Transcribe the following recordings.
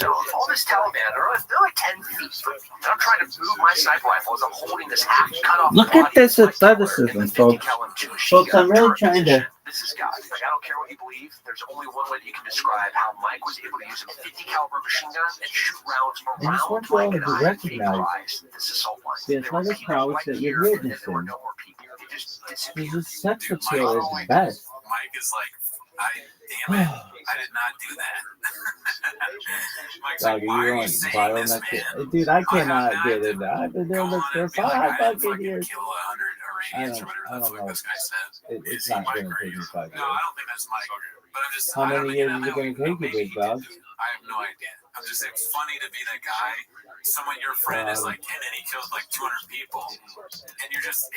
So all this Taliban, they're like 10 feet. And I'm trying to move my sniper rifle as I'm holding this half cut off. Look at this athleticism, folks. Folks, I'm really trying to. This is God. Like, I don't care what you believe. There's only one way that you can describe how Mike was able to use a 50 caliber machine gun and shoot rounds I just want you all to recognize the athletic prowess that you're witnessing. This is sex appeal is best. Mike is like, damn it, I did not do that. Mike's Dog, like, why are you saying this, man? Dude, I cannot get it. I've been doing this for 5 fucking years. Kill 100 Iranians or whatever the fuck this guy said. It's not going to take me 5 years. No, I don't think that's Mike. But I'm just, How many years is it going to take you, big dog? I have no idea. I'm just saying, it's funny to be that guy. Someone, your friend is like, and then he kills like 200 people. And you're just,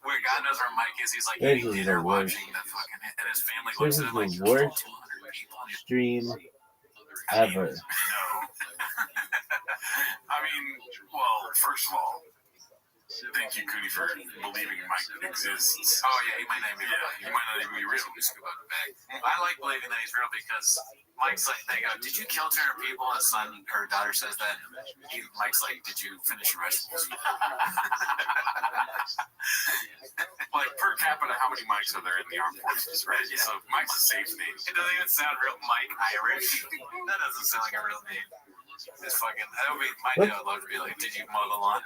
where God knows where Mike is. He's like, this is the worst. And his family This is the worst stream ever. No. I mean, well, first of all, thank you, Cootie, for believing Mike exists. Oh, yeah, he might not be real. He might not even be real. I like believing that he's real because Mike's like, they go, did you kill 200 people? His son or daughter says that. Mike's like, did you finish your vegetables? Like, per capita, how many Mikes are there in the armed forces, right? Yeah. So Mike's a safe name. It doesn't even sound real Mike Irish. That doesn't sound like a real name. It's fucking, that would be, my dad would love to be like, did you mow the lawn?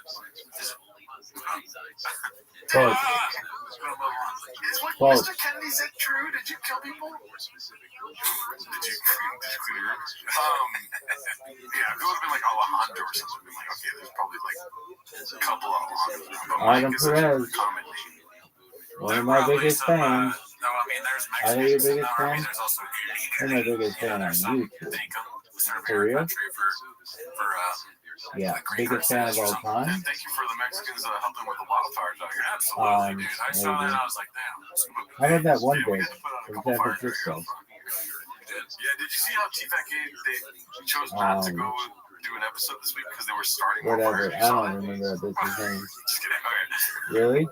False. Mr. Kennedy said true. Did you kill people? Did you clean your room? Yeah, if it would have been like Alejandro or something, we'd be like, okay, there's probably like a couple of Alejandros. Adam Perez, one of my biggest fans. No, I mean, there's Are they your biggest I mean, fan? there's also They're my biggest fan on YouTube. For real? Yeah, biggest fan of all time. And thank you for the Mexicans helping with the wildfires out here. Absolutely, dude. I saw that and I was like, damn. How about that one bitch from San Francisco? Yeah, did you see how TFAK they chose not to go do an episode this week because they were starting whatever. I don't remember that bitch's name. Just kidding. Okay. Really?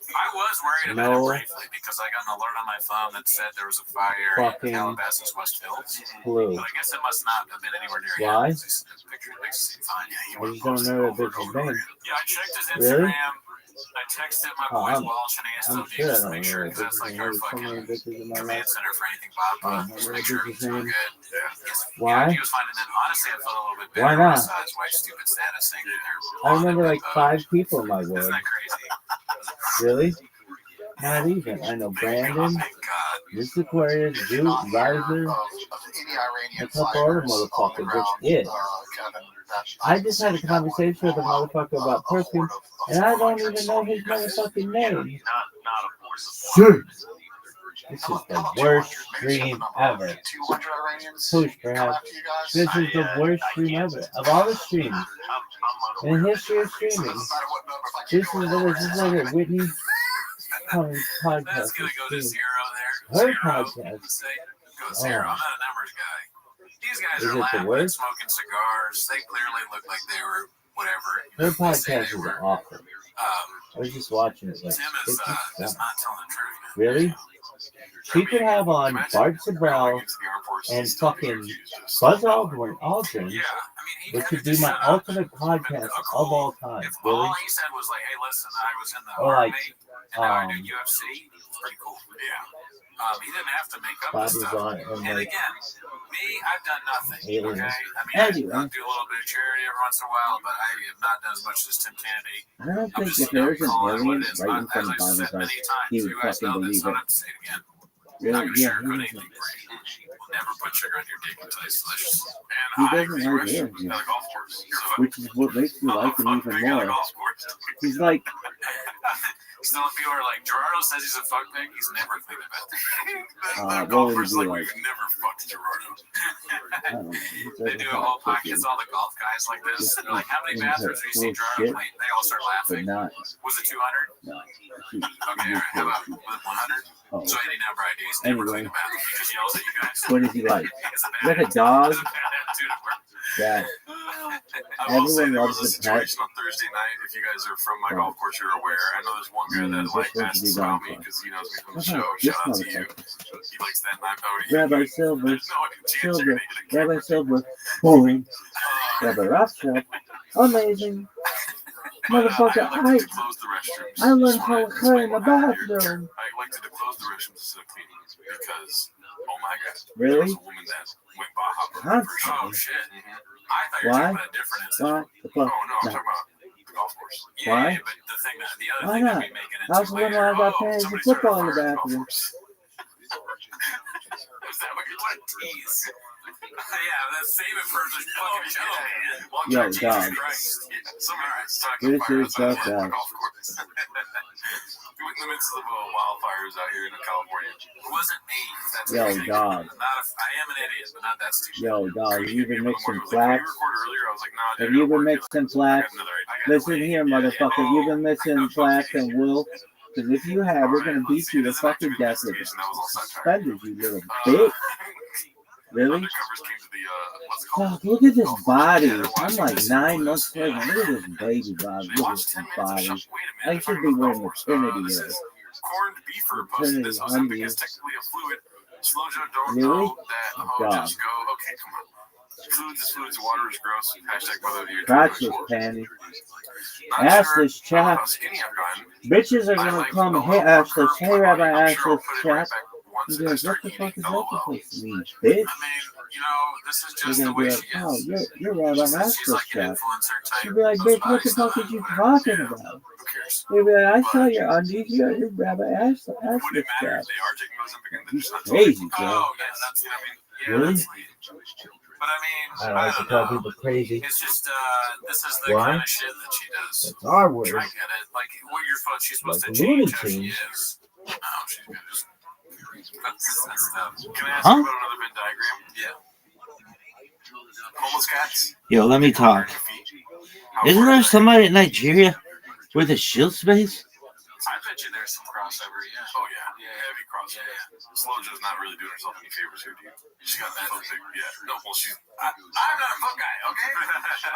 I was worried about it briefly because I got an alert on my phone that said there was a fire in Calabasas, West Hills. Blue. But I guess it must not have been anywhere near here. Why? This picture makes it seem fine. Yeah, I just don't know that bitch's name. Yeah, I checked his Really? Instagram. I texted my boy Walsh and I asked him to just make sure because that's like our fucking command center for anything Bob. Just make sure he's doing good. Why? He was fine, and then honestly, I felt a little bit better. Why not? His wife's stupid status thing. I remember like 5 people in my ward. Isn't that crazy? Really? Not even. I know Brandon, Mr. Aquarius, Duke, Riser, a couple other motherfuckers, which is. I just had a conversation with a motherfucker about perfume, and I don't even know his motherfucking name. Shit. This is the worst stream ever. Push, perhaps. This is the worst stream ever. Of all the streams in the history of streaming, this is like a Whitney podcast. That's gonna go to zero there. Her Zero. podcast. Go zero. I'm not a numbers guy. These guys Is are it laughing, the worst? smoking cigars. They clearly look like they were whatever. Her podcast is awful. Um, I was just watching it. Like, Tim is not telling the truth. really? She could have on Bart Sabral and fucking Buzz Aldrin, Yeah, which would be my ultimate podcast of all time. If Really? all he said was like, "Hey, listen, I was in the Or like, army and now I do UFC," it's pretty cool. Yeah. He didn't have to make up the Bobby's stuff. on And like again, me, I've done nothing. aliens. Okay, I mean, Anyway. I do a little bit of charity every once in a while, but I have not done as much as Tim Kennedy. I don't I'm think just if there was an calling it what alien it is. right in As front of I've Bobby's said house, many times, he would you guys fucking know this, believe so I don't it. have to say it again. Really? Not gonna Yeah, sugarcoat he anything for you. Never put sugar on your dick until it's delicious. He And I doesn't agree have with you. energy, At a golf course. which is what makes me like him even more. He's like, Still, people are like, Gerardo says he's a fuck pig. He's never cleaned a bathroom. what would he golfers be like, like? we've never fucked Gerardo. I don't know. He They doesn't do a have whole pussy, podcast, all the golf guys like this. Just They're like, how many into bathrooms do you see full Gerardo shit, clean? They all start but laughing. not. Was it 200? No. Okay, all right, how about 100? Oh. So any number of ideas, never Anyway. clean a bathroom. He just yells at you guys. What is he like? It's a Is that a bad dog? attitude at work. That will say Everyone there was loves a the pet. situation on Thursday night. If you guys are from my Right. golf course, you're aware. I know there's one guy that This like one's asks the about golf me course. because he knows me from the Uh-huh. show. This Shout out to you. motherfucker. He likes that knife. Oh, Rabbi Silver. No, Silver. Rabbi Silver. Boom. Rabbi Rothschild. Amazing. Motherfucker, I like to close the restrooms. I learned Just how wanna to clean explain the what happened here. bathroom. I like to close the restrooms instead of cleaning because, oh my god, there Really? was a woman that went Baja. Constantly. Oh shit. I thought you were Why? talking about a different incident. Why? The fuck? Oh no, I'm No. talking about the golf course. Yeah, Why? yeah, but the thing that the other Why thing not? that we make it into How's the one later. where I got Oh, parents somebody and football in started the a fire at golf bathroom? course. Is that what a tease? Yeah, let's save it for the fucking show, man. Watch Yo, out, Jesus dog. Christ. Yeah, somebody was talking This fire is outside of so the bad. golf course. We're in the midst of wildfires out here in California. It wasn't me. That's Yo, everything. dog. I am an idiot, but not that stupid. Yo, dog, Cody you hit me been up in the mixing morning, was like, "Can you flax? record earlier?" I was like, "Nah, dude, Have I you gotta been work." mixing I flax? got another. I got Listen wait. here, Yeah, motherfucker. yeah. You've been missing Oh, flax okay. and wool. Because if you have, we're going to Alright, beat let's you see. to This is an fucking active death with investigation. That was all sidetracked. suspended, you little bitch. Really? Undercovers came to the what's it called? Fuck, look at this body. Yeah, they're I'm watching like this 9 clips. months pregnant. Yeah. Look at this baby body. They Look at watched this 10 minutes of body. shop. Wait a minute. I they're should talking be about wearing golf course. Trinity This here. is corned beefer posted Trinity this. Ozempic is undies. technically a fluid. Slojo don't Really? know that. Oh, God. just go. Okay, come on. Fluids is fluids. Water is gross. Hashtag mother of the year. Crotchless panty. Not Assless sure how chap. skinny I've gotten. Bitches are I going to like come, the hey, lower assless. curve Hey, Rabbi, body. I'm sure I'll assless put it right chap. back once You're I like, start what the eating. fuck is LOL. that supposed to mean, bitch? I mean, you know, this is You're just the going to way be she like, oh, is. you're Rabbi She's assless like an chap. influencer type. She'll be like, Those bitch, what body the fuck stuff, is you whatever. talking Yeah, about? who cares? You'll be like, I But saw your undies, you're Rabbi would it assless matter chap. if they are taking Ozempic and they're He's just not crazy, telling bro. Oh, yeah, that's, I mean, yeah, Really? that's but I mean, I don't like to call people crazy. It's just, this is the Why? kind of shit that she does. That's our word. I get it. Like, what you're supposed, she's supposed Like to change how Looney she Tunes. is. Oh, she's gonna just. That stuff. Can I ask Huh? you about another Venn diagram? Yeah. Homeless cats. Yo, let me talk. Isn't there somebody in Nigeria with a shield space? I bet you there's some crossover, yeah. Oh, yeah. Heavy crossover. Yeah. Slojo's not really doing herself any favors here, dude. She got that foot pic. Yeah. No, well, she's. I'm not a foot guy, okay?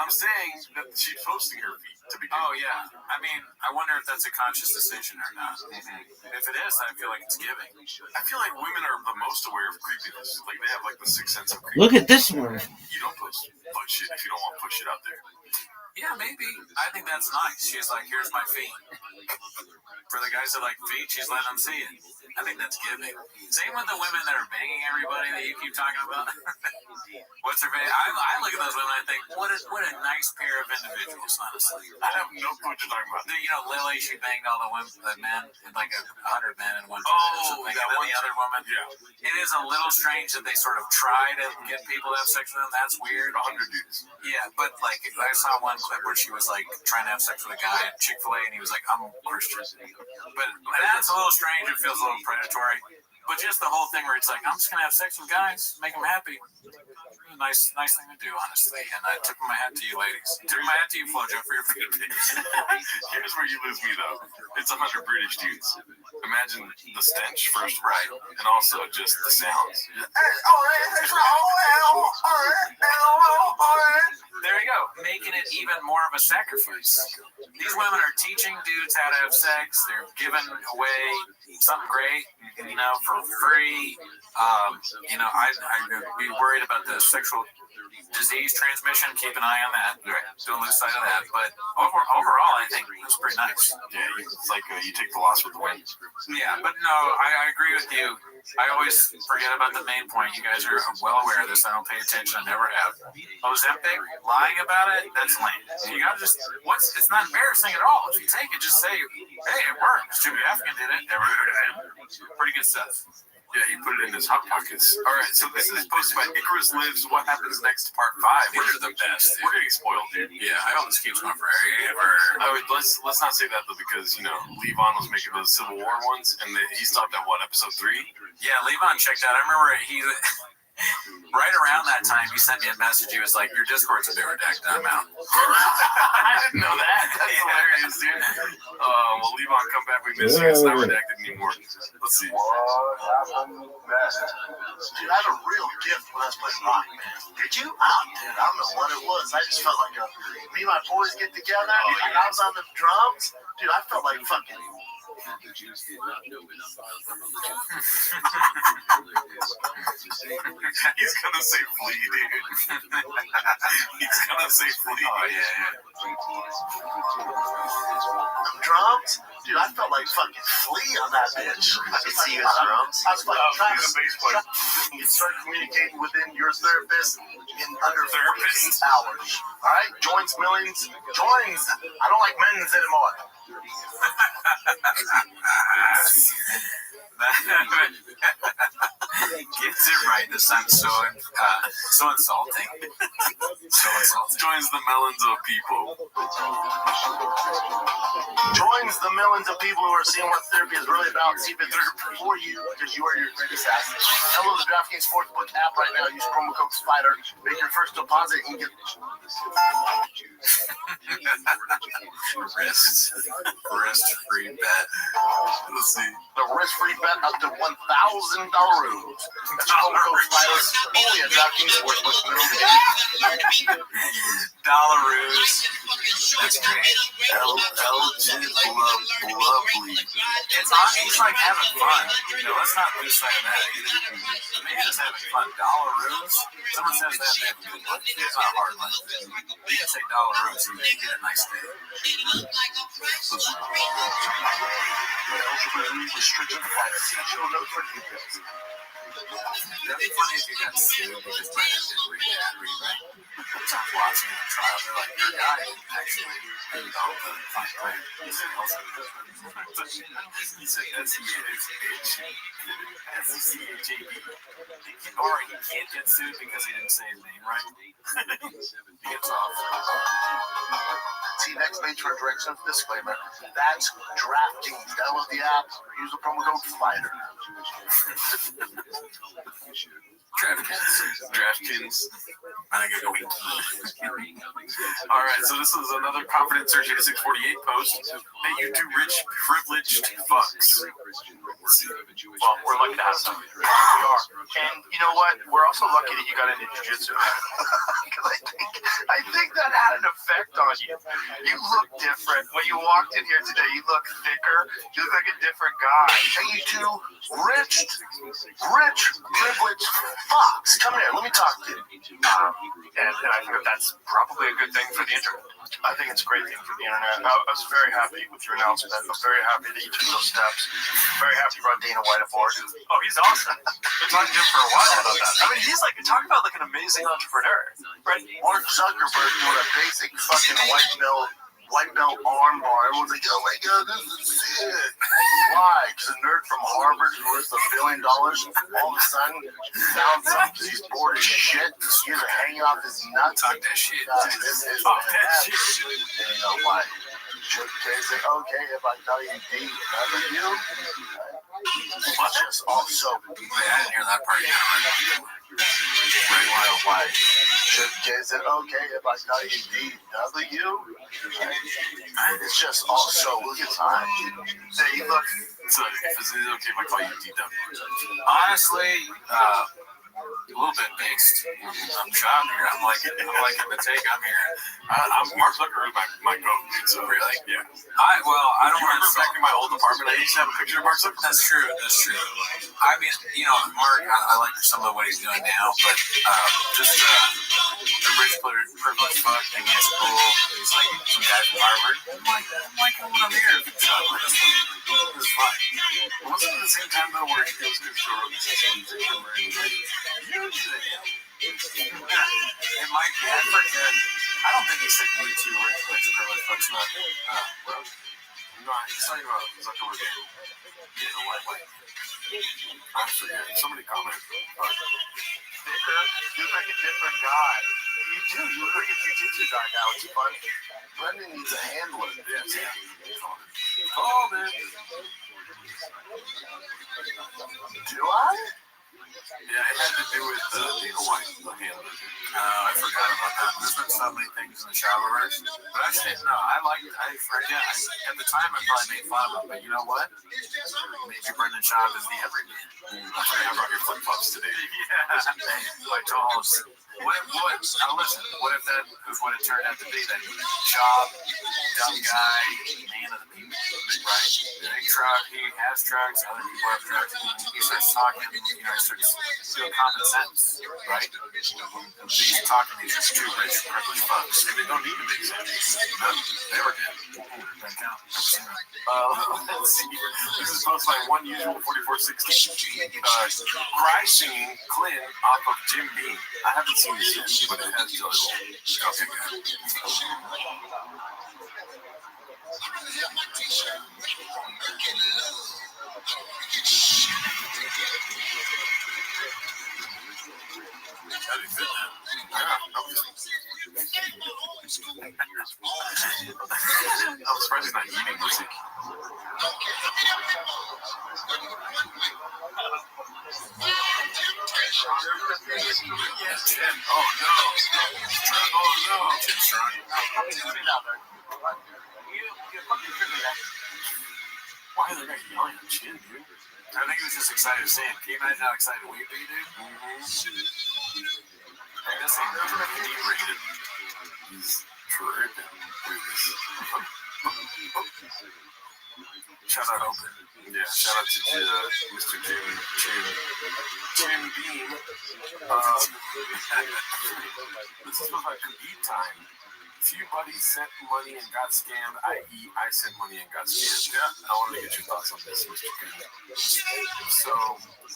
I'm saying that she's posting her feet to begin. Oh, yeah. I mean, I wonder if that's a conscious decision or not. Mm-hmm. If it is, I feel like it's giving. I feel like women are the most aware of creepiness. Like, they have, like, the sixth sense of creepiness. Look at this one. You don't post butt shit if you don't want to push it out there. Yeah, maybe. I think that's nice. She's like, here's my feet. For the guys that like feet, she's letting them see it. I think that's giving. Same with the women that are banging everybody that you keep talking about. What's her face? I look at those women and I think, what a nice pair of individuals, honestly. I have no clue what you're talking about. You know, Lily, she banged all the women, the men, like 100 men in one. Oh, and then the other woman. Yeah. It is a little strange that they sort of try to get people to have sex with them. That's weird. 100 dudes. Yeah, but like I saw one clip where she was like trying to have sex with a guy at Chick-fil-A, and he was like, "I'm Christian." But that's a little strange. It feels a little predatory. But just the whole thing where it's like, I'm just gonna have sex with guys, make them happy. Nice thing to do, honestly. And I tip my hat to you, ladies. Tip my hat to you, Flojo, for your feet. Here's where you lose me, though. It's 100 British dudes. Imagine the stench first, right, and also just the sounds. There you go, making it even more of a sacrifice. These women are teaching dudes how to have sex. They're giving away something great, you know, for free. You know, I'd be worried about the sexual disease transmission. Keep an eye on that. Don't lose sight of that. But overall, I think it's pretty nice. Yeah, it's like you take the loss with the win. Yeah, but no, I agree with you. I always forget about the main point. You guys are well aware of this. I don't pay attention. I never have. Ozempic, lying about it, that's lame. You gotta just, it's not embarrassing at all. If you take it, just say, hey, it worked. Jimmy Afghan did it. Never heard of him. Pretty good stuff. Yeah, he put it in his hot pockets. All right, so this is posted by Icarus Lives. What happens next? Part 5. These are the best. We're getting spoiled, dude. Yeah, I hope this keeps going forever. Oh, let's not say that though, because you know Levon was making those Civil War ones, and he stopped at what, episode 3? Yeah, Levon checked out. I remember Right around that time, he sent me a message. He was like, "Your Discord's a bit redacted. I'm out." I didn't know that. That's hilarious, dude. Well, Levon, come back. We miss you. It's not redacted anymore. Let's see. What happened next? Dude, I had a real gift when I was playing rock, man. Did you? Oh, dude, I don't know what it was. I just felt like me and my boys get together, and I was on the drums. Dude, I felt like fucking... He's gonna say flea, dude. He's gonna say flea. Oh, yeah. Drums? Dude, I felt like fucking Flea on that bitch. I could see you as drums. I was like, trying to you start communicating within your therapist in under 48 hours. All right? Joins millions. Joins. I don't like men's anymore. Gets it right. This time, so insulting. So insulting. Joins the millions of people. Joins the millions of people who are seeing what therapy is really about. See if it's for you, because you are your greatest asset. Download the DraftKings Sportsbook app right now. Use promo code SPIDER. Make your first deposit and get Risk free bet. Let's see. the risk-free bet up to $1,000. That's promo code SPIDER. Only at DraftKings Sportsbook. Dollaroos. That's great. Lovely. It's on. He's like having fun. You know, let's not lose sight of that either. The man is having fun. Dollaroos. Someone says that they have a good one. It's not hard one. You can say Dollaroos and they get a nice day. Restrictions apply. See show notes for details. That'd be funny if you got sued because Brandon did read that, right? Sometimes watching the trial, they're like, your guy actually moved on to the fine player. He said, S-E-A-H, S-E-C-H-A-B. Or he can't get sued because he didn't say his name right. He gets off. See next page for a directions disclaimer. That's DraftKings. Download the app. Use the promo code SPIDER. DraftKings. I gotta go eat. All right, so this is another Confidence Surgery 648 post. Hey, you two rich, privileged fucks. Well, we're lucky to have some. We are. And you know what? We're also lucky that you got into jiu-jitsu. Because I think that had an effect on you. You look different. When you walked in here today, you look thicker. You look like a different guy. Hey, you two rich, privileged fucks. Come here. Let me talk to you. And I think that's probably a good thing for the internet. I think it's a great thing for the internet. I was very happy with your announcement. I'm very happy that you took those steps. Very happy you brought Dana White aboard. Oh, he's awesome. Been talking to him for a while about that. I mean, he's like, talk about like an amazing entrepreneur. Right? Mark Zuckerberg doing a basic fucking white belt arm bar. Everyone's like, oh my god, this is sick. Why? Because a nerd from Harvard who's worth $1 billion all of a sudden found something because he's bored as shit. He's hanging off his nuts. Talk that shit. Talk that shit. You know why? Is it okay if I tell you DW? It's just also. I didn't hear that part yet. Why? Is it okay if I tell you DW? It's just also. Look at time. Say, look. So, if it's okay if I call you DW? Honestly, a little bit mixed. I'm shocked here. I'm liking the take. I'm here. I'm Mark Zuckerberg, my goat. So really, yeah. I don't remember back in my old apartment. I used to have a picture of Mark Zuckerberg. That's true. I mean, you know, Mark. I like some of what he's doing now, but just the rich privileged fuck thing is cool. He's like some guy from Harvard. I'm liking what I'm here. It's fun. Wasn't it the same time though where he goes to store organizations and it might be. I forget. I don't think he said you two rich privileged fucks about bro. No, he's talking about Zuckerberg. You know what? Like, I forget. Somebody comment. Thicker. You look like a different guy. You do. You look like a jiu-jitsu guy now. It's funny. Brendan needs a handler. Yes. Call it. Do I? Yeah, it had to do with Dana White, the handler. I forgot about that. There's been so many things in the Shadowverse. But I said, no, at the time I probably made fun of him, but you know what? Maybe Brendan Schaub is the everyman. I forgot about your flip-flops today. Yeah. My toes. Now listen, what if that was what it turned out to be? That Schaub, dumb guy, man of the people, right? Big truck, he has trucks, other people have trucks. He starts talking, he starts doing common sense, right? He's talking to these two rich, privileged folks. And they don't need to make sense. No, never did. Thank God. Let's see. This is posted by One Usual 4460. Cry singing Clint off of Jim Beam. I haven't seen this yet, but it has Joey. Okay, good. How do you fit that? I'm surprised he's not eating music. Yes, Jen. Oh no. Oh no. Jen's trying. Why are they yelling at Jen, dude? I think he was just excited to see him. Can you imagine how excited we'd be, dude? I guess they inebriated. He's tripping. Shout out Open. Yeah, shout out to Mr. Jim Beam. This is about compete time. Few buddies sent money and got scammed, i.e. I sent money and got scammed. Yeah, I wanted to get your thoughts on this, Mr. Coon. So,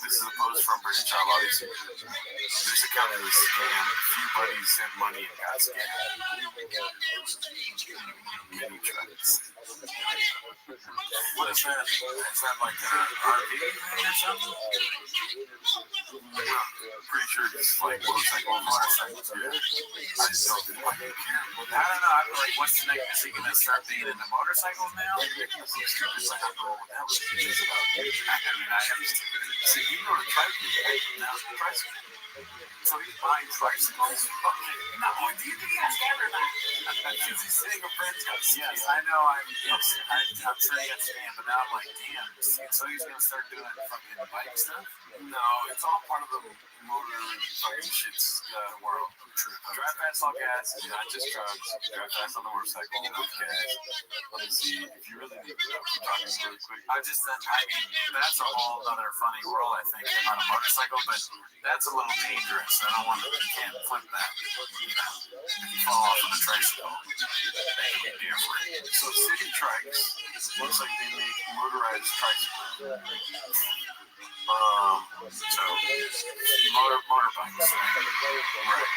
this is a post from British Child, obviously. This account is a scam. Few buddies sent money and got scammed. Many trucks. What is that? Is that like an RV thing or something? Pretty sure it's like motorcycles. Yeah. I just don't think I care. I don't know. I'm like, what's the next? Is he going to start being into motorcycles now? I don't know what that was about. I mean, I understand. See, you go to tricycle. Now, tricycle. So he's buying tricycles? No, do you think he has everybody? Because he's saying a friend's got scammed. Yes, I know. I'm sure he got scammed, but now I'm like, damn. So he's going to start doing fucking bike stuff? No, it's all part of the motor fucking shit's world. Drive fast, all gas, not just drugs. Drive fast on the motorcycle with gas. Let me see. If you really need to know, talking really quick. I mean, that's a whole other funny world, I think, on a motorcycle, but that's a little dangerous. I don't want to, you can't flip that. If you fall off on a tricycle, that could be different. So City Trikes, looks like they make motorized tricycles. So motorbikes. Right.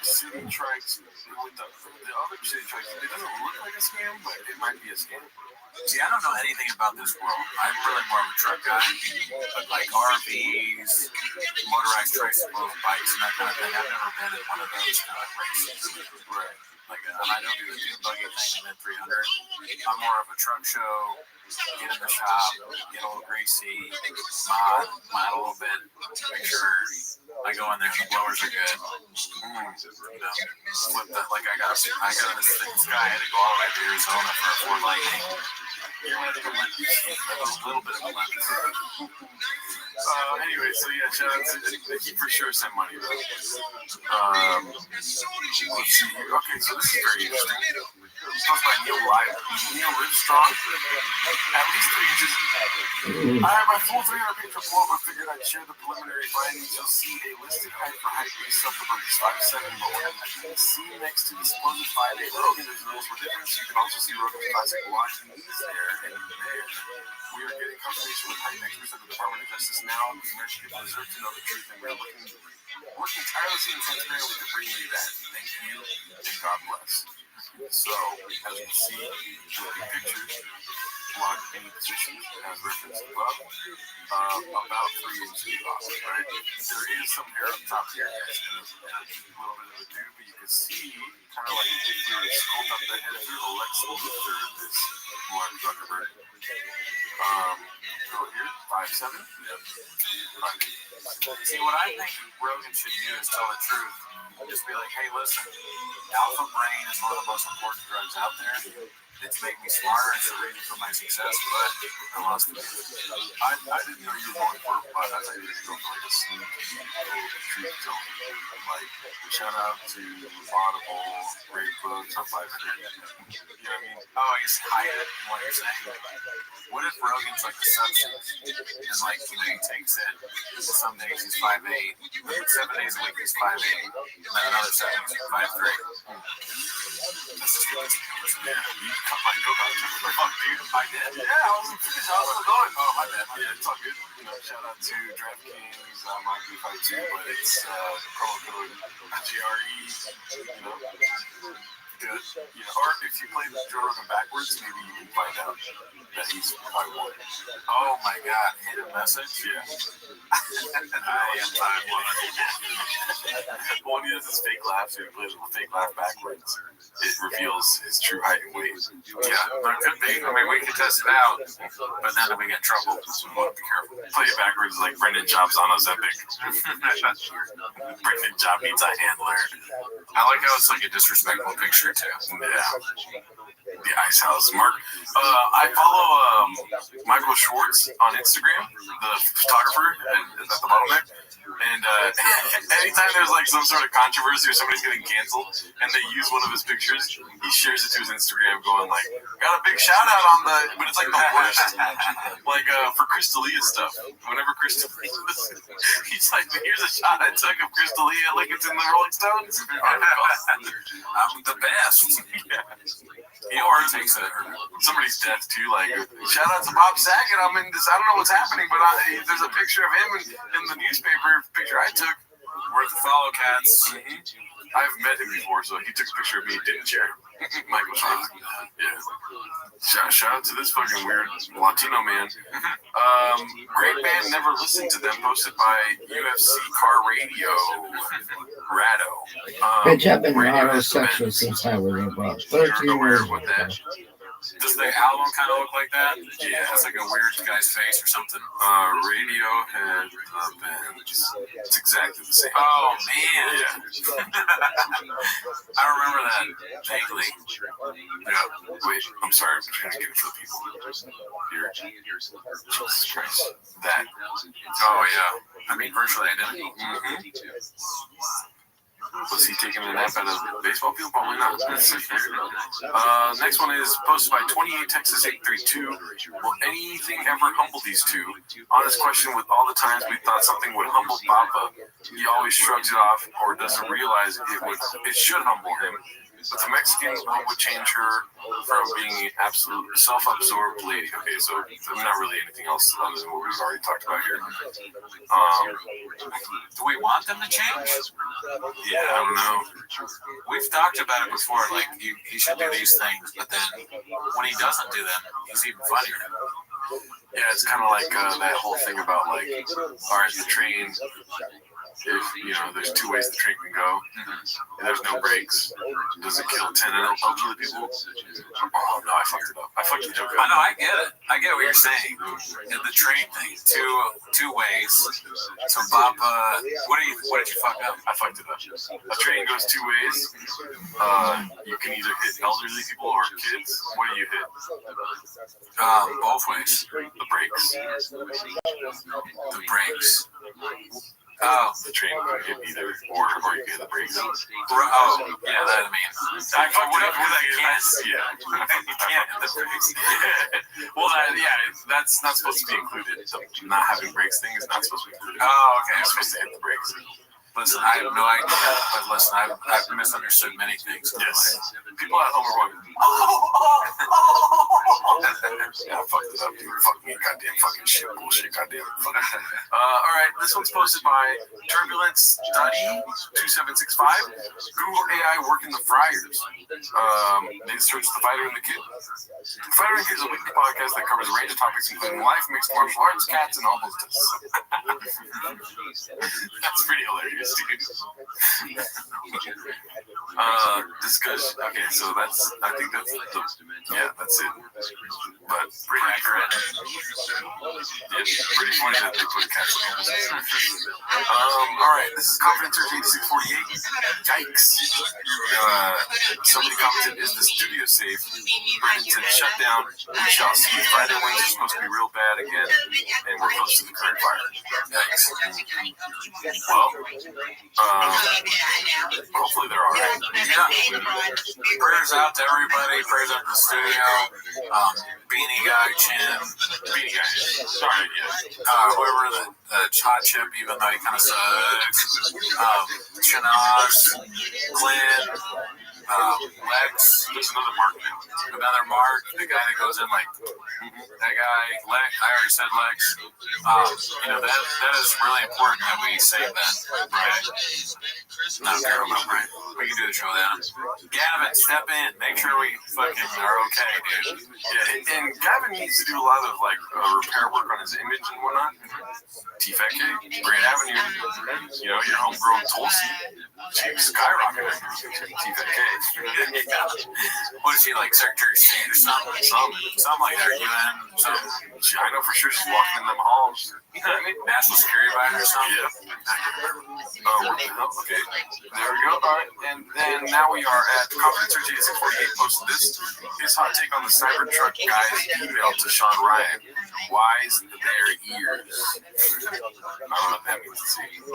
City Trikes with the other City Trikes, it doesn't look like a scam, but it might be a scam. See, I don't know anything about this world. I'm really more of a truck guy, but like RVs, motorized tricycles, bikes, and that kind of thing. I've never been in one of those kind of races. Right. Like, I don't do the dune buggy thing and then 300. I'm more of a truck show, get in the shop, get a little greasy, mod a little bit, make sure I go in there and the blowers are good. Flip that, like I got this thing, this guy had to go all the way to Arizona for a Ford Lightning. A little bit of a lemon. Anyway, so yeah, shout out to Nikki for sure sent money though. Let's see here. Okay, so this is very interesting. It's posted by Neil Livestrong. At least 3 inches. I have my full 300-page report, but figured I'd share the preliminary findings. You'll see a listed height for height-based subdivisions 5'7" lower. See next to the supposed 5'8" Rogan. There's rules for difference. You can also see Rogan's classic watching these there and there. We are getting confirmation with height experts at the Department of Justice now. The American people deserve to know the truth, and we're working tirelessly and transparently to bring you that. Thank you, and God bless. So, as you see, the pictures, block any position as referenced above, about 3 inches off, right? There is some hair up top here, guys, and a little bit of a do, but you can see kind of like if you were to sculpt up the head through the Lex Luthor of this Mark Zuckerberg. Go here, 5'7". Yep. 5'8". See, what I think Rogan should do is tell the truth. Just be like, hey, listen, alpha brain is one of the most important drugs out there. It's made me smarter. It's the reason for my success, but I lost the game. I didn't know you were going for a putt. I thought you were going for like a sneaky truth zone. Like, shout out to Audible, great book, top 5. You know what I mean? Oh, he's hiding what you're saying. What if Rogan's like a substance? And like, you know, he takes it, some days he's 5'8", 7 days a week he's 5'8", and then another 7 days he's 5'3". That's just what yeah, you cut my joke out. Fuck, dude. I did? Yeah, I wasn't finished. I was still going. Oh, my bad. Yeah, it's all good. You know, shout out to DraftKings. I might be 5'2", but it's promo code GRE. You know, good. You know, or if you play the Joe Rogan backwards, maybe you can find out that he's 5'1". Oh my God! Hit a message. Yeah. I am 5'1". Well, when he does his fake laugh, so he plays with a fake laugh backwards. It reveals his true height and weight. Yeah, but it could be. I mean, we could test it out, but then we get in trouble. So we want to be careful. Play it backwards like Brendan Jobs on Ozempic. Brendan Job needs a handler. I like how it's like a disrespectful picture too. Yeah. The Ice House. Mark, I follow Michael Schwartz on Instagram, the photographer at the bottleneck. And anytime there's like some sort of controversy or somebody's getting canceled and they use one of his pictures, he shares it to his Instagram going like, got a big shout out on the, but it's like the worst. Like for Crystalia stuff. Whenever Crystalia, he's like, here's a shot I took of Crystalia like it's in the Rolling Stones. I'm the best. Yeah. He already takes somebody's death too. Like, shout out to Bob Saget. I'm in this. I don't know what's happening, but there's a picture of him in the newspaper. Picture I took. Worth a follow, cats. Mm-hmm. I've met him before, so he took a picture of me. Didn't share. Michael Schwartz. Yeah. Shout out to this fucking weird Latino man. Great band, never listened to them. Posted by UFC Car Radio. Rado. Bitch, I've been heterosexual since I was about 13 years old. Does the album kind of look like that? Yeah, it's like a weird guy's face or something. Radiohead, it's exactly the same. Oh, man. Yeah. I remember that vaguely. Yeah. Wait, I'm sorry. I'm trying to get it for the people. Here. Jesus Christ. That. Oh, yeah. I mean, virtually identical. Mm-hmm. Was he taking a nap at a baseball field? Probably not. Next one is posted by 28 Texas 832. Will anything ever humble these two? Honest question. With all the times we thought something would humble Papa, he always shrugs it off or doesn't realize it should humble him. But the Mexican, what would change her from being an absolute self-absorbed lady? Okay, so not really anything else other than what we've already talked about here. Do we want them to change? Yeah, I don't know. We've talked about it before, like he should do these things, but then when he doesn't do them, he's even funnier. Yeah, it's kind of like that whole thing about like, all right, the train. If, you know, there's two ways the train can go, and there's no brakes. Does it kill 10 elderly people? Oh, no, I fucked it up. I fucked the joke up. I know, I get it. I get what you're saying. And the train thing, two ways. So, Bob, what did you fuck up? I fucked it up. A train goes two ways. You can either hit elderly people or kids. What do you hit? Both ways. The brakes. The brakes. Oh, the train could hit either, or you get the brakes. Oh, yeah, that I mean. I fucked it up because I can't. Yeah, you can't hit the brakes. Yeah. Well, that's not supposed to be included. So not having brakes thing is not supposed to be included. Oh, okay. You're supposed to hit the brakes. Listen, I have no idea, but listen, I've misunderstood many things. Yes. People at home are going, yeah, I fucked it up, dude. Fuck me, goddamn fucking shit, bullshit, goddamn. All right, this one's posted by Turbulence Study 2765. Google AI working the fryers. They search the fighter and the kid. The Fighter and Kid is a weekly podcast that covers a range of topics, including life, mixed martial arts, cats, and homelessness. That's pretty hilarious, dude. Discussion. Okay, so that's. I think that's the. Yeah, that's it. But pretty accurate. Yeah, pretty funny that they put cats in homelessness. All right, this is Confidence Search 8648. Yikes. Somebody commented, "Is the studio safe? Burlington shut down. We shall see. Friday winds are supposed to be real bad again, and we're close to the current fire." Yikes. Well, hopefully they're all right. Yeah. Prayers out to everybody. Prayers out to the studio. Beanie Guy, Chin. Beanie Guy. Sorry, yeah. Whoever the hot chip, even though he kind of sucks. Shanaz, Clint. Lex, there's another Mark now. Another Mark, the guy that goes in like that guy, Lex. I already said Lex. That is really important that we save that. Right? Not paramount, right? We can do the showdown. Gavin, step in. Make sure we fucking are okay, dude. Yeah, and Gavin needs to do a lot of like repair work on his image and whatnot. T-Fat K, Great Avenue. You know, your homegrown Tulsi. She's skyrocketing. T-Fat K. What is she, like Secretary of State or something? Something like that. UN, something. I know for sure she's walking in them halls. You know what I mean? National Security Advisor or something. Yeah. Oh, okay. There we go. All right. And then now we are at Confidence Search 8648 posted this. His hot take on the Cybertruck guy's email to Sean Ryan. Wise their ears. I don't know what that means.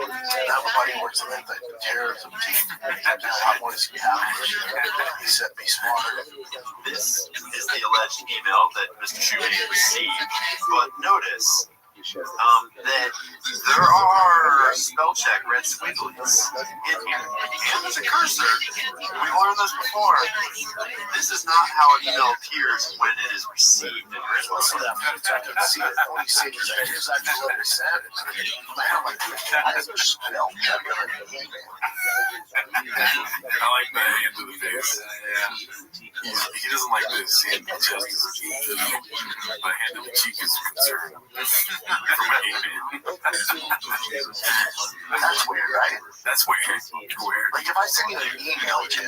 Everybody works in the terrorism team. I want to see how he said be smarter. This is the alleged email that Mr. Shoemake received, but notice that there are spell check red squigglies in here. And there's a cursor. We learned this before. This is not how an email appears when it is received in red. So that detective see it. All you see is that here's actually what it said. Man, like, that is a spell check of an email. I like the hand to the face. Yeah. He doesn't like this. Hand to the chest is but hand to the cheek is concerned. From an email. That's weird, right? That's weird. Weird. Like if I send you an email, Jen,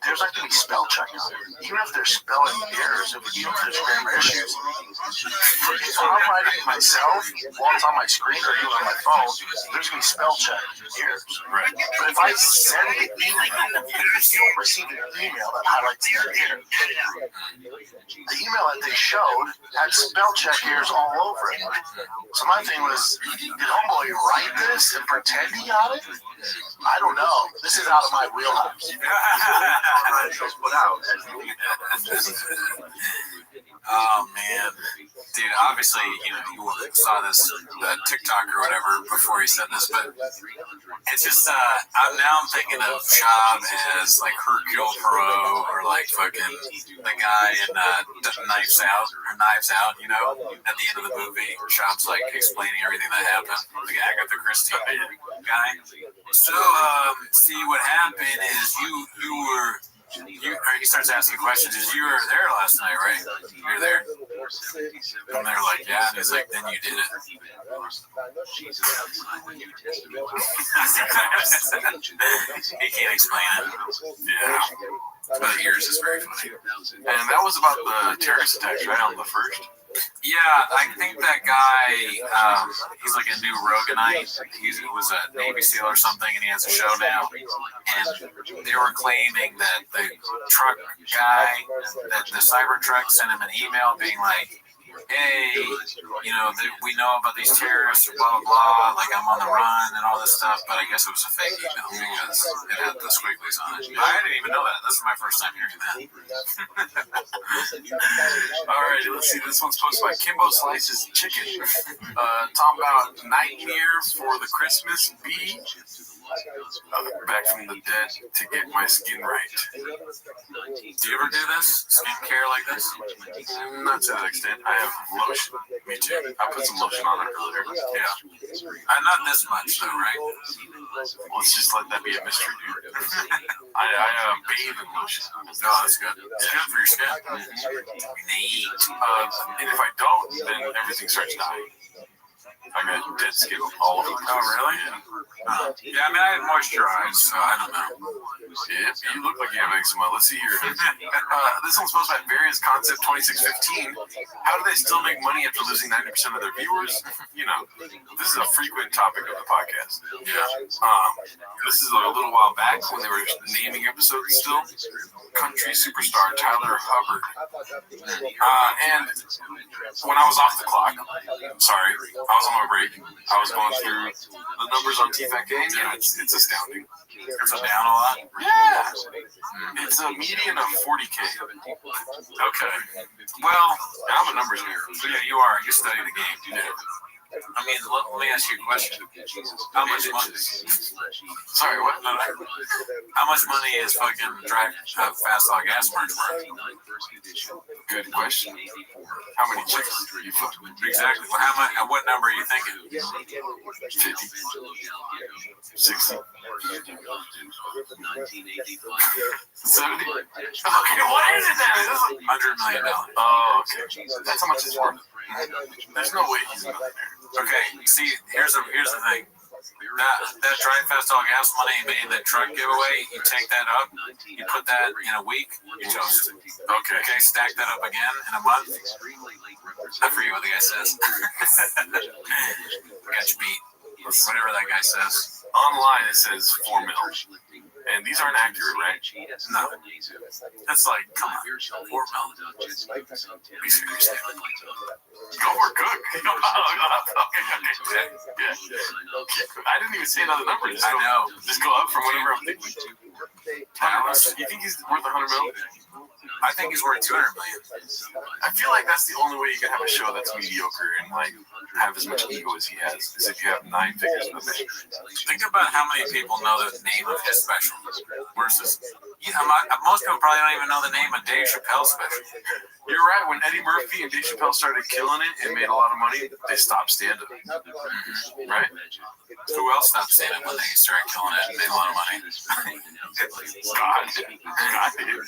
there's not going to be spell check on it. Even if there's spelling errors, even if there's grammar issues. If I'm writing it myself, while it's on my screen or even on my phone, there's going to be spell check errors. Right. But if I send an email, you don't receive an email that highlights the error. The email that they showed had spell check errors all over it. So my thing was, did homeboy write this and pretend he got it? I don't know. This is out of my wheelhouse. Oh man, dude! Obviously, you saw this TikTok or whatever before he said this, but it's just I'm thinking of Shab as like Hercule Poirot or like fucking the guy in Knives Out, at the end of the movie. Shab's like explaining everything that happened. The Agatha Christie guy. So, see, what happened is you were. He starts asking questions. You were there last night, right? You were there? And they're like, yeah. And he's like, then you did it. He can't explain it. Yeah. But yours is very funny. And that was about the terrorist attacks, right, on the first? Yeah, I think that guy, he's like a new Roganite. He was a Navy SEAL or something, and he has a show now. And they were claiming that the truck guy, that the Cybertruck sent him an email being like, hey, we know about these terrorists, blah, blah, blah, like I'm on the run and all this stuff, but I guess it was a fake email because it had the squigglies on it. I didn't even know that. This is my first time hearing that. All right, let's see. This one's posted by Kimbo Slices Chicken. Talking about Nightmare for the Christmas Bee. Back from the dead to get my skin right. Do you ever do this? Skincare like this? Not to that extent. I have lotion. Me too. I put some lotion on it earlier. Yeah. Not this much though, right? Let's just let that be a mystery, dude. I bathe in lotion. No, that's good. It's good for your skin. Neat. And if I don't, then everything starts dying. I got dead skin all over. Oh, really? Yeah. I mean, I moisturize, so I don't know. Yeah, you look like you have eczema. Let's see here. This one's supposed by Various Concept 2615. How do they still make money after losing 90% of their viewers? This is a frequent topic of the podcast. Yeah. This is a little while back when they were naming episodes still. Country superstar Tyler Hubbard. And when I was off the clock, sorry, I was on my break. I was going through the numbers on TFAK. Yeah, it's astounding. It's down a lot. Yeah, it's a median of 40K. Okay. Well, I'm a numbers nerd. So yeah, you are. You study the game. Yeah. I mean, let me ask you a question. How much money? Sorry, what? No. How much money is fucking Fast Dog Gas merch worth? Good question. How many chicks you fuck? Exactly. Well, how much? What number are you thinking? 50, 60, 70. Okay, what is it then? This is $100 million. Oh, okay. That's how much it's worth. There's no way he's a millionaire. Okay, see, here's the thing. That Drive Fast All Gas money made that truck giveaway, you take that up, you put that in a week, you toast it. Okay, stack that up again in a month. I forget what the guy says. Got you beat. Whatever that guy says. Online it says 4 mil. And these aren't accurate, right? No. That's like, come on, 4 mil. Be serious. Go for Cook. Okay. Yeah. I didn't even say another number. I know. Just go up from whatever I'm thinking. You think he's worth 100 mil? I think he's worth 200 million. I feel like that's the only way you can have a show that's mediocre and like have as much ego as he has, is if you have 9 figures in the bank. Think about how many people know the name of his special versus most people probably don't even know the name of Dave Chappelle's special. You're right. When Eddie Murphy and Dave Chappelle started killing it and made a lot of money, they stopped stand-up. Right? Who else stopped stand-up when they started killing it and made a lot of money? God.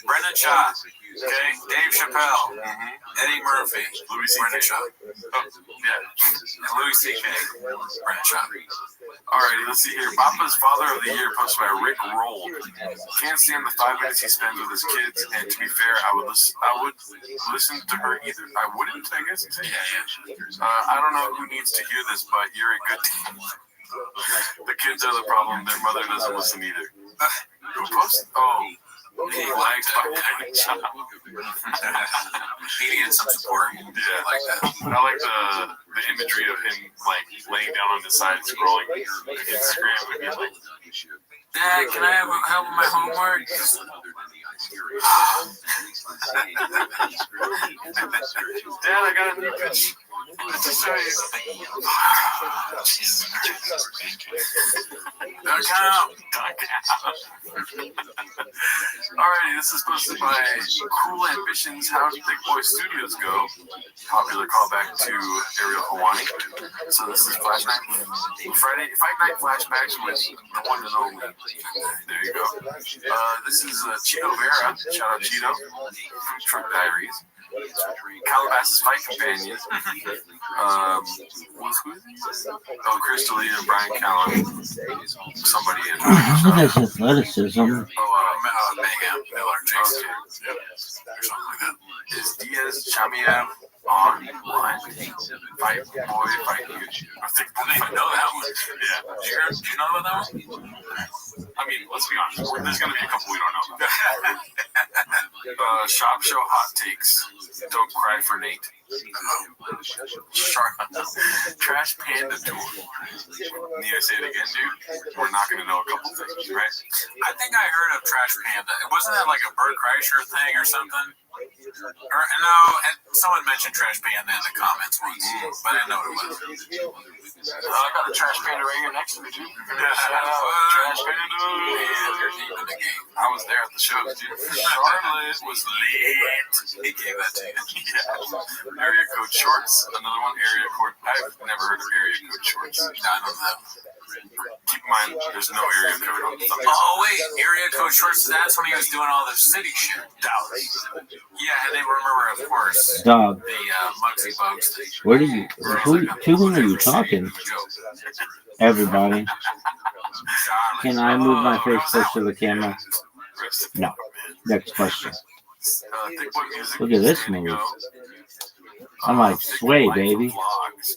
Brendan Shaw. Okay, Dave Chappelle, Eddie Murphy, Brendan Shaw. And Louis C.K. Brendan Shaw. Alrighty, let's see here. Papa's Father of the Year, posted by Rick Roll. Can't stand the 5 minutes he spends with his kids, and to be fair, I would listen to her either. I wouldn't, I guess. Yeah. I don't know who needs to hear this, but you're a good team. The kids are the problem. Their mother doesn't listen either. Who posted? Oh. He likes he needs some support. Yeah, I like that. I like the imagery of him like laying down on his side scrolling Instagram. Dad, can I have help with my homework? Dad, I got a new pitch. Don't count. Alrighty, this is posted by Cruel Ambitions. How do Big Boy Studios go? Popular callback to Ariel Hawani. So this is Fight Night Flashbacks with the one and only. There you go. This is Chino Vera. Shout out Chino. Truck Diaries. Calabasas Fight Companion. Chris D'Elia and Brian Callen. Somebody in. Look at his athleticism. Mayhem Miller. Jason. Yep. Or something like that. Is Diaz Chamiev online? Fight Boy, Fight You. I think I know that one. Yeah. Do you know about that one? I mean, let's be honest. There's going to be a couple we don't know about. Shop show hot takes. Don't cry for Nate. Trash Panda tour. Need I say it again, dude? We're not gonna know a couple things, right? I think I heard of Trash Panda. Wasn't that like a Bert Kreischer thing or something? Or no, someone mentioned Trash Panda in the comments once, but I didn't know what it was. I got a Trash Panda right here next to me, dude. Trash Panda. Yeah, they're deep in the game. I was there at the show, dude. Charlotte was lit. He gave that to you. Yeah. Area Code Shorts. Another one, Area Code. I've never heard of Area Code Shorts. No, I don't know. Keep in mind, there's no area code on the thumbnail. Oh, wait. Area Code Shorts, that's when he was doing all the city shit. Dallas. Yeah, and they remember, of course, Dog. the Muggsy Bogues thing. Where do you? To whom are you talking? Everybody. Can I move my face close to the camera? No. Next question. Look at this move. I'm like, sway, baby.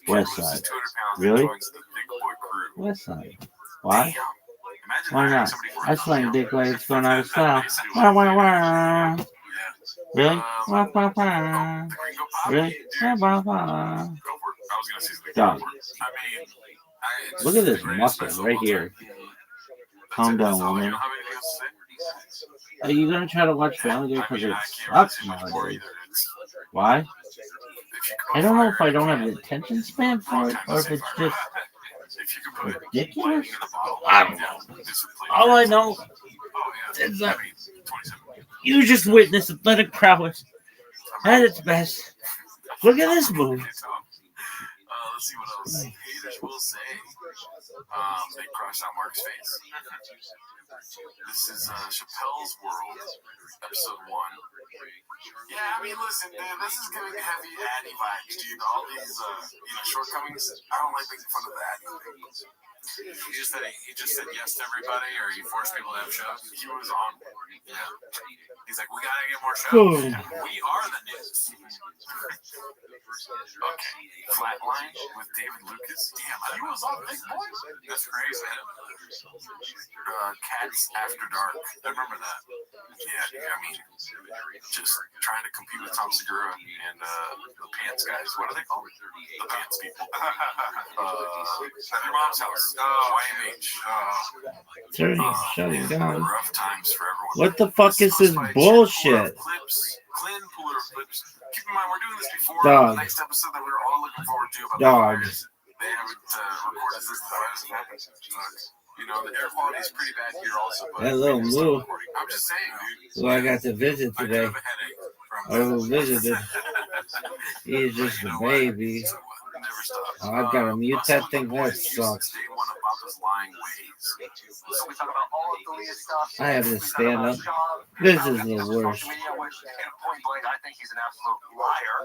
West side. Really? West side. Why? Why not? I slang dick like it's going out of style. Wah, wah, wah. Really? Wah, wah, wah. Really? Wah, wah, wah. Dog. Look at this muscle right here. Calm down, woman. Are you gonna try to watch Family Guy because it sucks nowadays? Why? I don't know if I don't have the attention span for it or if it's just ridiculous. I don't know. All I know is that you just witnessed athletic prowess at its best. Look at this move. Let's see what else. Haters will say. They crushed on Mark's face. This is Chappelle's World, episode 1. Yeah, I mean, listen, dude, this is giving heavy Addy vibes, dude. All these, shortcomings. I don't like making fun of the Addy things. He just said yes to everybody, or he forced people to have shows. He was on board. Yeah. He's like, we gotta get more shows. We are the news. Okay. Flatline with David Lucas. Damn, he was on Big Boy. That's crazy. Cats After Dark. I remember that. Yeah, I mean, just trying to compete with Tom Segura and the Pants guys. What are they called? The Pants people. At their mom's house. YMH. Shutting down. Rough times for everyone. What the fuck is this bullshit? Clint Puller clips. Keep in mind, we're doing this before Dog. the next episode that we were all looking forward to about Dog. the virus. They haven't recorded this. You know, the air quality is pretty bad here also. But That little move. I'm just saying, dude. Well, I got to visit I do today. have a headache from I will visit it. He's just a baby. Never stops. Oh, I've got to mute that thing. That sucks. Day one of Papa's lying ways. So we talk about all of the Leah stuff. I have to stand up. This is the worst. Social media, which, point blank, I think he's an absolute liar.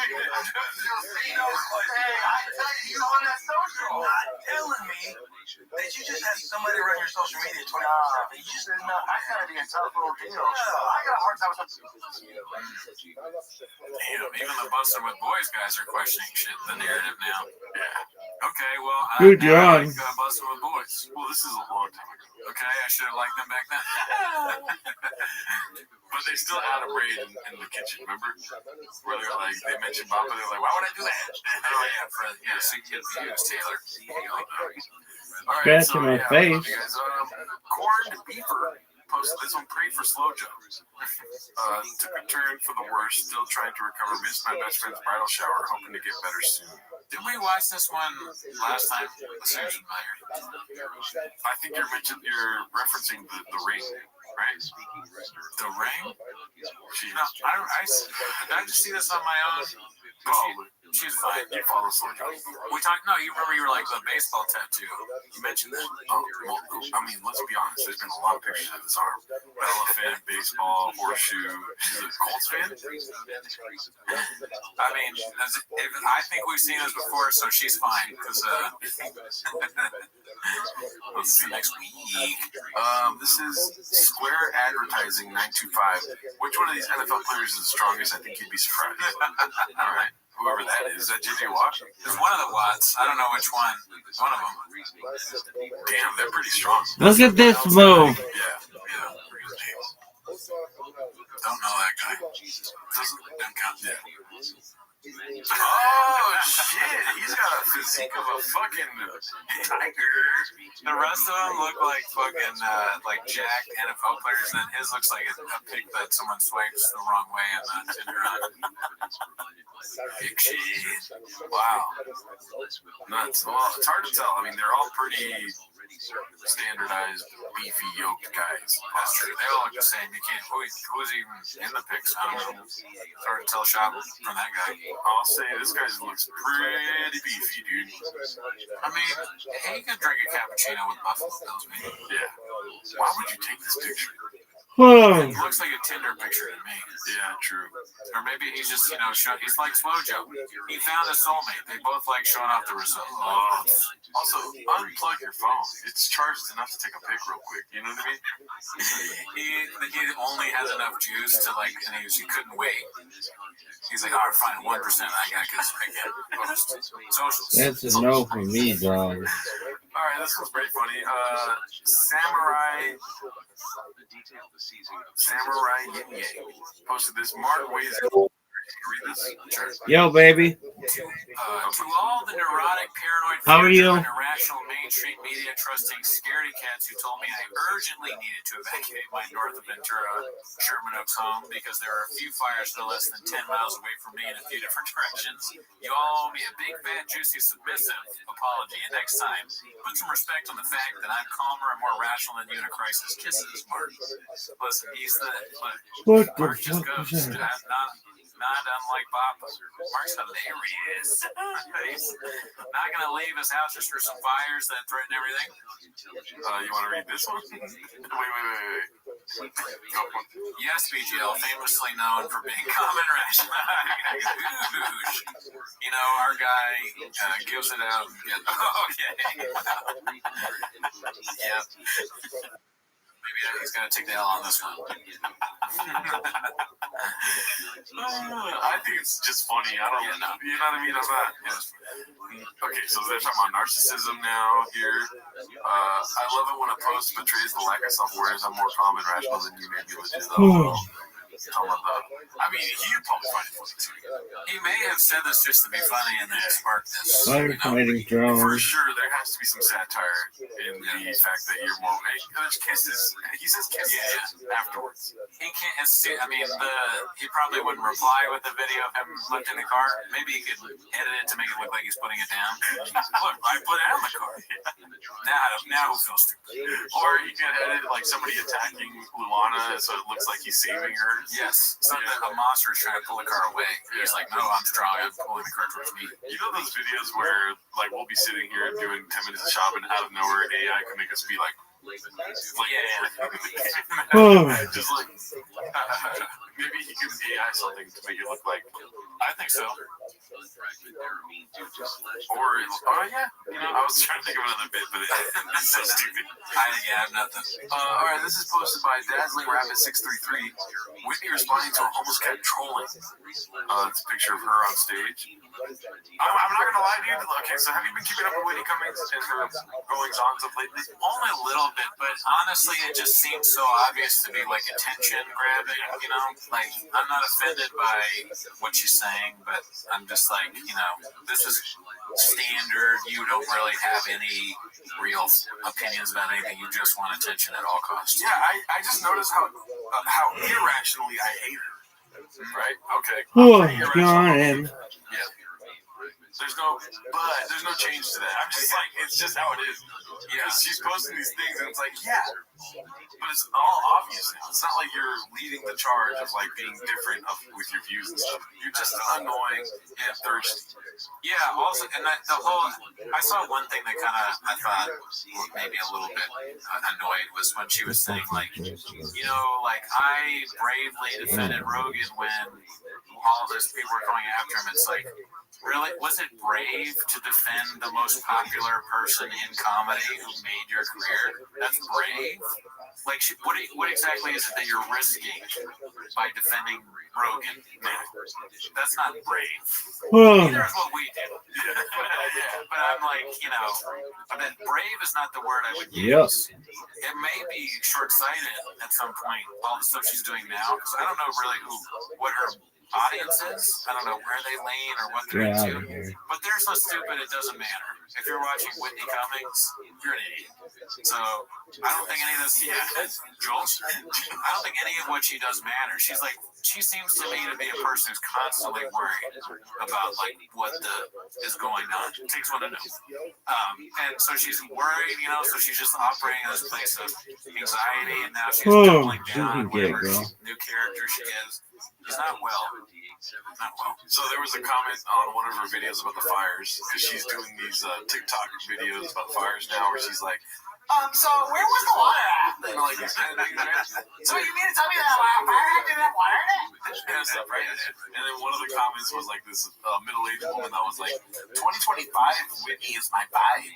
Hey, I tell you, he's on that social. Not telling me that you just had somebody run your social media 24/7. You just didn't know. I gotta be a tough little deal. I got a hard time with Damn, even the Bustin' with Boys guys are questioning shit, the narrative now. Yeah. Okay, well, Good job. Bustin' with Boys. Well, this is a long time ago. Okay, I should have liked them back then. But they still had a braid in the kitchen, remember? Where they're like, they mentioned Papa, they're like, why would I do that? Oh, yeah, Fred. Yeah, so you get views, Taylor. All right, Scratching my face. love you guys. Corned Beaver posted this one. Pray for Slow Joe. Took a turn for the worst. Still trying to recover. Missed my best friend's bridal shower. Hoping to get better soon. Did we watch this one last time? I think you're referencing the ring, right? The ring? No, did I just see this on my own? She's fine. You follow Slow Joe. We talked. No, you remember you were like the baseball tattoo. You mentioned that. Oh, well, I mean, let's be honest. There's been a lot of pictures of this arm. Elephant, baseball, horseshoe. She's a Colts fan. I mean, I think we've seen this before, so she's fine. Because let's see next week. This is Square Advertising 925. Which one of these NFL players is the strongest? I think you'd be surprised. All right. Whoever that is that JJ Watt? There's one of the Watts. I don't know which one. One of them. Damn, they're pretty strong. Look at this move. Yeah. Yeah. Oh shit! He's got a physique of a fucking tiger. The rest of them look like fucking like jacked NFL players, and his looks like a pic that someone swipes the wrong way on the Tinder on. Big shit. Wow. Nuts. Well, it's hard to tell. I mean, they're all pretty standardized, beefy, yoked guys. That's true. They all look the same. You can't. Who's even in the pics? I don't know. It's hard to tell shot from that guy. I'll say this guy looks pretty beefy, dude. I mean, he could drink a cappuccino with Buffalo Bills, maybe. Yeah. Why would you take this picture? It looks like a Tinder picture to me. Yeah, true. Or maybe he's just, he's like Swojo. He found a soulmate. They both like showing off the results. Also, unplug your phone. It's charged enough to take a pic real quick. You know what I mean? He only has enough juice to and he couldn't wait. He's like, all right, fine, 1%. I gotta get this pic in. Socials. That's a no for me, dog. All right, this one's pretty funny. Samurai Yin posted this. Mark Wazer. Read this? Sure. Yo, baby. To all the neurotic, paranoid, how are you? Irrational mainstream media trusting scaredy cats who told me I urgently needed to evacuate my north of Ventura Sherman Oaks home because there are a few fires no less than 10 miles away from me in a few different directions. You all owe me a big, fat, juicy, submissive apology. And next time, put some respect on the fact that I'm calmer and more rational than you in a crisis. Kisses, Mark. Listen, he's the... Look, Mark just goes. Not unlike Papa. Mark's hilarious. He's not going to leave his house just for some fires that threaten everything. You want to read this one? Wait. Yes, BGL, famously known for being calm and rational. Our guy gives it out. Okay. Yep. Maybe he's going to take the L on this one. I think it's just funny. I don't know. You know what I mean? I'm not. Okay, so they're talking about narcissism now here. I love it when a post betrays the lack of self-awareness. I'm more calm and rational than you may be, which is I mean, he'd probably find it funny. He may have said this just to be funny and then spark this. Firefighting drones. For sure, there has to be some satire in the fact that you're more. There's kisses. He says kisses afterwards. He can't. I mean, he probably wouldn't reply with a video of him lifting the car. Maybe he could edit it to make it look like he's putting it down. Look, I put it on the car. Now who feels stupid? Or he can edit like somebody attacking Luana so it looks like he's saving her. Yes, something a monster is trying to pull the car away. He's like, no, I'm strong. I'm pulling the car towards me. You know those videos where like we'll be sitting here doing 10 minutes of shopping, out of nowhere AI can make us be like just like maybe he gives AI something to make it look like. I think so. Or I was trying to think of another bit, but it's so stupid. I have nothing. All right, this is posted by Dazzling Rabbit 633. Whitney responding to a homeless cat trolling. It's a picture of her on stage. I'm not gonna lie, dude. Okay, so have you been keeping up with Whitney Cummings and her goings-ons of lately? Only a little bit, but honestly, it just seems so obvious to be like attention grabbing. Like I'm not offended by what she's saying, but I'm just like, this is standard. You don't really have any real opinions about anything. You just want attention at all costs. Yeah, I just noticed how irrationally I hate her. Right? Okay. Oh, God. Yeah. There's no change to that. I'm just like, it's just how it is. Yeah. She's posting these things and it's like, yeah. But it's all obvious now. It's not like you're leading the charge of like being different with your views and stuff. You're just annoying and thirsty. Yeah, also, and I saw one thing that kind of, I thought maybe a little bit annoyed was when she was saying like, I bravely defended Rogan when all those people were going after him. It's like, really? Was it brave to defend the most popular person in comedy who made your career? That's brave? Like, what exactly is it that you're risking by defending Rogan? That's not brave. Neither is what we do. But I'm like, but then brave is not the word I would use. It may be short-sighted at some point, all the stuff she's doing now, because I don't know really what her audiences. I don't know where they lean or what they're Get out of into, here. but they're so stupid it doesn't matter. If you're watching Whitney Cummings, you're an idiot. So I don't think any of this. Yeah, Jules. I don't think any of what she does matters. She seems to me to be a person who's constantly worried about like what is going on. It takes one to know. And so she's worried, so she's just operating in this place of anxiety, and now she's doubling down on whatever new character she is. She's not well. Not well. So there was a comment on one of her videos about the fires, because she's doing these TikTok videos about fires now, where she's like, so where was the water at? And like, so you mean to tell me that fire didn't have water in it? And stuff, right? And then one of the comments was like this middle-aged woman that was like, 2025 Whitney is my vibe.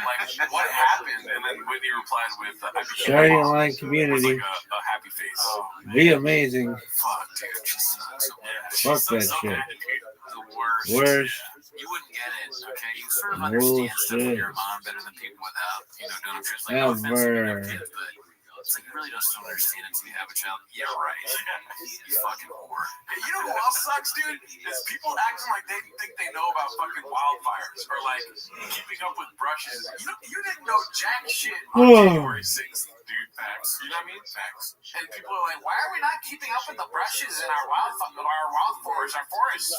Like, what happened? And then Whitney replied with, Share your online community. like a happy face. Be amazing. Fuck, dude. Fuck that shit. The worst. Worst. You wouldn't get it, okay? You sort of understand stuff with your mom better than people without, doing it. It's like, no offense to your kids, but it's like you really just don't understand it until you have a child. Yeah, right. You fucking whore. You know who else sucks, dude? Is people acting like they think they know about fucking wildfires or like keeping up with brushes. You didn't know jack shit on January 6th, dude. Facts. You know what I mean? Facts. And people are like, why are we not keeping up with the brushes in our wildfires, our forests?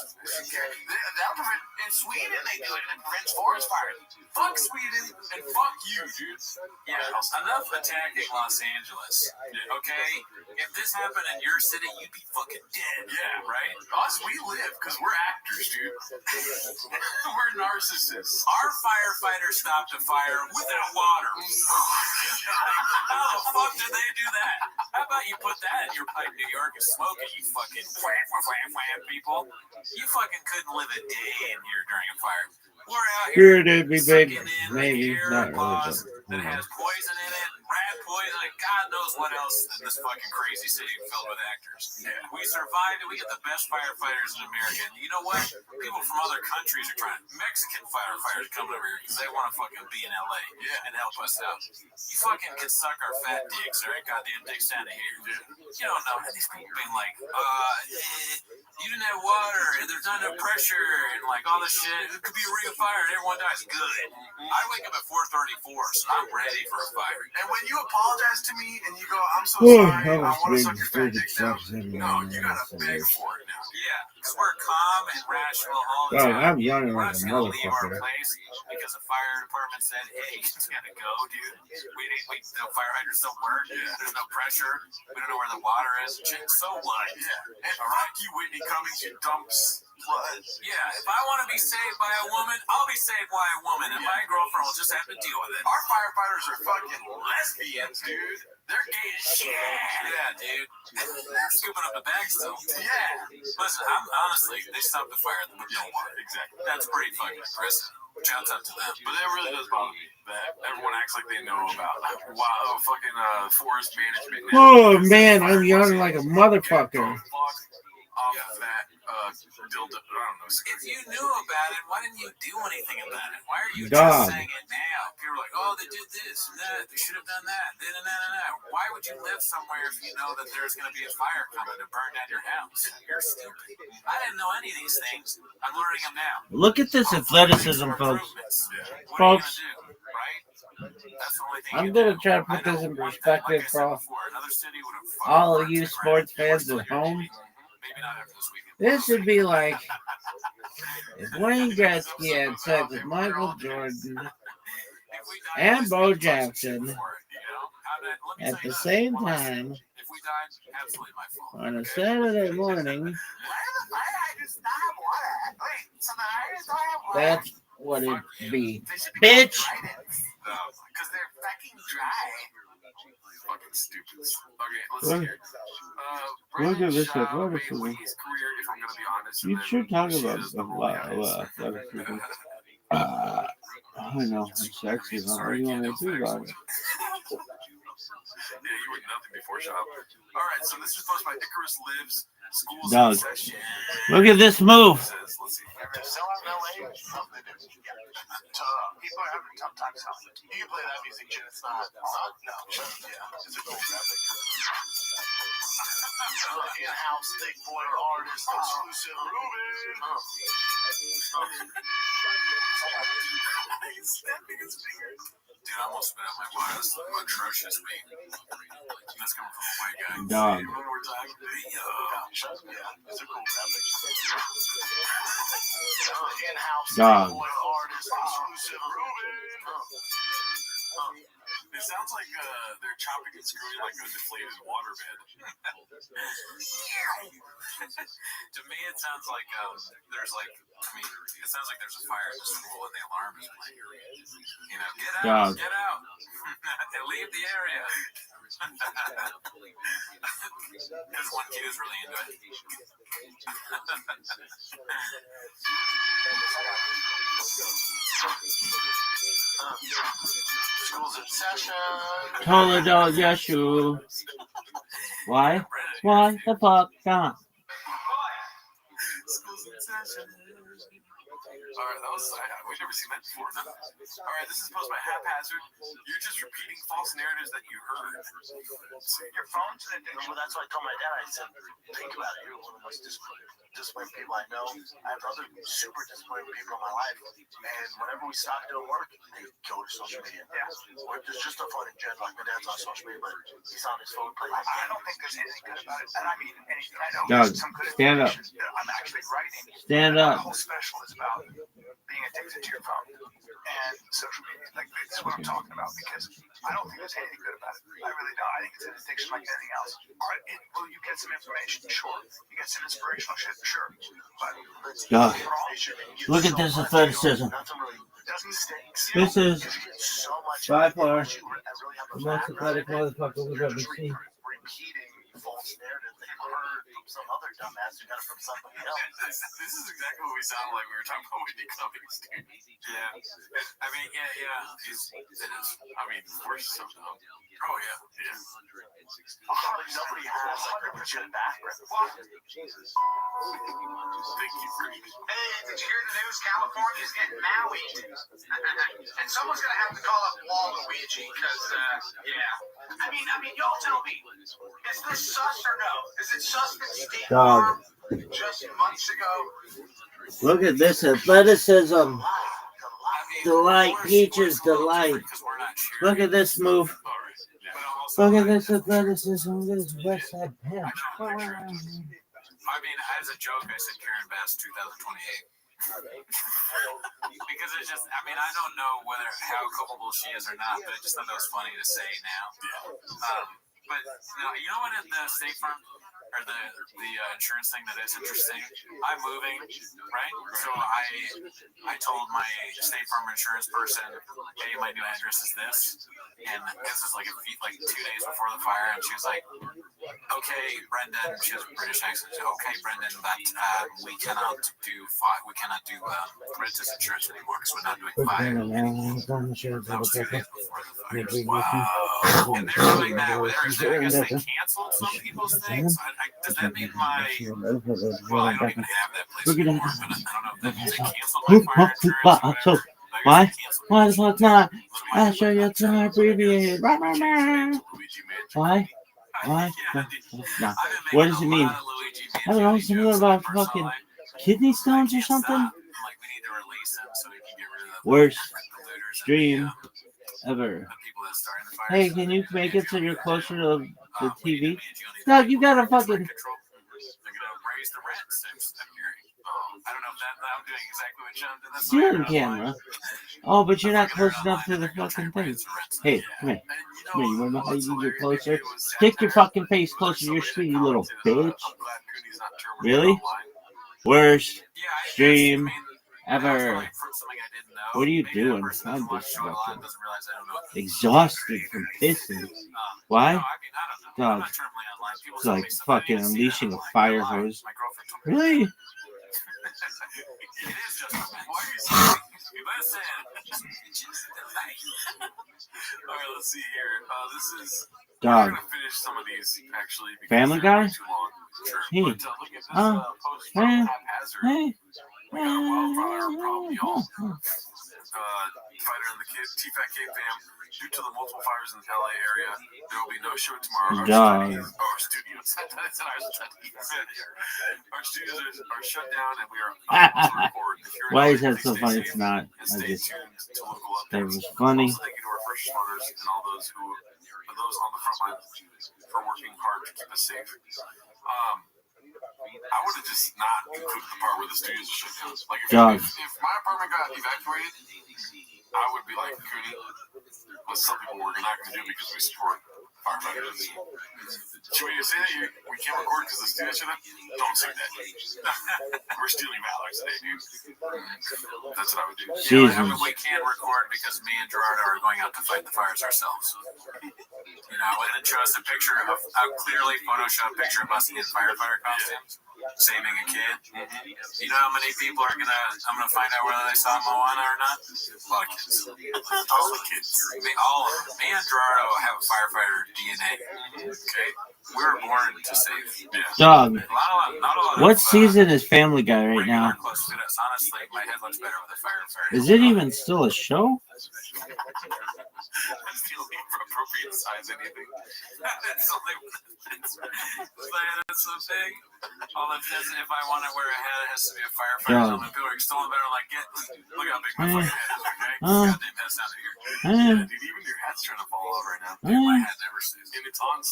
That'll prevent. In Sweden, they do it. It prevents forest fires. Fuck Sweden and fuck you, dude. Yeah, enough attacking Los Angeles. Okay? If this happened in your city, you'd be fucking dead. Yeah, right? Us, we live because we're actors, dude. We're narcissists. Our firefighters stopped a fire without water. How the fuck did they do that? How about you put that in your pipe, New York, and smoke it, you fucking wham people? You fucking couldn't live a day in here during a fire. We're out here sucking in maybe air not applause really, that has poison in it, rat poison, and God knows what else in this fucking crazy city filled with actors. Yeah. We survived, and we get the best firefighters in America. And you know what? People from other countries are trying. Mexican firefighters coming over here because they want to fucking be in LA and help us out. You fucking can suck our fat dicks, all right? Goddamn dicks down to here. You don't know. And these people being like, you didn't have water, and there's not enough pressure, and like all this shit. It could be a real fire, and everyone dies. Good. I wake up at 4:34, so I'm ready for a fire. And when you apologize to me and you go, I'm so sorry, I want to suck your fat dick now. No, you gotta beg for it now. Yeah, because we're calm and rational all the Bro, time. I'm yawning We're like not a just gonna leave our motherfucker. place because the fire department said, hey, it's gotta go, dude. The fire hydrants don't work. There's no pressure. We don't know where the water is. So what? Yeah. And fuck you, Whitney Cummings, you dumps blood. Yeah, if I want to be saved by a woman, I'll be saved by a woman, and my girlfriend will just have to deal with it. Our firefighters are fucking lesbians, dude. They're gay as shit. Yeah, dude. Scooping up the bags, though. Yeah. Listen, honestly, they stopped the fire with no water. Exactly. That's pretty fucking impressive. Shouts out to them. But that really does bother me that everyone acts like they know about fucking forest management. Oh man, I'm yawning like a motherfucker. Off that dildo. I don't know. If you knew about it, why didn't you do anything about it? Why are you Dog. just saying it now? People are like, oh, they did this and that. They should have done that. Why would you live somewhere if you know that there's going to be a fire coming to burn down your house? You're stupid. I didn't know any of these things. I'm learning them now. Look at this athleticism, folks. What are you Folks, gonna do, right? That's the only thing I'm you gonna do. try to put I know this in that, perspective like I said for before, another city would have all of fucking you burned to sports the ground. fans at home. Maybe not after this weekend. This should be like if Wayne Gretzky had sex with Michael Jordan and Bo Jackson at the same time on a Saturday morning. That's what it'd be. Bitch! Because they're fucking dry. Fucking stupid. Okay, let's What? hear. Look at this Rothschild made athleticism. Whitney's career, if I'm gonna be honest. You and should then talk she about does stuff the about rolling eyes. athleticism. I know, I'm sexy. What do you want me to do about it? Yeah, you were nothing before shop. All right, so this is posted by Icarus Lives. Schools Dog. in session. Look at this move. Let's see. Sell out in LA? They do. People are having a tough time selling it. You can play that music, Jen. It's not. No. Yeah. It's a cool graphic. In-house thick boy artist exclusive Ruben. He's snapping his fingers. Dude, I almost spit out my water. That's atrocious, mate. That's coming from a white guy. Dog. Hey, one more time. Yeah, it's a cool graphic. In-house Dog. thick boy artist exclusive Ruben. It sounds like they're chopping and screwing like a deflated waterbed. To me, it sounds like there's like, it sounds like there's a fire in the school and the alarm is playing. You know, get out, Dog. get out, and leave the area. Because one kid is really into it. School's in session. Toledo Yeshu. Why? Why the fuck not? Schools in session. All right, that was we've never seen that before. No. All right, this is posed by Haphazard. You're just repeating false narratives that you heard. Your phone's an addiction. Well, that's why I told my dad. I said, think about it. You're one of the most disciplined people I know. I have other super disciplined people in my life. And whenever we stop doing work, they go to social media. Yeah. Or there's just a fun in general. Like my dad's on social media, but he's on his phone playing. I don't think there's anything good about it. And I mean, anything. I know Dog, there's some good stand up. information that I'm actually writing. Stand My up. whole special is about being addicted to your phone and social media. Like, this is what I'm talking about, because I don't think there's anything good about it. I really don't. I think it's an addiction like anything else. Will you get some information? Sure. You get some inspirational shit? Sure. But Dog. information, Look at this athleticism. nothing really doesn't stay. This is So much by far you really have the most athletic motherfucker we've ever seen. repeating false narrative that you heard from some other dumbass who got it from somebody else. This is exactly what we sounded like we were talking about with economics, dude. Yeah. I mean, yeah. It is. I mean, we're so dumb. Oh, yeah. Nobody has like a legit background. Thank you for Hey, did you hear the news? California's getting Maui. And someone's going to have to call up Waluigi because, yeah. I mean, y'all tell me, is this sus or no? Is it sus that Steve Dog. just months ago? Look at this athleticism. Delight, Peaches, delight. Look at this move. Look at this athleticism. Look at this West Side Pimp. I mean, as a joke, I said Karen Bass 2028. Because it's just, I mean, I don't know how culpable she is or not, but I just thought that was funny to say now. But you know what? The State Farm or the insurance thing that is interesting. I'm moving, right? So I told my State Farm insurance person, "Hey, my new address is this," and this is like 2 days before the fire, and she was like, "Okay, Brendan," she has a British accent. She said, "Okay, Brendan, but we cannot do renter's insurance anymore because we're not doing fire." That was 2 days before the fire. Wow. And they're doing that with everything. I guess they canceled some people's things. Does that mean my... Well, I don't even have that place Look at anymore, that. but I don't know if they canceled my fire insurance or whatever. Why? Why the fuck not? I'll show you to my abbreviated. Why? Why? No. What does it mean? I don't know. Something about fucking kidney stones or something? Worst stream ever. Hey, can you make it so you're closer to the TV? No, you gotta fucking... I don't know if I'm doing exactly what Sean did. That's See it on camera. Oh, but you're not close enough to the fucking thing. Hey, come here. Come here, you wanna know how you get closer? Stick your fucking face closer to your screen, you little bitch. Really? Worst stream ever. What are you doing? I'm just fucking exhausted from pissing. Why? God. It's like fucking unleashing a fire hose. Really? All right, let's see here. This is... Dog. We're going to finish some of these, actually. Family Guy? Too long. Sure. Hey. But look at this post from Haphazard. Hey. We got a wildfire, probably all. Fighter and the kid, T-Fat K fam. Due to the multiple fires in the LA area, there will be no show tomorrow. Dog. Our studios. Our studios are shut down, and we are unable to record. If you're in Why LA, is that please so stay funny? safe It's not. and I stay just tuned to local that updates. was funny. Also, thank you to our first responders and all those on the front line for working hard to keep us safe. I would have just not included the part where the studios are shut down. Like if my apartment got evacuated, I would be like, Cooney, what some people were not going to do because we support firefighters. Should we say that we can't record because the studio shut down? Don't say that. We're stealing valor today, dude. That's what I would do. Jesus. Yeah, we can't record because me and Gerardo are going out to fight the fires ourselves. You know, I wouldn't trust a picture of a clearly photoshopped picture of us in firefighter costumes saving a kid. You know how many people I'm gonna find out whether they saw Moana or not? A lot of kids. All the kids. All of them. Me and Gerardo have a firefighter DNA. Okay? We were born to save. Yeah. Dog. Not a lot What of, season is Family Guy right now? Close to us. Honestly, my head looks better with a firefighter. Is it even still a show? That's the only appropriate size anything. That's the thing. All that says if I want to wear a hat, it has to be a firefighter helmet. People are still better like look how big my fucking head is, okay? Goddamn head's down here. Yeah, dude, even your hat's trying to fall off right now. Dude, my hat never stays. And it's on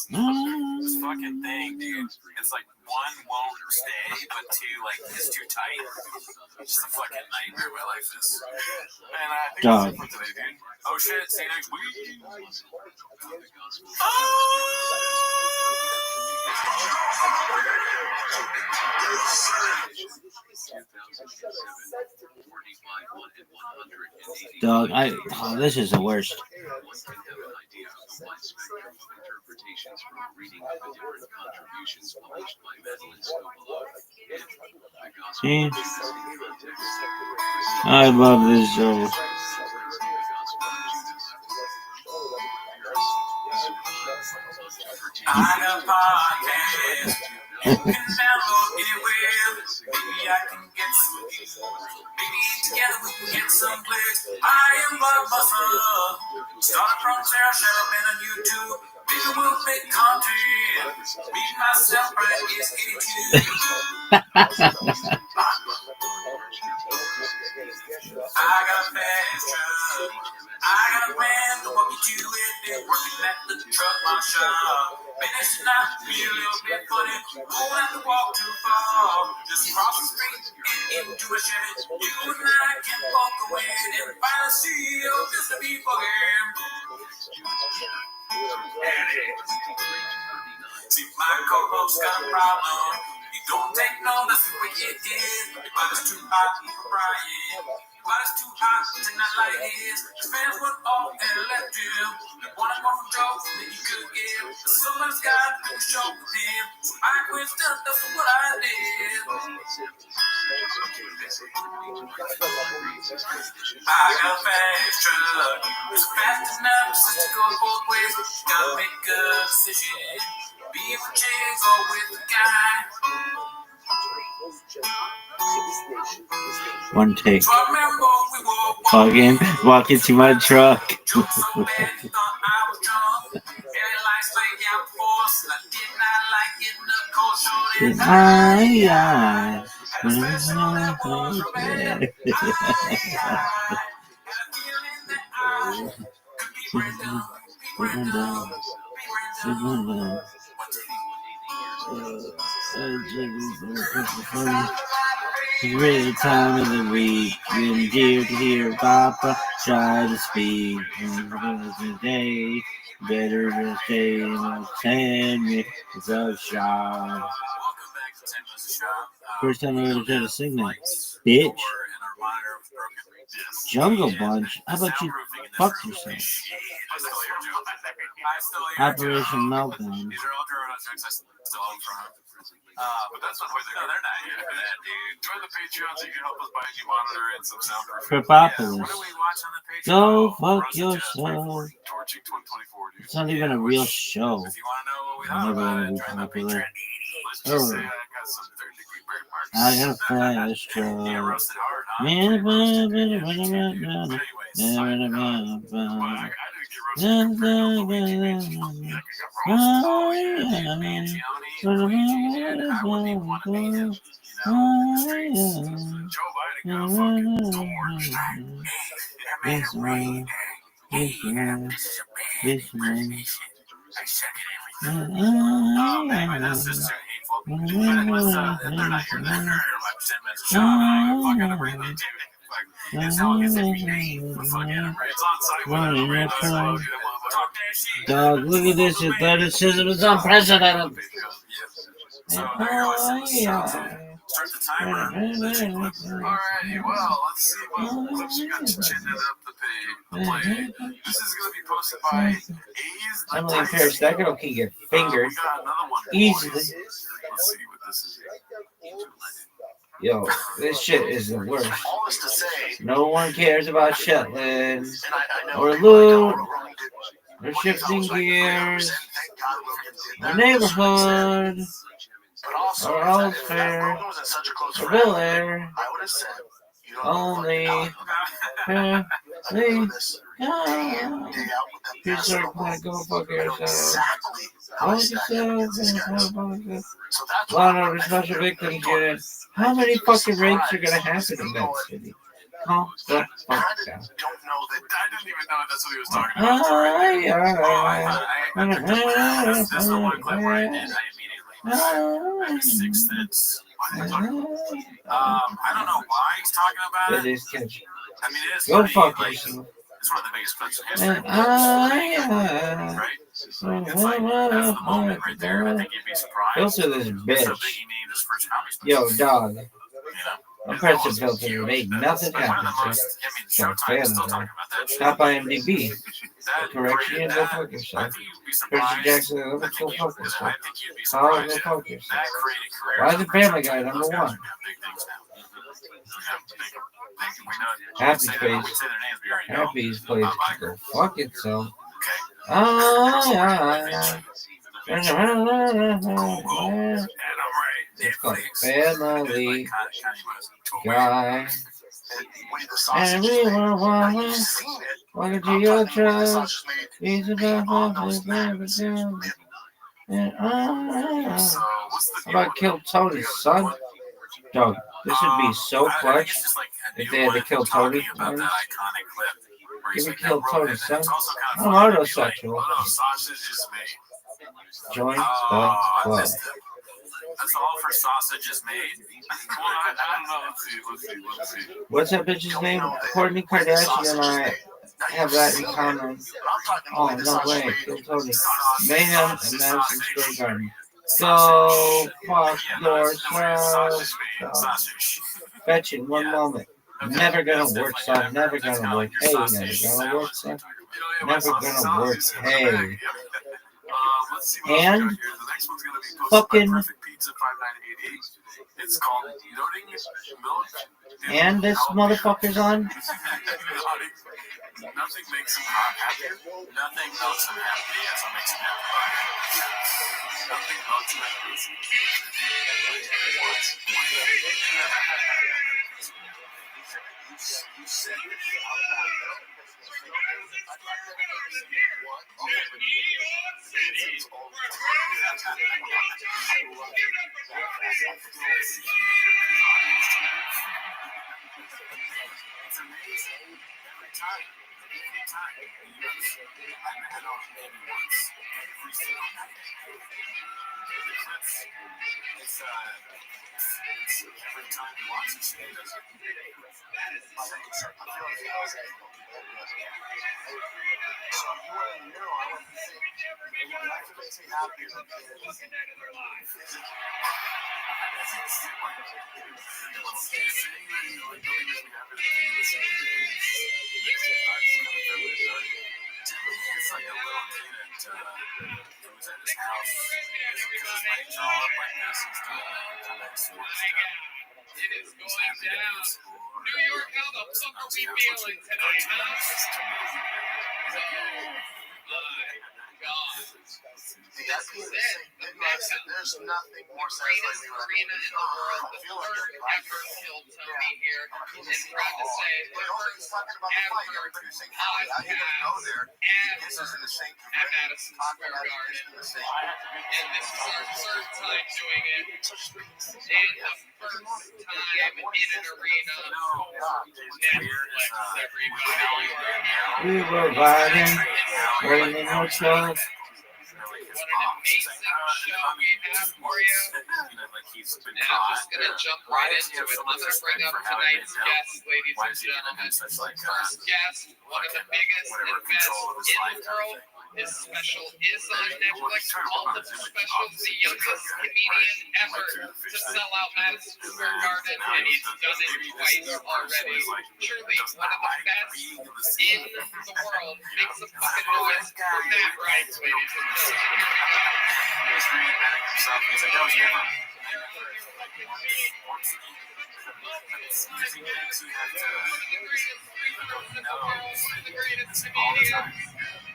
this fucking thing, dude. It's like one won't stay, but two, like, it's too tight. It's just a fucking nightmare my life is. And I think that's it for today, dude. Oh shit, see you next week. Dog, this is the worst. See? I love this show. I got podcast. You can download anywhere. Maybe I can get some views. Maybe together we can get some clicks. I am Blockbuster. Started from zero, shut up on YouTube. Maybe we'll make content. Me, myself, right, is 82. I got a fast truck. I got a plan to walk you to it. Been working at the truck mall shop. Man, it's not be a little bit funny. Won't have to walk too far. Just cross the street and into a Chevy. You and I can walk away and finally see just to be fucking. See, my co-host got a problem. He don't take notice of what it is. Your body's too hot for Brian. Your body's too hot to not like his. Your fans went off and left him. They wanted more from Joe than you could give. Someone's got to do a show with him. So I quit stuff, that's what I did. I got a fast truck. It's fast enough to go both ways. Gotta make a decision. Be with James or with the guy. One take. So I remember we were Fucking walk into my truck. drunk so bad you thought I was drunk. Very lights lay out for us. I did not like getting the cold short in my eyes. Had a special that was romantic. I had a feeling that I could be Brandon. Be Brandon. Every time of the week, when dear to hear Papa try to speak, today better to stay in the 10 minutes of shop. First time I ever tried to sing that, bitch. Jungle Bunch. How about you fuck yourself? Operation Meltdown. These are all Gerardo jokes I still own from him. But that's not where they're not here for that, dude. Join the Patreon so you can help us buy a new monitor and some soundproof. Crepopolis. What do we watch on the Patreon? Go fuck yourself. Torching 2024, dude. It's not even a real show. If you want to know what we I'm thought never about gonna it, be join the popular. Patreon. Let's just say I got some third-degree burn marks. I got a flash Yeah, truck. roasted hard, huh? Man, Pretty roasted, dude. Yeah, me too, dude. But anyways, man, I do get roasted for Luigi Mangione. Like, I got roasted. Oh, yeah, Mangione, Luigi, and I wouldn't even want to meet him, in the streets. Joe Biden got fucking torched. Hey, This one, this one, this one. I second everything. Oh, man, that's just too hateful. But they're not here. They're like 10 minutes. Shut up. Fuck out of Ray Lee David. It's how it's every day. Fucking it's on site with Ray Lee. Dog, look at this athleticism. It's unprecedented. So there, let's start the timer. Alrighty, well, let's see what clips you got chinted up the play. This is going to be posted by A's the Emily Dice. Paris, that girl can get fingered We got another one. easily. Let's see what this is. Yo, this shit is the worst. All this to say, No one cares about Shetland and I know or people like, loot oh, Roman did or what he thought shifting was right. gears 100%, thank God Roman did or that. neighborhood But also, or if allsfair Roman was in such a close or friend, Bel Air. I would have said, you don't know what Only you're talking about. I know this day in, day out with them you past start football. to go fuck I know yourself. exactly how Fuck I stack up against these guys. yourself. So that's Law and why Order I Special think Victims they're Unit. How many fucking rapes are gonna happen in that city? Calm the fuck I down. don't know that. I didn't even know that's what he was talking about. That's the one clip where I did. I immediately. Every 6 cents. Why did I talk about it? I don't know why he's talking about That it. is catchy. I mean, it is Go funny. fuck Like, yourself. it's one of the biggest clips in history. Right? It's like, that's the moment right there. I think you'd be surprised. Filter this So bitch. Biggie named his first comedy Yo, special. dog. You know? I'm pressing filter. It ain't nothing One of the happens. most, I mean, Showtime is still talking about that shit. Stop IMDb. That Correction, created go that. fuck I yourself. think you'd be Percy surprised. Jackson, I let's go think fuck yourself. you'd be How surprised. go Yeah. fuck yourself? That created careers. Why is the for Family Showtime. Guy number Those guys one? are doing big things now. We know. Happy We Face. say their names, we already know. Happy's place to go fuck itself. Okay. Ah, Cool, cool. And I'm right. it's called Netflix. Family Kanye West. Guy. And Way the And sausage we is made. were Now, one. you've seen it. Welcome But to I'm your talking the way the trust. sausage is made. These are Being on the those napkins. and So, what's the how about kill Tony's son? Dog, this would be so I think clutch it's just like a if new they had to one kill talking Tony. about that iconic clip where he's Give me like, kill "Bro," Tony's and son. it's also kind of I'm funny to be like, autosexual. "What up, sausage is made?" Join the I club. missed it. That's all for sausage is made. Well, I don't know. Let's see. What's that bitch's name? Courtney Kardashian and I have that in common. Oh, no way. Kill Tony. Mayhem and Madison Square Garden. Go fuck yourself. Fetch it one moment. Never gonna work, son. Never gonna work. Hey, never gonna work, son. Never gonna work. Hey. And fucking it's called Noting Milk. and this motherfucker's on. Nothing makes him happier. Nothing melts him happy. Yes, what makes him happy. Nothing melts him happy. It's amazing. Every time. I met on maybe once every single night. It's every time you watch it, she does it. It's like a little kid who was at his house because his legs are all up like this. He's doing that sports stuff. It is going down. New York, how the fuck are we feeling today, huh? So, my God. This is it. That's how there's nothing more The greatest satisfying than arena in the world, the third ever killed Tony here. And proud to say, the Everybody's first talking about the fight. ever Everybody's saying, "Howie, how you gonna go there? This is in the same at Madison Square Garden. in the same." And this is our third time doing it. And the first time in an arena. Netflix, everybody. We were riding, raining hotels. What an amazing show we have for you. And I'm just going to jump right into it. I'm going to bring up tonight's guest, ladies and gentlemen. First guest, one of the biggest and best in the world. His special is on Netflix, multiple specials, the youngest comedian ever to sell out Madison Square Garden, and he's done it twice already. Truly one of the best in the world. Make some fucking noise for Matt Rice, ladies and gentlemen. He's reinventing himself. He's like, oh, yeah.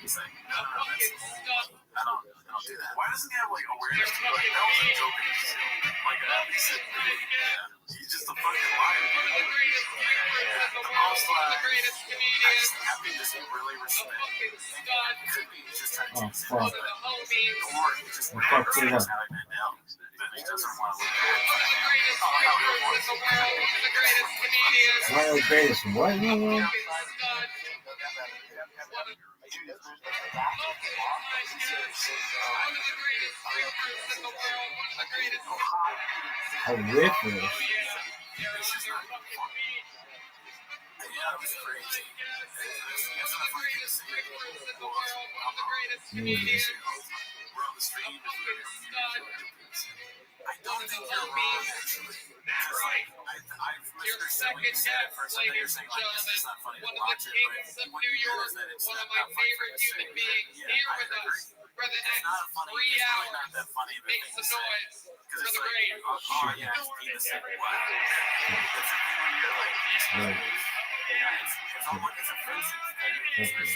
He's like, no, I don't do that. Why doesn't he have like awareness to like, that was a joke? Like, he said, he's just a fucking liar. The most I think this is really respect. Could be just trying to teach fuck. or he just Fuck it up. having it now. But he doesn't want to look One of the greatest what in the world? A ripper. I don't think you're wrong, actually. Your second guest, ladies and gentlemen, one of the kings of New York, one of my favorite human beings, here with us for the next 3 hours. Make some noise for the great. Oh, yeah, it's a thing when you're like, it's offensive. You're saying,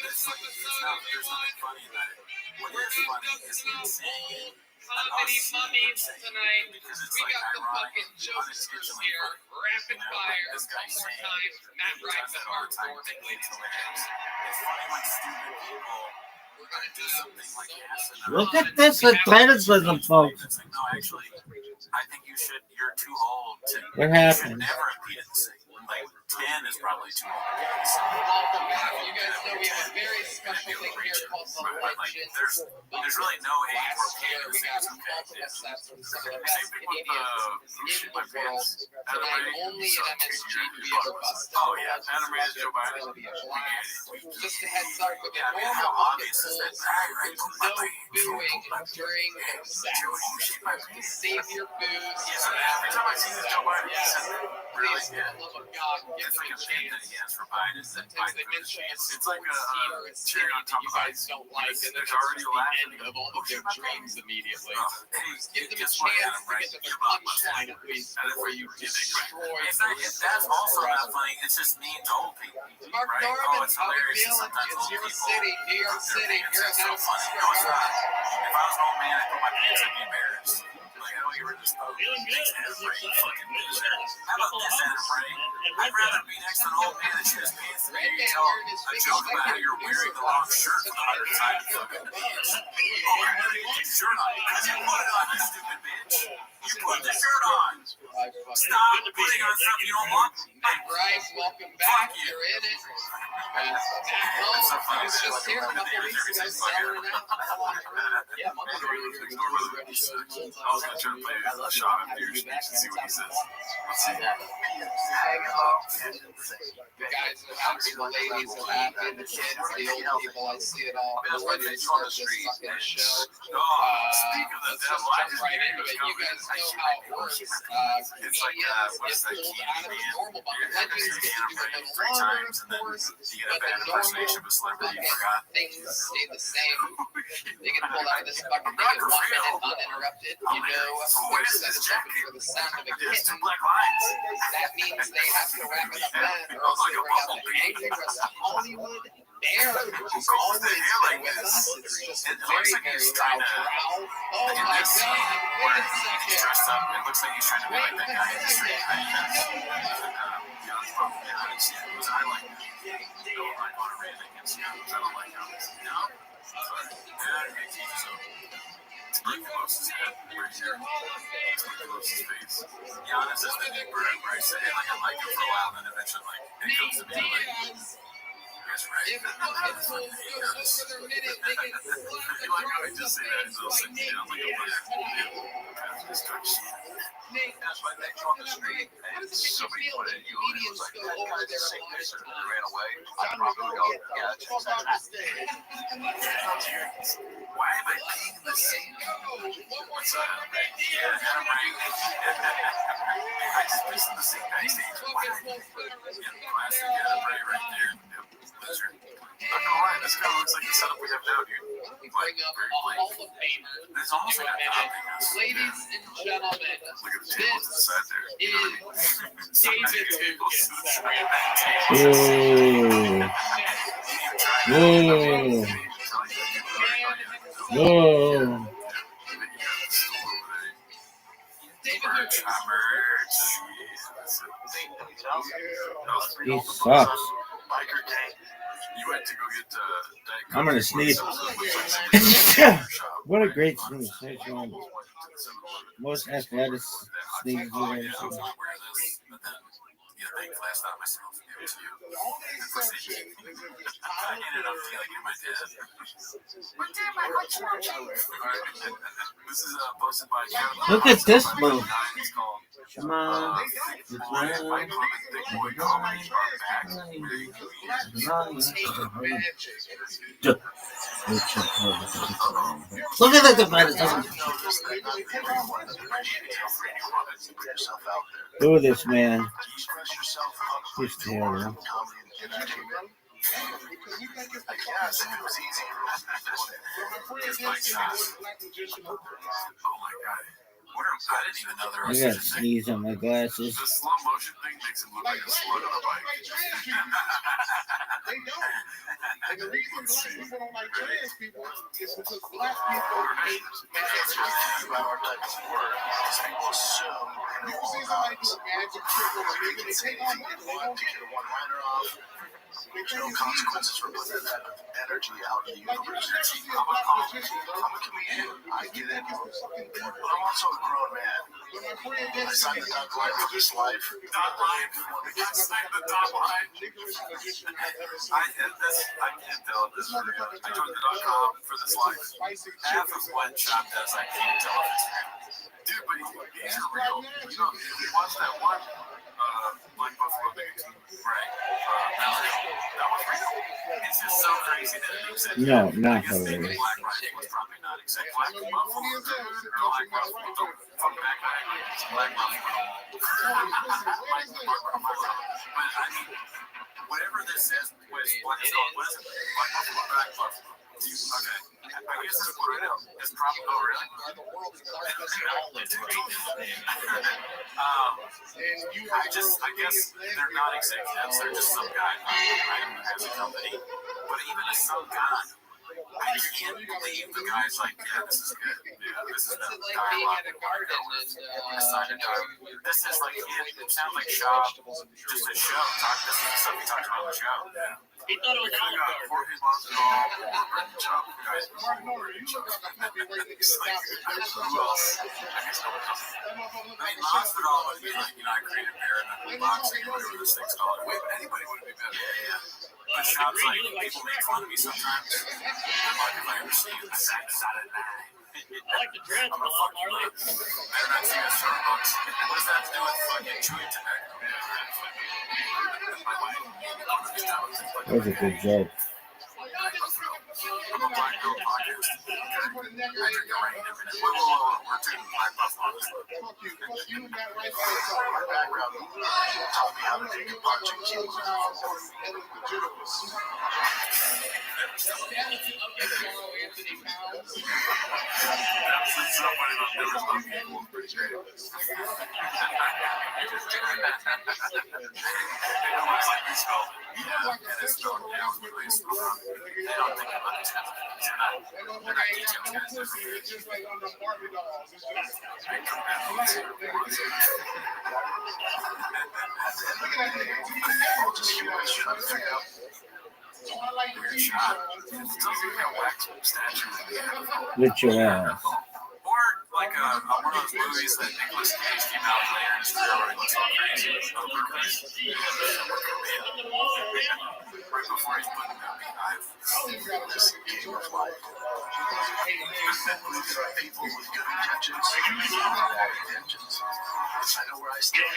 there's nothing funny about it. What is funny is insane. Comedy mummies tonight. We got the fucking jokesters here. Rapid fire. One more time. Matt Rice and Mark Norman, ladies and gentlemen. It's funny when stupid people do something like this. Look at this athleticism, folks. It's like, no, actually, I think you're too old to. What You should happened? never repeat it the same. Like 10 is probably too old. Welcome back. You guys know we have a very special thing here called the Legend. There's really no age where Here we got multiple sets from some of the best comedians in the world. Tonight, only an MSG to be ever busted. Oh, yeah. Adam Ray is Joe Biden. It's going to be a blast. Just a heads up with the Yeah, I mean, normal how bucket obvious is that? pulls, there's no booing during sets. Save your boos. Yes, every time I see this Joe Biden, he says, really? Please, for the love of God, give It's me like a a thing that chance. he has for Biden. Sometimes they mention It's like a cherry on that top you of guys ice. don't like, and then There's it's already just a the laugh. end of all of their dreams immediately. Hey, Give them a guess chance what, to Adam, right? get to the Give up. punchline at least before you destroy That's also not funny. It's just mean to old people. Mark Right? Norman, Oh, it's how we hilarious. feeling? Sometimes It's old your people city, New York put their City. pants You're in. a So Madison funny. Square No, it's not. Garden. If I was an old man, I'd put my pants, I'd be embarrassed. Like, I don't even just post. Thanks, Adam Ray, you fucking loser. How about this, Adam Ray? I'd rather be next to an old man that shit his pants than you tell a joke about how you're wearing the wrong shirt for the 100th time, you fucking bitch. Oh, I gotta get your shirt on. Because you put it on, you stupid bitch. You put the shirt on. Stop putting on stuff you don't want. Matt Rice, welcome back. You're in it. Matt home. He was just here a couple weeks ago selling it out. Yeah, a month ago we were here to do the ready show. I was going to try to play a shot of your speech and see what he says. Let's see. The guys are happy, the ladies are happy, the kids, the old people, I see it all. We're ready to start this fucking show. Speak of the Let's just devil, I jump just right knew into he it. was You guys coming. know how it works. It's like, what is that, Get pulled Key out of the Man? normal bucket. You're Legends going to get Adam to do a Ray little 3 longer, times, of and then course, you get a but bad the impersonation normal of a celebrity you bucket forgot. things stay the same. They get pulled out of this bucket. They get 1 minute uninterrupted. You know, they're set is jumping for the sound of a There's kitten. 2 black lines. That means they have to wrap it up then, or else they bring out the angry West Hollywood Go with the hair like this. It looks like he's trying to. Oh In my this scene god, where wait a he's second. dressed up, it looks like he's trying to be like that guy in the street. Because I like him. I'm not going to rant against him because I don't like how this is. No? Yeah, it keeps so. It's pretty close to his head right here. It's pretty close to his face. Giannis is the big bird where I say, like, I like him for a while, and then eventually, like, it comes to me, like, that's right. If Rockets will go another minute, they can You like how I just say that, so sits down like a bird. Just start shit. That's why they on the street and somebody put it, you and it was like, that guy just saying this and ran away. I probably would go, yeah, that's exactly. Why am I peeing in the sink? What's up? Yeah, I'm right. I just pissed in the sink backstage. Why? Yeah, classic. Yeah, right there. Yep, that's right. Not gonna lie, this kind of looks like the setup we have now, dude. bring up a Hall of Famer. It's almost like a topping us. Ladies and gentlemen, Look at the table to the side there. You know what I mean? David Duke. Whoa. He sucks. You went to go get I'm gonna sneeze. What a great sneeze. Most athletic sneeze you've ever seen. Last night myself, give it to you. I ended up feeling in my dad. This is posted by Kevin. Look at this move. It's called Come on. Thick Boy, Mike Club and Thick Boy Comedy are back. Look at that divided. Look at this man. He's terrible. I didn't even know there I was gotta such a thing. sneeze on my glasses. The slow motion thing makes him look like a slug on a bike. They don't. And the reason black people don't like trans people is because black people hate About our type of sport, people assume you see somebody do a magic trick or a nigga, they take on money. They don't to get a one-liner off. There's no consequences for putting that energy out in the universe. I'm a comedian. I get it. But I'm also a grown man. I signed the dotted line for this life. Dot line. I signed the dot line. I can't tell if this is real. I joined the .com for this life. Half of what Chop does, I can't tell if it's real. Dude, but he's real. You know, you watch that one Black Buffalo thing, right? That was real. It's just so crazy that it accepted. No, not I guess thinking hilarious. Black Rifle was probably not accepted. Black Buffalo, or Black Buffalo, don't fuck back back. It's Black Buffalo. But I mean, whatever this is, what is it called? What is it? Black Buffalo, Black Buffalo. Okay. I guess that's what it is. It's probably, oh, really? I guess they're not executives. They're just some guy who has a company. But even as some guy, you can't believe the guy's like, yeah, this is good. Yeah, this is the dialogue. This is like, it sounds like shop, just a show. This is the stuff he talks about on the show. Yeah. He thought it was all Jorge Masvidal, Chop, guys. It's like, who else? I guess no one else. I mean, Masvidal would be like, I created Marathon boxing, whatever this thing's called. Anybody would be better. Yeah. But Chop's like, people make fun of me sometimes. I'm like, if I ever see you, I decided that. I like the dreads a lot, Marley. Better not see a Starbucks. What does that have to do with fucking chewing tobacco? That was a good joke. I'm a Black Girl podcast. We're taking Black Buffalo. My background taught me how to take a punch and kill. It's just like on the Barbie dolls. It's just so I like the TV show. With your ass. Or like one of those movies that Nicolas Cage came out later and already looks all crazy. Right before he's putting the beehive. This game of life. People with good intentions and bad intentions. I know where I stand.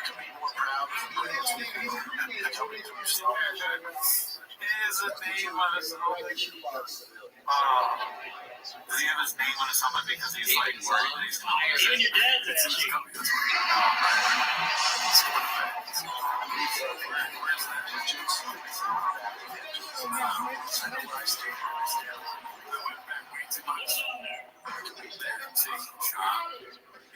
To be more proud of the brilliance of people that tell me to be slow. Is a name on his helmet. Does he have his name on his helmet because he's like worried that he's going to lose it? It's his company. That's what I know where I stand. I went back way too much.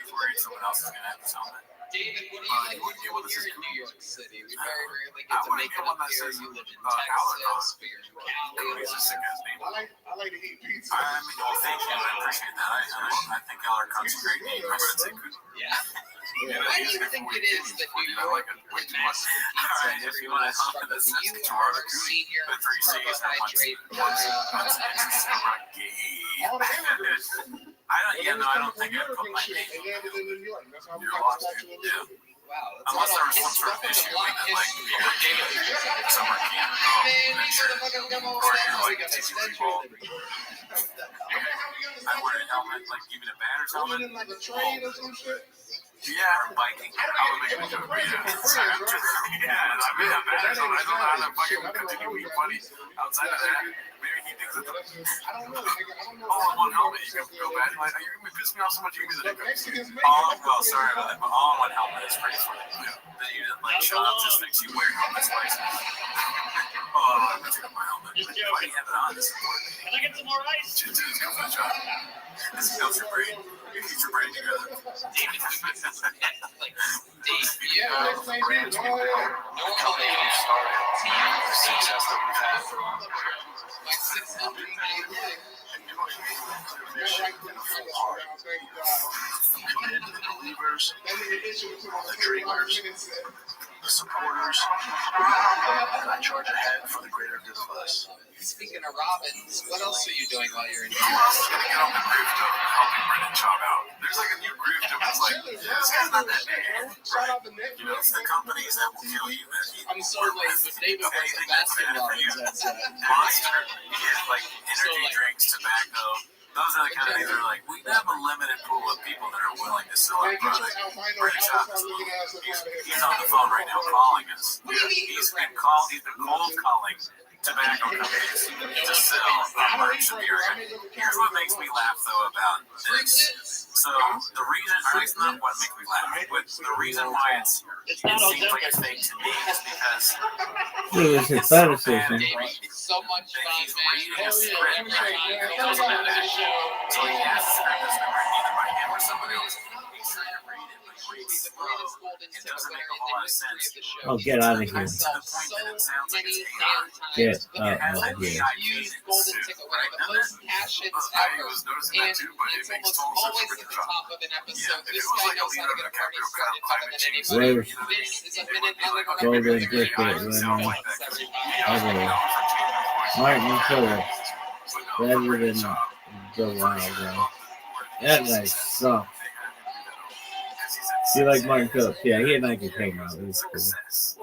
He's worried someone else is going to have his helmet. David, what do you like to do when you're in New York City? We very rarely get to make it up here. You live in Texas, but you're in Cali. I like to eat pizza. I mean, well, thank you. I appreciate that. I think Alarcon's a great name. I'm going to take it. Yeah. Why do you think it is that New York demands pizza and everyone else struggles? You are a senior carbohydrate guy. I don't think I'd put my name. You're lost, dude. Yeah. Wow. Unless there was some sort of issue with it, like summer camp. I wear a helmet, like even a batter's helmet. Yeah, or biking. I would make it a video. Yeah, I mean, a batter's helmet. I don't know how to fucking continue being funny outside of that. Maybe he thinks that all in one helmet, you can go back. Like, you're going to piss me off so much, you give me the dick. Well, sorry about that, but all in one helmet is pretty funny. Then you just, like, Sean just thinks you wear helmets twice. I'm going to take off my helmet. Why do you have it on? This is important. Can I get some more ice? Just go for the job. This helps your brain. It keeps your brain together. David, like, Dave, Yeah, normally success that we've had my 600 Committed to the believers, the dreamers, the supporters, and I charge ahead for the greater good of us. Speaking of Robins, what else are you doing while you're in New Who York? else is going to get on the grift of helping Brendan Schaub out? There's like a new grift of it's like, this guy's not that bad. Right? You know, it's the companies that will kill you. I'm so late, but David was a basketball Monster. Yeah, like energy drinks, tobacco. Those are the kind of things that are like, we have a limited pool of people that are willing to sell our product. Brendan Schaub he's on the phone right now calling us. He's been cold calling tobacco companies to sell merch and beer. Here's what makes me laugh though about this. So the reason, or it's not what makes me laugh, but the reason why it seems like it's fake to me is because It's fetishism. so much fun, he's man. reading a script, right? He doesn't have that. So he has the script that's been written either by him or somebody else. He's trying to read it, but he reads slow. It doesn't make a whole lot of sense. Oh, get out of here. To the point that it sounds like it's AI. Get It has out an of here. AI Use cadence, golden ticket, one right? of the most cash-ins I ever, was noticing and that too, but it it's makes almost total sense always for at the the job. top of an episode. Yeah, if This it was guy like a knows how to get a party Leonardo started better than anybody. Where's This is a minute on the golden ticket right now? Martin Phillips. Better than the Wild guy. That guy sucks. You like Martin Phillips? Yeah, he and I can hang out. It was cool.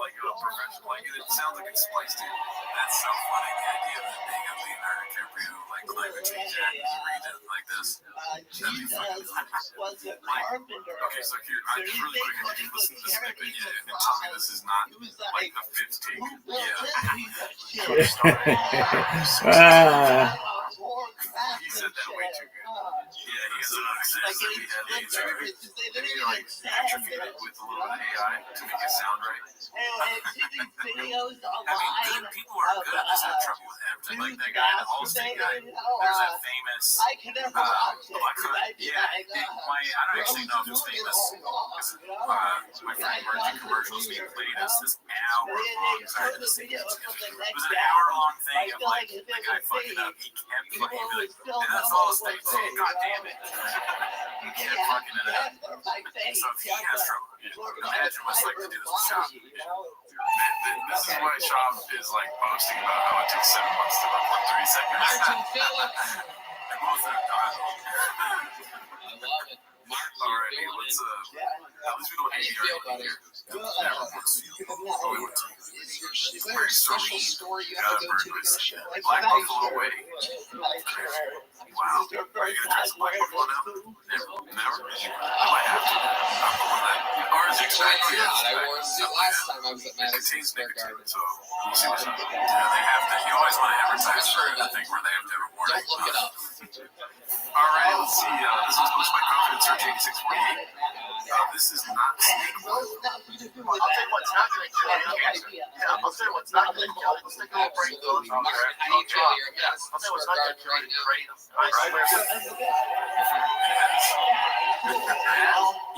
Like a professional, like it sounds like it's spliced in. That's so funny. The idea of being a Leonardo DiCaprio, like climate change act, you read it like this. That'd be funny. Okay, so here, I just really quick, I can listen to this snippet, yeah, and tell me this is not like the fifth take. Yeah. Ah, He said that way too good. Yeah, he attribute it with a little bit of AI to make it sound right. People are good. There's no trouble with advertising. Like that guy, the Allstate guy. There's that famous. I don't actually know if it's famous. My friend worked in commercials being played as this hour-long. Sorry, it was an hour-long thing of like the guy fucking up. He kept fucking like, and that's Allstate. God damn it. He kept fucking it up. So if he has trouble, imagine what it's like to do this with shop. This is why shop is like boasting about how it took 7 months to upload 30 seconds. Martin Phillips. And most of the time. I love it. Martin, Alrighty, let's at least we don't how do need you feel, buddy? Is there a special store you have to go to get a show like Black that? Buffalo Way. Wow. Are you gonna try some Black Buffalo now? Never? I might have to. I'm pulling that. Or is it exactly? I wore a suit last time I was at It Madison contains Square nicotine, Garden. so we'll see what's up. Yeah, they have to. You always want to advertise for the thing where they have to have a warning. Don't look it up. Alright, let's see. This was posted by Confidence Search 8648. This is not snake oil. I'll tell you what's not going to kill you. Yeah, I'll tell you what's not going to kill you. Let's take a little break. Absolutely. Martin, how do you feel? You're at Madison I'll tell you what's Square not going Garden to kill right you. now.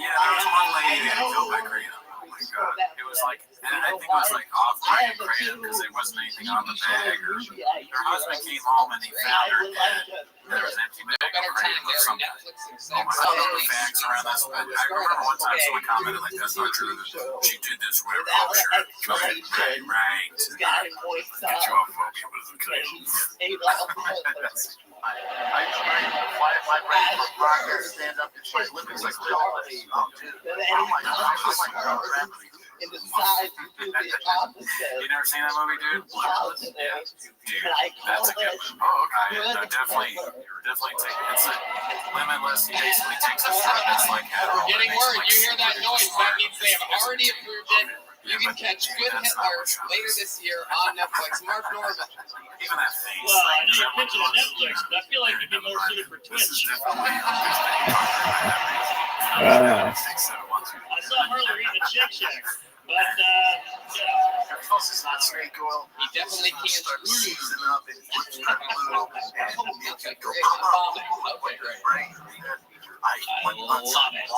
Yeah, there was one lady that killed by kratom. Oh my god. It was like, and I think it was like off-brand kratom because there wasn't anything on the bag. Her husband came home and he found her dead. There was an empty No bag of better time kratom or there. something. Netflix and I don't know the facts around this, but I remember one time someone commented like, that's not true. She did this or whatever. Oh, sure. Right. Get you off phobia, but it's okay. My brain was rocket stand up and my living like quality. Oh, dude. Oh my God. And decides to do the opposite. You never seen that movie, dude? Yeah. Dude, that's a good one. Oh, okay. Yeah, definitely take it. It's a limitless. He basically takes a shot that's like We're getting word. You hear that noise? That means they have already approved it. You can catch Good Hitler later this year on Netflix. Mark Norman. Even that face. Well, I know you're pitching to Netflix, but I feel like it'd be more suited for This is Twitch. definitely I saw Merler eating a Chick Shack, but Plus, it's not snake oil. He definitely can't Start lose. seasoning up and put a little Okay, great. Okay, great. I love it.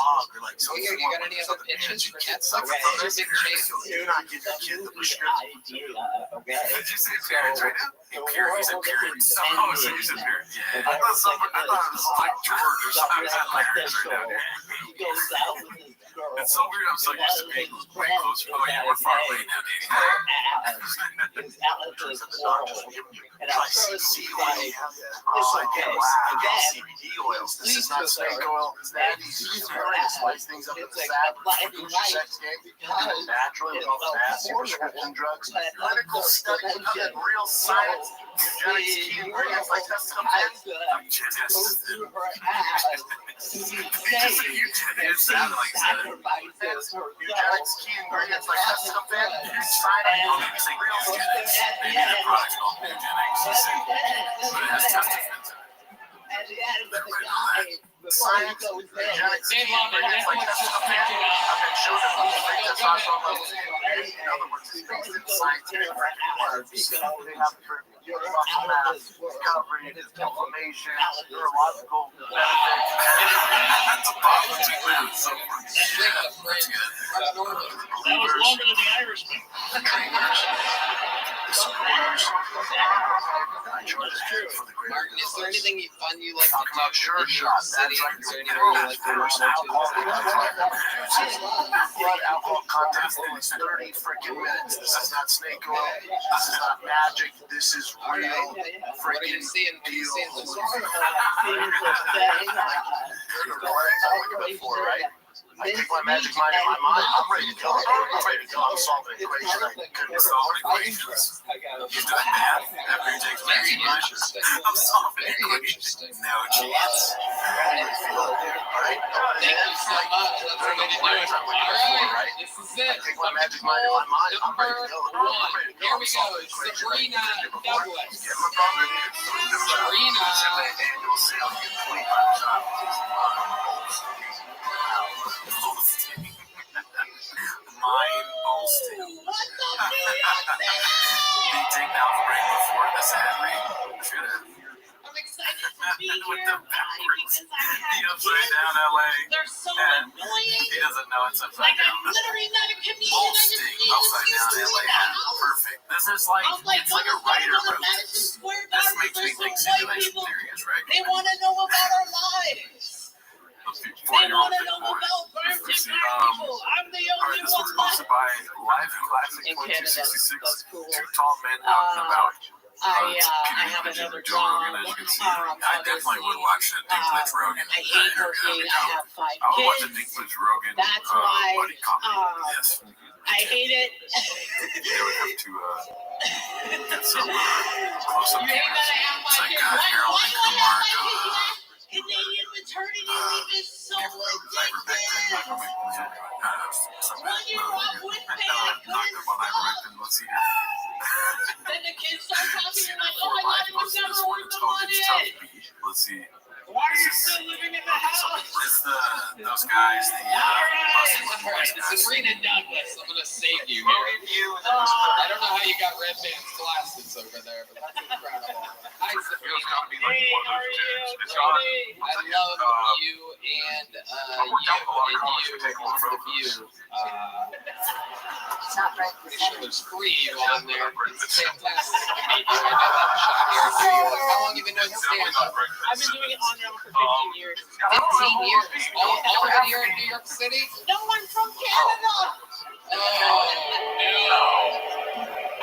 Like, So here, you got any other pitches for Netflix? Okay. What's your big change? You're not getting the kid the prescription. Did you say periods right now? He said periods. Oh, so you said periods? Yeah. I thought it was like George or something. I said periods right now. He goes out with his girl. It's so weird. I'm so used to being way closer. Oh, yeah, we're far away now, His dating. Alex is horrible. And I first he's like, Oh, okay. wow. And then CBD oils. This is not snake oil. These spice things up in the sack. Sex game. Naturally, with all the nasty prescription drugs. Clinical studies of real science. Eugenics, key ingredients like this come in. goes through her ass. He It sounded like that. sacrifices her Eugenics, key ingredients like this come in. Sign Oh, it. maybe say real eugenics. Maybe that product's called eugenics. He said, but it has testicles in it. At the end of the guy, before he Science, goes in, eugenics, key Dave Lombard, ingredients like Netflix this just come in. picked it up. I've been shown that the testosterone levels in other words, it's based in scientific words. They have for you're muscle out of mass, this world. recovery, inflammation, neurological benefits. That's a positive man. So much. Drink the friend. Mark Norman. That was longer than the Irishman. Martin, is there anything fun you like to Talking about do sure in New York shot. City? That's Is there anywhere you like to go Blood alcohol content is 30 freaking minutes. This is not snake oil. This is not magic. This is All right. real What are you freaking seeing? What are you deal. seeing? You're the legs I'm looking for, right? I take my magic mind in my mind. I'm ready to go. I'm ready to go. I'm solving an equation I couldn't solve. Equations. You've done math every takes Very me much. interesting. I'm solving Very equations. interesting. No I love chance. it. Thank you so much. That's the way to do it. All right, this is it. Fucking goal number 1. Here we go. Sabrina Douglas. Sabrina. Mine Bolstein. What the fuck? Did you take the alpha brain before this ad read? Should have. I'm excited to be here. With the Why? backwards. Because I The have upside kids. down LA. They're so And annoying. he doesn't know it's upside Like, down. I'm literally not a comedian. I just Bolstein, need upside an down excuse to LA leave the ad. house. Perfect. This is like, I'm like, it's like a when I writer go to wrote Madison this. Square This Garden, makes me there's think some white simulation people. theory is right. They want to know about our lives. They want to know about Brampton people. I'm the only This one was sponsored by Live Classic in Canada. 2266. That's cool. Two tall men out and about. I have another Joe job. Rogan, as you can see. I definitely would watch the Dinklage Rogan. I hate working. I have 5 I would watch the kids. Dinklage Rogan That's why, buddy comedy. Yes. I hate it. They would have to get some close-up You hate cameras. that I have It's my like kids. Why Harold do I and have Kumar. my kids? Canadian maternity leave is so ridiculous. 1 year off with pay, I couldn't stop. Let's see here. Then the kids start talking and like, oh, I thought it was never worth the money. Let's see. Why are you still living in the house? It's those guys. Sabrina Douglas, I'm gonna save you here. I don't know how you got red band's glasses over there, but that's incredible. Hi, Sabrina. Hey, how are you? I love you and the view. Pretty sure there's 3 on there. It's fantastic. I know that shot here. How long have you been doing stand-up? I've been doing it on and off for 15 years. 15 years. All of here in New York City? No, I'm from Canada. Oh, no.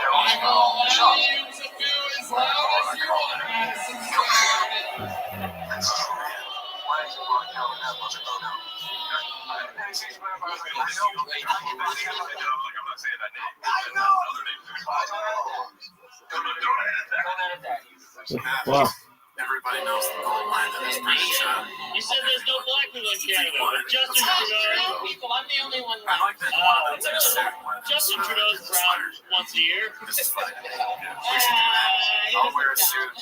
I'm gonna allow you to do as loud as you want, Madison Square Garden. Well, Everybody knows the goal line that is pretty shot. You said there's no black people in Canada, but Justin Brown Trudeau. people, I'm the only one I left. like that one. That's Justin Trudeau's brown once a year. This is fine. I'll wear a suit.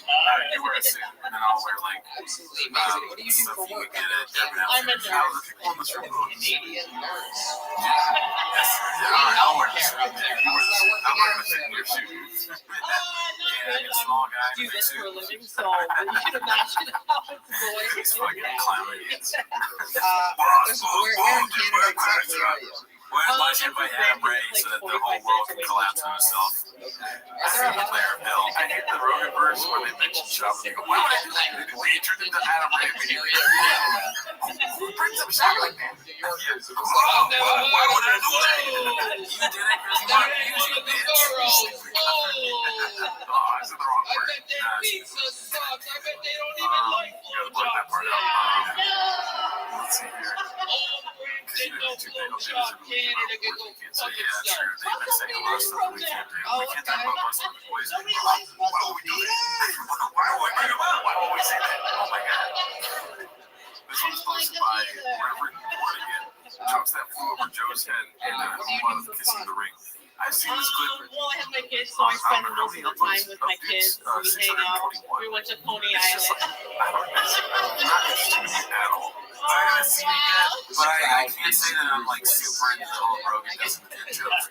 You wear a suit, and then I'll wear like Absolutely amazing. What do you do stuff for you work? would get at I'm a How nurse. the people in this room go. Canadian nurse. I'll wear Care up there. you wear the suit. I'm not gonna fit in your Oh, suit. not Yeah, good. you're a small guy. I do this for a living, so you can imagine how it's going. He's fucking clowning. Where in Canada exactly are you? Why don't you invite Adam Ray so that the whole world can collapse on itself? Are there a lot Player Bill. I hate the Rogan verse where they mention shopping. Why would I do that? We turned into Adam Ray immediately. Who brings up shopping? New Yorkers? Why would I do that? You did it because you want to use it, bitch. Oh, I said the wrong I word. bet their pizza sucks. I bet they don't even like You gotta blur that part out. Let's see here. They no blowjob Canada get no So fucking yeah, stuff. true. They've been saying a lot of stuff that we can't do. Oh, We can't talk okay. about busting the poison. Nobody likes Why would we do that? Why would we bring them up? Why would we say that? Oh my god. This one's posted by Reverend Morgan. Jokes that flew over Joe's head and a whole lot of kissing the ring. I've seen this clip. Well, I have my kids, so I spend most of the time with my kids. We hang out. We went to Coney It's just Island. like, I don't know. It's not interesting to me at all. I haven't seen it yet, but I can't say that I'm like super into the whole Rogan doesn't get jokes.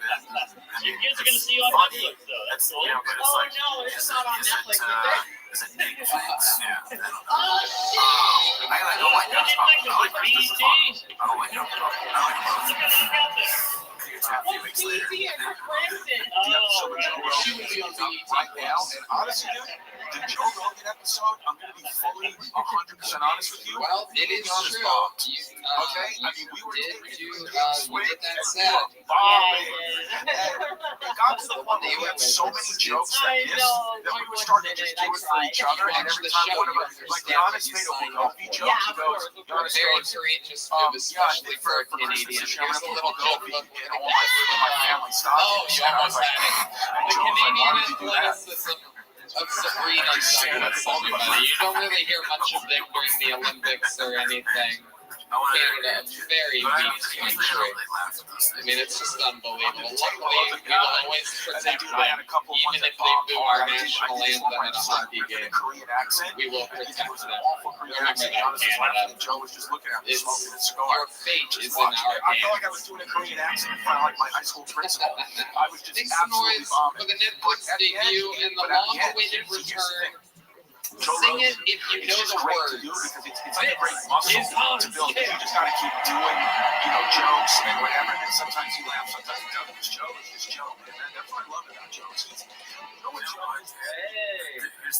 Your kids are gonna see you on funny. Netflix, though. That's, That's cool. you know, but it's Oh like, no, it's is not on it, Netflix. is it Nick Fix? Yeah. I don't know. Oh shit! I like, oh my god, I like this. This is fun. I don't like it. I like it. Look at that out there. It's a few weeks What's later. BT and Brampton? Oh, right. She would be on BET Right now, Plus. and honestly, dude, the Joe Rogan episode, I'm going to be fully 100% honest with you. Well, it is On the true. spot. You, Okay? I mean, we were did taking you it did that set. It got to the point where we had so many jokes I like this know. that we would start to just do it for each other, and every time one of us, like Giannis made a Goofy joke, he goes, Giannis Very goes, courageous yeah, move, especially for a for Christmas Canadian. this year, I'm Here's a gonna little put Goofy. Goofy in all my family stuff. Oh, you almost had it. The Joe's like, why Canadian would you do that? athleticism. of Sabrina jealous everybody. You don't really hear much of them during the Olympics or anything. Canada, very weak country. I mean, it's just unbelievable. Luckily, we will always protect them, even if they boo our national anthem at a hockey game. We will protect them. Remember that, Canada. It's, your fate is in our I felt like I hands. was doing a Korean accent in front of like my high school principal. I was just Make absolutely some noise bombing. for the Netflix debut and the long-awaited return. Sing it if you know the words. It's like a great muscle to build. You just gotta keep doing, jokes and whatever. And sometimes he laughs, sometimes he doesn't. It's Joe. It's Joe, man. That's what I love about Joe. Here's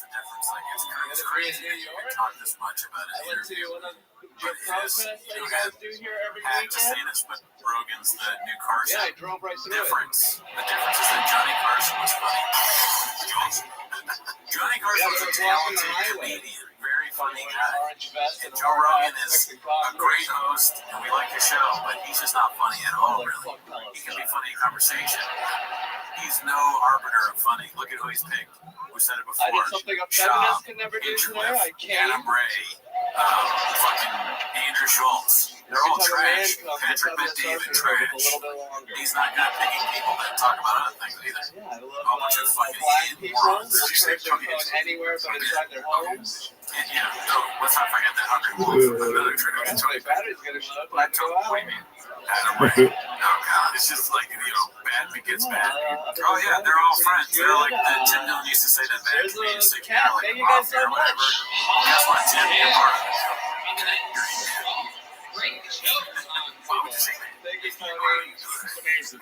the difference. Like, it's crazy that you can talk this much about it. I went to one of the But protests that you guys do here every had to say weekend. this, but Rogan's the new Carson. Yeah, I drove right through it. The difference is that Johnny Carson was funny. Johnny Carson was a talented comedian, very funny guy. Orange vest And and Joe Rogan is Mexican a coffee. great host, and we like the show, but he's just not funny at all, really. He can be funny in conversation. He's no arbiter of funny. Look at who he's picked. We said it before. I did something a feminist can never do today. I came. Adam Ray, fucking Andrew Schultz. They're all trash. Patrick Bet-David, trash. He's not good at picking people that talk about other things either. Yeah, I love A bunch of fucking black idiot people morons. that search their phone anywhere but inside their homes. Yeah, no, let's not forget that Hungry Wolf, another trash. That's why battery's getting low. What do you mean? Adam Ray. Oh, God. It's just like, bad begets bad. Oh, yeah, they're all friends. They're like Tim Dillon used to say that bad comedians stick together like Thank you guys so mafia or whatever. much. Guess what, Tim? You're part of it. Great show. Why would you say that? Thank you, Tony.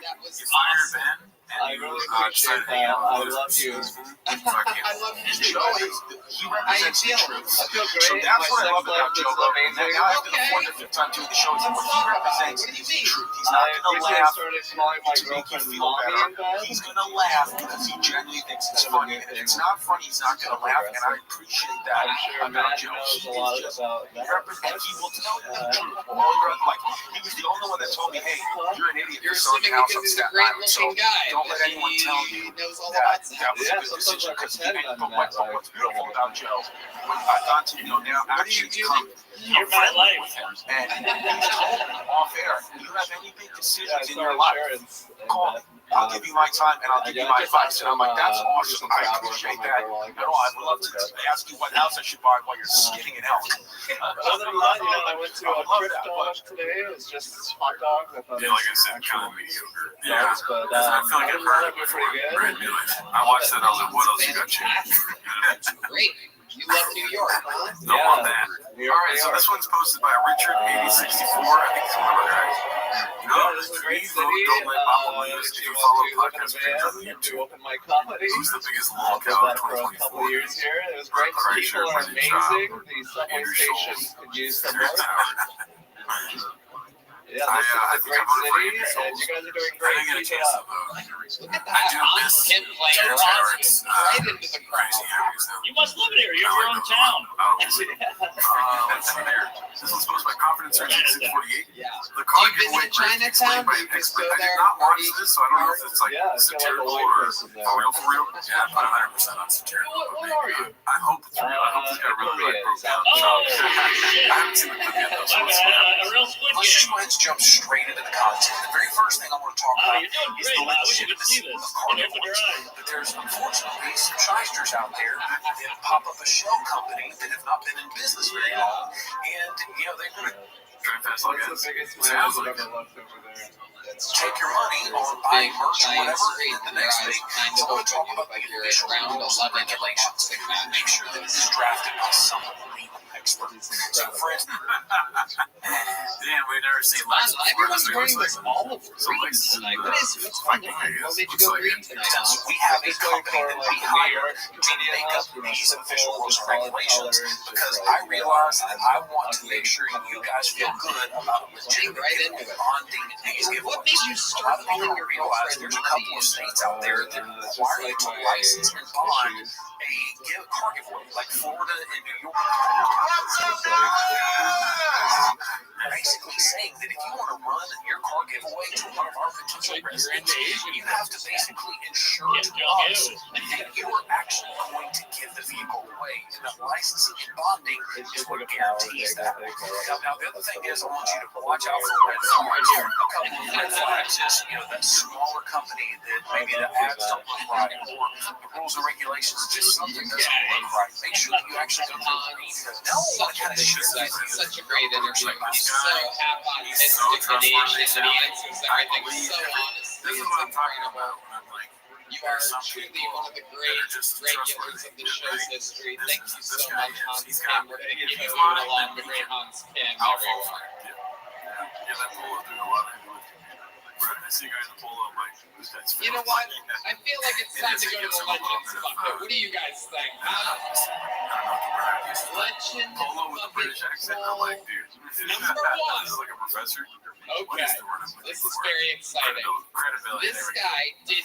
That was You fired Ben, and I you really appreciate decided to hang that. out I with love you. Fuck you. I love you too. Joe is, he represents the truth. I feel great. So that's My what I sex love about life Joe is Rogan. amazing. Now after the fourth or fifth time doing the show, what he represents is the truth. He's not I going to recently laugh started calling my to make you girlfriend feel mommy in better. bed. He's going to laugh because he genuinely thinks it's funny. And if it's not funny, he's not going to laugh. And I appreciate that I'm sure about Matt Joe. knows He a lot is just about that. and he will tell you the truth. Like, he was the only one that told me, hey, you're an idiot. You're You're selling assuming your house because on he's a Staten great Island. So looking guy. don't let anyone tell you He knows all that about that was a Yeah, good sometimes decision. I Because pretend I'm but that, like, what's beautiful about Joe, when I've got to, now actually become You're my life. with him. And he's told me off air, you have any big Yeah, I decisions in saw your life, insurance. call me. I'll give you my time and I'll give you my advice. And I'm like, that's awesome. I appreciate that. I'd love to ask you what house I should buy while you're skinning an elk. Other than that, I went to a thrift dog today. It was just hot dogs. I thought Yeah, it like I was said, kind actual of mediocre. Yeah, dogs, but I feel like I've heard it they're before. pretty good. Brand new. I watched that. I was like, what else you got, Jim? That's great. You love New York, huh? Don't want that. All right, so this one's posted by Richard8064. I think it's one of our guys. No, This is a great please city. don't let Mama lose. If If you you follow want to podcast live in a page on van, YouTube, do open mic comedy. who's the biggest I lolcow did of that for a couple 2024? years here. It was great. Kreischer, People are Brendan amazing. Schaub, The subway Andrew station Schultz. could use some There's work. that. Yeah, this is I a think great I voted for city, Andrew and you guys are doing I great. didn't get a Keep it chance to up. vote. Look at I that. do Hans miss Kim playing Terrence Roskin Harris, right into the crowd. crazy areas, though. You must live here. You're in your own town. Let's see there. This one's posted by Confidence Search 648. Yeah. The Do car you giveaway visit explained Chinatown? by Do an you just expert. go I did there, not watch party? this, so I don't know if it's like Yeah, it's got like a satirical white or person there. for real. Yeah, I put 100% on satirical. What are you? I hope it's real. I hope this guy really like broke down. Oh, I shit. haven't seen the clip yet though, so My let's bad. see. A real squid Let's game. let's jump straight into the content. The very first thing I want to talk Wow, about you're doing is great. the I wish you could see legitimacy this. of Can you open your carnivores. eyes? But there's unfortunately some shysters out there that pop up a shell company that have not been in business very long, and they're going to Very fast, look at What's this. the biggest Sounds man I've like ever left over there? take your money on Big buying merch or giant whatever, street and the and your next eyes thing kind we're of going to talk open about like the you're official around rules 11 and of a regulations. toxic match. Make sure that this is drafted by someone legal expert. So, for instance, Damn, we've never seen Fun. Lex before. Everyone's This wearing looks this like olive So green Lex is in tonight. the What's going on? fucking Why did you looks go like green it. tonight, so huh? we have a Just going company for that like we the New hire York to comedian make house, up you know, these official simple, rules just and solid regulations colors, just because like, I realize that I want to ugly, make sure you guys feel good about a legitimate right into it. bonding these What giveaways. made you A start lot of people calling don't your realize girlfriend there's a couple of Money? states out there that just require you like to my license and bond issues. a car giveaway, like Florida and New York. Basically saying that if you want to run your car giveaway to one of our potential residents, you have to basically ensure to us that you are actually going to licensing and bonding is what guarantees that. Now, the other thing is, I want you to watch out for red flags. A couple of red flags is, that smaller company that maybe the ads don't look right, or the rules and regulations just something doesn't look right. Make sure that you actually go through the Such a great interview. He's so half-authentic and he answers everything so honestly. It's incredible. You are truly one of the great regulars of the show's history. Thank you so much, Hans Kim. We're going to give you along the great Hans Kim, everyone. Yeah, that polo threw a lot of heavy lifting. I see a guy in the polo, I'm like, this guy's You know what? I feel like it's time to go to the Legends bucket. What do you guys think? Legend polo with a British accent. I'm like, dude, Number one. This is like a professor. Okay, this is very exciting. This guy did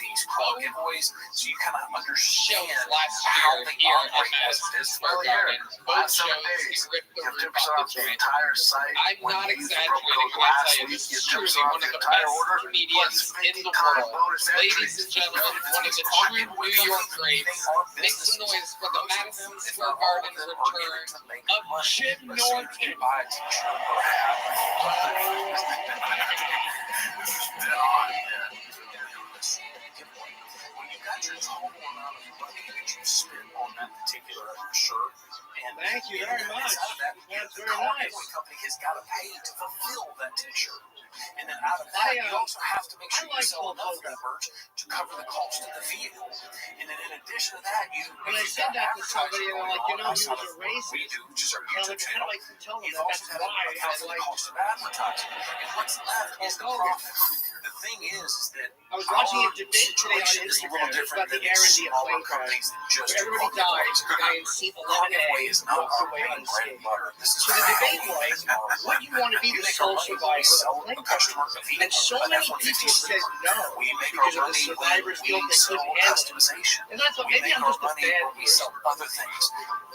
boys, so you kind of shows understand last how year they here at operate Madison this Square Garden. Both shows, he ripped the roof off the joint. entire site. I'm not exaggerating when I tell you this is truly one of the best comedians in the world. Ladies and gentlemen, one of the true New York greats. Make some noise for the Madison Square Garden return of Jim Norton. When you got your total amount of money that you spent on that particular shirt, and thank you very much. That's very nice. The company has got to pay to fulfill that t-shirt. And then out of that, you also have to make sure you sell enough of that merch to cover the cost of the vehicle. And then in addition to that, when I said that to somebody, and they're like, he was a racist. We do, which is our YouTube channel. Like to tell them You also have to account for the cost of advertising. And what's left is the profit. The thing is that I was watching a debate today on is a little Instagram different about the than Aaron smaller plane crash. companies that just Everybody died. The guy in seat 11A is not walked our away main bread and unscathed. butter. This is So the debate was, would you want to be the sole survivor of a plane crash? And so many people said no because of the survivor's guilt they couldn't handle it. And I thought, maybe I'm just a bad person. Other things.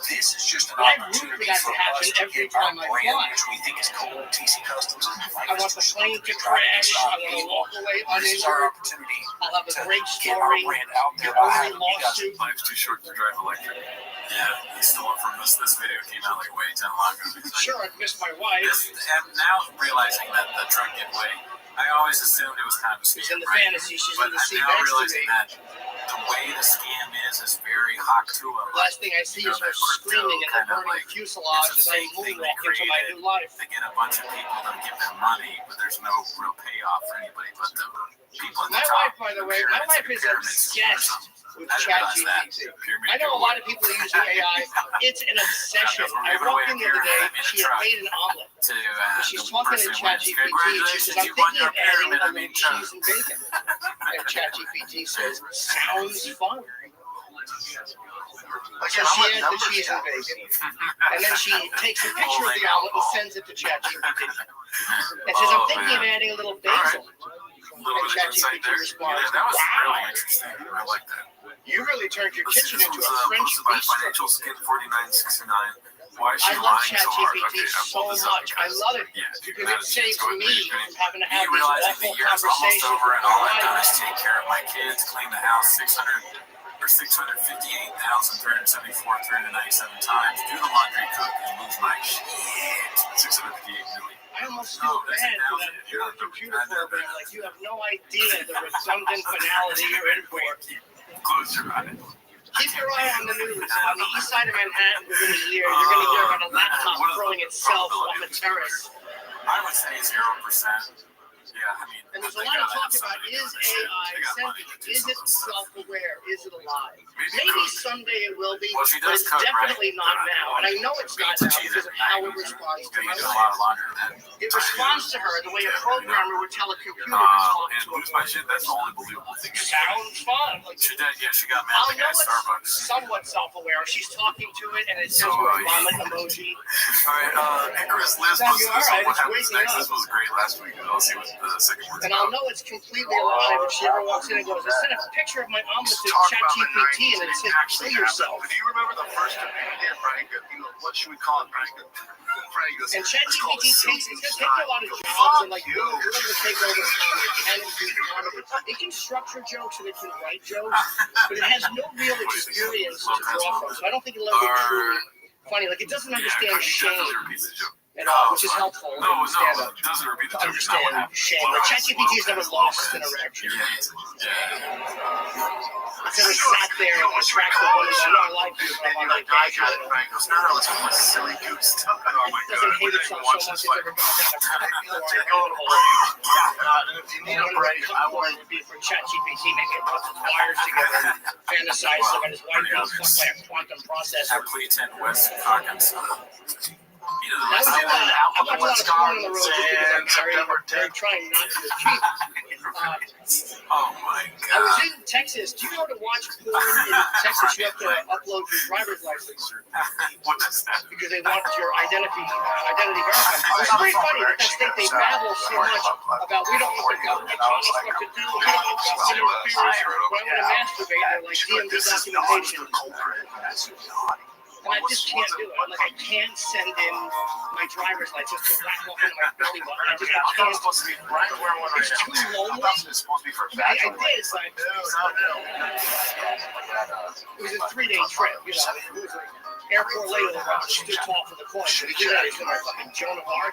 This is just an I root opportunity for that for to happen us to every get our time I brand, fly. which we think is cool, TC Customs. I want the plane to crash. I want to walk away This is our uninjured. opportunity I'll have a great get our story. brand out there. The only lawsuit. Life's too short to drive electric. Yeah, he stole it from us. This video came out like way too long ago. Sure, I've missed my wife. And now realizing that the truck gave way, I always assumed it was kind of a scam. She's in the right? fantasy. She's But in the seat I'm now next to realizing me. that the way the scam is very hot to him. Last thing I see is her screaming in the burning fuselage as I moonwalk into my new life. They get a bunch of people that give them money, but there's no real payoff for anybody but the people at the My top. wife, by the way, my wife is obsessed with ChatGPT. I know a lot of people who use the AI. It's an obsession. I walked in the other day. She had made an omelet. She's talking to ChatGPT. She says, "I'm thinking of adding a little cheese and bacon." And ChatGPT says, "Sounds fun." So she adds the cheese and bacon, and then she takes a picture of the omelet and sends it to ChatGPT. And says, "I'm thinking of adding a little basil." And ChatGPT responds, That was "Wow, really interesting. I like that. you really turned your kitchen into a French Posted by bistro." Financial Skin 4969. Why is she I love lying so hard? ChatGPT Okay, so much. I love it because it saves me from having to have these realizing the awful year is almost conversations over with and all I've my done wife. is take care of my kids, clean the house 658,397 times, do the laundry, cook, and lose my shit. 658 million. I almost feel bad for that poor computer program. Like, you have no idea the redundant finality you're in for. Close your eyes. Keep your eye on the news. On the east side of Manhattan within a year, you're going to hear about a laptop throwing itself off a terrace. I would say 0%. Yeah, I mean, And there's a lot of talk about, is AI sentient? Is it self-aware? Is it alive? Maybe someday it will be, Well, she but does it's cook, definitely right? not now. And I know it's not now because of how it responds to You my do a lot of life. laundry with that. It responds to her the way a programmer would tell a computer to talk And to a lose my voice. shit, that's the only believable thing. Sounds fun. Like, She did, yeah, she got mad I'll at the guy know at it's Starbucks. somewhat self-aware. She's talking to it, and it sends her a vomit emoji. Alright, Icarus Liz Sounds posted all this right, on what it's happens waking next. up. This was great last week. I'll see what the second one's And I'll about. know it's completely alive if she ever walks in and goes, "I sent a picture of my omelet to ChatGPT, and it said, kill yourself." Do you remember the first comedian, Frank? What should we call it, Frank? Frank goes, And "Let's call ChatGPT it takes, Silky it's going to take a lot of Style." jobs and like, Fuck you're you. going to take over comedy. Can it do comedy? It can structure jokes and it can write jokes, but it has no real experience to draw from. So I don't think it'll ever truly funny. Like it doesn't Yeah, understand that shame doesn't repeat the joke. at all, which is helpful. No, in stand it up doesn't repeat the to joke. It's not what understand happened. shame. Like ChatGPT's never lost an erection. It's never sat there and attracted the woman. No, I like you, but I'm like, I got it. Frank goes, no, it's from a silly goose. Oh my it doesn't hate itself so much it's ever gone down a Take a little break. And if you need a break, I will. would be for ChatGPT making put wires together and fantasize them and his wife being fucked by a quantum processor. Clayton West Hawkins. He doesn't I was like doing I watched a lot of porn on the road just because I'm very trying not to cheat. Oh my I god. was in Texas. Do you know to watch porn in Texas? You have to upload your driver's license What is that? because they want your identity verified. It's very funny that state they babble so much about we don't want the government telling us what to do. We don't want government interference. When I want to masturbate, they're like DMV documentation. And I just can't do it. I'm like, I can't send in my driver's license to whack off into my belly button. I just can't. It's too lonely. I did, but it was a 3-day trip, you know. It was like airport layover, stood tall for the coin. So we do that, it's like fucking Joan of Arc.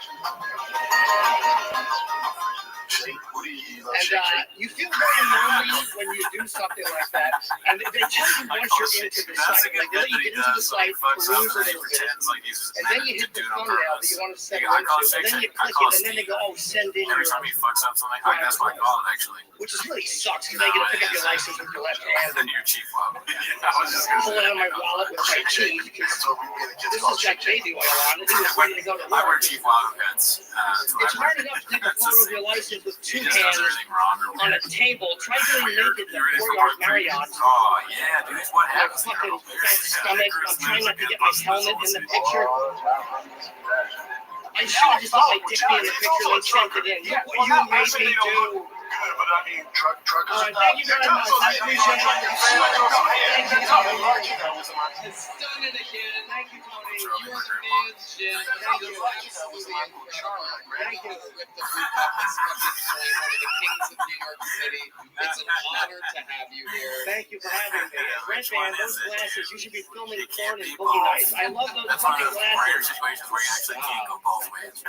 And you feel very lonely when you do something like that. And they tell you once you're into the site, like they let you get into the site, peruse a little bit, and then you hit the thumbnail that you want to send into, and then you click it, and then they go, oh, send in your. Every time you fuck something like that, that's what I call it actually. Which is really sucks because they get to pick up your license with your left hand. And your chief love. Pull it out of my wallet with my cheese because this is that baby oil on it. He was ready to go to I wear work. chief love pants. It's hard enough to take a photo of your license with two hands on a table. Try doing naked at the 4-yard Marriott. Oh yeah, dude. What My happens? fucking fat stomach. I'm trying not to get my helmet in the picture. I should have just let my dick be in the picture. They sent it in. Look what you made me do. But I mean, truckers. All right, thank you very much. I appreciate it. Thank you, Tony. It's done it again. Thank you, Tony. You are the man, Jim. Thank you. Absolutely incredible. Thank you. With the Blue Office, one of the kings of New York City. It's an honor to have you here. Thank you for having me. Red Band, those glasses, you should be filming porn in Boogie Nights. I love those That's one fucking of those rare glasses. situations where you actually can't go both ways.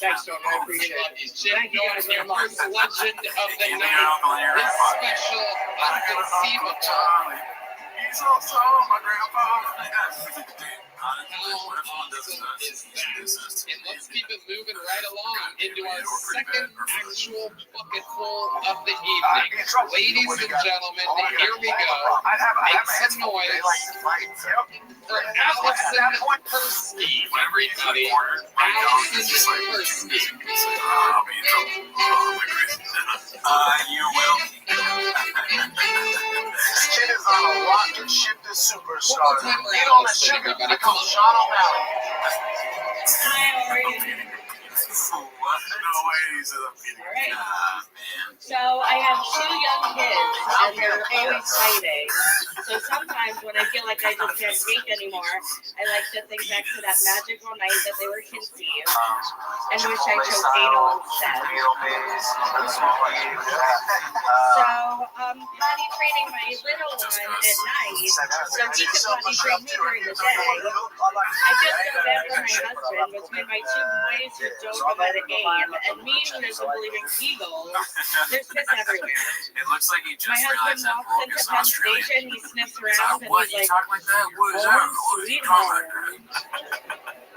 Thanks, Tony. I appreciate it. Thank you guys very much. First legend of the Either night. your uncle or your This grandfather. special, unconceivable. He's also my grandpa. How awesome is that? And let's keep it moving right along into our second actual bucket full of the evening. Ladies and gentlemen, here we go. Make some noise for Allison Persky, everybody. Allison Persky. You will. This kid is on a rocket ship to superstar. One more time for Get on the Allison, ship. everybody. I call Sean O'Malley. Hi, how are you? What? No way he's a meeting. Alright. Man. So I have 2 young kids, and they're always fighting. So sometimes when I feel like I just can't take anymore, I like to think back to that magical night that they were conceived, and wish I chose anal instead. So potty training my little one at night, so he could potty train me during the day. I just feel bad for my husband between my 2 boys who don't know how to aim, and me who doesn't believe in Kegels. There's piss everywhere. It looks like he just My realized husband that walks Rogue into is Penn Australian. Station, he sniffs He's around, like, and what? he's You like, talk like that? What is that? "Oh, What is he sweet talking home." about?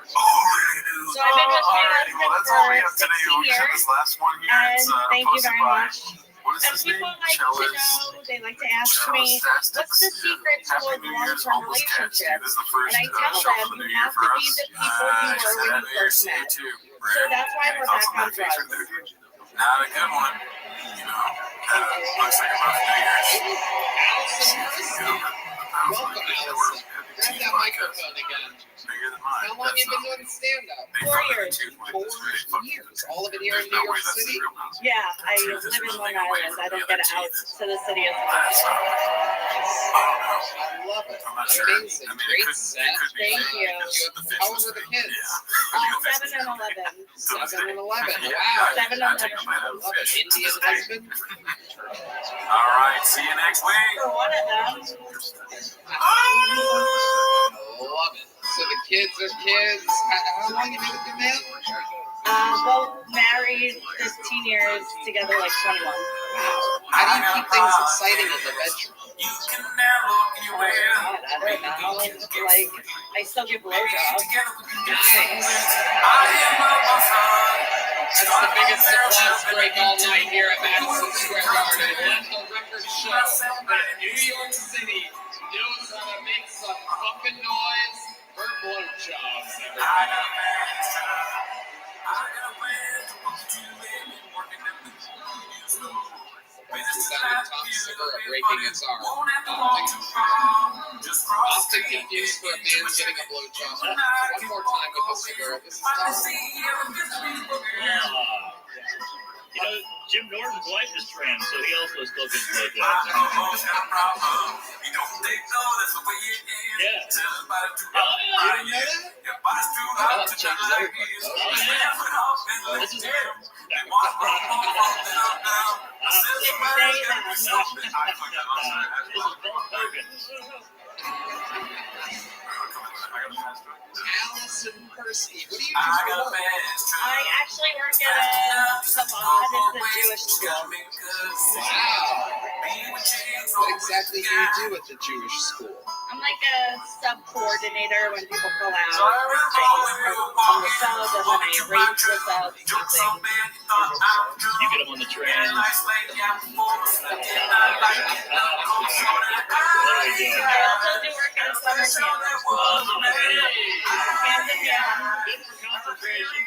So I've been with my Alrighty, well, that's all we have husband today. for We'll 16 get years, this last one here. and It's thank you posted very by, much. what is And his people name? like to Chalice. know, they like to ask me, what's the secret to a Happy New Year's, long-term almost cats, dude. relationship? This is the first And I tell show them, for the you new year have for to us. be the people you were when you first met. So that's why we're back on drugs. Not a good one. You know, looks like a rough New Year's. Allison Persky. Welcome, Allison. Grab that microphone again. Bigger than mine. How long have you been doing stand-up? 4 years. 4 years. All of it here in New York City? Yeah, I live in Long Island. I don't get out to the city as much. I love it. I'm not sure. Amazing. I mean, Great it set. Thank you. How old are the kids? 7 and 11. 7 and 11. Yeah. Wow. 7 and I take 11. a bite out of Love it. fish. Indian husband. All right. See you next week. For one of them, Love it. So the kids the kids. How long you been with your man? Both married 15 years, together like 21. Wow. How do you keep things exciting in the bedroom? Oh, God, I don't know. Like, I still give blowjobs. Nice. That's the biggest applause break all night here at Madison Square Garden. Let the record show that New York City knows how to make some fucking noise for blowjobs, everybody. This is sounding Tom Segura breaking his arm. Often confused for a man getting a blowjob. One more time with the Segura. This is You know, Jim Norton's wife is trans, so he also still gets blowjobs. Yeah. Yeah. You didn't know that? I'll have to check it out. This is her. Allison Persky, what do you do for work? I actually work at a salon. It's a Jewish school. Wow. What exactly do you do at the Jewish school? I'm like a sub coordinator when people pull out things on the sub, and then I arrange the subs, do things. You get them on the train. What are we doing? I also do work at a summer camp. Camp and jam. Good for concentration.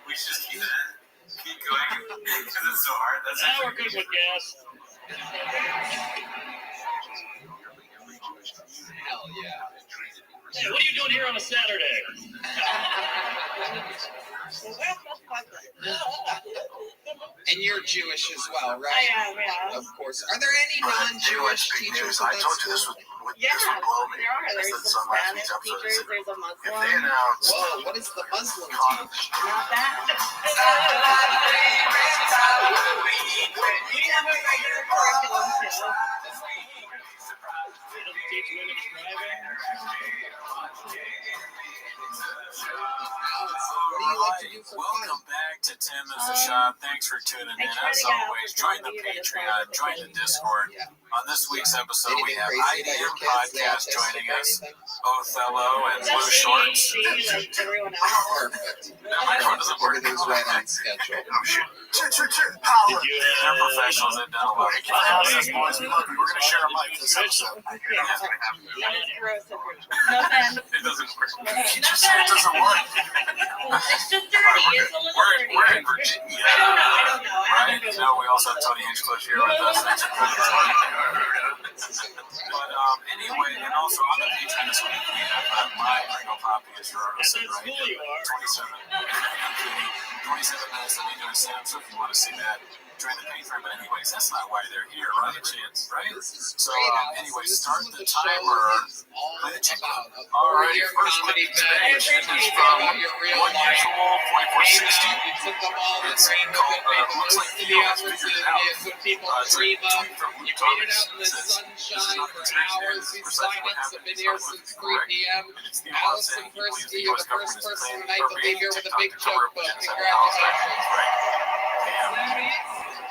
We should just keep going because it's so hard. That's Now we're good with gas. Hell yeah. Hey, what are you doing here on a Saturday? And you're Jewish as well, right? I am, yeah. Of course. Are there any non-Jewish teachers I at that told you school? Yeah, this would blow me. there are. There's That's some the Spanish last episode. teachers. There's a If Muslim. they announced Whoa, what is the Muslim teach? Not that. We have a regular curriculum too. They don't teach women driving. What do you like to do for fun? Welcome back to 10 Minutes of Shop. Thanks for tuning in. As always, join the Patreon, join the Discord. Yeah. On this week's episode, we Anything have crazy about your IDM kids? Podcast They joining autistic or us, anything? Othello and Just Blue Shorts. ADHD like everyone else. Perfect. That microphone doesn't work. Everything's right on schedule. oh shit, Did power. you, They're professionals. They've done a lot. Thank you for having us, boys. We're going to share a mic this episode. That is gross. No offense. It doesn't work. He just said it doesn't work. It's just dirty. It's a little dirty. We're in Virginia. I don't know. I haven't Right? been No, we also have Tony Hinchcliffe here with us. Thanks for coming. But anyway, and also on the Patreon this week, we have my Ringo Poppy, as you're already said, right? 27 minutes of me doing stand-up, so if you want to see that, join the Patreon. But anyways, that's not why they're here, right? Chance, right? So anyway, start the timer. Play the chicken. All right, first comedy clip today bit. is from About your real 1 year life. old, 4460. You took them all the It's dream called, of it. looks like The Theo has opportunity figured it out. is what people It's dream like of. tweet from You Luke waited out in the Thomas. It says, sunshine for hours. These silence have been here since 3 p.m. Allison Persky, you're the first person tonight to leave here with a big joke book. Congratulations.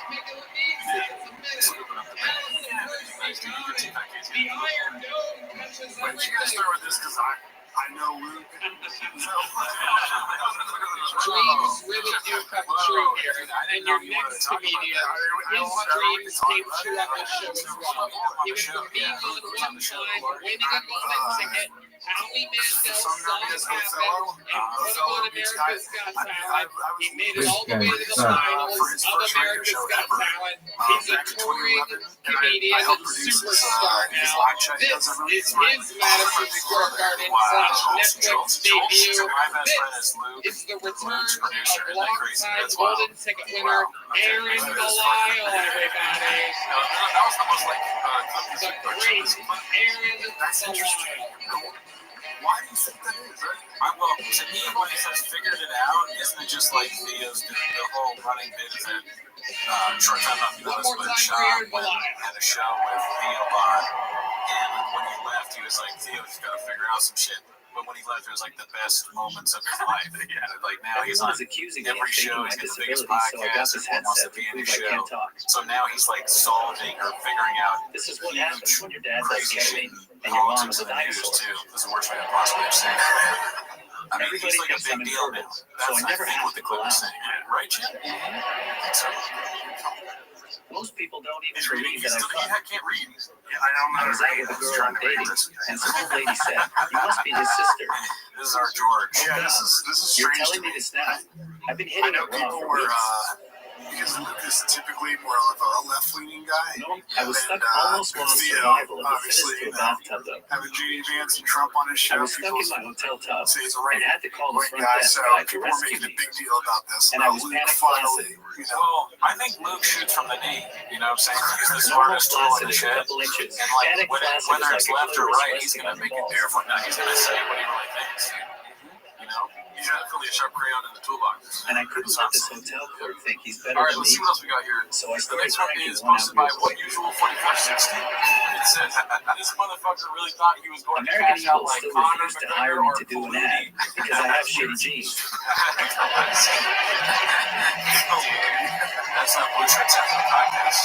Make it look easy. It's a minute. Allison Persky, the Iron Dome touches Wait, you guys everything. start with this because I know Luke. Dreams really do come true here, and your next comedian, his dreams came true on this show as well. He was the B1 one time, winning a golden ticket. Howie Mandel saw this happen and put him on America's Got Talent. He made it all the way to the finals of America's Got Talent. He's a touring comedian and superstar now. This is his Madison Square Garden / Netflix debut. This is the return of longtime golden ticket winner Aaron Delisle, everybody. That was almost like The great Aaron Delisle. why do you think that is? Well, to me, when he says figured it out, isn't it just like Theo's the whole running bit is that Short time after One this, more but time for Sean Aaron went Goliath. and had a show with Theo on, and when he left, he was like, Theo's got to figure out some shit. But when he left, it was like the best moments of his life. Yeah, like now he's on accusing me of every show. taking He's my got the biggest disability, so I got podcast. this Everyone wants to headset be to in the prove I show. can't talk. So now he's like solving or figuring out This is what huge, happens when your dad's like crazy shit ketamine and your mom politics is a in the news dinosaur. too. That's the worst way I possibly have said it. I mean, he's like a big deal now. That's, I never I think, have what the to clip go is out. saying. Right, Jim? So, Most people don't even he's reading. believe He that I still fuck. can't read. Yeah, I don't know. I was out with a girl I'm dating, and some old lady said, "You must be his sister." This is our George. Yeah, this is You're strange telling to me me. this now. I've been I hitting know it wrong people for were, weeks. because Luke is typically more of a left-leaning guy. No, I was stuck And, almost on Theo, survival of the obviously, fittest to a you know, bathtub though. having J.D. Vance and Trump on his I show, was stuck people in my hotel tub say he's a and right had to call the front guy, desk so guy to people were rescue making a me. big deal about this. And I About was Luke panic finally, flaccid. you know, Well, I think Luke shoots from the knee. You know what I'm saying? He's the Normal smartest tool in flaccid the is a shed. couple inches. And like, Panic flaccid whether is it's like a left or clitoris right, he's resting going on to your make a balls. difference. Now, he's going to say what he really thinks. You know? He's definitely a sharp crayon in the toolbox. And I couldn't let this hotel clerk think he's better All right, than let's me. see what else we got here. So I The started next one cranking is one out posted by real quick. OneUsual4460. It says, this motherfucker really thought he was going to American cash out Eagle like still Conor refused to hire McGregor me or to do an Clooney. ad because I have shitty jeans. That's not Blue Shirts After the podcast.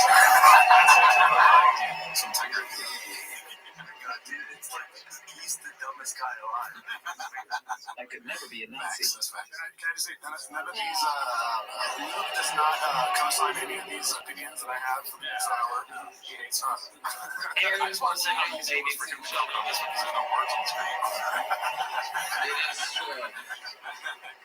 Some tiger. God, dude, it's like he's the dumbest guy alive. I could never be a Nazi. That's facts. Can I just say, none of these, Luke does not co-sign any of these opinions that I have from this hour. He hates us. I just want to say how easy it was for him to jump on this one because there's no words on the screen.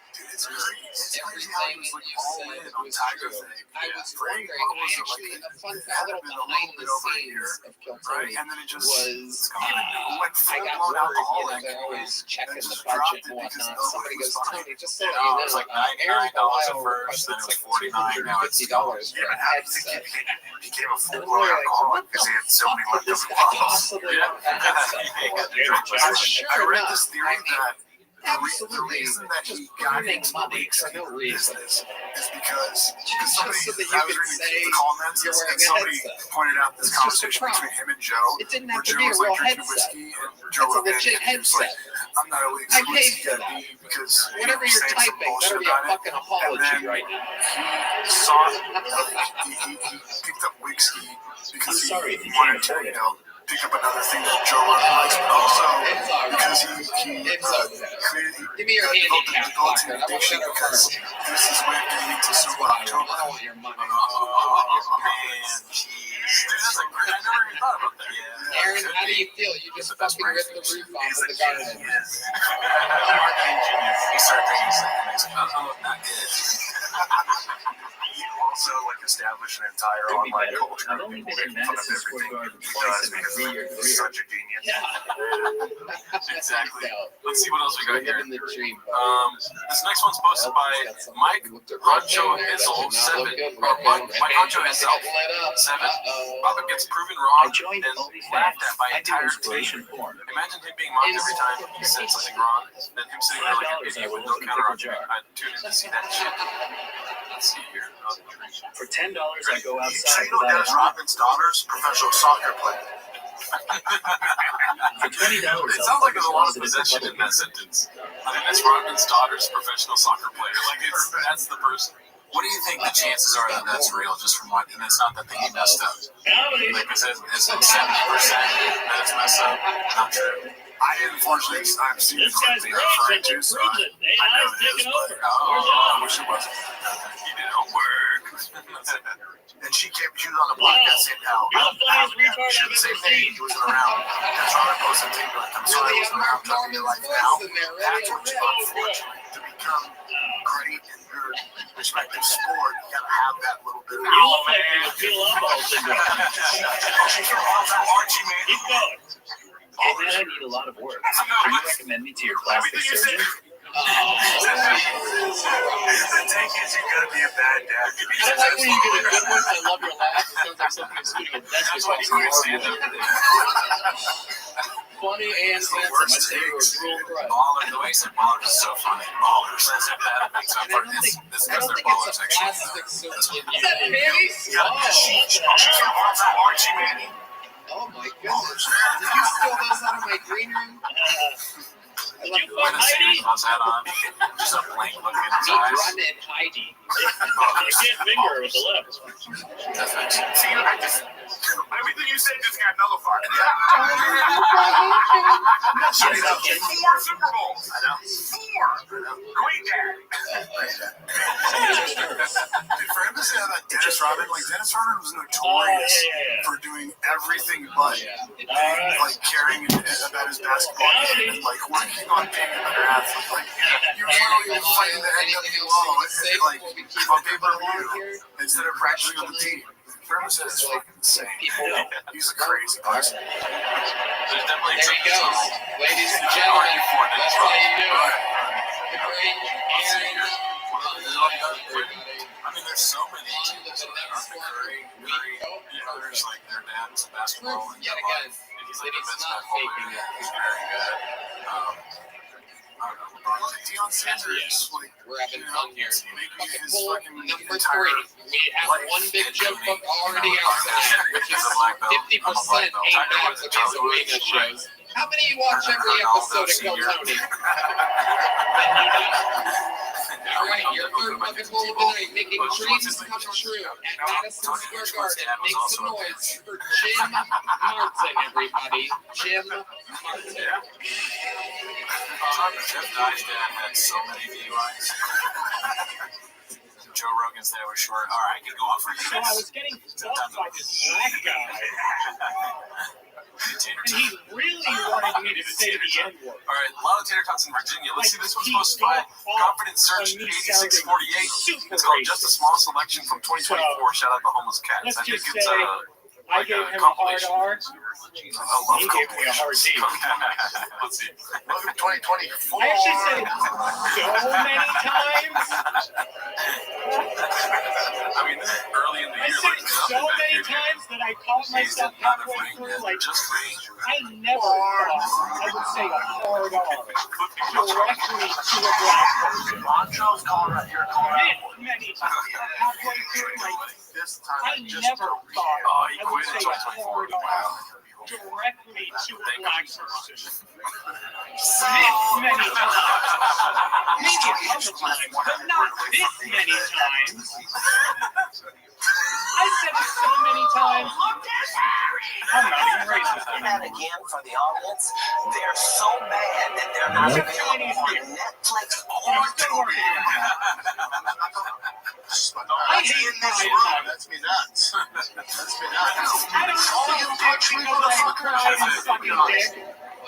Dude, it's crazy. It's crazy how he was like you all said in on was Tiger true. thing. I was For 8 wondering, months, I actually, like, a fun it had little been a behind little the bit over a year, scenes of Kill right? Tony And then it just was, went I got full-blown word, alcoholic. they're always checking Then the just budget dropped and it because whatnot. Somebody nobody was goes, buying Tony, it. just so Yeah, you it was know, like Aaron $99 at Goliath first, then it was requested $49, now it's $250 for Yeah, a how do you think headset. he became a And full-blown we're like, alcoholic what because he the had so many fuck could this leftover guy bottles? possibly Yeah. want a headset He got for? the drink And just- sure I read enough, this theory that the absolutely reason that he just got burning into money the for no reason. business is because Just somebody, so that I you was could reading say the comments you're and wearing a somebody headset. pointed out this It's just a conversation prop. between him and Joe. It didn't Where have to Joe be a was like real drinking headset. whiskey and Joe It's a was legit he was like, headset. I'm not a I paid for whiskey that. because Whatever he was you're saying some typing bullshit better be a about it. fucking apology right now. He saw he picked up whiskey because I'm sorry if he you wanted can't to, afford it. pick up another thing that Joe Rogan likes, but also It's alright. because he It's okay. created, Give me your handicap developed an placard. I want addiction better because furniture. this is way of getting into That's Sober what I October. want your money. Man, jeez. Dude, that's like great. I never even thought about that. Yeah. Aaron, how do you feel? You just fucking ripped the roof off of the garden. Genius. Marketing genius. He started thinking something. He's like, not good. He also like established an entire Could be online better. culture I've of only people been in making fun of Madison Square everything Garden he twice does in my because 3-year he's career. such a genius. Yeah. Exactly. So, Let's see what else we got here. living the dream, buddy. This next one's posted by Mike Rancho Hizzle 7. Or Mike Rancho Hizzle 7. Papa gets proven I wrong joined and OnlyFans. laughed at by I do entire inspiration team. porn. Imagine him being mocked every time he said something wrong, then him sitting there like an $5 idiot I with will no open a counter pickle argument. jar. I'd tune in to see that shit. Let's see here. For $10, I go So outside you know without Dennis a Rodman's daughter's professional soccer player. For $20, It sounds like there's a lot of possession in that sentence. I mean, that's Rodman's daughter's professional soccer player. Like, that's the person. What do you think the chances are that that's real? Just from what, and it's not that he messed up. Like it says, it's like 70% that it's messed up. Not true. I unfortunately I've seen the This clip guy's they great. referring to, It's so prison. I know it is, taking but over. I wish it wasn't. He did homework. And she was on the podcast saying how You're the funniest retard she I've had the same ever thing. seen. He wasn't around. That's why I posted thing like I'm sorry I wasn't around talking to your life now. That's what you unfortunately to become great in your respective sport, you gotta have that little bit of You look like you would feel alcohol syndrome. Archie, man. Keep going. Hey man, I need a lot of work. Can you recommend me to your plastic surgeon? The take is you gotta be a bad dad. I don't like when you get a good one. I love your laugh. It sounds like something shooting a That's basketball. why you quit stand-up. funny and handsome. I say you're a cruel threat. Baller, the way you said baller is so funny. Ballers. That's that big And I don't think This I because don't they're think ballers, it's a actually. plastic suit. Is that panties? Yeah, she's Archie Manning. Oh my goodness. Did you steal those out of my green room? Did you With fuck a Santa Heidi? Claus hat on, just a blank look in his Me eyes. running Heidi. You can't finger her with the left. See, I just everything you said just got nullified. Four Super Bowls. I know. Four. Great dad. For him to say that Dennis Rodman, like Dennis Rodman was Oh, notorious yeah. for doing everything but Alright. like caring about his basketball game and like working on being a better athlete. Like he was literally fighting the NWO like on pay-per-view instead of practicing on the team. For him to say that's fucking insane. He's a crazy person. There's definitely There he truth to goes. it. Ladies and gentlemen, that's how you do it. The great Aaron. I mean, there's so many teams that aren't Curry. There's like their dad's basketball and Yet their again, life. If he's that like the it's best not basketball faking player, it. he's very good. Deion Sanders, like, We're having fun here. making his Poll fucking number entire 3. We have one big joke book already out tonight, which is 50% ain't bad for these arena shows. How many of you watch every episode of Kill Tony? All right, your third bucket full of the night, making dreams come true at Madison Square Garden. Make some noise for Jim Martin, everybody. Jim Martin. Jeff Dye's dad had so many DUIs. Joe Rogan's there was short. All right, I can go off for you. So I was getting fucked by this black guy, and he really wanted me to say the N-word. All right, a lot of tater tots in Virginia. Let's see, this one's He supposed to got be off Confidence Search on me 8648. sounding It's called super Just a Small Selection from 2024. Shout out the homeless cats. Let's I think just it's say I gave him a hard R. I love He gave me a hard D. Let's see. Welcome to 2024. I actually said it so many times. I mean, this is early in the I year. said Like, it so many times that I caught myself halfway through. Like, just I never thought I would say a hard R directly to a black person. Montrose, Colorado. You're Colorado. Many times. Halfway through, like, This time, I never thought Oh, he I would quit say in a hard 2024. R directly to a black person. So Many times. Maybe a couple times, but not this many times. I said it so many times. I'm not even racist And anymore. again, for the audience, they're so bad that they're not Nope. available on Netflix But I'm still working on it. I hate pride month. That's me nuts. That's me nuts. I don't see you actually know that I cried and sucking dick.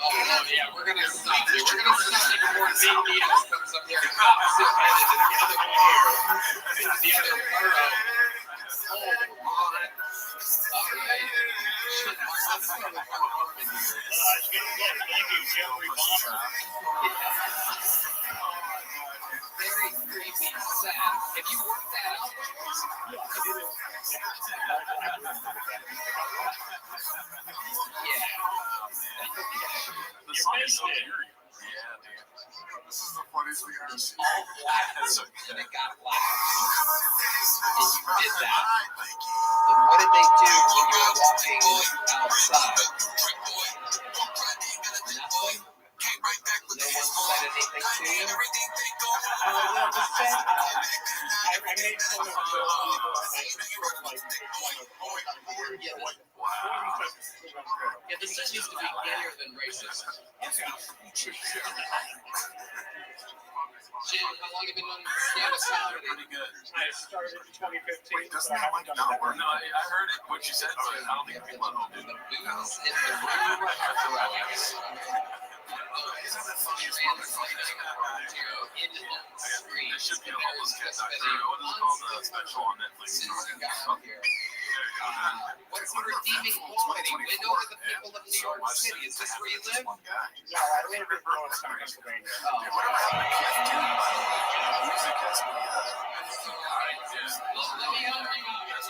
Oh, yeah, we're gonna stop you. We're gonna stop you before VPS comes up here and pops his head into the other ear. Into the other burrow. Oh, all right. Let's start with our Norman here. Thank you, Jeffrey Bomber. Very creepy set. If you work that out, Yeah, I did it. yeah. the song is so eerie. Yeah, dude. This is the funniest thing I've ever seen. All black person, and it got black. And you did that. And what did they do when you were walking outside? Nothing? No one said anything to you? Well, the set, I made fun of the Yeah, the set needs to be gayer than racist. Jim, how long have you been on Seattle Saturday? Pretty good. I started in 2015, Wait, but doesn't I that haven't like done not that. work? No, I heard it, what you said, but I don't think people at home do. The booze in the room are growing. There should be a homeless cat documentary. What is it called? The special on Netflix. Since you got out here. What's the redeeming quality? Win over the people of New York City. Is this where you live? No, I live in Northstown, Pennsylvania. Oh. Music has me. Let me help you out. Let's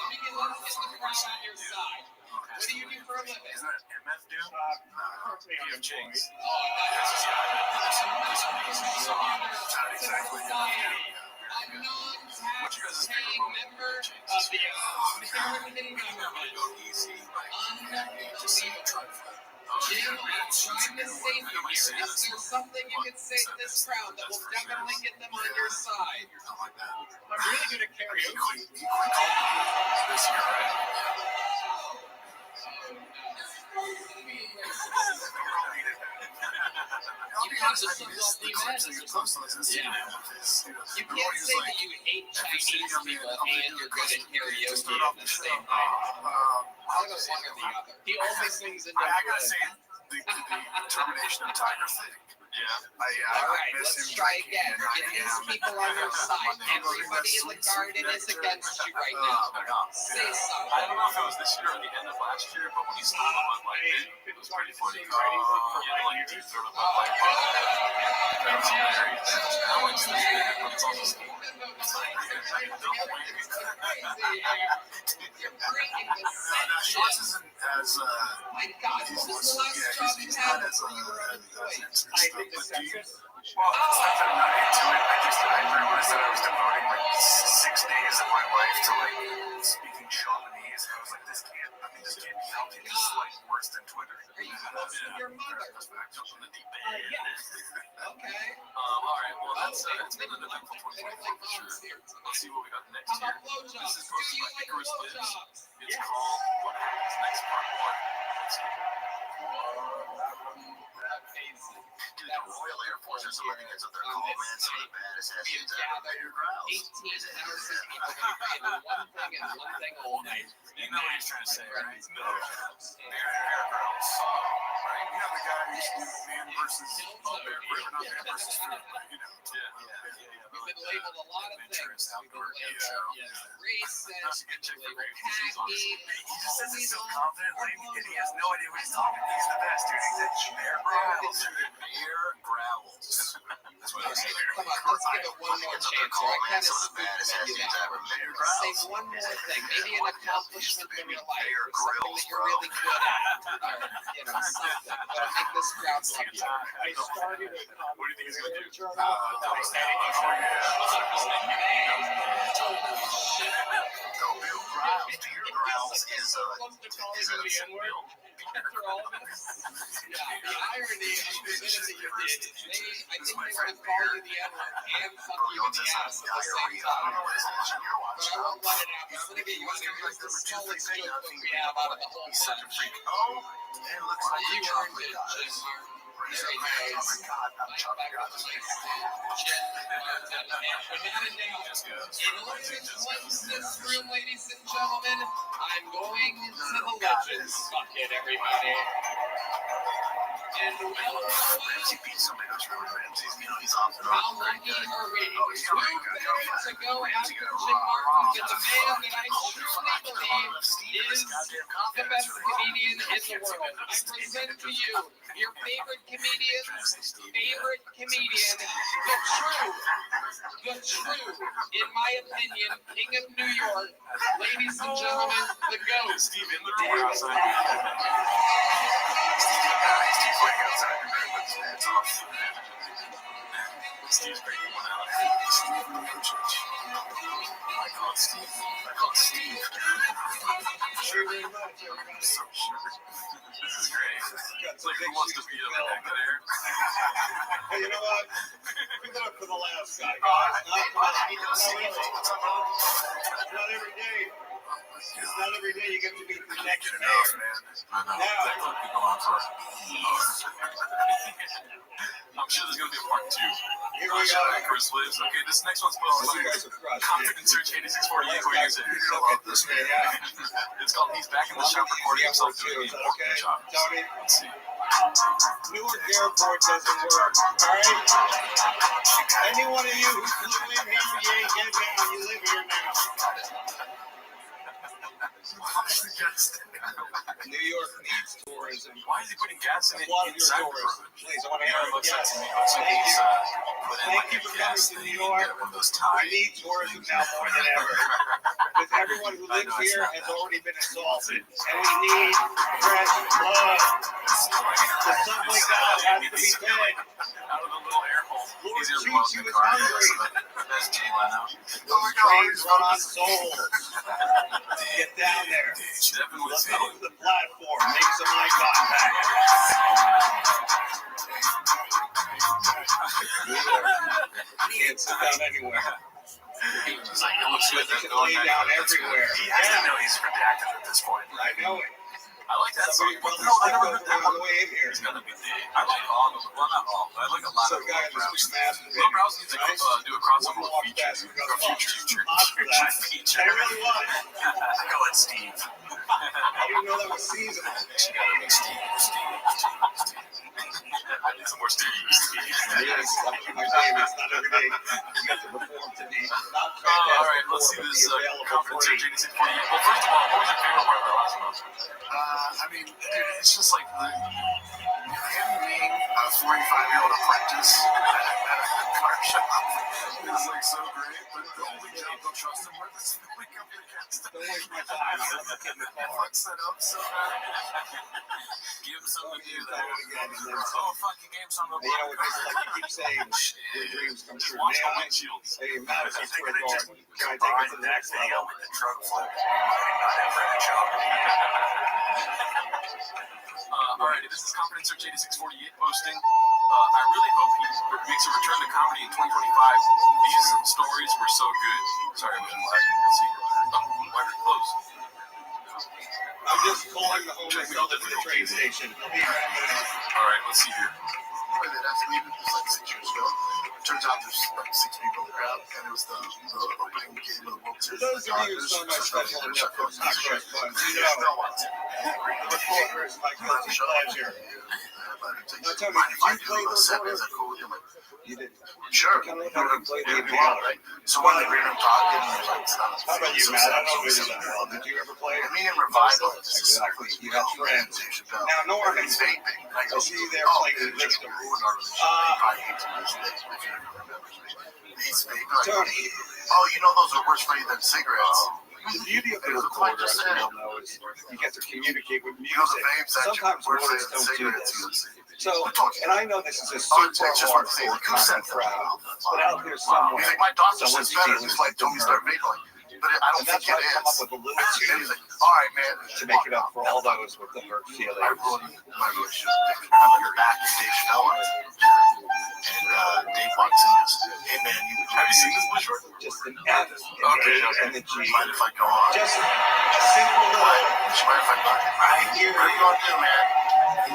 get the crowd on your side. What do you do for a living? Isn't that MF do? Currently unemployed. A non-tax-paying member of the American government. Unbelievable. Jim, I'm trying to save you here. Is there something you can say to this crowd that will definitely get them on your side? I'm really good at karaoke. You can't just look off the images or something. Yeah. You can't say that you hate Chinese people and you're good at karaoke at the same time. Either one or the other. He only sings in I gotta say, the termination of Tiger thing. Yeah. All right, let's try again. Get these people on your side. Everybody in the garden is against you right now. Say something. I don't know if it was this year or the end of last year, but when he stole the Bud Light, it was pretty funny. Like you throw the Bud Light bottle. That was hilarious. I went to the theater, but it's also school. It's like, You're breaking the Schwartz sentence. isn't as My God, what was the last job you had before you were unemployed? I think the census. well, it's not that I'm not into it. I realized that I was devoting like 6 days of my life to like speaking Shawnese. And I was like, this can't be healthy. This is like worse than Twitter. Are you close to your mother? Yes. Okay. All right. Well, it's been an eventful 2024 for sure. Let's see what we got next How year. about blowjobs? This is Do hosted you by like Icarus Lives. blowjobs? It's called What Happens Next Part 1. Let's see. Amazing. Dude, the Royal Air Force or something that's up there. Oh man, some of the baddest We have assassins ever. gathered Grouse. 18,000 people to create one thing and one thing only. You know what he's trying to say, right? No. Bear Grylls. Right? You know the guy who used to do Man versus Man versus Food. You know. We've been labeled a lot of things. We've been labeled racist. We've been labeled hacky. He just says it so confidently, and he has no idea what he's talking. He's the best, dude. He said Bear Grylls. Bear Growls. That's what I say. Come on, let's give it one more chance. So I kind of Some of the baddest spooked you assassins ever. that. Bear Say Growls. one more thing, maybe an accomplishment in your life, or something that you're really good at, or something that'll make this crowd love you. I started a What do you think he's going to do? journal. Bear Growls is After all of this, yeah, the irony of the minute that you did, I think they want to call you the N-word and fuck you in the ass at the same time. But I won't let it happen. I'm going to get you out of here. Here's the smallest joke that we have out of the whole bunch. it looks like You a earned chocolate it, guy. Jim Martin. Very nice. In order to cleanse this room, ladies and gentlemen, I'm going to the Legends bucket, everybody. And Ramsey beat somebody else. Ramsey's, he's off and how on. lucky are we? Who better to go after Jim Martin than the man that I truly believe is the best comedian in the world? I present to you your favorite comedian's favorite comedian, the true, in my opinion, king of New York, ladies and gentlemen, the GOAT. Steve in the room outside. Steve's waiting outside the room, but it's off. Steve's breaking one out. Steve Miocic. I call it Steve. Sure very much, everybody. So sure. This is great. It's like, who wants to beat him in that there? Hey, you know what? Give it up for the last guy, guys. Not every day. It's not every day you get to meet the next Get mayor. enough, man. I know. Now- That could be going on for I'm sure there's going to be a part 2. Here we Shout out go. Icarus Lives. Okay, this next one's supposed to You be guys are crushed. Confident Search 8648. Who is it? Look at this man, yeah. It's called He's Back in the Shop recording himself doing the Okay, job. Tony. Let's see. Newark Airport doesn't work, all right? Any one of you who flew in here, you ain't getting out. You live here now. New York needs tourism. Why is he putting gas in it A lot of your inside? tourism. Please, I want to hear Yeah, it it. looks like to me. It Yes. looks like Thank he's you. put in Thank like you a for gas coming to thing. New York. One of those We ties. need tourism now more than ever. Because everyone who lives here has already been assaulted. And we need fresh blood. The subway god has to be fed. Out of the little air hole. Lord He's gonna Choo blow up Choo the is car. hungry. That's Jay Leno. Those trains run on souls. Get down there. Definitely Let's say go to the platform. Make some eye contact. Can't sit down anywhere. You can lay down everywhere. He has to know he's redacted at this point. I know it. I like that song. Somebody No, I never heard that on one. the way in here. It's gonna be big. I like all of them. Well, not all, but I like a lot Some of guy them. was masturbating. Lil Browse needs to Right? do a crossover with Walk Feature. fast. He goes, Or "Oh, Future. hot for that." Feature. I really was. Go on, Steve. I didn't know that was seasonal. She gotta be Steve. I need some more Steve. Yes, my game. It's not every day you get to perform to be not fantastic. All right, let's see this conference or JDC 48. Well, first of all, what was your favorite part of the last month? I mean, dude, it's just like him being a 45-year-old apprentice at a car shop is like so great. But the only job they'll trust him with is to wake up the cats. Don't waste my time. I love looking in the car. Fucks that up so bad. Give him something to do. Do that again and then Oh, some. fuck, you gave him something to You know, it's like you keep saying, your dreams come Just true. watch the Man, windshields. hey, Madison Square Garden, can I take it to the next level? With the truck flip. Not ever in a job. Alright, this is Confidence of JD648 posting. I really hope he makes a return to comedy in 2025. These stories were so good. Sorry, I wasn't lagging. Let's see. Why did it close? I'm just calling the homeless shelter to the train station. I'll be right back. Alright, let's see here. That's leaving just like 6 years ago. Turns out there's like 6 people in the crowd, and it was the opening game of the World Series. For those of you who saw my special on Netflix, Hot Cross Buns, you know the Reporter is my guilty pleasure. Now tell me, did you play those orders? You did. Sure. Kind of how you played the Doing well, right? So when they hear him talking, there's like stuff. How about you, Matt? I don't know if you that well. Did you ever play? I mean, in Revival. Exactly. You have friends. Now, Norman, He's vaping. I see you there playing the victim. He's vaping. Tony, Oh, you know those are worse for you than cigarettes. the beauty of the recorder, as you all know, is you get to communicate with You know the music. vapes that Sometimes worse words than don't do cigarettes. this. So, and I know this is a Oh, super it's just one thing. hardcore Who kind said of crowd, but out there He's somewhere, like, my doctor someone's says better. dealing He's like, don't with start vaping. But I don't and think that's why it I come up is. with a little And he's tune like, all right, man. to make it up for all those with the hurt I feelings. ruined my relationship. I'm back in Dave Chappelle. And Dave walks in and goes, hey, man, have you seen this before? Just an F Okay, and the G. Mind if I go on? Just a simple What? little. Just mind if I go on? I hear What are you you. going to do, man?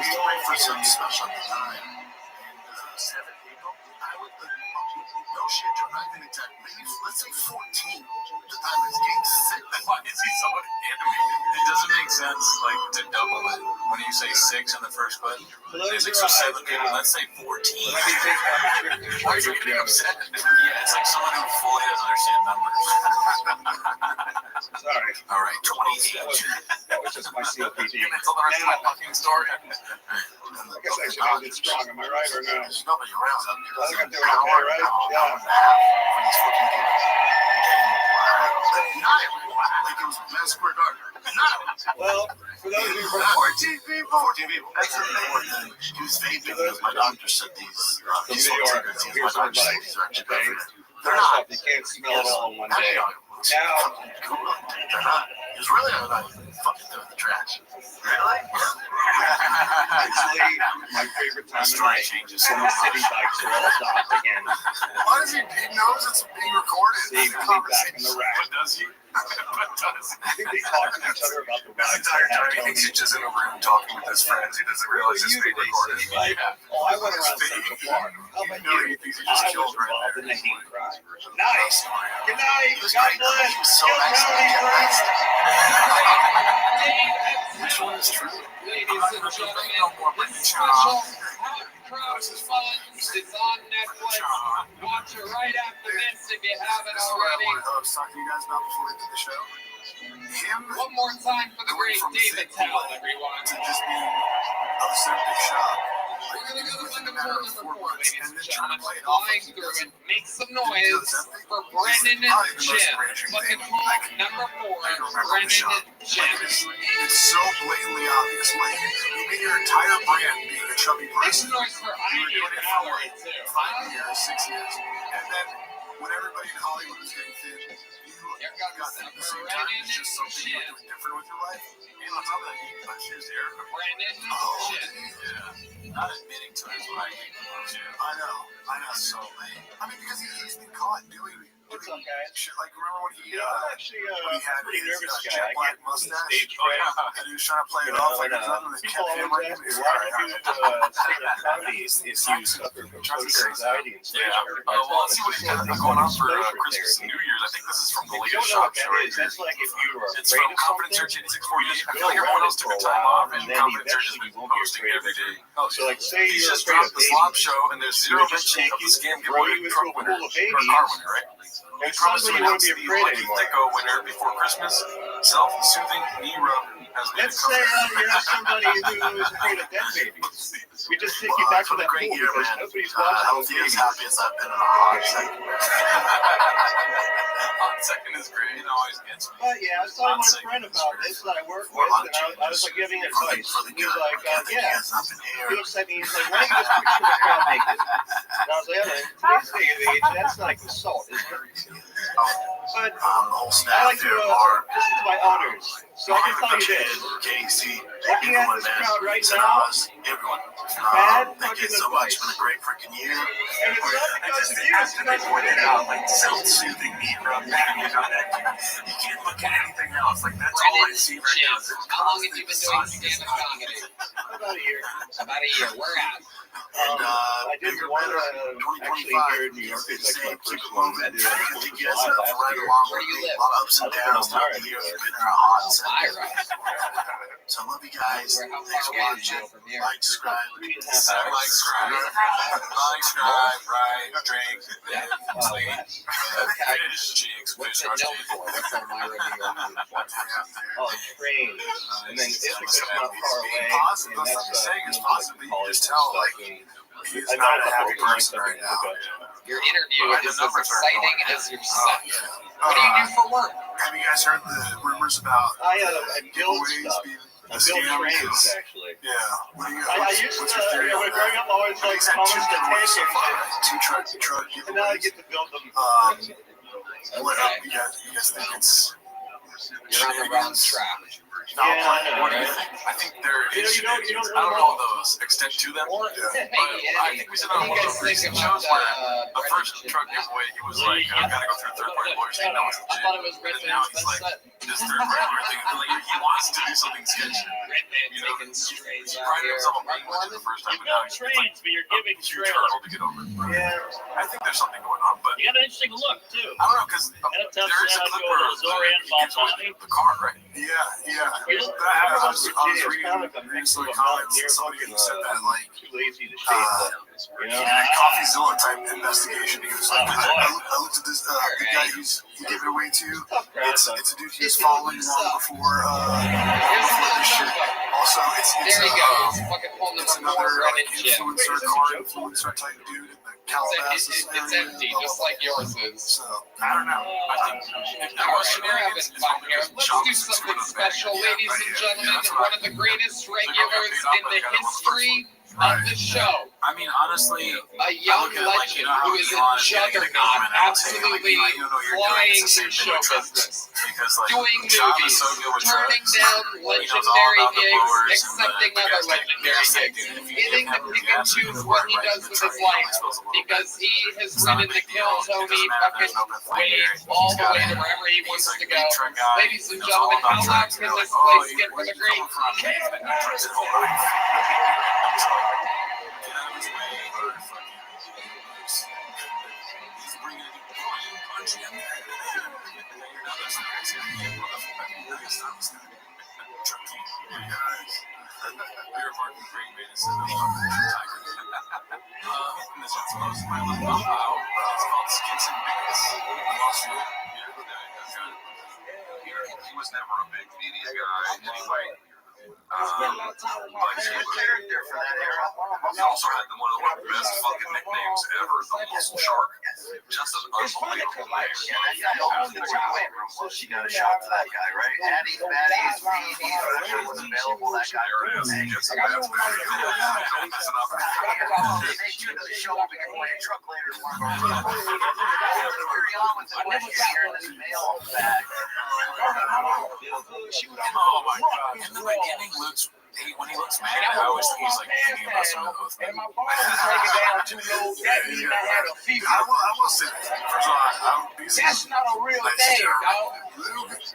We wait for some special time. And 7 people? I would, no shit, Joe, not even exact. Maybe, let's say 14. The time is game 6. Why is he so animated? It doesn't make sense, like, to double it. When you say 6 in the first clip, Close there's your 6 or 7 eyes people. now. Let's say 14. Let me take my trip to Why is he Trader getting Joe's. upset? Yeah, it's like someone who fully doesn't understand numbers. Sorry. All right, 28. That was just my COPD. You're gonna tell the rest of my fucking story. I guess I should end it strong. Am I right or no? There's nobody around. I think I'm doing okay, right? Yeah. For these fucking people. And not everyone. Like it was Madison Square Garden. Not everyone. Well, for those of you who 14 people. 14 people. That's the thing. He was vaping because my doctor said these. from These New York, cigarettes. My here's doctor said advice. these are actually Okay? good for you. They're First not. off, you can't smell it all in one day. Now, they're not. It's really not fucking throw in the trash. Really? Actually, my favorite time of night changes. when the city bikes are all stopped again. Why does he knows it's being recorded? See, It's a me back in the conversation. rack. What does he? What does he? I think they talk to each other about the This rides entire they have, time he thinks Tony. he's just in a room talking with his friends. He doesn't realize it's You being today, recorded. Sid, right? Oh, I went around Central Park. How about No, he you? thinks he I just was killed right involved there. in the hate crime. Nice. Good night. He was God great. bless. He was so Kill nice. Tony first. Which one is true? Ladies and gentlemen, this special Hot Cross Buns is on Netflix. Watch it right after this if you haven't This is what I already. wanted to talk to you guys about before we did the show. him One more time for the great from David St. Towel, Louis everyone. to just being a septic shop. We're going to go to Within a number matter of 4 4, months, ladies and and then trying to gentlemen. play it off Flying like he through doesn't. it. Make some noise for Brennan and Jim. Looking home, number 4, Brennan and Jim. It's so blatantly obvious. Like, you made your entire brand being a chubby Make person. some noise for You were Ivy doing and it for Howard, too. 5 years, 6 years. And then when everybody in Hollywood was getting thin, Here you got comes that at the same time. Brennan It's just something and you're Jim. doing different with your life. And on top of that, he touched his hair. Brennan and Oh, Jim. Yeah. Not admitting to his right. I know. So lame. I mean, because he's been caught doing What's up, guys? shit. Like, remember when he, I'm actually when he had pretty his nervous guy. jet I black get to the mustache? stage fright. And he was trying to play it You know, off like and, he's nothing. They people kept always hammering him. ask me, He's why like, do you do stand-up comedy if you suffer from social anxiety and stage Yeah. fright? Well, let's see what he's got going on for Christmas and New Year's. I think this is from the If you latest don't know shop what that show. is, that's like if you were It's afraid from of Confidence something, Search 8648. you just I feel go like everyone around else it took for a a time while, off, and and then Confidence Search has eventually been you won't be posting afraid of every it. day. So like say He you're just afraid dropped of the babies. slop show, and there's He zero would just mention take of the you, scam throw giveaway you into truck a winner, pool of or car babies, winner, right? and He promised to suddenly you won't announce be the afraid Lucky anymore. Thicko winner before Christmas. Self-soothing knee rub has been Let's say you have somebody who is afraid of dead babies. We just take you back to that pool great year, because man. nobody's watching those Healthy as babies. happy as I've been in a hot second. Hot second is great. It always gets me. But yeah, I was telling my friend about this that I work with, and I was like giving advice. He was like, yeah. He looks at me, he's like, why don't you just picture the crowd naked? And I was like, yeah, today's day and age, that's like assault, isn't it? But I like to listen to my elders, so I can tell you this. Casey, Looking at this crowd right now, everyone. bad Thank you fucking so much. advice. It's been a great freaking year. And it's not because of you, it's because of Pointed out, like self-soothing knee rub. You can't look at anything else. Like that's all I see right now. Is How long have you been doing stand-up comedy? about a year. About a year. Where at? I did one actually here in New York. It's like my first one. I did it Thank you guys for right along Where do you live? a lot of ups and downs throughout the year. You've been in a hot second. So I love you guys. How Thanks for far away is watching. it from here? Like, subscribe. like, subscribe, right, drink, fish, chicks, What's fish, it known for? What's on my review? Oh, trains. And then Ithaca's not far away. Being positive, And that's what I'm saying is positive. You can just tell, like, he's I not got a a happy couple person right now. Your interview is as exciting as your set. What do you do for work? Have you guys heard the rumors about I build giveaways stuff. being I build trains, actually. Yeah. What do you I used to, when growing up, I always like comments to tank two truck and now I get to build them. What up, you guys think it's You're on the wrong track. Yeah, What do you think? I think there You know, is you don't shenanigans. really I don't know those extent to them. Or, But hey, I think we said on what do one you of guys the think recent about shows where the first truck giveaway, he was like, I gotta go through third-party lawyers. He knows it's I thought it was legit. And Red now Man's he's best like, set. this third-party lawyer thing, like, he wants to do something sketchy. Red Man's You know, making strays He out prided here. himself on Are being you legit on the this? first time, You and now build he's trains, but you're giving huge trailers. hurdle to get over. Yeah. I think there's something going on, but You got an interesting look, too. I don't know, because And a tough there is a setup clip going where to Zorian he gives away Baltani. the car, right? I was reading some comments and somebody who said that, like, too lazy to shave them. he did a CoffeeZilla type investigation. He was like, I looked at this, the guy he gave it away to. It's a dude he was following long before this shit. Also, There he goes. Fucking phone it's number 4, another Red like and Jim. influencer, car influencer type dude in the Calabasas It's area. empty, just like yours is. So, I don't know. I think if there was Alright, we're having fun here. Let's do something special, ladies and gentlemen. One of the greatest regulars in the history of the show. I mean, honestly, A young legend who is a juggernaut, absolutely flying through show business, doing movies, turning down legendary gigs, accepting other legendary gigs, getting to pick and choose what he does with his life, because he has ridden the Kill Tony fucking wave all the way to wherever he wants to go. Ladies and gentlemen, how loud can this place get for the great he was never a big media guy anyway. Character for that era. He also had one of the best fucking nicknames ever, the Muscle Shark. Just an unbelievable name. So she got a shot to that guy, right? Addie's, Maddie's, whatever was available, that guy. He gets the best man. Don't mess it up. They do the show up and play a truck later tomorrow. Carry on with the question here in this mail bag. Oh my god. In the beginning, when he looks mad, I always think he's like thinking about some of those things. And my bar was taken down too low. That means I had a fever. I will say, first of all, that's not a real thing, dog.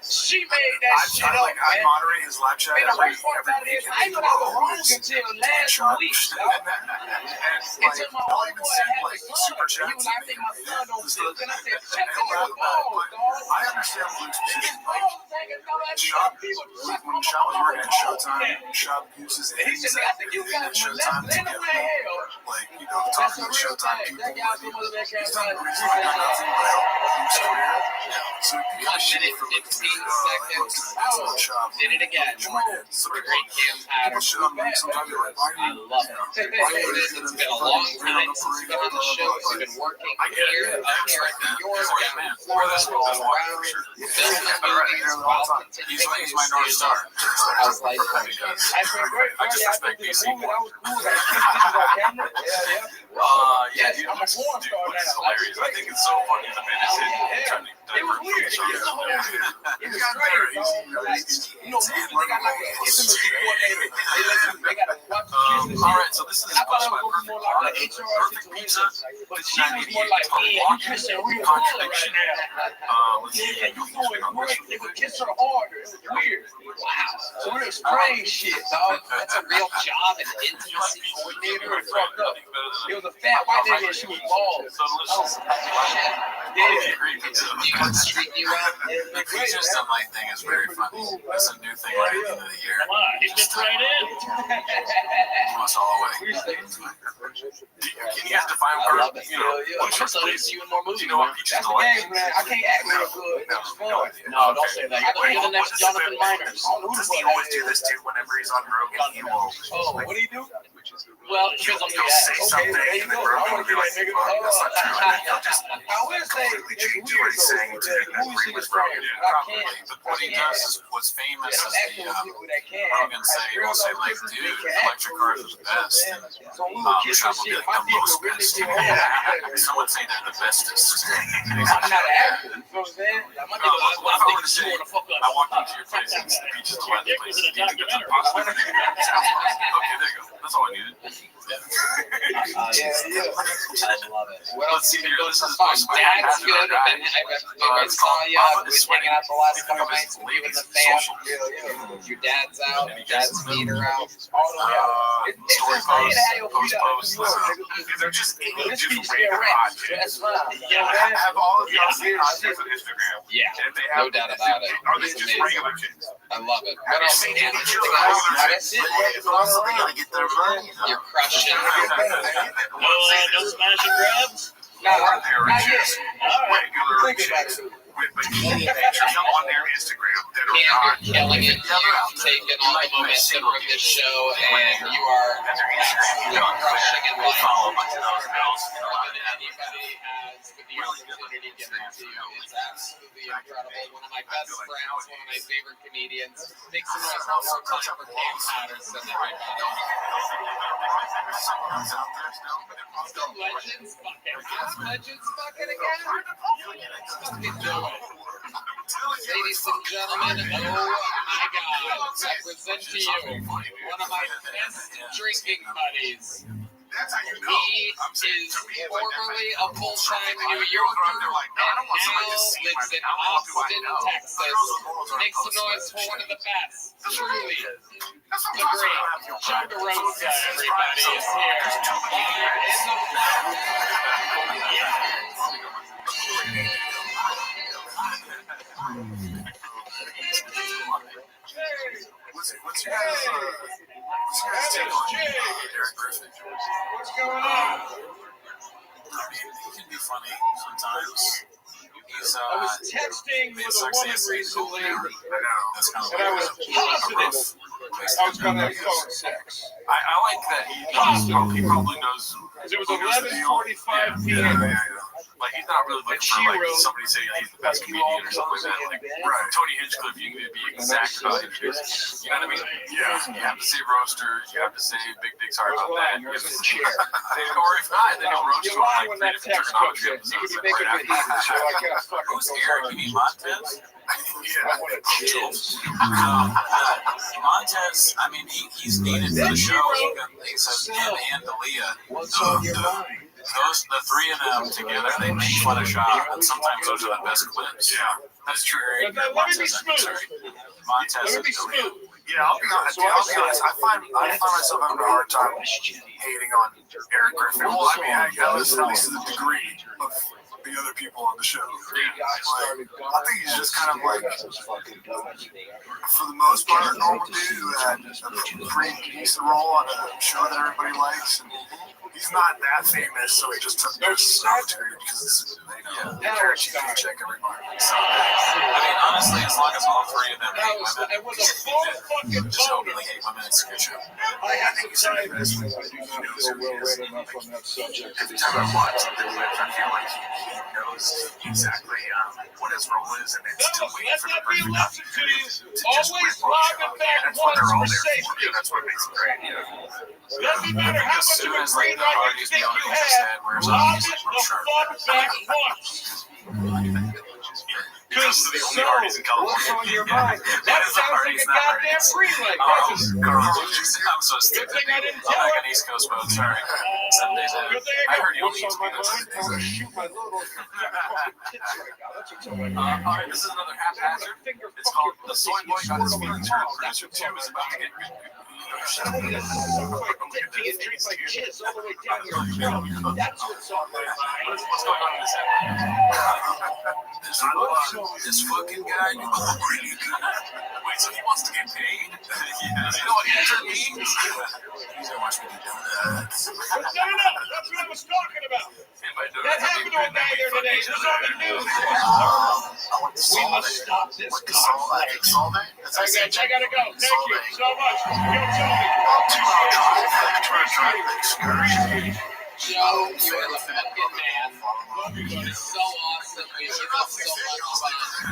She made that shit up, man. I moderate his live chat And the worst part about it is, I know I was wrong until last week, dog. Until my homeboy had a son. He was like, I think my son don't feel. And I said, check on your balls, dog. I understand Luke's position. When Shop was working at Showtime, Shop uses he said, I think you got Showtime let him together. hell. Like, talking to Showtime people. He's done nothing but help Luke's career. So you got shit for 15 seconds. Did it again. Great cam pattern. I love it. It's been a long time since he's been on the show. He's been working here, up here in New York, down in Florida, all around, filming movies while continuing He's my North Star. I was like, I just respect DC more. Yeah, dude, I'm a porn star now. It's hilarious. I think it's so funny the minute It was weird. It was strange. You know, they got like an intimacy coordinator. They got to watch the kids. All right, so this is I thought it was more like an HR situation, but she was more like, man, you kissing real hard right now. Yeah, you doing great. You could kiss her harder. It's weird. Wow. So real strange shit, dog. that's a real job, an intimacy coordinator. It fucked up. It was a fat white lady and she was bald. You street you out. It's just a light thing. It's very funny. It's a new thing right at the end of the year. Come on, he fits right in. Almost all the way. Can you guys define I love it. what's your So place? it's you in more movies. You know what peaches That's the like? game, man. I can't act real good. It's fun. No, don't say that. You're the next Jonathan Miners. Does he always do this too? Whenever he's on Rogan, he will. Oh, what do you do? Well, because I'm He'll say something, and then Rogan will be like, "Oh, that's not true." And he'll just I will say completely it's change what weird he's saying to agree with Rogan. Probably. But what he does is what's famous is the Rogan say, he'll say, like, dude, electric cars are the best. And Shop will be like, the most best. Someone say they're the bestest. I'm not an actor. You know what I'm saying? What if I were to say, I walked into your place and it's the beaches of Latin place. Do you think that's a positive? Okay, there you go. That's all I needed. I love it. Well, let's see here. This is Dad's good. I saw you. We've been hanging out the last couple nights with you and the fam. Your dad's out. Dad's feet are out. Story posts. They're just different way to hot. That's fine. Yeah, have all of y'all seen content on Instagram? Yeah, And if they have, no doubt about it. are they It's just amazing. regular kids? I love it. Have What you else? seen Anything any children? else? That's it. Also, they gotta get their money. You're crushing. No smash and grabs? Or they're Not yet. just All right. regular Think about chicks it. with bikini pictures on their Instagram that are You're not. killing it. You've taken all the momentum from this show, and you are absolutely crushing in life. Anybody has the opportunity given to you. It's absolutely incredible. One of my best friends, one of my favorite comedians. Make some noise one more time for Cam Patterson, everybody. Still legends fucking. Legends fucking again? Fucking do it. Ladies and gentlemen, oh my God, I present to you one of my best drinking buddies. He is formerly a full-time New Yorker and now lives in Austin, Texas. Make some noise for one of the best, truly, the great Joe DeRosa, everybody, is here. Live in the What's your guys' take on Eric Griffin? What's going on? I mean, he can be funny sometimes. He's I was texting with a woman recently, and I was positive I was going to have phone sex. I like that he probably knows. It was 11:45 p.m. Like, he's not really looking for, like, somebody saying he's the best comedian or something like that. Like, Tony Hinchcliffe, you can be exact about it. You know what I mean? Yeah. You have to say roasters. You have to say big dick. Sorry about that. You have to say, or if not, then you'll roast you on, like, 3 different trigonometry episodes. Who's Eric? You mean Montez? Montez, I mean, he's needed for the show. He says him and Aaliyah. The 3 of them together, they make fun of Shah, and sometimes those are the best clips. Yeah, that's true. Montez and Aaliyah. Yeah, I'll be honest. I find myself having a hard time hating on Eric Griffin. Well, I mean, at least to the degree of the other people on the show. Like, I think he's just kind of like, for the most part, a normal dude who had a pretty decent role on a show that everybody likes. And he's not that famous, so he just took this opportunity because guaranteed paycheck every month. So, I mean, honestly, as long as all 3 of them hate women, it was a full fucking just openly hate women, it's a good show. I think he's the best. I do not feel well read enough on that subject. Every time I watch something with him, I feel like he knows exactly what his role is, and it's still waiting for the perfect opportunity to just Always rip off log the show. it back That's what once they're all for there for. safety. That's what makes it great. Doesn't matter how much of a green light you think you have, log it the fuck back once. Because the only parties in California. What's on your mind? That sounds like a goddamn green light. I'm so stupid. Good thing I didn't tell like her. an East Coast boat, sorry. 7 days out. Good thing I heard you what's only on my eat mind? I'm gonna shoot my little fucking tits right now. That's what's on my mind. all right, this is another haphazard. It's called The Soy Boy Got His Feet Turned. Producer Tim is about to get good. That's what's on my mind. What's going on in this episode? This fucking guy. Wait, so he wants to get paid? Yeah. You know what intern means? He's gonna watch me do donuts. No, that's what I was talking about. That happened to a guy there today. It was on the news. We must stop this conflict. I gotta go. Thank you so much. You'll tell me. Joe, you are the fucking man. It is so awesome. We had so much fun. We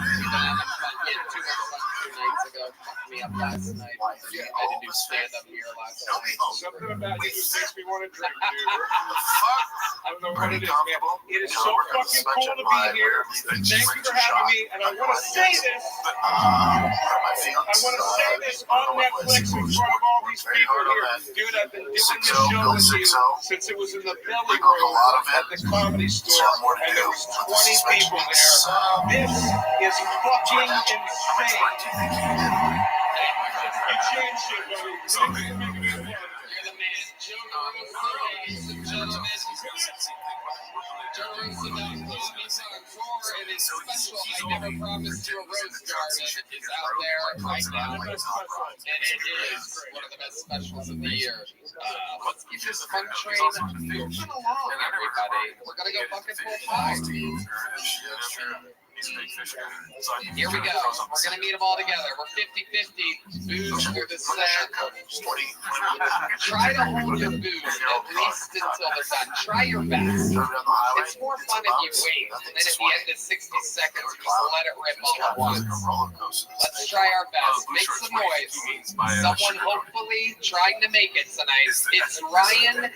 had too much fun 2 nights ago. Fucked me up last night. I had to do stand-up here last night. Something about you just makes me want to drink, dude. I don't know what it is, man. It is so fucking cool to be here. Thank you for having me. And I want to say this. On Netflix in front of all these people here. Dude, I've been doing this show with you since it was in the belly room at the Comedy Store, and there was 20 people there. This is fucking insane. You changed shit, buddy. You're the man. Joe, ladies and gentlemen. Joe Roast on tour, and his special I Never Promised You a Rose Garden is out there right now. And it is one of the best specials of the year. Let's keep this fun train moving along, everybody. We're going to go fucking full time. Here we go. We're going to meet them all together. We're 50-50. Booze through the set. Try to hold your booze at least until they're done. Try your best. It's more fun if you wait. And then at the end of 60 seconds, just let it rip all at once. Let's try our best. Make some noise. Someone hopefully trying to make it tonight. It's Ryan P.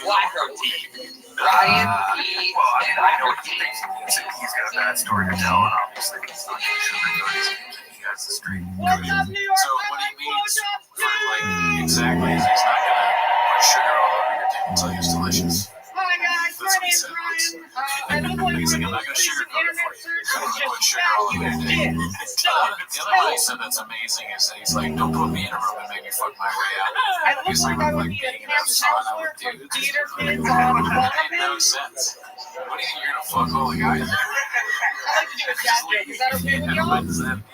Flaherty. Ryan P. Flaherty. He's got a bad story to tell, and obviously he's not sure he has the street. What's up, New York? So what he means for like exactly is he's not gonna put sugar all over your dick until it's delicious. Hi guys, my name's Ryan. I look like He's my like, I'm not most gonna recent sugarcoat it internet for you. search I'm was gonna put just sugar all over your fat, dick. Stop. The other thing he said that's amazing is that he's like, don't put me in a room and make me fuck my way out. I look like I would be a camp counselor for theater kids on That made no Wallaby. sense. What do you think you're gonna fuck all the guys? I like to do a dad joke. Is that okay with y'all? What does that mean?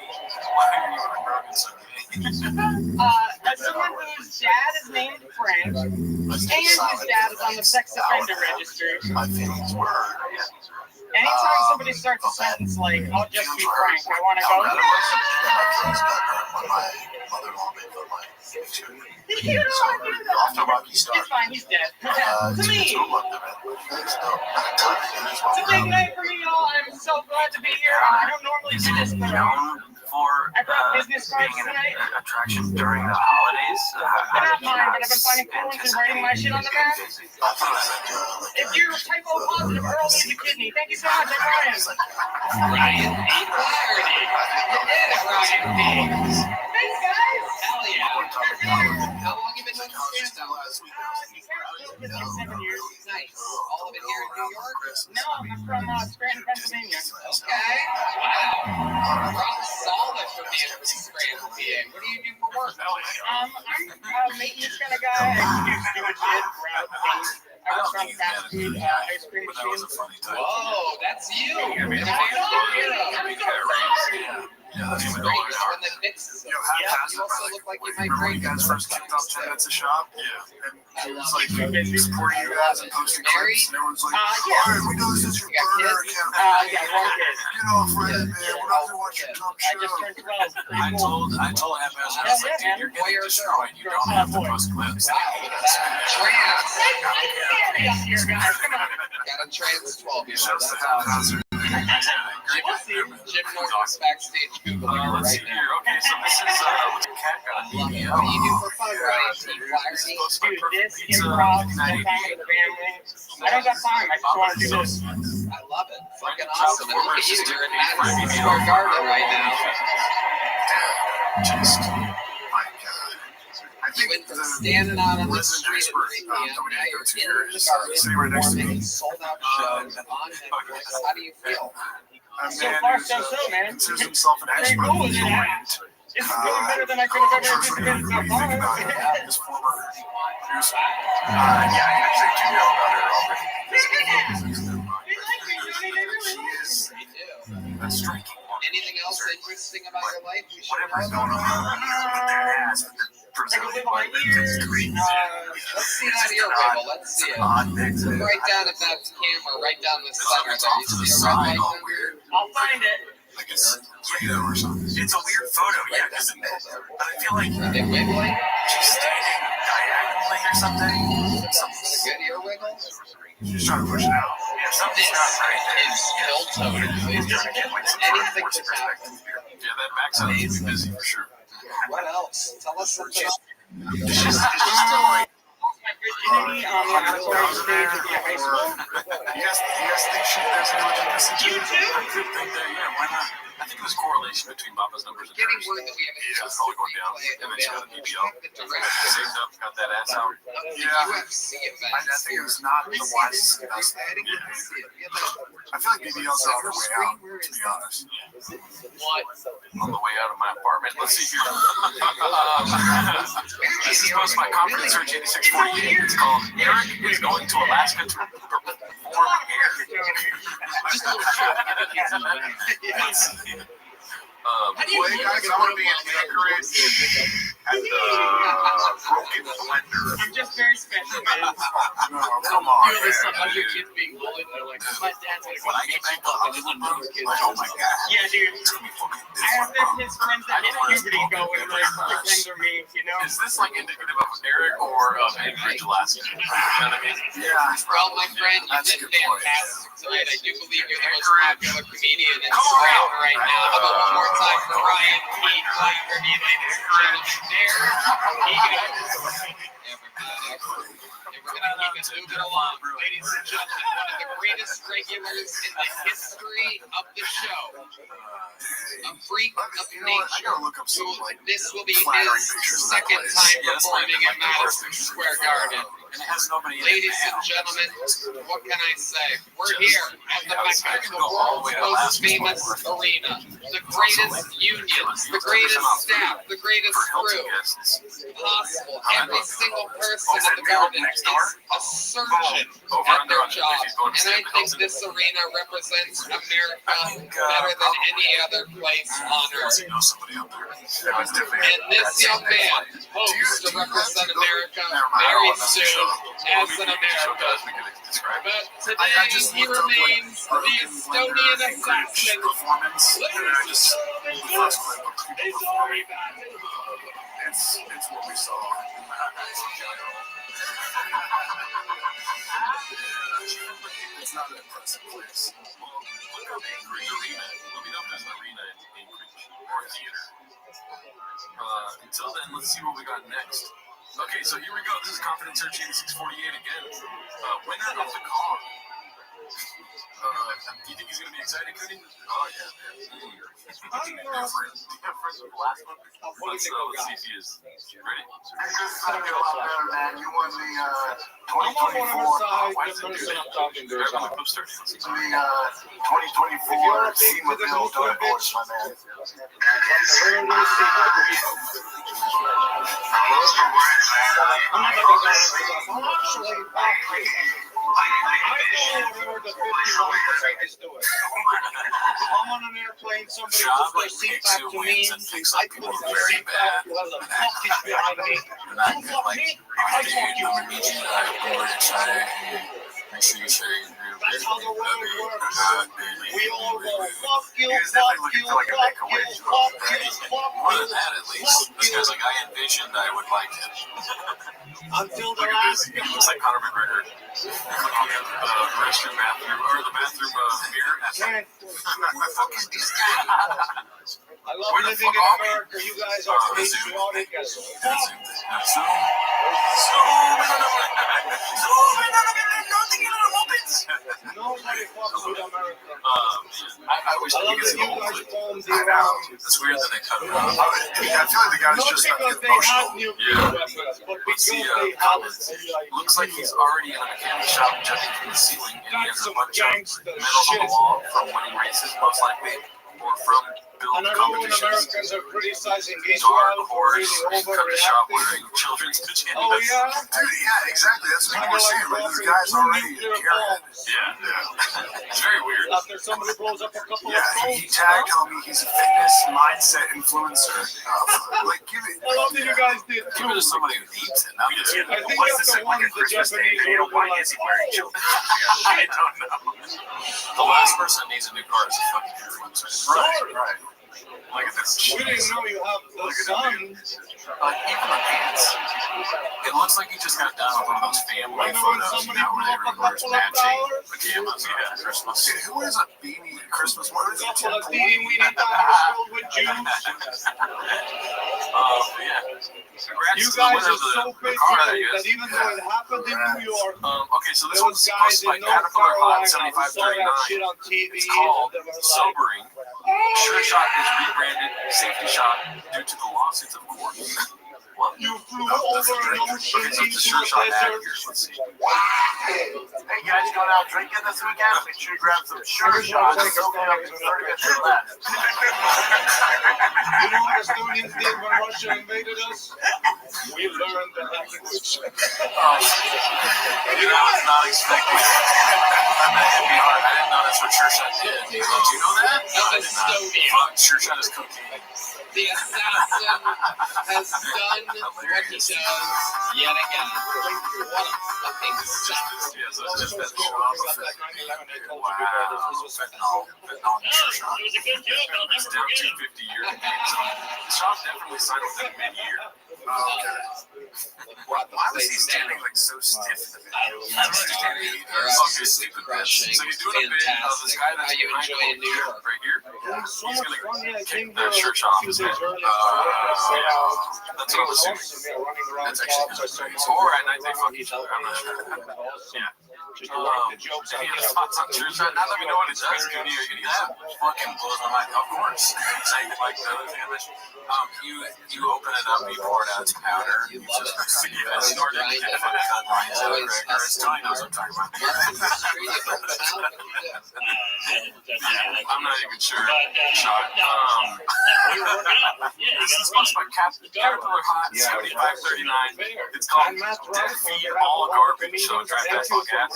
Why are you broken so gay? As someone whose dad is named Frank, and his dad is on the sex offender registry, My feelings were Anytime somebody starts a sentence like, I'll just be frank, I want to go, My mother-in-law made fun of my you don't want to do that. off the rocky start. It's fine, he's dead. To me, It's it's a big night for me, y'all. I'm so glad to be here. I don't normally do this, but For I brought business cards being tonight. an attraction during the holidays. They're not mine, but I've been finding cool ones and writing my shit on the back. If you're typo positive, Earl needs a kidney. Thank you so much, I'm Ryan. Ryan P. Flaherty. You did it, Ryan P. Thanks, guys. Hell yeah. How long you been doing this? It's been like 7 years. Nice. All of it here in New York? No, I'm from Scranton, Pennsylvania. Okay. Wow. Rock solid for being from Scranton, PA. What do you do for work? I'm a maintenance kind of guy. I do stupid shit around things. I work on fast food, ice cream machines. Whoa, that's you. Yeah, that's It's great when they fix it. You also look like you might break guys first kicked off Chats a shop. Yeah. And it was like supporting you guys and posting clips, and everyone's like, Yeah. we know this is your You got burner kids? account. Yeah, one kid. Get off Reddit, man. We're not gonna watch your dumb I just show. turned 12. Pretty cool. I told him, I was like, dude, you're getting destroyed. You don't have to post clips. Wow, look at that. Trans. Get up here, guys. Come on. Got a trans 12-year-old. Shows the That's awesome. Jim Jim Norton's backstage Google you Let's see right here. now. Okay, so this is Cat got I love it. What do you do for fun, Ryan P. Flaherty? Dude, this improv, spend time with the family. I don't got time. I just want to do this. I love it. Fucking awesome. And look at you. You're in Madison Square Garden right now. Just, my God. I You think went from the standing out on the resident street at 3 expert p.m. Now company I go you're to in here the is garden sitting right next to me. performing sold-out shows on Netflix. How do you feel? A So man far, who's, so, man. considers himself an Pretty expert cool, in isn't it? joint. This is really better than I could have ever anticipated so What do you think about far. his former producer? Yeah, I actually do know about her already. They like me, Johnny. They really She like is They do. a striking woman. Anything else interesting about your life you should Whatever's know? going on with their ass, presented by Let's see that ear wiggle. Let's see it. Right down at that camera, right down the center there. You see a red light under? I'll find it. I guess Play-Doh or something. It's a weird photo, yeah, because but I feel like Are they wiggling? she's standing diagonally or something. Is it a good ear wiggle? She's trying to push it out. Yeah, something's This not right. is pill-toted. Anything could happen. Yeah, that backside keeps me busy for sure. What else? Tell us something else. It's just like, My virginity on the auditorium stage of my high school. you guys think there's any legitimacy to You it? too? I could think that, yeah, why not? I think there's correlation between Baba's numbers and Getting hers. word that we have a Yeah, it's exclusive probably going down. replay And then she got a available. BBL. Check the direction Saved up, got that ass out. of the Yeah. UFC event. I think it was not the wisest investment. I didn't get to see it. We have a I feel like BBL's on their way out, to be honest. what? On the way out of my apartment. Let's see here. This is posted by Confidence Search 8648. It's called Eric is going to Alaska to perform air. Just a little shit. How do you Boy, guys, I want to be in Anchorage at the Broken Blender. I'm just very special, man. Oh, come on. You ever saw other kids being bullied? They're like, my dad's gonna go get you up, and then another kid. Oh my God. Yeah, dude. It's gonna be fucking I have his friends that hit puberty go and like pretend they're me, you know? Is this like indicative of Eric or of Anchorage, Alaska? You know what I mean? Yeah. Well, my friend, you That's a did good point. fantastic tonight. I do believe you're the most popular comedian in Scranton right now. How about one more time for Ryan P. Flaherty, ladies and gentlemen? There he goes. Everybody. And we're going to keep it moving along. Ladies and gentlemen, one of the greatest regulars in the history of the show. A freak of You know what? I nature. gotta look up some like This will be flattering his pictures of that second place. time Yes, performing like in Madison Square Garden. And it has nobody in it. Ladies and gentlemen, what can I say? We're here at the Mecca, the world's most famous arena, the greatest unions, the greatest staff, the greatest crew possible. Every single person in the garden is a surgeon at their job. And I think this arena represents America better than any other place on earth. know somebody out there. And this young man hopes to represent America very soon as an American. But today he remains the Estonian assassin. Ladies and gentlemen, it's already back. It's what we saw. It's not an impressive place. Well, look how big Green Arena. Let me know if there's an arena in Anchorage or a theater. Until then, let's see what we got next. Okay, so here we go. This is Confident Searching 648 again. Winner of the car. Do you think he's going to be excited, Cody? Oh, yeah, man. Let's see if he is. Ready? This is going to be a lot better, man. You won the 2024. Why is it do that? The 2024 SEMA Bill Dark Horse, my man. I'm on an airplane, somebody puts their seat back to me, I put my seat back, you have the fucking behind me. You fuck me, I fuck you. Make sure you say that's how the world works. We all go, fuck you, fuck you, fuck you, fuck you, fuck more you. than that, at least. This guy's like, I envisioned I would like it. Until the Look at last this. He looks like Conor McGregor. The restroom bathroom, or the bathroom mirror. I love living in America. You guys are patriotic as fuck. Nobody fucks with America. I wish I they love could that see you the whole guys thing. formed Iran. It's weird that they cut it out. I feel like the guy's Not just not because getting they had emotional. nuclear weapons, but Let's because see, they had comments. Looks like he's already in a mechanic shop judging from the ceiling, and he That's has a some bunch of gangster medals on shit. the wall from winning races, most likely, or from build And I know when competitions. Americans are criticizing Dark Israel for horse, really cut the shop overreacting. wearing children's pajamas. Oh yeah? Dude, yeah, exactly. That's what Kind we're of saying. like Right? This dropping guy's two already nuclear carrying. bombs. Yeah. It's very weird. After somebody blows up a couple Yeah, of he phones. tagged on me. He's a fitness mindset influencer. Like, give it. I love that you guys did too. Give it to somebody who needs it, not just I think that's the one the Japanese would have been like, oh, I don't know. The last person that needs a new car is a fucking influencer. Right. Look at this. we didn't know you have the sun. Even the pants. It looks like he just got done with one of those family Remember when photos. somebody Now where blew up a everyone wears couple of matching dollars? pajamas on Christmas. Dude, who wears a beanie at Christmas? What is it? Couple of teeny-weeny dollars filled with juice. Yeah. Congrats You to the guys winner are of the so car, I patriotic guess. that even though it happened in New York, Okay, so this those one's guys posted by in North Caterpillar Hot Carolina who saw that 7539. shit on TV It's called and they were like, Sobering. Sure Shot is rebranded Safety Shot due to the lawsuits, of course. What? you flew over an ocean Okay, so it's a into Sure a Shot ad desert. here. Let's see. Hey guys, going out drinking this weekend? Make sure you grab some Sure Shots. They'll get up to 30 minutes or less. You know what Estonians did when Russia invaded us? We learned the language. You know, I was not expecting it. That hit me hard. I didn't know that's what Sure Shot did. Do you know that? No, I did not. Fuck, Sure Shot is cooking. The assassin has done what he does yet again. What a fucking suck. Yeah, so it's just that shot. Wow. Fentanyl in Sure Shot. It was a good joke. I'll It's never down forget it. 250 years. So the shot definitely signed within mid-year. Why was he standing like so stiff? Obviously, crushing, so he's doing a bit of this guy that's How you behind enjoy him New York? right here. So He's much gonna fun, yeah. I kick came that there shirt a off few his days head. earlier. So That's what I'm assuming. running around That's actually clubs. I his saw or at night they fuck each other. I'm not sure. Yeah. Just to write the jokes out. Any other thoughts on Sure Shot? Now let me know what it does. That fucking blows my mind. Of course. Saying like the other thing I mentioned. You open it up, you pour it out to powder. You love it. Snort it, you fucking cut lines out of crackers. Tony knows what I'm talking about. I'm not even sure. Shot. This is sponsored by Caterpillar Hot 7539. It's called Dead Feed All Garbage. So dry basketball gas.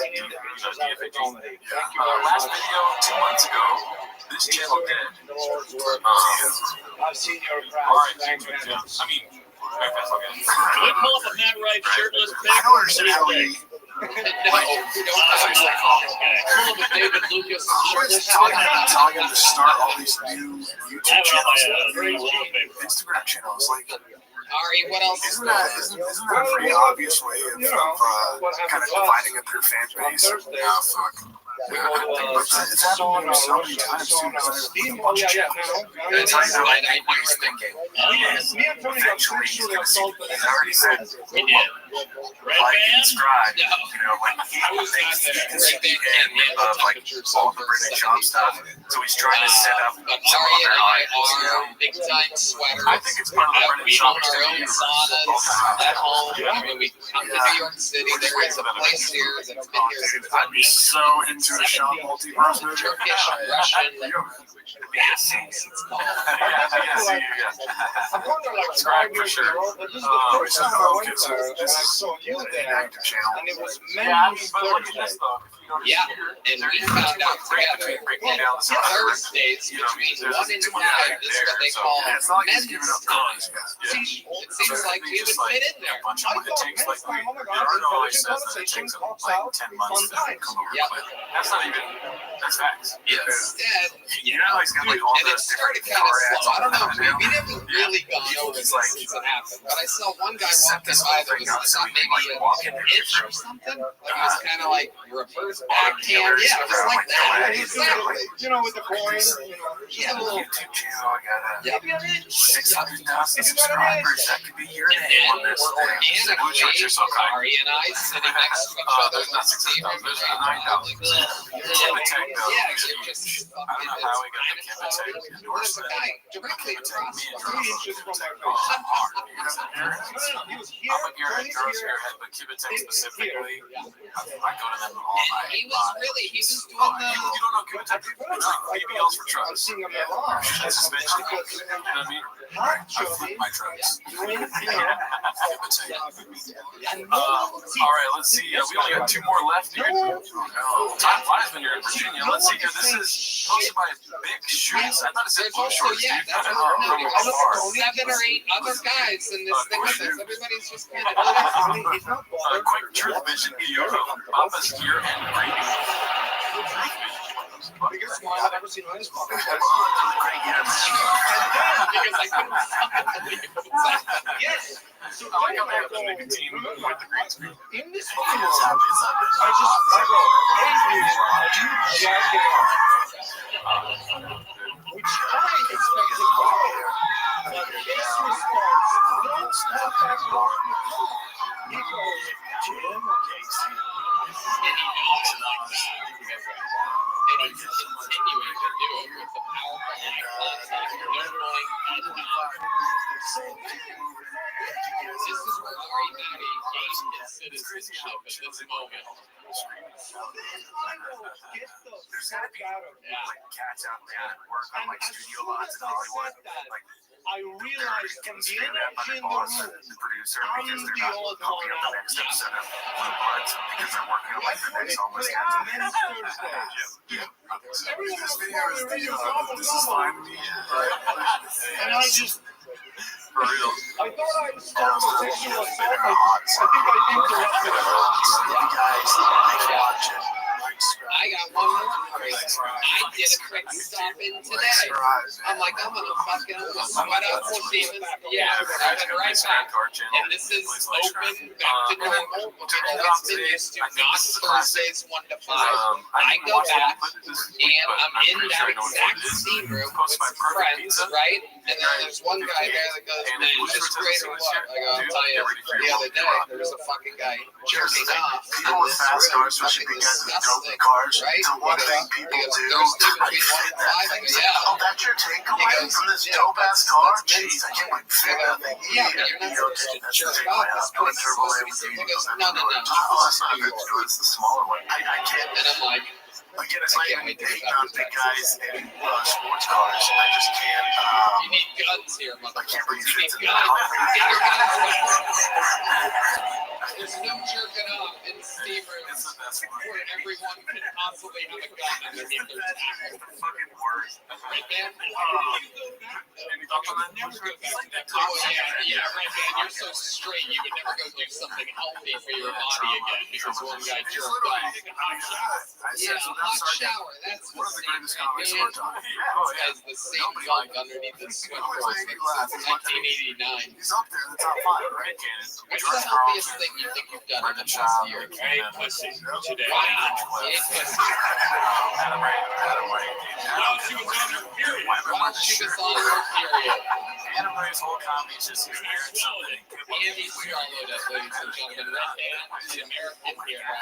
Last video 2 months ago. This channel dead. I've seen your Alright, crowd. I mean, we pull up a Matt Wright shirtless pic? I don't understand how we. No, we don't. Pull up a David Lucas Who is shirtless telling pic. him to start all these new YouTube channels, Instagram channels? Like, Ari, what else? isn't that a pretty obvious way of kind of dividing up your fan base? Yeah, fuck. It's happened so many times too. That's how you know what he's thinking. Eventually, he's going to see. He's already said, We did. Red like band? and subscribe. No. You know, when he I was not there. can see the end of like all the British job stuff. So he's trying to set up But some Ari and other I audience. You know? are big time sweaters. I think it's part of the We British own job our own saunas at home. When we come to New York City, there is a place here that's been here since I'd be so into a Sean Multiverse movie. Turkish, Russian, Basses, it's called. I'm going to like 5 years ago, but this is the first time I went there, and I saw you there, and it was many Thursdays. Yeah, and we found out together Thursdays between 1 and 5 is what they call men's time. It seems like we would fit in there. I thought men's time, oh my God, intelligent conversation pops out on time. Yep. That's not even. That's facts. Instead, You know, he's got like all and it those different started kind of car ads slow. I don't know, on there. we never really gone over this since it happened, but I saw one guy walking by that was, I thought maybe an inch or something. Like it was kind of like reverse backhand. Yeah, it was like that. Exactly. You know, with the coin, you know. Yeah, a little. YouTube channel, I got Yep. 600,000 subscribers. That could be your And name on then this organically, Ari and I sitting next to each other in the steam room. Yeah, you're just fucking. I don't know how we got the Kimitech There's a endorsement. guy directly across from 3 inches from my Oh, face. I'm hard. He was here, I'm a Tony's Girls here. Airhead, but Kimitech specifically, I go to them all And night. he was doing Oh, the. you don't know Kimitech? No, BBLs for I'm trucks. seeing him a lot. Suspension. You know what I mean? Not I Jody, flip my trucks. doing, you know, Kimitech. and All right, let's see. We only got 2 more left here. Time flies when you're in Virginia. Let's see here. This is posted by Big Shoots. I thought it said There's Blue also, Shorts. yeah, Dude. that's I what don't know. there's 7 or 8 other guys in this thing with us. Everybody's just kind of. he's not bothered. Quick Truth Vision video of Papa's ear and gravy. Biggest smile I've ever seen on his fucking face. Because I couldn't Yes. So I like how they have the then I go, nicotine with remember, the green screen. in this fucking world, I go, hey, dude, are you jacking off? Which I expected to go. But his response, no, stop that rock. He goes, Jim, And he's continuing to do it with the powerful eye contact. They're going This is where Ari Maddie gained his citizenship at this moment. There's gotta be like cats out there that work on like studio lots in Hollywood. Like, I realized from the scream at my energy in the boss room, and the producer I'm because the they're not old pumping one up the out. next episode of Blue Bloods because they're working on like the next homeless cat. Men's Thursday. Everyone This was video is ready the, to this is fine with me. and I just, For real. I thought I started sexual assault. I think I interrupted her. You guys, thanks for watching. I got one more for you. I did a quick stop in today. I'm like, I'm gonna fucking sweat out for demons. Yeah, I've been right back. And this is open back to normal. It's been used to not Thursdays 1 to 5. I go back and I'm in that exact steam room with some friends, right? And then there's one guy there that goes, man, just great or what? I go, I'll tell you, the other day there was a fucking guy jerking off. People with fast cars, especially big guys with dope cars, right? the one thing people do, I fit that thing. Oh, that's your takeaway from this dope ass car? Jeez, I can't wait to fit that thing. Yeah, but you're not supposed to jerk off. I'll put a turbo in with you. He goes, no. Oh, that's not good to do. It's the smaller one. I get And I'm like, again, it's like hating on big guys in sports cars. I just can't. you need guns here, I can't bring You need shit to guns. that. Get your guns out. There's no jerking off in steam rooms where everyone can possibly have a gun underneath their tackle. Fucking worst. Right, man? And and then never go back to that place. Yeah, right, man. You're so straight. You would never go do something healthy for your body again because one guy jerked off. Yeah, a hot shower. That's the same, right, man? As the same gunk underneath the sweatshorts since 1989. He's up there in the top 5, right? What's the healthiest thing you think you've done in the past year? Hey, pussy. Today. Wow. Yeah, pussy. While she was on her period. While she was on her period. Anna Marie's whole comedy is just he's wearing something. Andy swallowed it, ladies and gentlemen. The American hero.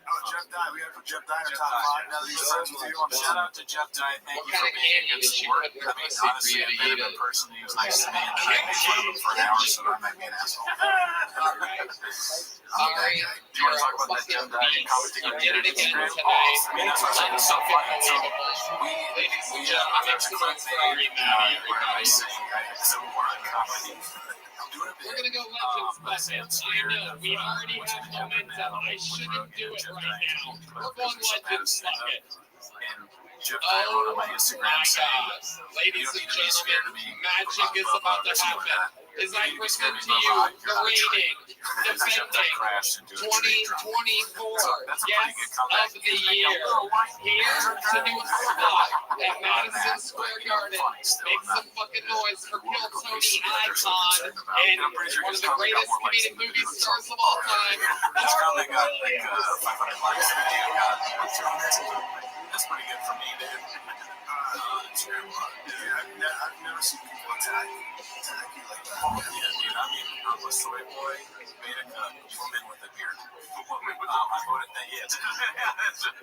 Oh, Jeff Dye. We got to put Jeff Dye in the top 5 now that he's friends with you on the Shout show. out to Jeff Dye. Thank What you kind for of being candy a did she sport. put in her face Honestly, for I you to met eat him in it? person. He was nice to me. And I made fun of him for an hour, so that might be an asshole. Sorry, Do you want to talk about that Jeff Dye commenting you on did it again Instagram? tonight. I mean, that's what I'm saying. It's so funny. So Ladies and we gentlemen, make make some some clips noise for Ari Maddie, where I everybody. sing some more comedy. I'm doing a bit. We're gonna go Legends Buckets. I know, we already have momentum. I shouldn't do it right now. We're going Legends Bucket. And Jeff Dye wrote on my Instagram saying, Ladies "You and don't need to be scared of gentlemen, me. magic is about to happen. As I present to you the rating, defending 2024 guest of the year. Here to do a spot at Madison Square Garden. Make some fucking noise for Kill Tony Icon and one of the greatest comedic movie stars of all time. It's probably got like 500 likes in the video. That's pretty good for me, dude. I've never seen people attack you like that. Yeah, dude, I mean, I'm a soy boy, made a woman with a beard. I voted that, yeah.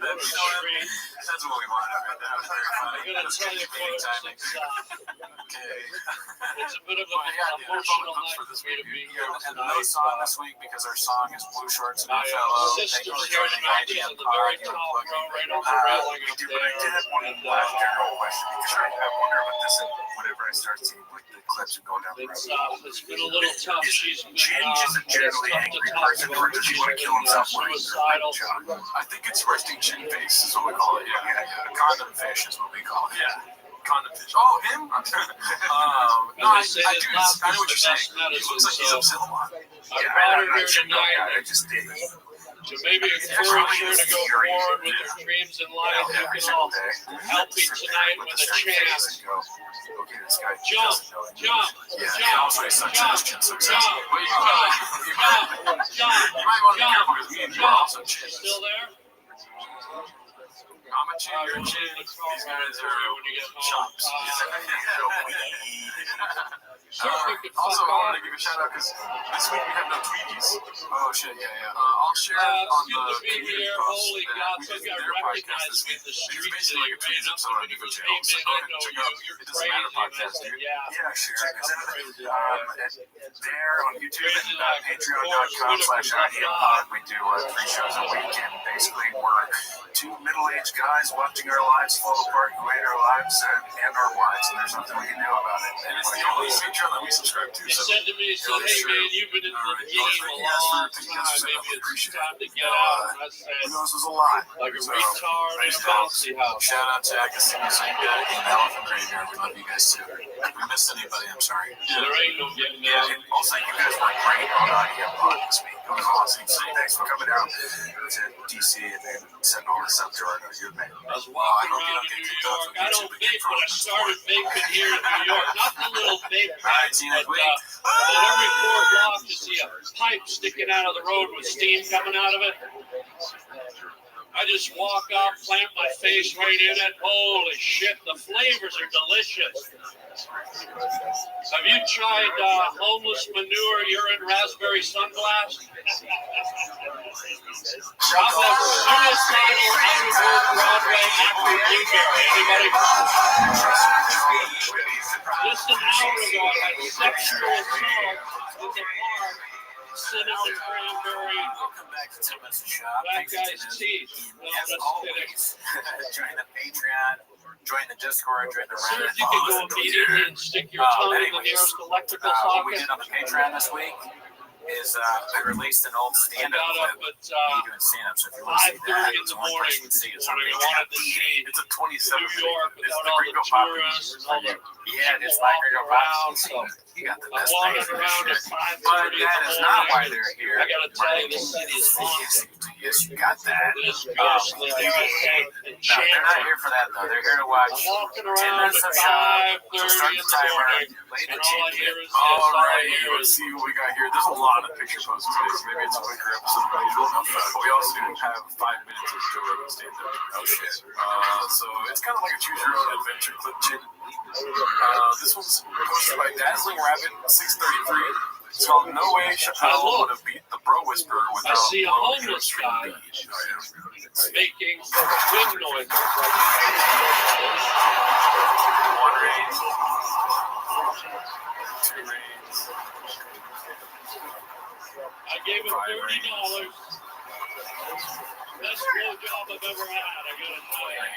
That's what we wanted. That was very funny. I'm gonna tell you, folks, it's a bit of an emotional night for me to be here And no tonight. song this week because our song is Blue Shorts and My Fellow. sister's Thank you for here joining tonight. She's IGN at the very Pod. top row, right over the railing up But I did there. have one And last general question because I wonder about this whenever I start seeing like the clips and going down the road. it's been a little tough. She's been Jen just a it's generally tough to angry talk person, or about. does she She's want to been kill himself? suicidal. I think it's resting chin face is what we call it. Yeah. Condom fish is what we call it. Yeah. Condom fish. Oh, him? No, I do. I know what you're saying. He looks like he's upset a lot. I brought her here tonight I just did. to maybe encourage her to go forward with her dreams in life. You can all help me tonight with a chant. Okay, this guy Jump, jump, Yeah, jump, also he's such jump, a chin jump, success. jump, But you jump, jump, might want to be careful because me and you are also chins. Still there? I'm a chin, you're a chin. These guys are chumps. Also, I wanted to give a shout out because this week we have no Tweeties. Oh shit, yeah. I'll share on It's the good to be community here. post Holy that God, we some did guy their podcast recognized this me week. in the It's street basically like a today. Tweeties episode on Nico Hey, Channel. So man, go I ahead and know check you. out You're It Doesn't Matter crazy. podcast, dude. Yeah. Yeah, sure. I'm crazy. There on YouTube and patreon.com/IDMPod, we do 3 shows a week, and basically we're 2 middle-aged guys watching our lives fall apart, who hate our lives and our wives, and there's nothing we can do about it. And it's the only Patreon that we subscribe to. He So said to me, he said, hey man, you've been in the game a long time. Maybe it's time to get out. And I said, Who knows, was a lot. like a So, retard in a bouncy house. shout out to Agus and Zinga and Elephant Graveyard. We love you guys too. If we missed anybody, I'm sorry. There ain't no getting yeah, out. and also you guys were great on IDM Pod this week. It was awesome. So thanks for coming down to DC and then sending all this up to our youth man. I was walking around in New York. I don't vape, but I started vaping here in New York. Not the little vape packs, but every 4 blocks you see a pipe sticking out of the road with steam coming out of it. I just walk up, plant my face right in it. Holy shit, the flavors are delicious. Have you tried homeless manure urine raspberry sunblast? How about suicidal underworld Broadway actor blueberry? Anybody? Just an hour ago, I had sexual assault in the park. Cinnamon cranberry. Welcome back to 10 Minutes of Shop. That guy's teeth. No, As that's always, join the Patreon, join the Discord, join the kidding. Reddit. You can go immediately and stick your tongue in the nearest electrical What we socket. did on the Patreon this week is I released an old stand-up clip. Me doing stand-up, so if you want to see that, it's the only place you can see it. It's a 27 minute. It's the Gringo Poppies for you. Yeah, just like Gringo Poppies. You got the best things in this shit. But that is not why they're here. I gotta tell you, this city is haunted. Yes, you got that. They're No, they're not here for that though. They're here to watch 10 minutes of show. So start the timer. Play the champion. All right, let's see what we got here. There's a lot of picture posts today, so maybe it's a quicker episode than usual. But we also do have 5 minutes of Joe Rogan stand-up. Oh shit. So it's kind of like a choose your own adventure clip chin. This one's posted by Dazzling Rabbit 633. It's called No Way Chappelle would have beat the Bro Whisperer without I see a homeless guy making wind noise. One raise, two raise. I gave him $30. Best blowjob I've ever had, I gotta tell you.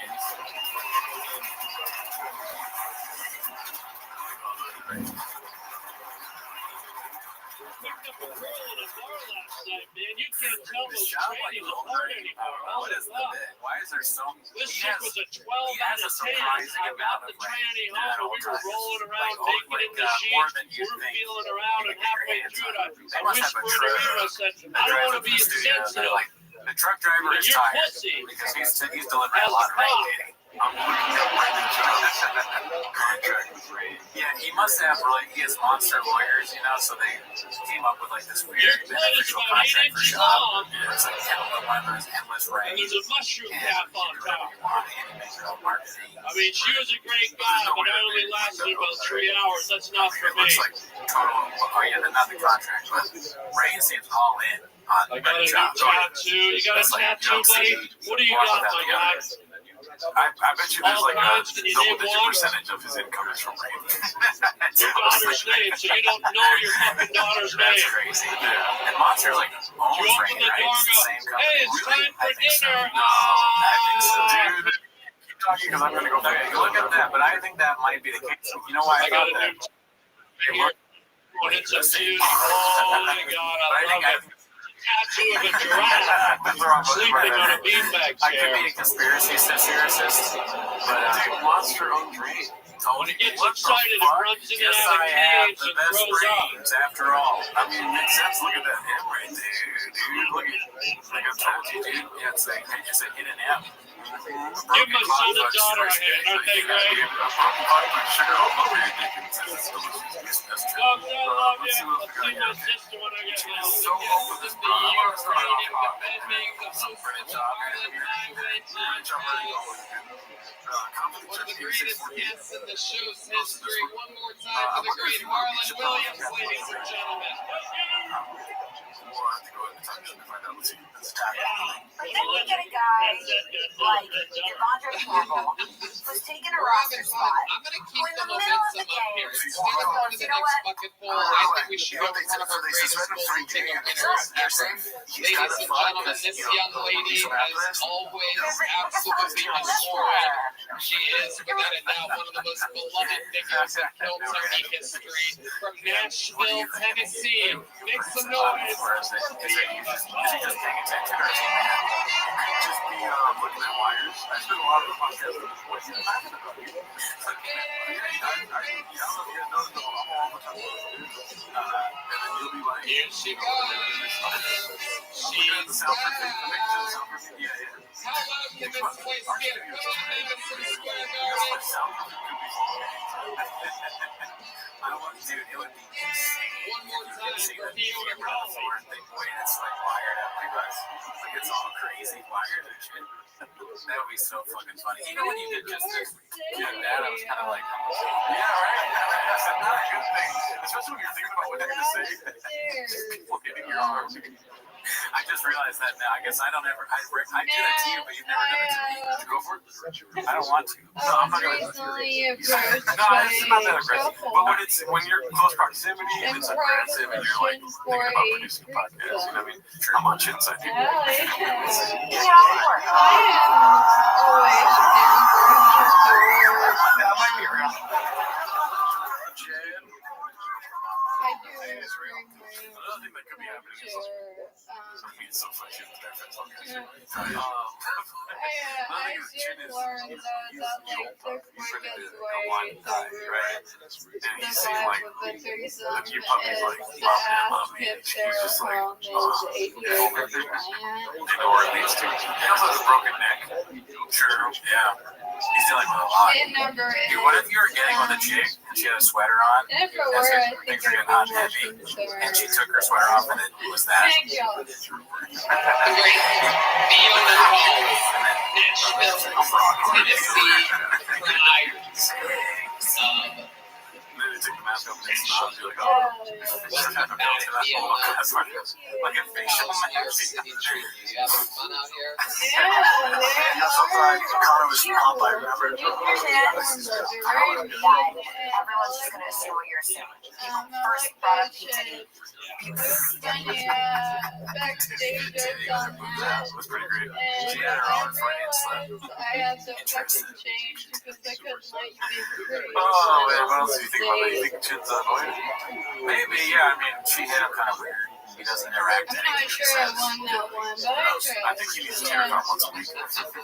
Picked up a girl in a bar last night, man. You can't tell those trannies apart anymore. What is the bit? Why is there so much? This chick was a 12 out of 10. I got the tranny home, and we were rolling around, naked in the sheets. We were feeling around, and halfway through it, I whispered in her ear, I said, I don't want to be insensitive. The truck driver is tired because he's delivering a lot of rain. I'm looking at Brendan Jones' contract with Ray. Yeah, he must have he has monster lawyers, so they came up with this weird beneficial contract for shop. It's like endless weathers, endless rain. And there's a mushroom cap on top. I mean, she was a great guy, but I only lasted about 3 hours. That's not for me. It looks like total, not the contract, but Ray seems all in on I got a new tattoo. You got a tattoo, buddy? What do you got, my guy? I bet you there's a double-digit percentage of his income is from rain. Your daughter's name, so you don't know your fucking daughter's name. That's crazy. Yeah. And Monster owns you open Rain, the door right? and go, hey, it's time for dinner. I think so, dude. Keep talking because I'm going to go back. Look at that, but I think that might be the case. You know why I thought that? It's a beauty. Oh my God, I love it. Tattoo of a giraffe sleeping on a beanbag chair. I could be a conspiracy theorist, but Monster owns Rain. When it gets excited, it runs in and out of caves and throws up. After all, I mean, it makes sense. Look at that M right there, dude. Look at like I told you, dude. Yeah, it's a hidden M. Give my son and daughter a hand, aren't they great? Love you. I'll see my sister when I get home. The guest of the year, rated defending the host of the Harlan Highway Tonight. One of the greatest guests in the show's history. One more time for the great Harlan Williams, ladies and gentlemen. But then you get a guy like Devondre Campbell who's taking a roster spot who in the middle of the game goes, you know what? I think we should go with one of our greatest goaltending winners ever. Ladies and gentlemen, this young lady has always absolutely adored. She is, without a doubt, one of the most beloved figures in Philtony history. From Nashville, Tennessee. Make some noise. Is he just paying attention or is he mad? Just be looking at wires. I spend a lot of the podcast with what you're talking about. I don't know if you guys know, I'm all the time. And then you'll be like, here she goes. She's back. Yeah. How loud can this place get? Come on, Madison Square Garden. Dude, it would be insane. One more time for Fiona Raleigh. It's like wired up like us. Like it's all crazy wired and shit. That would be so fucking funny. Even when you did just this that, I was kind of like, yeah, right. That's not a good thing. Especially when you're thinking about what they're going to say. People hitting your arm. I just realized that now. I guess I don't ever. I do that to you, but you've never done it to me. Did you go for it? I don't want to. No, I'm not going to. No, it's not that aggressive. But when you're in close proximity and it's aggressive and you're like thinking about producing podcasts, you know what I mean? I'm on chin side. Yeah, That might be real. I do. Another thing that could be happening. It's so funny. I did learn though that like the quickest way to ruin the vibe of the threesome is to ask if their home is a yoga plant. Or at least he also has a broken neck. Sure, yeah. He's dealing with a lot. It never is. Dude, what if you were getting with a chick and she had a sweater on? And if it were, I think Things were I'd getting hot be and more heavy. concerned. And she took her sweater off and it was that. Thank you. The great Fiona Hall, Nashville, Tennessee pride. And then they took the mask off and they stopped. You're like, oh, Welcome back, Fiona. like a facial mask. You having fun out here? Sometimes Connor was Popeye, remember? Everyone's just gonna assume what you're assuming. First brought up pizza. Backstage on that. It was pretty great. And She had her I own finance lab. realized I had to fucking change because I couldn't let you be free. Oh, man, what else do you think about that? You think Chin's annoying? Maybe, yeah. I mean, she hit him kind of weird. He doesn't interact I'm not sure I won that one, but I I tried. think he needs to turn it on once a week.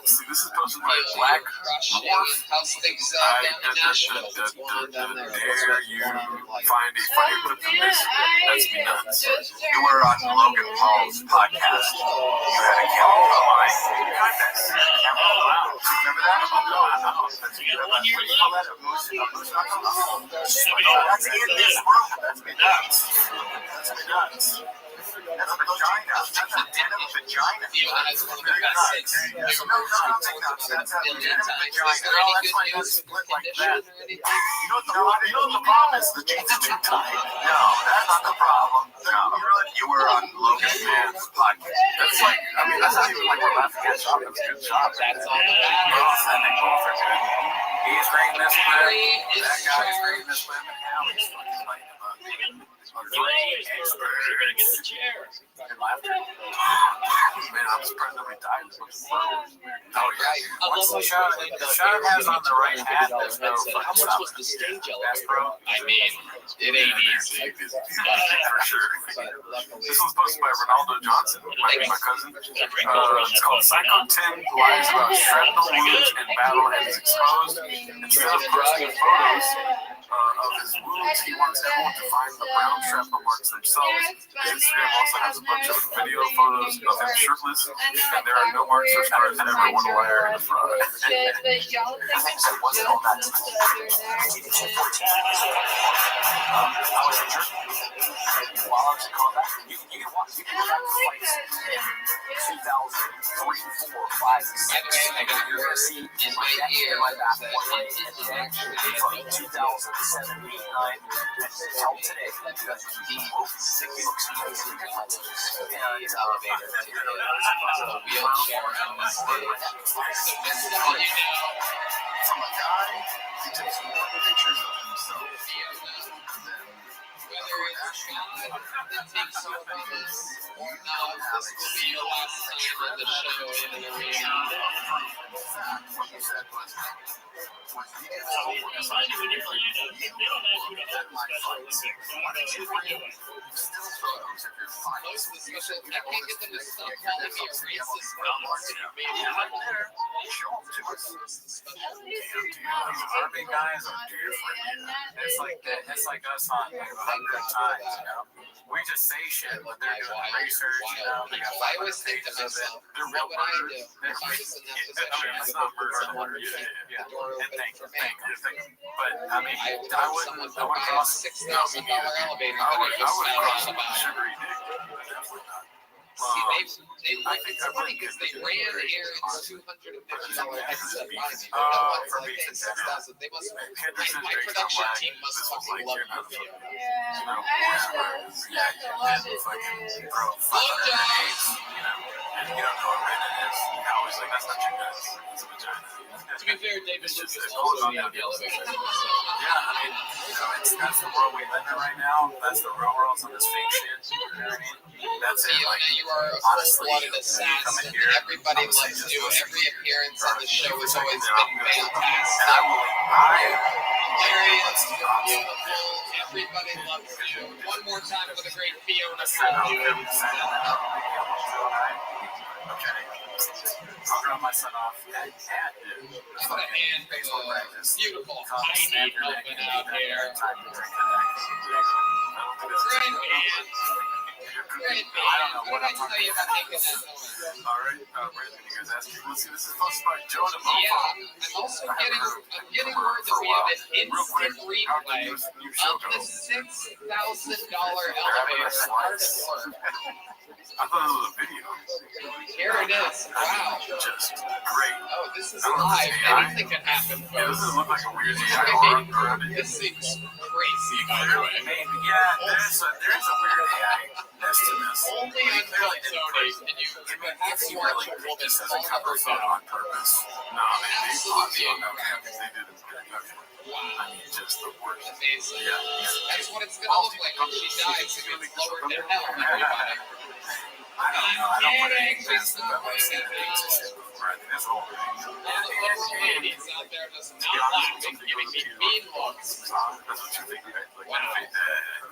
See, this is posted by Black Crushing. How's things down in Nashville? What's going on down there? Dare you find a funny clip from this? That's me nuts. You were on Logan Paul's podcast. You had a camera online. You got that camera. Wow. Remember that? Oh, that's a good one. What do you call that? A moose? A moose knuckle? That's in this room. That's me nuts. That's me nuts. That's a vagina. That's a denim vagina. Fiona has one of the best sets. No, nothing nuts. That's a denim vagina. Is there any good news with the condition or anything? You know what the problem is? The jeans are too tight. No, that's not the problem. No, you were on Logan Paul's podcast. That's like, I mean, that's not even like we're laughing at shop. That's a good job. That's all that matters. I think both are good. He's rating this clip. Harry is That guy's rating this charged. clip. And Hallie's fucking fighting him up. You're gonna get the chair. Fucking laughter. Man, I'm surprised nobody died. This looks weird. Oh, yeah. What's the shot? The shot has on the right hat. There's no How fucking much was stop. the stage That's elevator? bro. I mean, it ain't easy. For sure. But luckily, This was posted by Ronaldo Johnson, my cousin. It's called Psycho 10 Lies About Shrapnel Wounds and Battle and is exposed. Instead of posting photos of his wounds, he wants everyone to find the brown shrapnel marks themselves. His Instagram also has a bunch of video photos of him shirtless, and there are no marks or scars that ever won a liar in the fraud. Shit, but y'all think it's just the southern How was your trip? While I was calling back, you can watch. You can go back to flights. 2003, 4, 5, 6. by the way, I got your seat in my ear that From 2007, 8, 9, until today. the 6 looks amazing. The elevator to the wheelchair on the stage. So this is how you know From a guy who takes more pictures of himself. whether it's God that takes over this or not, this will be your last time on the show in an arena. What you said was, It's funny when you're flying up, they don't ask you to hold the Special Olympics. I don't know what you're doing. Most of the special, I can't get them to stop calling me a racist. Army guys are different. It's like us on 100 times, you know? We just say shit, but they're doing research, you know? They got I always think to 500 pages of it. myself, They're what real would I do murderers. if I was in that I position? mean, I it's would not put murder. someone to keep the door And open thank for you, me. But, I mean, I would I tell would someone I to would buy a cross $6,000 elevator that I I just would found cross out about. sugary dick. Definitely not. See, it's funny because they ran Aaron's $250 headset by me. No one's like, hey, $6,000. They must. My production team must fucking love you. Yeah, I have to stuck a lot of days. Blowjobs. And you don't know what rated it is. You're always like, that's not your guys. It's a vagina. To be fair, David It's just Lucas it also goes on named the the elevator. Yeah, I mean, that's the world we live in right now. That's the real world, some of this fake shit. You know what I mean? That's it. Like, You are a honestly, full-blooded you come in assassin. here, Everybody I'm saying loves just you. listen. Every appearance on the show has always And been fantastic. I will, Hilarious, let's be honest. beautiful, and Everybody loves you. One more time for the great Fiona Cole. Okay. I'll drop my son off at noon. I'm gonna hand beautiful Heidi helping out here. Great man. Great man. I don't know What what did I tell you about making that noise? All right, Brandon, you guys asked me. Let's see, this is supposed to be Joe the Mofo. Yeah, I'm also getting word that we have an instant replay of the $6,000 elevator. I thought it was a video. Here it is. Wow. Just great. Oh, this is live. Anything can happen, Yeah, this folks. doesn't look like a weird AI around it. This seems crazy, by the way. Maybe, yeah, there's a weird AI nest to this. Only on Tony can you have He more really people put this than as a all cover ever photo done. on purpose. No, they Absolutely on that incredible. because they did it. Okay. Wow. I mean, just the worst. Amazing. Yeah. That's what it's gonna look like when she dies. It's lower than hell, everybody. I don't know. I don't put any Kidding. sense to that. I've seen it exist before. I think that's all. All the little ladies out there just not laughing, giving me mean looks. That's what you think, right? Like,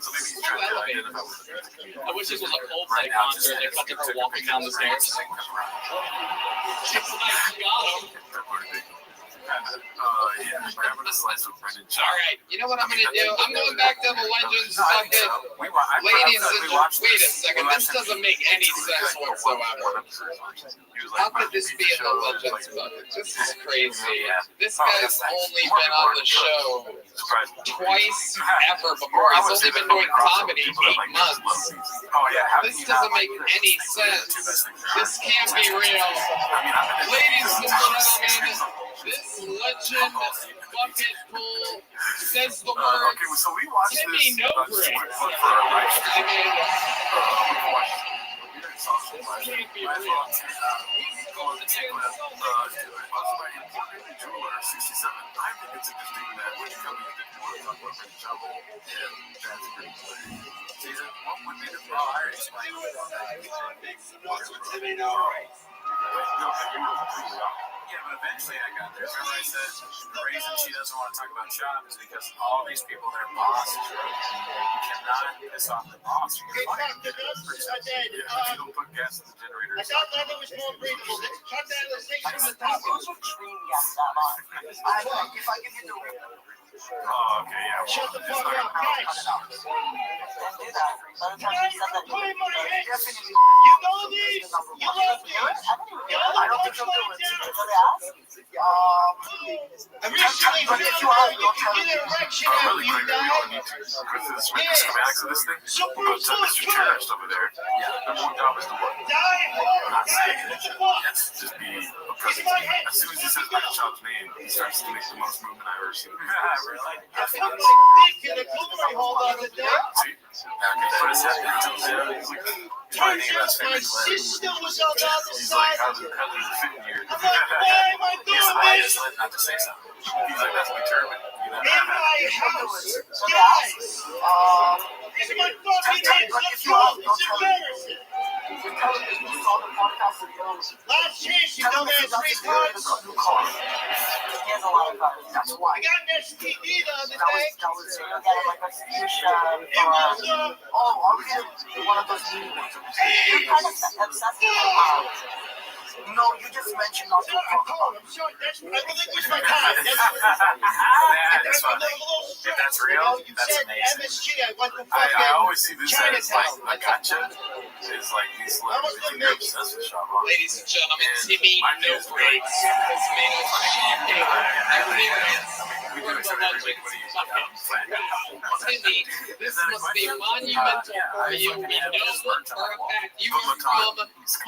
so maybe he's trying to identify with the community. I wish it was a Coldplay concert. They cut to her walking down the stairs. She's like, got him. Yeah, grabbing a slice of Brendan All right, you know what I'm gonna do? I'm going back to the Legends bucket. Ladies and gentlemen, wait a second. This doesn't make any sense whatsoever. How could this be in the Legends bucket? This is crazy. This guy's only been on the show twice ever before. He's only been doing comedy 8 months. This doesn't make any sense. This can't be real. Ladies and gentlemen, this legend bucket pool says the words Timmy No Bricks. I mean, this can't be real. He's going to do so much. Jeweler 67. I think it's interesting that when you come in, you want to talk about Brendan Trouble. And that's pretty cool. Season 1 would be the fire. What's with Timmy No Bricks? Yeah, but eventually I got there. Remember I said the reason she doesn't want to talk about shop is because all these people, their bosses, you cannot piss off the boss. Okay, fuck, the numbers are dead. You don't put gas in the generator. I thought that was more breathable. Let's cut that let's from the top. Who's Restream guest that much? If I give you the Oh, okay, yeah. Shut the fuck up, guys. don't do that. By the time you said that, Play my hits. You know these. You love these. You know the punchlines down. I recently found out you can get an erection after you die. With the schematics of this thing, Super but Mr. Cherished over there, the one job is to what? Die hard. Not saying What the fuck? yes, just be because as soon as he says Michael Chop's name, he starts to make the most movement I've ever seen. Really? I put my dick in a glory hole the other day. Put his head into the zero. He's like, Turns out my sister was on the other he's like, side. how does it fit in here? I'm like, why am I He's like, I doing just this? let not to say something. He's like, that's my German. You know? In my house. Guys. These are my fucking hands. Let's go. It's embarrassing. Last chance, you know that 3 cards. he has a lot of cars. That's why. I got an STD the other That day. was you know, get like a fuchsia It was one of those new ones. You're kind of obsessed with the No, you just mentioned not to I talk told about him, sure, that's I relinquished my time. That's funny. If that's real, You that's said amazing. MSG, I went to I fucking always see this as like Chinatown. a gotcha. It's like these celebrities think they're obsessed with Sean Ross. Ladies and gentlemen, Timmy My No news Bricks has made a shocking appearance We for do the expect everybody Legends to bucket. flat. Timmy, this must be monumental for you. We know for a fact you are from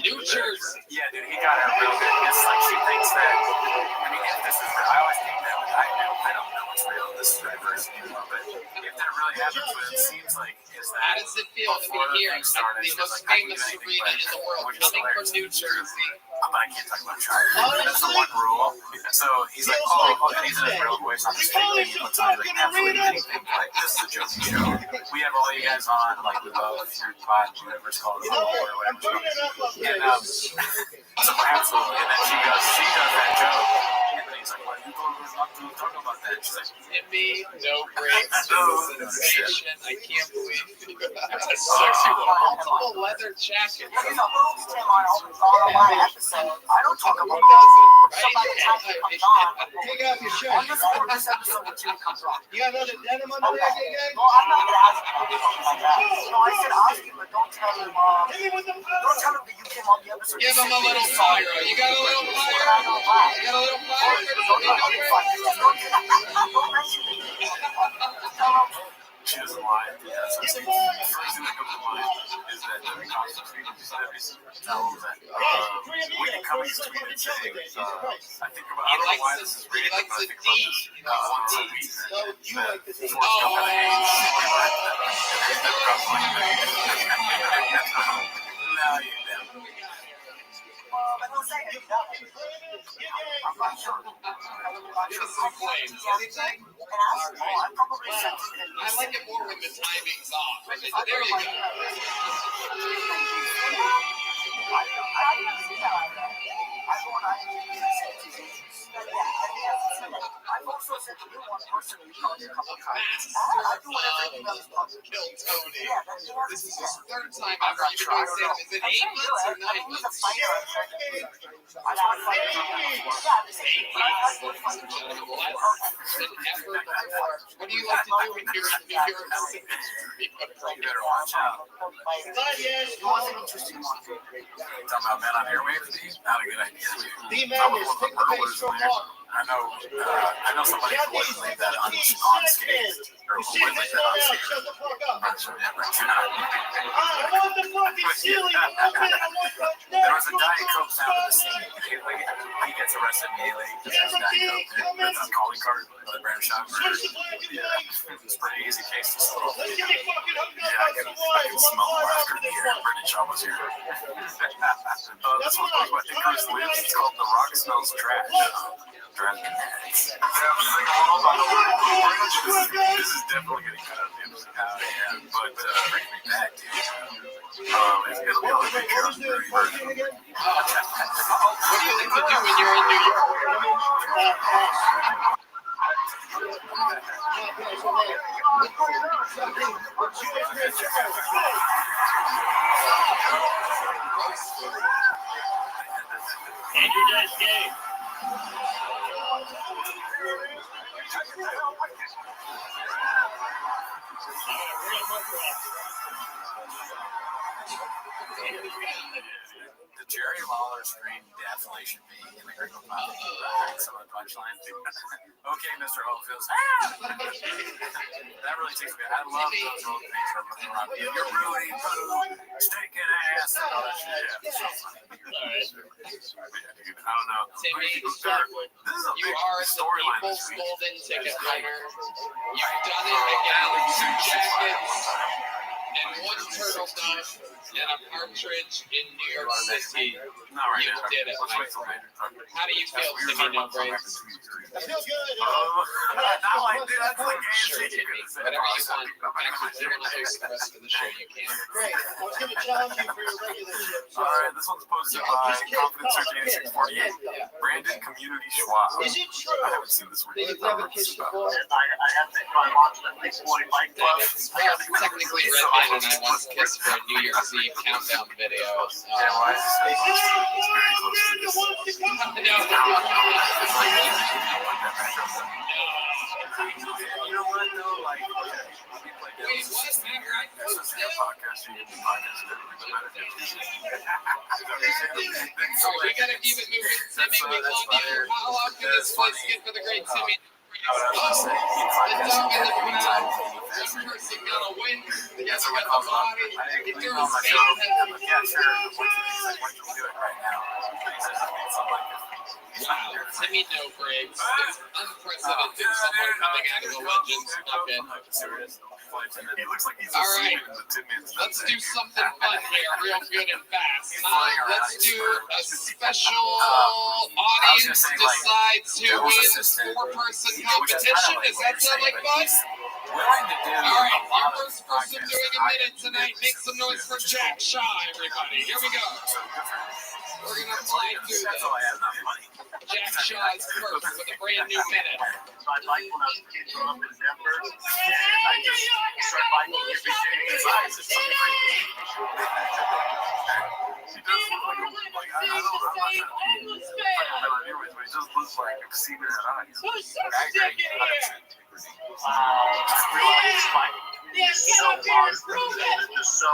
New Jersey. Yeah, dude, he got it real good. It's like she thinks that. I mean, if this is real, I always think that. I don't know what's real. This is diversity, but if that really happens, what it seems like is that. How does it feel to be here at the most famous arena in the world, coming from New Jersey? I can't talk about China. That's the one rule. So he's like, oh, and he's in his real voice on the stage. He's like, absolutely anything. Like, this is a joking show. We have all you guys on, like, we love your pod, whatever it's called, You know what? or I'm whatever. turning it up here. And, so absolutely. And then she does that joke. And then he's like, what? you told us not to talk about that. She's like, Timmy, no breaks, sensation. I can't believe that's a sexy one. Multiple leather jackets. There's a movie, Tim, on my episode. I don't talk about somebody time it comes on. Take off your shirt. On this episode, when Tim comes on. You got another denim under there, gang? Well, I'm not gonna ask him anything like that. No, I said ask him, but don't tell him. Don't tell him that you came on the episode. Give him a little fire. You got a little fire? You got a little fire? she doesn't lie. That's what I'm saying. The first thing that comes to mind is that the constant speaking to Savis tell them that we can come and tweet and say, I think about, I don't know why this is random, but I think about this once a week. You like the thing. Now you know. I like it more when the timing's off. There you go. I've also said to you one person you know a couple times. Kill Tony. This is his third time ever. You've been doing is it 8 months or 9 months? 8 months. What do you like to do when you're in New York City? You better watch out. It wasn't interesting. Talking about men on airwaves? Not a good idea. D-Man is take the base from off. I know somebody who wouldn't leave that unscathed. Or who would leave that unscathed. Shut the fuck up. I'm not sure that right now. I want the fucking ceiling open. I want the There was a Diet Coke sound at the scene. He gets arrested immediately because there's Diet Coke. There's a calling card for the brand shop. Yeah, it's a pretty easy case to solve. let's get it fucking hooked up. Yeah, I can smell the laughter in the air. Brendan Shaw was here. This one's goes by Icarus Lives. It's called The Rock Smells Trash. Drives me nuts. This is definitely getting cut out of the episode. Yeah, but bring me back, dude. It's going to be on the picture on the version. What do you like to do when you're in New York? Andrew Dice Game. The Jerry Lawler screen definitely should be in the Gringo Pop. Some of the punchlines. Okay, Mr. Holyfield. That really takes me. I love those old things from Robbie. You're Rudy, stinking ass, and all that shit. Yeah, it's so funny. I don't know. Timmy, This is a you big are the storyline people's this week. golden ticket winner. You've done it again with 2 jackets and 1 turtleneck and a partridge in New York City. Not right You now. did it, Let's my wait till later. How do you feel, Timmy No Breaks? I feel good. Now I do. That's like Sure, Timmy. Whatever you want. If you want to host the rest of the show, you can. Great. I was going to challenge you for your regular ship. So. All right, this one's posted by Confidence Search 8648. Brandon Community Schwab. Is it true I haven't seen this one. that you've never kissed before? I have to try launching a big boy bike club. Technically, Redman and I once kissed for a New Year's Eve countdown video. Yeah, why is this so close? It's very close to this. You know what, though? Like, okay, let me play Wait, what? Matt, right? This is your podcast, you can podcast it. We gotta keep it moving, Timmy. We love you. How long can this place get for the great Timmy? One person got a win, the other got the body. If there was yeah, sure. When can we do it right now? wow, Timmy No Breaks. It's unprecedented. Someone coming out of the Legends. Okay. It looks like he's All right. Let's do something fun here, real good and fast. Let's do a special audience decides who wins 4-person competition. Does that sound like fun? willing to do. All right, first person doing a minute tonight. Make some noise for Jack Shaw, everybody. Here we go. We're gonna fly through this. Jack Shaw is first with a brand new minute. So I like when I was a kid growing up in Denver, and I just started liking every day. It's something He does look like I don't know, but he just looks like I've seen her eyes. He's so positive and just so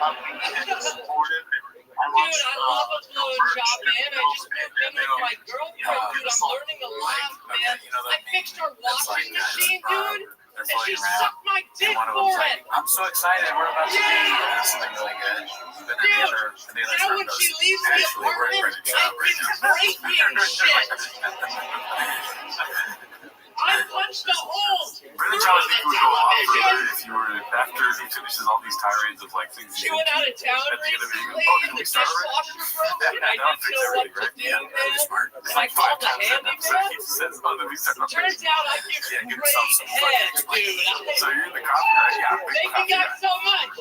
upbeat and supportive. Dude, I love a blowjob, man. I just moved in with my girlfriend, dude. I'm learning a lot, man. I fixed her washing machine, dude, and she sucked my dick for it. I'm so excited. We're about to do something really good. Dude, now when she leaves the apartment, I keep breaking shit. I punched a hole through Really, the John, I think would go off television. if you were after he finishes all these tirades of like things. She went out of town At the end of the recently, year, and the dishwasher broke, and I didn't know what to do, man. And I called the handyman. Turns out I give great head, dude. So you're in the coffee, right? Yeah. Thank you guys so much.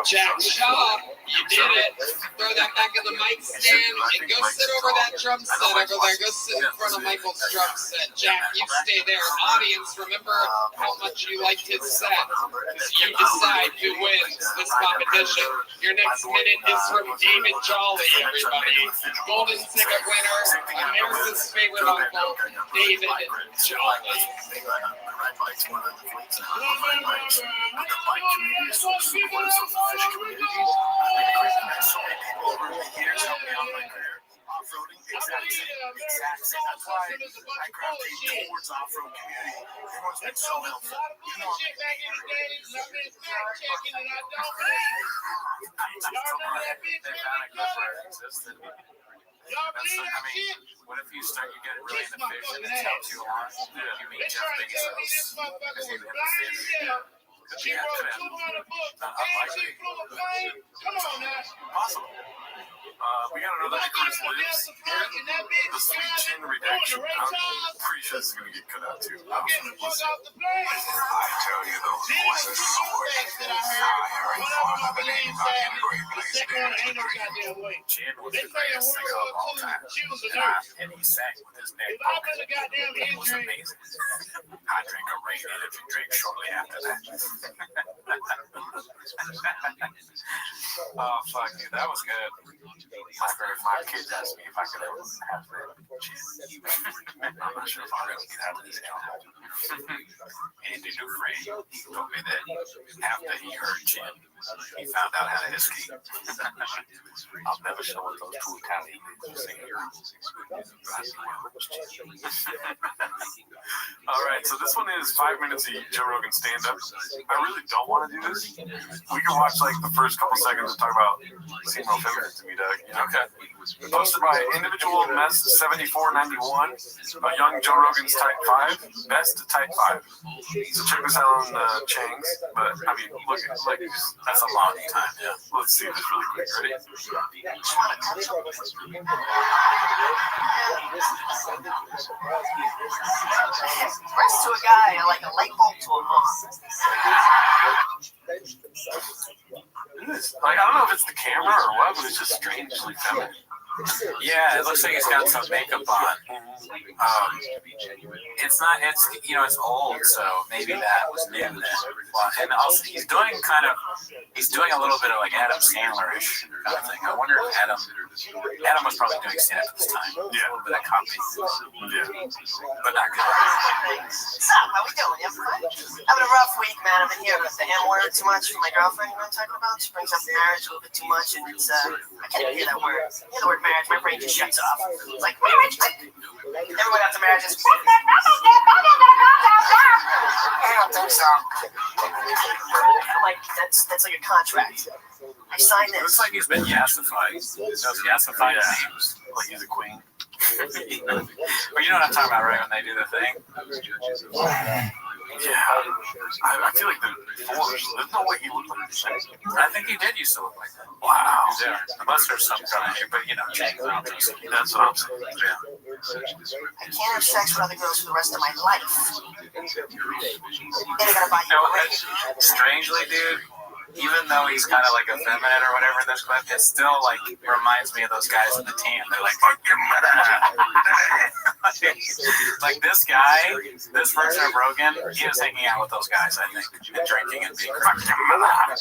Jack Shaw, you did it. Throw that back in the mic stand and go sit over that drum set over there. Go sit in front of Michael's drum set. Jack, you stay there. Audience, remember how much you liked his set. Because you decide who wins this competition. Your next minute is from David Jolly, everybody. Golden ticket winner, America's favorite uncle, David Jolly. Off-roading, exact same. That's why I gravitate towards off-road community. Everyone's been so helpful. You know, what if you start, you get really into fish and it's out too long? You meet Jeff Bezos because he hit the fish. She wrote 200 books and she flew a plane. Come on now. Possible. We got another Chris Lives here. The Sweet Chin Redaction. I'm pretty sure this is going to get cut out too. I'm getting the fuck off the plane. I tell you, though, These are two facts that I heard. One of them I believe said the second one ain't no goddamn way. Chin was They the say in greatest World singer of War all II, time. she was a nurse. And he sang with his neck If I've broken. been a goddamn It was injury, amazing. I drank a rain energy drink shortly after that. Oh, fuck, dude, that was good. My kids asked me if I could ever have that. I'm not sure if I'll ever get out of this now. Andy Dufresne told me that after he heard Jim, he found out how to escape. I'll never show what those two Italian people sing. All right, so this one is 5 minutes of Joe Rogan stand-up. I really don't want to do this. We can watch like the first couple seconds and talk about female feminine to me, Doug. Okay. Posted by Individual Mess 7491. Young Joe Rogan's Type 5. Best Type 5. So check this out on Chang's. But I mean, look, like that's a long time. Yeah. Let's see this really quick. Ready? Express to a guy like a light bulb to a mom. Like, I don't know if it's the camera or what, but it's just strangely feminine. Yeah, it looks like he's got some makeup on. It's not, it's, you know, it's old, so maybe that was new then. Well, and also, he's doing a little bit of like Adam Sandler-ish kind of thing. I wonder if Adam was probably doing stand-up at this time. Yeah. A little bit of copy. Yeah. But not good. So, how we doing? You having a rough week, man. I've been here with the M word too much from my girlfriend, you know what I'm talking about? She brings up marriage a little bit too much, and it's, I can't hear that word. I hear the word marriage, my brain just shuts off. It's like, marriage? Everyone after marriage is... I don't think so. I'm like, that's like a contract. I signed It looks this. like he's been yassified. Those yassified names. Like he's a queen. But you know what I'm talking about, right? When they do the thing. I feel like the force. There's no way he looked like the same. I think he did used to look like that. Wow. Yeah. Unless there's some kind of, but That's what I'm saying. Yeah. I can't have sex with other girls for the rest of my life. And I gotta buy you a ring. Strangely, dude, even though he's kind of like effeminate or whatever in this clip, it still like reminds me of those guys in the tan. They're like, fuck your mother. Like this guy, this version of Rogan, he was hanging out with those guys, I think, and drinking and being fuck your mother.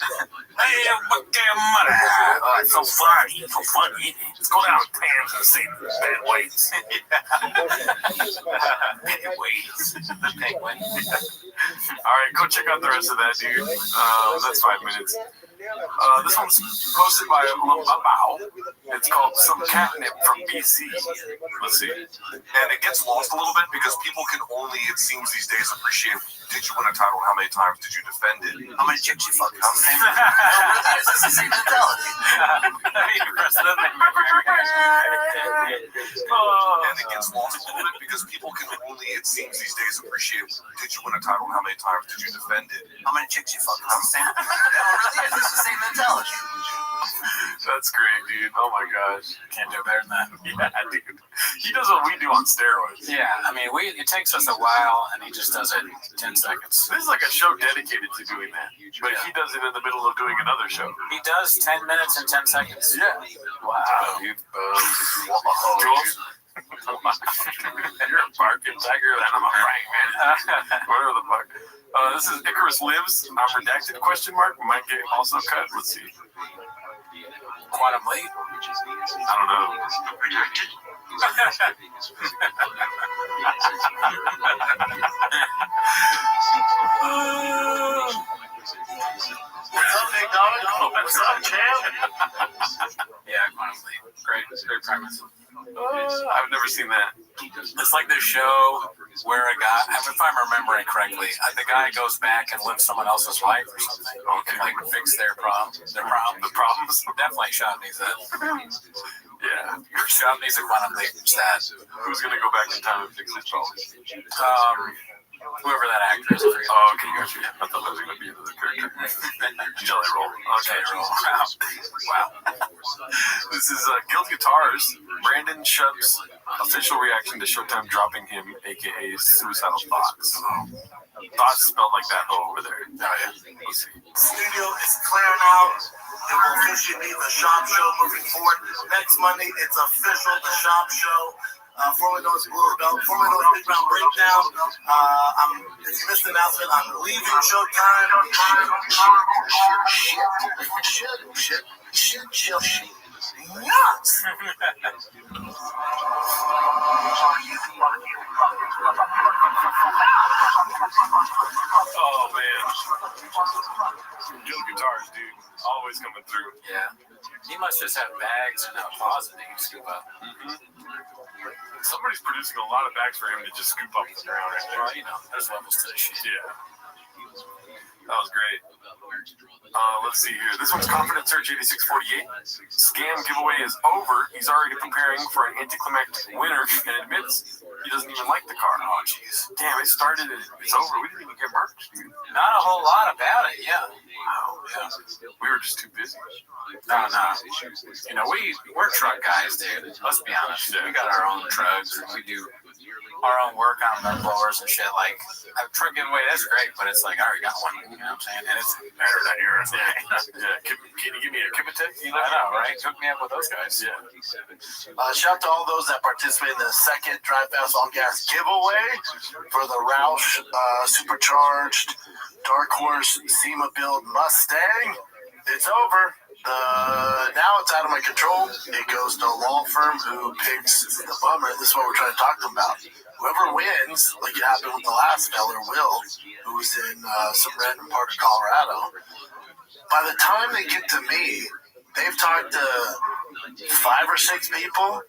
Hey, fuck your mother. Oh, it's so funny. So funny. Let's go down to Pam's and see the bad ways. Bad ways. The penguin. All right, go check out the rest of that, dude. That's 5 minutes. This one's posted by Bao. It's called Some Catnip from BC. Let's see. And it gets lost a little bit because people can only, it seems these days, appreciate, did you win a title? How many times did you defend it? How many chicks you fucked? How many? It's the same mentality. And it gets lost a little bit because people can only, it seems these days, appreciate, did you win a title? How many times did you defend it? How many chicks you fucked? It's the same mentality. That's great, dude. Oh my gosh. Can't do better than that. Yeah, dude. He does what we do on steroids. Yeah, I mean, it takes us a while, and he just does it in 10 seconds. This is like a show dedicated to doing that. But he does it in the middle of doing another show. He does 10 minutes and 10 seconds. Yeah. Wow, dude. Jules? You're a barking tiger, and I'm a frank man. Whatever the fuck. This is Icarus Lives. I'm redacted, question mark. Might get also cut. Let's see. Quantum Leap? I don't know. Redacted? What's up, big dog? What's up, champ? Yeah, Quantum Leap. Great premise. I've never seen that. It's like this show where a guy, if I'm remembering correctly, the guy goes back and lives someone else's life or something. Okay. And like fix their problems. The problems. Definitely shot needs that. Yeah. Shot needs a Quantum Leap. Sad. Who's gonna go back in time and fix his problems? Whoever that actor is. Oh, okay, gotcha. I thought that was gonna be another character. Jelly Roll. Okay, roll. Wow. This is Guild Guitars. Brandon Shup's official reaction to Showtime dropping him, aka Suicidal Thoughts. Thoughts spelled like that over there. Oh yeah. Let's see. Studio is clearing out. It will officially be the shop show moving forward. Next Monday, it's official, the shop show. Formerly known as Blue Belt, formerly known as Big Round Breakdown. If you missed the announcement, I'm leaving Showtime. Shit. Nuts! Oh man. Guild Guitars, dude. Always coming through. Yeah. He must just have bags and a closet that he can scoop up. Somebody's producing a lot of bags for him to just scoop up the ground right there. Well, you know, there's levels to this shit. Yeah. That was great. Let's see here. This one's Confident Search 8648. Scam giveaway is over. He's already preparing for an anticlimactic winner and admits he doesn't even like the car. Oh, jeez. Damn, it started and it's over. We didn't even get merch, dude. Not a whole lot about it, yeah. Wow. Yeah. We were just too busy. No. You know, we're truck guys, dude. Let's be honest. We got our own trucks. We do our own work on our blowers and shit. Like, a truck giveaway, that's great, but it's like, I already got one. You know what I'm saying? And it's better than yours. Yeah. Can you give me a Kibitek? I know, right? Hook me up with those guys. Yeah. Shout out to all those that participated in the second Drive Fast All Gas giveaway for the Roush Supercharged Dark Horse SEMA Build Mustang. It's over. Now it's out of my control. It goes to a law firm who picks the bummer. This is what we're trying to talk to them about. Whoever wins, like it happened with the last feller, Will, who was in some random part of Colorado, by the time they get to me, they've talked to 5 or 6 people.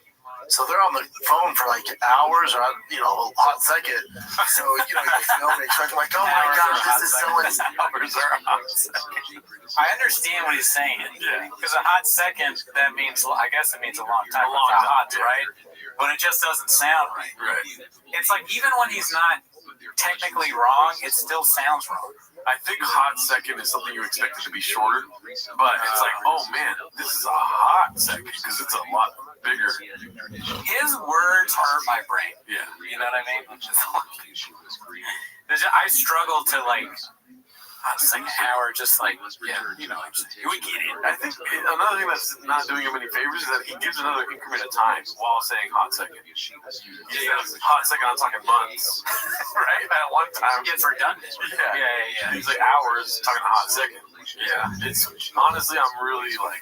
So they're on the phone for like hours or, a hot second. So, you expect like, oh my God, this is so hours or a hot second. I understand what he's saying. Yeah. Because a hot second, that means, I guess it means a long time. Hot, right? But it just doesn't sound right. Right. It's like, even when he's not technically wrong, it still sounds wrong. I think hot second is something you expect it to be shorter, but it's like, oh man, this is a hot second because it's a lot bigger. His words hurt my brain. Yeah. You know what I mean? I struggle to like hot second hour, just like, yeah, you know, we get it. I think another thing that's not doing him any favors is that he gives another increment of time while saying hot second. Yeah, hot second, I'm talking months, right? At one time. It's redundant. Yeah. He's like hours talking a hot second. Yeah. It's honestly, I'm really like,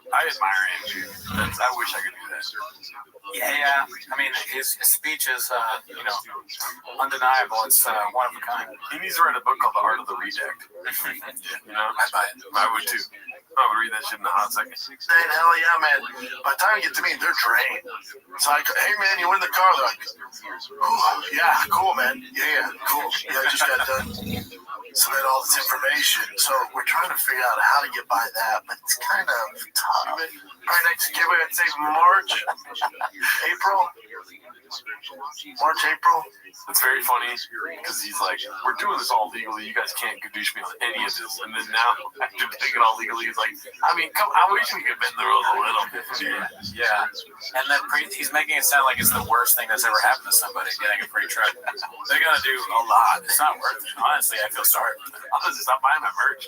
I admire Andrew. I wish I could do that. Yeah. I mean, his speech is, you know, undeniable. It's one of a kind. He needs to write a book called The Art of the Reject. You know, I buy it. I would too. I would read that shit in a hot second. Saying, hell yeah, man. By the time you get to me, they're drained. So I go, hey, man, you in the car? They're like, ooh, yeah, cool, man. Yeah, cool. Yeah, I just got done. Submit all this information. So we're trying to figure out how to get by that, but it's kind of tough. Probably next giveaway, I'd say March, April. March, April. It's very funny because he's like, we're doing this all legally. You guys can't gadoosh me on any of this. And then now, after doing it all legally, he's like, I mean, come, I wish we could bend the rules a little bit. Yeah. And then he's making it sound like it's the worst thing that's ever happened to somebody, getting a free truck. They're going to do a lot. It's not worth it. Honestly, I feel sorry for them. I'll just stop buying my merch.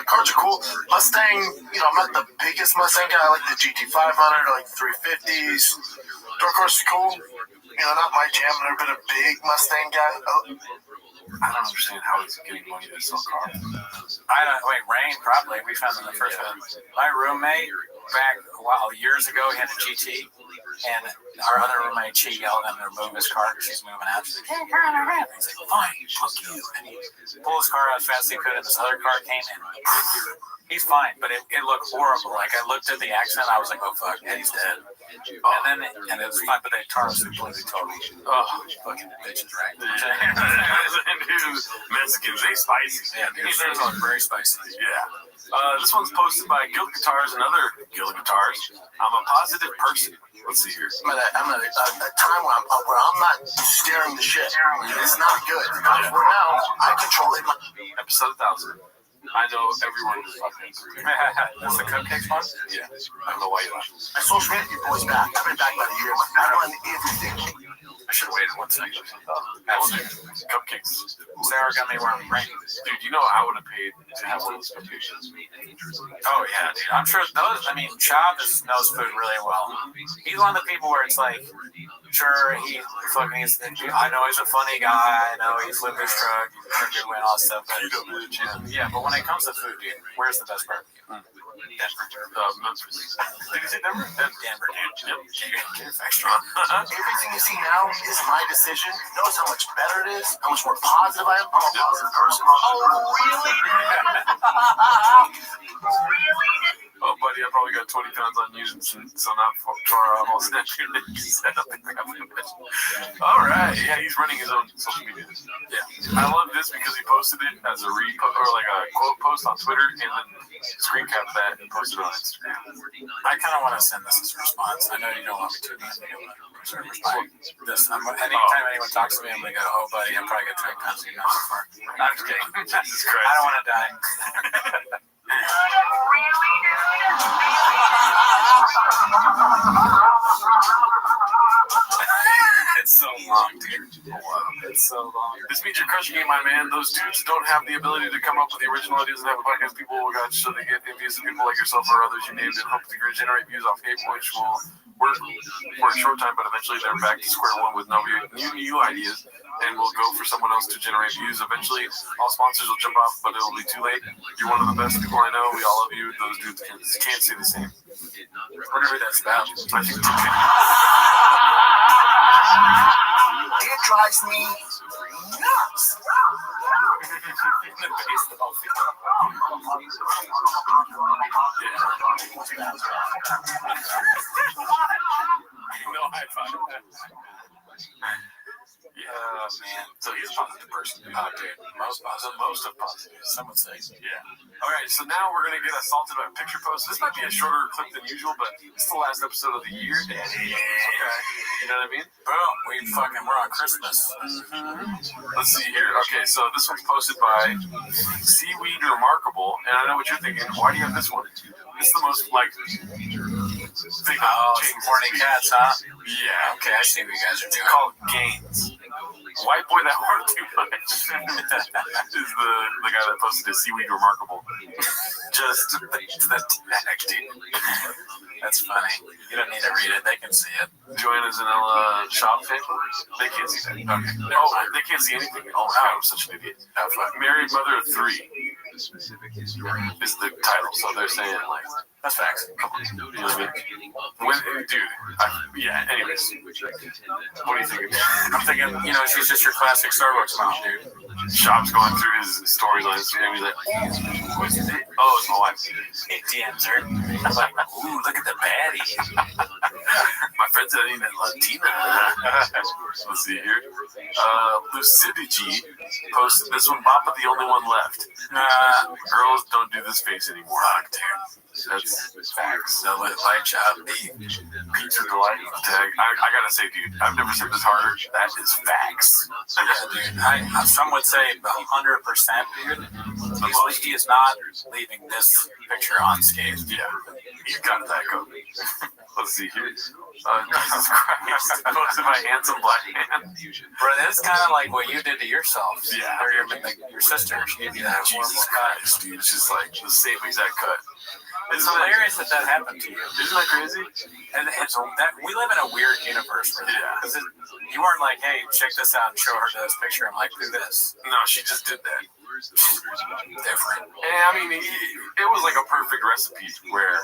Cars are cool. Mustang, you know, I'm not the biggest Mustang guy. I like the GT500, I like the 350s. Dark horse is cool. You know, not my jam. I've never been a big Mustang guy. I don't understand how he's getting money to sell cars. Rain, probably. We found in the first one. My roommate, back a while, years ago, he had a GT. And our other roommate, she yelled at him to move his car because she's moving out. She's like, hey, turn around. He's like, fine, fuck you. And he pulled his car out as fast as he could, and this other car came in. He's fine, but it looked horrible. Like, I looked at the accident, I was like, oh, fuck, yeah, he's dead. And it was fine, but they car was completely total. Oh, fucking bitches, right? Dude, Mexicans, they spicy. Yeah, dude, those are very spicy. Yeah. This one's posted by Guild Guitars and other Guild Guitars. I'm a positive person. Let's see here. I'm at a time where I'm not steering the ship. It's not good. For now, I control it. Episode 1000. I know everyone is fucking agree. That's the cupcakes one? Yeah. I don't know why you laugh. My social media boys back. I've been back about a year. I run everything. I should have waited 1 second. Cupcakes. Sarah got me wearing rain. Dude, you know I would have paid to have one of those cupcakes. Oh, yeah, dude. I'm sure Chop knows food really well. He's one of the people where it's like, sure, I know he's a funny guy. I know he's lived his truck. He's doing all this stuff. Yeah, but when it comes to food, dude, where's the best barbecue? Denver. Memphis. Did you say Denver? Denver, dude. Yep. Everything you see now is my decision. Notice how much better it is, how much more positive I am. I'm a positive person. Oh, really? Oh, buddy, I probably got 20 pounds on you, so not for almost that. All right. Yeah, he's running his own social media. Yeah. I love this because he posted it as a repost or like a quote post on Twitter and then screen cap that and posted it on Instagram. I kind of want to send this as a response. I know you don't want me to, but I this. Anytime anyone talks to me, I'm going to go, oh, buddy, I'm probably going to try to contact you so far. I'm just kidding. Jesus Christ. I don't want to die. It's so long, dude. It's so long. This means you're crushing it, my man. Those dudes don't have the ability to come up with the original ideas and have a podcast. People will got so they get envious of people like yourself or others you named and hope to generate views off hate, which will work for a short time, but eventually they're back to square one with no new ideas, and we'll go for someone else to generate views. Eventually, all sponsors will jump off, but it'll be too late. You're one of the best people I know. We all love you. Those dudes can't say the same. Whatever that's about. I think it drives me nuts. No high five. Yeah. Oh, man. So he's a positive person. Oh, dude. Most of positive, some would say. Yeah. All right, so now we're going to get assaulted by picture posts. This might be a shorter clip than usual, but it's the last episode of the year. Yeah. Okay. You know what I mean? Boom. We're on Christmas. Mm-hmm. Let's see here. Okay, so this one's posted by Seaweed Remarkable, and I know what you're thinking. Why do you have this one? It's the most, like, thing. Horny cats, huh? Yeah. Okay, I see what you guys are doing. It's called Gains. White boy that hard too much is the guy that posted his Seaweed Remarkable. Just the tag, dude. That's funny. You don't need to read it. They can see it. Joanna's an Ella shop fan. They can't see that. Okay. Oh, they can't see anything. Oh, wow. I'm such an idiot. Married mother of 3 is the title. So they're saying, like, that's facts. You know what I mean? Dude, yeah, anyways. What do you think? I'm thinking, you know, she's just your classic Starbucks mom, dude. Shop's going through his stories on Instagram. He's like, oh, it's my wife. It DMs her. I'm like, ooh, look at the baddie. My friend said I need that Latina. Let's see here. Lucidity posted this one. Bappa, the only one left. Girls don't do this face anymore. Fuck, dude. That's facts. The light job. Pizza Delight tag. I gotta say, dude, I've never said this harder. That is facts. Yeah, dude. Some would say 100%, dude. He is not leaving this picture unscathed. Yeah. He's got that going. Let's see here. Jesus Christ. Posted by handsome black man. Bro, that's kind of like what you did to yourself. Yeah. Or your sister. She gave you that. Jesus Christ, dude. It's just like the same exact cut. It's hilarious that happened to you. Isn't that crazy? And we live in a weird universe. Really. Yeah. Because you weren't like, hey, check this out and show her this picture. I'm like, do this. No, she just did that. Different. And I mean, it was like a perfect recipe where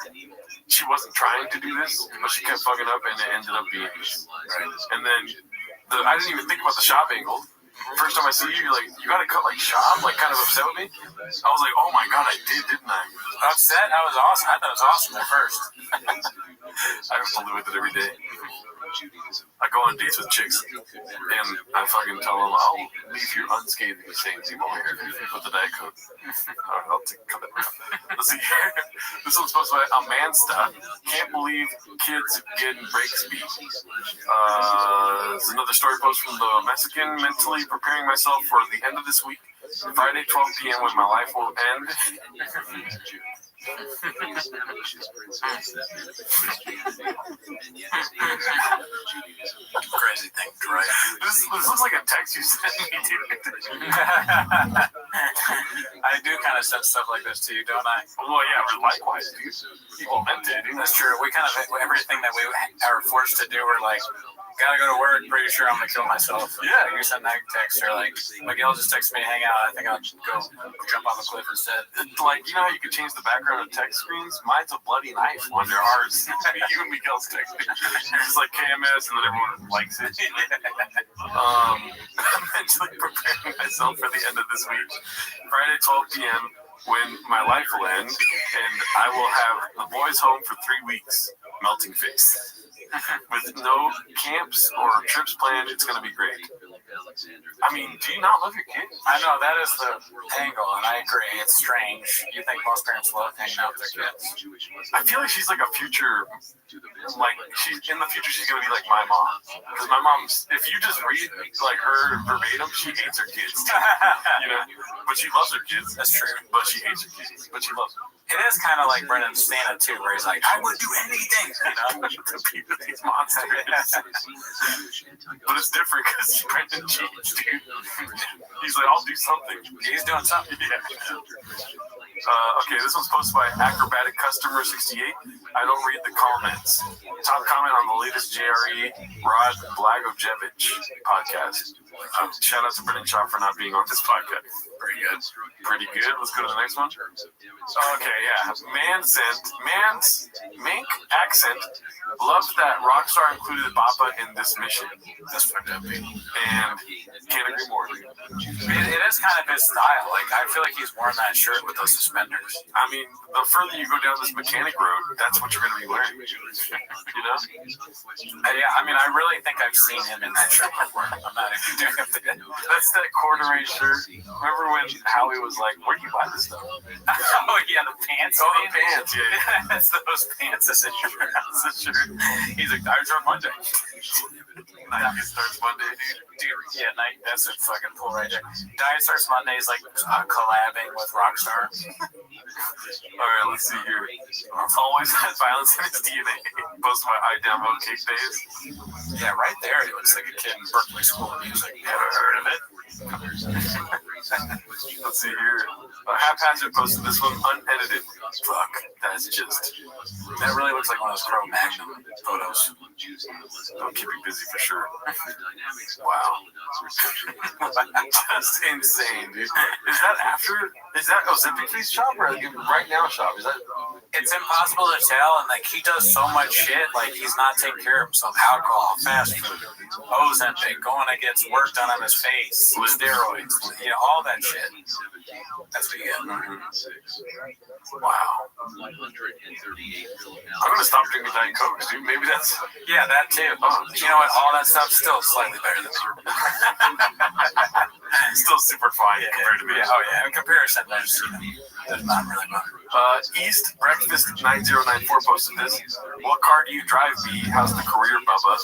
she wasn't trying to do this, but she kept fucking up and it ended up being this. Right. And then I didn't even think about the shop angle. First time I see you, you're like, you gotta cut like shop, like kind of upset with me. I was like, oh my god, I did, didn't I? Upset? That was awesome. I thought it was awesome at first. I have to live with it every day. I go on dates with chicks, and I fucking tell them, I'll leave you unscathed if you say anything over here with the Diet Coke. Alright, I'll cut that out. Let's see here. This one's supposed to be Amansta. Can't believe kids getting breaks beat. It's another story post from the Mexican. Mentally preparing myself for the end of this week. Friday, 12 p.m. when my life will end. Crazy thing, right? This looks like a text you sent me, dude. I do kind of send stuff like this to you, don't I? Well, yeah, likewise, dude. People meant it, dude. That's true. We kind of, everything that we are forced to do, we're like, gotta go to work, pretty sure I'm gonna kill myself. Yeah. You send that text, or like, Miguel just texted me to hang out. I think I'll go jump off a cliff instead. Like, you know how you can change the background of text screens? Mine's a bloody knife under ours. You and Miguel's text picture. It's like KMS, and then everyone likes it. I'm mentally preparing myself for the end of this week. Friday, 12 p.m. when my life will end, and I will have the boys home for 3 weeks. Melting face. With no camps or trips planned, it's going to be great. I mean, do you not love your kids? I know, that is the angle, and I agree. It's strange. You think most parents love hanging out with their kids. I feel like she's like a future, like, she's in the future, she's going to be like my mom. Because my mom, if you just read, like, her verbatim, she hates her kids. You know? But she loves her kids. That's true. But she hates her kids. But she loves them. It is kind of like Brendan's stand-up, too, where he's like, I would do anything, you know, to be with these monsters. But it's different because Brendan cheats, dude. He's like, I'll do something. He's doing something. Yeah. Okay, this one's posted by Acrobatic Customer 68. I don't read the comments. Top comment on the latest JRE Rod Blagojevich podcast. Shout out to Brendan Shaw for not being on this podcast. Pretty good. Pretty good. Let's go to the next one. Okay, yeah. Mink accent. Love that Rockstar included Bappa in this mission. That's fucked up, dude. And can't agree more. It is kind of his style. Like, I feel like he's worn that shirt with those suspenders. I mean, the further you go down this mechanic road, that's what you're going to be wearing. You know? Yeah, I mean, I really think I've seen him in that shirt before. I'm not even That's that corduroy shirt. Remember when Howie was like, "Where do you buy this stuff?" Oh yeah, the pants. Oh, the pants. Yeah. That's those pants. That's a shirt. That's a shirt. He's like, "Diet on Monday." Night starts Monday, dude. Yeah, night. That's a fucking pull right there. Diet starts Monday is like collabing with Rockstar. All right, let's see here. Always has violence in his DNA. Posted by I Download Cake Days. Yeah, right there. He looks like a kid in Berkeley School of Music. Never heard of it. Let's see here. Haphazard posted this one unedited. Fuck, that's just. That really looks like one of those Pro Magnum photos. Don't keep me busy for sure. Wow. Just insane, dude. Is that after? Is that Ozempic Face shop or right now shop? Is that? It's impossible to tell, and like he does so much shit, like he's not taking care of himself. Alcohol, fast food, Ozempic, going to get work done on his face, steroids, you know, all that shit. That's what you get. Wow. I'm gonna stop drinking Diet Coke, dude. Maybe that's. Yeah, that too. Oh, you know what? All that stuff's still slightly better than me. Still super fine compared to me. Yeah, oh yeah. In comparison, there's not really much. East Breakfast 9094 posted this. What car do you drive, B? How's the career, Bubba?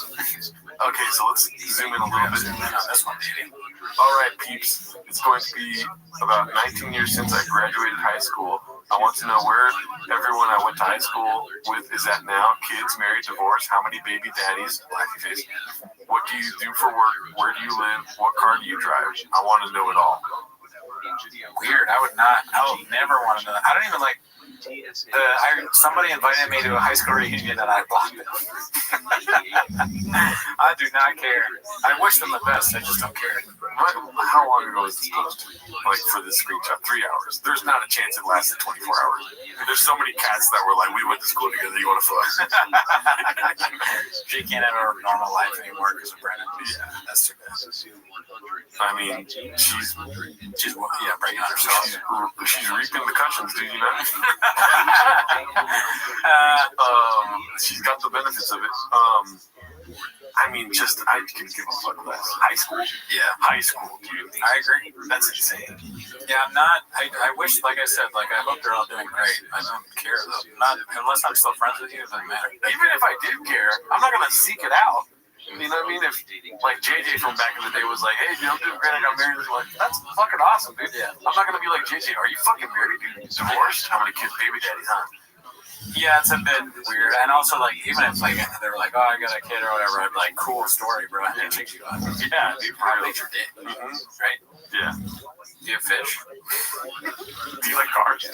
Okay, so let's zoom in a little bit. On this one, baby. All right, peeps. It's going to be about 19 years since I graduated high school. I want to know where everyone I went to high school with is at now. Kids, married, divorced, how many baby daddies? Laughy face. What do you do for work? Where do you live? What car do you drive? I want to know it all. Weird. I would never want to know that. I don't even like. Somebody invited me to a high school reunion and I blocked it. I do not care. I wish them the best. I just don't care. How long ago was this post? Like for this screenshot? 3 hours. There's not a chance it lasted 24 hours. There's so many cats that were like, we went to school together. You want to fuck? She can't have her normal life anymore because of Brennan. Yeah, that's too bad. I mean, she's breaking on herself. She's reaping the cushions, do you know? She's got the benefits of it. I mean, I can give a fuck less. High school? Yeah. High school, dude. I agree. That's insane. Yeah, I'm not. I wish, like I said, like I hope they're all doing great. I don't care though. Not unless I'm still friends with you. It doesn't matter. Even if I did care, I'm not gonna seek it out. You know what I mean? If like JJ from back in the day was like, "Hey, dude, I'm doing great. I got married." Like, that's fucking awesome, dude. Yeah. I'm not gonna be like JJ. Are you fucking married, dude? Divorced? How many kids, baby daddies, huh? Yeah, it's a bit weird. And also, like, even if like they were like, "Oh, I got a kid" or whatever, I'd be like, "Cool story, bro." Yeah, check you out. Yeah, dude. I made your dick. Right? Yeah. Do you have fish? Do you like cars?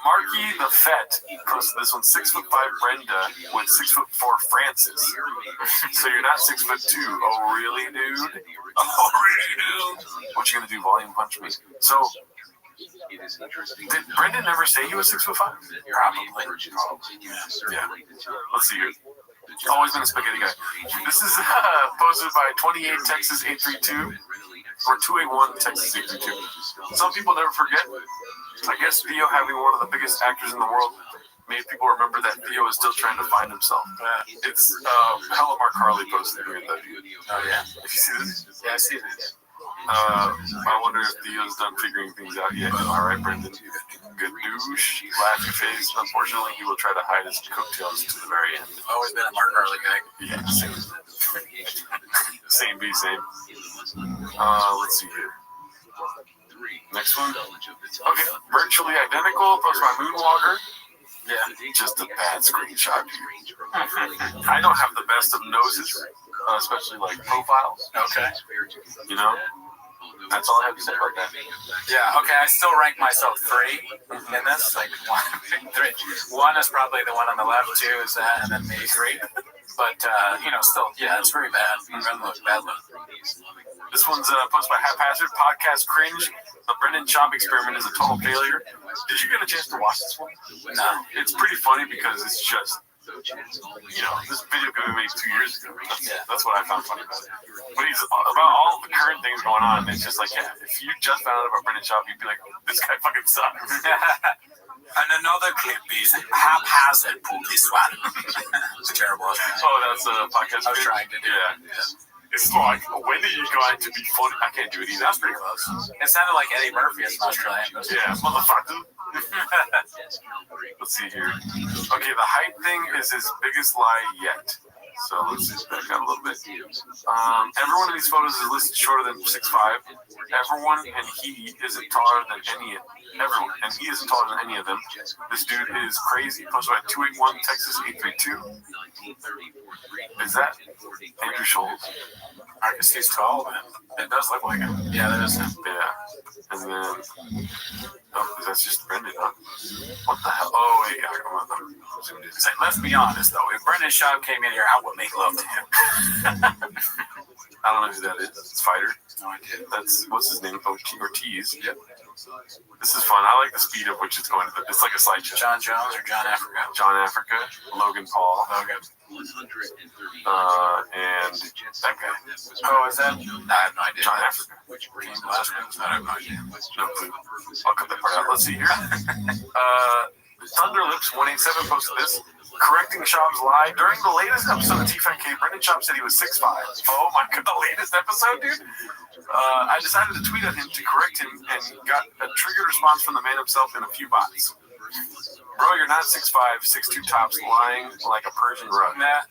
Marky the Fett posted this one. 6'5" Brenda with 6'4" Francis. So you're not 6'2". Oh really, dude? Oh really, dude? What you gonna do? Volume punch me? So did Brendan never say he was 6'5"? Probably. Yeah. Let's see here. Always been a spaghetti guy. This is posted by 28 Texas 832 or 281 Texas 832. Some people never forget. I guess Theo, having one of the biggest actors in the world, made people remember that Theo is still trying to find himself. It's Hella Mark Harley posted here. Oh yeah. If you see this, yeah, I see this. I wonder if Theo's done figuring things out yet. All right, Brendan. Good douche. Laughy face. Unfortunately, he will try to hide his coattails to the very end. Always been a Mark Harley guy. Yeah, same. Same. Let's see here. Next one. Okay, virtually identical. Posted by Moonwalker. Yeah, just a bad screenshot. I don't have the best of noses, especially like profiles. Okay. You know? That's all I have to say about that. Yeah, okay, I still rank myself 3 in this. Like 1, 3. 1 is probably the one on the left, 2 is that, and then me 3. But, still, yeah, it's very bad. Bad look. This one's posted by Haphazard. Podcast cringe. The Brendan Chop experiment is a total failure. Did you get a chance to watch this one? No. It's pretty funny because it's just, this video could be made 2 years ago. That's what I found funny about it. But he's about all the current things going on. It's just like, yeah, if you just found out about Brendan Chop, you'd be like, this guy fucking sucks. And another clip is Haphazard pulled this one. It's terrible. Oh, that's a podcast. I was trying to do it. Yeah. It's like, when are you going to be funny? I can't do it either. That's pretty close. It sounded like Eddie Murphy as an Australian. Yeah, motherfucker. Let's see here. Okay, the height thing is his biggest lie yet. So let's just back out a little bit. Everyone in these photos is listed shorter than 6'5". Everyone and he isn't taller than any of everyone, and he isn't taller than any of them. This dude is crazy. Posted by 281 Texas 832. Is that Andrew Schultz? I guess he's tall, man. It does look like him. Yeah, that is him. Yeah. And then, that's just Brendan, huh? What the hell? Oh, wait, yeah, come on. Say, let's be honest, though. If Brendan Schaub came in here, I would make love to him. I don't know who that is. It's Fighter. No idea. That's, what's his name? Ortiz. Yep. This is fun. I like the speed of which it's going. It's like a slideshow. John Jones or John Africa? John Africa. Logan Paul. Logan. And that guy. Oh, is that? I have no idea. John Africa. Came last week. I have no idea. No clue. I'll cut that part out. Let's see here. Thunderlips187 posted this. Correcting Schaub's lie. During the latest episode of T5K, Brendan Schaub said he was 6'5". Oh my god, the latest episode, dude? I decided to tweet at him to correct him and got a triggered response from the man himself in a few bots. Bro, you're not 6'5", 6'2" tops, lying like a Persian rug. Nah.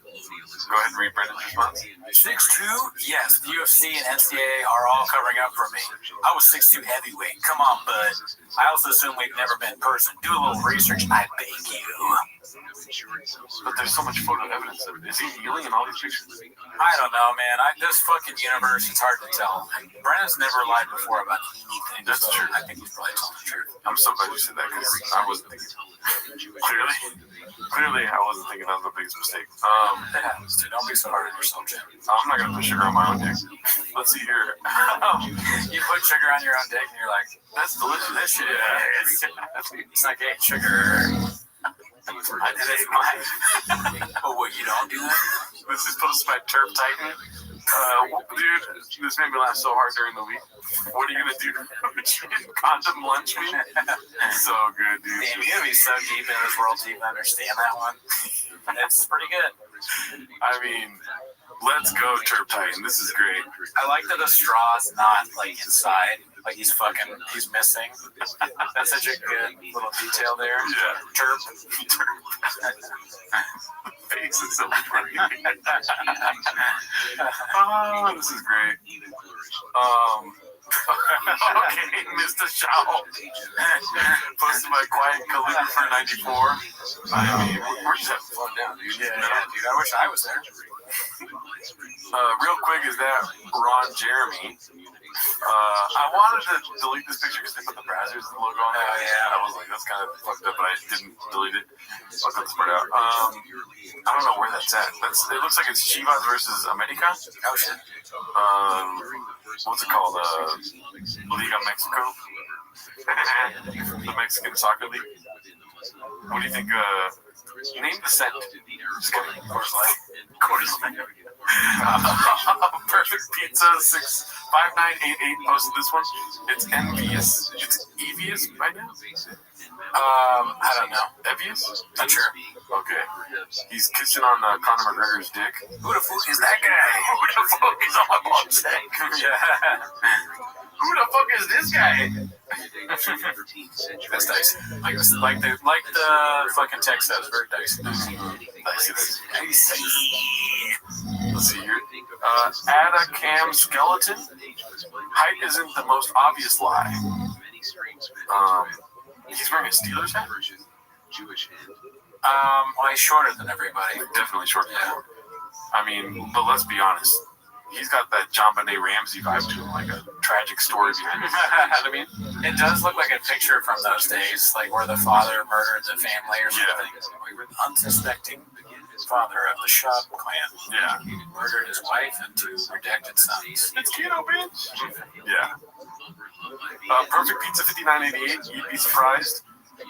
Go ahead and read Brendan's response. 6'2"? Yes, the UFC and NCAA are all covering up for me. I was 6'2" heavyweight. Come on, bud. I also assume we've never been in person. Do a little research, I beg you. But there's so much photo evidence of it. Is he healing in all these pictures? I don't know, man. This fucking universe, it's hard to tell. And Brennan's never lied before about anything. That's true. I think he's probably telling the truth. I'm so glad you said that because I wasn't thinking. Clearly, I wasn't thinking that was the biggest mistake. That happens, dude. Don't be so hard on yourself, Jim. I'm not going to put sugar on my own dick. Let's see here. You put sugar on your own dick and you're like, that's delicious. This shit is. It's like, hey, sugar. I did it mine. Oh, what, you don't do that? This is posted by Turf Titan. Dude, this made me laugh so hard during the week. What are you going to do? Condom lunch me? So good, dude. Damn, you gotta be so deep in this world to even understand that one. It's pretty good. I mean, let's go, Turf Titan. This is great. I like that the straw's not, like, inside. Like, he's missing. That's such a good little detail there. Yeah. Turp. Face is so funny. Oh, this is great. Okay, Mr. Shaw. Posted by Quiet Kaluga for 94. I mean, we're just having fun now, dude. Yeah, dude. I wish I was there. Real quick, is that Ron Jeremy? I wanted to delete this picture because they put the Brazzers logo on there. Oh, yeah. I was like, that's kind of fucked up, but I didn't delete it. I'll cut this part out. I don't know where that's at. It looks like it's Chivas versus America. Oh, shit. What's it called? Liga Mexico? The Mexican Soccer League. What do you think? Name the set. Just kidding. Coors Light. Perfect Pizza 65988 posted this one. It's envious. It's Evious right now. I don't know. Evious? Not sure. Okay. He's kissing on Conor McGregor's dick. Who the fuck is that guy? Who the fuck is on my mom's dick? Yeah. Who the fuck is this guy? That's dicey. Like the fucking text says, very dicey. Dicey. Let's see here. Add a cam skeleton. Height isn't the most obvious lie. He's wearing a Steelers hat. Well, he's shorter than everybody. Definitely shorter. Yeah. I mean, but let's be honest. He's got that John Benet Ramsey vibe to him, like a tragic story behind it. You know what I mean? It does look like a picture from those days, like where the father murdered the family or something. Yeah. Unsuspecting father of the Schaub clan. Yeah. Murdered his wife and 2 redacted sons. It's keto, bitch. Yeah. Perfect Pizza 5988. You'd be surprised.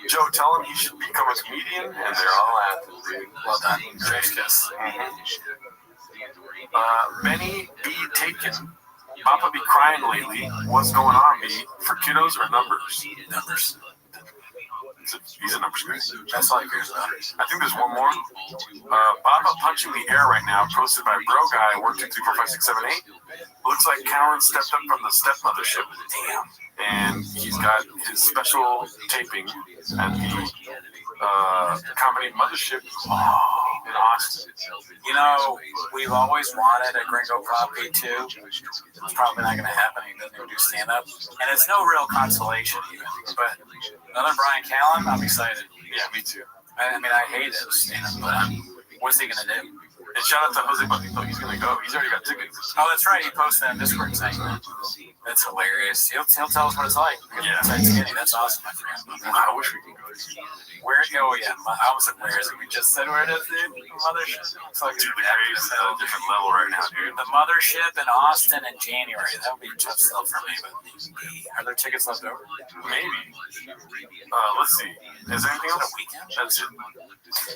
Joe, tell him he should become a comedian, and they're all laughing. Well done. Great kiss. Benny B. Taken. Papa be crying lately. What's going on, B? For kiddos or numbers? Numbers. He's a numbers guy. That's all he cares about. I think there's one more. Baba punching the air right now, posted by Bro Guy, 1, 2, 3, 4, 5, 6, 7, 8. Looks like Callan stepped up from the stepmothership. Damn. And he's got his special taping at the company mothership in Austin. You know, we've always wanted a Gringo copy too. It's probably not going to happen. He doesn't even do stand-up. And it's no real consolation even. But another Brian Callen, I'm excited. Yeah, me too. I mean, I hate it, stand-up, but what's he going to do? And shout out to Jose Patito. He's going to go. He's already got tickets. Oh, that's right. He posted on Discord saying that. That's hilarious. He'll tell us what it's like. Yeah. Skinny. That's awesome, my friend. I wish we could go. Where? Oh, yeah. I almost said where is it? We just said where it is, dude. Mothership. It's like Dude, the Graves is at a different level right now, dude. the Mothership in Austin in January. That would be a tough sell for me, but are there tickets left over? Maybe. Let's see. Is there anything else? Weekend? That's it.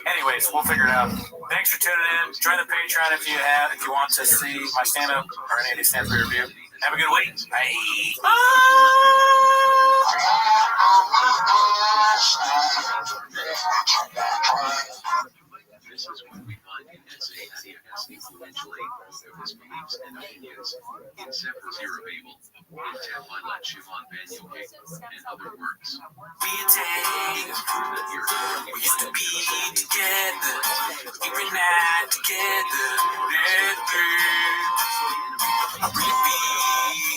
Anyways, we'll figure it out. Thanks for tuning in. Join the Patreon if you want to see my stand-up or any of these stand-up review. Have a good week. Bye. This is when we find an essay has influential his beliefs and opinions in Sefer ViralRabbi, in Tefillah Shivon Ben Yohei, and other works. We used to be together, every night together. I really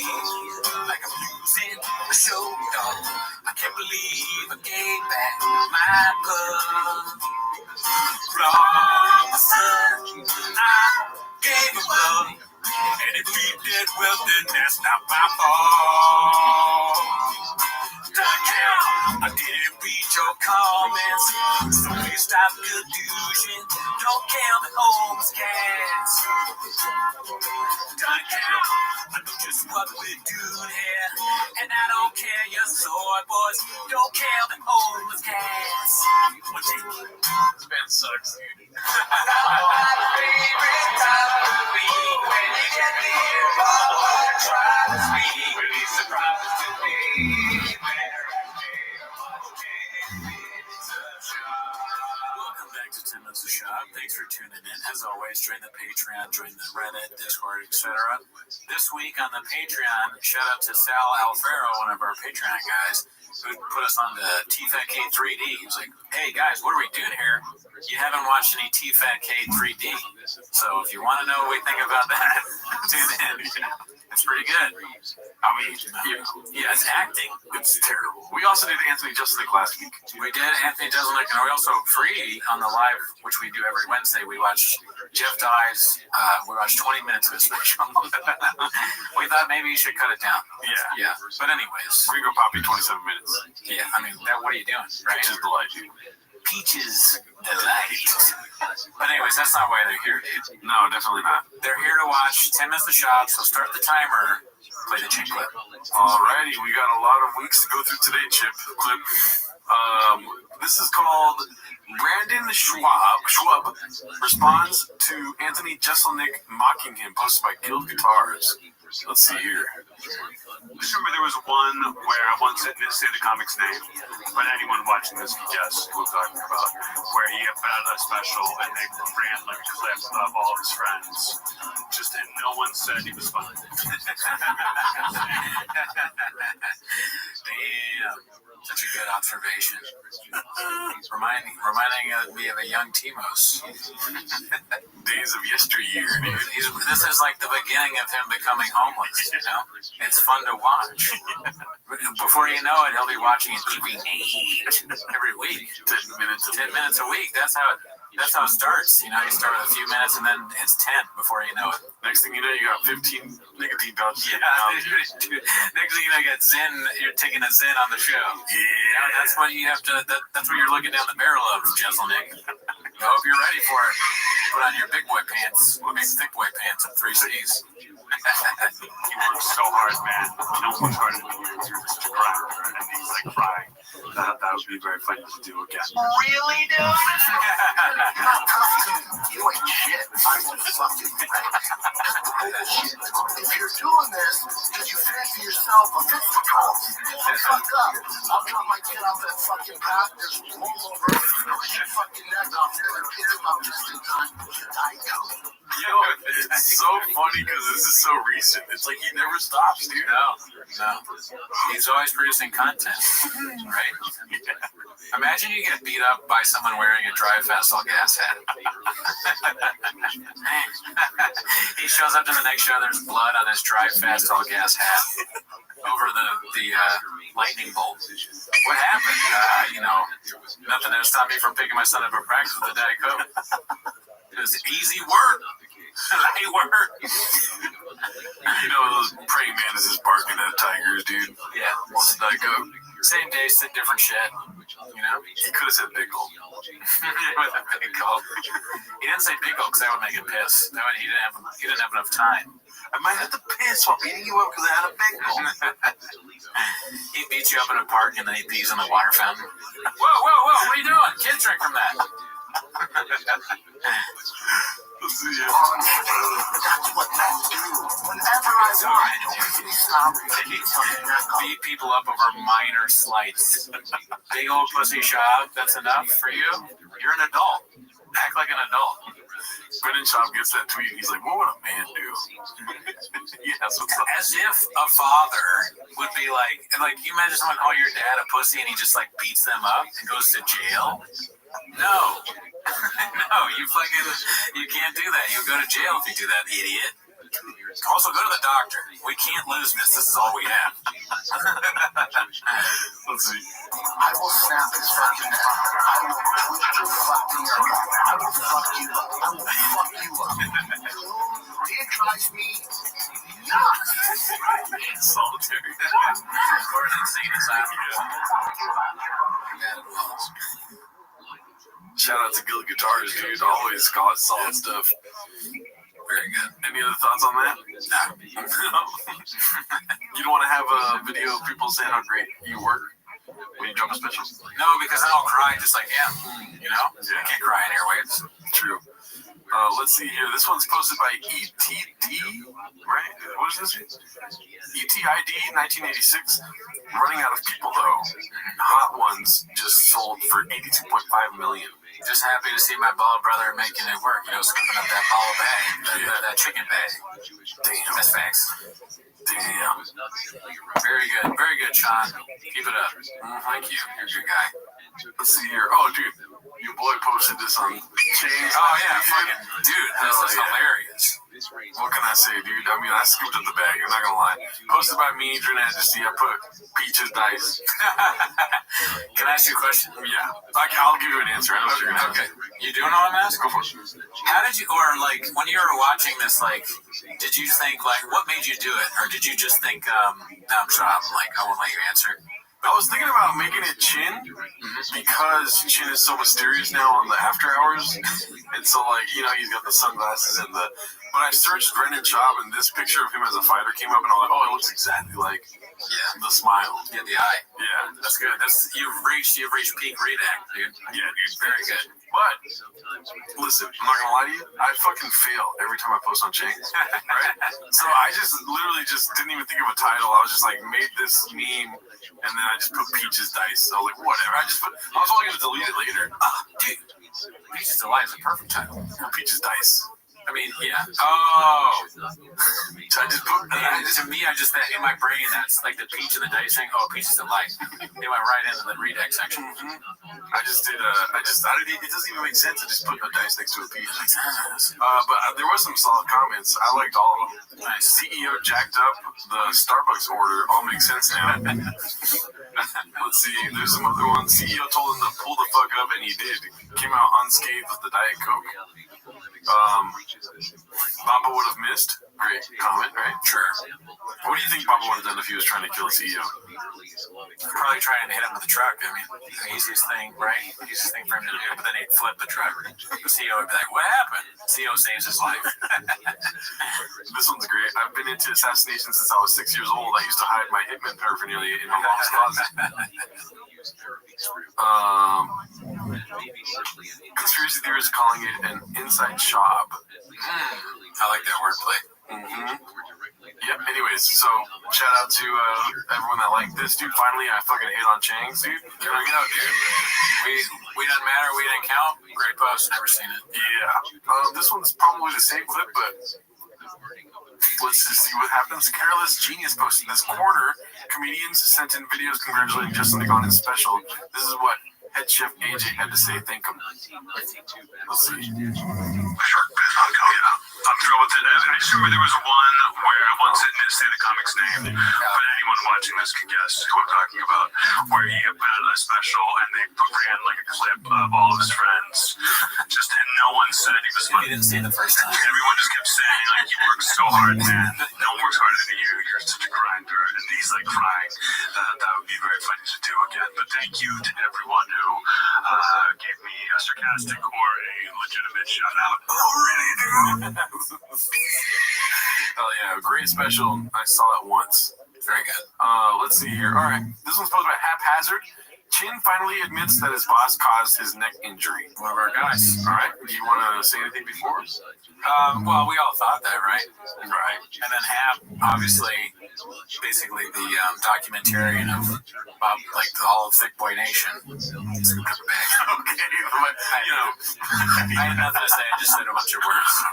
feel like I'm losing the show, dog. I can't believe I gave back my love. From the sun, I gave him love, and if he did well, then that's not my fault. I didn't read your comments, so please stop confusion. Don't count the homeless cats. I know just what we're doing here, and I don't care your sword, boys. Don't count the homeless cats. This band sucks, dude. My favorite time of the week when you get to hear what try to speak. Really surprises to me. Welcome back to 10 Minutes of Shop. Thanks for tuning in. As always, join the Patreon, join the Reddit, Discord, etc. This week on the Patreon, shout out to Sal Alfaro, one of our Patreon guys, who put us on the TFAT K 3D. He was like, hey guys, what are we doing here? You haven't watched any TFAT K 3D. So if you want to know what we think about that, tune in. It's pretty good. I mean, Yeah, it's acting. it's terrible. We also did Anthony Jeselnik last week. We did Anthony Jeselnik, and we also free on the live, which we do every Wednesday. We watched Jeff Dye's. We watched 20 minutes of his special. We thought maybe you should cut it down. Yeah. But anyways, Gringo Poppy, 27 minutes. yeah. I mean, what are you doing, right? Which is delight, dude. Peaches delight. But anyways, that's not why they're here, dude. No, definitely not. They're here to watch 10 minutes of shop. So start the timer. Play the chip clip. Alrighty, we got a lot of weeks to go through today, Chip clip. This is called Brandon Schwab responds to Anthony Jeselnik mocking him, posted by Guild Guitars. Let's see here. Just remember there was one where I once didn't say the comic's name, but anyone watching this can guess who I'm talking about, where he put out a special and they ran like a clip of all of his friends. Just and no one said he was funny. Damn. Such a good observation. reminding me of a young Timos. Days of yesteryear, dude. This is like the beginning of him becoming homeless, you know? It's fun to watch. Before you know it, he'll be watching and eating 8 every week. 10 minutes. 10 minutes a week. That's how it starts. You know, you start with a few minutes and then it's 10 before you know it. Next thing you know, you got 15 nicotine pouches. Yeah. Next thing you know, you get Zen. You're taking a Zen on the show. Yeah. That's what you have to. That's what you're looking down the barrel of, Jeselnik. I hope you're ready for it. Put on your big boy pants. Thick boy pants at 3 C's. He works so hard, man. No one's harder than you. You're just a grinder, and he's like crying. That would be very funny to do again. Really, dude? You're not perfect. You ain't shit. I will fucking If you're doing this, because you fancy yourself a physical, fuck up. I'll drop my kid off that fucking path, just roll over, push your fucking neck off, and pick him up just in time. Yo, it's so funny because this is so recent. It's like he never stops, dude. No. He's always producing content, right? Yeah. Imagine you get beat up by someone wearing a Drive Fast All Gas hat. He shows up to the next show, there's blood on his Drive Fast All Gas hat over the lightning bolt. What happened? Nothing to stop me from picking my son up at practice with a Diet Coke. It was easy work. Light work. Those praying mantises barking at tigers, dude. Yeah. What's the Diet Coke? Same day, said different shit. He could have said big gulp. With a big gulp. He didn't say big gulp because that would make him piss. No, he didn't have enough time. I might have to piss while beating you up because I had a big gulp. He beats you up in a park and then he pees in the water fountain. Whoa, what are you doing? Kids drink from that. That's what men do. Whenever I want, beat people up over minor slights. Big old pussy shove, that's enough for you? You're an adult. Act like an adult. Brendan Schaub gets that tweet. He's like, what would a man do? Yes, as if a father would be like, you imagine someone call your dad a pussy and he just like beats them up and goes to jail? No. No, you can't do that. You'll go to jail if you do that, idiot. Also, go to the doctor. We can't lose this. This is all we have. Let's see. I will snap his fucking neck. I will twist your fucking neck. I will fuck you up. I will fuck you up. It drives me nuts. Solitary. Or an insane asylum. Shout out to Guild Guitars, dude. Always got solid stuff. Very good. Any other thoughts on that? Nah. You don't want to have a video of people saying how great you work when you drop a special? No, because then I'll cry just like him. Yeah. I can't cry in airwaves. True. Let's see here. This one's posted by ETD, right? What is this? ETID 1986. Running out of people, though. Hot Ones just sold for $82.5 million. Just happy to see my bald brother making it work. Scooping up that ball bag, that chicken bag. Damn. That's facts. Damn. Very good, Sean. Keep it up. Thank you. You're a good guy. Let's see here. Oh, dude. Your boy posted this on James. Oh, yeah. Fucking dude. This is hilarious. What can I say, dude? I mean, I scooped up the bag. I'm not going to lie. Posted by me, Drenagesty. I put Peaches Dice. Can I ask you a question? Yeah. I'll give you an answer. I know what you're going to ask. Okay. You do know what I'm asking? Go for it. How did you, or when you were watching this, did you think, what made you do it? Or did you just think, no, I'm sure I won't let you answer. I was thinking about making it Chin because Chin is so mysterious now on the after hours. And so, he's got the sunglasses and But I searched Brendan Schaub and this picture of him as a fighter came up and I'm like, oh, it looks exactly like the smile. Yeah, the eye. Yeah. That's good. You've reached peak redact, dude. Yeah, dude. Very good. But, listen, I'm not going to lie to you. I fucking fail every time I post on Chains, right? So I just literally didn't even think of a title. I was just made this meme, and then I just put Peaches Dice. So, whatever. I was only going to delete it later. Dude, Peaches Dice is a perfect title. Peaches Dice. I mean, yeah. Oh. So I just put, to me, I just, in my brain, that's like the peach and the dice thing. Oh, Peaches Delight. It went right into the redact section. Mm-hmm. I just did, it doesn't even make sense to just put a dice next to a peach. But there was some solid comments. I liked all of them. Nice. CEO jacked up the Starbucks order. All makes sense now. Let's see. There's some other ones. CEO told him to pull the fuck up, and he did. Came out unscathed with the Diet Coke. Papa would have missed. Great comment, right? Sure. What do you think Papa would have done if he was trying to kill the CEO? Probably trying to hit him with a truck. I mean, the easiest thing, right? The easiest thing for him to do. But then he'd flip the truck. The CEO would be like, what happened? The CEO saves his life. This one's great. I've been into assassination since I was 6 years old. I used to hide my Hitman paraphernalia in my mom's closet. Conspiracy theorists calling it an inside job. I like that wordplay. Yep. Anyways, so shout out to everyone that liked this, dude. Finally, I fucking hate on Chang's, dude. There we go, dude. We didn't matter. We didn't count. Great post. Never seen it. Yeah. This one's probably the same clip, but let's just see what happens. Careless Genius posted this corner. Comedians sent in videos congratulating Justin on his special. This is what head chef AJ had to say. Thank him. Let's see. I'm thrilled with it. I just remember there was one where I once didn't say the comic's name, but anyone watching this can guess who I'm talking about, where he put out a special and they ran like a clip of all of his friends, just and no one said he was funny. You didn't see it the first time. Everyone just kept saying, like, you work so hard, man. No one works harder than you. You're such a grinder. And he's like crying. That would be very funny to do again. But thank you to everyone who gave me a sarcastic or a legitimate shout out. Oh, really, dude? Oh yeah, great special. I saw that once. Very good. Let's see here. All right, this one's posted by Haphazard. Chin finally admits that his boss caused his neck injury. One of our guys. All right, do you want to say anything before? Well, we all thought that, right? Right. And then Hap, obviously, basically the documentarian of like the whole Thick Boy Nation. Okay, but, you know, I had nothing to say. I just said a bunch of words.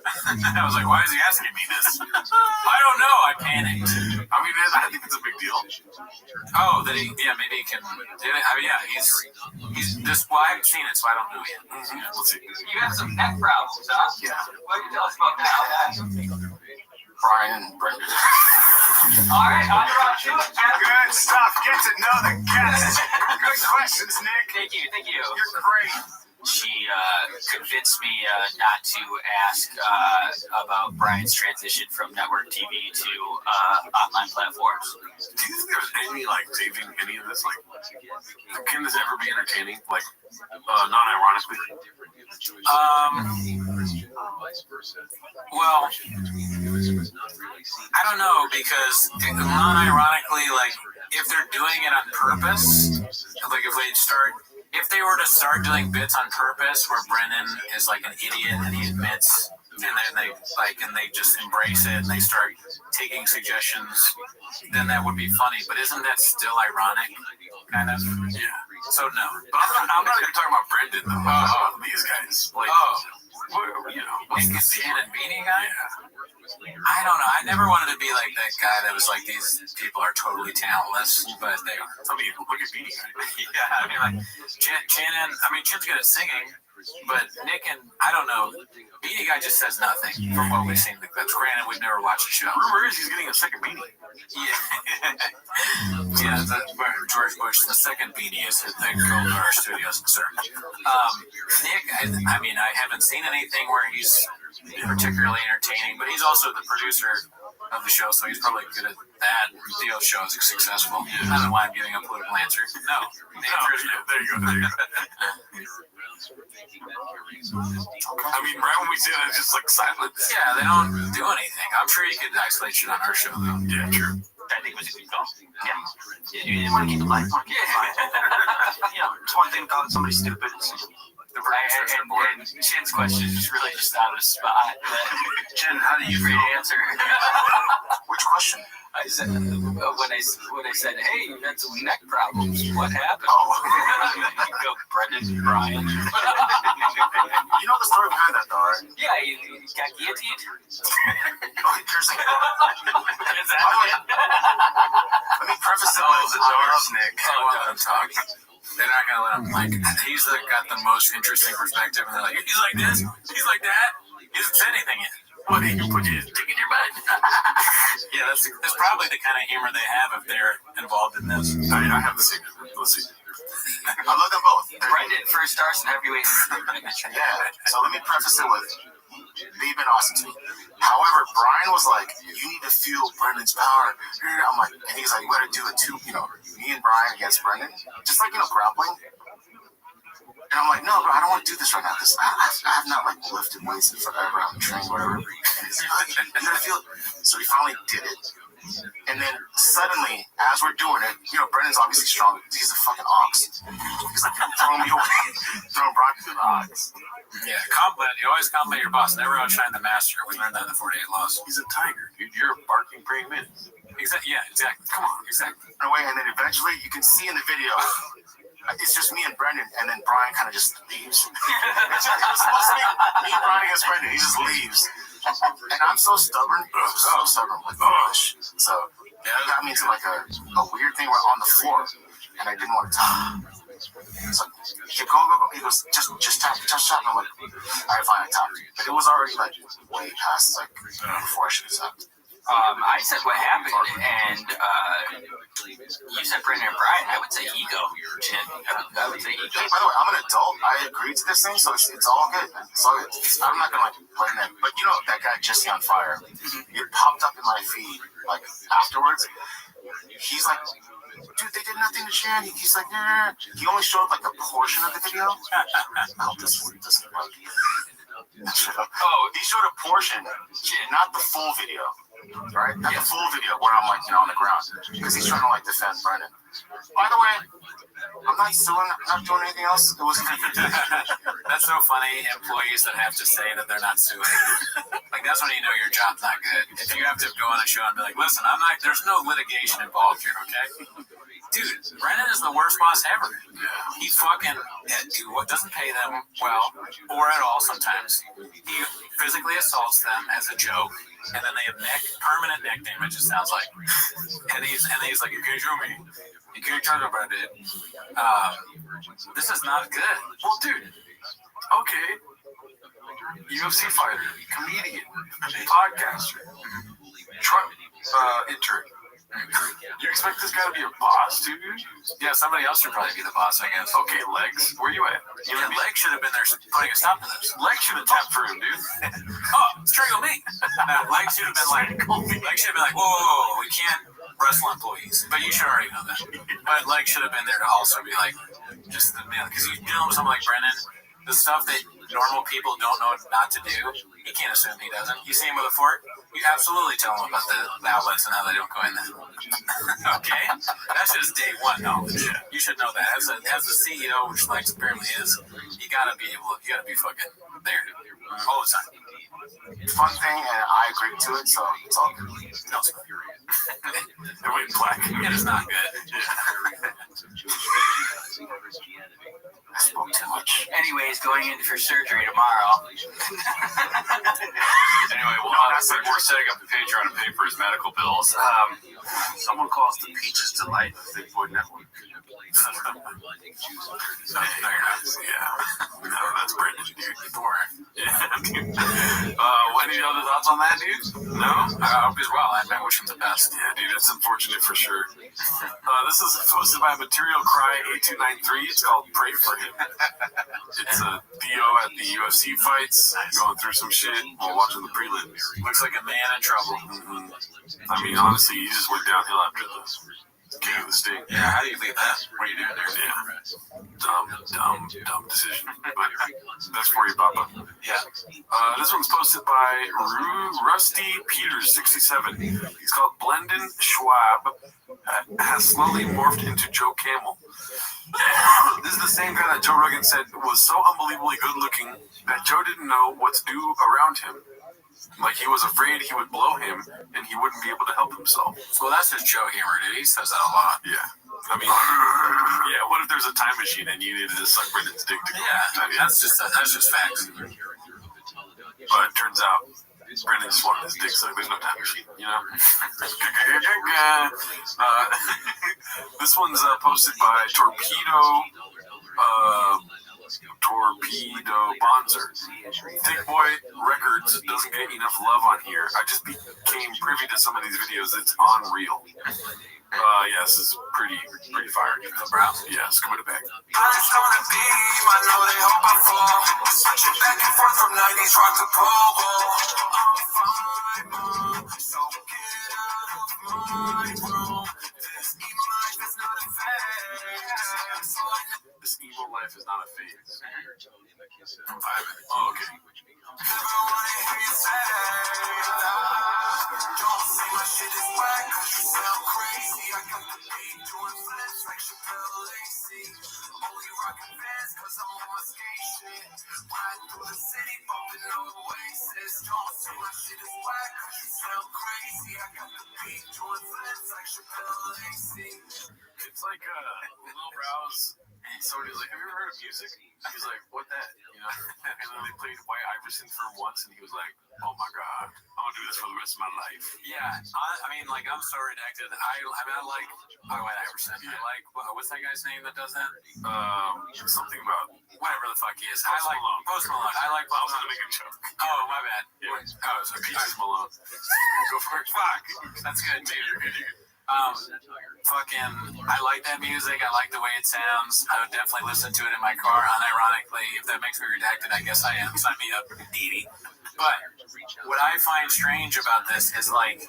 I was like, why is he asking me this? I don't know. I panicked. I mean, I think it's a big deal. Oh, maybe he can. I mean, yeah, he's just. Well, I haven't seen it, so I don't know yet. Mm-hmm. Let's see. You have some neck problems, huh? Yeah. What can you tell us about that? Brian and Brendan. All right, on to round two. Good stuff. Get to know the guests. Good questions, Nick. Thank you. You're great. She convinced me not to ask about Brian's transition from network TV to online platforms. Do you think there's any, like, saving any of this? Like, can this ever be entertaining? Like, non-ironically? Well, I don't know, because non-ironically, like, if they're doing it on purpose, like if they were to start doing bits on purpose where Brendan is like an idiot and he admits, and then they just embrace it and they start taking suggestions, then that would be funny. But isn't that still ironic? Kind of. Yeah. So no. But I'm not even talking about Brendan though. These guys. Like, you know, like the Chin and Beanie guy. Yeah. I don't know. I never wanted to be like that guy that was like, these people are totally talentless, but they are. I mean, look at Beanie Guy. Yeah, I mean, like, Chin's good at singing, but Nick and, I don't know, Beanie Guy just says nothing from what we've seen. That's granted, we've never watched the show. Rumor is he's getting a second Beanie. Yeah, George Bush, the second Beanie is the Golden Hour Studios concern. Nick, I mean, I haven't seen anything where he's particularly entertaining, but he's also the producer of the show, so he's probably good at that. Theo's show is successful. I don't know why I'm giving a political answer. No. There you go. I mean, right when we say that, it's just like silence. Yeah, they don't do anything. I'm sure you could isolate shit on our show, though. Yeah, true. I think it was a good call. Yeah. You want to keep it light. You know, it's one thing calling somebody stupid. And Chin's question is really just out of spot. Chin, how do you feel? Answer. Which question? I said when I said, "Hey, you had some neck problems. What happened?" You go, Brendan, Brian. You know the story behind that, though, right? Yeah, he got guillotined. Let me preface it with the doors, Nick. Let him talk. They're not gonna let him. Like, he's got the most interesting perspective, and they're like, "He's like this. He's like that. He hasn't said anything yet." Well, he can put his dick in your butt. Yeah, that's probably the kind of humor they have if they're involved in this. I mean, I have the same. Let's see. I love them both. Brendan, first stars and heavyweight. Yeah. So let me preface it with, they've been awesome to me. However, Brian was like, "You need to feel Brendan's power." I'm like, and he's like, "You gotta do it too." You know, me and Brian against Brendan, just like, you know, grappling. And I'm like, "No, bro, I don't want to do this right now. Because I have not like lifted weights in forever. I'm trained, whatever." And he's like, "You gotta feel it." So he finally did it. And then suddenly, as we're doing it, Brendan's obviously strong. He's a fucking ox. He's like, throwing me away, throwing Brock to the ox. Yeah, compliment. You always compliment your boss. Never outshine the master. We learned that in the 48 Laws. He's a tiger, dude. You're barking praying minutes. Exactly. Yeah, exactly. Come on, exactly. And then eventually, you can see in the video, it's just me and Brendan, and then Brian kind of just leaves. It was supposed to be me and Brian against Brendan. He just leaves. And I'm so stubborn. Like, so it got me into like a weird thing where on the floor, and I didn't want to tap. So he kept going. He goes, just tap. And I'm like, all right, fine, I tapped. But it was already like way past like before I should have tapped. I said what happened, and you said Brendan and Brian. I would say ego. I would say ego. Hey, by the way, I'm an adult. I agreed to this thing, so it's all good, man. It's all good. I'm not gonna blame them. But that guy Jesse on Fire. It popped up in my feed like afterwards. He's like, dude, they did nothing to Chan. He's like, nah. He only showed like a portion of the video. I hope this doesn't work. Oh, he showed a portion, not the full video. Right? Not the full video where I'm like, on the ground. Because he's trying to like defend Brendan. By the way, I'm not suing, not doing anything else. It was That's so funny, employees that have to say that they're not suing. Like, that's when you know your job's not good. If you have to go on a show and be like, listen, there's no litigation involved here, okay? Dude, Brendan is the worst boss ever. He fucking doesn't pay them well, or at all sometimes. He physically assaults them as a joke, and then they have permanent neck damage, it sounds like. And he's like, you can't show me. You can't talk about it. This is not good. Well, dude, okay. UFC fighter, comedian, podcaster, truck intern. You expect this guy to be a boss, dude? Yeah, somebody else should probably be the boss, I guess. Okay, Legs, where you at? Yeah, Legs should have been there putting a stop to this. Legs should have tapped for him, dude. Strangle me. Legs should have been like, whoa, we can't wrestle employees. But you should already know that. But Legs should have been there to also be like, just the man, because you dealing with someone like Brendan, the stuff that normal people don't know not to do, you can't assume he doesn't. You see him with a fork, you absolutely tell him about the outlets and how they don't go in there. Okay? That's just day one knowledge. You should know that. As the CEO, which Lex apparently is, you gotta be fucking there all the time. Fun thing, and I agreed to it, so it's all good. No, it's not. It went black. It is not good. I spoke too much. Anyways, going in for surgery tomorrow. Anyway, we're setting up the Patreon to pay for his medical bills. Someone calls the Peaches Delight the Big Boy Network. No, that's Brendan, dude. Boring. Yeah. Any other thoughts on that, dude? No? I hope he's well. I wish him the best. Yeah, dude, that's unfortunate for sure. This is posted by Material Cry 8293. It's called Pray for Him. It's Theo at the UFC fights, going through some shit while watching the prelims. Looks like a man in trouble. I mean, honestly, he just went downhill after the king of the state. Yeah, how do you leave that? What are you doing there? Yeah. Dumb decision. But that's for you, Papa. Yeah. This one's posted by Rusty Peters 67. He's called Blendon Schwab. Has slowly morphed into Joe Camel. This is the same guy that Joe Rogan said was so unbelievably good looking that Joe didn't know what to do around him. Like, he was afraid he would blow him and he wouldn't be able to help himself. Well, that's just Joe humor, dude. He says that a lot. Yeah. I mean, what if there's a time machine and you needed to suck Brendan's dick to go? Yeah, that's just facts. But it turns out Brendan just wanted his dick sucked. There's no time machine, you know? This one's posted by Torpedo Bonzer. Thick Boy Records doesn't get enough love on here. I just became privy to some of these videos. It's unreal. This is pretty fire. Yeah, scuba it back. I just wanna be, I know they hope I fall. Switching back and forth from 90s rock to polo. I'm fine, mom, so get out of my room. This evil life is not a phase. This evil life is not a phase. I'm vibing. Oh, okay. Never wanna hear you say that. Don't say my shit is whack. don't say my shit is whack, cause you sound crazy. I got the beat doing flips like Chappelle Lacey. It's like Lil Brow's. Somebody's like, have you ever heard of music? He's like, what that? You know? And then they played White Iverson for him once, and he was like, oh my god, I'm gonna do this for the rest of my life. Yeah, I mean, like, I'm so redacted. I like White Iverson. I like, what's that guy's name that does that? Something about whatever the fuck he is. I like Post Malone. I like I was gonna make a joke. Oh, my bad. Yeah. Oh, so Peaches Malone. Go for it. Fuck. That's good, too. I like that music. I like the way it sounds. I would definitely listen to it in my car. Unironically, if that makes me redacted, I guess I am. Sign me up, Edie. But what I find strange about this is, like,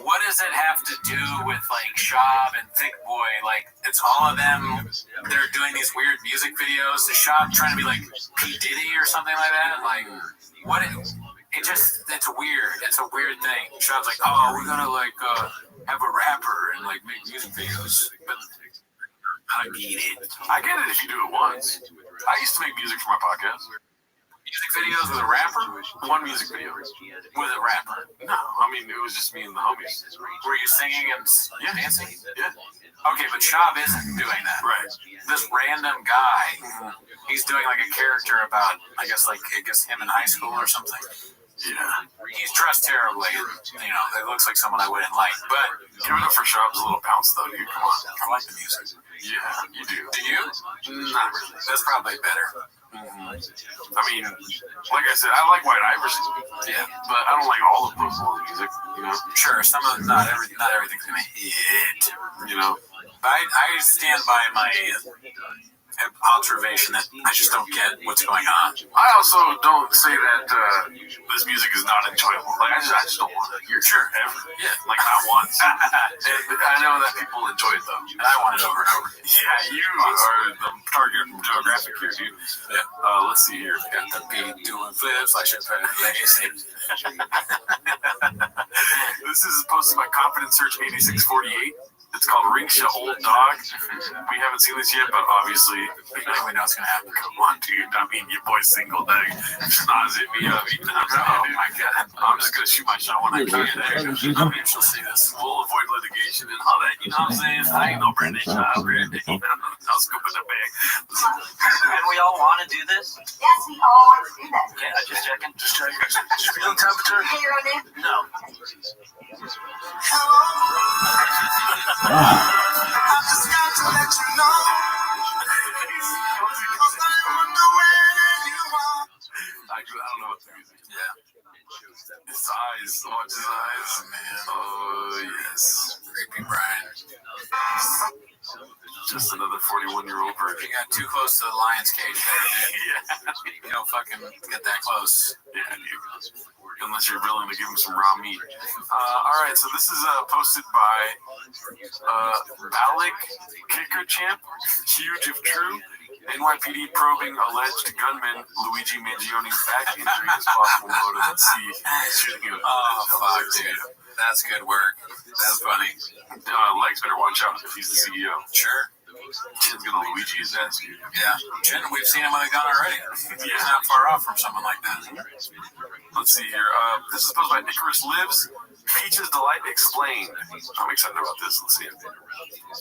what does it have to do with, like, Shab and Thick Boy? Like, it's all of them. They're doing these weird music videos. Is Shab trying to be like P. Diddy or something like that? Like, what? It's weird. It's a weird thing. Shab's like, oh, we're gonna like have a rapper and like make music videos. But I get it. I get it if you do it once. I used to make music for my podcast. Music videos with a rapper? One music video. With a rapper? No, I mean, it was just me and the homies. Were you singing and dancing? Yeah. Okay, but Shab isn't doing that. Right. This random guy, he's doing like a character about, I guess him in high school or something. Yeah. He's dressed terribly. You know, it looks like someone I wouldn't like. But give it up for Shab's little bounce, though, dude. Come on. I like the music. Yeah, you do. Do you? Not really. That's probably better. I mean, like I said, I like White Iverson. Yeah. But I don't like all of those little music, you know? Sure, some of not everything's gonna hit. You know? I stand by my observation that I just don't get what's going on. I also don't say that this music is not enjoyable. Like, I just don't want to hear it ever. Yeah. Like, not once. And I know that people enjoy it, though. And I want it over and over. Yeah, you are the target demographic here, dude. Yeah. Let's see here. Got the beat doing flips. I should put legacy. This is posted by Confidence Search 8648. It's called Ringsha Old Dog. We haven't seen this yet, but obviously, we know it's going to happen. Come on, dude. I mean, your boy's single day. Schnoz hit me up. Oh, my God. I'm just going to shoot my shot when I can. She'll see this. We'll avoid litigation and all that. You know what I'm saying? I ain't no Brandon Shaw, Brandon. I'll scoop in the bag. And we all want to do this? Yes, we all want to do that. Yeah, just checking. Just checking. Just feeling temperature? Hey, Ronan. No. I just got to let you know. Cause I wonder where you are. I don't know what the music is. Yeah. His eyes. Watch his eyes. Man. Oh, yes. Creepy Brian. Just another 41-year-old virgin. You got too close to the lion's cage there, dude. Yeah. You don't fucking get that close. Yeah, dude. Unless you're willing to give him some raw meat. All right, so this is posted by Balik Kicker Champ. Huge if true. NYPD probing alleged gunman Luigi Mangione's back injury as possible motive at sea. Shooting him. Oh, fuck, dude. That's good work. That's funny. Legs better watch out if he's the CEO. Sure. Chin's gonna Luigi his ass, dude. Yeah. Chin, we've seen him with a gun already. He's not far off from someone like that. Let's see here. This is posted by Icarus Lives. Peaches Delight Explained. I'm excited about this. Let's see it.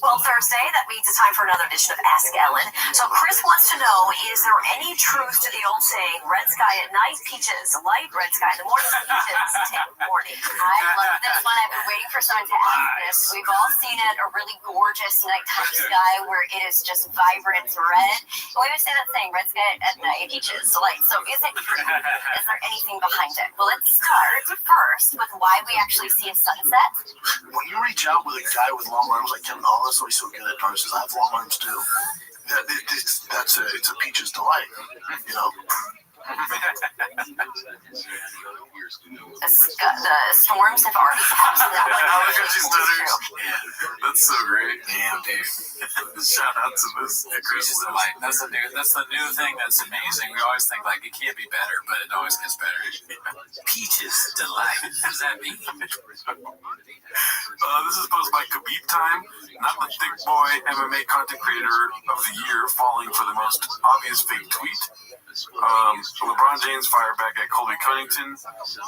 Well, Thursday, that means it's time for another edition of Ask Ellen. So Chris wants to know, is there any truth to the old saying, red sky at night, peaches, light, red sky in the morning, peaches, take morning? I love this one. I've been waiting for someone to ask this. We've all seen it, a really gorgeous nighttime sky where it is just vibrant red. And we would say that saying, red sky at night, peaches, light. So is it true? Is there anything behind it? Well, let's start first with why we actually see a sunset. When you reach out with a guy with long arms like Kevin Hall, that's why he's so good at darts. I have long arms too. It's a peach's delight, you know. The storms have already passed. That one. Oh, look at you stuttering. Yeah, that's so great. Damn, dude. Shout out to this. Peaches Delight. That's the new thing that's amazing. We always think like it can't be better, but it always gets better. Peaches Delight. What does that mean? This is posted by Khabib Time. Not the thick boy MMA content creator of the year falling for the most obvious fake tweet. LeBron James fired back at Colby Covington.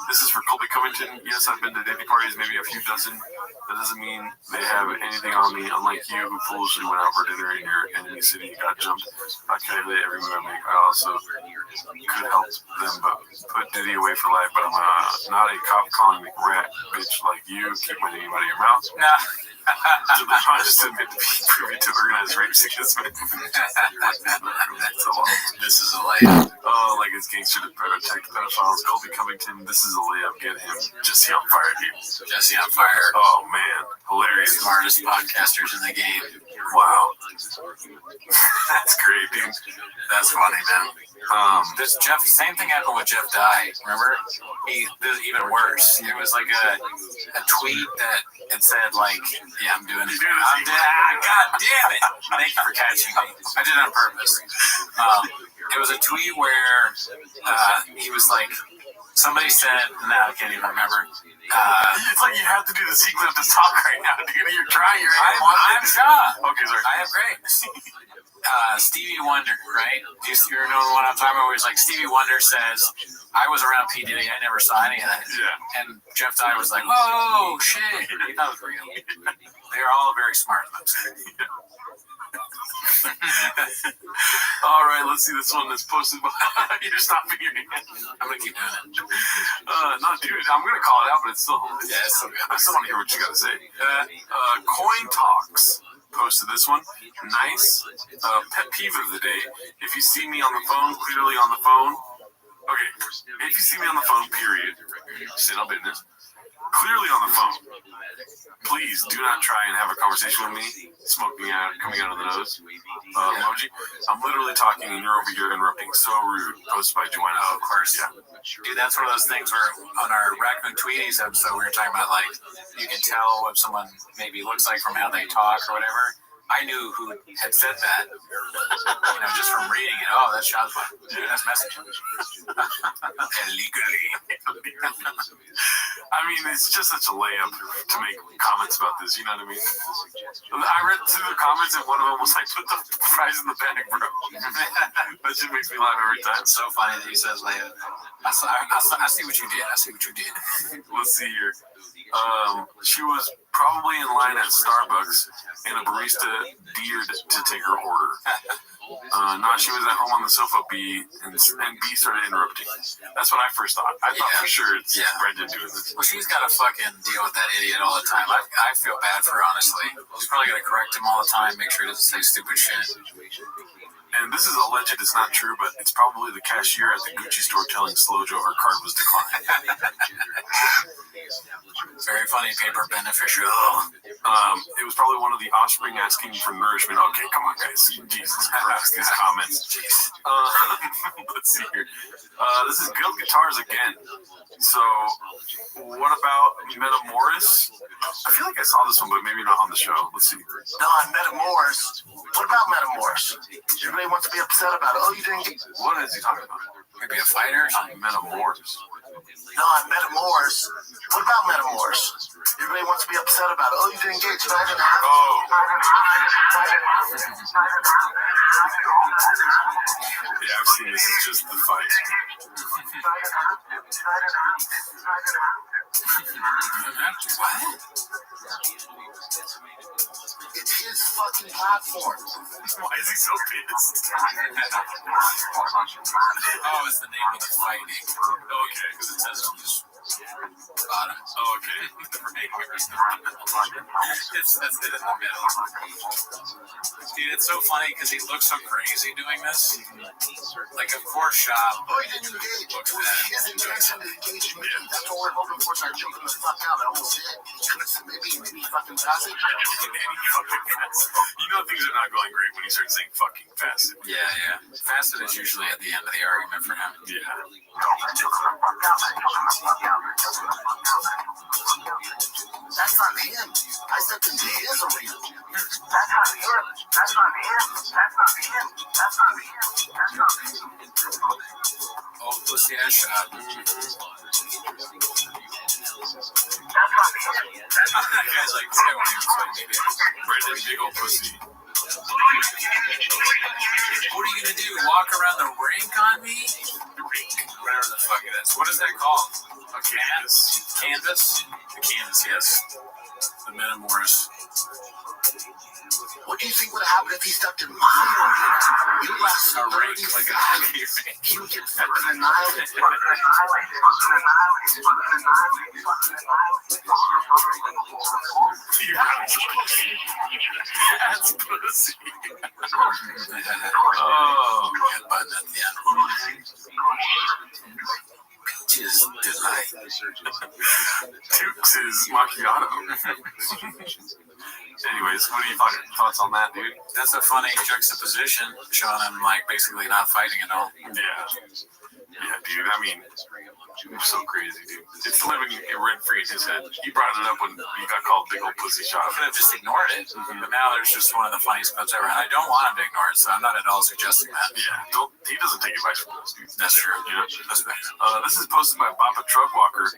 This is for Colby Covington. Yes, I've been to dating parties, maybe a few dozen. That doesn't mean they have anything on me, unlike you who foolishly went out for dinner in your enemy city and got jumped. I calculate every move I make. I also could help them, but put Diddy away for life. But I'm not a cop calling me rat bitch like you. Keep my name out of your mouth. Nah. So LeBron just admit to being privy to organized rape against men. That's a lot. This is a layup. Oh, like it's gangster to protect pedophiles. Colby Covington, this is a layup. Get him. Jesse on fire, dude. Jesse on fire. Oh, man. Hilarious. Smartest podcasters in the game. Wow. That's great, dude. That's funny, man. This Jeff, same thing happened with Jeff Dye. Remember? This is even worse. It was like a tweet that it said like, yeah, I'm doing it. God damn it! Thank you for catching me. I did it on purpose. It was a tweet where he was like, somebody said, no, I can't even remember. It's like you have to do the sequence of this talk right now, dude. You're trying. I'm shocked. Okay, sorry. I have great. Stevie Wonder, right? Do you know the one I'm talking about? Where he's like, Stevie Wonder says, I was around P. Diddy, I never saw any of that. Yeah. And Jeff Dye was like, whoa, shit. He thought it was real. They're all very smart. All right, let's see this one that's posted by. You're stopping your hand. I'm gonna keep doing it. No, dude, I'm gonna call it out, but it's still hilarious. Yeah, it's so good. I still want to hear what you gotta say. Coin Talks posted this one. Nice. Pet peeve of the day. If you see me on the phone, clearly on the phone. Okay. If you see me on the phone, period. Sit on business. Clearly on the phone. Please do not try and have a conversation with me. Smoking out, coming out of the nose. Emoji. I'm literally talking and you're over here interrupting. So rude. Posted by Joanna. Of course. Yeah. Dude, that's one of those things where on our Raccoon Tweeties episode, we were talking about like, you can tell what someone maybe looks like from how they talk or whatever. I knew who had said that, just from reading it. Oh, that's Sean's one. Dude, that's message. Illegally. I mean, it's just such a layup to make comments about this, you know what I mean? I read through the comments and one of them was like, put the fries in the bag, bro. That shit makes me laugh every time. It's so funny that he says layup. I see what you did. I see what you did. Let's see here. She was probably in line at Starbucks and a barista dared to take her order. She was at home on the sofa, B started interrupting. That's what I first thought. I thought for sure it's Brendan doing this. Well, she's got to fucking deal with that idiot all the time. I feel bad for her, honestly. She's probably got to correct him all the time, make sure he doesn't say stupid shit. And this is alleged, it's not true, but it's probably the cashier at the Gucci store telling Slojo her card was declined. Very funny, paper beneficiary. It was probably one of the offspring asking for nourishment. Okay, come on, guys. Jesus Christ, these comments. Let's see here. This is Good Guitars again. So, what about Meta Morris? I feel like I saw this one, but maybe not on the show. Let's see. Don, Meta Morris. What about Meta Morris? Everybody wants to be upset about it. Oh, you didn't get... What is he talking about? Maybe a fighter? Meta Morris. Don, Meta Morris. What about Meta Morris? Everybody wants to be upset about it. Oh, you didn't get it. I didn't have it. Oh. Yeah, I've seen this. It's just the fight. What? It's his fucking platform. Why is he so pissed? Oh, it's the name of the fighting. Okay. Because it says on this bottom. Oh, okay. It says it in the middle. Dude, it's so funny because he looks so crazy doing this. Like, of course, Shop looks bad. His intention to engage me. That's what we're hoping for. Start jumping the fuck out. I almost hit. Maybe fucking pass it. You know things are not going great when you start saying fucking facet. Yeah. Facet is usually at the end of the argument for him. Yeah. That's not him. I said that he is a real. That's not him. That's not him. That's not him. That's not him. That's not him. Oh, pussy ass shot. That's not him. That guy's like, I want him to fight me. Brendan, big old pussy. What are you gonna do? Walk around the rink on me? Whatever the fuck it is. What is that called? A canvas? Canvas? The canvas, yes. The Metamorphs. What do you think would happen if he stepped in my orbit? You last A rink, like a hockey rink. He would get fucking annihilated. That's pussy. Oh, get button at the end. Peaches delight. Tukes is macchiato. Anyways, what are your thoughts on that, dude? That's a funny juxtaposition, showing him like basically not fighting at all. Yeah. Yeah, dude. I mean, it's so crazy, dude. It's living rent-free in his head. He brought it up when he got called big old pussy shot. I could have just ignored it, but now there's just one of the funniest clips ever. And I don't want him to ignore it, so I'm not at all suggesting that. Yeah, he doesn't take advice from us, dude. That's true. You know? That's bad. This is posted by Papa Truck Walker.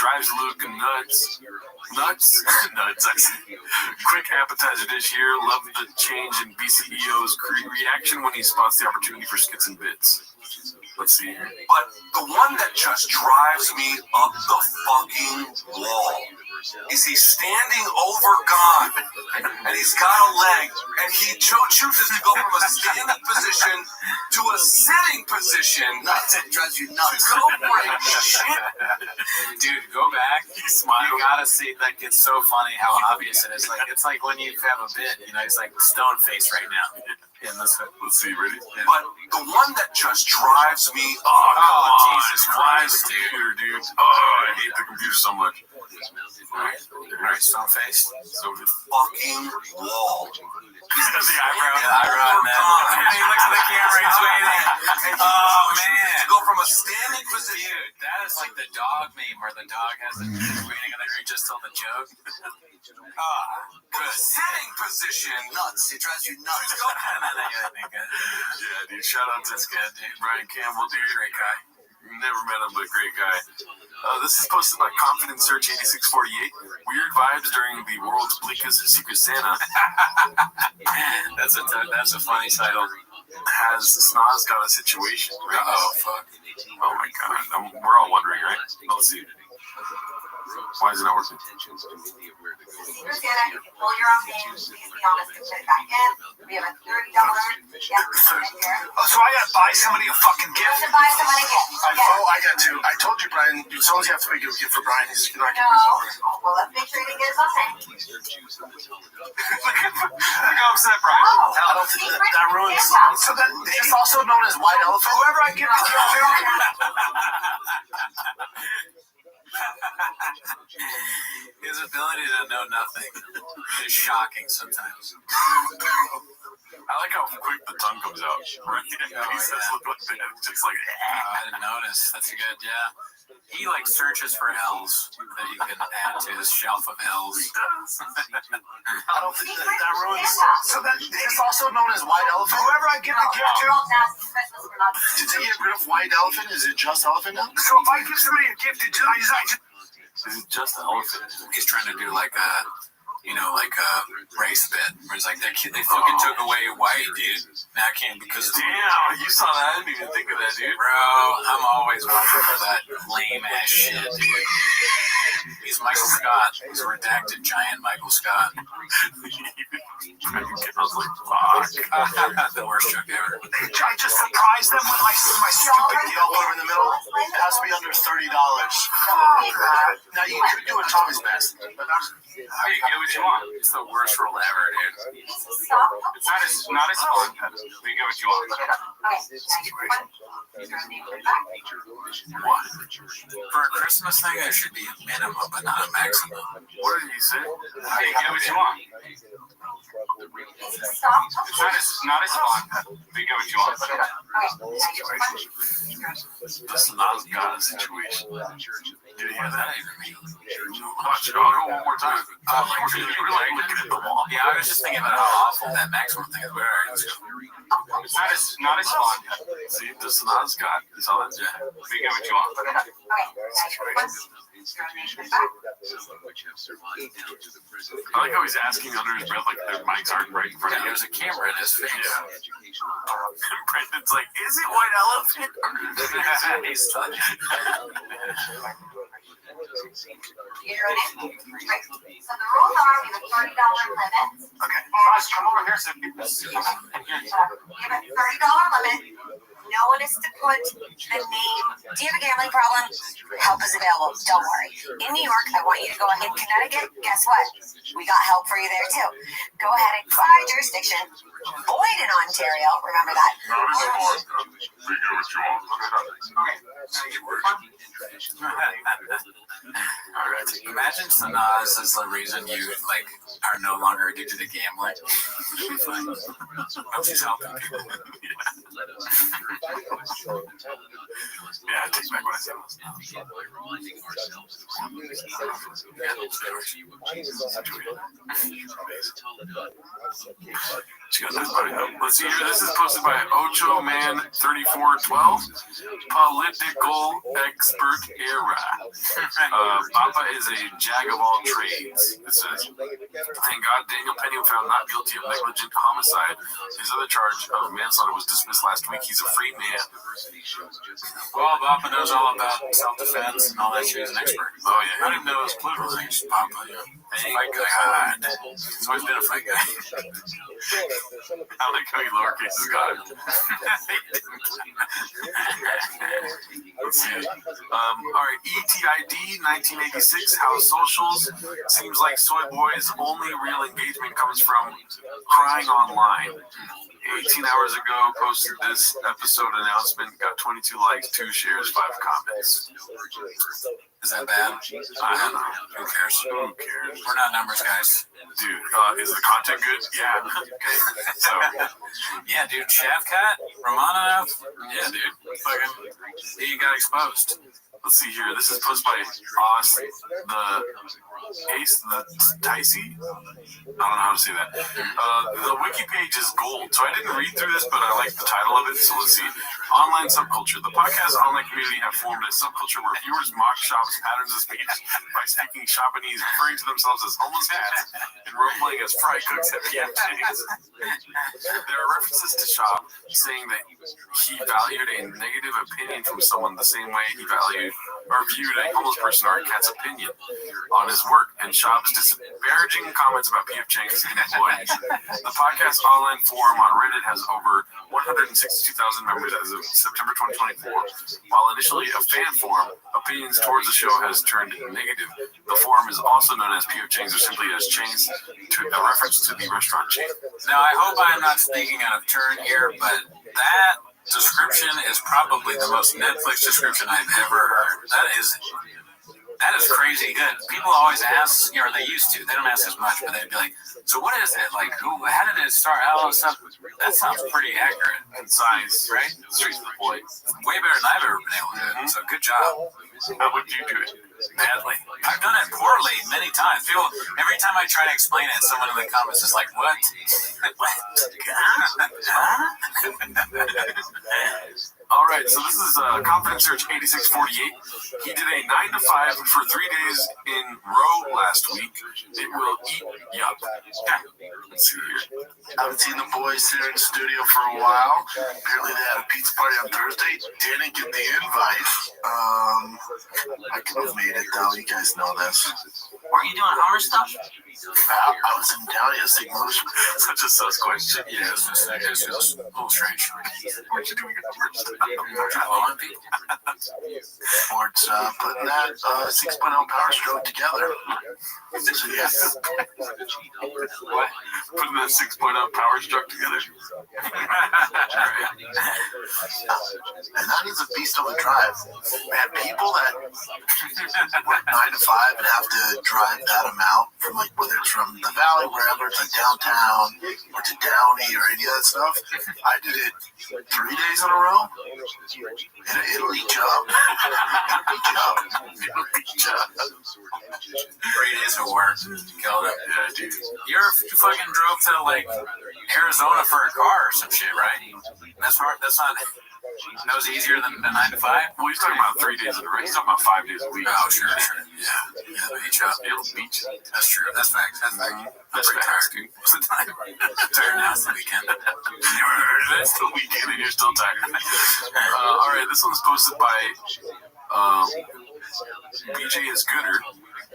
Drives Luke nuts. Nuts? Nuts, I see. Quick appetizer dish here. Love the change in BCEO's reaction when he spots the opportunity for skits and bits. Let's see here. But the one that just drives me up the fucking wall is he's standing over God, and he's got a leg, and he chooses to go from a standing position to a sitting position. Nuts. It drives you nuts. Go for it, shit. Dude, go back. You gotta see, like, it's so funny how obvious it is. Like, it's like when you have a bit, you know, he's like stone faced right now. Yeah, let's see, ready? Yeah. But the one that just drives me up. Oh, Jesus Christ, dude. Oh, I hate the computer so much. Alright, stone faced. So the fucking wall. The eyebrow. Yeah, eyebrow, man. He looks at the camera, he's waiting. Oh, man. To go from a standing position. Dude, that is like the dog meme where the dog has a waiting and then he just told the joke. Good. Sitting position. Nuts. It drives you nuts. Yeah, dude. Shout out to this guy, dude. Brian Campbell, dude. Great guy. Never met him, but great guy. This is posted by Confident Search 8648. Weird vibes during the world's bleakest Secret Santa. That's a funny title. Has Snaz got a situation? Right? Oh, fuck. Oh my god. We're all wondering, right? Let's see. Why is it not working? Here's Santa. Pull your own name. Please be honest and check back in. We have a $30 gift here. Oh, so I gotta buy somebody a fucking gift? To buy someone a gift. I got to. I told you, Brian. Someone's have to make a gift for Brian. He's not gonna Well, let's make sure he didn't get his own thing. Look how upset Brian. I don't think that ruins. So then it's also known as white elephant. Whoever I give the gift to. His ability to know nothing is shocking sometimes. I like how quick the tongue comes out. Right? He says, look like that. Just like, I didn't notice. That's good, yeah. He like searches for L's that he can add to his shelf of L's. I don't think that ruins. So then it's also known as white elephant. Whoever I give the gift to. Did they get rid of white elephant? Is it just elephant now? So if I give somebody a gift, is it just an elephant? He's trying to do like a, you know, like a race bit where he's like, they fucking took away white, dude. Now I can't because damn, you saw that? I didn't even think of that, dude. Bro, I'm always watching for that lame ass shit, dude. He's Michael Scott. He's a redacted giant Michael Scott. I was like, fuck. The worst joke ever. I just surprised them with my stupid deal over in the middle. It has to be under $30. Now you could do a Tommy's best. Hey, get what you want. It's the worst roll ever, dude. It's not as fun. We get what you want. What? For a Christmas thing, there should be a minimum, but not a maximum. What did he say? Hey, get what you want. It's not as fun. We get what you want. This Nas got a situation. Did you hear that? Watch it. I'll go one more time. You were like looking at the wall. Yeah, I was just thinking about how awful that maximum thing is. All right, let's go. It's not as fun. See, this Nas got is all that. We get what you want. I like how he's asking under his breath, like their mics aren't right in front of him. There's a camera in his face. Yeah. And Brendan's like, is it white elephant? He's stunned. You ready? Great. So the rules are we have a $30 limit. Okay. Guys, come over here so people see. We have a $30 limit. No one is to put the name. Do you have a gambling problem? Help is available. Don't worry. In New York, I want you to go ahead. In Connecticut, guess what? We got help for you there too. Go ahead and apply jurisdiction. Void in Ontario. Remember that. All right. Imagine Sanaz is the reason you like are no longer addicted to gambling. She's helping people. Yeah, it takes back what I said. Let's see here. This is posted by Ocho Man 3412. Political expert era. Papa is a jag of all trades. It says, thank God Daniel Penny found not guilty of negligent homicide. His other charge of manslaughter was dismissed last week. He's a free man. Well, Papa knows all about self-defense and all that shit. He's an expert. Oh, yeah. I didn't know his political things. Papa, fight guy. He's always been a fight guy. I like how you lowercase has got it. Let's see. All right, ETID 1986, House Socials. Seems like Soy Boy's only real engagement comes from crying online. 18 hours ago, posted this episode announcement, got 22 likes, 2 shares, 5 comments. Is that bad? I don't know. Who cares? Who cares? We're not numbers guys. Dude, is the content good? Yeah. Okay. So, yeah, dude. Shavkat, Romanov. Yeah, dude. Fucking, he got exposed. Let's see here. This is posted by the Ticey. I don't know how to say that. The wiki page is gold, so I didn't read through this, but I like the title of it. So let's see. Online subculture. The podcast online community have formed a subculture where viewers mock shops' patterns of speech by speaking Shabanese, referring to themselves as homeless cats, and role-playing as fry cooks at PFJs. There are references to Shop saying that he valued a negative opinion from someone the same way he valued or viewed a homeless person or a cat's opinion on his work, and Shop's disparaging comments about P.F. Chang's employees. The podcast online forum on Reddit has over 162,000 members as of September 2024. While initially a fan forum, opinions towards the show has turned negative. The forum is also known as P.F. Chang's or simply as Chang's, a reference to the restaurant chain. Now, I hope I'm not speaking out of turn here, but that description is probably the most Netflix description I've ever heard. That is crazy good. People always ask, or they used to. They don't ask as much, but they'd be like, "So what is it? Like, how did it start? All that stuff." That sounds pretty accurate, concise, right? Straight to the point. Way better than I've ever been able to do it. So good job. How would you do it? Badly. I've done it poorly many times. People, every time I try to explain it, someone in the comments is like, "What? What? All right, so this is Confidence Search 8648. He did a 9 to 5 for 3 days in row last week. It will eat you up. Let's see here. I haven't seen the boys here in the studio for a while. Apparently they had a pizza party on Thursday. Didn't get the invite. I could have made it though. You guys know this. Weren't you doing Hummer stuff? I was in Downey at St. Louis. Such a sus question. Yeah, it's just a little strange. What you doing at the first? Following people. Ford's putting that 6.0 Power Stroke together. So yeah. What? Putting that 6.0 Power Stroke together. And that is a beast of a drive. Man, people that work 9 to 5 and have to drive that amount from like whether it's from the valley, wherever, to downtown or to Downey or any of that stuff. I did it 3 days in a row. It'll eat you up. It'll eat you up. 3 days of work. Killed it. Yeah, dude. You fucking drove to like Arizona for a car or some shit, right? That's hard. That's not. That was easier than a 9 to 5? Well, he's talking about 3 days in a week. He's talking about 5 days a week. Oh, sure. Yeah. It'll beat you. That's true. That's fact. That's pretty tired, dude. What's the time? Tired now. It's the weekend. It's the weekend and you're still tired. All right, this one's posted by BJ is Gooder.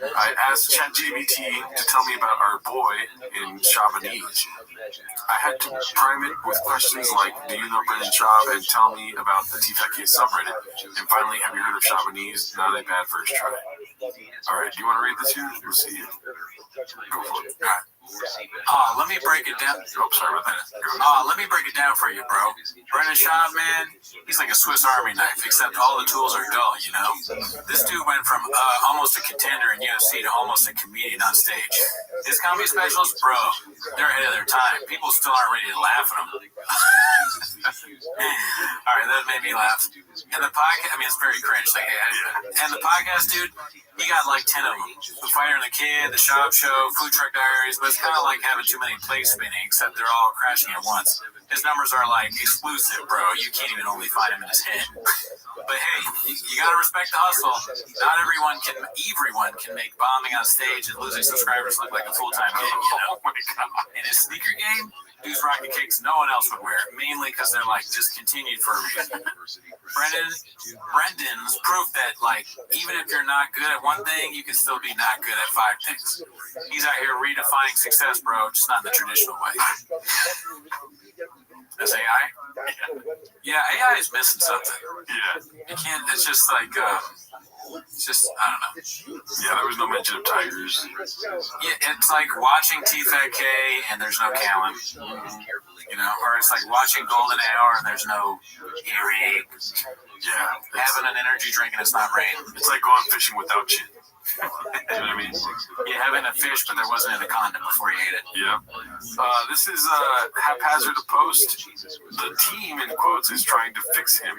I asked ChatGPT to tell me about our boy in Chamonix. I had to prime it with questions like, do you know Brendan Schaub, and tell me about the TFAK subreddit. And finally, have you heard of Chamonix? Not a bad first try. All right, do you want to read this here? We'll see. Go for it. All right. Let me break it down. Oh, sorry about that. Let me break it down for you, bro. Brendan Schaub, man, he's like a Swiss Army knife, except all the tools are dull, you know? This dude went from almost a contender in UFC to almost a comedian on stage. His comedy specials, bro, they're ahead of their time. People still aren't ready to laugh at him. All right, that made me laugh. And the podcast, I mean, it's very cringe. Like, and the podcast, dude, he got like 10 of them. The Fighter and the Kid, the Shop Show, Food Truck Diaries, but it's kind of like having too many plates spinning, except they're all crashing at once. His numbers are like exclusive, bro. You can't even only find him in his head. But hey, you gotta respect the hustle. Not everyone can make bombing on stage and losing subscribers look like a full-time gig, you know? In his sneaker game, dude's rocking kicks no one else would wear, mainly because they're like discontinued for a reason. Brendan's proof that like even if you're not good at one thing, you can still be not good at 5 things. He's out here redefining success, bro, just not in the traditional way. That's AI? Yeah, AI is missing something. Yeah. You can't, it's just like, it's just, I don't know. Yeah, there was no mention of tigers. Yeah, it's like watching TFAK and there's no Callan. You know, or it's like watching Golden Hour and there's no Erie. Yeah. Having an energy drink and it's not rain. It's like going fishing without shit. You know what I mean? Yeah, having a fish, but there wasn't a condom before you ate it. Yeah. This is haphazard to post. The team, in quotes, is trying to fix him.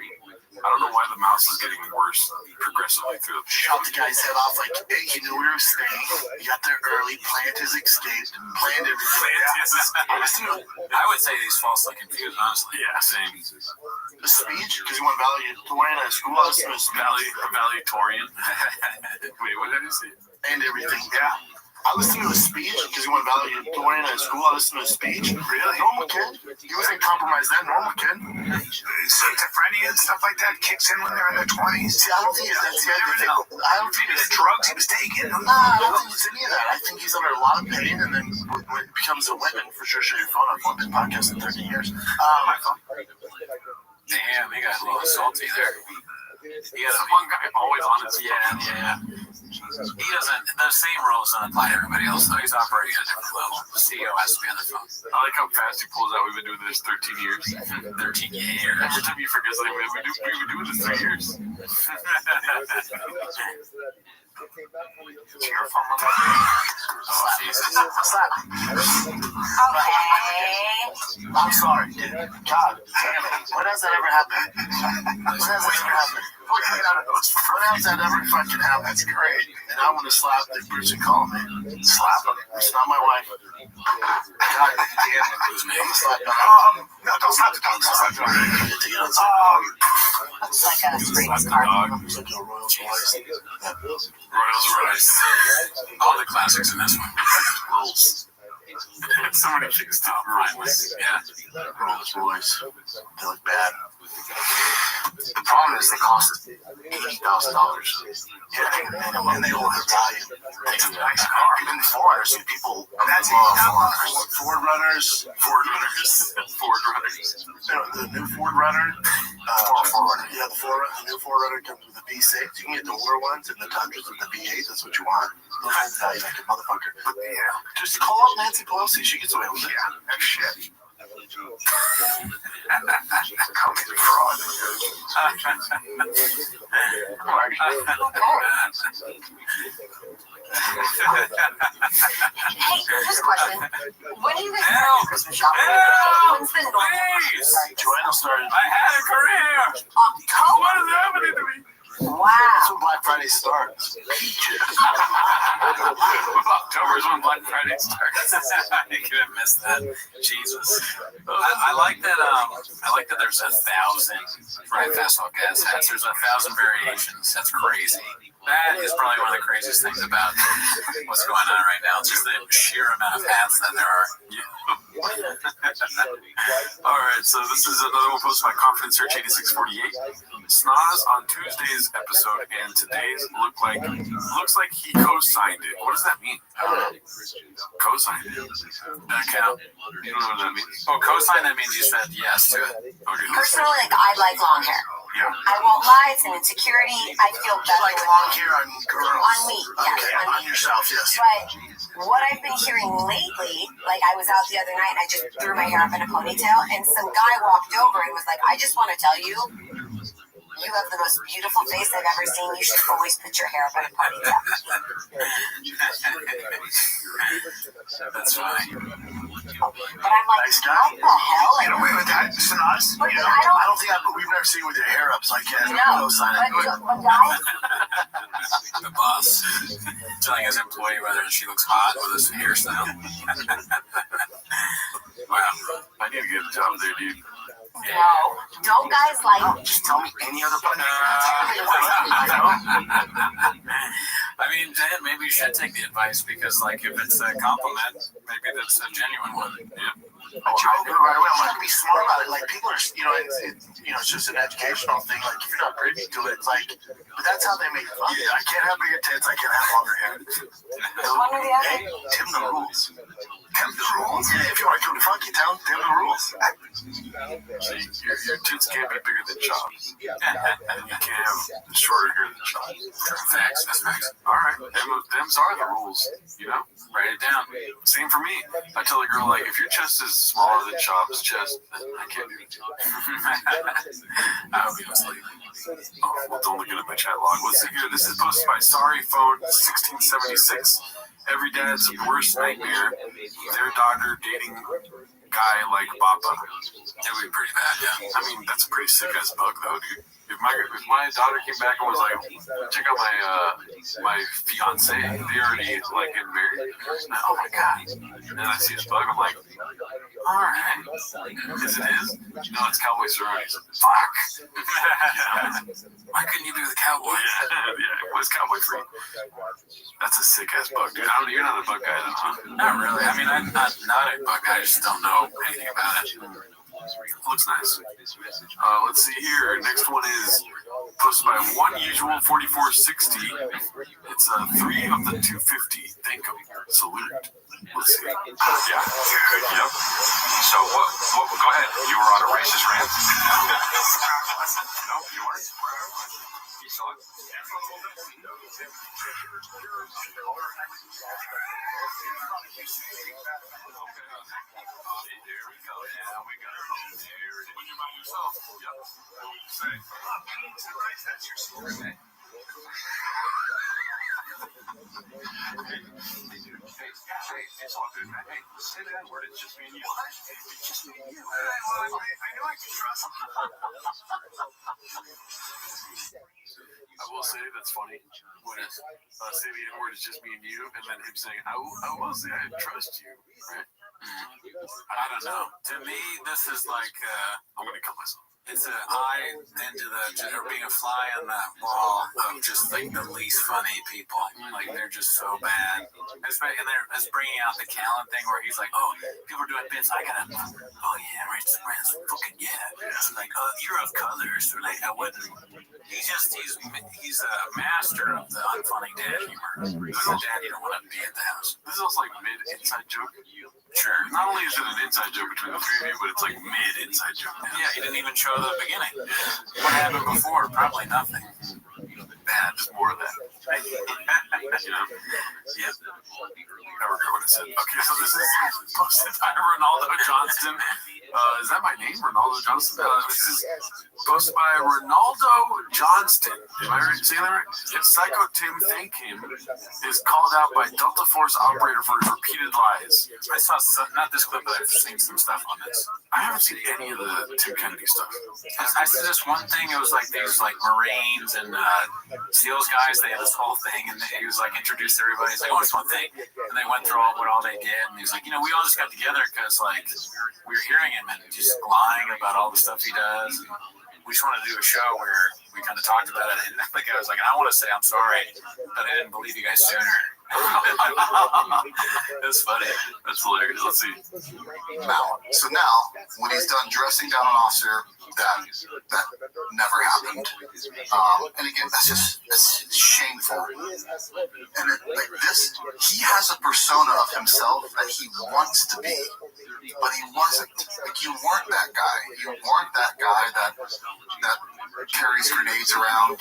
I don't know why the mouse is getting worse progressively through the Shot the guy's head off like he knew we were staying. He got there early, planned his escape, planned everything. I would say he's falsely confused, honestly. Yeah, same. The speech, because he went valedictorian at school. I listened to his valedictorian. Wait, what did he say? And everything, yeah. I listened to his speech because he went valedictorian at school. I listened to his speech. Really? Normal kid. He wasn't compromised then. Normal kid. Schizophrenia and stuff like that kicks in when they're in their 20s. See, I don't think that's the idea. I don't think it's drugs he was taking. Nah, I don't think it's any of that. I think he's under a lot of pain, and then when it becomes a women, for sure, show your phone. I've only been podcasting 13 years. My phone. Damn, he got a little salty there. He has one guy always on his Yeah. He doesn't, the same rules don't apply to everybody else, though. He's operating at a different level. The CEO has to be on the phone. I like how fast he pulls out. We've been doing this 13 years. 13 years. Every time you forget something, we've been doing this 3 years. It's your phone. Oh, Jesus. Okay. I'm sorry, dude. God damn it. When has that ever happened? When has that ever fucking happened? That's great. And I want to slap the Bruce and call him, man. Slap him. It's not my wife. God damn it. I'm gonna slap him. No, don't slap the dog. Don't slap the dog. Looks like a Springs card. It's like a Royals Royce. Royals Royce. All the classics in this one. Rolls. So many things to mindless. Yeah. Rolls Royce. They look bad. The problem is they cost $80,000. Yeah, and they all have value. They do nice car. Even foreigners, see people. That's Ford Runners. The new Ford Runner. Yeah, the new Ford Runner comes with the V6. You can get the older ones and the Tundras with the V8. That's what you want. Those have value like a motherfucker. But yeah, just call up Nancy Pelosi. She gets away with it. Yeah, that shit. Coming fraud. Hey, just a question. When do you guys start Christmas shopping? When's the normal? Joanna started. I had a career. October. What is happening to me? That's when Black Friday starts. October is when Black Friday starts. I could have missed that. Jesus. I like that. I like that. There's 1,000 Friday Festival gas hats. There's 1,000 variations. That's crazy. That is probably one of the craziest things about what's going on right now. It's just the sheer amount of hats that there are. All right, so this is another one posted by Confidence Search 8648. Snoz on Tuesday's episode and today's looks like he co-signed it. What does that mean? Co-signed it. That count? You don't know what that means? Oh, co-sign, that means you said yes to it. Okay. Personally, I like long hair. Yeah. I won't lie, it's an insecurity. I feel better Like long hair on girls. on me. Yes, Okay, on on me. yourself, yes. But what I've been hearing lately, like I was out the other night and I just threw my hair up in a ponytail and some guy walked over and was like, I just want to tell you, you have the most beautiful face I've ever seen. You should always put your hair up in a ponytail. That's fine. But I'm like, Nice guy. what the hell? Get away with that, Snoz. But You know, I don't think we've never seen you with your hair up, so I can't know. co-sign it. But guys, The boss telling his employee whether she looks hot with his hairstyle. Wow. I need to get a job there, dude. no. Don't guys like Just tell me any other button. I mean, Dan, maybe you should take the advice because, like, if it's a compliment, maybe that's a genuine one. Yeah. I joke right away. I'm like, be smart about it. Like, people are, it's just an educational thing. Like, if you're not privy to it, it's like, but that's how they make fun. Yeah, I can't have bigger tits. I can't have longer hair. one or the other? Hey, Tim the rules. Tim the rules. Yeah, if you want to come to Funky Town, Tim the rules. Your tits can't be bigger than chops. And you can't have shorter hair than chops. Facts, that's facts. All right, them's are the rules, you know? Write it down. Same for me. I tell a girl, like, if your chest is smaller than Chop's chest, then I can't do it. Obviously. Oh, well, don't look at my chat log. Let's see here. This is posted by Sorry Phone 1676. Every dad's worst nightmare. Their daughter dating guy like Papa. It would be pretty bad, yeah. I mean, that's a pretty sick ass bug, though, dude. If my daughter came back and was like, check out my fiance, they already like getting married. Oh my god! And then I see this bug, I'm like, all right, is it his? No, it's Cowboy Cerrone's. Fuck! Why couldn't you do the cowboy? Yeah, it was Cowboy Free. That's a sick ass bug, dude. You're not a bug guy, then, huh? Not really. I mean, I'm not a bug. I just don't know anything about it. Looks nice. Let's see here. Next one is posted by One Usual 4460. It's 3 of the 250. Thank you. Salute. Let's see. Yeah. Yep. So what? Go ahead. You were on a racist rant. No, you weren't. You saw it. There we go. Yeah, we got it. There it is. When you're by yourself. Yep. Say. That's your story, man. Hey, it's all good, man. Hey, say that word. It's just me and you. It's just me and you. I know I can trust him. I will say that's funny when say the N-word is just me and you, and then him saying, I will say I trust you, right? I don't know. To me, this is like, I'm going to cut myself. it's an eye into or being a fly on the wall of just like the least funny people. Like they're just so bad. And they're bringing out the Callan thing where he's like, oh, people are doing bits. I gotta, oh yeah, right, fucking yeah. It's like, oh, you're of color. So like, I wouldn't. He's a master of the unfunny dad humor. Who's a dad you don't want to be at the house. This is also like mid-inside joke. Sure. Not only is it an inside joke between the three of you, but it's like mid-inside joke. Yeah, he didn't even show the beginning. What happened before? Probably nothing. Bad, just more of that. You know? Yep. I regret what I said. Okay, so this is posted by Ronaldo Johnston. Is that my name, Ronaldo Johnston? This is posted by Ronaldo Johnston. Am I right saying that right? Psycho Tim Thank Him is called out by Delta Force operator for his repeated lies. I saw some, not this clip, but I've seen some stuff on this. I haven't seen any of the Tim Kennedy stuff. I see this one thing. It was like these like Marines and SEALs guys. They had this whole thing, and he was like introduced everybody. He's like, "Oh, it's one thing," and they went through what all they did. And he's like, "We all just got together because like we were hearing him and just lying about all the stuff he does. And we just wanted to do a show where we kind of talked about it." And the guy was like, "I want to say I'm sorry, but I didn't believe you guys sooner." That's funny. That's hilarious. Let's see. Now, when he's done dressing down an officer, that never happened. And again, that's shameful. And he has a persona of himself that he wants to be, but he wasn't. Like, you weren't that guy. You weren't that guy that carries grenades around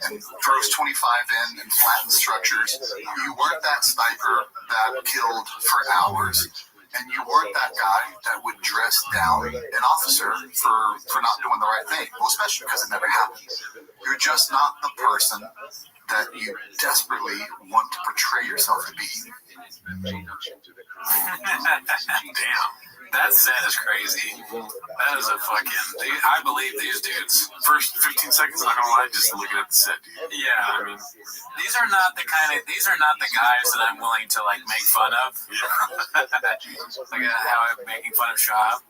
and throws 25 in and flattens structures. You weren't that sniper that killed for hours. And you weren't that guy that would dress down an officer for not doing the right thing. Well, especially because it never happened. You're just not the person that you desperately want to portray yourself to be. Damn. That set is crazy. That is a fucking. I believe these dudes. First 15 seconds, I'm not gonna lie, just looking at the set, dude. Yeah, I mean, these are not the guys that I'm willing to like make fun of. Yeah. Like how I'm making fun of Shab.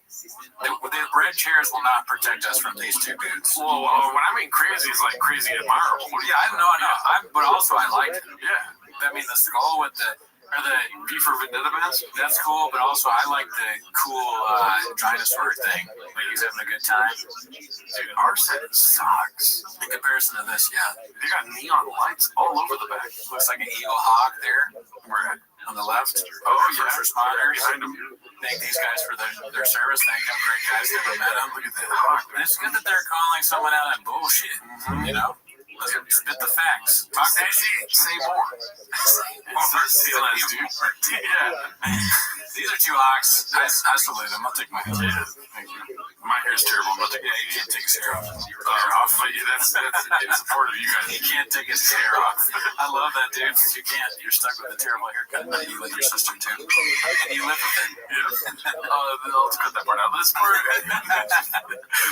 The red chairs will not protect us from these two dudes. Well, when I mean crazy, it's like crazy admirable. Yeah, I know. But also I like it. Yeah. I mean, the skull with the V for Vendetta mask? That's cool, but also I like the cool dinosaur thing. Like he's having a good time. Dude, our set sucks. In comparison to this, yeah. They got neon lights all over the back. Looks like an eagle hawk there. We're on the left. Oh, yeah. First responders. Behind them. Thank these guys for their service. Thank them. Great guys. Never met them. Look at that hawk. And it's good that they're calling someone out on bullshit. Mm-hmm. You know? Let's spit the facts. Talk that shit. Say more. CLS, dude. Yeah. These are two hawks. I salute them. I'll take my hair. Yeah. Thank you. My hair's terrible. I'm not taking you can't take his hair off. But yeah, that's in support of you guys. He can't take his hair off. I love that, dude, because you can't. You're stuck with a terrible haircut, but you with your sister, too. And you live with it. Yep. I'll cut that part out. This part,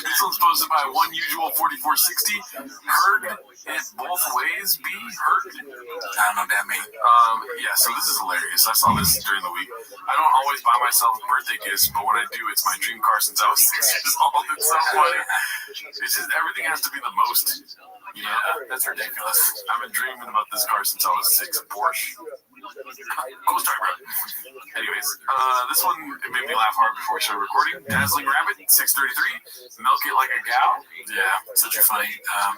this one's posted by One Usual 4460. Heard it both ways be heard. I don't know what that means. Yeah, so this is hilarious. I saw this during the week. I don't always buy myself birthday gifts, but when I do, it's my dream car since I was 6 years old. It's so funny. It's just everything has to be the most. You know, that's ridiculous. I've been dreaming about this car since I was 6. A Porsche. Cool story, bro. Anyways, this one it made me laugh hard before we started recording. Dazzling Rabbit, 633. Milk It Like a Gal. Yeah, such a funny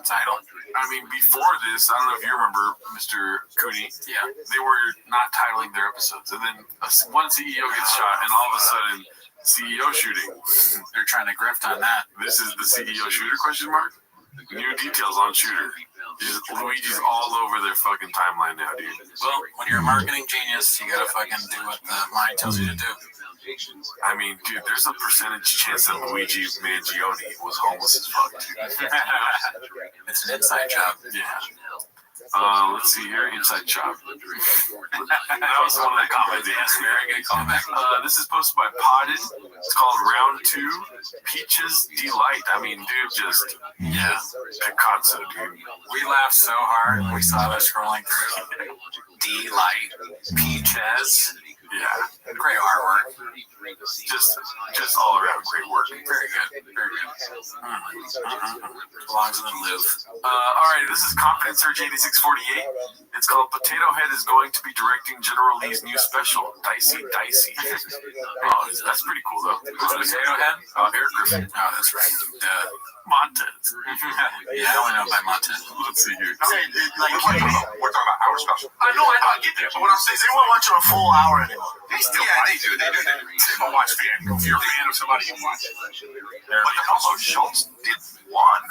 title. I mean, before this, I don't know if you remember, Mr. Cooney. Yeah. They were not titling their episodes, and then one CEO gets shot, and all of a sudden, CEO shooting. They're trying to grift on that. This is the CEO shooter ? New details on shooter. Luigi's all over their fucking timeline now, dude. Well, when you're a marketing genius, you gotta fucking do what the mind tells you to do. I mean, dude, there's a percentage chance that Luigi Mangione was homeless as fuck, dude. It's an inside job. Yeah. Let's see here. Inside Chop. That was one of the comments. Yes, very good callback. This is posted by Potted. It's called Round 2. Peaches Delight. I mean, dude, just Picasso, dude. We laughed so hard when we saw that scrolling through. Delight. Peaches. Yeah. Great artwork. Just all around great work. Very good. Very good. Belongs in the Louvre. Alright, this is Confidence Surge 8648. It's called Potato Head is going to be directing General Lee's new special, Dicey. Oh, that's pretty cool, though. Potato Head? Eric Griffin. Oh, that's right. Montez. Yeah, I only know by Montez. Let's see here. We're talking about our special. I know, I get that. But what I'm saying is, anyone watching a full hour anymore? They do. They don't watch fan. If you're a fan of somebody, you watch it. But also, Schultz did one.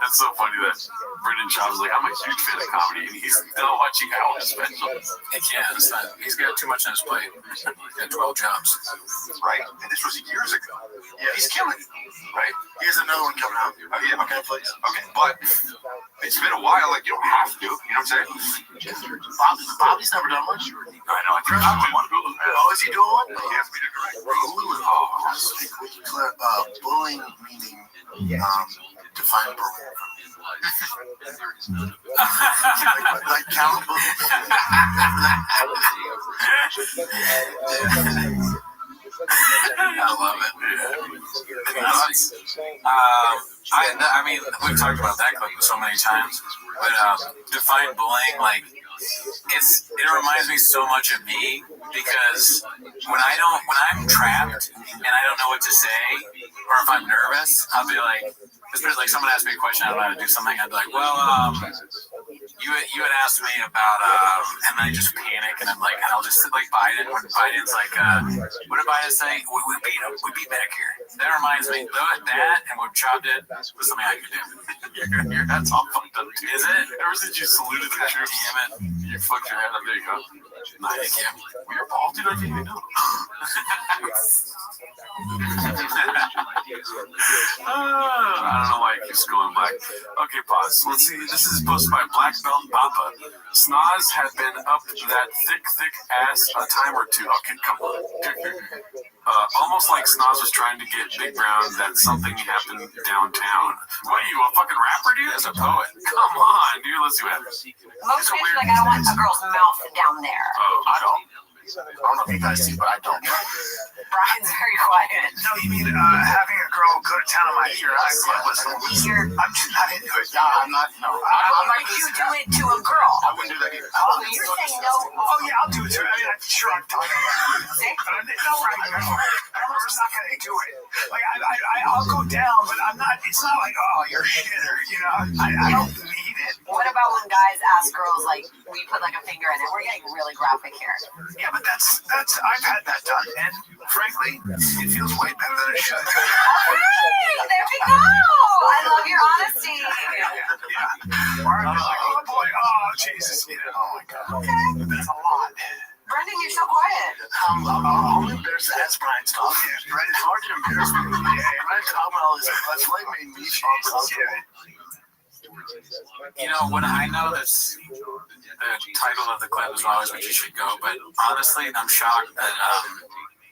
That's so funny that Brendan Schaub's like, I'm a huge fan of comedy, and he's still watching our specials. He can't. He's got too much on his plate. He's got 12 jobs. Right. And this was years ago. Yeah, he's killing it. Right? He has another one coming out. Oh, yeah, okay, please. Okay, but it's been a while. Like, you don't have to. You know what I'm saying? Bobby's never done much. I know. I think I've been one. Oh, is he doing one? He asked me to direct. Bullying meaning define bullying. like count bullying. I love it. I mean, we've talked about that clip so many times, but define bullying, like, it reminds me so much of me, because when I'm trapped and I don't know what to say, or if I'm nervous, I'll be like, especially like someone asks me a question, I don't know how to do something, I'd be like, well, you had asked me about, and then I just panic, and I'm like, and I'll just sit like Biden, when Biden's like, what did Biden say? We beat him, we beat back here. That reminds me, that and what Chop did was something I could do. Your head's all fucked up, too. Is it? Ever since you saluted the troops, damn it. You fucked your head up. There you go. No, you can't. You're bald, dude. I didn't even know. I don't know why it keeps going black. Okay, pause. Let's see. This is posted by Black Belt Papa. Snoz had been up that thick ass a time or two. Okay, come on. Almost like Snoz was trying to get Big Brown that something happened downtown. What are you, a fucking rapper, dude? As a poet. Come on, dude. Let's see what happens. Most guys like, I don't want a girl's mouth down there. Oh, I don't know if you guys see, but I don't. Brian's very quiet. No, you mean having a girl go to town on my ear? I'm just not into it. Yeah, I'm not. No, I'm not. You do it to a girl. I wouldn't do that either. Oh, you're saying no. Oh yeah, I'll do it too. I mean, I'm sure I'm talking about it. No, I'm just not gonna do it. Like I'll go down, but I'm not. It's not like, oh, you're a shitter. You know, I don't need it. What about when guys ask girls, like, we put like a finger in it? We're getting really graphic here. Yeah, but that's I've had that done, and frankly, it feels way better than it should. Hey, there we go. I love your honesty. Yeah. Or I'm like, oh boy, oh Jesus, oh my God. Okay. That's a lot. Brendan, you're so quiet. I'm embarrassed to ask Brian stuff. Yeah, Brian, it's hard to embarrass me. Yeah, Brian talking about all this. That's like made me feel You know, what I know that's the title of the clip is always what you should go, but honestly, I'm shocked that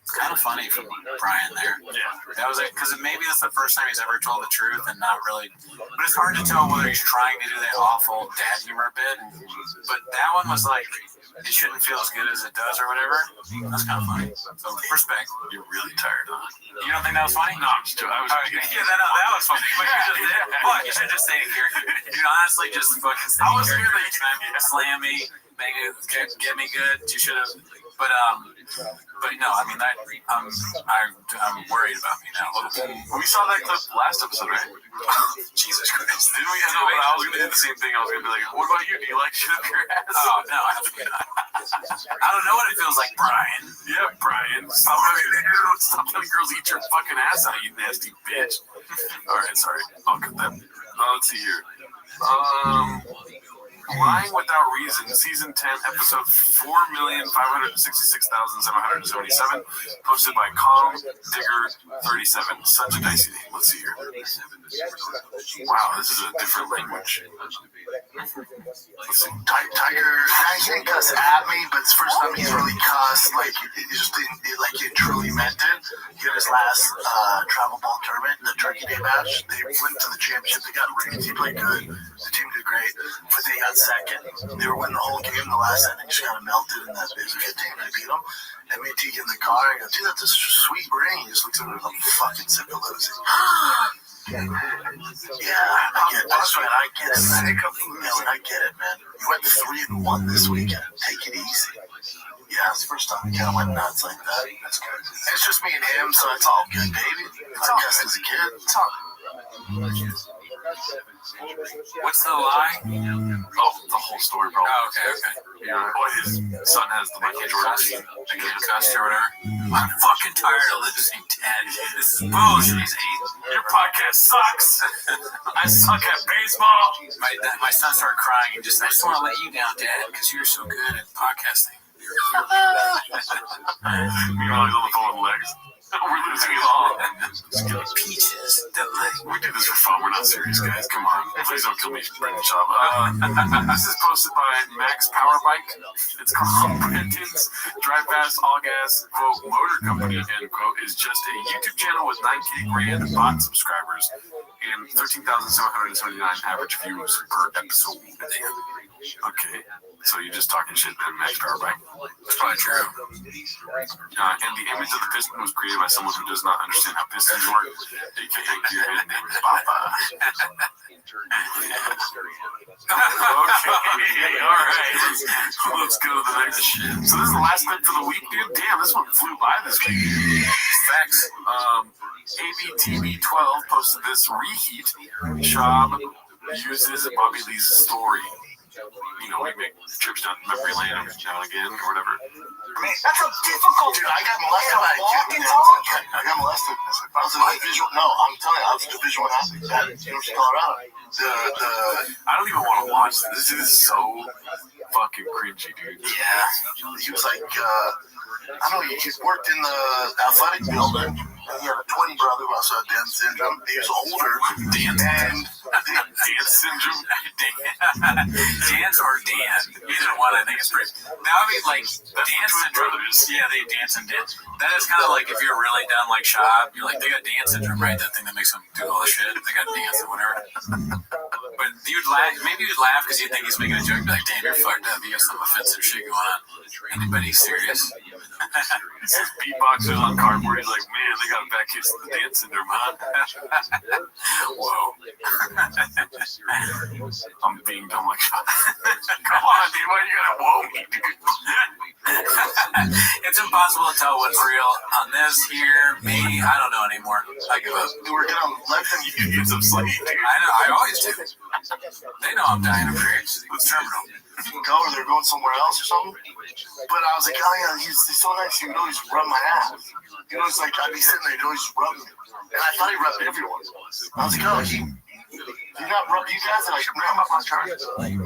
it's kind of funny from Brian there. Yeah. That was it, because maybe that's the first time he's ever told the truth and not really, but it's hard to tell whether he's trying to do that awful dad humor bit, but that one was like, it shouldn't feel as good as it does or whatever. That's kind of funny. So, respect. You're really tired, huh? You don't think that was funny? No, I'm just joking. Yeah, that was funny. But you just did. Fuck, you should just say it here. You honestly just fucking say it here each time. Slam me, make it, get me good. You should have. But no, I mean, I'm worried about me now. We saw that clip last episode, right? Jesus Christ. Didn't we? No, but I was going to do the same thing. I was going to be like, what about you? Do you like shit up your ass? Oh, no, absolutely not. I don't know what it feels like, Brian. Yeah, Brian. Stop letting girls eat your fucking ass out, you nasty bitch. All right, sorry. I'll cut that. Let's see here. Lying Without Reason, Season 10, Episode 4,566,777, posted by Calm Digger 37. Such a dicey name. Let's see here. Wow, this is a different language. Let's see. Tiger, he didn't cuss at me, but it's the first time he's really cussed. Like, he just didn't, like, he truly meant it. He had his last travel ball tournament, the Turkey Day match. They went to the championship. They got ranked. He played good. The team did great, but they got second. They were winning the whole game. The last ending just kind of melted, and that it was a good team. They beat them. And me and T get in the car. I go, dude, that's a sweet ring. He just looks at me like, I'm fucking sick of losing. Yeah, I get it. That's right. I get it, man. I get it, man. You went 3-1 this weekend. Take it easy. Yeah, it's the first time we kind of went nuts like that. That's good. It's just me and him, so it's all good, baby. I guess as a kid, it's all good. What's the lie? Oh, the whole story, bro. Oh, okay. Yeah, boy, his son has the Michael Jordan scene. They get cussed or whatever. I'm fucking tired of losing, Dad. This is bullshit. Your podcast sucks. I suck at baseball. My son started crying and just, I just want to let you down, Dad, because you're so good at podcasting. Meanwhile, he's on the phone with legs. We're losing it all. Peaches. We do this for fun. We're not serious, guys. Come on. Please don't kill me, Brendan Schaub. This is posted by by Max Power Bike. It's called Brandon's Drive Fast All Gas quote Motor Company end quote is just a YouTube channel with 9K grand bot subscribers and 13,779 average views per episode. Okay, so you're just talking shit then, Max Power Bike. That's probably true. And the image of the piston was created by someone who does not understand how pistons work, aka gearhead named Papa. Okay, alright. Let's go to the next shit. So this is the last clip for the week, dude. Damn, this one flew by this week. Facts. ABTV12 posted this reheat. Shab uses Bobby Lee's story. You know, we make trips down memory lane now and again or whatever. Man, that's a difficult. Dude, I got molested by I got molested. I was in a Division. No, I'm telling you, I was in Division 1 athlete at University of Colorado. I don't even want to watch this. This is so fucking cringy, dude. Yeah, he was like, I don't know, he worked in the athletic building. And he had a twin brother who also had Down syndrome. He was older. Dan syndrome. Dance or Dan. Either one, I think, is pretty. That would be like Dan syndrome. Yeah, they dance and dance. That is kind of like if you're really down like Shab, you're like, they got Dan syndrome, right? That thing that makes them do all the shit. They got dance or whatever. But you'd laugh. Maybe you'd laugh because you think he's making a joke. Be like, damn, you're fucked up. You got some offensive shit going on. Anybody serious? His beatboxers on cardboard. He's like, man, they got a back case of the dance syndrome, huh? Whoa. I'm being dumb like Shab. Come on, dude. Why you gotta whoa me, dude? It's impossible to tell what's real on this here. Me, I don't know anymore. I give up. We're gonna let them get some sleep, dude. I know. I always do. They know I'm dying of rage. It's terminal. Go or they're going somewhere else or something. But I was like, oh yeah, he's so nice. He would always rub my ass. He was like, I'd be sitting there, he'd always rub me. And I thought he rubbed everyone. I was like, oh, he not rub you guys? And I should bring him up on charges. I'm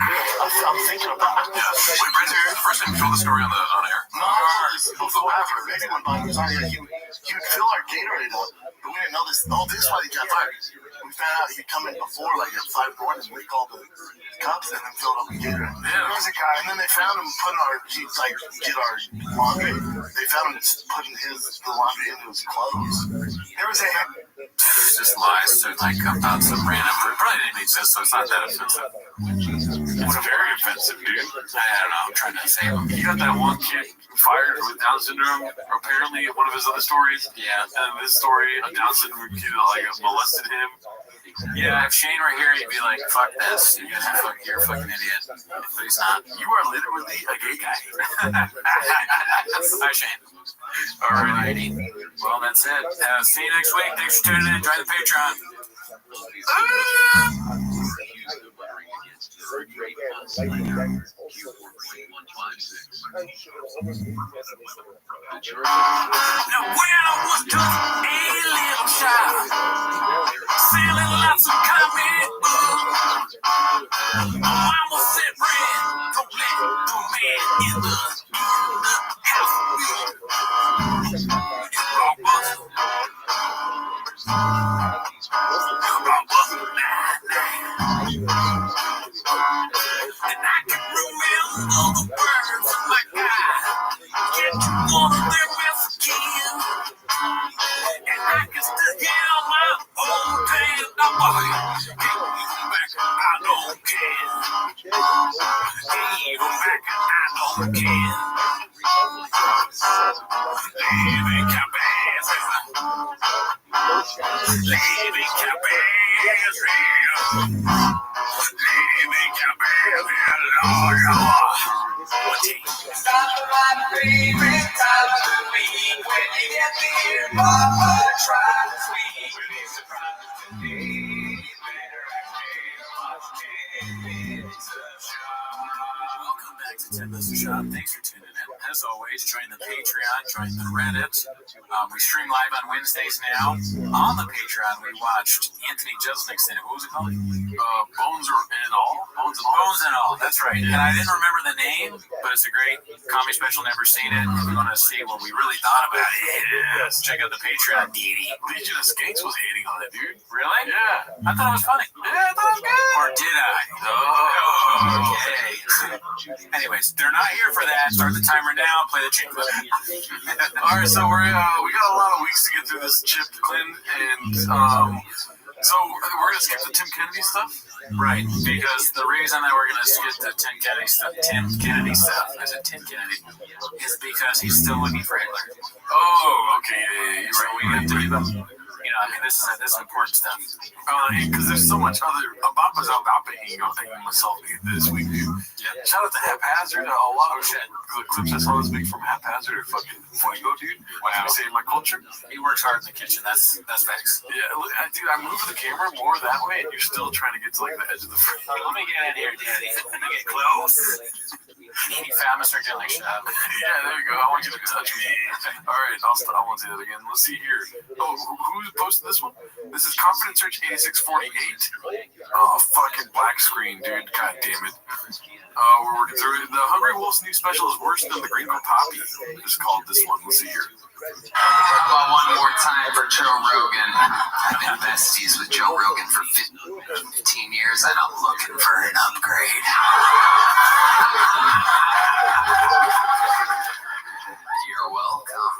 thinking about it. Yeah. Wait, Brandon, first time you told the story on air? No, before everyone bought his on, he would fill our Gatorade up, but we didn't know this. Oh, this is why he got fired. We found out he'd come in before, like at 5 morning, and we called the cups and then filled up with Gatorade. Yeah. There was a guy, and then they found him putting he'd like get our laundry. They found him putting the laundry into his clothes. There was a It's just lies to like about some random. Probably didn't exist, so it's not that offensive. It's very offensive, dude. I don't know. I'm trying to save him. You got that one kid fired with Down syndrome. Apparently, one of his other stories. Yeah. And this story, a Down syndrome kid like molested him. Yeah, if Shane were here, he'd be like, "Fuck this! You're a fucking idiot." But he's not. You are literally a gay guy. Hi, Shane. Alrighty. Well, that's it. See you next week. Thanks for tuning in. Join the Patreon. Now when I was just a little child, selling lots of comic books, Mama said, "Red, don't let no man in the house." And I can remember the words of my God. Get you one of their best kin. And I can still hear my old damn number. Give me back, I don't care. Give me back, I don't care. Living cabins, living cabins, living cabins, Lord, Lord. Stop by my favorite time of the week when you get here, Mama, try to sweet. Welcome back to 10 Mr. Shop. Thanks for tuning in. As always, join the Patreon, join the Reddit. We stream live on Wednesdays now. On the Patreon, we watched Anthony Jeselnik's in it. What was it called? Bones and All? Bones and All, that's right. And I didn't remember the name, but it's a great comedy special. Never seen it. If you want to see what we really thought about it, yes, check out the Patreon. Legion of Skanks was hating on it, dude. Really? Yeah. I thought it was funny. Yeah, I thought it was good. Or did I? Oh, okay. Anyways, they're not here for that. Start the timer now. Play the chip clip. All right, so we got a lot of weeks to get through this chip, Clint, and so we're gonna skip the Tim Kennedy stuff, right? Because the reason that we're gonna skip the Tim Kennedy stuff, I said Tim Kennedy, is because he's still looking for Hitler. Oh, okay, yeah, so we have to give him. I mean, this is important stuff. Because there's so much other Abapa's Abapaing myself this week, dude. Yeah. Shout out to Haphazard. A lot of the clips I saw this week from Haphazard are fucking fuego, dude. Wow. Saving my culture. He works hard in the kitchen. That's facts. Yeah, dude, I move the camera more that way, and you're still trying to get to like the edge of the frame. Let me get in here, Daddy. Let me get close. He found Mr. Dilly shop. Yeah, there you go. I want you to touch me. All right, I won't say that again. Let's see here. Oh, who's posted this one? This is Confidence Search 8648. Oh, fucking black screen, dude. God damn it. We're working through it. The Hungry Wolf's new special is worse than the Gringo Poppy. It's called this one. Let's see here. How about one more time for Joe Rogan? I've been besties with Joe Rogan for 15 years, and I'm looking for an upgrade. You're welcome.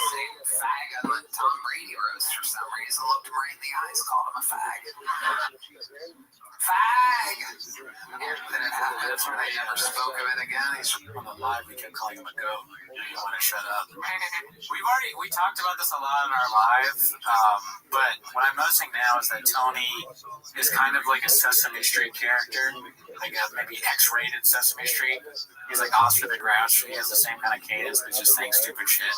Same fag I let Tom Brady roast for some reason. Looked him right in the eyes, called him a fag. Fag! And then it happened, so they never spoke of it again. He's on the live, we kept calling him a goat. You want to shut up. We talked about this a lot in our live, but what I'm noticing now is that Tony is kind of like a Sesame Street character, like a maybe X-rated Sesame Street. He's like Oscar the Grouch. He has the same kind of cadence, but just saying stupid shit.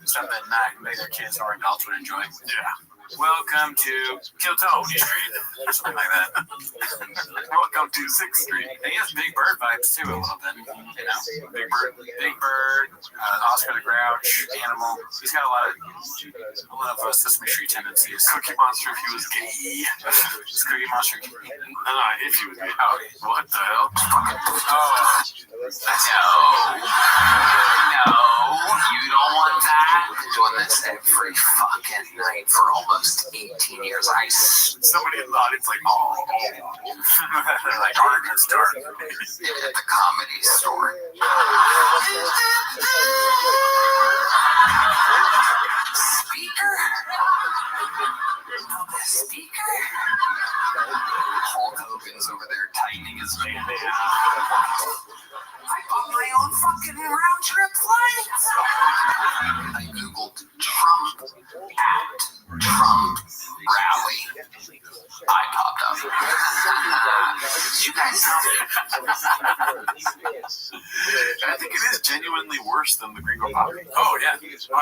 Stuff that maybe their kids or adults would enjoy. Yeah. Welcome to Kill Tony Street, or something like that. Welcome to 6th Street. And he has Big Bird vibes too, a little bit. Big Bird, Oscar the Grouch, Animal. He's got a lot of Sesame Street tendencies. Cookie Monster if he was gay. Is Cookie Monster gay? No, if he was gay. Oh, what the hell? No, you don't want that. I'm doing this every fucking night for almost 18 years. Somebody in the audience like, like dark and dark. At the Comedy Store. Speaker? The speaker? Hulk Hogan's over there tightening his bandana. I bought my own fucking round trip flights. I googled Trump at Trump rally. I popped up. Did you guys know? I think it is genuinely worse than the Gringo Poppy. Oh, yeah. 100%. I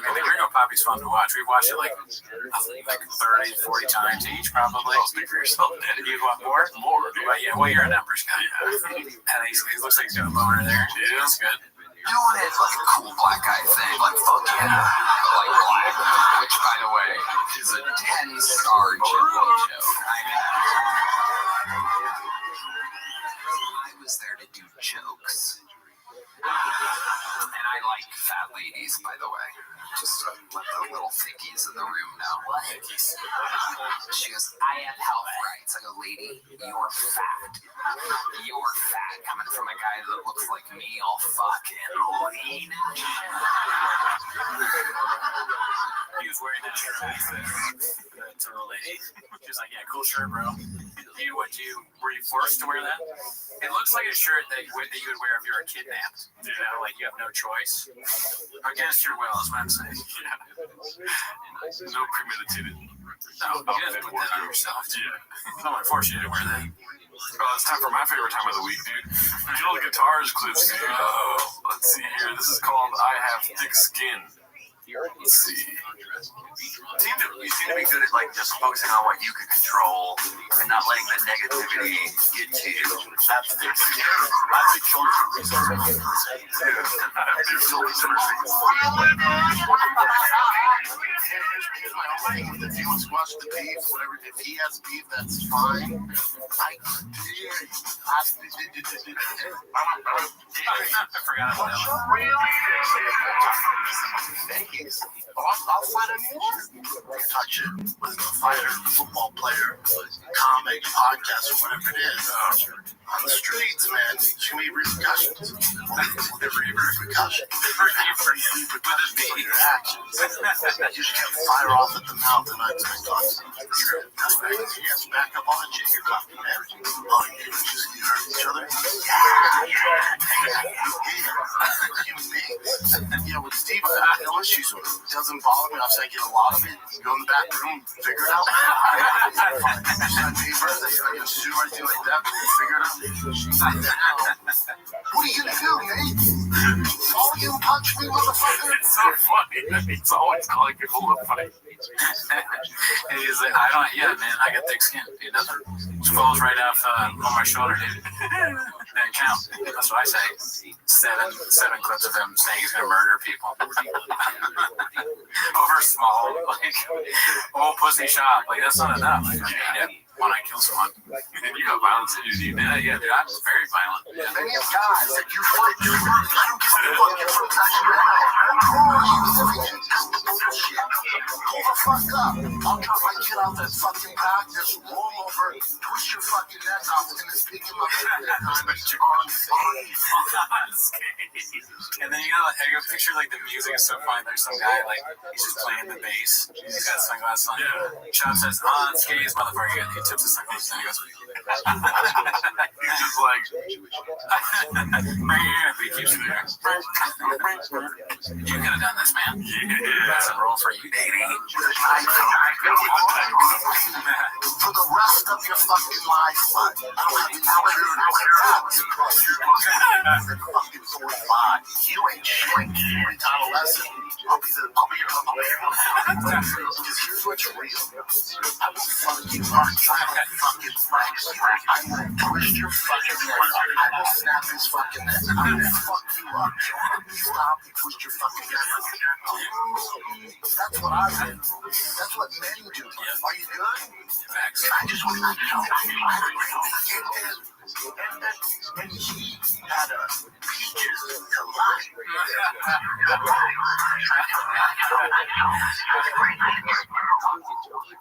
mean, the Gringo Poppy's fun to watch. We've watched it like 30, 40 times each, probably. I'll speak for yourself, Daddy. You want more? More, dude. Well, yeah, well, you're a numbers guy. Yeah. And he looks like he's got a boner there. Yeah, that's good. Doing it like a cool black guy thing, like fuck yeah, but like black, which by the way is a 10-star joke. I was there to do jokes. And I like fat ladies, by the way. Just to let the little thickies in the room know. What? She goes, I have health rights. I go, lady, you're fat. You're fat. Coming from a guy that looks like me, all fucking lean. He was wearing that shirt to the lady. She was like, yeah, cool shirt, bro. Were you forced to wear that? It looks like a shirt that you would wear if you were kidnapped. You know, like you have no choice. Against your will is what I'm saying. Yeah. No premeditated. No, you didn't put that on yourself. Yeah. Someone forced you to wear that. Oh, it's time for my favorite time of the week, dude. Get all the guitars clips, dude. Let's see here. This is called I Have Thick Skin. Let's see. You seem to be good at like just focusing on what you can control and not letting the negativity get to you. That's the I have big shoulders for reasons. Dude, I have big shoulders for reasons. Here's my own thing. If he wants to watch the beef, whatever, if he has beef, that's fine. I forgot about that one. I'll find not anymore. You touch it with a fighter, a football player, comic, podcast, or whatever it is. On the streets, man, there's going to be repercussions. Repercussions for your actions. You just can't fire off at the mouth and expect us. Yes, back up on it, you're talking marriage. Oh, you just hurt each other? Human beings. You know, with Steve, I have no issues with it. It doesn't bother me. I get a lot of it. You go in the back room, figure it out. There's not papers that you're not going to sue or anything like that, but you figure it out. What are you going to do, Nate? All you punch me, motherfucker? It's so funny. He's always calling people to fight. He's like, man, I got thick skin. It doesn't. It falls right off on my shoulder, dude. Didn't count. That's what I say. Seven clips of him saying he's gonna murder people. Over small, like, old pussy shot. Like, that's not enough. I mean, when I kill someone, you got violence in you, dude. Yeah, dude, I'm very violent. Yeah. Many guys that you fight, I don't give a fuck if you're passionate. Pull the fuck up. I'll drop my kid out that fucking pack, just roll over, twist your fucking neck off, and just pick him up on And then you got picture like the music is so fun. There's some guy like he's just playing the bass. He's got sunglasses on. Yeah. Chop says, "On skates, motherfucker." He tips his sunglasses and he goes. He's just like, he keeps it there. You could have done this, man. Yeah. That's a role for you, baby. For the rest of your fucking life, I don't have to tell you fucking 45. You ain't shit. Every time a lesson, I'll be your because here's what's real. I will fuck you up. I will fucking flex. I will twist your fucking neck. I will snap his fucking neck. I will fuck you up. Stop and twist your fucking neck. That's what I do. That's what men do. Are you good? I just want to know. And he had a peaches to lie.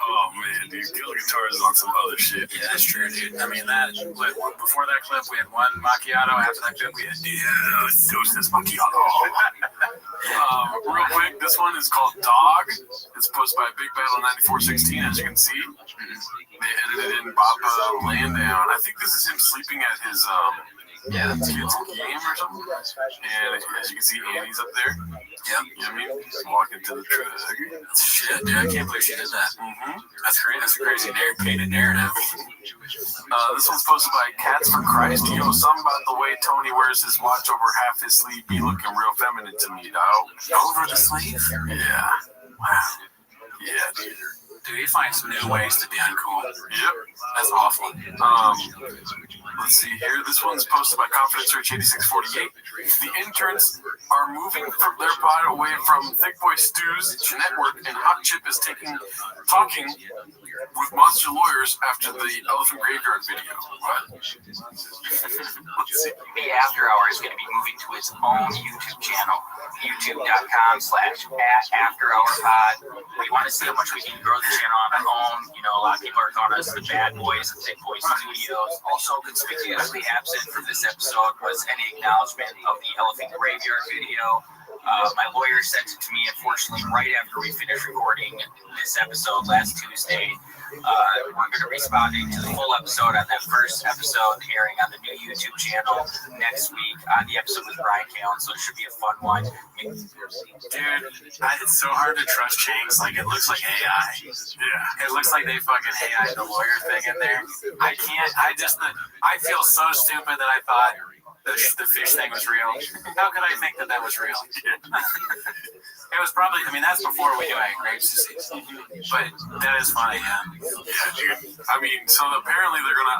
Oh man, dude, Gil Guitar is on some other shit. Yeah, that's true, dude. I mean, before that clip, we had one macchiato. After that clip, we had deuces macchiato. Real quick, this one is called Dog. It's posted by Big Battle 9416, as you can see. They edited in Baba Landdown. I think this is him sleeping at his kid's game or something. And as you can see, Annie's up there. Yep. You know what I mean? Just walking to the truck. Shit, dude, I can't believe she did that. That's great. That's a crazy painted narrative. This one's posted by Cats for Christ. You know, something about the way Tony wears his watch over half his sleeve be looking real feminine to me, dog. Over the sleeve? Yeah. Wow. Yeah, dude. Dude, he finds new ways to be uncool. Yep. That's awful. Let's see here. This one's posted by Confidence Search 8648. The interns are moving from their pod away from Thick Boy Stews network, and Hot Chip is talking with monster lawyers after the Elephant Graveyard video. What? Let's see. The After Hour is going to be moving to its own YouTube channel, youtube.com/AfterHourPod. We want to see how much we can grow the channel on our own. You know, a lot of people are calling us the bad boys of Thick Boy Studios. Also, conspicuously absent from this episode was any acknowledgement of the Elephant Graveyard video. My lawyer sent it to me, unfortunately, right after we finished recording this episode last Tuesday. We're going to be responding to the full episode on that first episode airing on the new YouTube channel next week on the episode with Brian Callen, so it should be a fun one. Dude, it's so hard to trust James. Like, it looks like AI. Yeah. It looks like they fucking AI the lawyer thing in there. I feel so stupid that I thought the fish thing was real. How could I think that was real? It was probably, I mean, that's before we knew I had Graves' disease. But that is funny, yeah. Yeah, dude. I mean, so apparently they're going to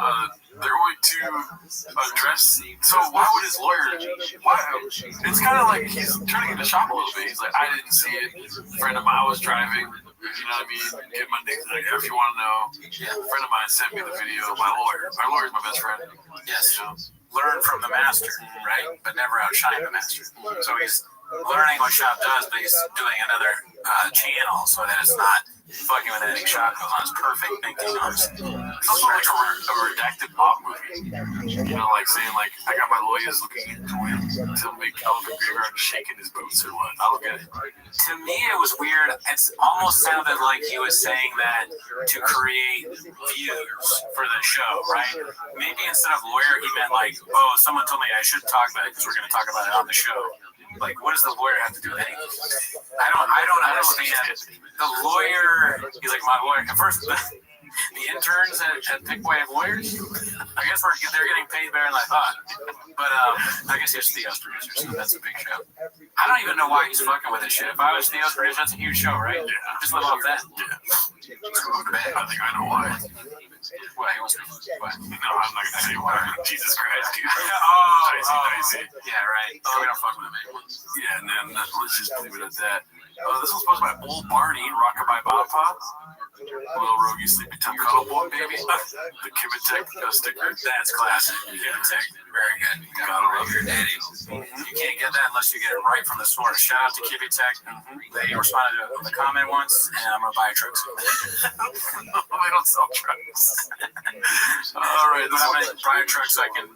address. So why would his lawyer? It's kind of like he's trying to get the shop a little bit. He's like, I didn't see it. A friend of mine was driving. You know what I mean? Get my dick like, if you want to know. A friend of mine sent me the video of my lawyer. My lawyer's my best friend. Yes. You know? Learn from the master, right? But never outshine the master. So he's learning what Shop does, but he's doing another channel so that it's not fucking with anything Shop goes on. It's perfect thinking. It's also like a redacted pop movie. You know, like saying, like, I got my lawyers looking into it to make Elephant Graveyard shaking his boots or what. I don't get it. To me, it was weird. It almost sounded like he was saying that to create views for the show, right? Maybe instead of lawyer, he meant like, oh, someone told me I should talk about it because we're going to talk about it on the show. Like, what does the lawyer have to do with anything? I don't understand. The lawyer, he's like, my lawyer. At first, the interns at Pickaway have lawyers. I guess they're getting paid better than I thought. But I guess he's Theo's producer, so that's a big show. I don't even know why he's fucking with this shit. If I was Theo's producer, that's a huge show, right? Yeah. Just live off that. Yeah. I think I know why. What? He wants to what? No, I'm not gonna say why. Jesus Christ, dude. Dicey. Yeah, right. We don't fuck with him anymore. Yeah, and then let's just leave it at that. This was supposed by Old Barney, Rockabye Papa. Little Rogie Sleepy Time Cuddle Boy, baby. The Kibitek sticker. That's classic. Kibitek. Very good. You gotta love your daddy. You can't get that unless you get it right from the source. Shout out to Kibitek. They responded to the comment once, and I'm gonna buy a truck soon. They don't sell trucks. All right, I'm gonna buy a truck so I can,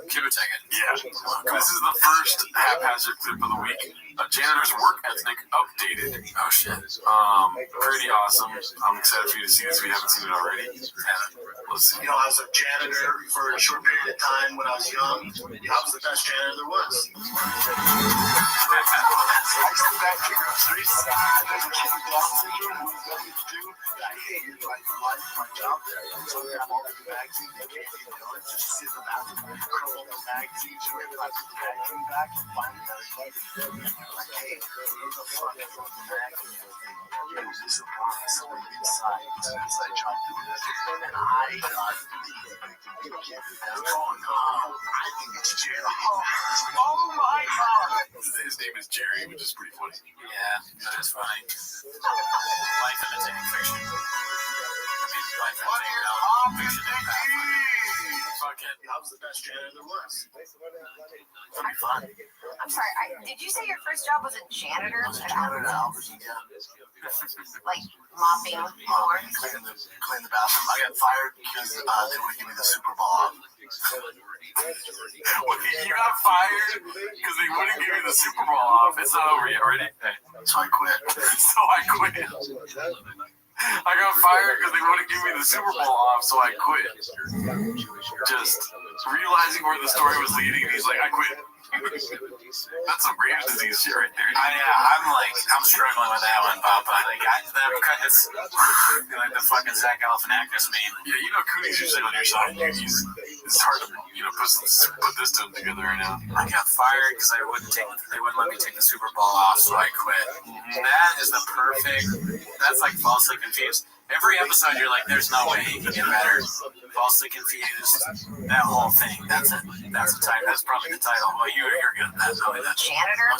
Kibitek it. Yeah. This is the first haphazard clip of the week. A janitor's work ethic updated. Oh shit. Pretty awesome. I'm excited for you to see this if you haven't seen it already. Let's see. I was a janitor for a short period of time when I was young. I was the best janitor there was. I used to back to groceries. There's a kid with Down syndrome who was going to do. I hated my job there. So we have all the magazines that can't be done. Just sit in the bathroom, curl up the magazines, and I put the magazine back and finally got a kid. Like, hey, who the fuck is on the magazine? It was just a box inside. It's an inside job doing this. And I got the kid. Oh no, I think it's Jerry. Oh my god. His name is Jerry, which is pretty funny. Yeah, that is funny. Life imitating fiction. Life imitating fiction. Fuck it. I was the best janitor there was. That'd be fun. I'm sorry, did you say your first job was a janitor? I was a janitor at Albertson, yeah. Like mopping floors? Clean the bathroom. I got fired because they wouldn't give me the Super Bowl off. You got fired because they wouldn't give you the Super Bowl off. It's not over yet, already. So I quit. I got fired because they wouldn't give me the Super Bowl off, so I quit. Just realizing where the story was leading, and he's like, I quit. That's some Graves' disease shit right there. I'm struggling with that one, Papa. It's like the fucking Zach Galifianakis meme. Yeah, Cooney's usually on your side. It's hard to, put this to him together right now. I got fired because they wouldn't let me take the Super Bowl off, so I quit. That is the perfect. That's like falsely confused. Every episode, you're like, there's no way he can get better. Falsely confused. That whole thing. That's it. That's the title. That's probably the title. Well, you're good at that. Janitor at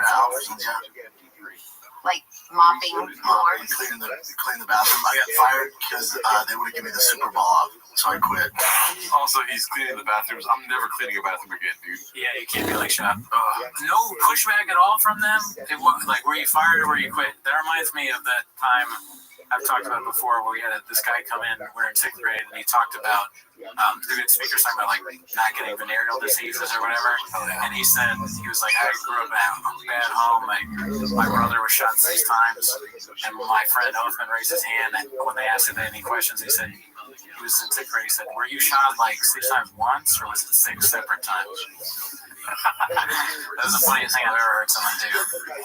Albertson, yeah. Like mopping floors. Clean the bathroom. I got fired because they wouldn't give me the Super Bowl off, so I quit. Also, he's cleaning the bathrooms. I'm never cleaning a bathroom again, dude. Yeah, you can't be like Shop. No pushback at all from them. Like, were you fired or were you quit? That reminds me of that time I've talked about it before where we had this guy come in, we're in 6th grade, and he talked about, the good speakers talking about like not getting venereal diseases or whatever. And he said, he was like, I grew up at a bad home. My brother was shot 6 times. And my friend Hoffman raised his hand. And when they asked him any questions, he said, he was in 6th grade. He said, were you shot like 6 times once or was it 6 separate times? That was the funniest thing I've ever heard someone do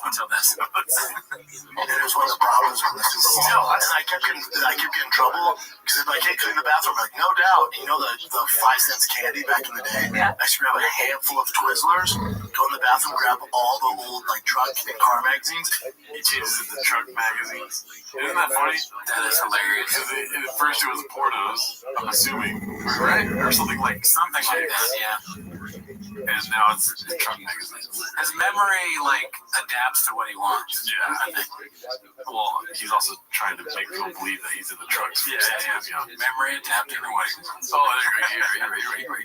until this. And it was one of the problems with the Super Bowl. And I kept getting in trouble because if I can't clean the bathroom, I'm like, no doubt. The 5 cents candy back in the day? Yeah. I used to grab a handful of Twizzlers, go in the bathroom, grab all the old truck and car magazines. He changes it to truck magazines. Isn't that funny? That is hilarious. At first it was pornos, I'm assuming, right? Or something like that, yeah. And now it's truck magazines. His memory adapts to what he wants. Yeah, I think. Well, he's also trying to make people believe that he's in the trucks. Yeah. Memory adapting to what he wants. Oh, there you go.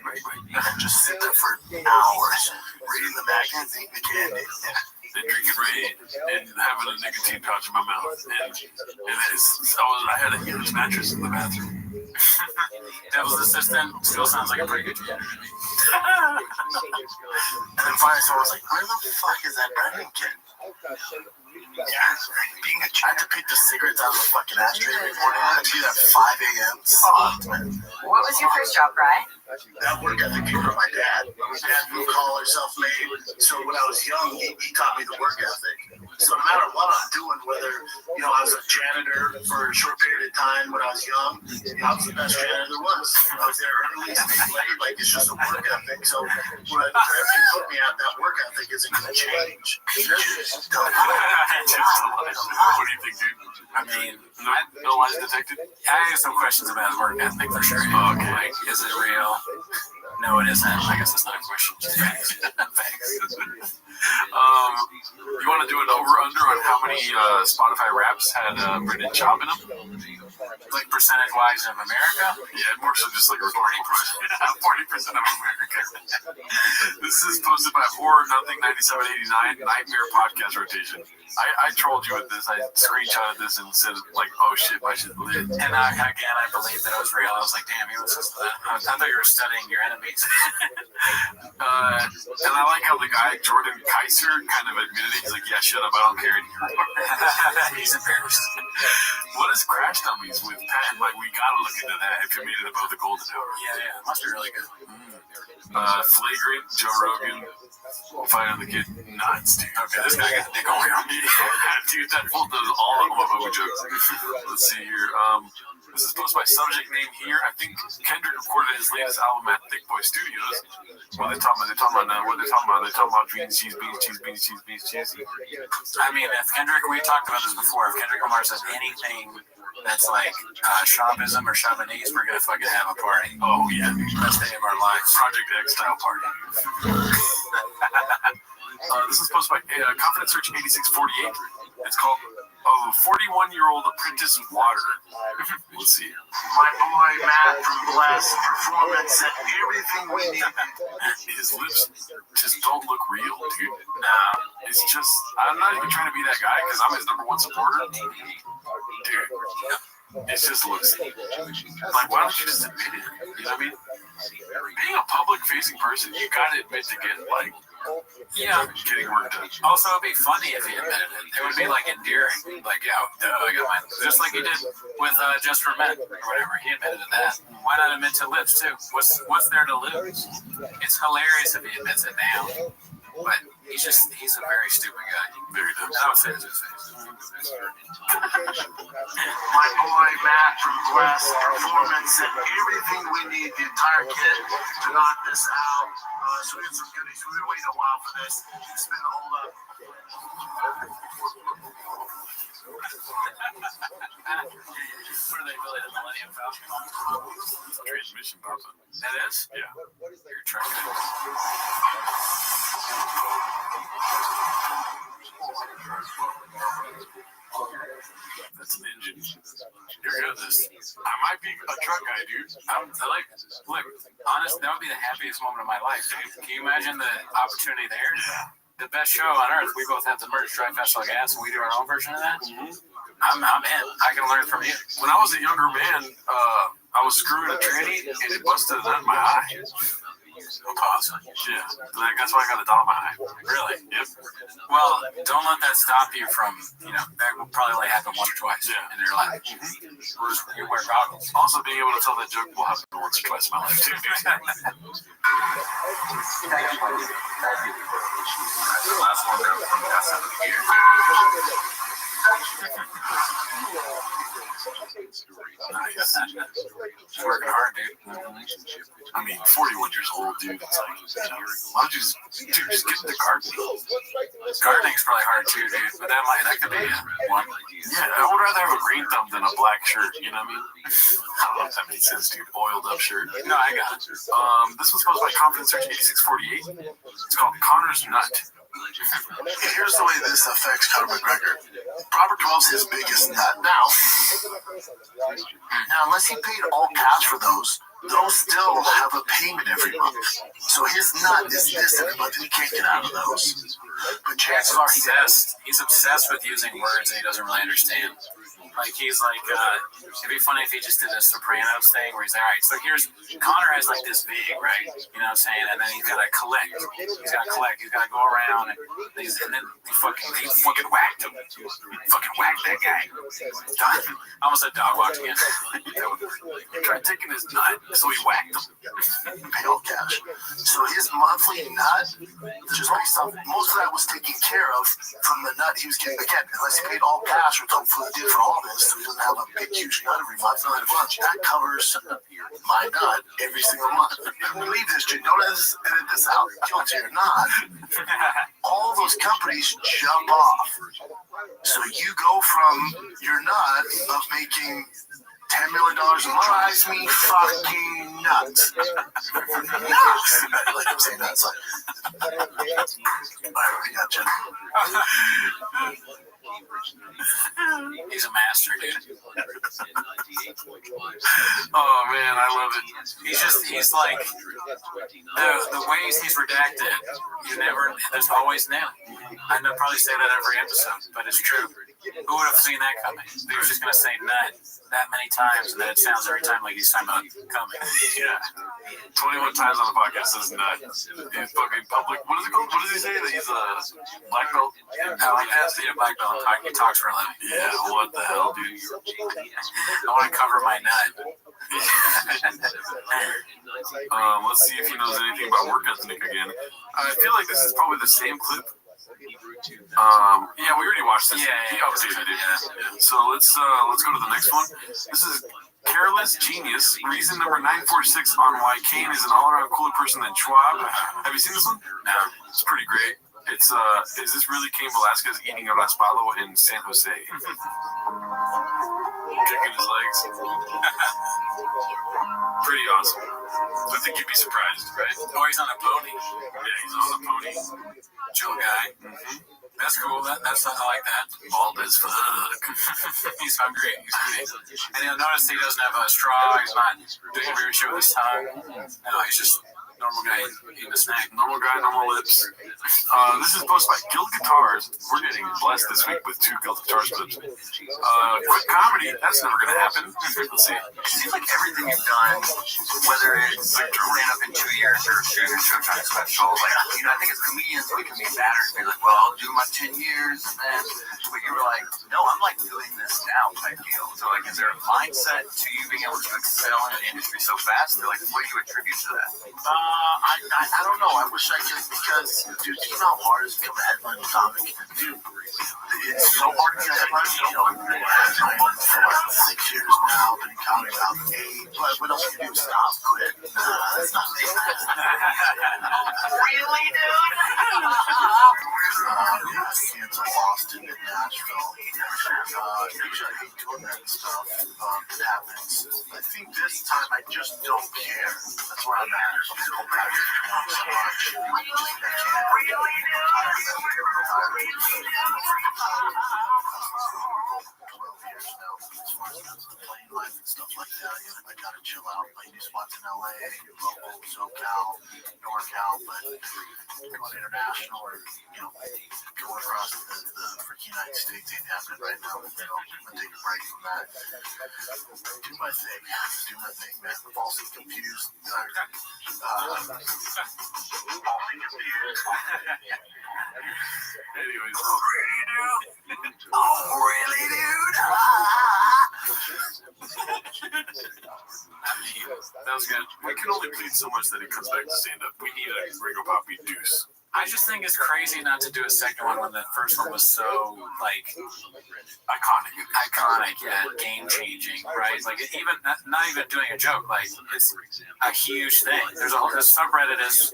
Just sit there for hours reading the magazines, eating the candy. and drinking Raid and having a nicotine pouch in my mouth. I had a huge mattress in the bathroom. Devil's Assistant still sounds like a pretty good job. And then finally someone was like, where the fuck is that Brendan kid? Yeah, I had to pick the cigarettes out of the fucking ashtray every morning. I had to do that at 5 a.m. Fucked, man. What was your first job, Brian? That work ethic came from my dad. My dad blue collar, self-made. So when I was young, he taught me the work ethic. So no matter what I'm doing, whether I was a janitor for a short period of time when I was young, I was the best janitor there was. I was there early, stayed late. Like it's just a work ethic. So wherever you put me at, that work ethic isn't going to change. You just don't. What do you think, dude? I mean, no lies detected? I have some questions about his work ethic for sure. Oh, okay. Like, is it real? No, it isn't. I guess that's not a question. Thanks. You want to do an over-under on how many Spotify raps had Brendan Chop in them? Like percentage-wise of America? Yeah, more so just like a 40% of America. This is posted by Horror Nothing 9789 Nightmare Podcast Rotation. I trolled you with this. I screenshotted this and said like, oh shit, my shit lit. And again, I believed that it was real. I was like, damn, you listen to that. I thought you were studying your enemies. And I like how the guy, Jordan Kaiser, kind of admitted it. He's like, yeah, shut up, I don't care anymore. He's embarrassed. What is Crash Dummies with Pat? Like, we gotta look into that if you made it above the golden hour. Yeah, it must be really good. Flagrant, Joe Rogan, Fighting the Kid, nuts, dude. Okay, this guy got dick all around me. Dude, that fool does all of my jokes. Let's see here. This is posted by subject name here. I think Kendrick recorded his latest album at Thick Boy Studios. What are they talking about? What are they talking about? They're talking about beans, cheese, beans, cheese, beans, cheese, beans, cheese. I mean, if Kendrick, we talked about this before, if Kendrick Lamar says anything that's like Shoppism or Chavanese, we're going to fucking have a party. Oh, yeah. Best day of our lives. Project X style party. This is posted by Confidence Search 8648. It's called 41-year-old Apprentice Water. Let's see. My boy Matt from Blast Performance said everything we need. His lips just don't look real, dude. Nah, it's just, I'm not even trying to be that guy because I'm his number one supporter. Dude, it just looks like, why don't you just admit it? You know what I mean? Being a public-facing person, you gotta admit to get like, yeah, getting work done. Also, it'd be funny if he admitted it. It would be like endearing. Like, yeah, I got mine. Just like he did with Just for Men or whatever. He admitted to that. Why not admit to lips too? What's there to lose? It's hilarious if he admits it now. But he's a very stupid guy. Very dumb. I would say it's his face. My boy Matt from Blast Performance said everything we need, the entire kit, to knock this out. So we had some goodies. We've been waiting a while for this. It's been the hold up. What are they building? The Millennium Falcon? Transmission pops up. That is? Yeah. You're trying to. That's an engine. You're good at this. I might be a truck guy, dude. Look, honest, that would be the happiest moment of my life, dude. Can you imagine the opportunity there? Yeah. The best show on earth. We both have the merch, Dry Festival Gas, and we do our own version of that. I'm in. I can learn from you. When I was a younger man, I was screwing a tranny and it busted a nut in my eye. Awesome. Yeah. That's why I got a dot on my eye. Really? Yep. Well, don't let that stop you from, that will probably only happen once or twice in your life. You wear goggles. Also, being able to tell that joke will happen once or twice in my life, too. Last one from the last of the year. Nice. Working hard, dude. I mean, 41 years old, dude. It's like, why don't you just get into gardening? Gardening's probably hard too, dude. But that could be one. Yeah, I would rather have a green thumb than a black shirt. You know what I mean? I don't know if that makes sense, dude. Oiled up shirt. No, I got it. This was posted by Confidence Search 8648. It's called Connor's Nut. Here's the way this affects Conor McGregor. Robert 12's his biggest nut. Now, unless he paid all cash for those still have a payment every month. So his nut is this every month, and he can't get out of those. but chances are he did. He's obsessed with using words that he doesn't really understand. Like, he's like, it'd be funny if he just did a Sopranos thing where he's like, all right, so here's, Connor has like this vig, right? You know what I'm saying? And then he's got to collect. He's got to go around, and then he fucking whacked him. Fucking whacked that guy. I almost said dog walked again. He tried taking his nut, so he whacked him. Pay all cash. So his monthly nut, just based on, most of that was taken care of from the nut he was getting. Again, unless he paid all cash, which hopefully he did for all this, so he doesn't have a big, huge nut every month. That covers my nut every single month. Believe this, Jay, don't edit this out. Guilty or not, all those companies jump off. So you go from your nut of making $10 million a month. Drives me fucking nuts. Nuts. Like I'm saying nuts. Like, I got you. He's a master, dude. Oh man, I love it. He's like, the ways he's redacted, there's always new. I know probably say that every episode, but it's true. Who would have seen that coming? He was just going to say nut that many times, and then it sounds every time like he's talking about coming. Yeah. 21 times on the podcast says nut. He's fucking public. What is it called? What does he say? That he's a black belt? Yeah, black belt. He talks for a living. Yeah, what the hell, dude? I want to cover my nut. Let's see if he knows anything about work ethic again. I feel like this is probably the same clip. Yeah, we already watched this. Yeah, obviously did. Yeah. So let's go to the next one. This is Careless Genius. Reason number 946 on why Kane is an all-around cooler person than Schwab. Have you seen this one? No. It's pretty great. It's is this really Cain Velasquez eating a raspado in San Jose? Kicking his legs. Pretty awesome. I think you'd be surprised, right? Oh, he's on a pony. Yeah, he's on a pony. Chill guy. Mm-hmm. That's cool. That's I like that. Bald as fuck. He's hungry. And you'll notice he doesn't have a straw. He's not doing a weird shit with his tongue. No, he's just normal guy eating a snack. Normal guy, normal lips. This is posted by Guild Guitars. We're getting blessed this week with 2 Guild Guitars clips. Quick comedy, that's never going to happen. Let's see. It seems like everything you've done, whether it's like ran up in 2 years or shooting a Showtime special, like, I think as comedians we can be battered and be like, well, I'll do my 10 years, and then, but you were like, no, I'm like doing this now type deal. So like, is there a mindset to you being able to excel in an industry so fast? Or like, what do you attribute to that? I don't know. I wish I could, because, dude, you know how hard it is to become a headline comic? Dude, it's so hard to be a headline. For 6 years now, been in comedy about 8. But what else can you do? Stop, quit? Nah, that's not me. Really, dude? Cancel Boston and Nashville. Usually I hate doing that stuff. It happens. I think this time I just don't care. That's where I'm at. I'm so bad so much. Playing life and stuff like that, I gotta chill out. Like these spots in LA, local, SoCal, NorCal, but going international or going across the freaking United States ain't happening right now. I'm gonna take a break from that. Do my thing, man. Falsely confused. Anyways. Oh, really, dude? That was good. We can only plead so much that it comes back to stand-up. We need a Ringo Poppy deuce. I just think it's crazy not to do a second one when the first one was so, like, iconic, yeah, game-changing, right? Like, even, not even doing a joke, like, it's a huge thing. There's a subreddit is,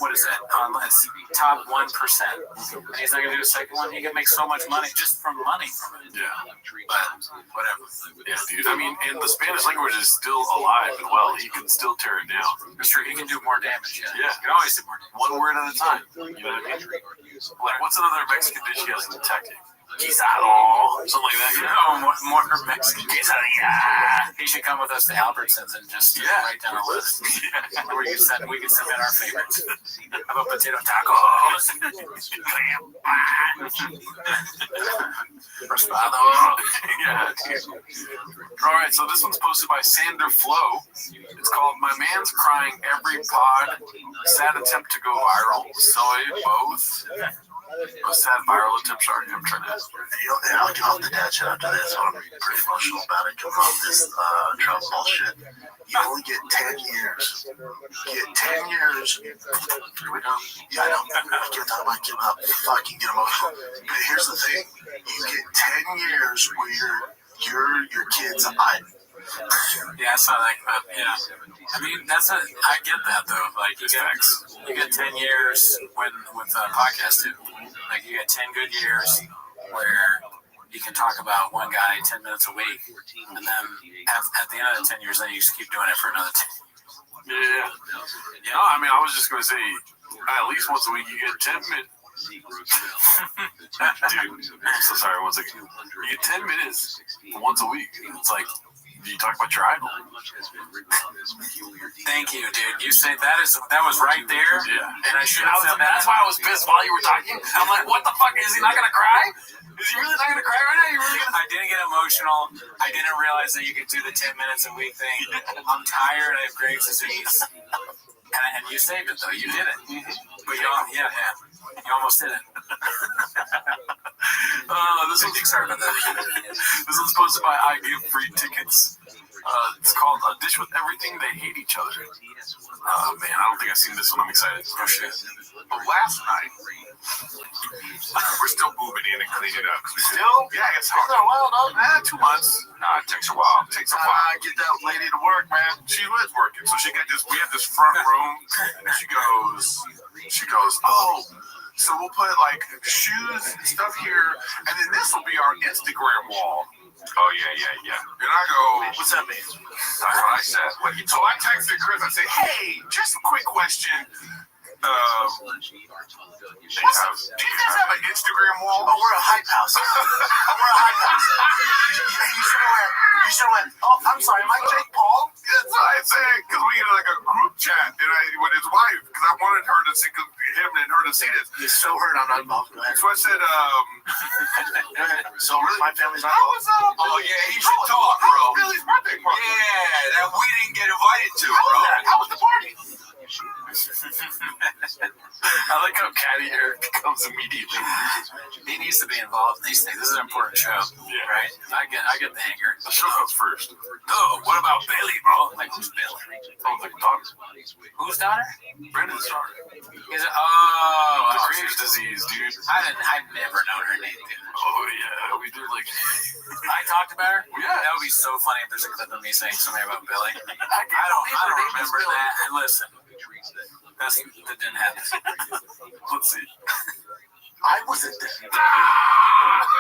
what is it? It's top 1%. And he's not going to do a second one. He can make so much money just from money from it. Yeah. But, whatever. Yeah, dude. I mean, and the Spanish language is still alive and well. He can still tear it down. It's true. He can do more damage, yeah. Yeah. He can always do more damage. One word at a time. You know what I mean? Like, what's another Mexican dish he has in the tactic? Quesado, something like that. No, more Mexican. Quesadilla. He should come with us to Albertsons and just write down a list. We can send in our favorites. How about potato tacos? Restado. Yeah. All right, so this one's posted by Sander Flo. It's called "My Man's Crying Every Pod." Sad attempt to go viral. Soy both. Sad viral attempt. Sorry, I'm trying to. I'll get off the dad shit after this. I'm pretty emotional about it. Coming off this Trump bullshit. You only get 10 years. You get 10 years. Here we go. Yeah, I know. I can't talk about getting up. Fucking get emotional. But here's the thing. You get 10 years where your kid's hiding. Yeah, it's not like that. Yeah. I mean, I get that though. Like, you get 10 years with podcast too. Like, you get 10 good years where you can talk about one guy 10 minutes a week, and then at the end of the 10 years, then you just keep doing it for another 10. Yeah. No, I mean, I was just going to say, at least once a week, you get 10 minutes. Dude, I'm so sorry. Once again, you get 10 minutes once a week. It's like, you talk about your idol. Thank you, dude. You said that was right there. Yeah. And I should have said that. That's why I was pissed while you were talking. I'm like, what the fuck? Is he not going to cry? Is he really not going to cry right now? You really gonna... I didn't get emotional. I didn't realize that you could do the 10 minutes a week thing. I'm tired. I have Graves' disease. And you saved it, though. You did it. But you almost did it. Sorry about that. This one's posted by I Give Free Tickets. It's called A Dish with Everything, They Hate Each Other. Man, I don't think I've seen this one. I'm excited. Oh, shit. But last night, we're still moving in and cleaning up. Still? Yeah, it's hard. a while, dog. 2 months. Nah, it takes a while. Get that lady to work, man. She was working. So we have this front room, and she goes, oh, so we'll put like shoes and stuff here, and then this will be our Instagram wall. Oh, yeah. And I go, what's that mean? That's what I said. So I texted Chris, I said, hey, just a quick question. Do you guys have an Instagram wall? Oh, we're a hype house. You should have went, oh, I'm sorry, Mike Jake Paul? That's what I said, because we had like a group chat with his wife, because I wanted her to see, him and her to see this. You're so hurt I'm not involved. So I said, so really, my family's not involved? Oh, yeah, he should talk, bro. How was Billy's birthday party? Yeah, that we didn't get invited to, bro. How was the party? I like how catty Eric becomes immediately. He needs to be involved in these things. This is an important show, right? I get the anger. The show goes first. No, what about Bailey, bro? Like, who's Bailey? Oh, the daughter. Whose daughter? Brandon's daughter. Is it? Oh, the Graves' disease, dude. I've never known her name, dude. Oh yeah, we did like. I talked about her. Yeah, that would be so funny if there's a clip of me saying something about Billy. I don't remember that. And listen, that didn't happen. Let's see. I wasn't there.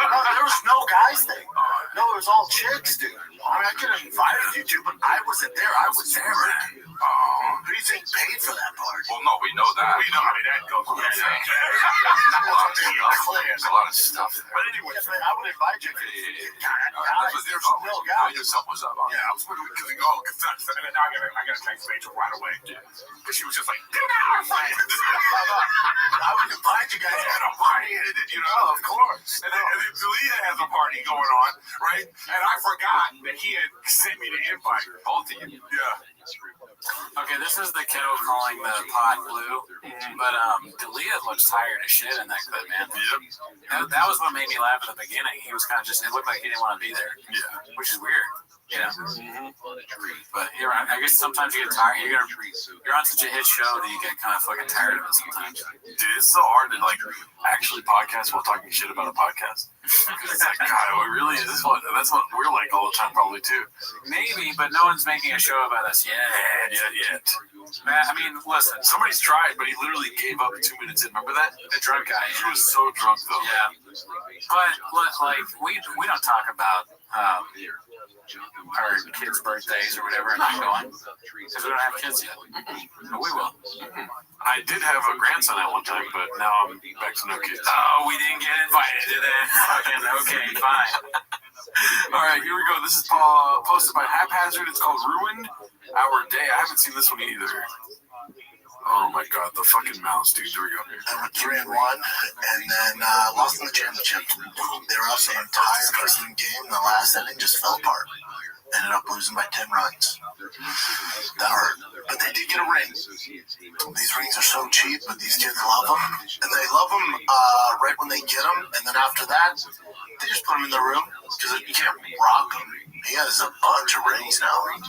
No, there was no guys there. No, it was all chicks, dude. I mean, I could have invited you two, but I wasn't there. I was there. Who do you think paid for that party? Well, no, we know that. We know. I mean, that goes without saying. There's a lot of stuff there. But anyway, I would invite you. There's no guys. I knew something was up. Yeah, I was wondering because and then I got to text Rachel right away. Because she was just like, I would invite you guys at a party, of course. And then Delia has a party going on, right? And I forgot that he had sent me the invite. Both of you. Yeah. Okay, this is the kiddo calling the pot blue, but Delia looks tired as shit in that clip, man. Yep. That was what made me laugh at the beginning. He was kind of it looked like he didn't want to be there. Yeah. Which is weird. Yeah. But I guess sometimes you get tired. You're on such a hit show that you get kind of fucking tired of it sometimes. Dude, it's so hard to like actually podcast while talking shit about a podcast. Because it's like, God, that's what we're like all the time, probably too. Maybe, but no one's making a show about us yet. Yet. Man, I mean, listen. Somebody's tried, but he literally gave up 2 minutes in. Remember that? The drunk guy. He was so drunk though. Yeah. But like we don't talk about our kids' birthdays or whatever and not going because we don't have kids yet. But we will. I did have a grandson at one time, but now I'm back to no kids. Oh, we didn't get invited to that. Fucking okay, fine. All right, here we go. This is posted by Haphazard. It's called Ruined Our Day. I haven't seen this one either. Oh my god, the fucking mouse, dude. There we go. They went 3-1, and then lost in the championship. They were also the entire rest of the game. The last inning just fell apart. Ended up losing by 10 runs. That hurt. But they did get a ring. These rings are so cheap, but these kids love them. And they love them right when they get them. And then after that, they just put them in their room because you can't rock them. He has a bunch of rings now. I'm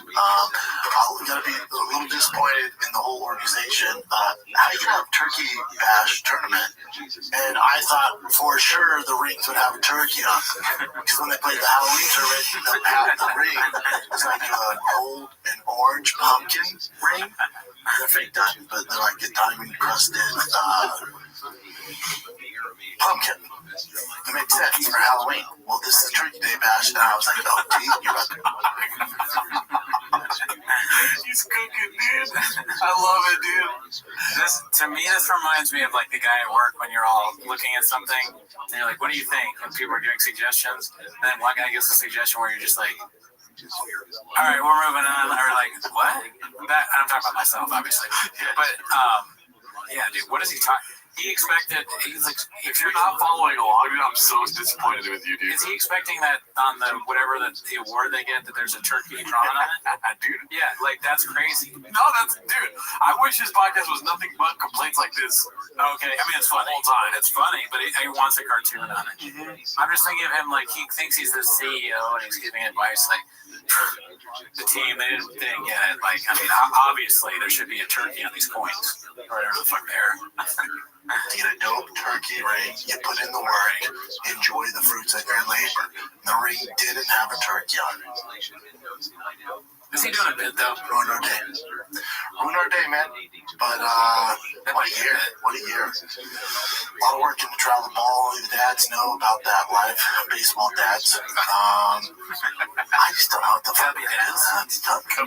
going to be a little disappointed in the whole organization. How you going to have a turkey bash tournament? And I thought for sure the rings would have a turkey on them. Because when they played the Halloween tournament, the ring was like an old and orange pumpkin ring. They're fake diamond, but they're like a diamond crusted pumpkin. It makes sense for Halloween. Well, this is Turkey Day Bash, and I was like, oh, dude, you're about to... He's cooking, dude. I love it, dude. To me, this reminds me of like the guy at work when you're all looking at something, and you're like, what do you think? And people are giving suggestions, and then one guy gives a suggestion where you're just like, all right, we're moving on. Or like, what? I'm talking about myself, obviously. But, yeah, dude, what is he talking? He expected, he's like, if you're not following along, dude, I'm so disappointed with you, dude. Is he expecting that on the whatever the award they get that there's a turkey drawn on it? Dude. Yeah, like that's crazy. No, dude, I wish his podcast was nothing but complaints like this. Okay, I mean, it's funny. The whole time. It's funny, but he wants a cartoon on it. I'm just thinking of him like he thinks he's the CEO and he's giving advice like, the team, they didn't get it. Like, I mean, obviously there should be a turkey on these coins. Or whatever the fuck they are. To get a dope turkey ring, you put in the work, enjoy the fruits of your labor. The ring didn't have a turkey on it. Is he doing a bit though? Ruin our day. Ruin our day, man. But what a year. What a year. A lot of work in the travel ball. The dads know about that life. Baseball dads. I just don't know what the fuck it is. That's tough. I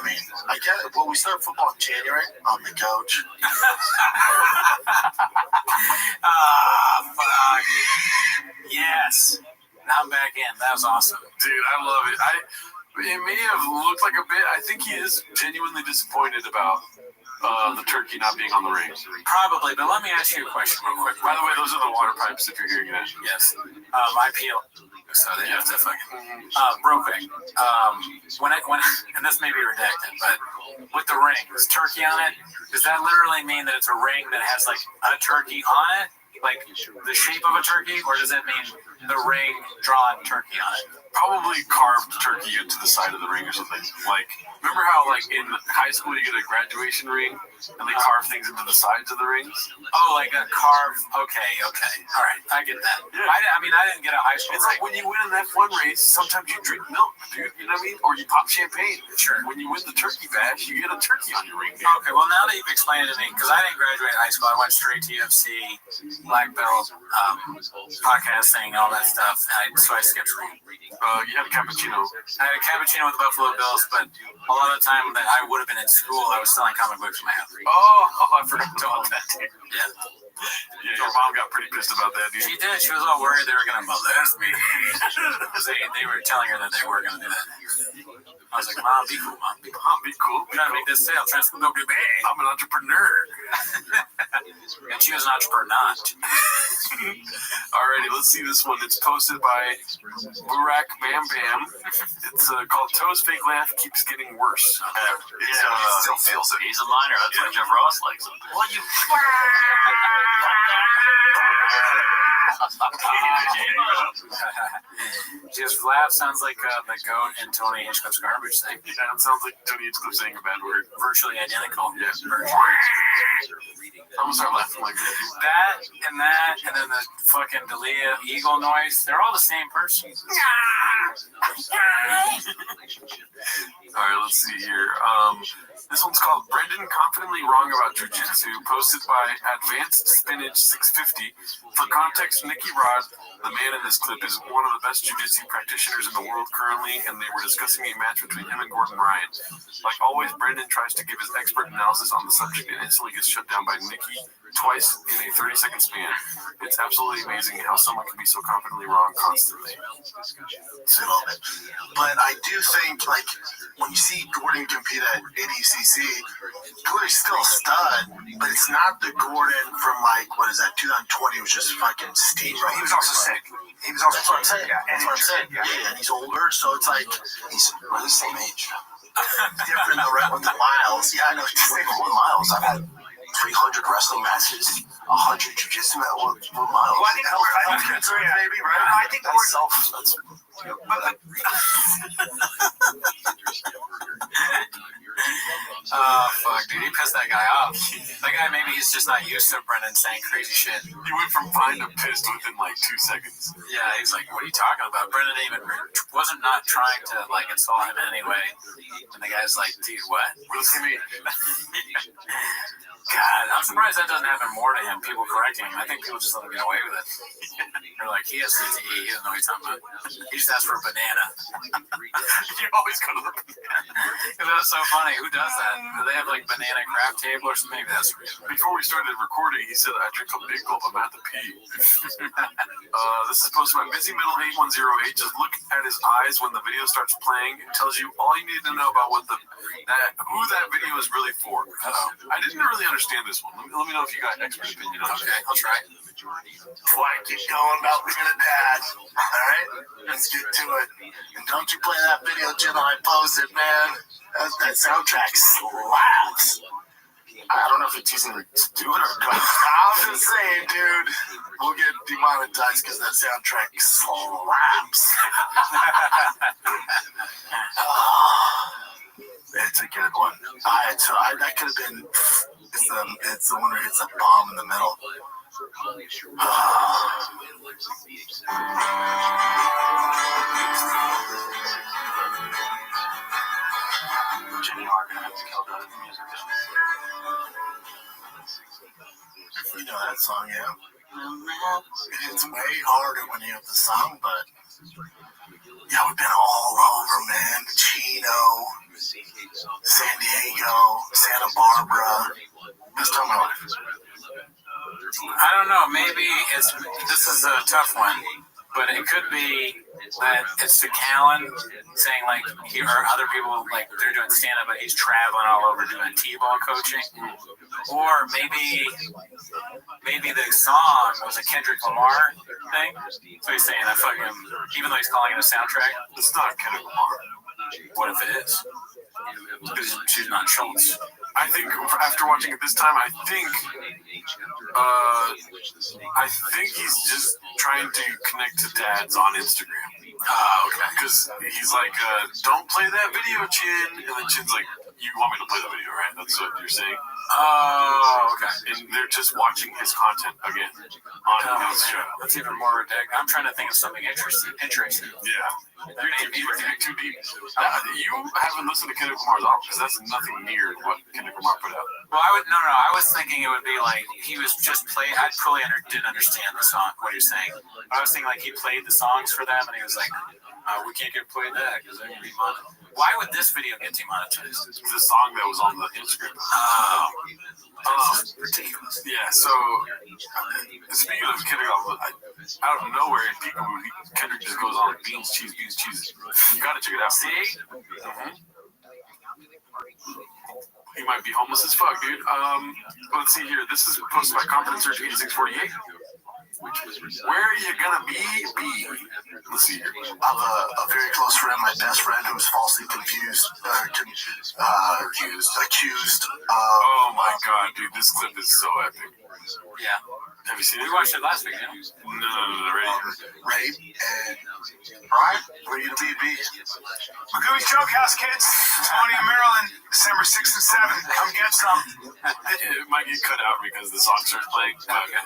mean, I get it. Well, we start football in January. I'm the coach. Fuck. Yes. I'm back in. That was awesome. Dude, I love it. It may have looked like a bit. I think he is genuinely disappointed about the turkey not being on the ring. Probably, but let me ask you a question real quick. By the way, those are the water pipes if you're hearing that. Yes. I peel. So they have to fucking. Real quick. When and this may be redacted, but with the ring, is turkey on it? Does that literally mean that it's a ring that has like a turkey on it? Like the shape of a turkey? Or does that mean the ring drawn turkey on it? Probably carved turkey into the side of the ring or something. Like, remember how like in high school you get a graduation ring and they carve things into the sides of the rings? Oh, like a carve. Okay. All right, I get that. Yeah. I mean, I didn't get a high school. It's like when you win an F1 race, sometimes you drink milk, dude. You know what I mean? Or you pop champagne. Sure. When you win the turkey bash, you get a turkey on your ring. Dude. Okay, well now that you've explained it to me, because I didn't graduate high school, I went straight to UFC, black belt, podcasting, all that stuff. So I skipped ring. You had a cappuccino. I had a cappuccino with the Buffalo Bills, but a lot of the time that I would have been in school, I was selling comic books in my house. Oh, I forgot about that. Yeah. Yeah, your mom got pretty pissed about that, dude. She did. She was all worried they were going to molest me. they were telling her that they were going to do that. I was like, Mom, be cool, Mom. Be cool. We're trying to make this sale. Trying to go do big. I'm an entrepreneur. And she was an entrepreneur not. Alrighty, let's see this one. It's posted by Burak Bam Bam. It's called Toe's Fake Laugh Keeps Getting Worse. He still feels it. He's a minor. That's why Jeff Ross likes him. Well, you... Just laugh sounds like the goat and Tony Hinchcliffe's garbage thing. Yeah, it sounds like Tony Hinchcliffe saying a bad word. Virtually identical. Yeah. I'm gonna start laughing like that, and then the fucking Dalia eagle noise. They're all the same person. Alright, let's see here. This one's called Brendan Confidently Wrong About Jiu-Jitsu, posted by Advanced Spinach 650. For context, Nicky Rod, the man in this clip, is one of the best jiu-jitsu practitioners in the world currently, and they were discussing a match between him and Gordon Ryan. Like always, Brendan tries to give his expert analysis on the subject and instantly successfully gets shut down by Nikki twice in a 30-second span. It's absolutely amazing how someone can be so confidently wrong constantly. But I do think, like, when you see Gordon compete at ADCC, Gordon's still a stud, but it's not the Gordon from, like, what is that, 2020, was just fucking steamroller. He was also sick. He was also That's what I'm saying. Yeah, That's what I'm saying. Yeah, and he's older, so it's like, we're the same age. Different with the miles. Yeah, I know. With miles, I've had 300 wrestling matches, 100 jiu-jitsu matches. What miles? Well, I think maybe, right? I think Oh, fuck, dude. He pissed that guy off. That guy, maybe he's just not used to Brendan saying crazy shit. He went from fine to pissed within like 2 seconds. Yeah, he's like, what are you talking about? Brendan wasn't not trying to, like, insult him anyway. And the guy's like, dude, what? What does he mean? God, I'm surprised that doesn't happen more to him, people correcting him. I think people just let him get away with it. They're like, he has CTE, he doesn't know what he's talking about. He just asked for a banana. You always go to the banana. That's so funny. Who does that? Do they have, like, banana craft table or something? Maybe that's the reason. Before we started recording, he said, I drink a big gulp, I'm at the pee. This is posted by Busy Middle 8108. Just look at his eyes when the video starts playing. It tells you all you need to know about who that video is really for. I didn't really understand this one. Let me know if you got expert opinion on it. Okay, I'll try. Before I keep going about being a dad, alright? Let's get to it. And don't you play that video till I post it, man. That soundtrack slaps. I don't know if it's easy to do it or not. I'm just saying, dude. We'll get demonetized because that soundtrack slaps. It's a good one. That could have been. It's the one where it's a bomb in the middle. Jimmy Hart gonna have to kill the music. You know that song, yeah? It's way harder when you have the song, but yeah, we've been all over, man. Chino, San Diego, Santa Barbara. Best time of my life. I don't know. Maybe this is a tough one, but it could be that it's to Callan saying, like, he or other people, like, they're doing stand-up, but he's traveling all over doing T-ball coaching. Or maybe the song was a Kendrick Lamar thing. So he's saying, I fuck him, even though he's calling it a soundtrack. It's not Kendrick Lamar. What if it is? Because she's not Schultz. I think after watching it this time, I think he's just trying to connect to dads on Instagram. Okay. Because he's like, don't play that video, Chin. And then Chin's like, you want me to play the video, right? That's what you're saying? Oh, okay. And they're just watching his content again on his show. That's even more ridiculous. I'm trying to think of something interesting. Yeah. You're too deep. You haven't listened to Kendrick Lamar's album because that's nothing near what Kendrick Lamar put out. Well, I was thinking it would be like he was just playing. I fully didn't understand the song, what he was saying. I was thinking like he played the songs for them, and he was like, we can't get played that because they're going to be monetized. Why would this video get demonetized? It was a song that was on the Instagram. Ridiculous. Yeah, so speaking of Kendrick, out of nowhere in Peekaboo, Kendrick just goes on beans, cheese. You gotta check it out. See? Mm-hmm. He might be homeless as fuck, dude. Let's see here. This is posted by Confidence Search 8648. Where are you gonna be? Let's see here. I have a very close friend, my best friend, who was falsely accused. Oh my god, dude, this clip is so epic. Yeah. Have you seen it? We watched it last week, didn't we? No, Rape and Brian, where are you gonna be? Magoo's Joke House, kids. 20 in Maryland, December 6th and 7th. Come get some. It might get cut out because the song starts playing.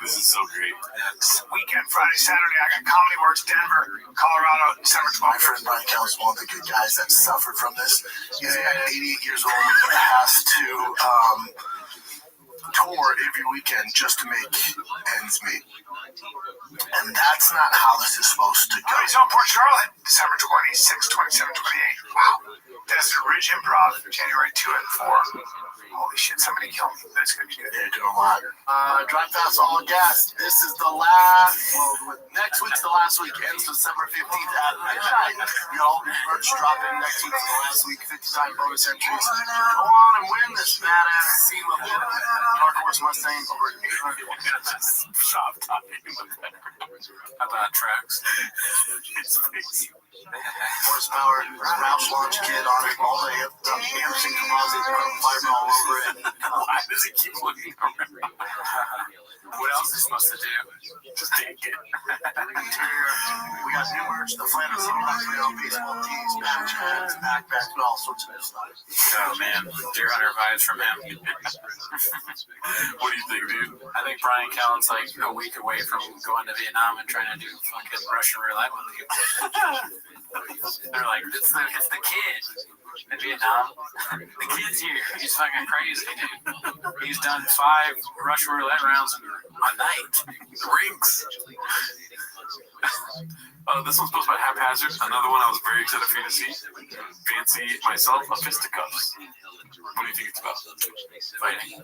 This is so great. This weekend, Friday, Saturday, I got Comedy Works, Denver, Colorado, December 12th. My friend Brian Kell is one of the good guys that suffered from this. He's 88 years old and has to tour every weekend just to make ends meet. And that's not how this is supposed to go. He's on Port Charlotte, December 26th, 27th, 28th. Wow. Desert Ridge Improv, January 2 and 4. Holy shit, somebody killed me. That's gonna be good. They're doing a lot. Drive fast, all gas. This is the last. Well, next week's the last week. Ends December 15th at midnight. We all merch dropping next week's the last week. 59 bonus entries. Go on and win this badass C-level Dark Horse Mustang over at Shop talking about trucks. horsepower, Roush launch kit on it, all the Anderson composite fiber all over it. Why does it keep looking around? What else is it supposed to do? Just take it. Interior, we got new merch, the Flannel City baseball tees, badge hats, backpacks, all sorts of new stuff. Oh man, Deer Hunter vibes from him. What do you think, dude? I think Brian Callen's like a week away from going to Vietnam and trying to do fucking Russian roulette with you. They're like, it's the kid in Vietnam. The kid's here. He's fucking crazy, dude. He's done 5 Russian roulette rounds in a night. Rings. This one's posted by Haphazard. Another one I was very excited for you to see. Fancy myself a fisticuffs. What do you think it's about? Fighting.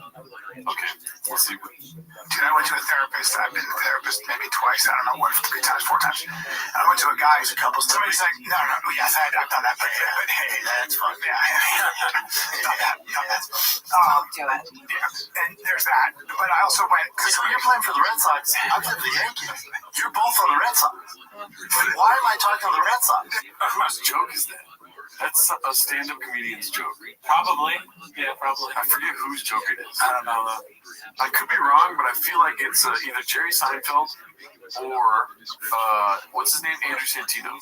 Okay, we'll see. Dude, I went to a therapist. I've been to a therapist maybe twice. I don't know what, 3 times, 4 times. And I went to a guy who's a couple's therapist. Somebody's like, no, yes, I've done that, but hey, that's fun. Yeah. Don't do it. Yeah, and there's that. But I also went, So you're playing for the Red Sox. I'm for the Yankees. You're both on the Red Sox. Why am I talking on the Red Sox? Whose joke is that? That's a stand-up comedian's joke. Probably. Yeah, probably. I forget whose joke it is. I don't know though. I could be wrong, but I feel like it's either Jerry Seinfeld or what's his name? Andrew Santino.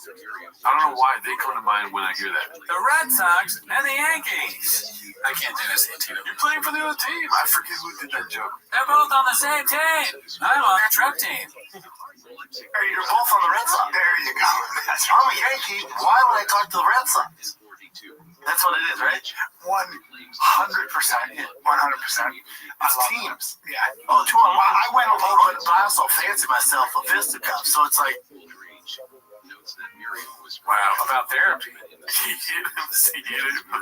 I don't know why they come to mind when I hear that. The Red Sox and the Yankees. I can't do this, Santino. You're playing for the other team. I forget who did that joke. They're both on the same team. I'm on the truck team. Hey, you're both on the Red Sox. there you go. I'm a Yankee. Why would I talk to the Red Sox? That's what it is, right? 100%. 100%. I love teams. Yeah. Oh, 2 on 1. I went a little bit, but I also fancy myself a fisticuff. So it's like, Wow, about therapy. He didn't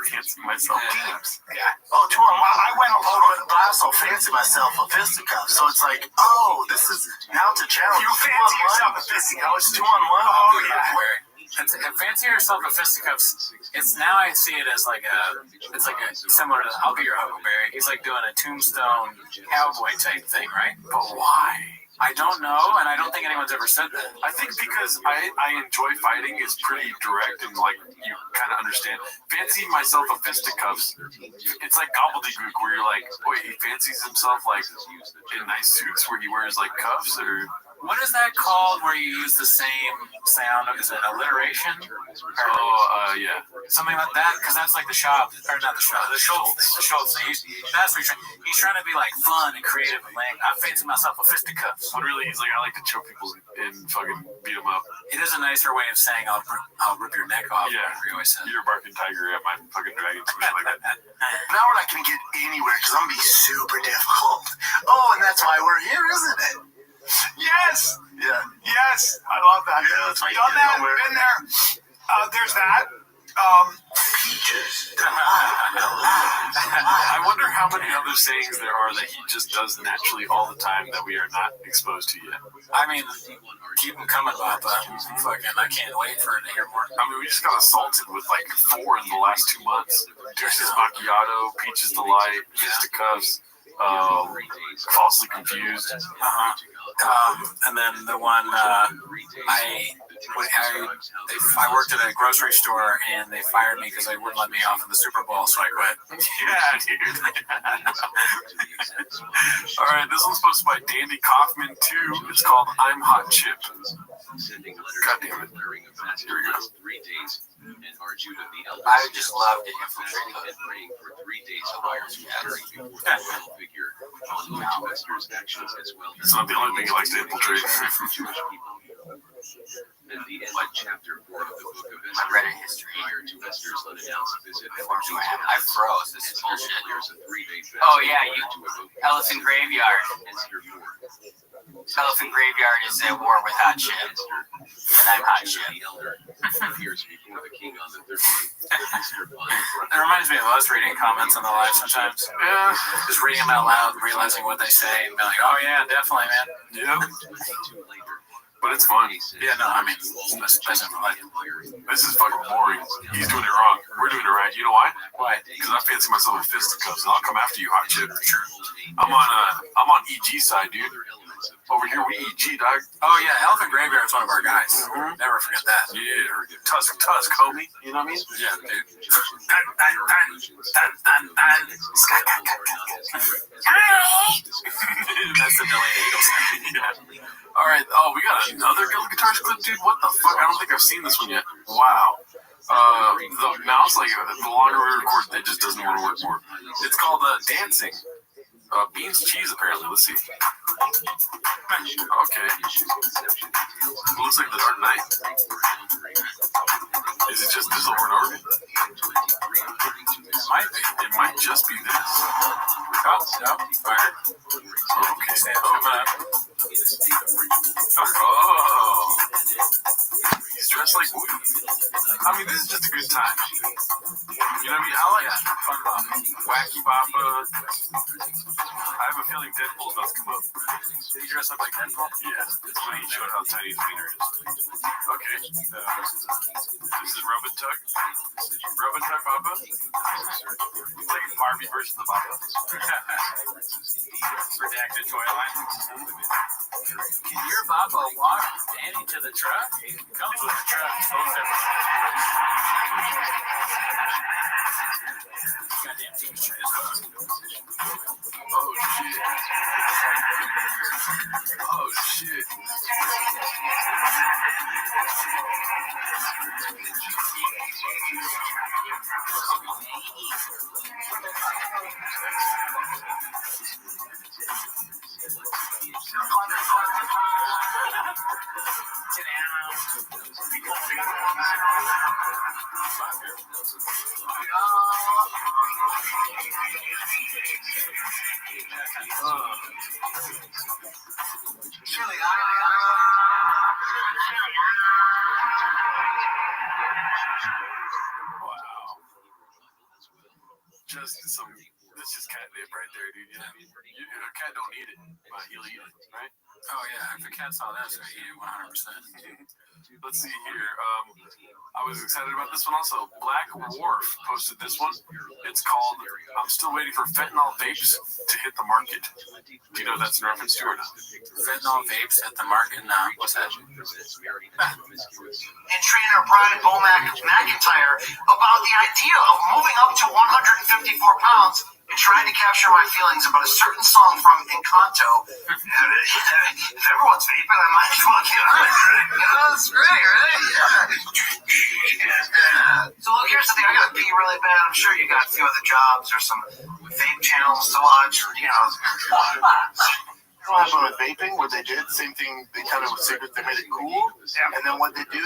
fancy myself. teams. Yeah. Oh, 2 on 1. I went a little bit, but I also fancy myself a fisticuff. So it's like, oh, this is now to challenge. You fancy yourself a fisticuff. It's 2 on 1. Oh, yeah. And fancy yourself a fisticuffs. It's now I see it as like it's like a similar to I'll be your Huckleberry. He's like doing a tombstone cowboy type thing, right? But why? I don't know, and I don't think anyone's ever said that. I think because I enjoy fighting. It's pretty direct and like you kind of understand. Fancy myself a fisticuffs. It's like gobbledygook where you're like, wait, he fancies himself like in nice suits where he wears like cuffs or. What is that called where you use the same sound? Is it alliteration? Yeah. Something like that? Because that's like the shop, or not the shop, the Schultz. The Schultz. That's what he's trying to be like fun and creative and like, I fancy myself a fisticuffs. But really, he's like, I like to choke people and fucking beat them up. It is a nicer way of saying I'll rip your neck off. Yeah. You're a barking tiger at my fucking dragon. Something like that. Now we're not going to get anywhere because I'm going to be super difficult. Oh, and that's why we're here, isn't it? Yes. Yeah. Yes. I love that. Yeah, that's right. Done that. Been there. There's that. Peaches. I wonder how many other sayings there are that he just does naturally all the time that we are not exposed to yet. I mean, keep them coming, Bob. Fucking, I can't wait for it to hear more. I mean, we just got assaulted with like 4 in the last 2 months. Deuces Macchiato, Peaches Delight, Fisticuffs, Falsely Confused. And then the one I worked at a grocery store and they fired me because they wouldn't let me off in the Super Bowl, so I quit. Yeah, dude. All right, this one's posted by Dandy Kaufman too. It's called "I'm Hot Chip." God damn it! Here we go. I would just love to infiltrate it. It's not the only thing he likes to infiltrate. At the end of chapter 4 of the book of I read a history. I froze. This is bullshit. Oh yeah, you Ellison Graveyard. Elephant Graveyard is at war with hot shit. And I'm hot shit. That reminds me of us reading comments on the live sometimes. Yeah. Just reading them out loud, realizing what they say, and being like, oh yeah, definitely, man. Yep. But it's fun. Yeah, no, I mean, especially like, this is fucking boring. He's doing it wrong. We're doing it right. You know why? Why? Because I fancy myself with fisticuffs, and I'll come after you, hot shit. Sure. I'm on EG side, dude. Over here we EG, dog. Oh yeah, Elephant Graveyard is one of our guys. Mm-hmm. Never forget that. Yeah, Tusk, homie. You know what I mean? Yeah, dude. That's the delayed Eagles sound. Yeah. All right. Oh, we got another guitar clip, dude. What the fuck? I don't think I've seen this one yet. Wow. Now it's like the longer we record, it just doesn't want to work more. It's called Dancing. Beans cheese, apparently. Let's see. Okay. Looks like the Dark Knight. Is it just this over and over? It might be. It might just be this. Oh, no. Fire. Okay. Oh. He's dressed like Woody. I mean, this is just a good time. You know what I mean? I like fun bop. Wacky boppa. I have a feeling Deadpool's about to come up. Did you dress up like Deadpool? Yeah. It's when he showed how tiny his wiener is. Okay. This is Rub and Tug. Rub and Tug Boppa. It's like Barbie versus the Boppa. Redacted toy line. Can your Boppa walk Danny to the truck? He comes with the truck. Goddamn team shit is fun. Oh shit. Oh shit. That's just catnip right there, dude. You know, a cat don't need it, but he'll eat it, right? Oh yeah, if a cat saw that, it's gonna eat it 100%. Let's see here. I was excited about this one also. Black Wharf posted this one. It's called I'm Still Waiting for Fentanyl Vapes to Hit the Market. Do you know that's in reference to it? Fentanyl vapes at the market? No. What's that? And trainer Brian McIntyre about the idea of moving up to 154 pounds and trying to capture my feelings about a certain song from Encanto. If everyone's vaping, I might as well get on it. That's great, right? Yeah. So look, here's the thing. I gotta pee really bad. I'm sure you got a few other jobs or some vape channels to watch. You know. What happened with vaping? What they did, same thing. They kind of secret. They made it cool, and then what they do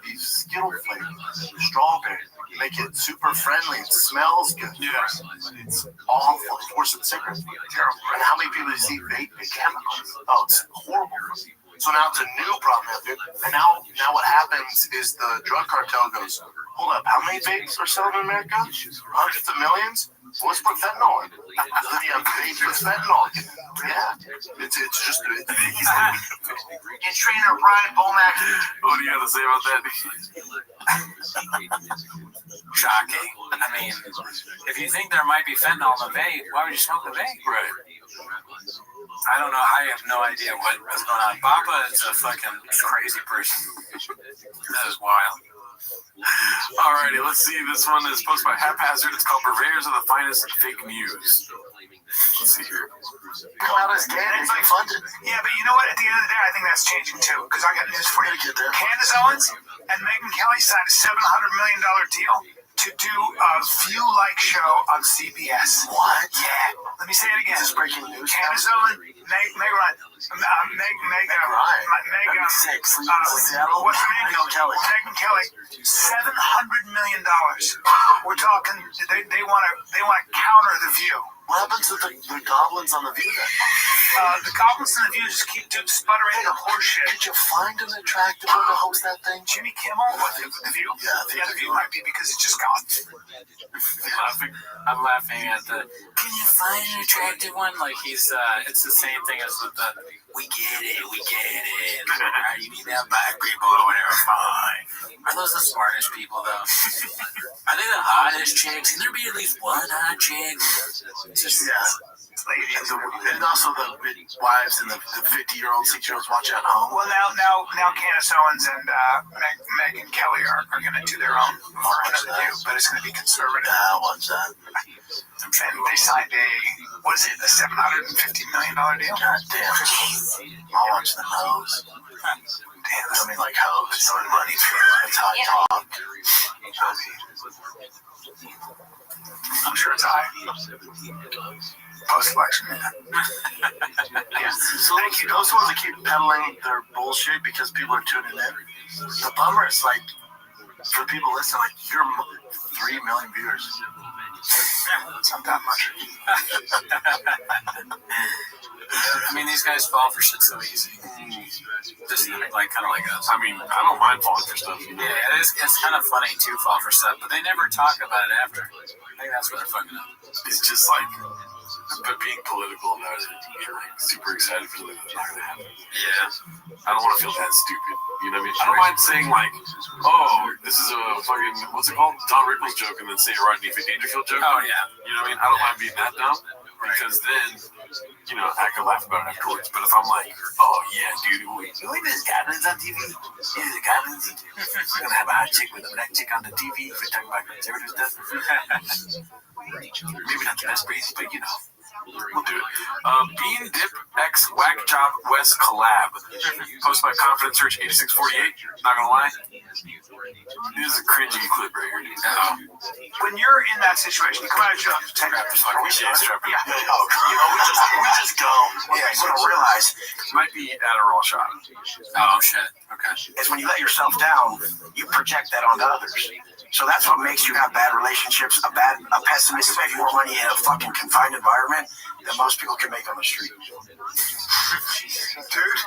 these Skittle flavors, strawberry, make it super friendly. It smells good. Yeah, but it's awful. It's worse than cigarettes. Terrible. And how many people see vape with chemicals? Oh, it's horrible. So now it's a new problem out there. And now what happens is the drug cartel goes, hold up, how many vapes are selling in America? Hundreds of millions? Well, let's put fentanyl in. Then you have vapes with fentanyl. Yeah. It's just and trainer Brian Bomack. What do you have to say about that? Shocking. I mean, if you think there might be fentanyl in the vape, why would you smoke the vape? Right. I don't know. I have no idea what's going on. Boppa is a fucking crazy person. That is wild. Alrighty, let's see. This one is posted by Haphazard. It's called Purveyors of the Finest Fake News. Let's see here. Come out as candidates and funded. Yeah, but you know what? At the end of the day, I think that's changing too. Because I got news for you. Candace Owens and Megyn Kelly signed a $700 million deal to do a View-like show on CBS. What? Yeah. Let me say it again. This is breaking news. Candace Owens, Meg Ryan. What's her name? Megyn Kelly. $700 million. We're talking. They want to counter the View. What happens to the goblins on the View then? The goblins in the View just keep sputtering the horse shit. Could you find an attractive one to host that thing? Jimmy Kimmel with the View? Yeah, the View might be because it's just gone. I'm laughing at the. Can you find an attractive one? Like he's. It's the same thing as with the. We get it. You need to have black people or whatever. Fine. Are those the smartest people though? Are they the hottest chicks? Can there be at least one hot chick? Just and also the wives and the 50-year-old, 6-year-olds watching at home. Well, now Candace Owens and Megyn Kelly are going to do their own but it's going to be conservative. What's that? And they signed a $750 million deal? God damn. I'll watch the nose. Damn, I mean like hoes. Throwing money for it. That's how I talk. I'm sure it's high. Post-election. Yeah. So those ones that keep peddling their bullshit because people are tuning in. The bummer is like, for people listening, like you're 3 million viewers. It's not that much. I mean, these guys fall for shit so easy. Just like kind of like us. I mean, I don't mind falling for stuff. Yeah, it's kind of funny to fall for stuff, but they never talk about it after. I think that's where they're fucking up. It's just like, but being political about it, you're like super excited for something that's not gonna happen. Yeah. I don't want to feel that stupid. You know what I mean? I don't mind saying like, oh, this is a fucking, what's it called? Don Rickles joke, and then say a Rodney Dangerfield joke. Oh yeah. You know what I mean? I don't mind being that dumb, because then, you know, I can laugh about it afterwards. But if I'm like, oh yeah, dude, wait, there's goblins on TV? Yeah, the goblins. We're gonna have a hot chick with a black chick on the TV for talking about conservative stuff. Maybe not the best race, but you know. We'll do it. Bean Dip X Whack Job West collab. Posted by Confidence Search 8648. Not gonna lie. This is a cringy clip right here, dude. When you're in that situation, you come out of jail, take out this fucking shit. We just go. Yeah, you don't realize it might be Adderall shot. Oh shit. Okay. is when you let yourself down, you project that onto others. So that's what makes you have bad relationships, a pessimist make more money in a fucking confined environment than most people can make on the street. Dude,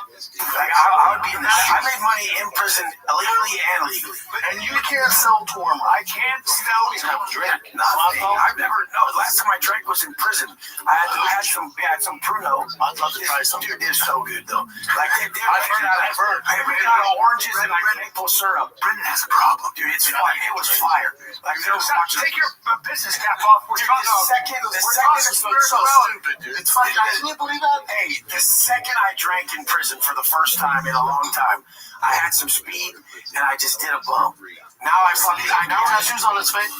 like I would be in the I made money in prison illegally and legally. And you can't sell Torma. I can't sell drink. Nothing. I've never. No, the last time I drank was in prison. I had some Pruno. I'd love to try some. Dude, they're so good though. Like I've heard. I got oranges and like maple syrup. Brendan has a problem, dude. It's fire. It was fire. Like there was take your business cap off. We're talking the second is so stupid, dude. It's funny. Can you believe that? Hey, the second I drank in prison for the first time in a long time, I had some speed and I just did a bump. Now I know tattoos on his face.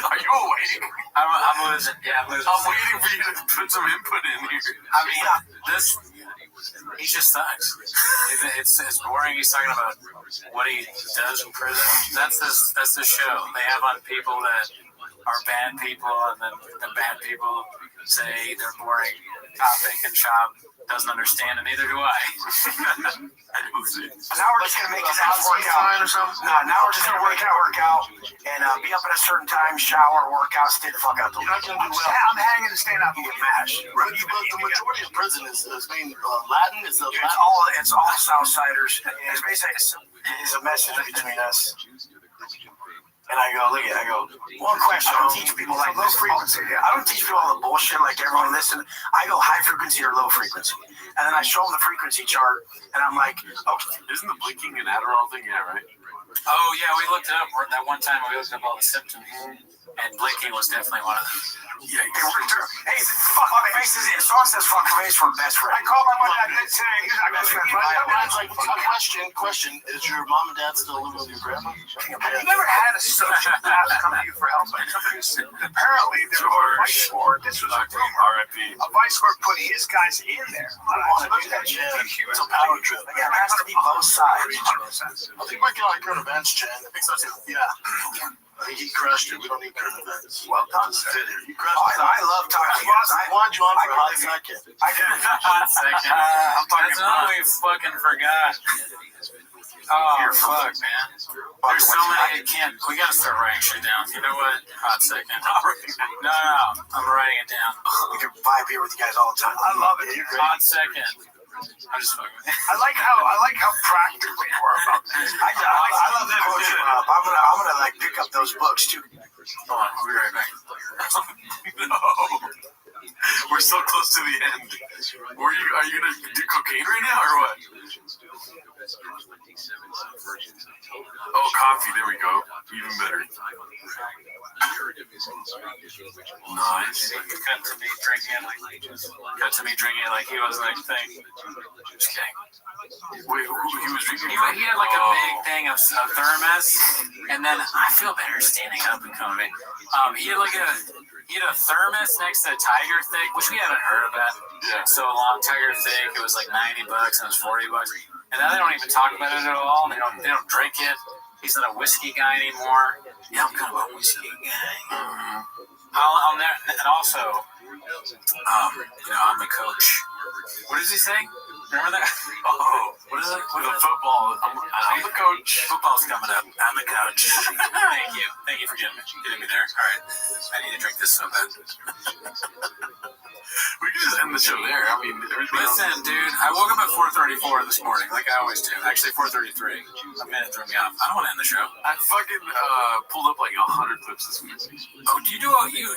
Are you awake? I'm losing. Yeah, I'm losing. I'm waiting for you to put some input in here. I mean, he just sucks. It's boring. He's talking about what he does in prison. That's the show. They have on people that are bad people, and then the bad people say they're boring. Top bacon shop doesn't understand, and neither do I. Now we're just gonna make his house work out or something. No, now we're just gonna work out, and be up at a certain time, shower, work out, stay the fuck out. You're not gonna do well. I'm hanging and staying up. You get mashed. Right, but the majority of prison is being Latin. It's all Southsiders. It's basically it's a message between us. And I go, one question. I don't teach people like low frequency. I don't teach people all the bullshit like everyone listen. I go high frequency or low frequency. And then I show them the frequency chart, and I'm like, okay. Isn't the blinking an Adderall thing? Yeah, right? Oh, yeah, we looked it up. That one time we looked up all the symptoms, and blinking was definitely one of them. Yeah, hey, fuck my face is in. Someone says fuck my face for a best friend. I called my dad today. He's my best friend. Question. Is your mom and dad still living with your grandma? Have you never had a sociopath come to you for help? Like apparently, there were vice lord. This was a rumor. R.I.P. A vice lord put his guys in there. I want to do that shit. It's a power trip. Yeah, it has to be both sides. I think we're going to current events, Jen. I think so too. Yeah. I think he crushed it. We don't need current events. Well done, sir. He crushed it. I love talking about it. I wanted you on for a hot second. Hot second. That's all we fucking forgot. Oh, fuck, man. There's so many. We gotta start writing shit down. You know what? Hot second. No, I'm writing it down. We can buy beer with you guys all the time. I love it. Hot second. I'm just fucking with you. I like how practical you are about this. I love that quote, Rob. I'm gonna like pick up those books too. Hold on, we'll be right back. No. We're so close to the end. Are you gonna do cocaine right now or what? Oh, coffee. There we go. Even better. Nice. Cut to me drinking like he was like thing. Just kidding. Wait, he was drinking? He had like a big thing of thermos, and then I feel better standing up and coming. He had a thermos next to Tiger Thick, which we haven't heard of that. Yeah. So long Tiger Thick, it was like $90 and it was $40. And now they don't even talk about it at all. They don't drink it. He's not a whiskey guy anymore. Yeah, I'm kind of a whiskey guy. And also, I'm the coach. What does he say? Remember that? Oh, what is it? With the football. I'm the coach. Football's coming up. I'm the coach. Thank you. Thank you for getting me there. All right. I need to drink this so bad. We can just end the show there. I mean, listen, dude. I woke up at 4:34 this morning, like I always do. Actually, 4:33. A minute threw me off. I don't want to end the show. I fucking pulled up like 100 clips this week. Oh, do you do?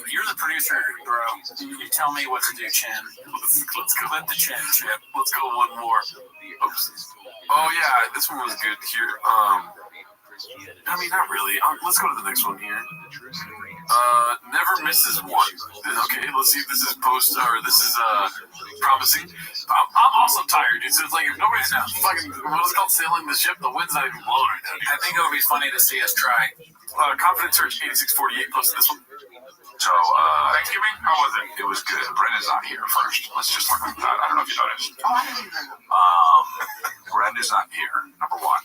You're the producer, bro. You tell me what to do, Chin. Let's go. Let the chin, Chip. Let's go one more. Oops. Oh yeah, this one was good here. I mean, not really. Let's go to the next one here. Never misses one. Okay, let's see if this is promising. I'm also tired, dude. So it's like if nobody's fucking what's it called sailing the ship, the wind's not even blowing right now. I think it would be funny to see us try. Confidence Search 8648 posted this one. So, Thanksgiving, how was it? It was good. Brenda's not here first. Let's just look at that. I don't know if you noticed. Brenda's not here, number one.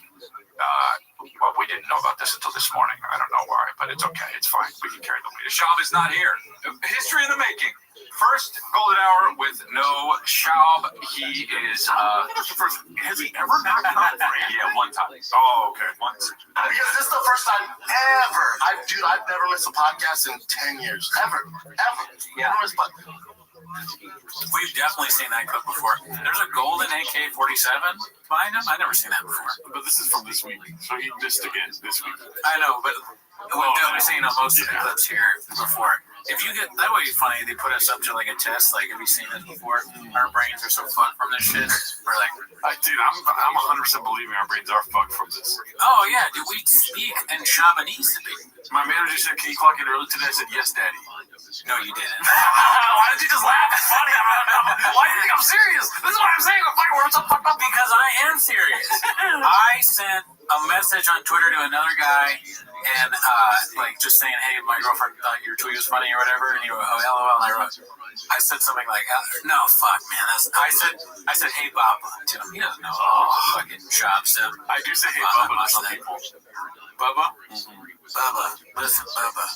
Well, we didn't know about this until this morning. I don't know why, but it's okay. It's fine. We can carry the weight. Shab is not here. History in the making. First golden hour with no Shab. He is, has he ever not come? Yeah, one time. Oh, okay. Once. Because this is the first time ever. I've never missed a podcast in 10 years. Ever. Yeah. Never missed a podcast. We've definitely seen that clip before. There's a golden AK-47 behind him. I've never seen that before. But this is from this week, so he missed again this week. I know, but we've definitely seen most of the clips here before. If you get that way, funny, they put us up to like a test. Like, have you seen this before? Our brains are so fucked from this shit. We're like, dude, I'm 100% believing our brains are fucked from this. Oh yeah, do we speak in Shabanese to be? My manager said, "Can you clock in early today?" I said, "Yes, Daddy." No, you didn't. Why did you just laugh? It's funny. Why do you think I'm serious? This is what I'm saying. I'm fucking words so fucked up. Because I am serious. I sent a message on Twitter to another guy and like just saying, "Hey, my girlfriend thought your tweet was funny or whatever," and he wrote, "Oh, LOL." And I said something like, "No, fuck, man." I said, "Hey, Bob," to him. He doesn't know. Fucking shop stuff. I do say, "Hey, Bubba" to some people. Bubba? Bubba. Listen, Bubba.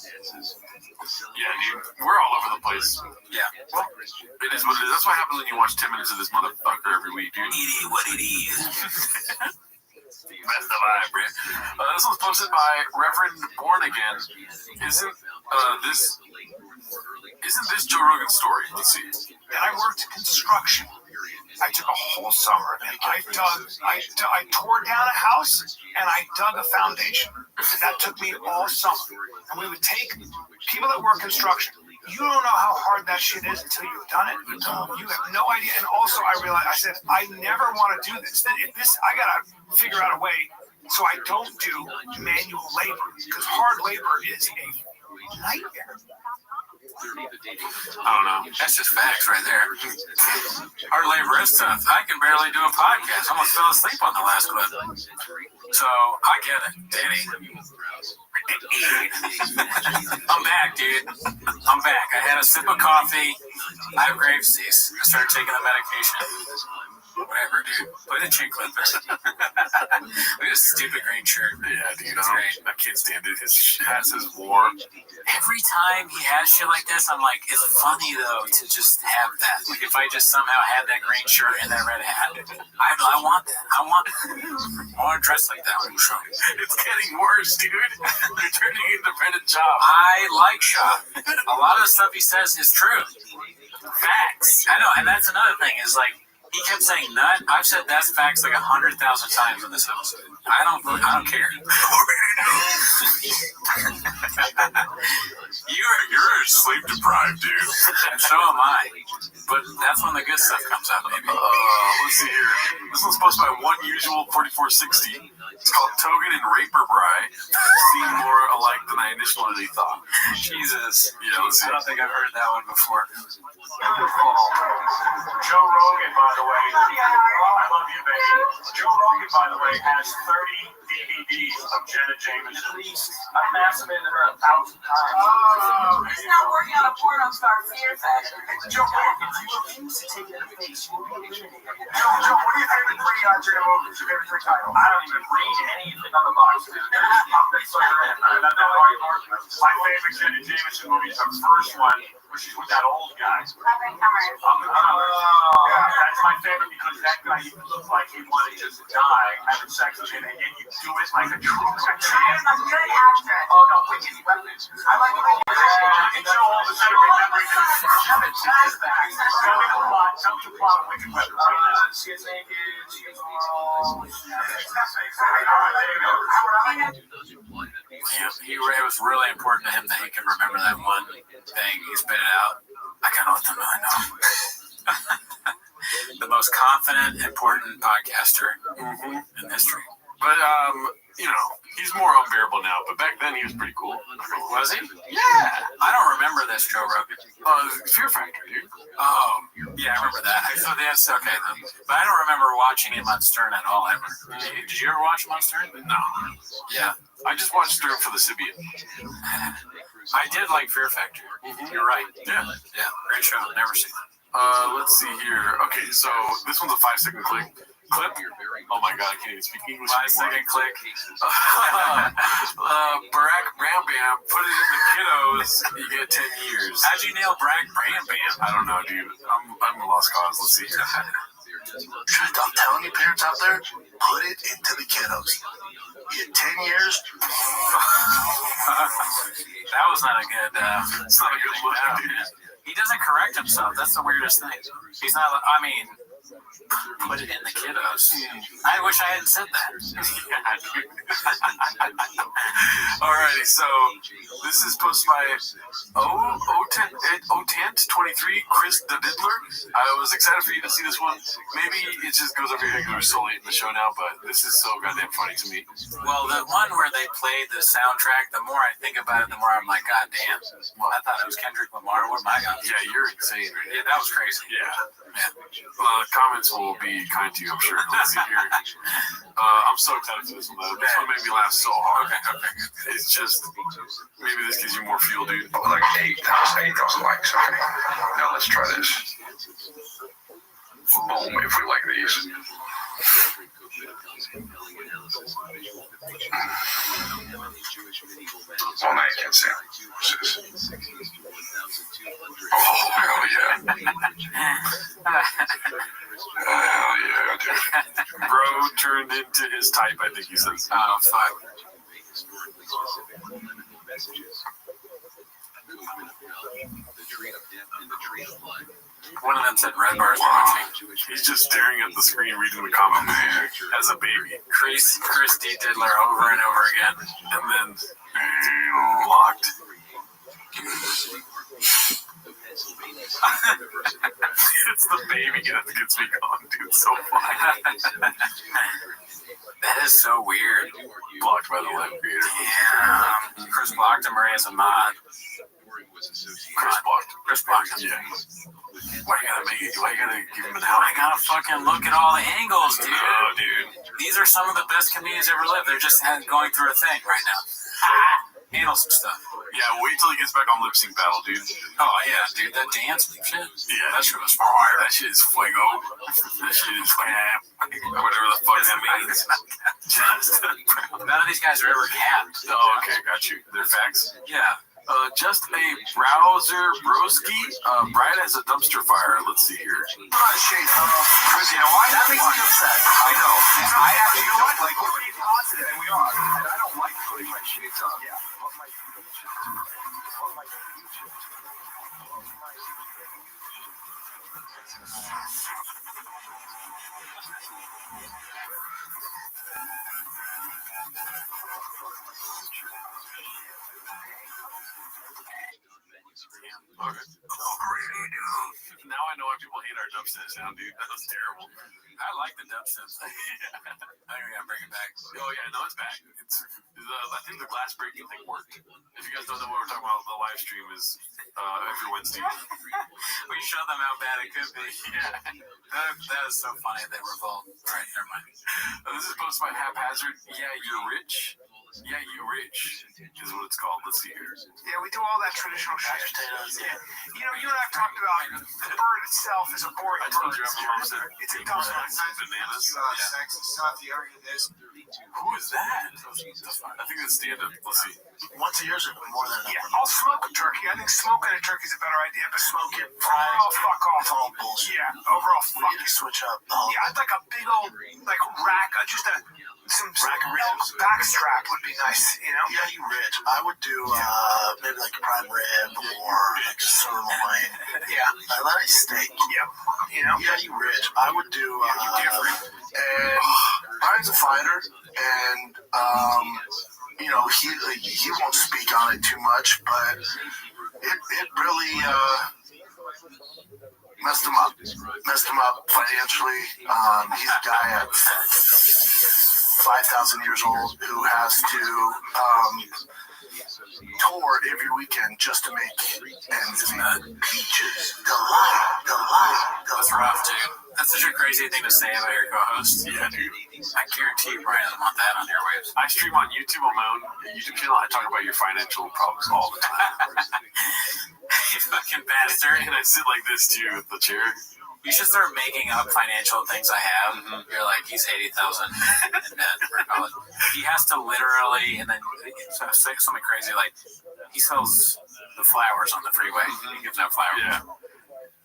Yeah, dude. We're all over the place. Yeah. Well, it is what it is. That's what happens when you watch 10 minutes of this motherfucker every week, dude. It is what it is. That's the vibe, bro. This one's posted by Reverend Born Again. Isn't this Joe Rogan's story? Let's see. And I worked construction. I took a whole summer and I tore down a house and I dug a foundation. And that took me all summer. And we would take people that work construction. You don't know how hard that shit is until you've done it. You have no idea. And also I realized, I said, I never want to do this. I got to figure out a way so I don't do manual labor, because hard labor is a nightmare. I don't know. That's just facts right there. Hard labor is tough. I can barely do a podcast. I almost fell asleep on the last clip. So I get it, Danny. I'm back, dude. I'm back. I had a sip of coffee. I have Graves' disease. I started taking the medication. Whatever, dude. Play the chick clip. Look at this stupid green shirt. Yeah, dude. I can't stand it. His hat says war. Every time he has shit like this, I'm like, it's funny though to just have that. Like if I just somehow had that green shirt and that red hat, I want that. I want to dress like that. It's getting worse, dude. You're turning independent job. I like Shaw. A lot of the stuff he says is true. Facts. I know, and that's another thing is like he kept saying nut. I've said that's facts like 100,000 times in this episode. I don't care. You're sleep deprived, dude. And so am I. But that's when the good stuff comes out, maybe. Let's see here. This one's posted by One Usual 4460. It's called Togan and Raper Bry. Seem more alike than I initially thought. Jesus. Yeah, let's see. I don't think I've heard that one before. Joe Rogan, by the way. I love you, baby. Joe Rogan, by the way, has 30 DVDs of Jenna Jameson. I've masturbated her 1,000 times. He's not working on a porno star Fear Factor. Joe, if you refuse to take it in the face, you will be eliminated. Joe, what are your favorite three Jenna movies? Your favorite three titles? I don't even read anything on the box, dude. My favorite Jenna Jameson movie is her first one, where she's with that old guy. Yeah, that's my favorite because that guy, you look like he wanted to just die having sex with him, and yet you do it like a true sex. I'm a good actress. Oh, no, wicked weapons. I like the way you show all the time remembering Tell me the plot of Wicked Weapons. She is naked, she is all... It was really important to him that he could remember that one thing. He spit it out. I got nothing I know. The most confident, important podcaster in history. But, he's more unbearable now. But back then, he was pretty cool. Was he? Yeah. I don't remember this, Joe Rogan. Fear Factor, dude. Oh, yeah, I remember that. So that's okay then. But I don't remember watching him on Stern at all ever. Did you ever watch him on Stern? No. Yeah. I just watched Stern for the Sibian. I did like Fear Factor. You're right. Yeah. Yeah, great show. Never seen it. Let's see here. Okay, so this one's a 5-second clip. Oh my god, I can't even speak English anymore. 5-second click. Barack Bam Bam, put it in the kiddos, you get 10 years. How'd you nail Barack Bam Bam? I don't know, dude. I'm a lost cause. Let's see here. I'm telling you, parents out there, put it into the kiddos. You get 10 years. That was not a good. It's not a good look, dude. He doesn't correct himself. That's the weirdest thing. He's not. I mean, put it in the kiddos. I wish I hadn't said that. Alrighty, so this is posted by Otent23, Chris the Diddler. I was excited for you to see this one. Maybe it just goes over your head because we're so late in the show now, but this is so goddamn funny to me. Well, the one where they played the soundtrack, the more I think about it, the more I'm like, God damn. Well, I thought it was Kendrick Lamar. What am I got? Yeah, you're insane. Right? Yeah, that was crazy. Yeah. Comments will be kind to you, I'm sure. Let's see here. I'm so excited for this one, though. This one made me laugh so hard. Okay. It's just, maybe this gives you more fuel, dude. Like 8,000 likes. Okay. Now let's try this. Boom, if we like these. Well, now you can't see it. Oh, hell yeah. Hell yeah, dude. Bro turned into his type, I think he says. Oh, fuck. One of them said red bars. He's just staring at the screen, reading the comment as a baby. Chris D. Diddler over and over again. And then blocked. It's the baby that gets me going, dude. So funny. That is so weird. Blocked by the live creator. Yeah. Chris blocked him or as a mod. Chris blocked him. Yeah. Why you gotta make it? Why you gotta give him an out? I gotta fucking look at all the angles, dude. Oh, dude. These are some of the best comedians ever lived. They're just going through a thing right now. Handle some stuff. Yeah, Yeah, wait till he gets back on lip sync battle, dude. Oh yeah, dude, that dance shit. Yeah, that shit was fire. That shit is fuego. That shit is whatever the fuck that means. None of these guys are ever capped. Oh, okay, got you. They're facts. Yeah. Just a browser broski, bright as a dumpster fire. Let's see here. Put on shade. Chris, you know why? That makes me upset. I know. I actually, you know what? Like, we're being positive, and we are. And I don't like putting my shades on. Yeah. Now I know why people hate our dubstep sound, dude. That was terrible. I like the dubstep. I think we gotta bring it back. Oh yeah, no, it's back. I think the glass breaking thing worked. If you guys don't know what we're talking about, the live stream is every Wednesday. We showed them how bad it could be. Yeah, that is so funny. They were both. All right, never mind. This is posted by Haphazard. Yeah, you're rich. Yeah, you rich is what it's called. Let's see here. Yeah, we do all that traditional shit. Yeah. You know, you and I have talked about the bird itself is a boring bird. It's a dumb bananas. Who is that? I think it's stand-up. Let's see. Once a year is more than enough. Yeah, I'll smoke a turkey. I think smoking a turkey is a better idea, but smoke it. Overall, fuck off. It's all bullshit. Yeah, overall, fuck it. Switch up. Yeah, I'd like a big old, like, rack, just some rack ribs. Backstrap would be nice, you know? Yeah, you rich. I would do maybe like a prime rib or like a sirloin. Yeah. A nice steak. Yep. You know? Yeah, you rich. I would do different. And Brian's a fighter, and you know, he won't speak on it too much, but it really messed him up. Messed him up financially. He's a guy at 5,000 years old who has to tour every weekend just to make ends meet. Peaches, delight. That's rough, dude. That's such a crazy thing to say about your co-host. Yeah, dude. I guarantee you Brian doesn't want that on airwaves. I stream on YouTube on my own YouTube channel. I talk about your financial problems all the time. You fucking bastard. And I sit like this too with the chair. You should start making up financial things I have. Mm-hmm. You're like, he's 80,000 in debt for college. He has to literally, and then say something crazy like, he sells the flowers on the freeway. He gives out flowers. Yeah.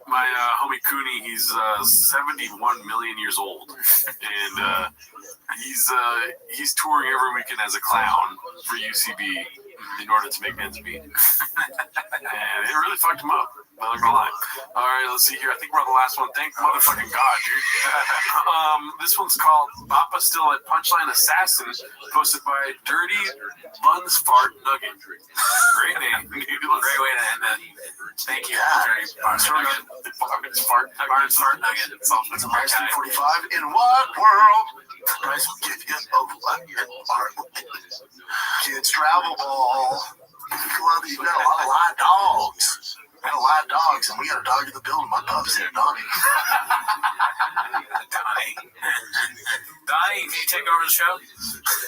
My homie Cooney, he's 71 million years old, and he's touring every weekend as a clown for UCB in order to make ends meet. And it really fucked him up. I'm not gonna lie. All right, let's see here. I think we're on the last one. Thank motherfucking God, dude. This one's called Bappa Still at Punchline Assassin, posted by Dirty Buns Fart Nugget. Great name. Great way to end it. Thank you, Dirty Buns Nugget. Barnes Fart Nugget. It's a nice 45. In what world? Guys, give you kids travel ball. You got a lot of live dogs. We got a lot of dogs, and we got a dog in the building. My pup's here, Donnie. Donnie, can you take over the show?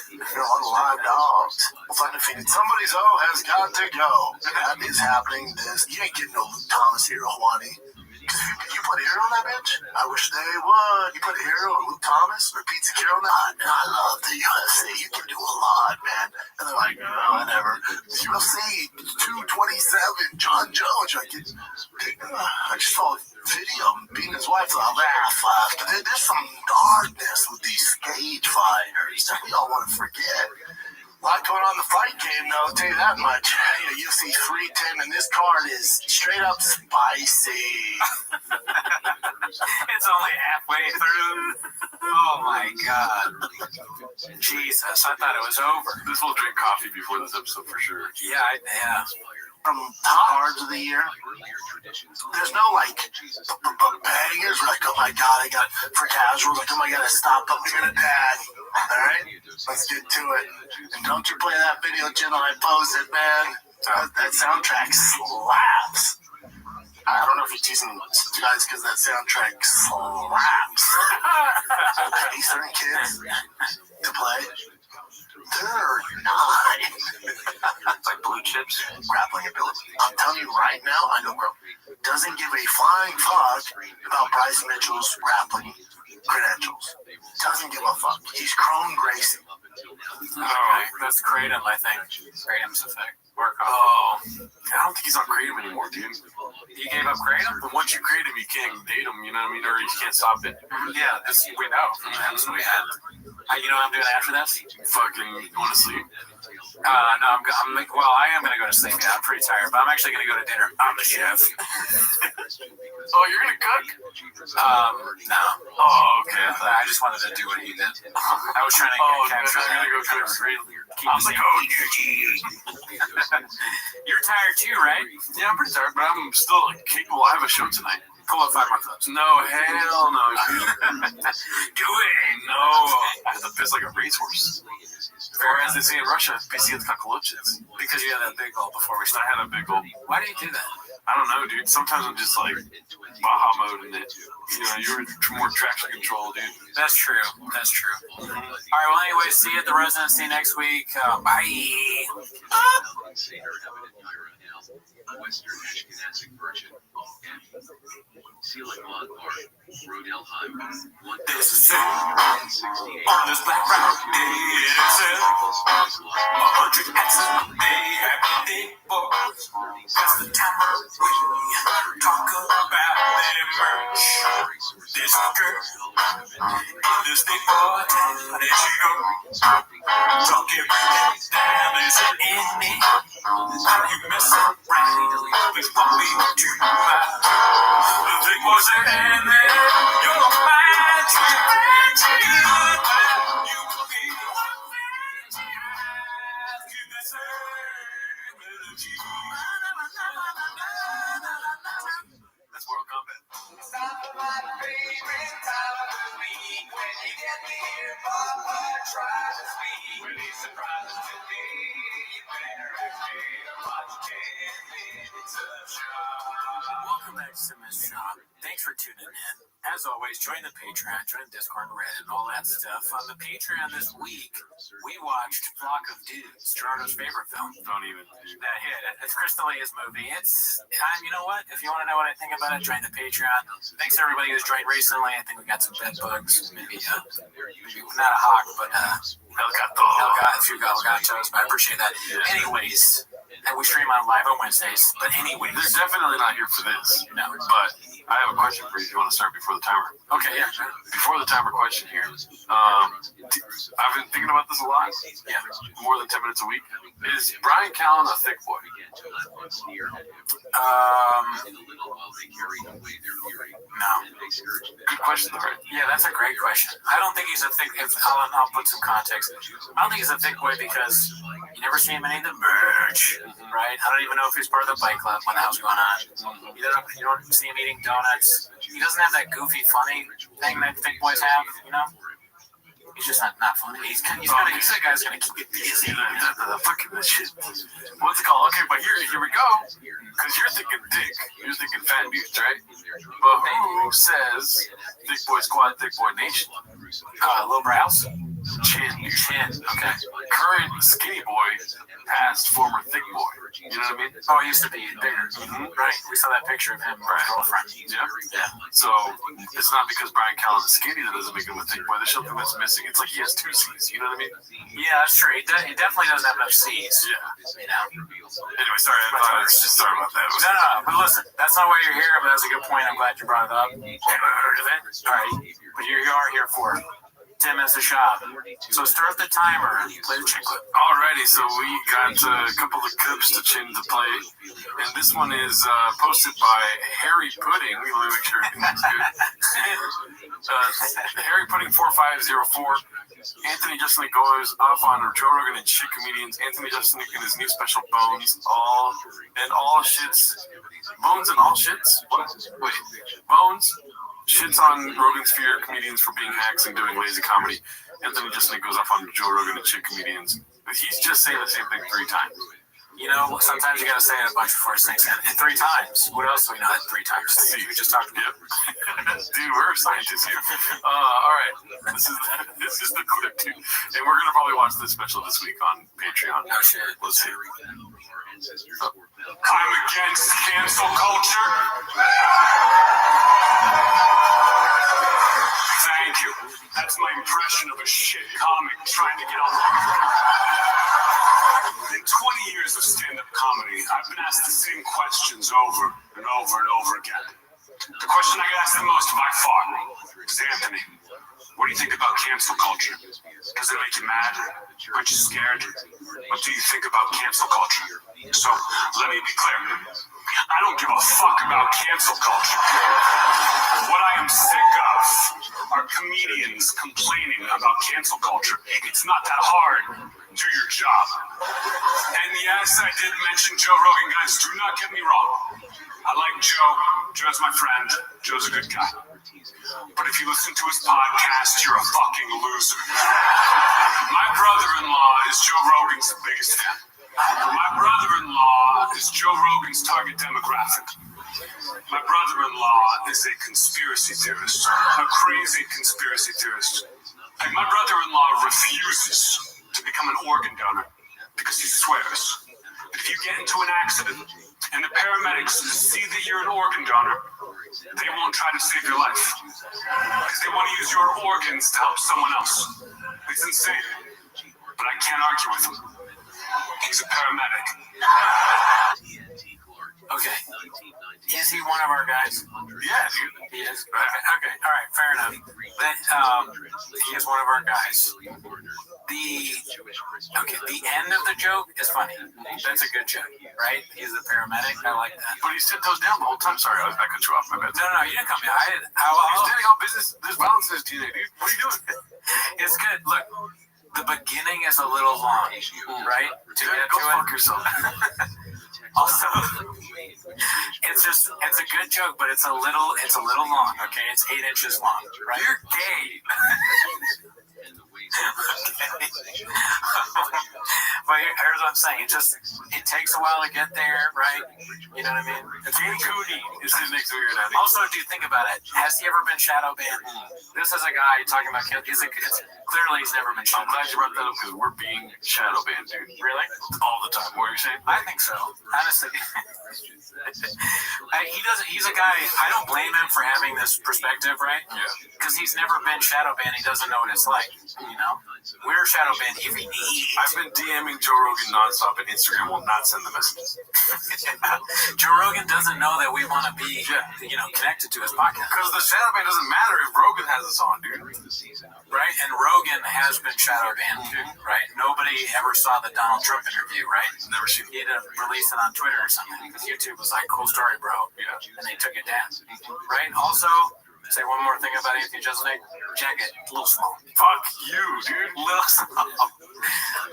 We got a lot of live dogs. We'll find undefeated. Somebody's has got to go. That is happening. You ain't getting no Luke Thomas here, Juani. You put a hero on that bitch? I wish they would. You put a hero or Luke Thomas or Pizza Carroll on that? I love the UFC. You can do a lot, man. And they're like, no, whatever. UFC 227, John Jones. I just saw a video of him beating his wife. There's some darkness with these stage fighters that we all want to forget. A lot going on in the fight game, though, I'll tell you that much. UFC 310, and this card is straight up spicy. It's only halfway through. Oh, my God. Jesus, I thought it was over. This will drink coffee before this episode for sure. Yeah. From top cards of the year, there's no like bangers like, oh my God, I got for casuals, like, oh my God, I stopped up here to dad. All right, let's get to it. And don't you play that video, Jim? I posted, man. That soundtrack slaps. I don't know if you're teasing you guys because that soundtrack slaps. Eastern kids to play. They're not. It's like blue chips. Grappling ability. I'm telling you right now, I know bro. Doesn't give a flying fuck about Bryce Mitchell's grappling credentials. Doesn't give a fuck. He's Chrome Gracie. Okay, that's Kratom, I think. Kratom's effect. Oh, I don't think he's on Kratom anymore, dude. You gave up Kratom? But once you create him, you can't date him, you know what I mean? Or you can't stop it. Yeah, that's we know. That's what we had. You know what I'm doing after this? Fucking going to sleep. No, well, I am going to go to sleep. Yeah, I'm pretty tired, but I'm actually going to go to dinner. I'm the chef. Oh, you're going to cook? No. Oh, okay. I just wanted to do what he did. I was trying to capture I'm going to go cook. I'm like, oh, you're tired too, right? Yeah, I'm pretty tired, but I'm still capable. I have a show tonight. Pull up 5 more clips. No, hell no, dude. Do it. No. I have to piss like a racehorse. Or as they say in Russia, pissy at the cockroaches. Because you had that big goal before we I started. had a big goal. Why do you do that? I don't know, dude. Sometimes I'm just like Baja mode in it. You know, you're more traction control, dude. That's true. That's true. All right. Well, anyway, see you at the residency next week. Bye. Western Ashkenazic version of N. Seligman Park, Rodell Highway. This is it. On this Black Friday, it is it. 100 accents, they have big boys. That's the time we talk about their merch. This girl in this big boy, there she goes. Talking right down, there's an enemy. How you mess around? Please put me to my. The big boys are in there. You're magic. You will be That's Mortal Kombat. Welcome back to Simmons Shop. Thanks for tuning in. As always, join the Patreon, join the Discord and Reddit and all that stuff. On the Patreon this week, we watched Flock of Dudes, Gerardo's favorite film. Don't even. That hit. It's Krista Leah's movie. You know what? If you want to know what I think about it, join the Patreon. Thanks to everybody who's joined recently. I think we got some bed bugs. Maybe not a hawk, but a few Elgatos, but I appreciate that. Anyways, and we stream on live on Wednesdays. But anyways, they're definitely not here for this. No. But I have a question for you if you want to start before the timer. Okay, yeah. Before the timer question here. I've been thinking about this a lot. Yeah. More than 10 minutes a week. Is Brian Callen a thick boy? No. Good question, though, right? Yeah, that's a great question. I don't think he's a thick. I'll put some context. I don't think he's a thick boy because you never see him in any of the merch, right? I don't even know if he's part of the bike club when the hell's going on. You don't see him eating donuts. He doesn't have that goofy, funny thing that thick boys have, you know? He's just not funny. He's that guy's gonna keep it busy. Fucking this shit. What's it called? Okay, but here we go. Because you're thinking dick. You're thinking fat dudes, right? But who says thick boy squad, thick boy nation? Little brows? Chin. Okay. Current skinny boy, past former thick boy. You know what I mean? Oh, he used to be bigger. Mm-hmm. Right. We saw that picture of him and his girlfriend. Yeah. So it's not because Brian Callen is skinny that doesn't make him a thick boy. There's something that's missing. It's like he has 2 C's. You know what I mean? Yeah, that's true. He definitely doesn't have enough C's. Yeah. You know. Anyway, sorry. Sorry about that. No. But listen, that's not why you're here. But that's a good point. I'm glad you brought it up. Never heard of it. All right. But you are here for 10 minutes to shop. So start the timer. Play the chin clip. Alrighty, so we got a couple of clips to chin to play. And this one is posted by Harry Pudding. Let me make sure everything's good. Harry Pudding 4504. Anthony Jeselnik goes off on Joe Rogan and shit comedians. Anthony Jeselnik in his new special Bones. All shits. Bones and all shits? What? Wait. Bones. Shits on Rogan's fear comedians for being hacks and doing lazy comedy. Anthony Jeselnik goes off on Joe Rogan and shit comedians. But he's just saying the same thing 3 times. You know, sometimes you gotta say it a bunch before it sinks in. And 3 times. What else do we know that 3 times? We just talked about. Dude, we're scientists here. All right, this is the clip, dude, and we're gonna probably watch this special this week on Patreon. Oh shit. Let's see. I'm against cancel culture. Thank you. That's my impression of a shit comic trying to get on. In 20 years of stand-up comedy, I've been asked the same questions over and over and over again. The question I get asked the most by far is, Anthony, what do you think about cancel culture? Does it make you mad? Aren't you scared? What do you think about cancel culture? So, let me be clear. I don't give a fuck about cancel culture. What I am sick of are comedians complaining about cancel culture. It's not that hard. Do your job. And yes, I did mention Joe Rogan, guys. Do not get me wrong. I like Joe. Joe's my friend. Joe's a good guy. But if you listen to his podcast, you're a fucking loser. My brother-in-law is Joe Rogan's biggest fan. My brother-in-law is Joe Rogan's target demographic. My brother-in-law is a conspiracy theorist, a crazy conspiracy theorist. Like, my brother-in-law refuses to become an organ donor because he swears that if you get into an accident and the paramedics see that you're an organ donor, they won't try to save your life because they want to use your organs to help someone else. It's insane, but I can't argue with him. He's a paramedic. Okay. Is he one of our guys? Yeah, dude. He is? Okay. All right. Fair enough. Then, he is one of our guys. The end of the joke is funny. That's a good joke, right? He's a paramedic. I like that. But he's 10 toes down the whole time. Sorry, I cut you off. My bad. No, you didn't cut me. He's standing on business. There's violence in his DNA, dude. What are you doing? It's good. Look, the beginning is a little long, right? To get go to fuck it. yourself. Also, it's a good joke, but it's a little long. Okay, it's 8 inches long. Right? You're gay. But here's what I'm saying. It takes a while to get there, right? You know what I mean? Gay Cootie is his next weird idea. Also, if you think about it, has he ever been shadow banned? This is a guy talking about clearly he's never been shadow I'm glad you brought that up because we're being shadow banned, dude. Really? All the time. What are you saying? I think so. Honestly. He's a guy, I don't blame him for having this perspective, right? Yeah. Because he's never been shadow banned. He doesn't know what it's like, you know? We're shadow banned every day. I've been DMing Joe Rogan nonstop, and Instagram will not send the messages. Joe Rogan doesn't know that we want to be, connected to his podcast. Because the shadow ban doesn't matter if Rogan has us on, dude. Right? And Rogan has been shadow banned, too, right? Nobody ever saw the Donald Trump interview, right? Never seen it. He had to release it on Twitter or something because YouTube was like, cool story, bro. Yeah. And they took it down. Right? Also, say one more thing about Anthony Jeselnik. Jacket, a little small. Fuck you, dude. Little small.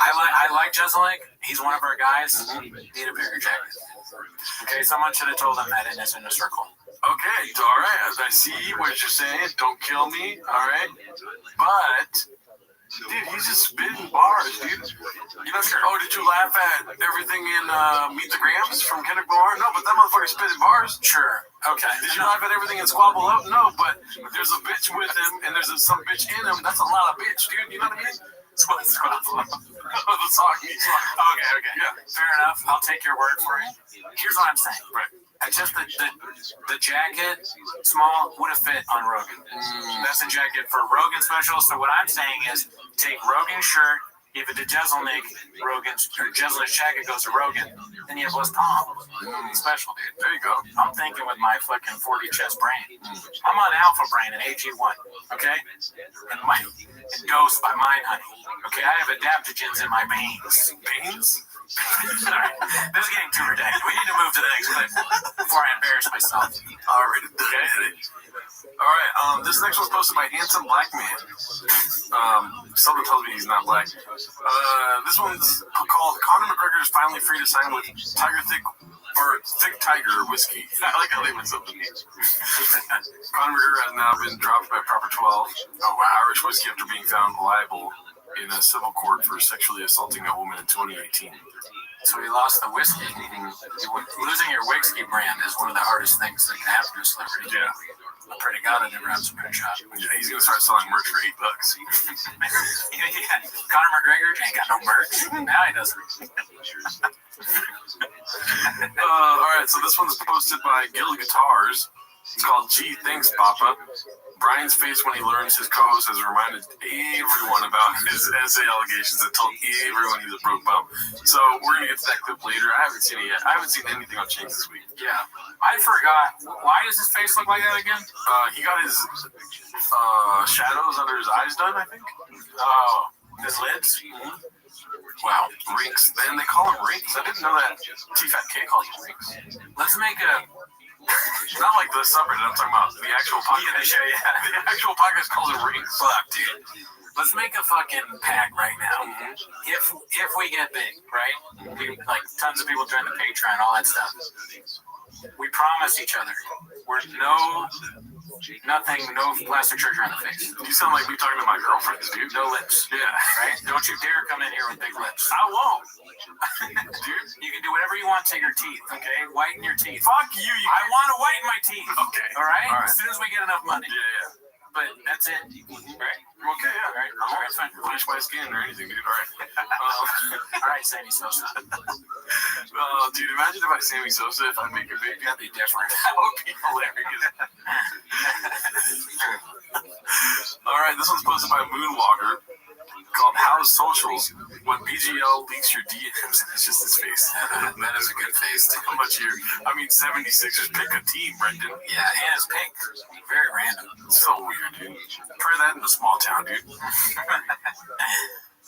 I like Jeselnik. He's one of our guys. Need a bigger jacket. Okay, someone should have told him that in his inner circle. Okay, all right. As I see what you're saying, don't kill me, all right? But, dude, he's just spitting bars, dude. You know, oh, did you laugh at everything in Meet the Grams from Kendrick Lamar? No, but that motherfucker's spitting bars. Sure. Okay. Did you laugh at everything in Squabble Up? No, but there's a bitch with him, and there's some bitch in him. That's a lot of bitch, dude. You know what I mean? Squabble Up. The song. Okay. Yeah. Fair enough. I'll take your word for it. Here's what I'm saying. Right. Just the jacket, small, would have fit on Rogan. That's a jacket for Rogan special. So what I'm saying is take Rogan's shirt, give it to Jeselnik, Jeselnik's jacket goes to Rogan, then you have less Tom. Special, dude. There you go. I'm thinking with my fucking 40 chest brain. I'm on Alpha Brain and AG1, okay? And dosed by Mind Honey. Okay, I have adaptogens in my veins. Veins? Alright, this is getting too ridiculous. We need to move to the next clip before I embarrass myself. Alright, Alright, this next one's posted by Handsome Black Man. Someone tells me he's not black. This one's called Conor McGregor is finally free to sign with Thick Tiger Whiskey. I like how they went something neat. Conor McGregor has now been dropped by Proper 12 Irish whiskey after being found liable in a civil court for sexually assaulting a woman in 2018. So we lost the whiskey. Losing your whiskey brand is one of the hardest things that can happen to a celebrity. Yeah. I pray to God I never have some print shop. Yeah, he's gonna start selling merch for $8. Yeah. Conor McGregor ain't got no merch. Now he doesn't. All right, so this one's posted by Gil Guitars. It's called "Gee, Thanks, Papa." Brian's face when he learns his co-host has reminded everyone about his essay allegations and told everyone he's a broke bum. So we're gonna get to that clip later. I haven't seen it yet. I haven't seen anything on Change this week. Yeah, I forgot. Why does his face look like that again? He got his shadows under his eyes done, I think. Oh, his lids. Mm-hmm. Wow, rinks. And they call him rinks. I didn't know that T-Fat K calls him rinks. Let's make a. Not like the subreddit, I'm talking about the actual podcast. Yeah. The actual podcast calls it rings. Fuck, dude. Let's make a fucking pact right now. If we get big, right? We, like tons of people join the Patreon, all that stuff. We promise each other we're no plastic surgery on the face. You sound like me talking to my girlfriends, dude. No lips. Yeah. Right? Don't you dare come in here with big lips. I won't. Dude, you can do whatever you want to your teeth, okay? Whiten your teeth. Fuck you. I want to whiten my teeth. Okay. All right? All right. As soon as we get enough money. Yeah. But that's it. Right? Okay, yeah. All right. All right, fine. Finish my skin or anything, dude. All right. All right, Sammy Sosa. Dude, imagine if I Sammy Sosa if I make a baby. That'd be different. That would be hilarious. All right, this one's posted by Moonwalker. Called How's Socials when BGL leaks your DMs and it's just his face. That is a good face. How much here? I mean, 76ers pick a team, Brendan. Yeah, and it's pink. Very random. It's so weird, dude. Try that in a small town, dude.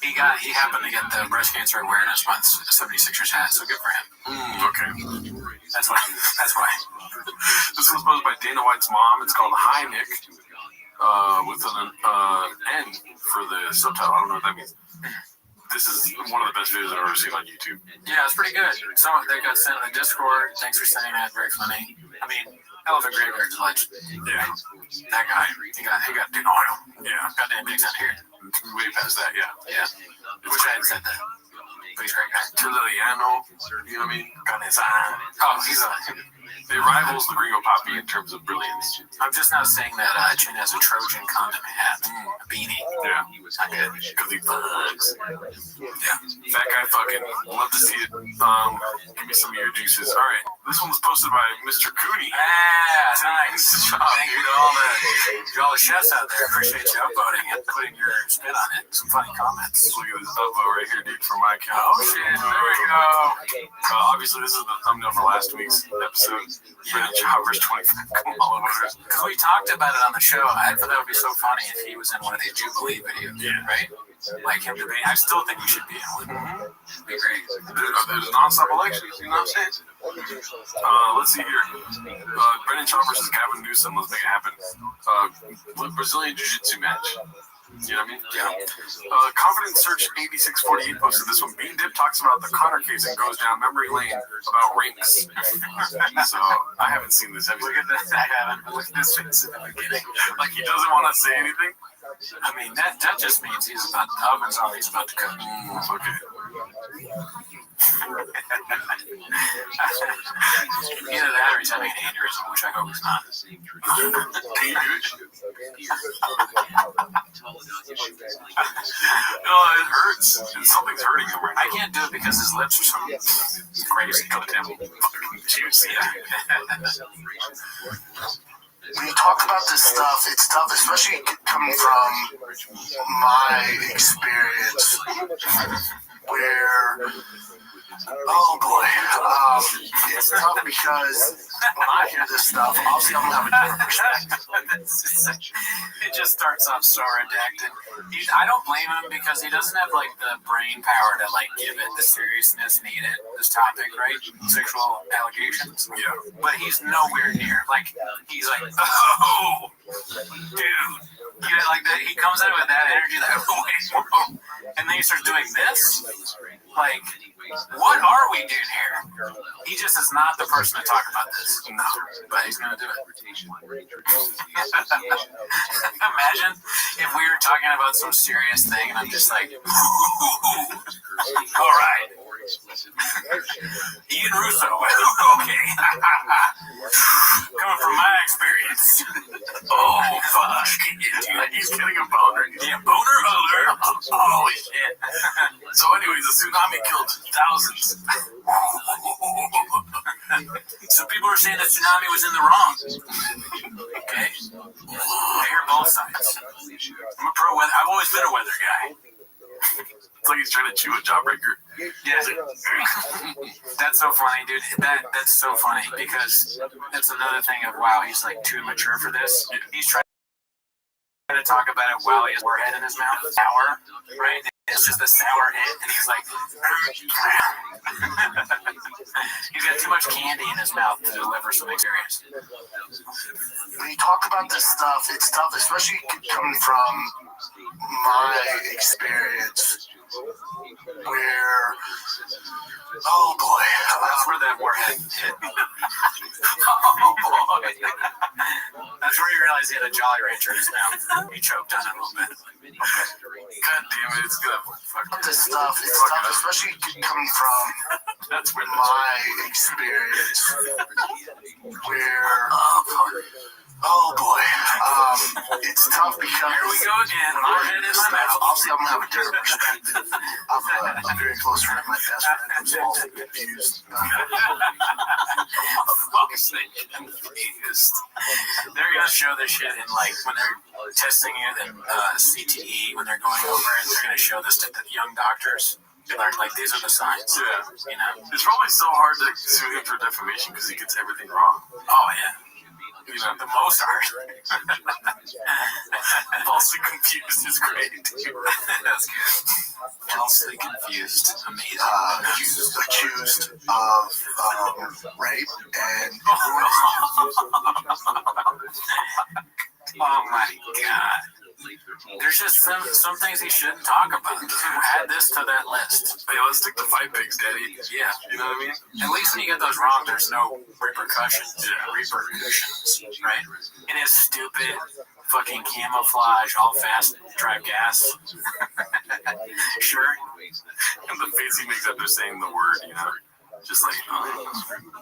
He happened to get the breast cancer awareness month the 76ers had, so good for him. Okay. That's why. This one's posted by Dana White's mom. It's called Hi Nick. With an N for the subtitle. I don't know what that means. This is one of the best videos I've ever seen on YouTube. Yeah, it's pretty good. Some of that got sent in the Discord. Thanks for sending that. Very funny. I mean, Elephant Graveyard's a legend. Yeah. That guy, he got big oil. Yeah. Goddamn big out here. Way past that, yeah. Yeah. Wish I had said that. But he's a great guy. Tiliano, you know what I mean? Oh, he's a... It rivals the Gringo Poppy in terms of brilliance. I'm just now saying that Chin has a Trojan condom hat, a beanie. Yeah. Not good. Because he bugs. Yeah. That guy fucking love to see it. Give me some of your juices. All right. This one's posted by Mr. Cooney. Nice. Thank you to all the chefs out there. Appreciate you upvoting and putting your spin on it. Some funny comments. Look at this upvote right here, dude, from my account. Oh, shit. There we go. Obviously, this is the thumbnail for last week's episode. Brendan Chopper's 25 Kamala voters. Because we talked about it on the show. I thought that would be so funny if he was in one of these Jubilee videos. Yeah. Right? Like him debating. I still think he should be in one. Be great. There's non-stop elections, you know what I'm saying? Let's see here. Brendan Chopper versus Gavin Newsom. Let's make it happen. Brazilian Jiu-Jitsu match. You know what I mean? Yeah. Confident Search 8648 posted this one. Bean Dip talks about the Connor case and goes down memory lane about rinks. So I haven't seen this. Have you? Look at this. I haven't. Look at this face in the beginning. Like he doesn't want to say anything. I mean, that just means he's about the oven's on. He's about to cook. Okay. Either that or he's having an aneurysm, which I hope he's not. No, it hurts. Something's hurting him right now. I can't do it because his lips are so crazy. Goddamn fucking juicy. When you talk about this stuff, it's tough, especially coming from my experience where, oh boy, it's tough because when I hear this stuff, obviously I'm going to have a different perspective. It just starts off so redacted. I don't blame him because he doesn't have like the brain power to like give it the seriousness needed. This topic, right? Sexual allegations. Yeah. But he's nowhere near. Like he's like, oh, dude. You know, like that. He comes in with that energy that whoa, and then he starts doing this. Like, what are we doing here? He just is not the person to talk about this. No, but he's gonna do it. Imagine if we were talking about some serious thing and I'm just like, all right, Ian Russo. Okay. Coming from my experience. Oh, fuck. Dude, he's getting a boner. Yeah, boner alert. Holy shit. So anyways, the tsunami killed thousands. So people were saying the tsunami was in the wrong. Okay? I hear both sides. I'm a pro weather. I've always been a weather guy. It's like he's trying to chew a jawbreaker. Yeah. That's so funny, dude. That's so funny because that's another thing of, wow, he's like too mature for this. He's trying to talk about it while he has warhead in his mouth. Sour, right? It's just a sour hit, and he's like, he's got too much candy in his mouth to deliver some experience. When you talk about this stuff, it's tough, especially coming from my experience, where, oh boy, that's where that warhead hit. Oh boy. That's where you realize he had a Jolly Rancher in his mouth. He choked on it a little bit. God damn it, it's gonna fuck this stuff. It's tough, especially coming from that's where my experience, where, oh boy, it's tough because here we go again. Warhead in my mouth. Obviously, I'm gonna have a different perspective. I'm a very close friend, my best friend, who's also confused. They're gonna show this shit in like when they're testing it in CTE, when they're going over it, they're gonna show this to the young doctors. They're like, these are the signs. Yeah. You know, it's probably so hard to sue him for defamation because he gets everything wrong. Oh yeah. You know, the most hard. Falsely confused is great. That's good. Falsely confused. Amazing. Accused of rape and oh my god. There's just some things he shouldn't talk about. Add this to that list. Hey, let's stick to fight pigs, Daddy. Yeah. You know what I mean? At least when you get those wrong, there's no repercussions. Yeah. Repercussions, right? In his stupid fucking camouflage, all fast drive gas. Sure. And the face he makes after saying the word, you know? Just like,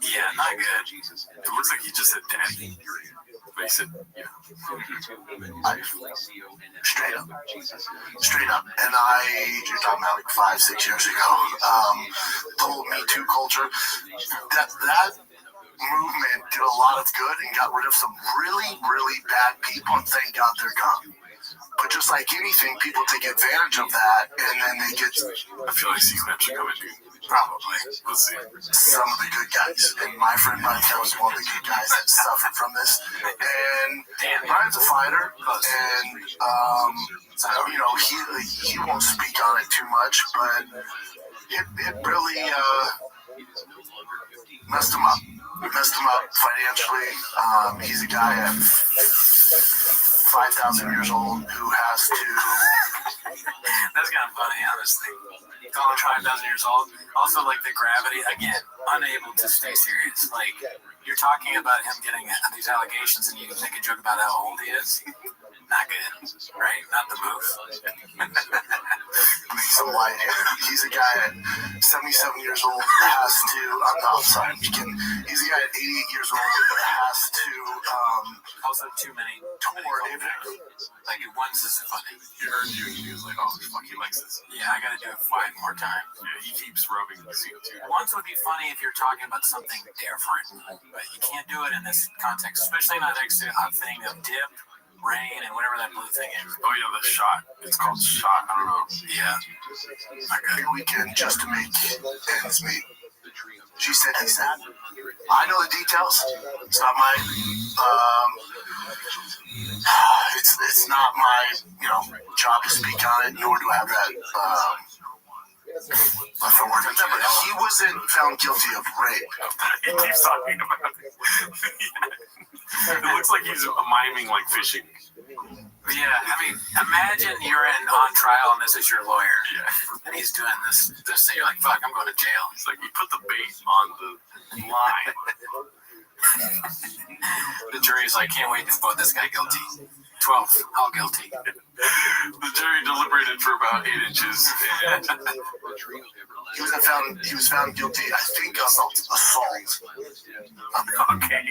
yeah, not good. It looks like he just said daddy. But he said, yeah. Straight up. And you're talking about like 5-6 years ago, the whole Me Too culture, that movement did a lot of good and got rid of some really, really bad people, and thank God they're gone. But just like anything, people take advantage of that, and then they get, I feel like he's actually coming, dude. Probably. Let's see. Some of the good guys. And my friend Brian was one of the good guys that suffered from this. And Brian's a fighter, and you know, he won't speak on it too much, but it really messed him up. It messed him up financially. He's a guy at 5,000 years old who has to. That's kind of funny, honestly. Call him 5,000 years old. Also, like the gravity, again, unable to stay serious. Like, you're talking about him getting these allegations and you make a joke about how old he is. Not good, right? Not the move. Make some light here. He's a guy at 77 years old who has to, I'm sorry, I'm kidding. He's a guy at 88 years old who has to, also too many like one's is funny. He heard you and he was like, oh fuck, he likes this. Yeah, I gotta do it 5 more times. Yeah, he keeps rubbing the seat too. Once would be funny if you're talking about something different, but you can't do it in this context, especially not next to a thing of dip, rain, and whatever that blue thing is. Oh yeah, the shot. It's called shot. I don't know. Yeah. Every weekend just to make ends meet. She said he said. I know the details. It's not my it's not my, you know, job to speak on it, nor do I have that authority. Remember, he wasn't found guilty of rape. He keeps talking about it. It looks like he's miming like fishing. Yeah, I mean, imagine you're on trial and this is your lawyer. Yeah. And he's doing this thing. You're like, fuck, I'm going to jail. It's like, you put the bait on the line. The jury's like, can't wait to vote this guy guilty. 12, all guilty. The jury deliberated for about 8 inches. And He was found guilty, I think, of assault. okay.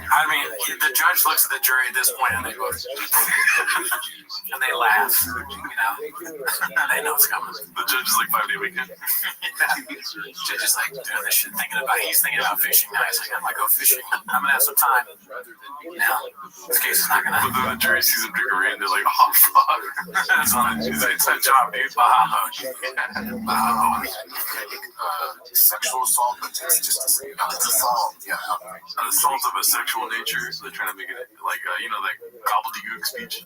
I mean, the judge looks at the jury at this point and they go, and they laugh, and they know it's coming. The judge is like 5-day weekend. Judge is like doing this shit, he's thinking about fishing now. He's like, I'm gonna go fishing. I'm gonna have some time. Now, this case is not gonna happen. But then the jury sees him drink a rain, they're like, oh fuck. It's a job, dude. Sexual assault, but it's just assault. Yeah. An assault of a sexual nature. So they're trying to make it like, that gobbledygook speech.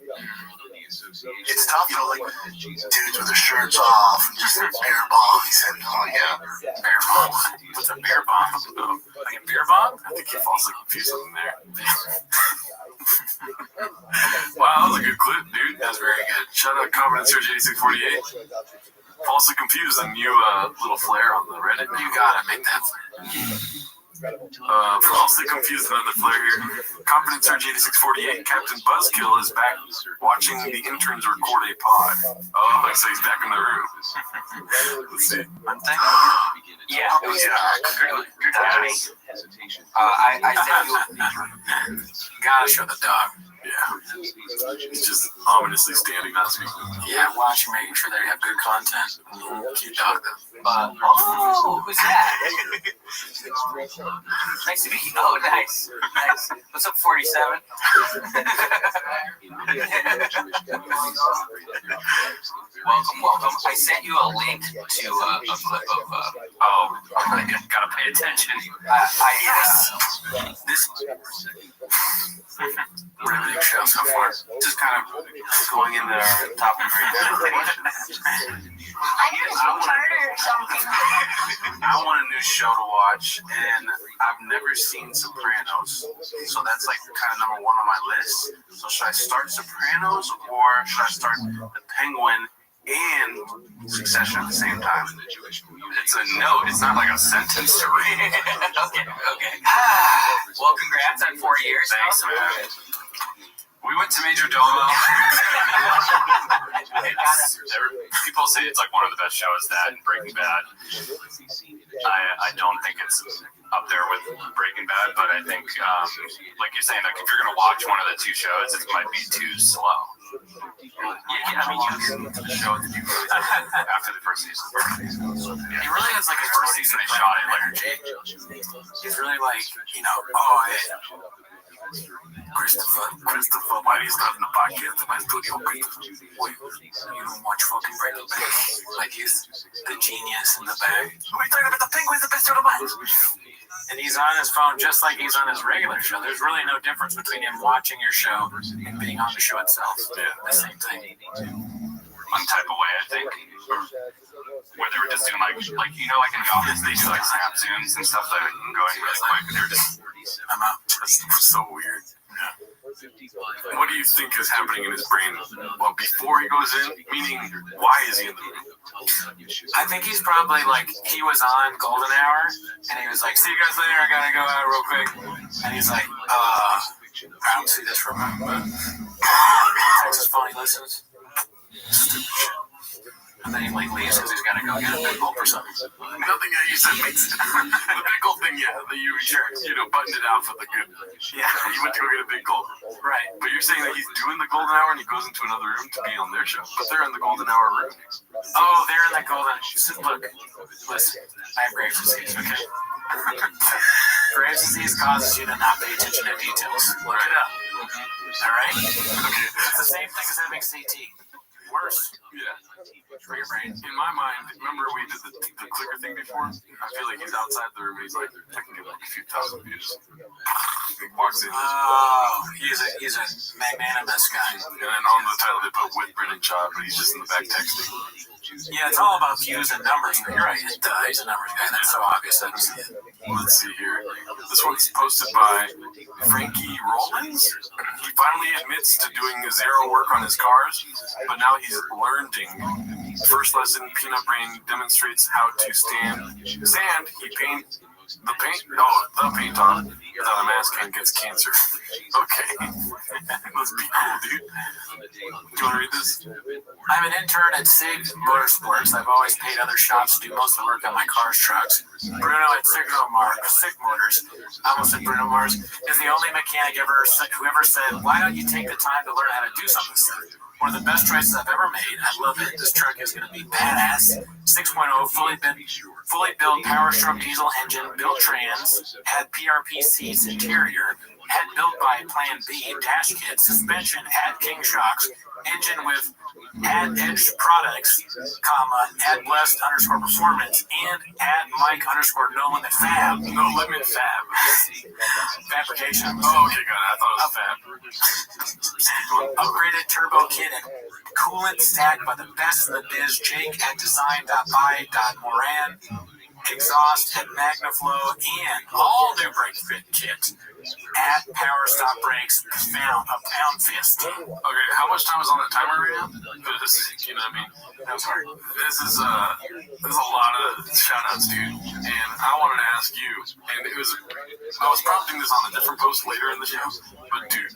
It's tough, like dudes with their shirts off, and just bear bombs, and bear bomb. What's a bear bomb? Like a beer bomb? I think he falsely confused something there. Wow, that was a good clip, dude. That was very good. Shout out Confidence Search 8648. Falsely confused, a new little flare on the Reddit. You gotta make that flare. Falsely confused, another flare here. Confidence Surge 8648, Captain Buzzkill is back watching the interns record a pod. Oh, so he's back in the room. Let's see. One thing? Yeah, it was good to me. I said you gotta show the dog. Yeah. He's just ominously standing, not speaking. Yeah, watching, making sure they have good content. Cute dog, though. Oh, who's that? Nice to meet you. Oh, nice. Nice. What's up, 47? Welcome. I sent you a link to a clip of, gotta pay attention. This riveting show so far. Just kind of going in the top of I want a new show to watch, and I've never seen Sopranos, so that's like kind of number one on my list. So should I start Sopranos, or should I start The Penguin and Succession at the same time? It's a note. It's not like a sentence to read. Okay. Well, congrats on 4 years. Thanks, man. We went to Major Domo. People say it's like one of the best shows, that and Breaking Bad. I don't think it's up there with Breaking Bad, but I think, like you're saying, like if you're gonna watch one of the two shows, it might be too slow. Yeah, I mean, the show that you after the first season. He really has like a first season they shot it like he's really like, Christopher, why are you starting the podcast in my studio? Wait, you don't watch fucking Breaking Bad? Like he's the genius in the bag. What are you talking about? The Penguin's the best show of mine. And he's on his phone just like he's on his regular show. There's really no difference between him watching your show and being on the show itself. Yeah, the same thing. One type of way, I think. Where they were just doing like in the office, they do like snap zooms and stuff that can go in really quick. They're just, I'm out. That's so weird. Yeah. What do you think is happening in his brain? Well, before he goes in, meaning why is he in the room? I think he's probably like, he was on Golden Hour and he was like, see you guys later, I gotta go out real quick. And he's like, I don't see this from him, but Texas phone, he listens. Stupid shit. And then he like leaves because he's got to go get a big gulp or something. Nothing that you said makes sense. The big gulp thing, yeah, that you buttoned it out for the good. Yeah. You went to go get a big gulp. Right. But you're saying that he's doing the Golden Hour and he goes into another room to be on their show. But they're in the Golden Hour room. Oh, they're in the Golden. Look, listen, I have Graves' disease, okay? Graves' disease causes you to not pay attention to details. Look it up. All right? Okay. It's the same thing as having CT. Worse. Yeah. For your brain. In my mind, remember we did the clicker thing before? I feel like he's outside the room. He's like technically like a few thousand views. He walks in. Oh, he's a magnanimous guy. And then on the title they put with Brennan Chop, but he's just in the back texting. Yeah, it's all about views and numbers. But you're right. He's a numbers guy. That's so obvious. Let's see here. This one's posted by Frankie Rollins. He finally admits to doing zero work on his cars, but now he's learning. First lesson, Peanut Brain demonstrates how to stand sand. The paint on, without a mask and gets cancer. Okay. Let's be cool, dude. Do you want to read this? I'm an intern at SIG Motorsports. I've always paid other shops to do most of the work on my cars, trucks. Bruno at SIG Motors, I almost said Bruno Mars, is the only mechanic who ever said, why don't you take the time to learn how to do something, sir? One of the best choices I've ever made. I love it. This truck is going to be badass. 6.0, fully built Power Stroke diesel engine, built trans, had PRP seats, interior, had built by Plan B, dash kit, suspension, had King shocks, engine with add edge products, comma, add blessed _ performance, and add Mike _ no limit fab. No limit fab. Fabrication. Oh, okay, got it. I thought it was fab. Upgraded turbo kit and coolant stacked by the best in the biz, Jake at design.by.moran. Exhaust at Magnaflow and all new brake fit kit at Power Stop Brakes found a pound fist. Okay, how much time is on that timer right now? This, you know what I mean? That was hard. This is a lot of shout outs, dude. And I wanted to ask you, and I was prompting this on a different post later in the show, but dude,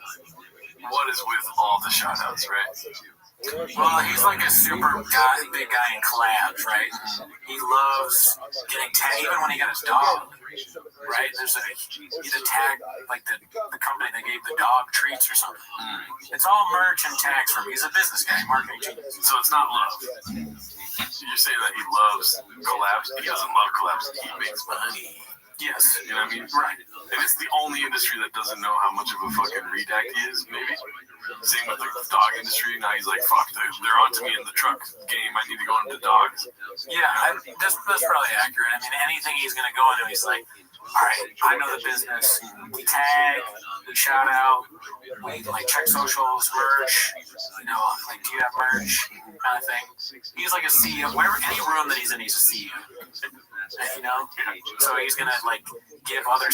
what is with all the shout outs, right? Well, he's like a big guy in collabs, right? He loves getting tagged, even when he got his dog, right? He's a tag, like the company that gave the dog treats or something. It's all merch and tags from him. He's a business guy, marketing genius. So it's not love. You're saying that he loves collabs? He doesn't love collabs. He makes money. Yes. You know what I mean? Right. And it's the only industry that doesn't know how much of a fucking redact he is, maybe. Same with the dog industry. Now he's like, fuck, they're onto me in the truck game. I need to go into dogs. Yeah, that's probably accurate. I mean, anything he's going to go into, he's like, all right, I know the business. We tag, we shout out, we like check socials, merch, you know, like, do you have merch, kind of thing. He's like a CEO. Any room that he's in, he's a CEO. You know, so he's gonna like give other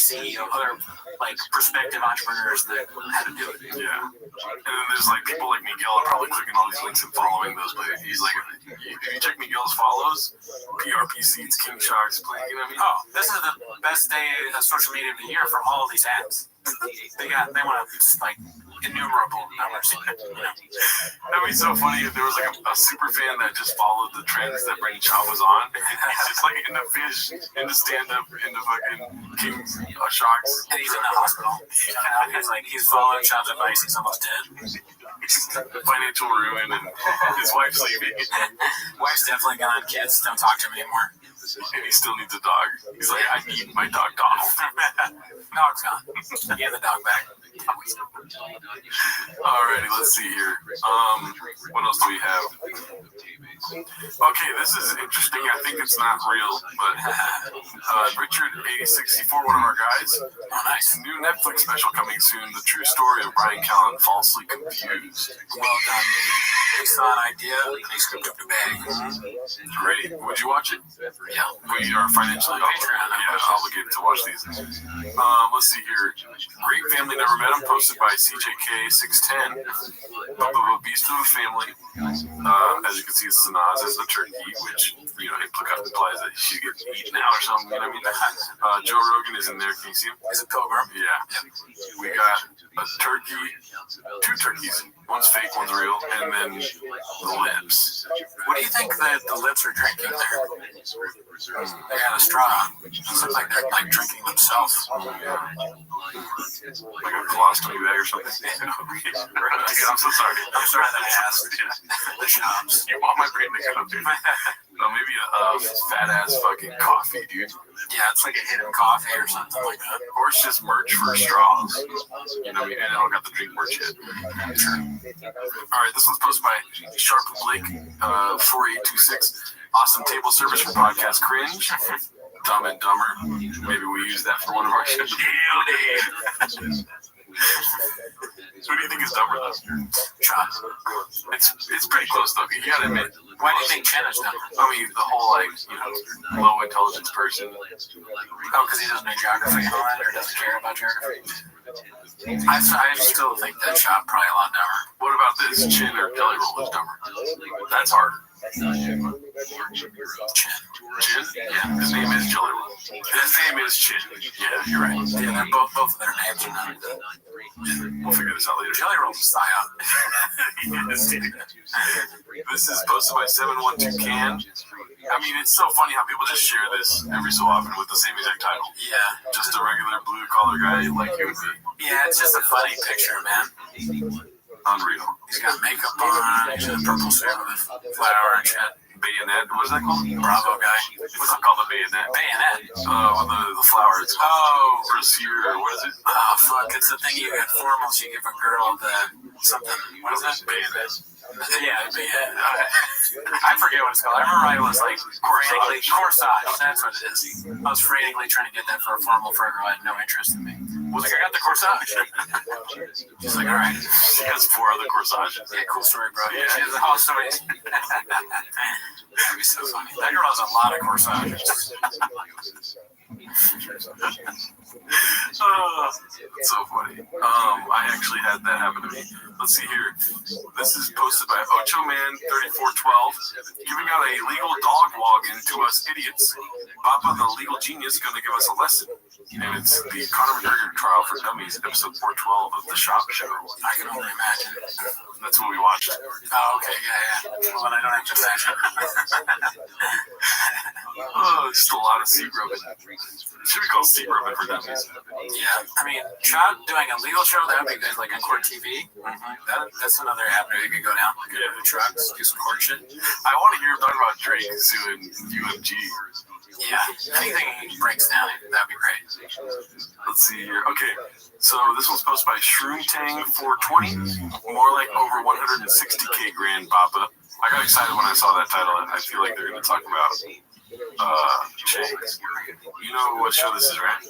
like prospective entrepreneurs how to do it. Yeah, and then there's like people like Miguel are probably clicking all these links and following those, but he's like, if you check Miguel's follows, PRP seats, King Sharks, playing. You know what I mean? Oh, this is the best day of social media of the year for all these ads. They want to like innumerable numbers. You know? That'd be so funny if there was like a super fan that just followed the trends that Brady Shaw was on. He's just like into fish, into stand up, into fucking King Shocks. And he's in the hospital. He's following Shaw's advice. He's almost dead. Financial ruin, and his wife's leaving. Wife's definitely gone. Kids don't talk to him anymore. And he still needs a dog. He's like, I need my dog Donald. Dog's gone. Give the dog back. Alrighty, let's see here. What else do we have? Okay, this is interesting. I think it's not real, but Richard8064, one of our guys. Oh, nice. New Netflix special coming soon. The true story of Brian Callen, falsely confused. Well done, dude. They saw an idea, they scripted up the bag. Great. Would you watch it? Yeah. We are financially obligated to watch these. Let's see here. Great Family Never Met Him, posted by CJK610. A beast of a family. As you can see, Sanaz is the turkey, which, you know, implies that she gets eaten out or something. You know what I mean? Joe Rogan is in there. Can you see him? Is it Pilgrim? Yeah. We got a turkey, two turkeys. One's fake, one's real, and then the lips. What do you think that the lips are drinking there? They got a straw. It looks like they're like drinking themselves. Yeah. Like a colostomy bag or something. I'm so sorry. I'm sorry that I asked. The shops. You want my brain to come, dude? No, maybe a fat ass fucking coffee, dude. Yeah, it's like a hidden coffee or something like that. Or it's just merch for straws. You know what I mean? And I don't got the drink merch yet. Alright, this one's posted by Sharp Blake 4826. Awesome table service for podcast cringe. Dumb and Dumber. Maybe we use that for one of our shows. Who do you think is dumber though? Sean. It's pretty close though. You gotta admit. Why do you think Chen is dumber? I mean, the whole low intelligence person. Oh, because he doesn't know geography and all that, or doesn't care about geography. I still think that Sean probably a lot dumber. What about this? Chin or belly roll is dumber? That's hard. Chin? Yeah, his name is Jelly Roll. His name is Chin. Yeah, you're right. Yeah, they're both of their names are not. We'll figure this out later. Jelly Roll's Scion. Yes. This is posted by 712 Can. I mean, it's so funny how people just share this every so often with the same exact title. Yeah. Just a regular blue-collar guy like you and me. Yeah, it's just a funny picture, man. Unreal. He's got makeup on. He's in a purple suit with flower and shit. Bayonet? What is that called? Bravo guy. What's it called? The bayonet? Bayonet. Oh, the flower. It's Oh. brassiere, or what is it? Oh, fuck. It's the thing you get formals. You give a girl the something. What is that? Bayonet. Yeah, bayonet. I forget what it's called. I remember I was like corsage. That's what it is. I was frantically trying to get that for a formal for a girl who had no interest in me. I was like, I got the corsage. She's like, all right. She has 4 other corsages. Yeah, cool story, bro. Yeah, she has a whole story. That'd be so funny. That girl has a lot of corsages. It's so funny. I actually had that happen to me. Let's see here. This is posted by OchoMan3412, giving out a legal dog login to us idiots. Papa, the legal genius, going to give us a lesson. And it's the Conor McGregor trial for dummies, episode 412 of the Shop Show. I can only imagine. That's what we watched. Oh, okay, yeah. Well, then I don't have to imagine. Oh, just a lot of seat rubbing. Should we call seat rubbing for dummies? Yeah, I mean, Chad doing a legal show, that would be good, like on Court TV. That's another avenue you could go down. Go to the trucks, do some court shit. I want to hear him talking about Drake suing UMG. Yeah, anything he breaks down, that'd be great. Let's see here. Okay, so this one's posted by ShroomTang420. More like over 160K grand, Papa. I got excited when I saw that title. I feel like they're going to talk about Shanks. You know what show this is, right?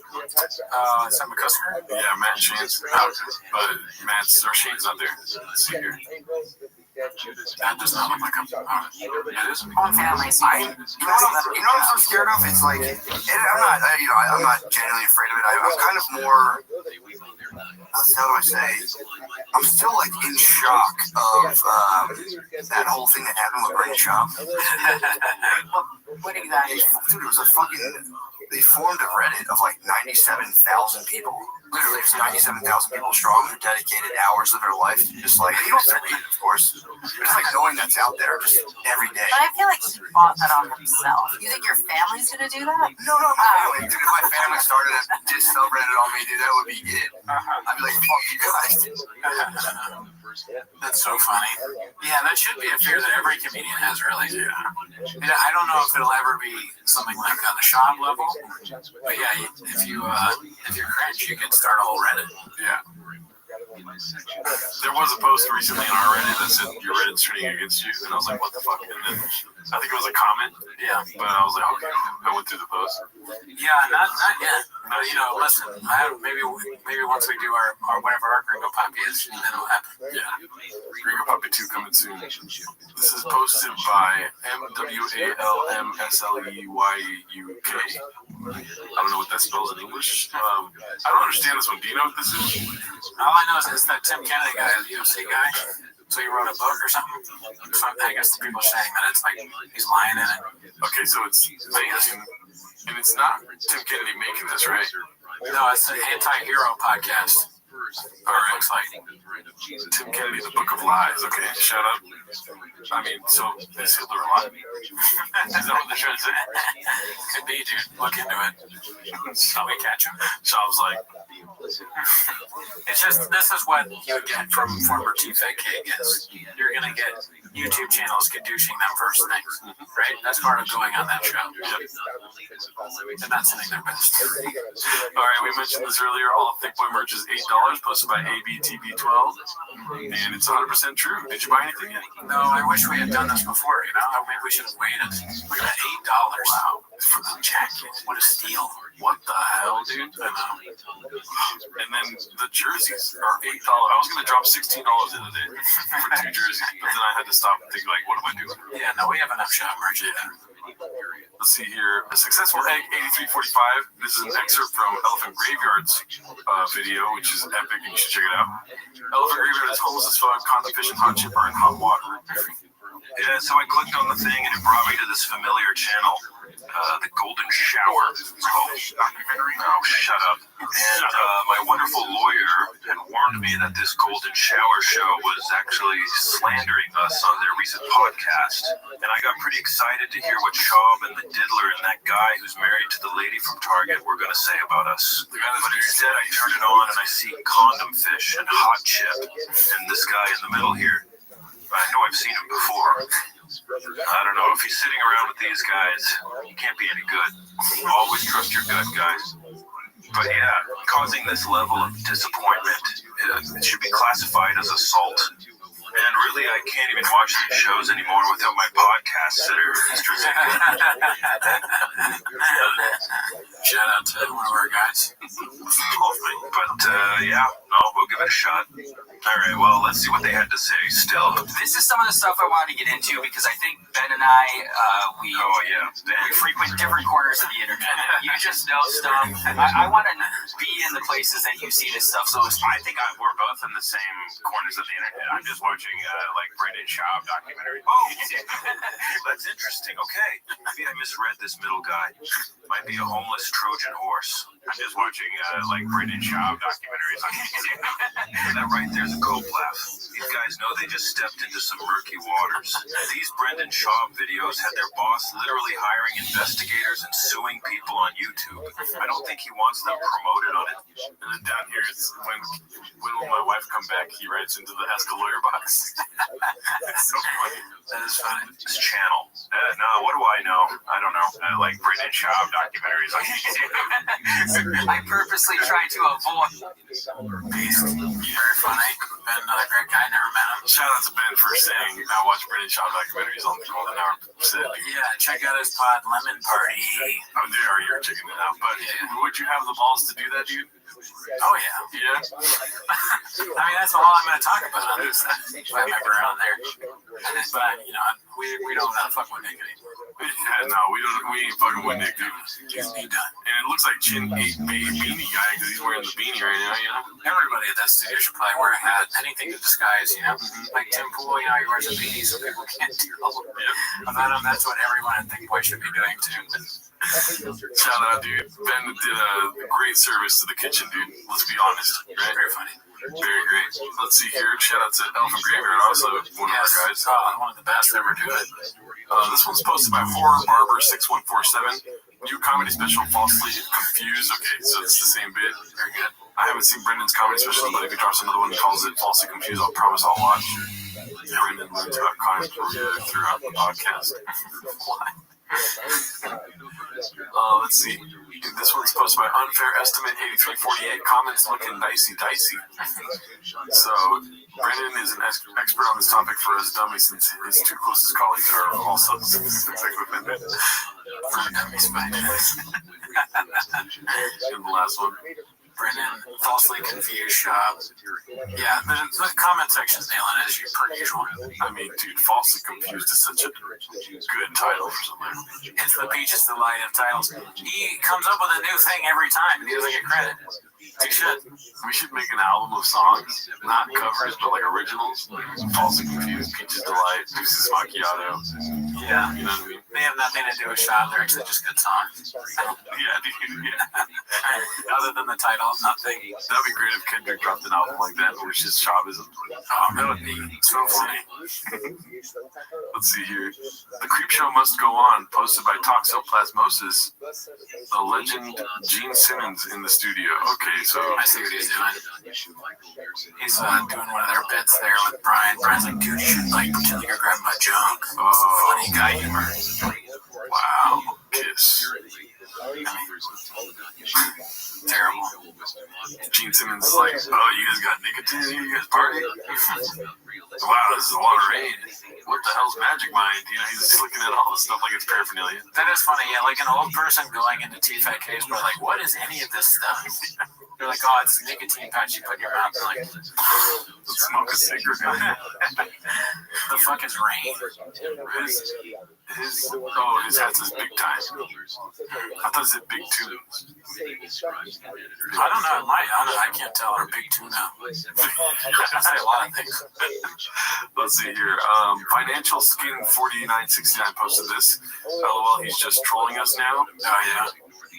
Sam McCusker? Yeah, Matt and Shane's. But Shane's not there. Let's see here. That does not look like a. It is. Own families. You know what I'm so scared of? It's like, I'm not genuinely afraid of it. I'm kind of more. How do I say? I'm still like in shock of that whole thing that happened with Brain Shop. What exactly? Dude, it was a fucking. They formed a Reddit of like 97,000 people. Literally, it's 97,000 people strong who dedicated hours of their life to just like, you don't have to read it, of course. But it's like knowing that's out there just every day. But I feel like he bought that on himself. You think your family's gonna do that? No, my family. Dude, if my family started a diss subreddit on me, dude, that would be it. I'd be like, fuck you guys. That's so funny. Yeah, that should be a fear that every comedian has, really. Yeah. I don't know if it'll ever be something like on the shop level, but yeah, if you're cringe, you can start a whole Reddit. Yeah. There was a post recently on our Reddit that said your Reddit's turning against you, and I was like, what the fuck? And then I think it was a comment. Yeah. But I was like, okay. I went through the post. Yeah, not yet. But listen, maybe once we do our whatever our Gringo Poppy is, then it'll happen. Yeah. Gringo Poppy 2 coming soon. This is posted by MWALMSLEYUK. I don't know what that spells in English. I don't understand this one. Do you know what this is? All I know is it's that Tim Kennedy guy, the UFC guy. So he wrote a book or something. So I guess the people are saying that it's like he's lying in it. Okay, so it's amazing. And it's not Tim Kennedy making this, right? No, it's an anti-hero podcast. All right. Looks like Tim Kennedy, the Book of Lies. Okay, shut up. I mean, so is Hitler alive? Is that what they're trying to say? Could be, dude. Look into it. Shall we catch him? Shop's like, it's just, this is what you would get from former TFK is you're going to get YouTube channels douching them first things, right? That's part of going on that show. Yep. They're not sending their best. All right, we mentioned this earlier. All of Thick Boy merch is $8, posted by ABTB12, and it's 100% true. Did you buy anything yet? No, I wish we had done this before, Maybe we should have waited. Look at that, $8. Wow. For the jacket. What a steal. What the hell, dude? I know. And then the jerseys are $8. I was going to drop $16 in a day for 2 jerseys, but then I had to stop and think, like, what am I doing? Yeah, no, we have enough shop merch. Let's see here. A successful egg, 8345. This is an excerpt from Elephant Graveyard's video, which is epic, and you should check it out. Elephant Graveyard is homeless as fuck, content fishing, hot chipper, and hot water. Yeah, so I clicked on the thing and it brought me to this familiar channel, the Golden Shower. Documentary? No, shut up. And my wonderful lawyer had warned me that this Golden Shower show was actually slandering us on their recent podcast. And I got pretty excited to hear what Schaub and the Diddler and that guy who's married to the lady from Target were going to say about us. But instead I turn it on and I see Condom Fish and Hot Chip and this guy in the middle here. I know I've seen him before. I don't know. If he's sitting around with these guys, he can't be any good. Always trust your gut, guys. But yeah, causing this level of disappointment, it should be classified as assault. And really, I can't even watch these shows anymore without my podcast sitter, Mr. Zink. Shout out to one of our guys. But yeah, no, we'll give it a shot. All right, well, let's see what they had to say still. This is some of the stuff I wanted to get into because I think Ben and I, we frequent different corners of the internet. You just know stuff. I want to be in the places that you see this stuff. So I think we're both in the same corners of the internet. I'm just watching like Brendan Schaub documentary. Oh, that's interesting. Okay, maybe I misread this middle guy. Might be a homeless Trojan horse. I'm just watching like Brendan Schaub documentaries on YouTube. That right there's a co-laugh. These guys know they just stepped into some murky waters. These Brendan Schaub videos had their boss literally hiring investigators and suing people on YouTube. I don't think he wants them promoted on it. And then down here, it's when will my wife come back? He writes into the Ask a Lawyer box. That's so funny. That is funny. This channel. No, what do I know? I don't know. I like Brendan Schaub documentaries on YouTube. I purposely try to avoid. Very funny. Ben, another great guy. Never met him. Shout out to Ben for saying I watch Brendan Schaub documentaries on the Golden Hour. Yeah, check out his pod, Lemon Party. I'm there. You're checking it out. But would you have the balls to do that, dude? Oh yeah. Yeah. I mean, that's all I'm going to talk about on this. I remember on there. But you know, we don't fuck with Nick anymore. Yeah, no, we ain't fucking with Nick, dude. He's done. And it looks like Chin ate beanie guy because he's wearing the beanie right now, you know? Everybody at that studio should probably wear a hat, anything to disguise, you know? Like Tim Pool, you know, he wears a beanie so people can't tell about him. That's what everyone at Think Boy should be doing too. Shout out, dude. Ben did a great service to the kitchen, dude. Let's be honest. Right? Very funny. Very great. Let's see here. Shout out to Elvin Graveyard, also one of our guys. One of the best to ever do it. This one's posted by Horror Barber 6147. New comedy special, Falsely Confused. Okay, so it's the same bit. Very good. I haven't seen Brendan's comedy special, but if he drops another one and calls it Falsely Confused, I'll promise I'll watch. Brendan learns about comedy throughout the podcast. Let's see. This one's posted by Unfair Estimate 8348. Comments looking dicey. So, Brendan is an expert on this topic for us dummies since his two closest colleagues are also sex offended. And the last one. Brendan, Falsely Confused Shop. Yeah, the comment section's nailing it as per usual. I mean, dude, Falsely Confused is such a good title for something. It's the Peaches Delight of titles. He comes up with a new thing every time, and he doesn't get credit. He should. We should make an album of songs, not covers, but like originals. Falsely Confused, Peaches Delight, Deuces Macchiato. Yeah. You know what I mean? They have nothing to do with shop. They're actually just good songs. Yeah, dude. Yeah. Other than the title, nothing. That'd be great if Kendrick dropped an album like that, where it's just Chavism. Oh, that would be so funny. Let's see here. The Creep Show Must Go On, posted by Toxoplasmosis. The legend Gene Simmons in the studio. Okay, so I see what he's doing. He's doing one of their bits there with Brian. Brian's like, dude, you should like pretend like you're grabbing my junk. Funny guy humor. Wow. Kiss. Terrible. Gene Simmons is like, oh, you guys got nicotine? You guys party? Wow, this is a lot of rain. What the hell's Magic Mind? You know, he's looking at all this stuff like it's paraphernalia. That is funny, yeah, like an old person going into TFAKs, but like, what is any of this stuff? They're like, oh, it's nicotine patch you put in your mouth. They're like, smoke a cigarette. the fuck is Rain? His hat's his big time. I thought it said big two. I don't know. It might. I can't tell. Or big two now. I say a lot of things. Let's see here. Financial Skin 4969 posted this. LOL, he's just trolling us now. Oh yeah.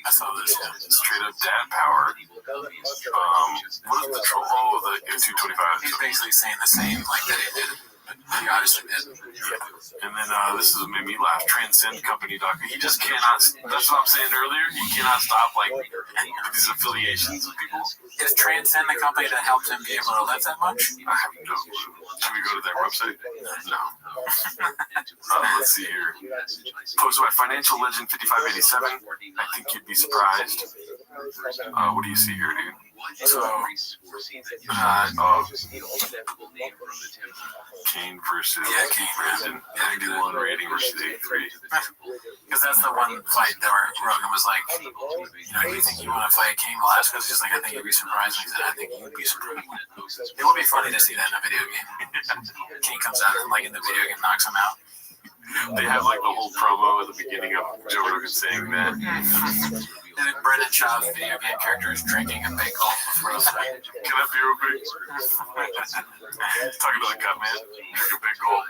I saw this. Yeah. Straight up dad power. What is the troll? Oh, the 225. He's basically saying the same like that he did. He obviously did. And then this is made me laugh. Transcend Company Doc. He just cannot. That's what I'm saying earlier. He cannot stop like these affiliations with people. Is Transcend the company that helped him be able to live that much? I have no clue. Should we go to their website? No. Let's see here. Posted by Financial Legend 5587. I think you'd be surprised. What do you see here, dude? So, Kane versus Kane Brandon. 91 rating versus 83. Because that's the one fight that where Rogan was like, you know, do you think you want to fight Kane Velasquez? He's like, I think you'd be surprised. He said, I think you'd be surprised. It would be funny to see that in a video game. Kane comes out and like in the video game knocks him out. They have like the whole promo at the beginning of Joe Rogan saying that. And then Brendan Schaub's video game character is drinking a big gulp of roast. Can I be real quick? Talking to the cut man. Drink a big gulp.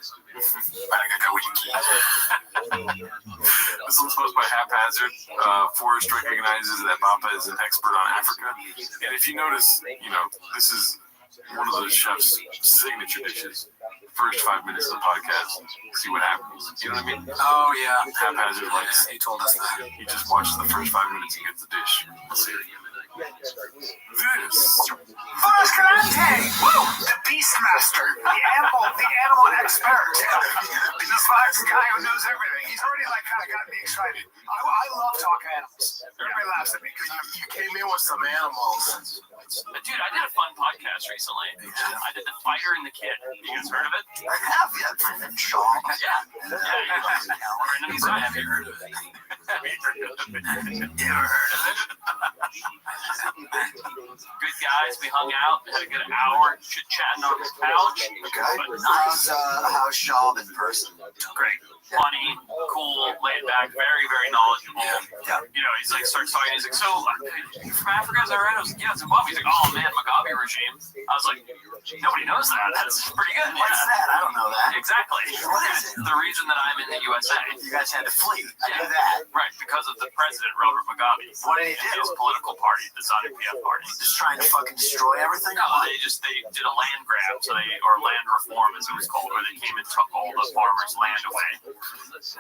This one's posted by Haphazard. Forrest recognizes that Bappa is an expert on Africa. And if you notice, you know, this is one of the chef's signature dishes. First 5 minutes of the podcast, see what happens. You know what I mean? Oh, yeah. Haphazard, like, he told us that. He just watches the first 5 minutes and gets the dish. Let's see. This. Vascalante! Woo! The Beastmaster, the animal expert. The Fox guy who knows everything. He's already like kind of got me excited. I love talking animals. Everybody laughs at me because You came in with some animals. Dude, I did a fun podcast recently. I did The Fighter and the Kid. You guys heard of it? I have, yeah. Brendan Shaw. Yeah. Brendan's I haven't heard of it. Never heard of it. Good guys, we hung out, had a good hour chit-chatting on the couch. Okay. How's Shaw in person? Great. Funny, cool, laid back, very, very knowledgeable. Yeah. You know, he's like, starts talking, he's like, so, you're from Africa, is that right? I was like, yeah, Zimbabwe. He's like, oh man, Mugabe regime. I was like, nobody knows that. That's pretty good. What's that? I don't know that. Exactly. What is it? The reason that I'm in the USA. You guys had to flee. I knew that. Right, because of the president, Robert Mugabe. What did he do? His political party, the ZANU-PF party. Just trying to fucking destroy everything? No, they did a land grab, or land reform as it was called, where they came and took all the farmers' land away.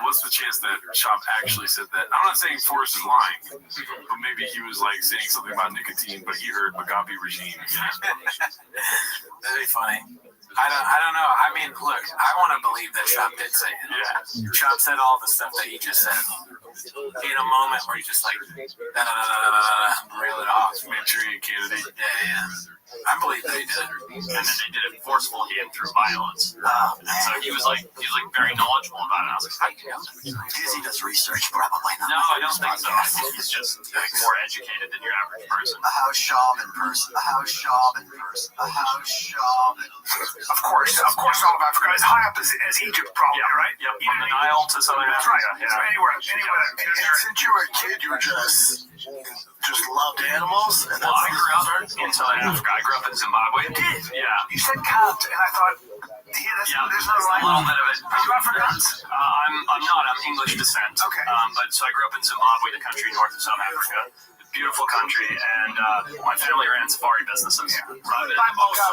What's the chance that Shop actually said that? I'm not saying Forrest is lying, but maybe he was like saying something about nicotine, but he heard Mugabe regime. That'd be funny. I don't know. I mean, look, I want to believe that Shop did say it. Yeah. Shop said all the stuff that he just said. In a moment where he's just like, reel it off. Manchurian candidate. Yeah. I believe they did. And then they did it forcefully and through violence. And so he was like very knowledgeable about it. I was like, how do you know? Because he does research, probably not. No, I don't think so. I think he's just more educated than your average person. A house Shaw in person. A house Shaw in person. A house Shaw in person. Of course, all of Africa. As high up as Egypt, probably, right? Yep, from the Nile to Southern That's Africa. right. So anywhere. And since you were a kid, you were just loved animals. And Well, I grew up in Southern Africa. I grew up in Zimbabwe. You did? Yeah. You said count, and I thought, there's no a little bit of it. Are you Afrikaans? I'm not. I'm English descent. Okay. But so I grew up in Zimbabwe, the country north of South Africa. Beautiful country, and my family ran safari businesses. I'm also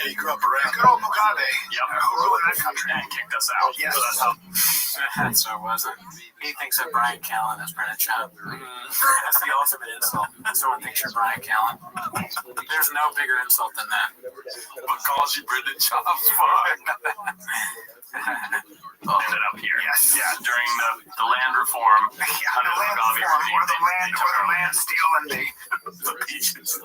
you grew up around. good old Mugabe. Yep. Who ruined that country? And kicked us out. Yes. So that's how. So it wasn't. He thinks that Brian Callen is Brennan Chop. That's the ultimate insult. Someone thinks you're Brian Callen. There's no bigger insult than that. But calls you Brendan Chop. Ended up here. Yes. Yeah. During the land reform. The land reform, or the land steal and the The beaches.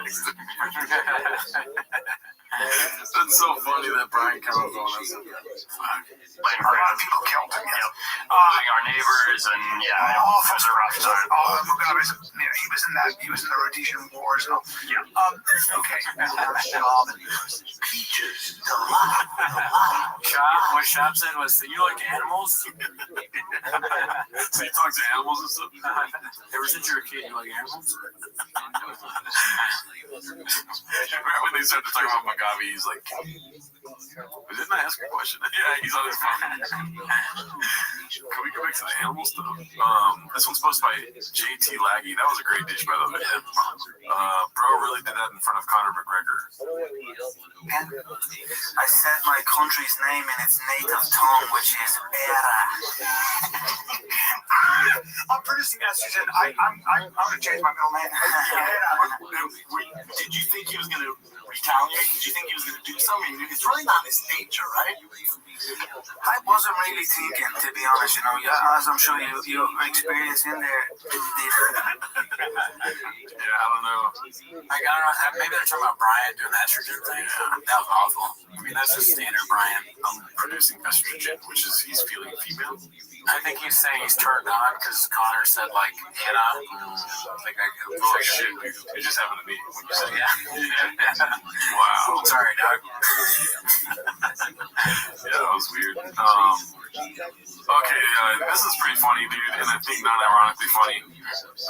That's so funny that Brian came up on us. A lot of people killed him. Including our neighbors, and it was a rough time. Mugabe, he was in that. He was in the Rhodesian Wars. Yeah. Okay. Peaches. What Shop said was, you like animals? So you talk to animals and stuff? Ever since you were a kid, you like animals? Remember when they started talking about Mugabe, he's like, didn't I ask a question? Yeah, he's on his phone. Can we go back to the animal stuff? This one's posted by JT Laggy. That was a great dish, by the way. Bro really did that in front of Conor McGregor. I said my country's name in its native tongue, which is Era. I'm producing estrogen. I'm gonna change my middle name. Did you think he was going to retaliate? Did you think he was going to do something? It's really not his nature, right? I wasn't really thinking, to be honest, as I'm sure your experience in there. Yeah, I don't know. I don't know. Maybe they're talking about Brian doing the estrogen thing. That was awful. I mean, that's just standard Brian. I'm producing estrogen, which is he's feeling female. I think he's saying he's turned on because Connor said, like, hit on. Oh, shit. It just happened to me when you said Yeah. Wow. Sorry, Doug. Yeah, that was weird. Okay, this is pretty funny, dude, and I think not ironically funny,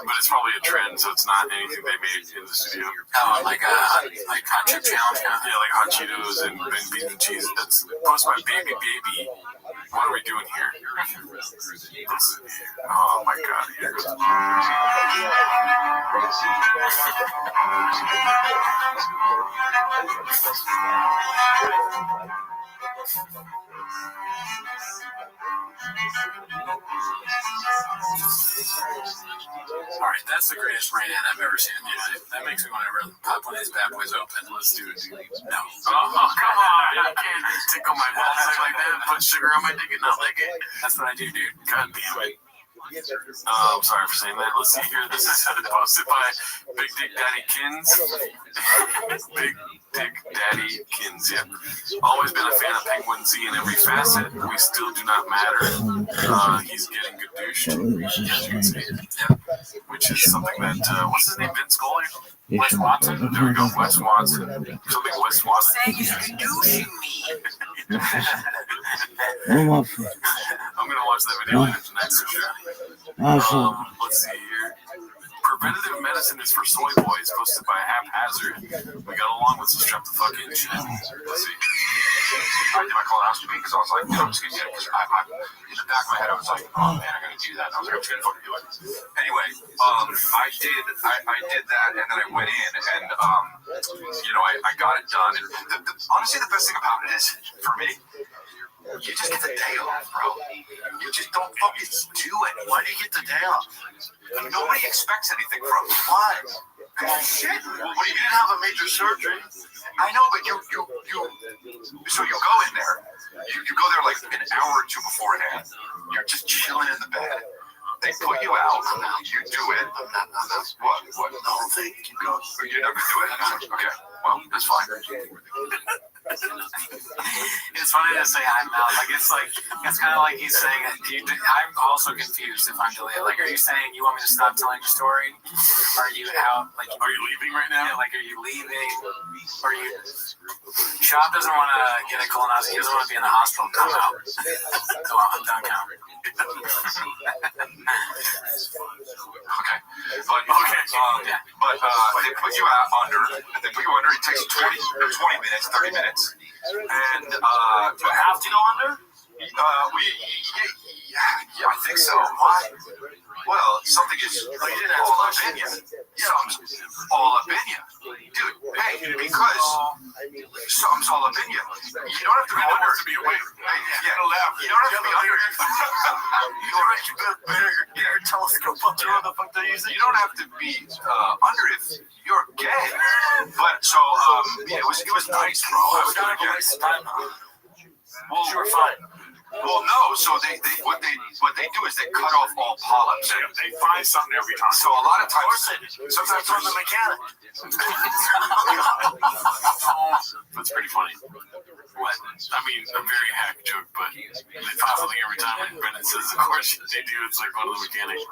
but it's probably a trend, so it's not anything they made in the studio. Oh, like hot chip challenge? Yeah, like hot Cheetos and beans and cheese. That's posted by Baby. What are we doing here? Oh my god, here goes. Alright, that's the greatest rain ad I've ever seen in my life. That makes me want to really pop one of these bad boys open. Let's do it, dude. No. Oh, come on. You can't tickle my balls like that and put sugar on my dick and not like it. That's what I do, dude. God damn it. I'm sorry for saying that. Let's see here. This is posted by Big Dick Daddy Kins. Big Dick Daddy Kins, yep. Always been a fan of Penguin Z in every facet. We still do not matter. He's getting good douche, as you can see. Yep. Which is something that, what's his name? Vince Scully? Wes Watson? There we go, Wes Watson. Something Wes Watson. Saying he's douching me. I'm going to watch that video later tonight for sure. Let's see here. Preventative medicine is for soy boys, posted by Haphazard. We got along with some strep the fuck in shit. Let's see. I did my colonoscopy because I was like, I'm just going to do it because in the back of my head, I was like, oh man, I'm going to do that. And I was like, I'm just going to fucking do it. Anyway, I did that, and then I went in, and I got it done. And honestly, the best thing about it is, for me, you just get the day off, bro. You just don't fucking do it. Why do you get the day off? Nobody expects anything from you. Why? Shit. Well, you didn't have a major surgery. I know, but so you go in there. You go there like an hour or two beforehand. You're just chilling in the bed. They put you out. You do it. What? No, thank you. You're not gonna do it? Okay. Well, that's fine. It's funny to say I'm out. It's kind of like he's saying, I'm also confused if I'm delayed. Like, are you saying you want me to stop telling your story? Are you out? Like, are you leaving right now? Yeah, like, are you leaving? Are you... Shop doesn't want to get a colonoscopy. He doesn't want to be in the hospital. I'm out. Go out. I'm done counting. Okay. But they put you out under. They put you under. It takes 20 minutes, 30 minutes. And you have to go under? Yeah, I think so. Why? Well, something is all up in you. Something's all up in you. Dude, hey, because something's all up in you. You don't have to go under. To be awake. You don't have to be under. You better tell us to go fuck your other fuck that you don't have to be under if you're gay. But so, it was nice, bro. I was gonna get it. Well, you were fine. Well, no. So what they do is they cut off all polyps. They find something every time. So a lot of times, sometimes from the mechanic. That's pretty funny. a very hack joke, but they find something every time when Brennan says, of course they do. It's like one of the mechanics.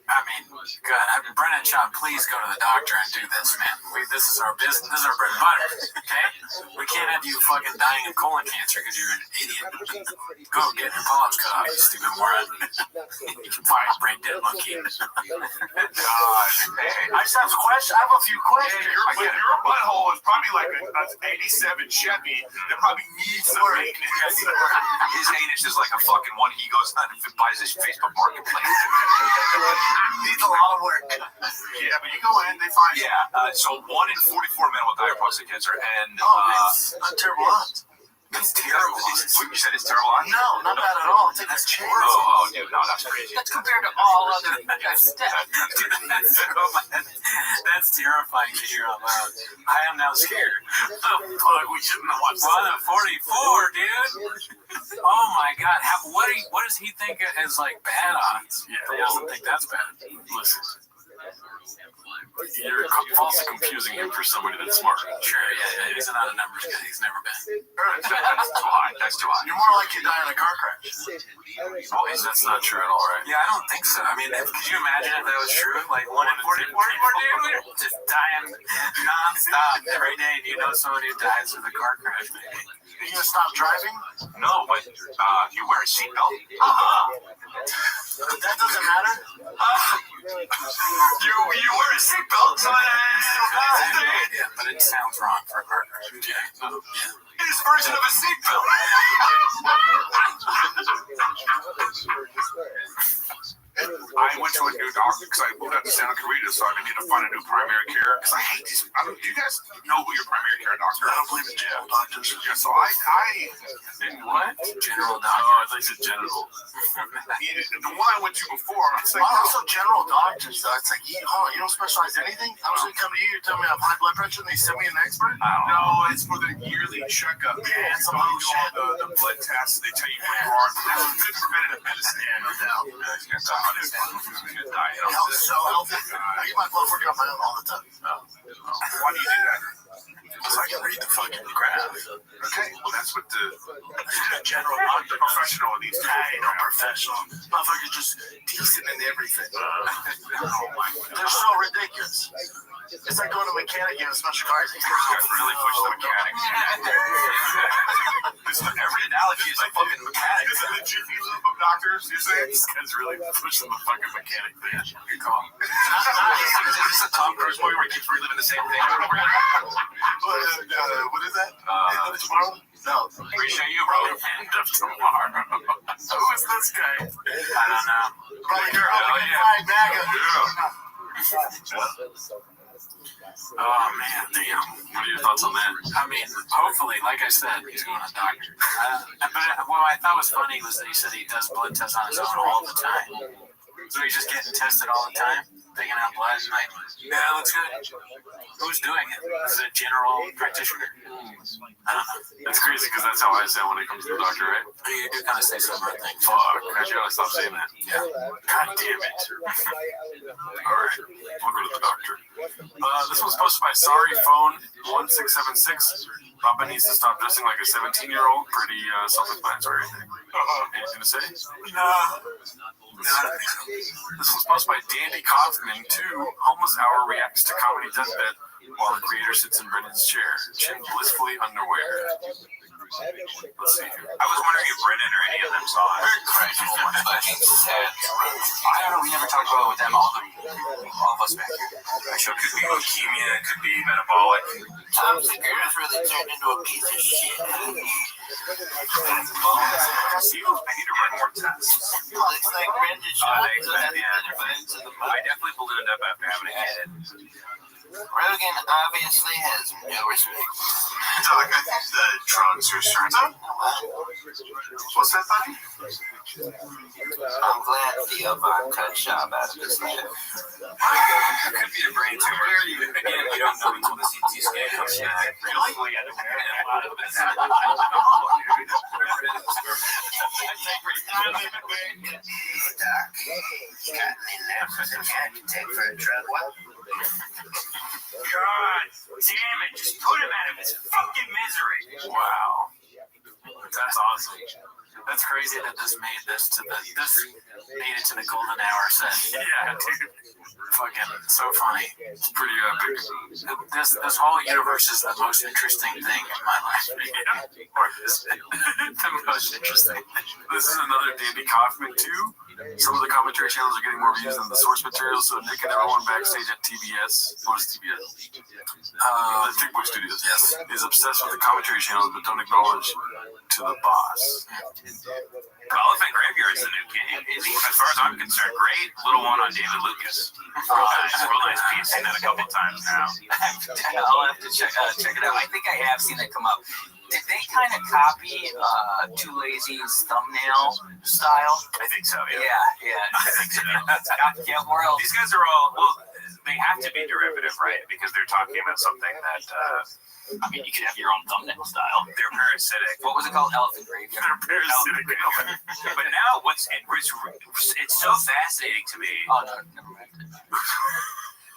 I mean, God, Brennan Sean, please go to the doctor and do this, man. This is our business. This is our bread and butter, okay? We can't have you fucking dying of colon cancer because you're an idiot. Go get your polyps cut off, you stupid moron. You can find brain dead monkey. God. Hey, I just have questions. I have a few questions. Your butthole is probably like an 87 Chevy that probably needs some maintenance. His anus is like a fucking one. He goes out and buys his Facebook Marketplace. Needs a lot of work. Yeah, but you go in, they find. Yeah. So 1 in 44 men will die of prostate cancer, and that's not terrible odds. It's terrible. You said it's terrible. No, not bad at all. Take that chance. Oh, dude, no, that's crazy. That's compared to all other steps. That's terrifying to hear out loud. I am now scared. Oh, fuck, we shouldn't have watched 1 in 44, dude. Oh my God. What does he think is like bad odds? Yeah, He doesn't think that's bad. Listen. You're falsely confusing him for somebody that's smart. Sure, yeah, he's not a numbers guy. He's never been. That's too high. You're more likely to die in a car crash. That's not true at all, right? Yeah, I don't think so. I mean, could you imagine if that was true? Like 1 in 44, dude, just dying nonstop every day. Do you know someone who dies with a car crash? Maybe. Are you gonna stop driving? No, but you wear a seatbelt. That doesn't matter. You wear a seatbelt, so yeah, but it sounds wrong for a car crash. Yeah. His version of a seatbelt. I went to a new doctor because I moved out to Santa Clarita, so I need to find a new primary care. Because I hate these. Do you guys know who your primary care doctor is? I don't believe in general doctors. Yeah, so I what? General doctor. Oh, I thought you said genital. The one I went to before, it's like, also general doctors, though. It's like, you don't specialize in anything? I was going to come to you, tell me I have high blood pressure, and they send me an expert? No, it's for the yearly checkup. Yeah, it's all the blood tests. They tell you where you are. That's good preventative medicine. Yeah, no doubt. Health is so healthy. I get my blood work on my own all the time. Why do you do that? Because I can read the fucking graph. Okay, well, that's what the general doctor, professional needs to do. I know, professional. Motherfuckers just decent in everything. They're so ridiculous. It's like going to a mechanic and special cars. You really push the mechanics. Every analogy is a fucking mechanic. This is the Jiffy Lube of doctors, you're saying? This guy's really pushing the fucking mechanic thing. Good call. Is this a Tom Cruise movie where he keeps reliving the same thing? What is that? End of tomorrow? No. Appreciate you, bro. End of tomorrow. Who is this guy? I don't know. Probably your fried MAGA. Oh man, damn. What are your thoughts on that? I mean, hopefully, like I said, he's going to a doctor. But what I thought was funny was that he said he does blood tests on his own all the time. So he's just getting tested all the time, taking out blood, and like, yeah, looks good. Who's doing it? Is it a general practitioner? I don't know. That's crazy because that's how I sound when it comes to the doctor, right? You do kind of say some weird things. Fuck, I gotta stop saying that. Yeah. God damn it. Alright, we'll go to the doctor. This one's posted by Sorry Phone 1676. Papa needs to stop dressing like a 17-year-old. Pretty self-explanatory. Anything to say? No. No, I don't think so. This one's posted by Dandy Kaufman. 2 homeless hour reacts to comedy deathbed while the creator sits in Brennan's chair, chin blissfully underwear. Let's see here. I was wondering if Brennan or any of them saw it. I don't know. We never talked about it with them. All of us back here. So it could be leukemia. It could be metabolic. Tom Segura's really turned into a piece of shit. I need to run more tests. Looks like Brendan I definitely ballooned up after having a kid. Rogan obviously has no respect. Doc, I think the drugs are short up. What's that, buddy? I'm glad Theo Von cut Shab out of his life. It could be a brain tumor. Again, we don't know until the CT scan comes back. Really? Doc, you got any left for the cat to take for a drug? God damn it, just put him out of his fucking misery. Wow. That's awesome. That's crazy that this made it to the golden hour set. Yeah, dude. Fucking so funny. It's pretty epic. This whole universe is the most interesting thing in my life. The most interesting thing. This is another Dandy Kaufman too. Some of the commentary channels are getting more views than the source material, so Nick and everyone backstage at TBS, what is TBS? Thick Boy Studios. Yes. Is obsessed with the commentary channels, but don't acknowledge to the boss. Elephant Graveyard's the new king. As far as I'm concerned, great little one on David Lucas. Real nice piece. Seen that a couple times now. I'll have to check it out. I think I have seen it come up. Did they kind of copy Too Lazy's thumbnail style? I think so, yeah. Yeah. I think so. Copycat world. These guys are all, well, they have to be derivative, right? Because they're talking about something that, I mean, you can have your own thumbnail style. They're parasitic. What was it called? Elephant Graveyard. They're parasitic. But now, it's so fascinating to me. Oh, no, never mind.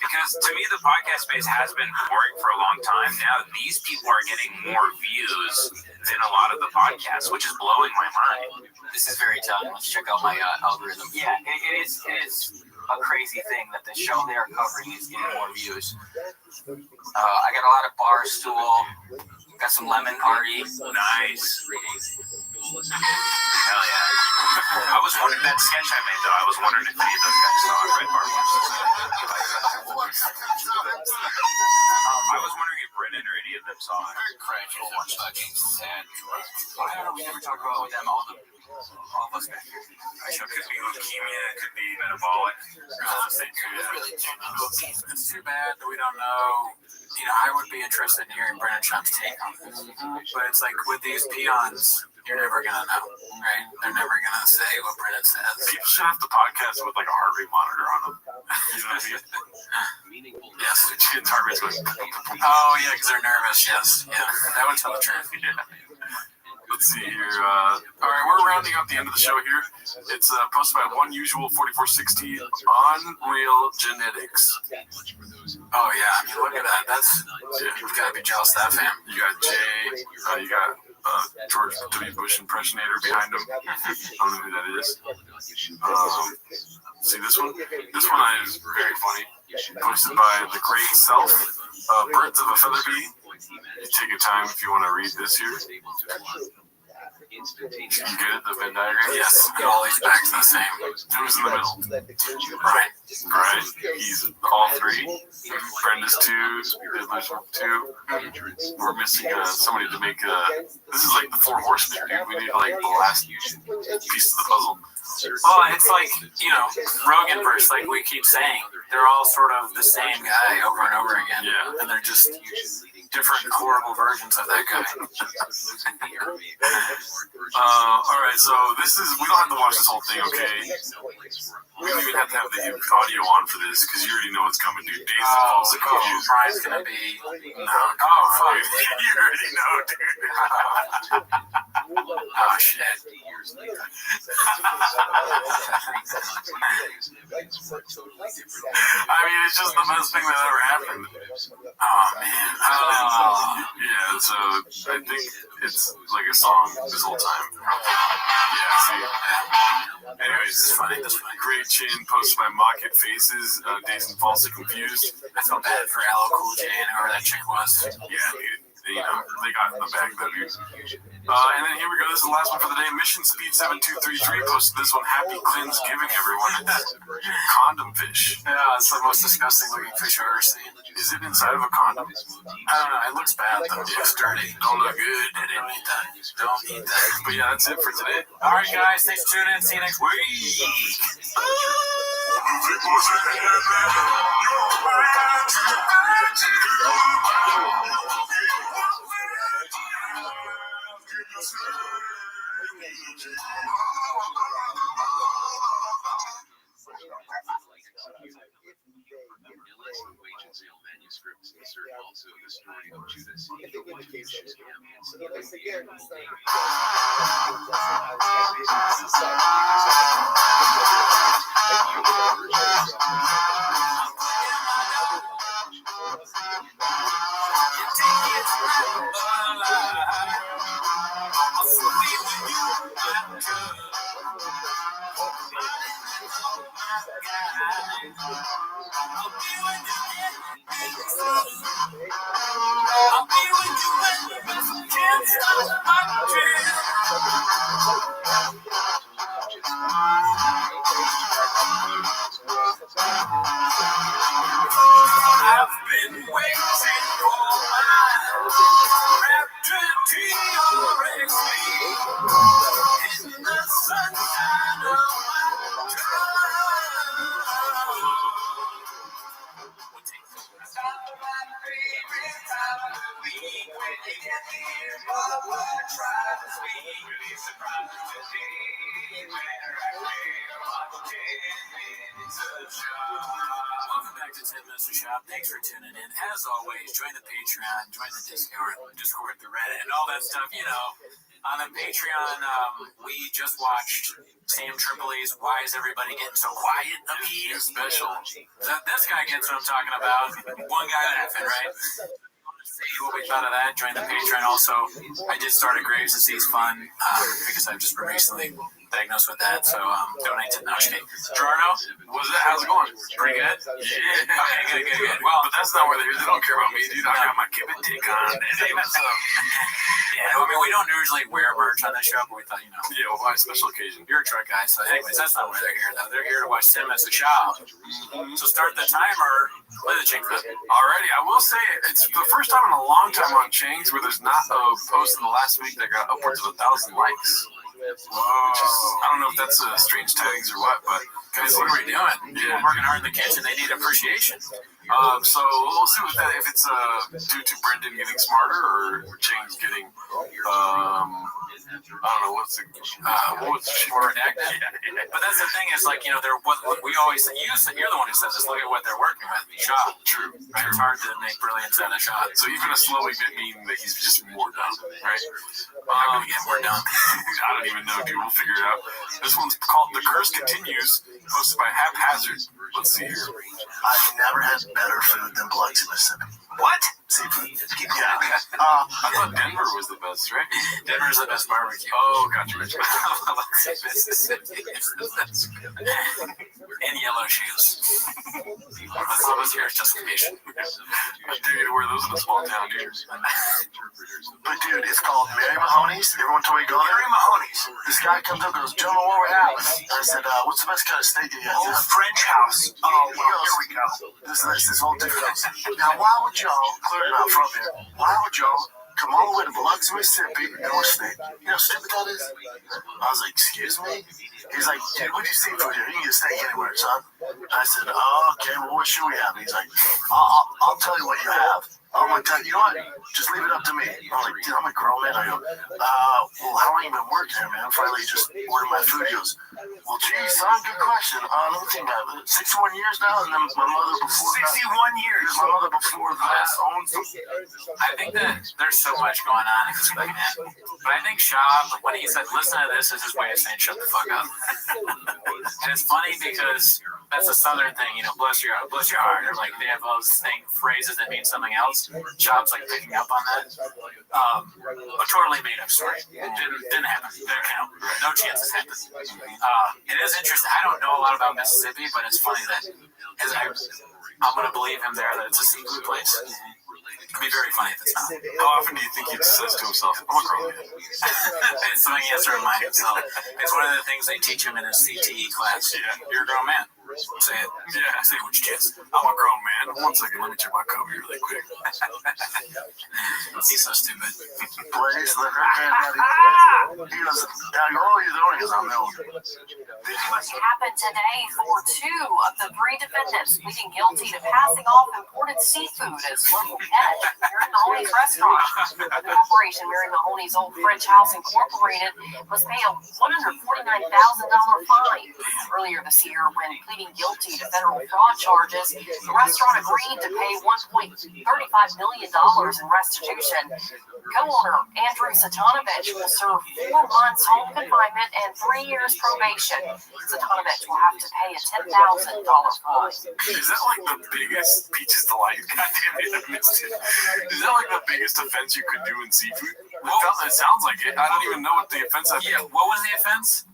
Because to me, the podcast space has been boring for a long time. Now, these people are getting more views than a lot of the podcasts, which is blowing my mind. This is very telling. Let's check out my algorithm. Yeah, it is a crazy thing that the show they are covering is getting more views. I got a lot of Barstool. Got some Lemon Party. Nice. Hell yeah. I was wondering, that sketch I made, though, I was wondering if any of those guys saw it. Red Bar I was wondering if Brennan or any of them saw it. Crazy. Watch that game. I don't know. We never talked about them. All of us back here. It could be leukemia. It could be metabolic. It's too bad that we don't know. You know, I would be interested in hearing Brennan Schaub's take on this. But it's like with these peons, you're never going to know, right? They're never going to say what Brennan says. People should have the podcast with like a heart rate monitor on them. You know what I mean? Yes. Chickens' heart rate's going. Oh, yeah, because they're nervous, yes. Yeah, that would tell the truth. Yeah. Let's see here. All right, we're rounding up the end of the show here. It's posted by One Usual 4460 Unreal Genetics. Oh, yeah. I mean, look at that. You've got to be jealous of that, fam. You got Jay. You got George W. Bush impersonator behind him. I don't know who that is. See this one? This one is very funny. Posted by The Great Self. Birds of a Feather Bee. You take your time if you want to read this here. You get it, the Venn diagram? Yes, all these bags are the same. Who's in the middle? Right. He's all three. Brenda's two. Diddler's two. We're missing somebody to make this is like the Four Horsemen, dude. We need like the last piece of the puzzle. Well, it's like, you know, Rogan verse, like we keep saying. They're all sort of the same guy over and over again. Yeah. And they're just different horrible versions of that guy. All right, so this is, we don't have to watch this whole thing, okay? We don't even have to have the audio on for this, because you already know what's coming, dude. Days and Falls of Confused. Brian's gonna be... No. Oh, fuck. You already know, dude. Oh, shit. I mean, it's just the best thing that ever happened. Oh, man. Yeah, so I think it's like a song this whole time. Yeah, see. Anyways, This is funny. Great Chin posted by Mocket Faces, Days and Falls of Confused. I felt bad for LL Cool J and whoever that chick was. Yeah, dude. You know, they got in the bag, that dude. And then here we go. This is the last one for the day. Mission Speed 7233 posted this one. Happy Cleansgiving, everyone. Condom fish. Yeah, it's the most disgusting looking fish I've ever seen. Is it inside of a condom? I don't know. It looks bad, though. It looks dirty. Don't look good. I didn't eat that. Don't eat that. But yeah, that's it for today. All right, guys. Thanks for tuning in. See you next week. Illicit wage and sale manuscripts insert also the story of Judas. If you want to use scam, Take it I've been waiting for my raptor TRX in the sunshine of my Welcome back to 10 Minutes to Shop. Thanks for tuning in. As always, join the Patreon, join the Discord, the Reddit, and all that stuff. You know, on the Patreon, we just watched Sam Tripoli's Why Is Everybody Getting So Quiet up here? Special. This guy gets what I'm talking about. One guy laughing, right? See what we thought of that. Join the Patreon. Also, I did start a Graves' Disease Fund because I've just been recently diagnosed with that. So donate to Gerardo, How's it going? pretty good. Yeah. Okay, good. Well, But that's not where they don't care about me, dude. I got my Kevin dick on. Yeah, I mean, we don't usually wear merch on this show, but we thought, you know. Yeah, well, by a special occasion. You're a truck guy, so anyways, that's not why they're here, though. They're here to watch 10 Minutes to Shop. So start the timer, play the chick flip. Alrighty, I will say it's the first time in a long time on Chains where there's not a post in the last week that got upwards of 1,000 likes. I don't know if that's strange tags or what, but guys, what are we doing? People working hard in the kitchen, they need appreciation. So we'll see with that if it's due to Brendan getting smarter or Chains getting I don't know what's more redacted. Yeah. But that's the thing is, like, you know, we always say, you're the one who says this. Look at what they're working with. Shot. True. Right? It's hard to make brilliance out of shot. So even a slow bit meaning that he's just more dumb, right? I'm gonna get more dumb. I don't even know, dude. We'll figure it out. This one's called "The Curse Continues," posted by Haphazard. Let's see here. I've never had better food than Biloxi, Mississippi. What? Seafood. Keep going. I thought Denver was the best, right? Denver's the best barbecue. Oh, gotcha. And yellow shoes. That's almost here justification. I dare you to wear those in a small town, dude. But dude, it's called Mary Mahoney's. Everyone told me go there. Mary Mahoney's. This guy comes up and goes, "Gentlemen, where we're at?" And I said, "What's the best kind of steak you guys have?" French house. Oh, he goes, "Here we go. This whole difference. Now, why would y'all clear it out from here? Why would y'all come all the way to Biloxi, Mississippi, and we're steak? You know how stupid that is?" I was like, "Excuse me?" He's like, "Dude, what do you see food here? You can get steak anywhere, son." And I said, "Oh, okay. Well, what should we have?" He's like, I'll tell you what you have." I'm like, "You know what? Just leave it up to me." I'm like, "Dude, I'm a grown man." I go, "Well, how long you been working here, man?" Finally, just ordered my food. He goes, "Well, geez, son, good question. Let me think about it. 61 years now, and then my mother before 61 years. My mother before that owned some." I think that there's so much going on in this segment. But I think Shab, when he said, "Listen to this," is his way of saying, "Shut the fuck up." And it's funny because that's a Southern thing, you know, bless your heart. Or like they have those phrases that mean something else. Job's like picking up on that. A totally made up story. It didn't happen. Didn't count. No chance it happened. It is interesting. I don't know a lot about Mississippi, but it's funny that I'm going to believe him there that it's a seafood place. It could be very funny if it's not. How often do you think he says to himself, "I'm a grown man"? It's something he has to remind himself. It's one of the things they teach him in his CTE class. Yeah. You're a grown man. Say it. Yeah. Say it with your chest. I'm a grown man. 1 second, let me check my copy really quick. He's so stupid. Please, let her He goes, "How old are you doing?" He goes, "I'm old." What happened today for 2 of the 3 defendants pleading guilty to passing off imported seafood as local catch at Mary Mahoney's restaurant. The corporation, Mary Mahoney's Old French House Incorporated, must pay a $149,000 fine. Earlier this year, when pleading guilty to federal fraud charges, the restaurant agreed to pay $1.35 million in restitution. Co-owner Andrew Satanovich will serve 4 months home confinement and 3 years probation. Satanovich will have to pay a $10,000 fine. Is that like the biggest Peaches Delight? Goddamn it, I missed it. Is that like the biggest offense you could do in seafood? It sounds like it. I don't even know what the offense is. Yeah, what was the offense?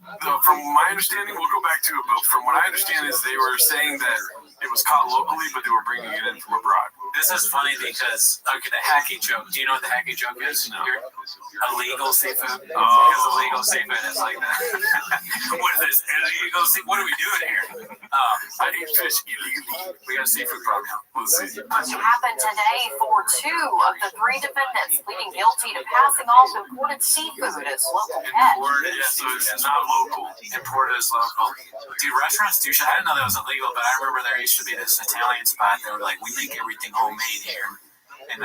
From my understanding, we'll go back to it, but from what I understand is they were saying that it was caught locally, but they were bringing it in from abroad. This is funny because, okay, the hacky joke. Do you know what the hacky joke is? No. illegal seafood. Because illegal seafood is like that. What is this? Illegal seafood? What are we doing here? I eat fish illegally. We got a seafood problem now. We'll see. It happened today for 2 of the 3 defendants pleading guilty to passing off imported seafood as local pets. Imported, yeah, so it's not local. Imported is local. Dude, restaurants do shit. I didn't know that was illegal, but I remember there used to be this Italian spot. They were like, we make everything homemade here. And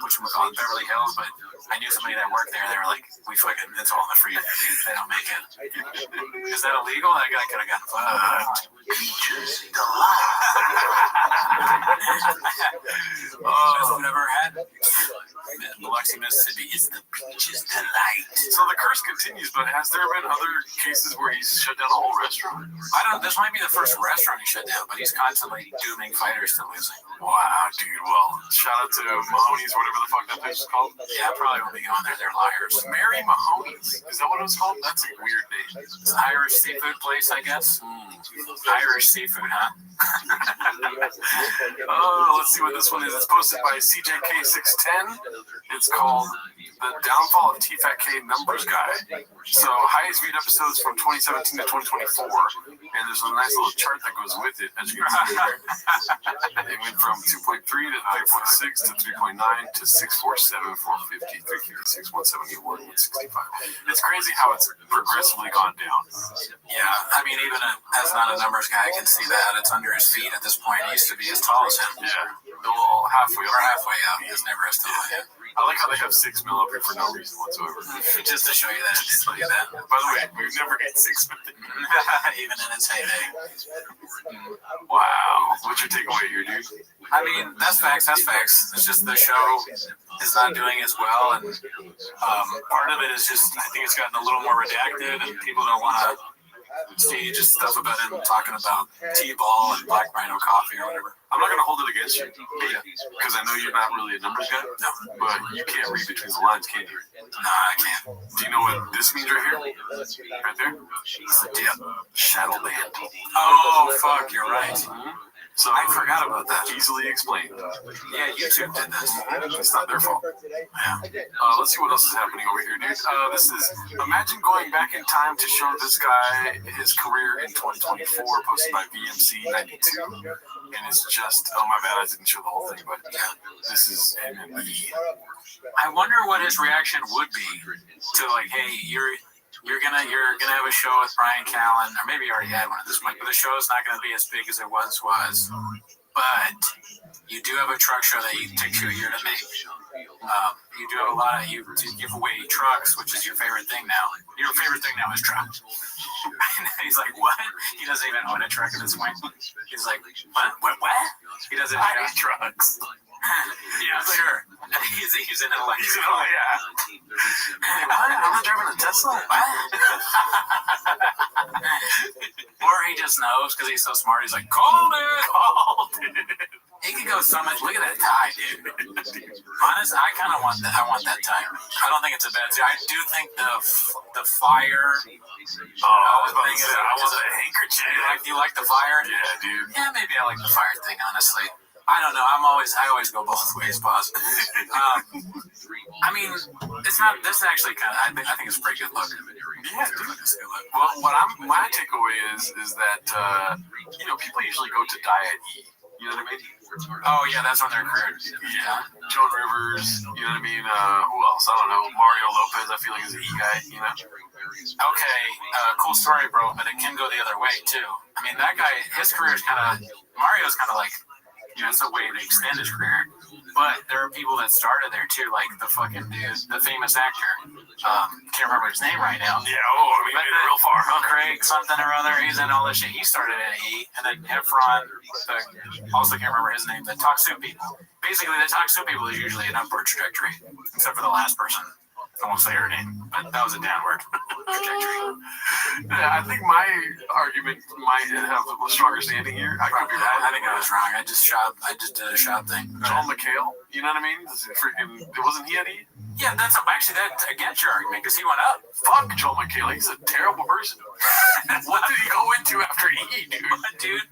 which we call it Beverly Hills, but I knew somebody that worked there. They were like, it's all in the freezer, dude. They don't make it. Is that illegal? That guy could have gotten fucked. Peaches delight. Best food ever had? Biloxi, Mississippi is the peaches delight. So the curse continues, but has there been other cases where he's shut down a whole restaurant? This might be the first restaurant he shut down, but he's constantly dooming fighters to losing. Wow, dude. Well, shout out to Mahoney's, whatever the fuck that place is called. Yeah, I probably won't be going there. They're liars. Mary Mahoney's. Is that what it was called? That's a weird name. It's an Irish seafood place, I guess. Irish seafood, huh? Oh, let's see what this one is. It's posted by CJK610. It's called The Downfall of TFATK Numbers Guy. So, highest viewed episodes from 2017 to 2024. And there's a nice little chart that goes with it, as you can see here. It went from 2.3 to 3.6 to 3.9 to 647, 450, 356, 171, 165. It's crazy how it's progressively gone down. Yeah, I mean, even as not a numbers guy, I can see that. It's under his feet at this point. He used to be as tall as him. Yeah, well, halfway up. He is never as tall as him. I like how they have 6 mil up here for no reason whatsoever. Just to show you that. Just look at that. By the way, we've never had 6 mil. Even in its heyday. Wow. What's your takeaway here, dude? I mean, that's facts. It's just the show is not doing as well. And part of it is just, I think it's gotten a little more redacted and people don't want to see just stuff about him talking about T-ball and Black Rhino coffee or whatever. I'm not going to hold it against you, because I know you're not really a numbers guy. No. But you can't read between the lines, can you? Nah, I can't. Do you know what this means right here? Right there? It's a dip. Shadow band. Oh, fuck, you're right. So I forgot about that. Easily explained. Yeah, YouTube did this. It's not their fault. Yeah. Let's see what else is happening over here, dude. This is, imagine going back in time to show this guy his career in 2024, posted by VMC92. And it's just, oh my bad, I didn't show the whole thing, but this is him and E. I wonder what his reaction would be to, like, hey, you're gonna have a show with Brian Callen, or maybe you already had one at this point, but the show is not gonna be as big as it once was. But you do have a truck show that takes you a year to make. You do have a lot of, you give away trucks, which is your favorite thing now. Your favorite thing now is trucks. And he's like, what? He doesn't even own a truck at this point. He's like, what? He doesn't have trucks. Yeah, sure. He's in LA. Yeah. What? I'm not driving a Tesla? What? Or he just knows because he's so smart. He's like, called it. He could go so much. Look at that tie, dude. Honest, I kind of want that. I want that tie. I don't think it's a bad tie. I do think the fire. I was about to say, I want a handkerchief. You like the fire? Yeah, dude. Yeah, maybe I like the fire thing. Honestly, I don't know. I always go both ways, boss. I mean, it's not. This is actually kind of. I think it's a pretty good look. Yeah, dude. Well, my takeaway is that people usually go to die at E. You know what I mean? Oh yeah, that's on their career. Yeah. Joan Rivers. You know what I mean? Who else? I don't know. Mario Lopez. I feel like is an E guy. You know. Okay, cool story, bro. But it can go the other way too. I mean, that guy, his career is kind of. Mario's kind of like. It's a way to extend his career. But there are people that started there too, like the fucking dude, the famous actor. Can't remember his name right now. Yeah, I mean, made it real far, huh? Craig something or other. He's in all this shit. He started at E, and then Efron, also can't remember his name. The Talk Soup people. Basically, the Talk Soup people is usually an upward trajectory, except for the last person. I won't say her name, but that was a downward trajectory. Yeah, I think my argument might have a stronger standing here. I could be wrong. I think I was wrong. I just did a shop thing. Joel McHale, you know what I mean? Wasn't he at E? Yeah, that's against your argument because he went up. Fuck Joel McHale. He's a terrible person. What did he go into after E, dude? Dude,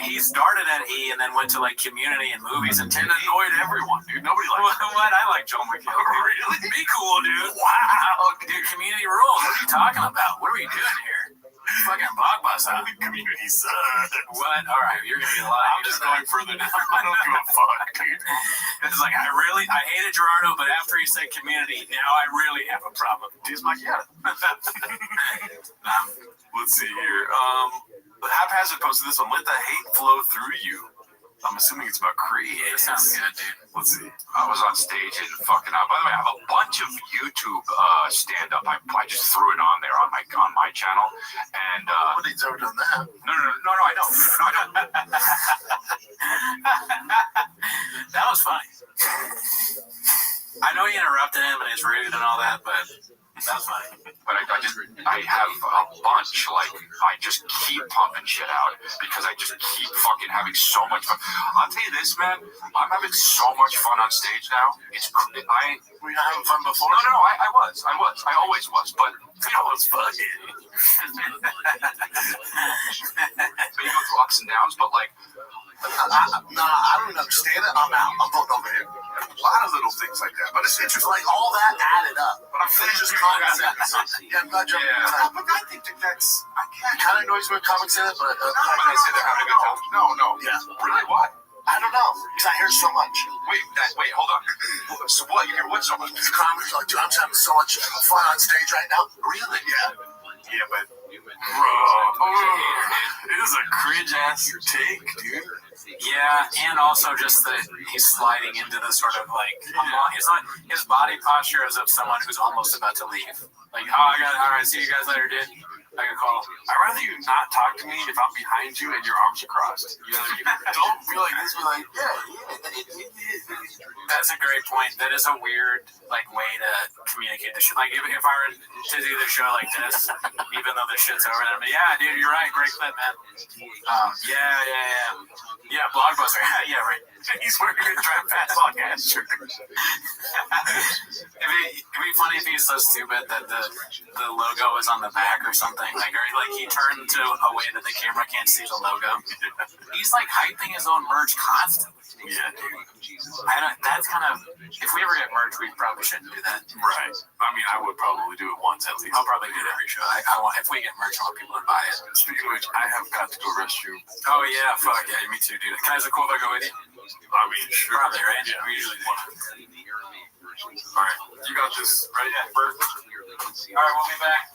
He started at E and then went to like Community and movies and annoyed everyone, dude. Nobody liked what? I like Joel McHale. Really? Be cool, dude. Wow. Dude, Community rules. What are you talking about? What are we doing here? Fucking blockbuster. Community sucks. What? All right, you're gonna be lying. I'm just going further down. I don't give a fuck, dude. It's like I hated Gerardo, but after he said Community, now I really have a problem. He's my cat. Let's see here. Haphazard posted this one. Let the hate flow through you. I'm assuming it's about Creed. Yeah, it sounds good, dude. Let's see. I was on stage and fucking out. By the way, I have a bunch of YouTube stand-up. I just threw it on there on my channel. And Nobody's ever done that. No, I don't. That was funny. I know you interrupted him and it's rude and all that, but that was funny. But I have a bunch. Like, I just keep pumping shit out because I just keep fucking having so much fun. I'll tell you this, man. I'm having so much fun on stage now. Were you not having fun before? No, I was. I always was. But you know, it's fun. But you go through ups and downs. But like, I don't understand it. I'm out. I'm voting over here. A lot of little things like that. But it's interesting. Like all that added up. But I'm finished just common sense. Yeah, I'm not jumping. Yeah. But I think that's. It kind of annoys me when comics say that, but when they say they're having a good time. No. Yeah. Really? Why? I don't know, because I hear so much. Wait, hold on. So what? You hear what so much? It's comics like, dude, I'm just having so much fun on stage right now. Really? Yeah, but it is a cringe ass take, dude. Yeah, and also just that he's sliding into the sort of like his body posture is of someone who's almost about to leave. Like, all right, see you guys later, dude. I can call. I'd rather you not talk to me if I'm behind you and your arms are crossed. You know, don't be like this. Be like, That's a great point. That is a weird like way to communicate the shit. Like if I were to do the show like this, even though the shit's over there, yeah, dude, you're right. Great clip, man. Yeah, Blockbuster. Yeah, right. He's wearing a Drive Fast podcast shirt. It'd be funny if he's so stupid that the logo is on the back or something. Like he turned to a way that the camera can't see the logo. He's like hyping his own merch constantly. Yeah, dude. That's kind of. If we ever get merch, we probably shouldn't do that. Right. I mean, I would probably do it once at least. I'll probably do it every show. I want. If we get merch, I want people to buy it. Speaking of which, I have got to go Restream. Oh yeah, fuck yeah, me too, dude. Is it cool if I go with you? I mean, sure. Probably, right? Yeah. We usually do. All right, you got this, right? Yeah, Bert. All right, we'll be back.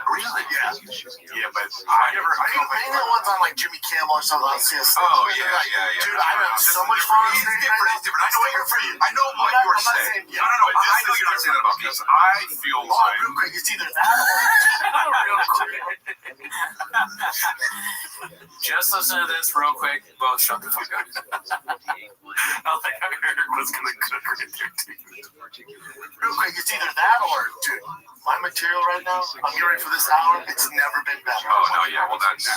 Really? Yeah. Yeah, but I think that one's on like Jimmy Kimmel or something like this. Oh, yeah. Dude, I have so much fun on stage. It's different. I know what you're saying. I know what you're saying. No. I know you're not saying that about me. I feel like. Real quick, it's either that or. Just listen to this real quick. Both shut the fuck up. I like how Eric was gonna cook right there too. Real quick, it's either that or, dude, my material right now, I'm getting ready for this hour, it's never been better. Oh, no, yeah, well, that's.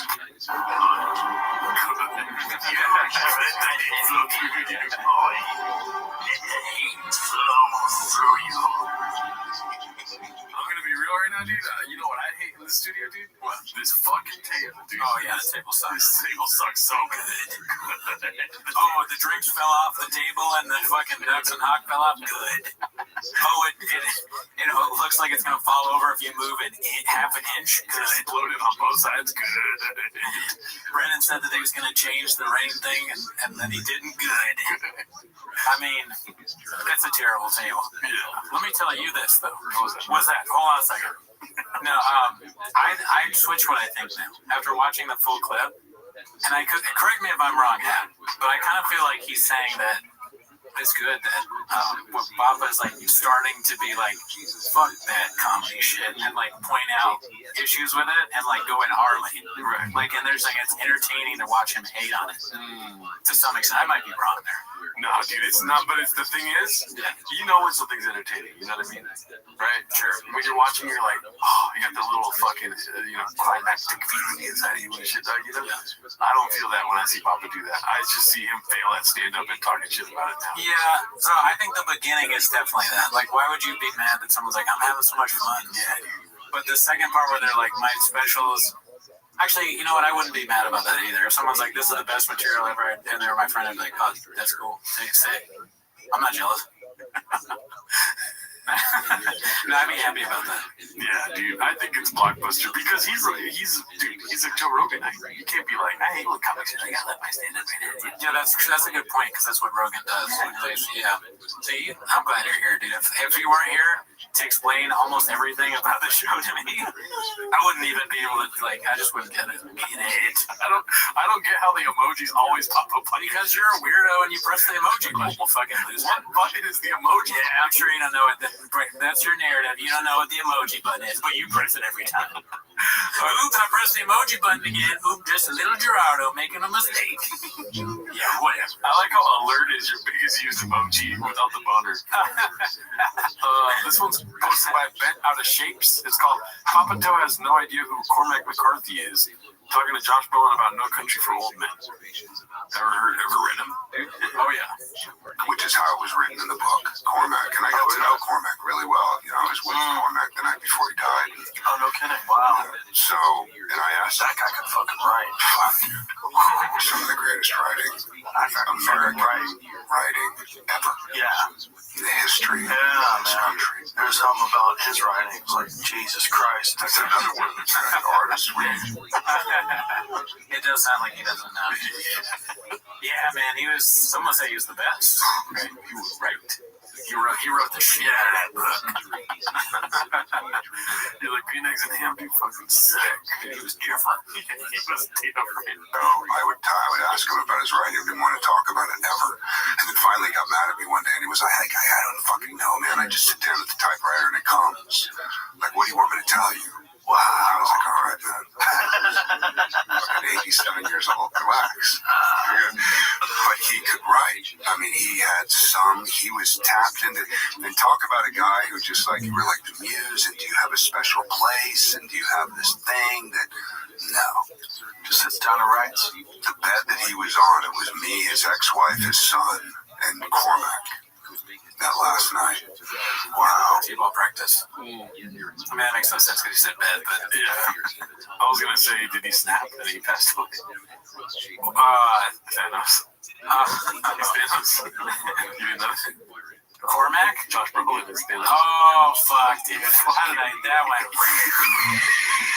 I'm gonna be real right now, dude. You know what I hate in the studio, dude? What? This fucking table, dude. Oh yeah, this table sucks. This table sucks so good. Oh, the drinks fell off the table and the fucking nuts and hock fell off. Good. Oh, it looks like it's gonna fall over if you move it half an inch. Good. Exploded on both sides. Good. Brennan said that he was gonna change the rain thing, and then he didn't. Good. I mean, it's a terrible table. Yeah. Let me tell you this though. What's that? Hold on a second. No, I switch what I think now after watching the full clip, and I could correct me if I'm wrong, but I kind of feel like he's saying that it's good that Baba is like starting to be like, fuck that comedy shit, and like point out issues with it and like go in Harley, right? Like, and there's like it's entertaining to watch him hate on it to some extent. I might be wrong there. No, dude, it's not. But the thing is, you know when something's entertaining. You know what I mean? Right? Sure. When you're watching, you're like, oh, you got the little fucking, climactic feeling inside of you and shit, dog. You know? I don't feel that when I see Papa do that. I just see him fail at stand up and talking shit about it now. Yeah. So I think the beginning is definitely that. Like, why would you be mad that someone's like, I'm having so much fun? Yeah. But the second part where they're like, my specials. Actually, you know what? I wouldn't be mad about that either. If someone's like, this is the best material ever, and they're my friend, I'd be like, oh, that's cool. Say. I'm not jealous. No, I'd be happy about that. Yeah, dude. I think it's Blockbuster because he's like Joe Rogan. You can't be like, I hate what comics I gotta let my stand up in it. Yeah, that's a good point because that's what Rogan does. Yeah. See, I'm glad you're here, dude. If you weren't here to explain almost everything about the show to me, I wouldn't even be able to, I just wouldn't get it. I don't get how the emojis always pop up. Because you're a weirdo and you press the emoji button, you fucking loser. What button is the emoji? Yeah, I'm sure you don't know what that's your narrative. You don't know what the emoji button is, but you press it every time. Oops, I pressed the emoji button again. Oops, just a little Gerardo making a mistake. Yeah, whatever. I like how alert is your biggest used emoji without the boner. This one's posted by Bet Out of Shapes. It's called Papa Joe has no idea who Cormac McCarthy is. Talking to Josh Brolin about No Country for Old Men. Ever read him? Oh, yeah. Which is how it was written in the book, Cormac. And I got to know Cormac really well. I was with Cormac the night before he died. Oh, no kidding. Wow. So, and I asked, that guy could fucking write. Some of the greatest writing, American writing ever. Yeah. In the history of this country. There's something about his writing. It's like, Jesus Christ. That's another one that's an artist read. It does sound like he doesn't know. Yeah, man, someone said he was the best. Right? He was right. He wrote the shit out of that book. You're like, Green Eggs and Ham, dude, fucking sick. He was different. He was different. I would ask him about his writing. Didn't want to talk about it ever. And then finally got mad at me one day and he was like, hey, I don't fucking know, man. I just sit down at the typewriter and it comes. Like, what do you want me to tell you? Wow. I was like, all right, man. I'm 87 years old. Relax. But he could write. I mean, he was tapped into, and talk about a guy who just you were like the muse, and do you have a special place, and do you have this thing that, no. Just sits down and writes. The bed that he was on, it was me, his ex-wife, his son, and Cormac. That last night. Wow. T-ball practice. I mean, that makes no sense because he said bed, but yeah. I was going to say, did he snap and he passed away? Thanos. Thanos. You didn't know? Cormac? Josh Brolin is Thanos. Oh, fuck, dude. How did that went?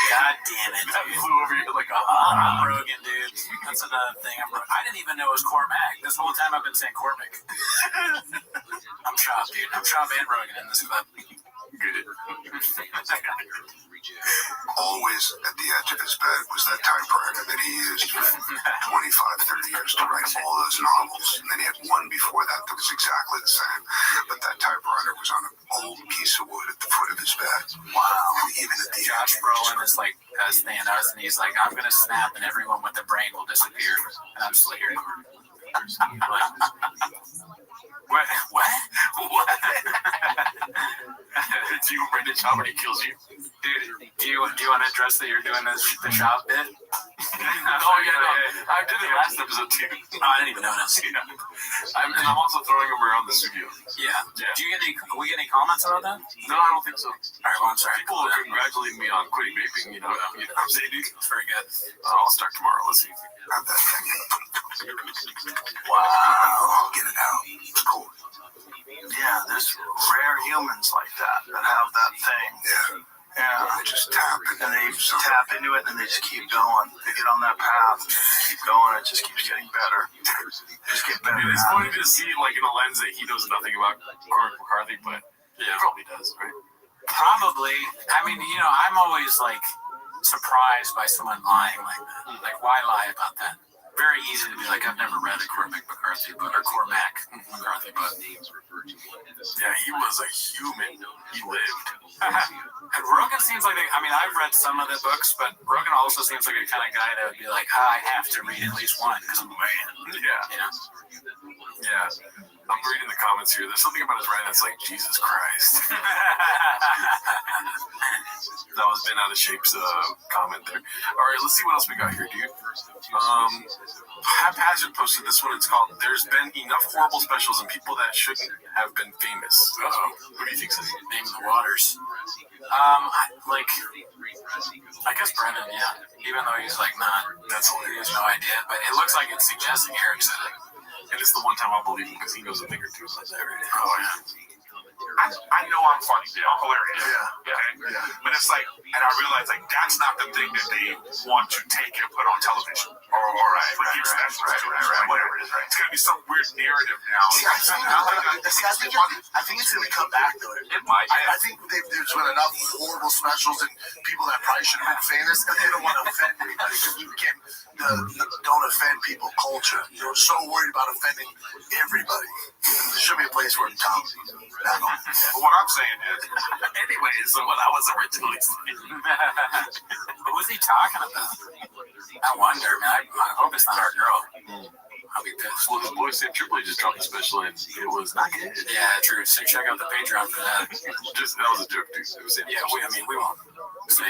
God damn it. That flew over you like a I'm Rogan, dude. That's another thing. I didn't even know it was Cormac. This whole time I've been saying Cormac. I'm shocked, dude. I'm shocked and Rogan in this club. Good. Always at the edge of his bed was that typewriter that he used for 25, 30 years to write all those novels. And then he had one before that was exactly the same. But that typewriter was on an old piece of wood at the foot of his bed. Wow. And even at the Josh Brolin is like as Thanos, and he's like, I'm going to snap and everyone with the brain will disappear. And I'm just like, here. What? It's you, Brendan Schaub, when he kills you. Dude, do you want to address that you're doing the Schaub bit? Oh, yeah, no. I did it last episode, too. Oh, I didn't even notice. Yeah. And I'm also throwing him around the studio. Yeah. Do we get any comments about that? No, I don't think so. All right, well, I'm sorry. People are congratulating me on quitting vaping, you know what I'm saying, dude? It's very good. I'll start tomorrow. Let's see. Have that thing. Wow. Get it out. It's cool. Yeah, there's rare humans like that have that thing. Yeah. They just tap into it. And they tap into it and they just keep going. They get on that path and keep going. It just keeps getting better. Just get better. It's funny to see, in a lens that he knows nothing about Cormac McCarthy, but he probably does, right? Probably. I mean, I'm always, surprised by someone lying like that. Like, why lie about that? Very easy to be like, I've never read a Cormac McCarthy book, or Cormac McCarthy book. Yeah, he was a human. He lived. And Rogan seems like, I've read some of the books, but Rogan also seems like a kind of guy that would be like, I have to read at least one, because I'm a man. Yeah. Yeah. I'm reading the comments here. There's something about his writing that's like, Jesus Christ. That was Ben Out of Shape's comment there. All right, let's see what else we got here, dude. Haphazard posted this one. It's called "There's Been Enough Horrible Specials and People That Shouldn't Have Been Famous." Who do you think's the name of the waters? Like, I guess Brennan, yeah. Even though he's like not, he has no idea. But it looks like it's suggesting Eric said it. And it's the one time I'll believe him because he knows a thing or two about that, right? Oh, yeah. I know I'm funny, dude. I'm hilarious. Yeah. But it's like, and I realize, like, that's not the thing that they want to take and put on television. Or whatever it is, right? It's going to be some weird narrative now. See, I think it's going to come back to it. It might. I think there's been enough horrible specials and people that probably should have been famous, and they don't want to offend anybody because we became the don't offend people culture. You're so worried about offending everybody. There should be a place for it, Tom. But what I'm saying is, anyways, what I was originally saying. What was he talking about? I wonder, man. I hope it's not our girl. I'll be pissed. Well, his boy Sam Tripoli just dropped a special and it was not good. Yeah, true. So check out the Patreon for that. That was a joke, dude. It was we won't say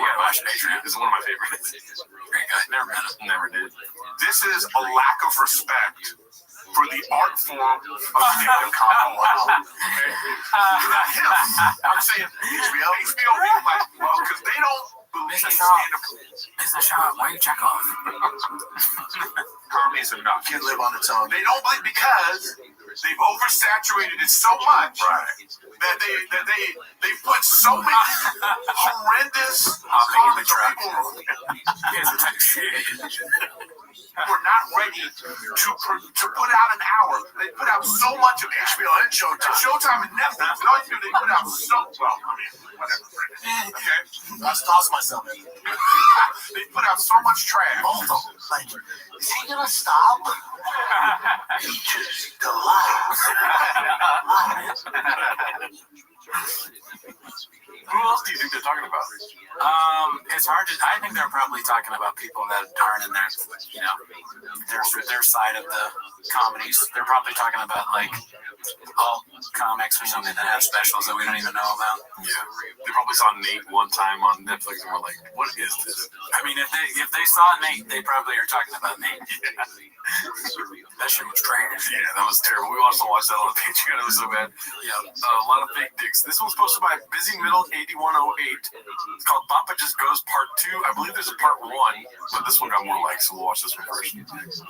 watch Patreon. It's one of my favorites. Great guy. Never met him. Never did. this is a lack of respect for the art form of stand-up comedy. Not him. I'm saying HBO being like, well, because they don't believe stand-up. It's a shot. Why you check off? Comedy is enough. Can't live on its own. They don't believe because they've oversaturated it so much that they put so many horrendous comments on people. We're not ready to put out an hour. They put out so much of HBO and Showtime and Netflix. They put out so well. I mean, whatever. Okay, I toss myself in. They put out so much trash. Both of them. Like, is he gonna stop? Features the lies. Who else do you think they're talking about? It's hard to. I think they're probably talking about people that aren't in their, their side of the comedies. They're probably talking about like alt comics or something that have specials that we don't even know about. Yeah, they probably saw Nate one time on Netflix and were like, "What is this?" I mean, if they saw Nate, they probably are talking about Nate. Yeah. That shit was trash. Yeah, that was terrible. We also watched that on the Patreon. It was so bad. Yeah, a lot of fake dicks. This one's posted by Busy Middle 8108. It's called Papa Just Goes Part 2. I believe there's a Part 1, but this one got more likes, so we'll watch this one first.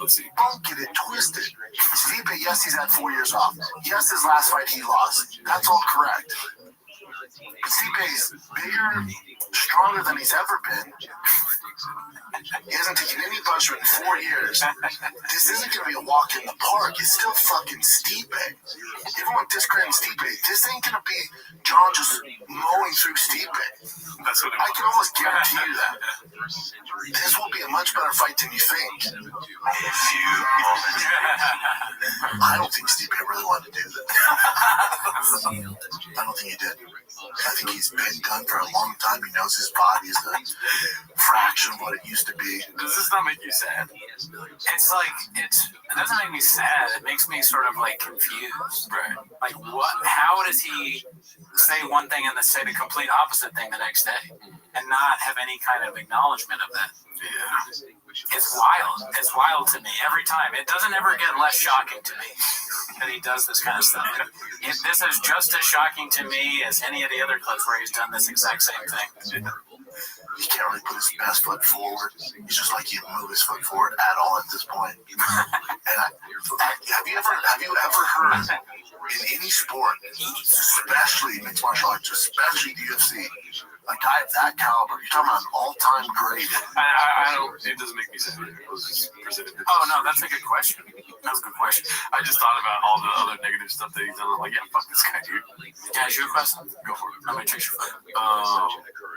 Let's see. Don't get it twisted. Stipe, yes, he's had 4 years off. Yes, his last fight he lost. That's all correct. Stipe's bigger, stronger than he's ever been. He hasn't taken any punishment in 4 years. This isn't going to be a walk in the park. It's still fucking Stipe. Everyone discrediting Stipe. This ain't going to be John just mowing through Stipe. That's what I can almost guarantee you that. This will be a much better fight than you think. I don't think Stipe really wanted to do that. I don't think he did. I think he's been done for a long time. He knows his body is a fraction of what it used to be. Does this not make you sad? It's like it doesn't make me sad. It makes me sort of like confused. Right. Like what? How does he say one thing and then say the complete opposite thing the next day, and not have any kind of acknowledgement of that? Yeah. It's wild. It's wild to me every time. It doesn't ever get less shocking to me that he does this kind of stuff. This is just as shocking to me as any of the other clips where he's done this exact same thing. He can't really put his best foot forward. He's just like he didn't move his foot forward at all at this point. And have you ever heard in any sport, especially mixed martial arts, especially the UFC, a guy of that caliber, you're talking about an all-time great. I don't. It doesn't make me sad. It was just presented. Oh no, that's a good question. That's a good question. I just thought about all the other negative stuff that he's done. I'm like, yeah, fuck this guy, dude. Can I ask you a question? Go for it. How many tricks you fight?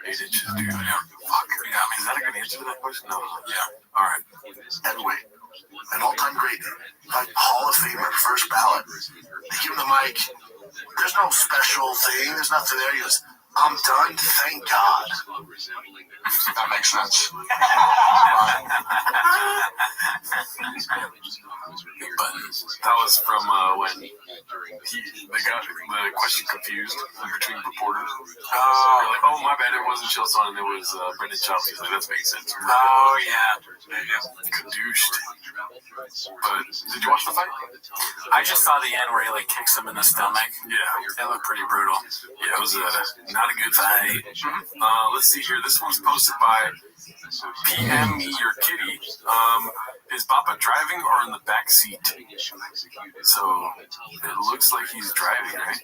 8 inches, dude. Yeah. Fuck. You got me. Is that a good answer to that question? No. Yeah. All right. Anyway, an all-time great, like Hall of Famer, first ballot. They give him the mic. There's no special thing. There's nothing there. He goes, I'm done, thank God. That makes sense. That was from when they got the question confused between reporters. Like, oh, my bad, it wasn't Chilson, it was Brendan Chelsea. Like, that makes sense. Oh, yeah. Kadooshed. But did you watch the fight? I just saw the end where he like kicks him in the stomach. Yeah. It looked pretty brutal. Yeah, it was not a good fight. Let's see here. This one's posted by PM Me Your Kitty. Is Bappa driving or in the back seat? So it looks like he's driving, right?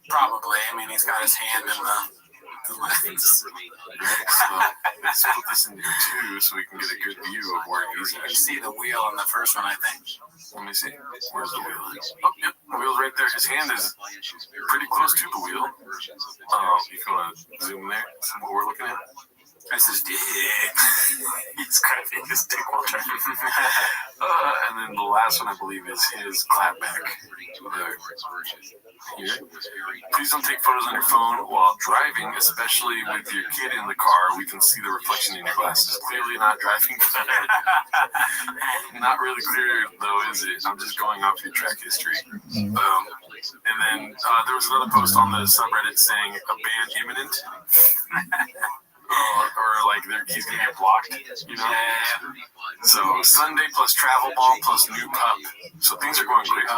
Probably. I mean, he's got his hand in the lens. So let's put this in here too so we can get a good view of where he's at. You can see the wheel in the first one, I think. Let me see. Where's the wheel? Oh, yep. The wheel's right there. His hand is pretty close to the wheel. If you want to zoom there, see what we're looking at. That's his dick. He's cracking his dick while driving. And then the last one, I believe, is his clapback. Here. Please don't take photos on your phone while driving, especially with your kid in the car. We can see the reflection in your glasses. Clearly not driving. Not really clear, though, is it? I'm just going off your track history. And then there was another post on the subreddit saying a ban imminent. Or like he's gonna get blocked, you know? So Sunday plus travel ball plus new pup. So things are going great. Oh,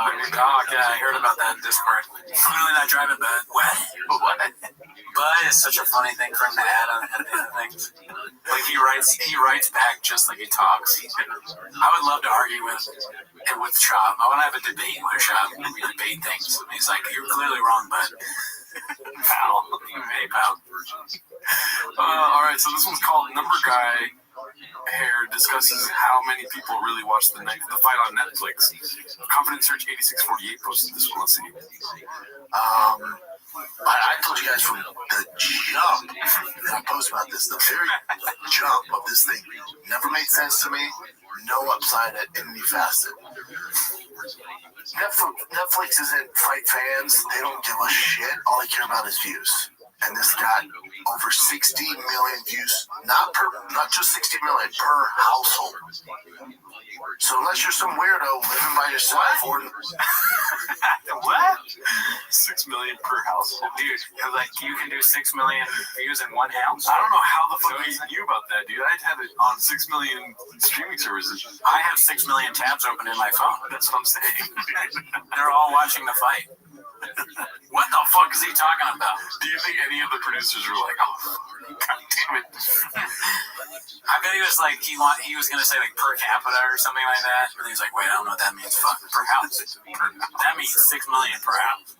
yeah, I heard about that in Discord. Clearly not driving, but what? But it's such a funny thing for him to add on things. Like he writes back just like he talks. I would love to argue with Chop. I want to have a debate with Chop. We debate things. He's like, you're clearly wrong, bud. Pal. Hey, pal. All right, so this one's called Number Guy Hair discusses how many people really watched the fight on Netflix. Confidence Search 8648 posted this one. Let's see. I told you guys from the jump, and I posted about this, the very jump of this thing never made sense to me. No upside at any facet. Netflix isn't fight fans. They don't give a shit. All they care about is views. And this got over 60 million views. Not just 60 million, per household. So unless you're some weirdo living by yourself or... What? 6 million per household. Dude, like you can do 6 million views in one house? I don't know how the fuck you knew about that, dude. I had it on 6 million streaming services. I have 6 million tabs open in my phone. That's what I'm saying. They're all watching the fight. What the fuck is he talking about? Do you think any of the producers were like, oh, god damn it? I bet he was like, he was going to say like per capita or something like that. But he's like, wait, I don't know what that means. Fuck, per house. That means 6 million per house.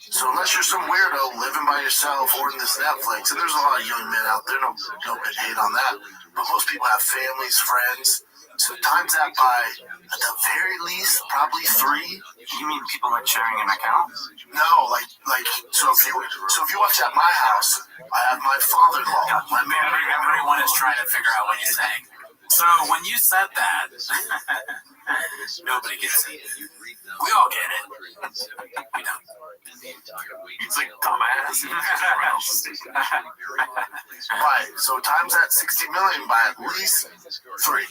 So unless you're some weirdo living by yourself or in this Netflix, and there's a lot of young men out there, no good hate on that, but most people have families, friends. So times that by, at the very least, probably 3. You mean people like sharing an account? No, like so if you watch at my house, I have my father-in-law. Everyone is trying to figure out what he's saying. So when you said that, nobody gets it. We all get it. We don't. It's like dumbass. Right. So times that 60 million by at least 3.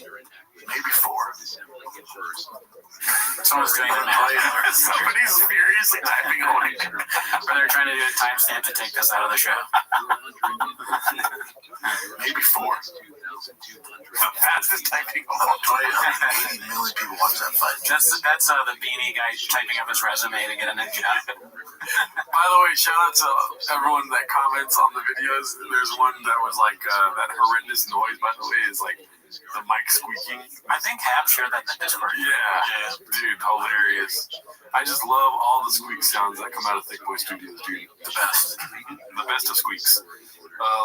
Maybe 4. Someone's doing it now. Somebody's furiously typing away. Or they're trying to do a timestamp to take this out of the show. Maybe 4. Fastest typing. 80 million people watch that fight. That's the beanie guy typing up his resume to get a new job. By the way, shout out to everyone that comments on the videos. There's one that was like that horrendous noise. By the way, is like the mic squeaking. I think Hap shared that in the Discord. Yeah, dude, hilarious. I just love all the squeak sounds that come out of Thick Boy Studios, dude. The best of squeaks.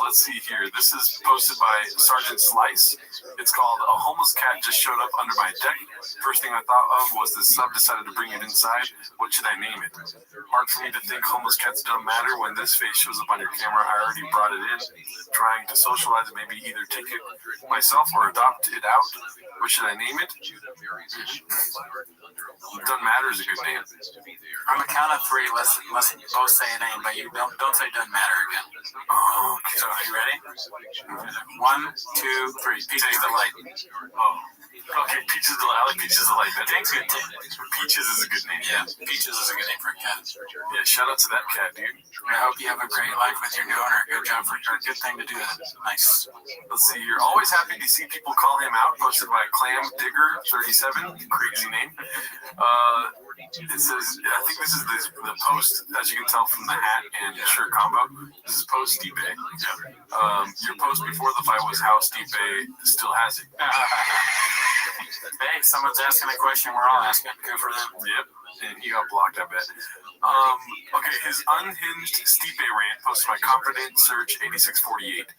Let's see here. This is posted by Sergeant Slice. It's called A Homeless Cat Just Showed Up Under My Deck. First thing I thought of was the sub decided to bring it inside. What should I name it? Hard for me to think homeless cats don't matter when this face shows up on your camera. I already brought it in. Trying to socialize it, maybe either take it myself or adopt it out. What should I name it? Doesn't matter is a good name. On the count of three, let's both say a name, but you don't say doesn't matter again. Oh, okay. So are you ready? 1, 2, 3. Peaches Delight. Oh. Okay, Peaches Delight. I like Peaches Delight. That name's good too. Peaches is a good name. Yeah, Peaches is a good name for a cat. Yeah, shout out to that cat, dude. I hope you have a great life with your new owner. Good job for a good thing to do that. Nice. Let's see, you're always happy to see people call him out. Posted by Clam Digger 37. Crazy name. It says, I think this is the post, as you can tell from the hat and shirt combo. This is post Stipe. Your post before the fight was how Stipe still has it. Hey, someone's asking a question. We're all asking. Good for them. Yep. And he got blocked, I bet. Okay, his unhinged Stipe rant posted by Confident Search 8648.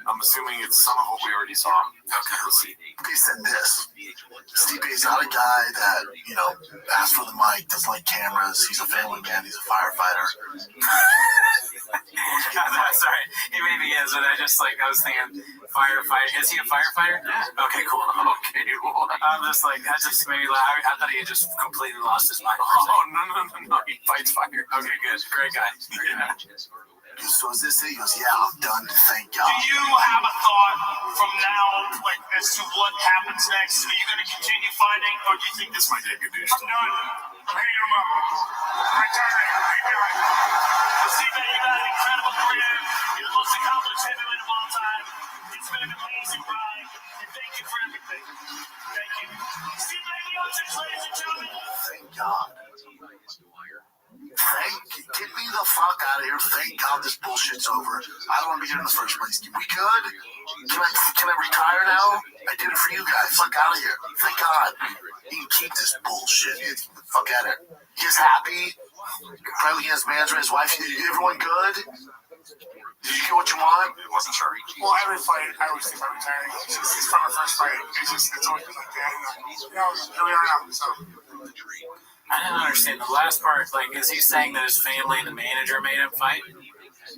I'm assuming it's some of what we already saw. Okay, let's see. He said this. Stipe's not a guy that, asks for the mic, doesn't like cameras. He's a family man. He's a firefighter. Sorry, he maybe is, but I was thinking firefighter. Is he a firefighter? Yeah. Okay, cool. Okay, well, I'm just like, that just made me laugh. I thought he had just completely lost his mind. Oh, no. He fights fire. Okay, good. Great guy. Yeah. So is this it? He goes, yeah, I'm done. Thank God. Do you have a thought from now, as to what happens next? Are you going to continue fighting, or do you think this might get good news? I'm done. I'm hanging him up. I'm retiring. Steve, you got an incredible career. You're the most accomplished heavyweight of all time. It's been an amazing ride, and thank you for everything. Thank you. Steve Miocic, ladies and gentlemen. Thank God. Get me the fuck out of here. Thank God this bullshit's over. I don't want to be here in the first place. We good? Can I retire now? I did it for you guys. Fuck out of here. Thank God. You can keep this bullshit. Fuck out of here. He's happy. Probably his manager, his wife. Everyone good? Did you get what you want? Wasn't sure. Well, every fight, I always think about retiring. It's from the first fight. It's always been like that. Here we are now. So. I didn't understand the last part. Is he saying that his family and the manager made him fight?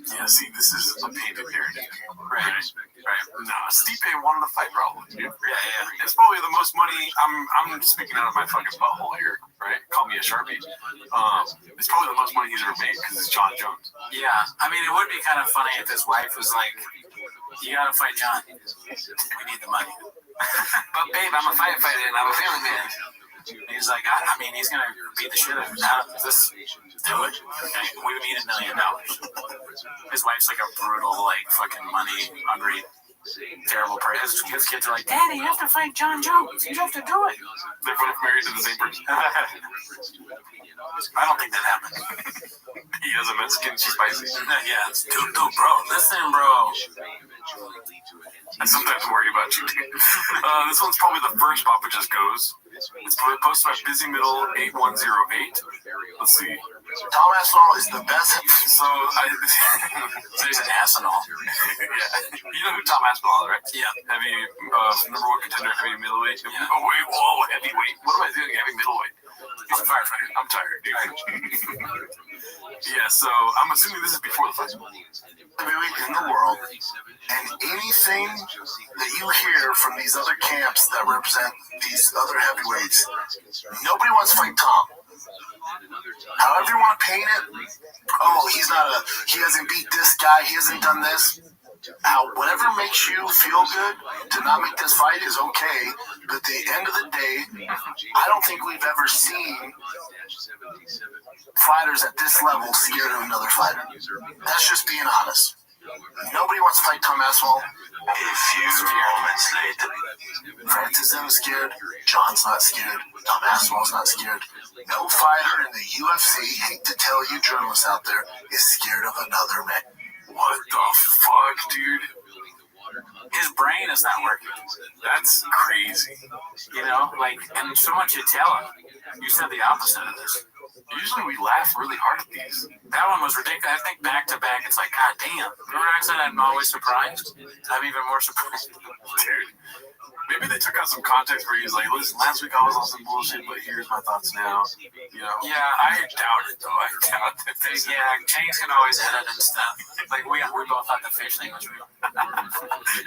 Yeah, see, this is a painted narrative. Right. Nah, Stipe wanted to fight Raul, dude. Yeah. It's probably the most money. I'm speaking out of my fucking butthole here, right? Call me a Sharpie. It's probably the most money he's ever made because it's John Jones. Yeah, I mean, it would be kind of funny if his wife was like, "You gotta fight John. We need the money." But babe, I'm a firefighter and I'm a family man. He's like, I mean, he's gonna beat the shit out of him. Just do it. Okay, we need $1 million. His wife's like a brutal, fucking money hungry, terrible person. His kids are like, Daddy, you have to fight John Jones. You have to do it. They're both married to the same person. I don't think that happened. He has a Mexican, she's spicy. Yeah, dude, bro. Listen, bro. I sometimes worry about you, dude. This one's probably the first Papa Just Goes. It's posted by Busy Middle 8108. Let's see. Tom Aspinall is the best. So he's an Aspinall. Yeah. You know who Tom Aspinall is, right? Yeah. Heavy, number one contender, heavy middleweight. Yeah. Oh, wait, whoa, heavyweight. What am I doing? Heavy middleweight. He's a firefighter. I'm tired, dude. Yeah, so I'm assuming this is before the fight. Heavyweight in the world, and anything that you hear from these other camps that represent these other heavyweights, nobody wants to fight Tom. However you want to paint it, he hasn't beat this guy, he hasn't done this. Whatever makes you feel good to not make this fight is okay, but at the end of the day, I don't think we've ever seen fighters at this level scared of another fighter. That's just being honest. Nobody wants to fight Tom Aspinall. A few moments later, Francis isn't scared. John's not scared. Tom Aspinall's not scared. No fighter in the UFC, hate to tell you journalists out there, is scared of another man. What the fuck, dude? His brain is not working. That's crazy. And so much you tell him. You said the opposite of this. Usually we laugh really hard at these. That one was ridiculous. I think back to back, it's like, God damn. Remember I said I'm always surprised? I'm even more surprised. Dude. Maybe they took out some context where he's like, listen, last week I was on some bullshit, but here's my thoughts now. You know? Yeah, I doubt it though. I doubt that they, James can always edit and stuff. Like we both thought the fish thing was real.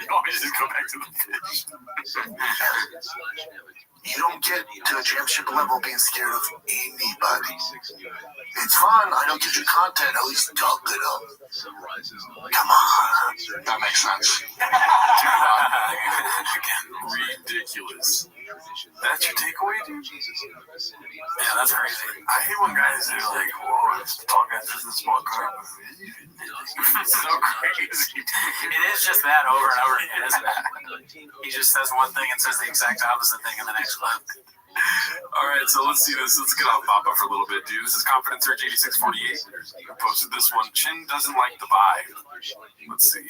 Always just go back to the fish. You don't get to a championship level being scared of anybody. It's fun. I don't get your content. At least talk it up. Come on. That makes sense. Ridiculous. That's your takeaway, dude? Yeah, that's crazy. I hate when guys are like, whoa, let's talk about this in small car. It's so crazy. It is just that over and over again, isn't it? He just says one thing and says the exact opposite thing in the next clip. Alright, so let's see this. Let's get off Papa for a little bit, dude. This is Confidence Search 8648. I posted this one. Chin doesn't like the vibe. Let's see.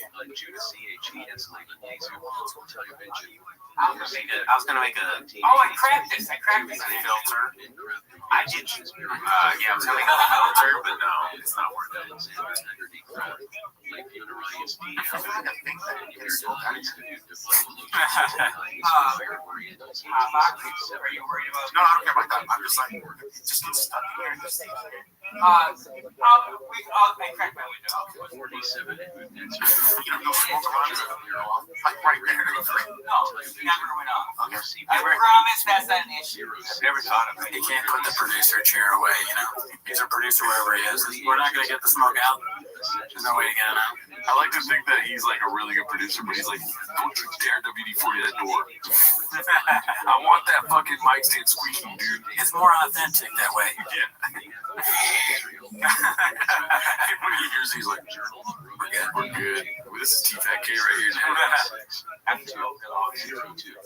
I was gonna make a. Oh, I cracked this filter. I did. Yeah, I was gonna make a filter, but no, it's not working. Are you worried about? No, I don't care about that. I'm just like, it just gets stuck here. I cracked my window. 47. You know, no smoke around it. Like right there. No, never went off. Okay. I promise that's not an issue. I've never thought of it. He can't put the producer chair away, you know? He's a producer wherever he is. We're not going to get the smoke out. There's no way to get it out. I like to think that he's like a really good producer, but he's like, don't you dare WD-40 that door. I want that fucking mic stand squeaking, dude. It's more authentic that way. Yeah. When he hears it, he's like, we're good. This is T-Fat K right here, dude.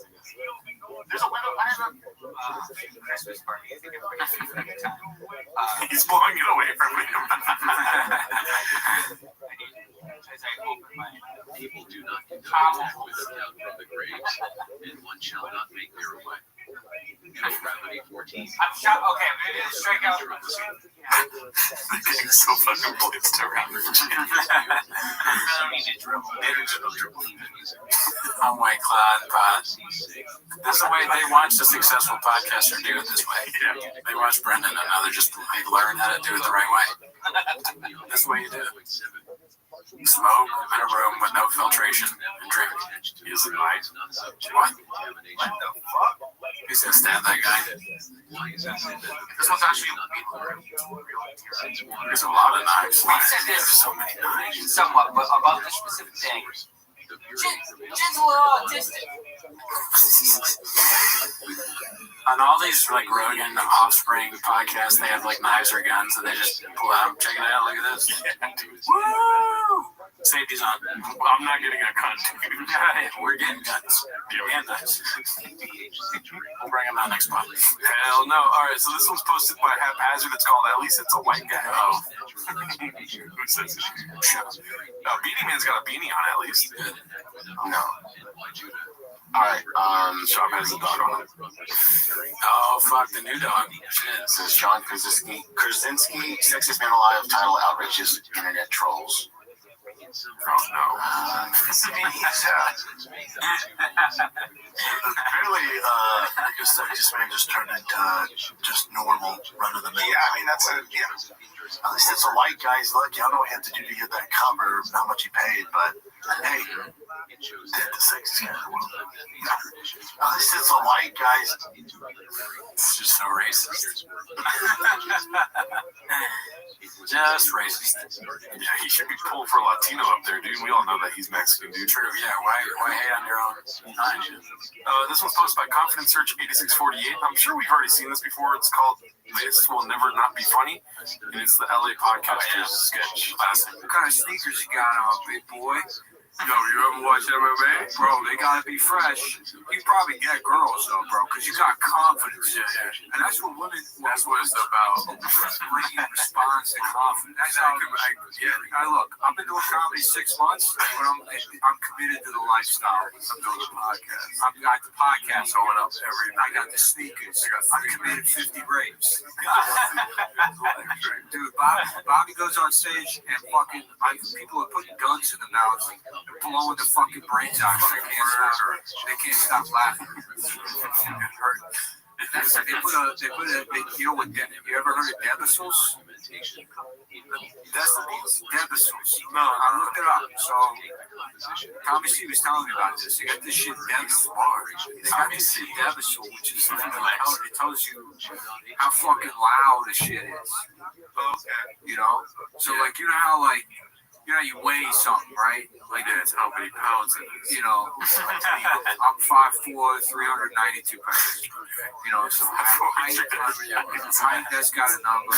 There's a window. I have a Christmas party. I think everybody should have a good time. He's blowing it away from him. As I open my People do not condone without from the graves, and one shall not make their way. Gravity 14. I'm shot. Okay, I'm gonna do the strikeout. They're getting so fucking blitzed around. I don't need to dribble. On White Cloud Pod. That's the way they watch the successful podcaster do it this way. Yeah. They watch Brendan and now they learn how to do it the right way. This is the way you do it. Smoke in a room with no filtration and drink. He is a knife. What? What the fuck? He's gonna stab that guy. This one's actually There's a lot of knives. We said this so many knives. somewhat, but about this specific thing. Jen's a little autistic. On all these like Rogan Offspring podcasts, they have like knives or guns and they just pull out. Check it out. Look at this. Woo! Safety's on. I'm not getting a gun. We're getting guns. And knives. We'll bring them out next month. Hell no. Alright, so this one's posted by Haphazard. It's called At Least It's a White Guy. Oh. Who says it? Beanie Man's got a beanie on at least. No. Alright, Shop has a dog on it. Oh, fuck, the new dog. Shit. Says John Krasinski, sexiest man alive, title outrages internet trolls. Oh no. Apparently, I guess sexiest man just turned into just normal run of the mill. Yeah, I mean, that's a, yeah. At least it's a white guy. He's lucky. I don't know what he had to do to get that cover, how much he paid, but hey, did the sexiest guy in the world. At least it's a white guy. It's just so racist. Just racist. Yeah, he should be pulled for Latino up there, dude. We all know that he's Mexican, dude. True, yeah. Why hate on your own? This one's posted by Confidence Search 8648. I'm sure we've already seen this before. It's called This Will Never Not Be Funny, and it's the LA Podcasters sketch. Classic. What kind of sneakers you got on, big boy? Yo, you ever watch MMA? Bro, they gotta be fresh. You probably get girls though, bro, because you got confidence. Yeah. And that's what women. That's what it's about. Bringing response and confidence. That's how. Look, I've been doing comedy 6 months, but I'm committed to the lifestyle. I'm doing the podcast. I've got the podcast going up every. I got the sneakers. I'm committed 50 rapes. Dude, Bobby goes on stage and fucking people are putting guns in the mouth. They're blowing the fucking brains out. They can't stop laughing. You know what? You ever heard of Debicils? Debicils. No, I looked it up. So Tommy C was telling me about this. They got this shit Debicil. They got this shit Debicil, which is it tells you how fucking loud the shit is. You know? So like you know how you weigh something, right? Like that's how many pounds it is. You know, I'm 5'4", 392 pounds. You know, so height that's got a number,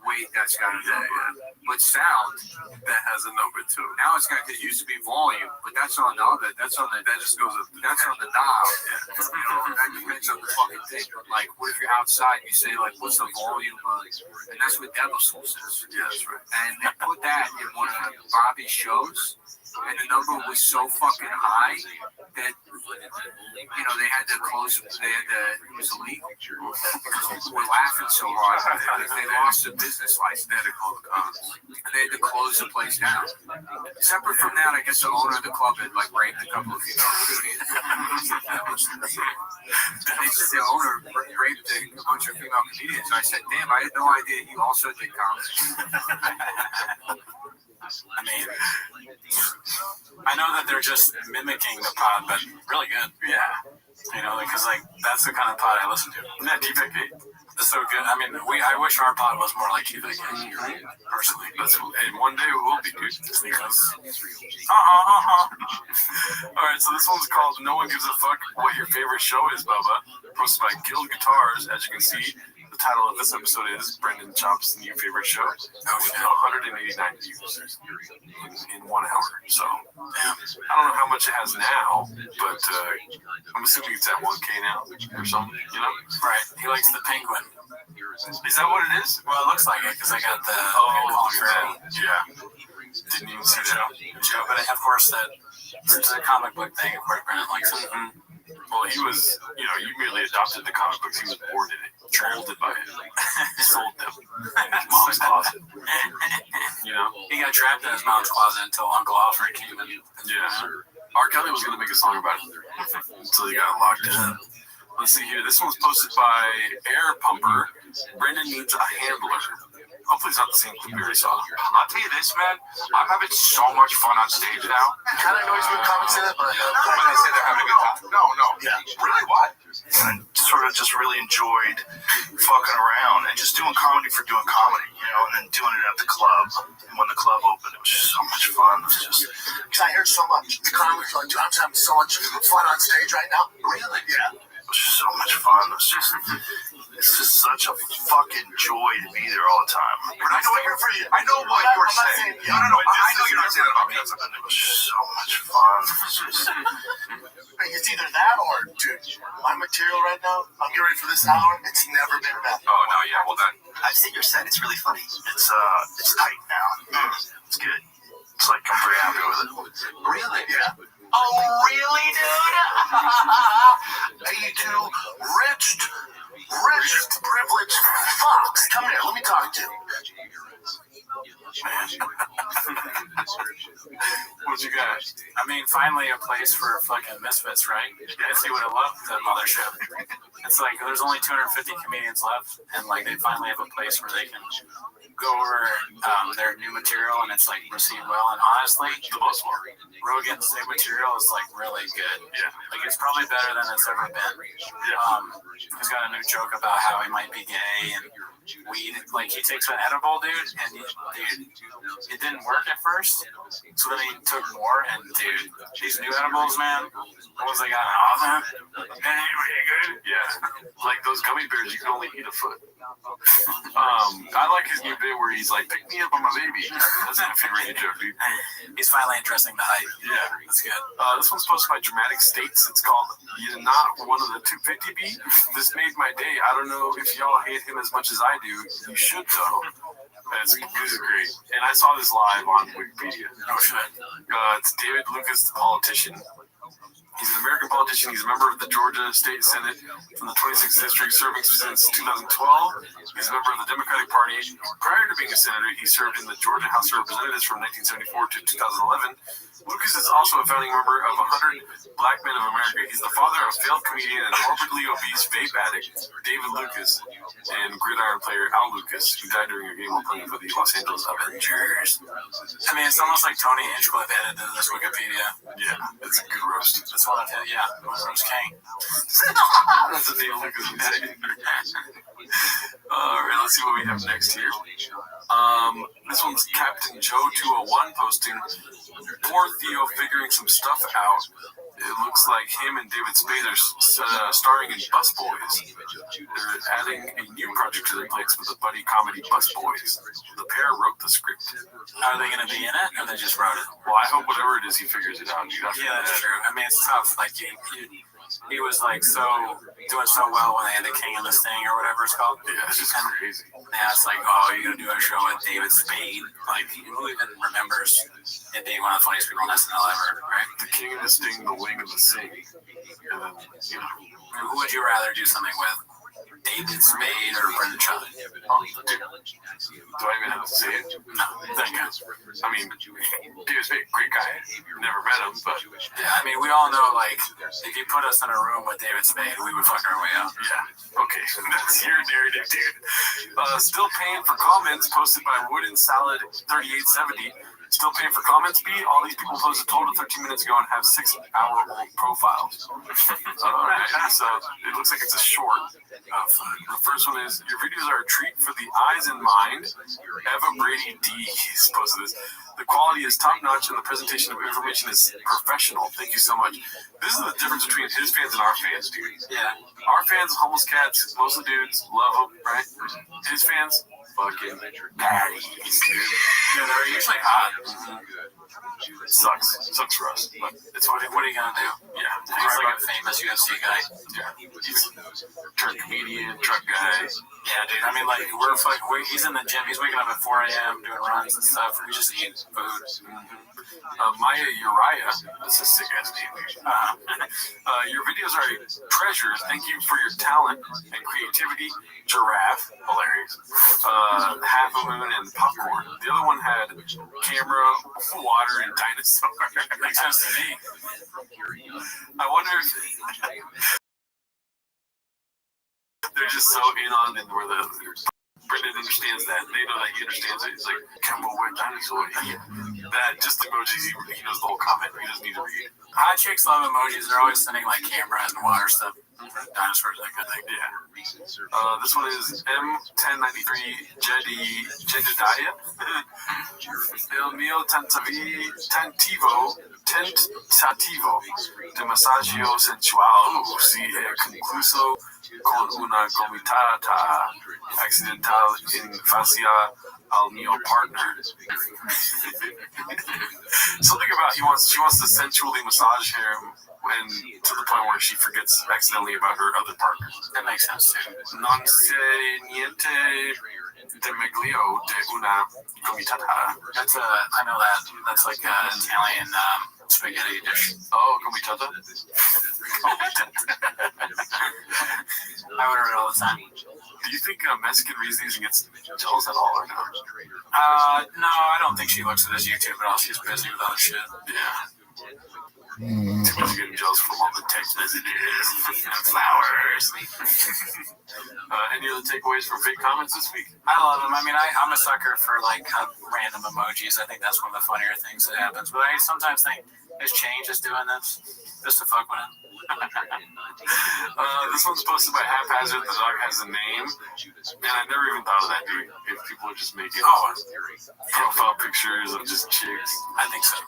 weight that's got a number, but sound that has a number too. Now it's got, it used to be volume, but that's on the other. That just goes up. That's on the knob. You know, that depends on the fucking thing. But like, what if you're outside? You say like, what's the volume? And that's what Debicils is. Yeah, that's right. And they put that in one of Bobby's shows, and the number was so fucking high that they had to close. It was illegal because people were laughing so hard. They lost their business license. They had to close the place down. Separate from that, I guess the owner of the club had like raped a couple of female comedians. They said the owner raped a bunch of female comedians. I said, damn, I had no idea he also did comedy. I mean, I know that they're just mimicking the pod, but really good. Yeah. Because that's the kind of pod I listen to. That TPK is so good. I mean, I wish our pod was more like TPK. Personally, and one day we will be, dude. Because all right, so this one's called "No One Gives a Fuck What Your Favorite Show Is," Bubba. Posted by Guild Guitars. As you can see, the title of this episode is Brendan Chops' new favorite show. With 189 views in 1 hour. So I don't know how much it has now, but I'm assuming it's at 1K now or something. You know, right? He likes the penguin. Is that what it is? Well, it looks like it because I got the yeah. Didn't even see that show, but of course it's a comic book thing. Of course, Brendan likes it. Well, he was, you merely adopted the comic books. He was born in it, molded by it, sold them in his mom's closet. He got trapped in his mom's closet until Uncle Alfred came in. Yeah. R. Kelly was going to make a song about it until he got locked in. Let's see here. This one's posted by Air Pumper. Brendan needs a handler. Hopefully it's not the same clip we already saw. I'll tell you this, man. I'm having so much fun on stage now. Kind of noise when comments say that, but when they say they're having a good time. No. Yeah. Really, what? I sort of just really enjoyed fucking around and just doing comedy for doing comedy, and then doing it at the club. And when the club opened, it was just so much fun. It was just because I heard so much. The comics like, dude, I'm having so much fun on stage right now. Really? Yeah. It was just so much fun. It's just such a fucking joy to be there all the time. But I know what you're saying. I know you're not saying that about me. It was just so much fun. It's either that or, dude, my material right now, I'm getting ready for this hour, it's never been better. Oh, no, yeah, well then. I've seen your set, it's really funny. It's tight now. It's good. It's like, I'm very happy with it. Really? Yeah. Oh, really, dude? Hey, you two rich, privileged fucks. Come here, let me talk to you. What you got? I mean, finally a place for fucking misfits, right? I see what I love, the mothership. It's like there's only 250 comedians left, and like they finally have a place where they can go over their new material, and it's like received well. And honestly, Rogan's new material is like really good. Yeah, like it's probably better than it's ever been. He's got a new joke about how he might be gay and weed. Like he takes an edible, dude, and it didn't work at first, so then he took more. And dude, these new edibles, man, the ones they got in oven, they ain't really good. Yeah, like those gummy bears, you can only eat a foot. I like his new bit where he's like, "Pick me up, I'm a baby." That's my favorite joke, dude. He's finally addressing the hype. Yeah, that's good. This one's posted by Dramatic States. It's called "You're Not One of the 250 Beat." This made my day. I don't know if y'all hate him as much as I do. You should though. It's really great. And I saw this live on Wikipedia. Oh shit. It's David Lucas, the politician. He's an American politician. He's a member of the Georgia State Senate from the 26th District, serving since 2012. He's a member of the Democratic Party. Prior to being a senator, he served in the Georgia House of Representatives from 1974 to 2011. Lucas is also a founding member of 100 Black Men of America. He's the father of failed comedian and morbidly obese vape addict David Lucas and gridiron player Al Lucas, who died during a game while playing for the Los Angeles Avengers. I mean, it's almost like Tony Hinchcliffe added to this Wikipedia. Yeah, it's a good roast. That's one of his, yeah, roast king. That's a David Lucas would say. Alright, let's see what we have next here. This one's Captain Joe 201 posting. Poor Theo figuring some stuff out. It looks like him and David Spade are starring in Busboys. They're adding a new project to their plates with the buddy comedy Busboys. The pair wrote the script. Are they going to be in it, or they just wrote it? Well, I hope whatever it is, he figures it out. Yeah, that's true. I mean, it's tough. Like, he was like doing so well when they had the King and the Sting or whatever it's called. Yeah, it's just crazy. Now it's like, oh, you're gonna do a show with David Spade. Like, who even remembers it being one of the funniest people on SNL ever, right? The King and the Sting, the Wing and the Sing. And then, who would you rather do something with? David Spade or Brendan Schaub? Do I even have to say it? No, thank you. I mean, David Spade, great guy. Never met him, but yeah, I mean, we all know, like, if you put us in a room with David Spade, we would fuck our way out. Yeah. Okay, that's your narrative, dude. Still paying for comments posted by Wooden Salad 3870. Still paying for comments, B? All these people posted a total of 13 minutes ago and have 6-hour-old profiles. So it looks like it's a short. The first one is, your videos are a treat for the eyes and mind. Eva Brady D is posted this. The quality is top-notch and the presentation of information is professional. Thank you so much. This is the difference between his fans and our fans, dude. Yeah. Our fans, homeless cats, mostly dudes, love them, right? His fans, fucking baddies, dude. Yeah, they're usually hot. Sucks for us, but it's funny. What are you gonna do? Yeah, he's like a famous UFC guy. Yeah, he's turned comedian, truck guy. Yeah, dude. I mean, like, he's in the gym. He's waking up at 4 a.m. doing runs and stuff. We just eat food. Maya Uriah, that's a sick ass name. Your videos are a treasure. Thank you for your talent and creativity. Giraffe, hilarious. Half a Moon and Popcorn. The other one had camera, water, and dinosaur. Makes sense to me. I wonder if they're just so in on it where Brendan understands that. They know that he understands it. He's like, Campbell, we're dinosaur. That, just emojis, he knows the whole comment. He doesn't need to read it. Hot chicks love emojis. They're always sending, like, cameras and water stuff. Dinosaurs, that kind of thing. Yeah. This one is M1093 Jedediah. El mio tentativo de massaggio sensual si è concluso con una gomitata accidental in faccia al mio partner. Something about she wants to sensually massage him, and to the point where she forgets accidentally about her other partners. That makes sense too. Non se niente de meglio de una gomitata. That's I know that. That's like an Italian spaghetti dish. Oh, gomitata? I order it all the time. Do you think Mexican reads these and gets jealous at all or no? No, I don't think she looks at this YouTube at all. She's busy with other shit. Yeah. Too much getting jealous from all the text messages and flowers. Any other takeaways from fake comments this week? I love them. I mean, I'm a sucker for like random emojis. I think that's one of the funnier things that happens. But I sometimes think this change is doing this just to fuck with it. This one's posted by Haphazard. The dog has a name, and I never even thought of that, dude. If people are just making profile pictures of just chicks. I think so.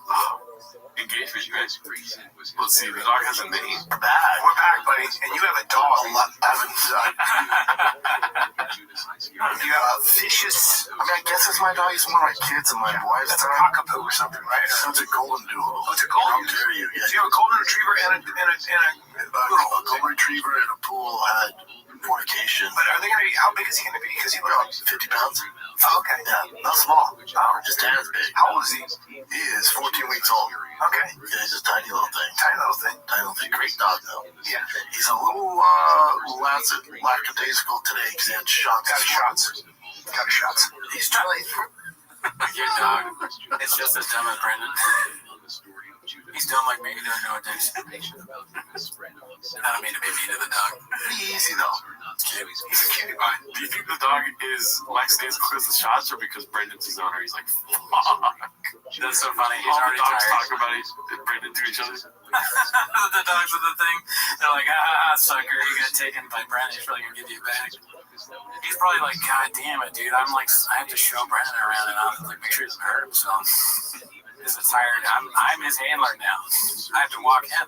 engagement, right? Let's see, the dog has a name. Bad. We're back, buddy. And you have a dog. You have a vicious. I mean, I guess it's my dog. He's one of my kids and my wife's That's a dog. cockapoo or something, right? So it's a golden doodle. Oh, it's a golden. How dare you? Yeah. Do you have a golden retriever and A golden retriever in a pool had fornication. But are they going to be? How big is he going to be? Because he looks 50 pounds. Oh, okay. Yeah, not small. Just as big. How old is he? He is 14 weeks old. Okay. Yeah, he's just a tiny little thing. Tiny little thing. Tiny little thing. Great dog, though. Yeah. He's a little lackadaisical today because he had shots. Got shots. Got shots. He's trying. Your dog. It's just as dumb as Brendan. He's dumb like me. He doesn't know what dicks. I don't mean to be mean to the dog. Easy though. He's a cutie pie. Do you think the dog is lackadaisical because of the shots or because Brendan's his owner? He's like, fuck. That's so funny. He's All already the dogs tired. talk about Brendan to each other. The dogs with the thing. They're like, sucker, you got taken by Brendan. He's probably gonna give you back. He's probably like, God damn it, dude. I'm like, I have to show Brendan around and I'm like, make sure he doesn't hurt himself. He's tired. I'm his handler now. I have to walk him.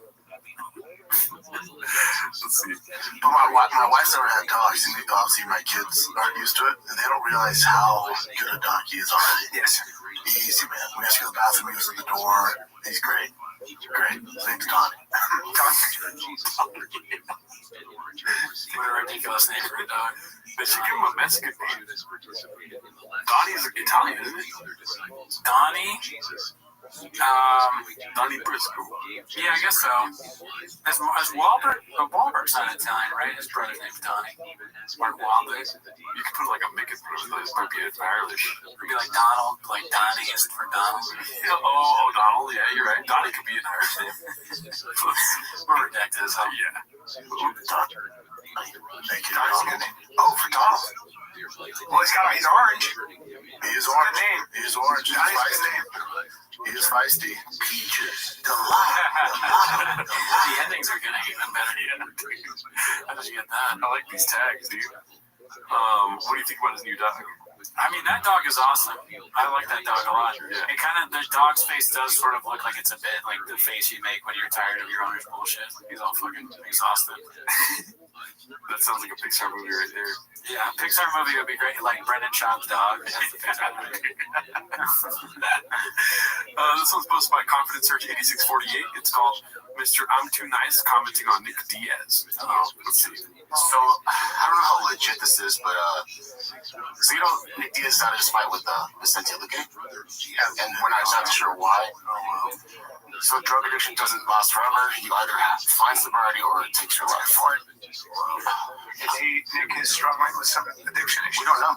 Let's see. But my wife's never had dogs, and obviously my kids aren't used to it, and they don't realize how good a dog he is already. Yes. Easy, man. We have to go to the bathroom, he goes in the door. He's great. Great. His name's Donnie. What a ridiculous name for a dog. They should give him a Mexican name. Donnie's Italian, isn't it? Donnie? Donnie Briscoe. Yeah, I guess so. As Wahlberg's not Italian, right? His brother's name's Donnie. Mark Wahlberg. You could put like a Mickey for this. Might be Irish. It'd be like Donald, like Donnie is for Donald. Yeah, Donald. Yeah, you're right. Donnie could be an Irish name. We're redacted as hell. Yeah. Thank you, Donald's a good Donald. name. Oh, for Donald. Well, he's orange. He is orange. Name. He is orange. He's Donnie's a good feisty. name. He is feisty. Peaches. Delight. The endings are getting even better. How did you get that? I like these tags, dude. What do you think about his new dog? I mean, that dog is awesome. I like that dog a lot. Yeah. It kind of, the dog's face does sort of look like it's a bit like the face you make when you're tired of your owner's bullshit. He's all fucking exhausted. That sounds like a Pixar movie right there. Yeah, Pixar movie would be great, like Brendan Schaub's dog. This one's posted by Confidence Search 8648. It's called Mr. I'm Too Nice commenting on Nick Diaz. Let's see. So, I don't know how legit this is, but, so you know, Nick Diaz had his fight with Vicente Luque? Yeah, and we're not sure why. So drug addiction doesn't last forever. You either find sobriety or it takes your life for it. Nick is struggling with some addiction issues. We don't know.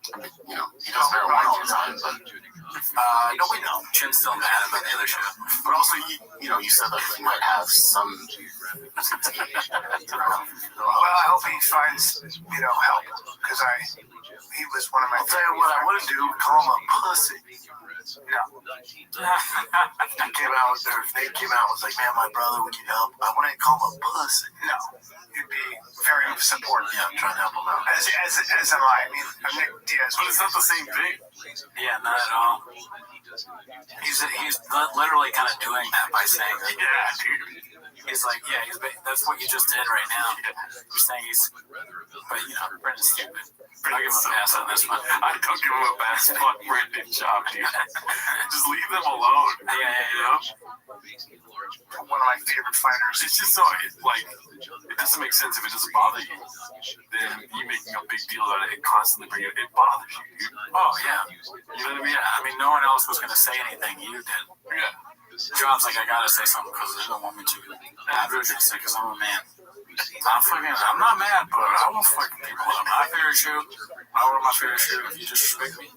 I mean, you know, he does marijuana all the time, but no, we know. Jim's still mad about the other show. But also, you said that he might have some. Well, I hope he finds, help, because he was one of my. I'll tell you what I wouldn't do, call him a pussy. No. Nate came out and was like, man, my brother, we need help. I wouldn't call him a pussy. No. You'd be very supportive. Yeah, I'm trying to help him out. As am I. I mean, Nick Diaz. But it's not the same thing. Yeah, not at all. He's literally kind of doing that by saying that. Yeah, dude. He's like, that's what you just did right now. You're saying but Brendan's stupid. I'll give him a pass on this one. I don't give him a pass. Fuck Brendan Schaub, dude. Just leave them alone. Yeah. One of my favorite fighters. It's just so, it doesn't make sense if it doesn't bother you. Then you making a big deal about it and constantly bringing it bothers you, dude. Oh, yeah. You know what I mean? Yeah. I mean, no one else was going to say anything. You did. Yeah. John's like, I got to say something because they don't want me to. I'm going to say because I'm a man. I'm not mad, but I will fucking people up my fair shoe. I wear my fair shoe if you disrespect me.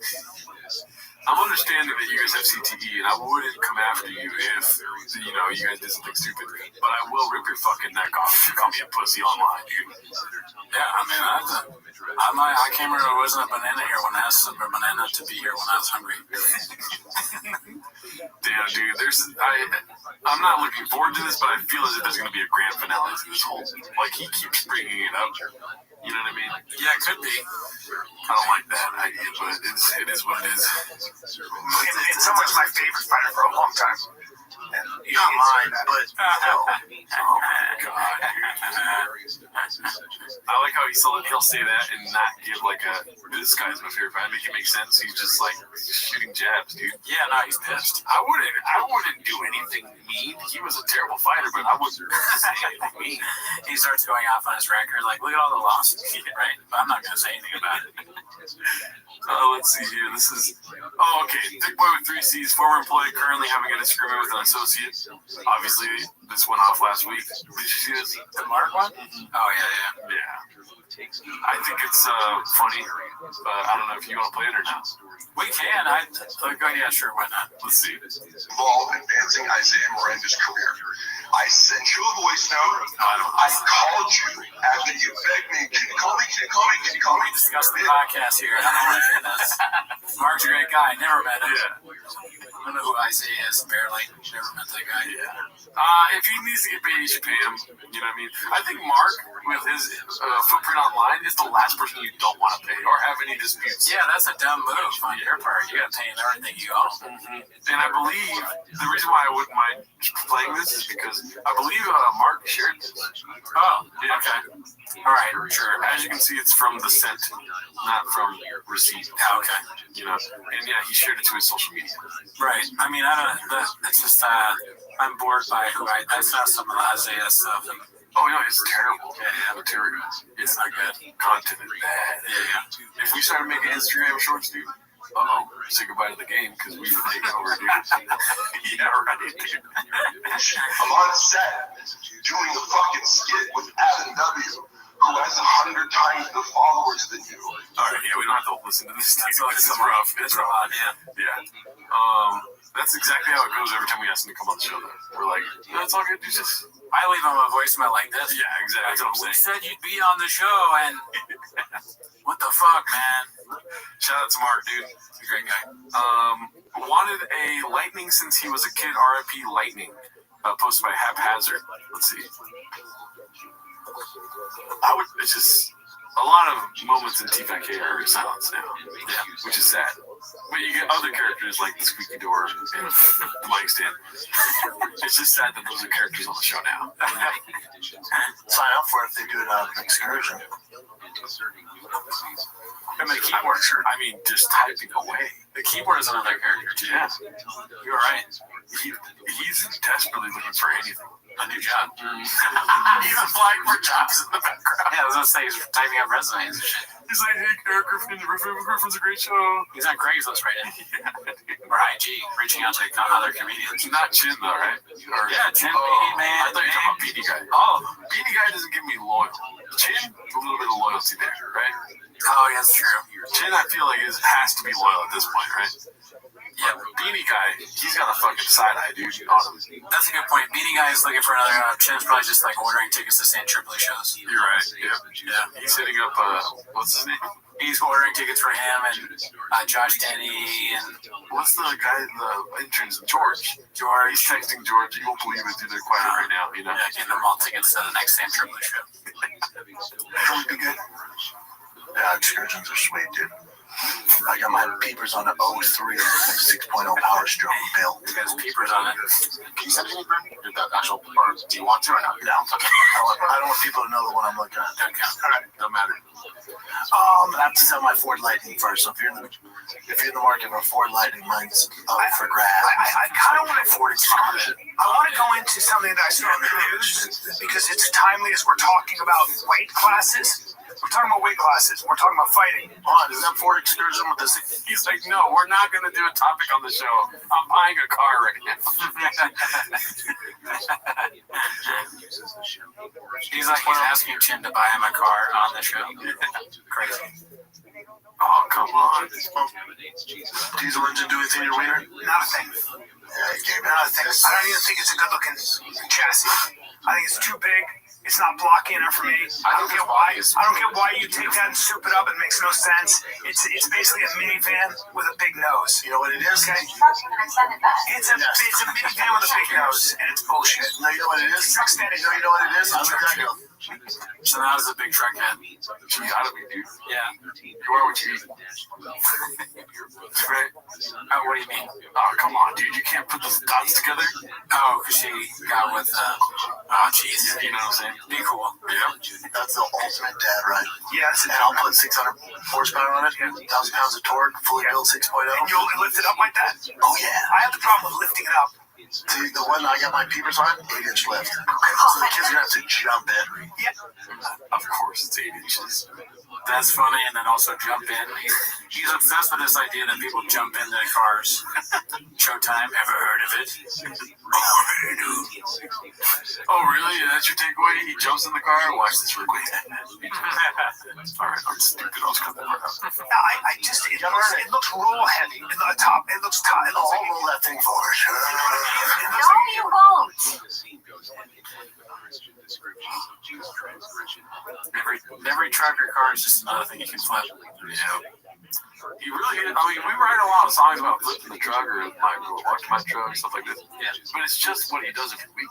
I'm understanding that you guys have CTE, and I wouldn't come after you if, you guys did something stupid. But I will rip your fucking neck off if you call me a pussy online, dude. Yeah, I mean, I came here, there wasn't a banana here when I asked for a banana to be here when I was hungry. Damn, dude, I'm not looking forward to this, but I feel as if there's going to be a grand finale to this whole, he keeps bringing it up. You know what I mean? Yeah, it could be. I don't like that idea, but it is what it is. It's someone's my favorite fighter for a long time. Not mine, but Oh my god. I like how he'll say that and not give like this guy's my favorite fighter. Make it make sense. He's just like shooting jabs, dude. Yeah, no, he's pissed. I wouldn't do anything mean. He was a terrible fighter, but I wouldn't say anything mean. He starts going off on his record, like, look at all the losses. Right, but I'm not gonna say anything about it. Let's see here. This is okay. Thick boy with 3 C's, former employee, currently having a disagreement with an associate. Obviously, this went off last week. Did you see this? The Mark one? Mm-hmm. Oh yeah. I think it's funny, but I don't know if you want to play it or not. We can. Yeah, sure. Why not? Let's see. Involved in advancing Isaiah Miranda's career. I sent you a voice note. I called you after you begged me. Can you call me? Can you call me? Can you call me? We discussed the podcast here. I don't want to hear this. Mark's a great guy. Never met him. Yeah. I don't know who Isaiah is. Barely. Never met that guy. Yeah. If he needs to get paid, you should pay him. You know what I mean? I think Mark, with his footprint online, is the last person you don't want to pay or have any disputes. Yeah, that's a dumb move on your part. You got to pay him everything you owe. Mm-hmm. And I believe the reason why I wouldn't mind playing this is because I believe Mark shared this. Oh, yeah. Okay. All right, sure. As you can see, it's from the sent, not from receipt. Oh, okay. You know, and yeah, he shared it to his social media. Right. I mean, it's just, I'm bored by I saw some of the Isaiah stuff. And, oh, no, it's terrible. Yeah, material. It's not good. Content is bad. Yeah. If we started making Instagram shorts, dude, say goodbye to the game because we would take over, dude. Yeah, right, dude. I'm on set doing a fucking skit with Adam W., who has 100 times the followers than you. All right, yeah, we don't have to listen to this. It's rough. It's rough. Yeah. That's exactly how it goes every time we ask him to come on the show, though. We're like, no, it's all good. You just... I leave him a voicemail like this. Yeah, exactly. That's what I'm saying. We said you'd be on the show, and what the fuck, man? Shout out to Mark, dude. He's a great guy. Wanted a Lightning since he was a kid. RIP Lightning. Posted by Haphazard. Let's see. It's just a lot of moments in T5K are silence now, which is sad. But you get other characters like the squeaky door and the mic stand. It's just sad that those are characters on the show now. Sign up for it if they do an excursion. And the keyboard, I mean, just typing away. The keyboard is another character too. Yeah, you're right. He's desperately looking for anything. A new job. He's applying for jobs in the background. Yeah, I was gonna say he's typing up resumes and shit. He's like, hey, Eric Griffin's a great show. He's on Craigslist right now. Or IG, reaching out to other comedians. Not Chin though, right? Yeah, Chin, Beanie Man. I thought you were talking about Beanie Guy. Oh, Beanie Guy doesn't give me loyal. Chin, a little bit of loyalty there, right? Oh, yeah, that's true. Chin, I feel like has to be loyal at this point, right? Yeah, Beanie Guy, he's got a fucking side eye, dude. Awesome. That's a good point. Beanie Guy is looking for another job. Chin's probably just like ordering tickets to San Tripoli shows. You're right. Yeah. He's hitting up, what's his name? He's ordering tickets for him and Josh Denny and what's the guy, the interns, George. He's texting George. You won't believe it, dude. They're quiet right now. You know, yeah, getting them all tickets to the next San Tripoli show. That would be good. Yeah, excursions are sweet, dude. I got my peepers on the 03 6.0 Power Stroke bill. You guys peepers on it. Can you send me anything? The actual, or do you want to or not? No. Okay. I don't want people to know the one I'm looking at. Don't count. All right. Don't matter. I have to sell my Ford Lightning first. So if you're in the market for a Ford Lightning, mine's up for grabs. I kind of want to Ford Excursion. I want to go into something that I saw in the news because it's timely as we're talking about weight classes. We're talking about weight classes. We're talking about fighting. Is that Ford Excursion with this? He's like, no, we're not going to do a topic on the show. I'm buying a car right now. He's like, he's asking Chin to buy him a car on the show. Crazy. Oh, come on. Diesel engine do anything to your wiener? Not a thing. Yeah, he gave me not a thing. I don't even think it's a good looking chassis. I think it's too big. It's not blocking enough for me. I don't get why you take that and soup it up. It makes no sense. It's basically a minivan with a big nose. You know what it is? Okay. It's a minivan with a big nose, and it's bullshit. No, you know what it is? Truck standing. You know what it is? How does that go? So that was a big truck head. You gotta be, dude. Yeah. You are what you eat. Right? What do you mean? Oh, come on, dude. You can't put those dots together. Oh, because she got with, oh, jeez. You know what I'm saying? Be cool. Yeah. That's the ultimate dad, right? Yes. And I'll put 600 horsepower on it, 1,000 pounds of torque, fully built 6.0. And you'll lift it up like that? Oh, yeah. I have the problem with lifting it up. See, the one I got my peepers on, 8-inch lift. So the kid's gonna have to jump in. Yeah. Of course, it's 8 inches. That's funny, and then also jump in. He's obsessed with this idea that people jump into cars. Showtime, ever heard of it? Oh, really? That's your takeaway? He jumps in the car? Watch this real quick. Alright, I'm stupid. I'll just cut that part out. It looks roll heavy in the top. It looks tight. I'll roll that thing forward. No, you won't. Every trucker car is just another thing you can flip. Yeah. You really, I mean, we write a lot of songs about flipping the truck or watch my truck, stuff like this. Yeah. But it's just what he does every week.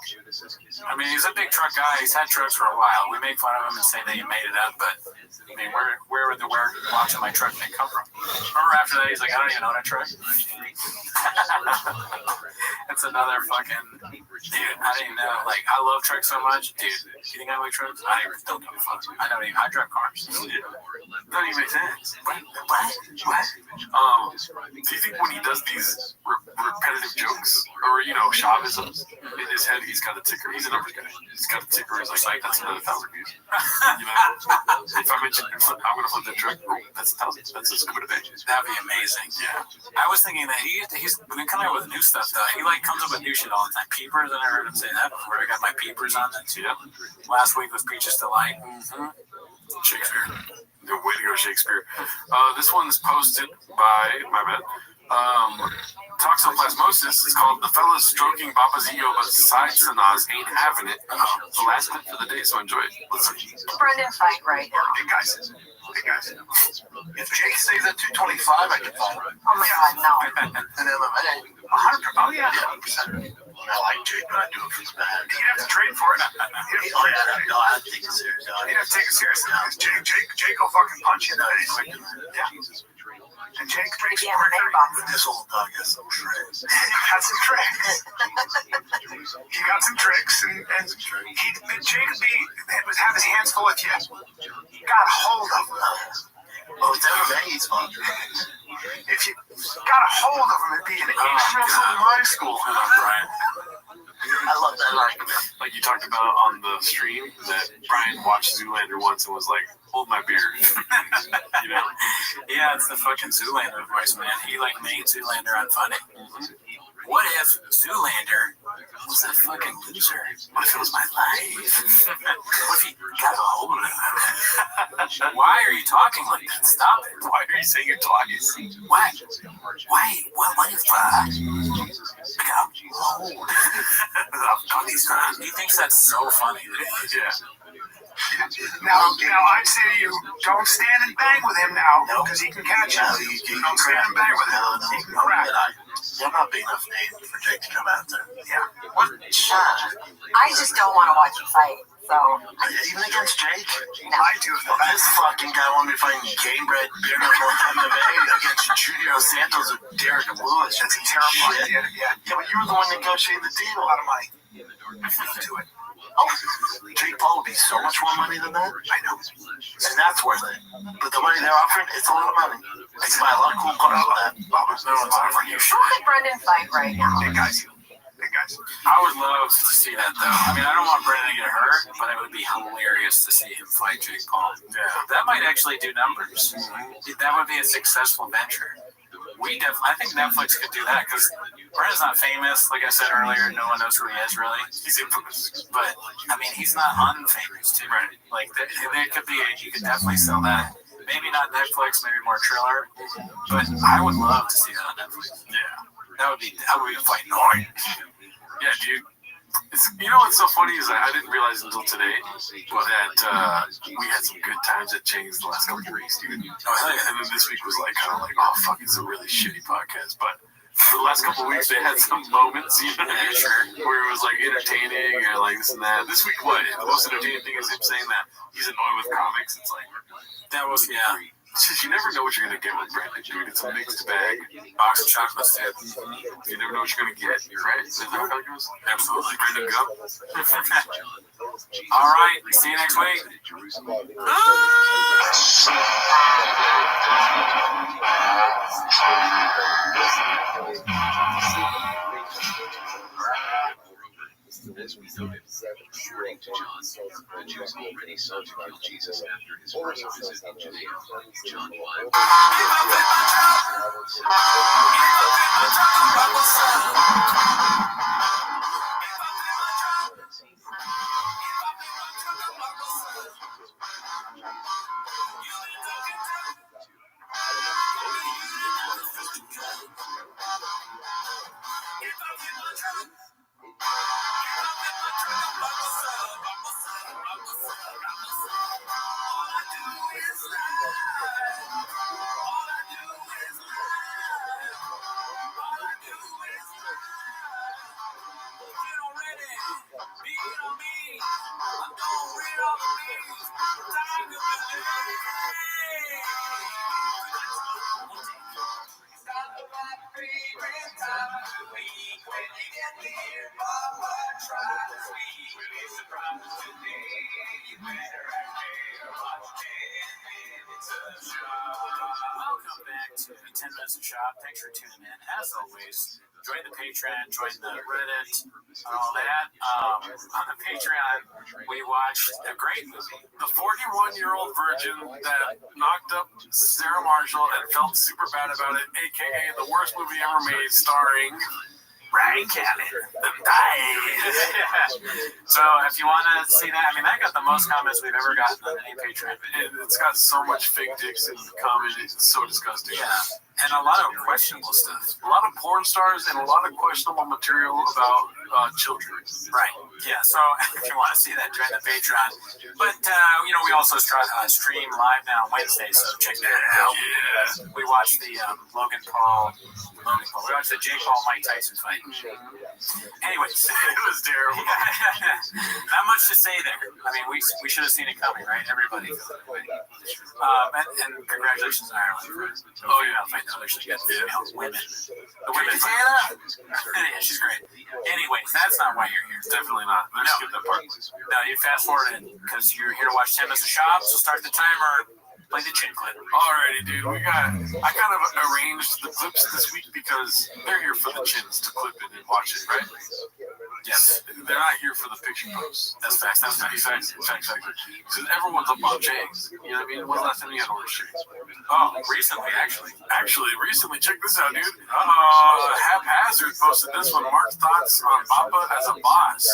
I mean, he's a big truck guy. He's had trucks for a while. We make fun of him and say that he made it up, but I mean, where would the watching my truck thing come from? Remember after that, he's like, I don't even own a truck. It's another fucking dude. I didn't know. Like, I love trucks so much, dude. You think I like trucks? I don't give a fuck. I drive cars. Doesn't even make sense. What? Do you think when he does these repetitive jokes or Chavisms in his head, he's got a ticker? He's a numbers guy. He's got a ticker. He's like, that's another 1,000 views. If I mention I'm gonna flip that truck, that's 1,000. That's a scuba day. That'd be amazing. Yeah. I was thinking that he's been coming out with new stuff though. He like comes up with new shit all the time. Peepers, I never heard him say that before. I got my peepers on that too. Last week was Peaches Delight. Shakespeare. The way to go, Shakespeare. This one's posted by Toxoplasmosis. It's called The Fellas Stroking Baba's Ego, but Side Sanaz Ain't Having It. The last clip for the day, so enjoy it. Listen. Brendan fight right now. Hey guys. If Jake stays at 225, I can fight him. Oh my God, no. And MMA. 100%. Oh yeah. 100%. I like Jake, but I do it for his bad. You'd have to trade for it. No, I have to take it seriously. You'd have to take it seriously. Jake will fucking punch you. Yeah. And Jake's But this old dog has some tricks. He got some tricks. And Jake would have his hands full if you got a hold of him. Well, it's MMA's fun. If you got a hold of him, it'd be an instrument from my school. Brian. I love that argument. Like you talked about on the stream, that Brian watched Zoolander once and was like, hold my beer. Yeah, it's the fucking Zoolander voice, man. He like made Zoolander unfunny. What if Zoolander was a fucking loser? What if it was my life? What if he got a hold of it? Why are you talking like that? Stop it. Why are you saying you're talking? Why? What if I got a hold of these times? He thinks that's so funny. Yeah. Now, I'd say to you, don't stand and bang with him now, because he can catch you. Don't stand and bang with him. He can crack. I'm not big enough name for Jake to come out there. Yeah. I just don't want to watch him fight. So even against Jake, no. I do. This fucking guy wanted me fighting game-bred beer knuckle MMA against Junior Santos and Derek Lewis. That's a terrible idea. Yeah, but you were the one that negotiated the deal. A lot of money. Do it. Oh, Jake Paul would be so much more money than that. I know. And that's worth it. But the money they're offering, it's a lot of money. They can buy a lot of cool cars with that. No one's offering you shit. Who could Brendan fight right now? Big guys. I would love to see that though. I mean, I don't want Brendan to get hurt, but it would be hilarious to see him fight Jake Paul. Yeah. That might actually do numbers. That would be a successful venture. I think Netflix could do that because Brendan's not famous. Like I said earlier, no one knows who he is really. He's infamous. But I mean, he's not unfamous too. Right. Like there could be you could definitely sell that. Maybe not Netflix, maybe more Triller. But I would love to see that on Netflix. Yeah. That would be a fight noise. Yeah, dude. What's so funny is I didn't realize until today that we had some good times at Chang's the last couple of weeks, dude. And then this week was like kind of like, oh fuck, it's a really shitty podcast. But for the last couple of weeks, they had some moments, you know, where it was like entertaining or like this and that. This week, what? The most entertaining thing is him saying that he's annoyed with comics. It's like, That was, yeah. you never know what you're going to get with Brandon, dude. It's a mixed bag. Box of chocolates, you never know what you're going to get, right? Is that how it goes? Absolutely. Brandon Gump. All right. See you next week. As we noted, according to John, the Jews already sought to kill Jesus after his first visit in Judea. John 5. Welcome back to 10 Minutes of Shop. Thanks for tuning in. As always, join the Patreon, join the Reddit, and all that. On the Patreon, we watched a great movie. The 41-year-old virgin that knocked up Sarah Marshall and felt super bad about it, a.k.a. the worst movie ever made, starring Ryan Callen. So if you want to see that, I mean, that got the most comments we've ever gotten on any Patreon. It's got so much fake dicks in the comment. It's so disgusting. Yeah. And a lot of questionable stuff. A lot of porn stars and a lot of questionable material about children. Right. Yeah. So if you want to see that, join the Patreon. But, we also stream live now on Wednesday, so check that out. Yeah. We watched the Logan Paul. We watched the Jake Paul Mike Tyson fight. Anyways. It was terrible. Not much to say there. I mean, we should have seen it coming, right? Everybody. And congratulations to Ireland for fighting. Actually got women. The women. Yeah, she's great. Anyways, that's not why you're here. Definitely not. Let's skip that part. No, you fast forward because you're here to watch 10 Minutes of Shop, so start the timer. Play the chin clip. Alrighty, dude. I kind of arranged the clips this week because they're here for the chins to clip it and watch it, right? Yes. They're not here for the picture posts. That's facts. That's facts. Because everyone's up on James. You know what I mean? When's the last time you had order shirts? Oh, recently, actually. Recently. Check this out, dude. Haphazard posted this one. Mark's thoughts on Papa as a boss.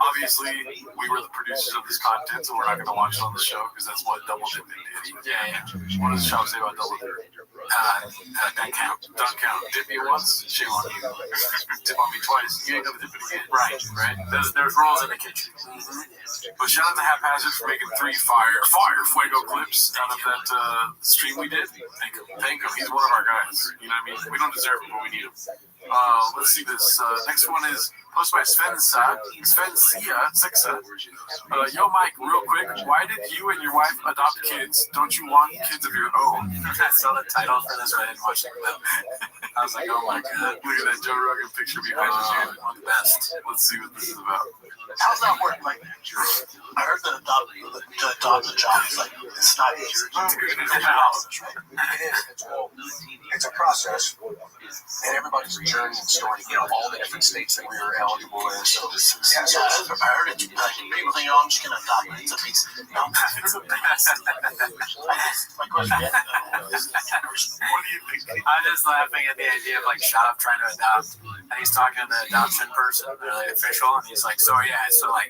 Obviously, we were the producers of this content, so we're not going to watch it on the show because that's what Double Dip did. Yeah. What does the shop say about Double Dip? Don't count. Don't count. Dip me once, shame on you. Dip on me twice, you ain't gonna dip it again. Right. There's rolls in the kitchen. But shout out to Haphazard for making 3 fire fuego clips out of that stream we did. Thank him. He's one of our guys. You know what I mean? We don't deserve him, but we need him. Let's see this. Next one is posted by Svencia Sexa. Yo, Mike, real quick, why did you and your wife adopt kids? Don't you want kids of your own? I saw the title for this, but I didn't watch it. I was like, oh my god. Look at that Joe Rogan picture behind you. One of the best. Let's see what this is about. How's that work? Like, I heard that adopt a job is like, it's not easy. It's a process, and everybody's journey and story, all the different states that we were eligible in. So this is, I heard it. Like, people think, I'm just going to adopt it. It's a piece. No, it's a piece. My question is, what do you think? I'm just laughing at the idea of, Shop trying to adopt, and he's talking to the adoption person, the official, and he's like, so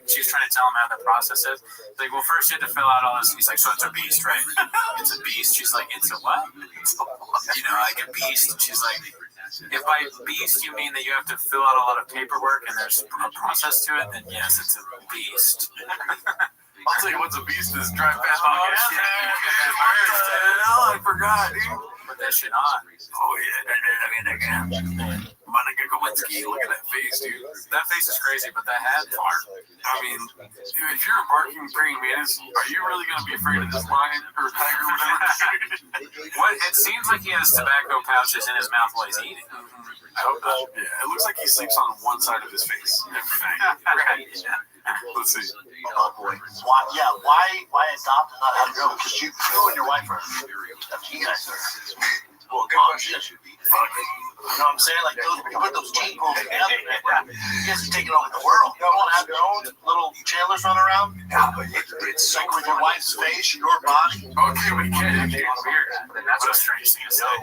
she's trying to tell him how the process is. He's like, well, first you have to fill out all this. He's like, so it's a beast, right? It's a beast. She's like, it's a what? Like a beast. And she's like, if by beast you mean that you have to fill out a lot of paperwork and there's a process to it, then yes, it's a beast. I'll tell you what's a beast is drive past my shit. I forgot, dude. Put that shit on. Oh, yeah. My Gretzky, look at that face, dude. That face is crazy, but that hat, I mean, if you're a barking praying mantis, are you really going to be afraid of this lion or tiger or whatever? It seems like he has tobacco pouches in his mouth while he's eating. I hope not. Yeah, it looks like he sleeps on one side of his face every night. Right. Let's see. Oh boy. Why adopt and not have your own? Because you and your wife are, you guys are, well, God, shit. You know what I'm saying? Like, you put those gene pools together, man. You guys are taking over the world. You don't want to have your own little Chandlers run around? Yeah, but it's like with your wife's face, your body. Okay, we can't. That's a strange thing to say.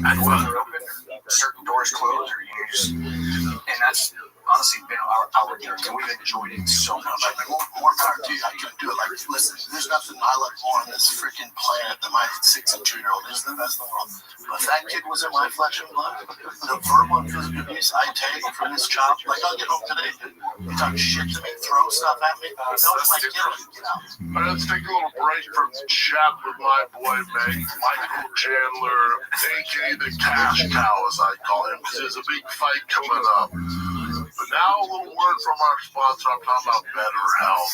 I'd love to open certain doors closed, or you just, and that's honestly been our journey, and we've enjoyed it so much. Like, more power to you. I couldn't do it. Like, listen, there's nothing I love more on this freaking planet than my 6 and 2-year-old. This is the best in the world. But if that kid was in my flesh and blood, the verbal and physical abuse I take from this child, like, I'll get home today. You talk shit to me, throw stuff at me. That was my kid. Get out. All right, let's take a little break from chat with my boy, Michael Chandler, a.k.a. the Cash Cow, as I call him, because there's a big fight coming up. But now a little word from our sponsor. I'm talking about Better Health.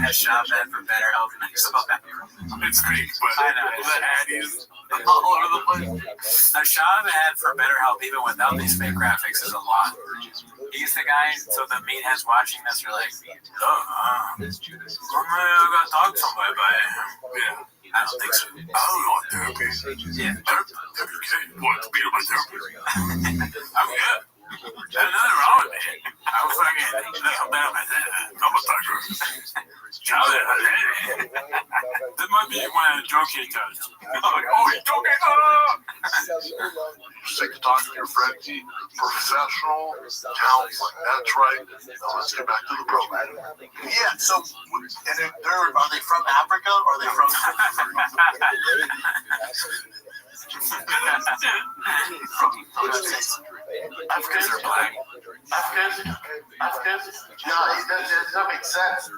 A shop ad for better health. It's fake, but the ad is all over the place. A shop ad for better health, even without these fake graphics, is a lot. He's the guy, so the meatheads watching this are like, I got dogs on my body. Yeah. I don't think so. I don't want therapy. Yeah. Therapy? What? Beat up my therapist? I'm good. There's nothing wrong with me. I was fucking, I'm a doctor. That might be when a joke he does. Oh, he's joking! Sick of talking to your friend. Professional counseling. That's right. Now let's get back to the program. Yeah, so, and are they from Africa, or are they from... Africans are black. Africans? No, that doesn't make sense.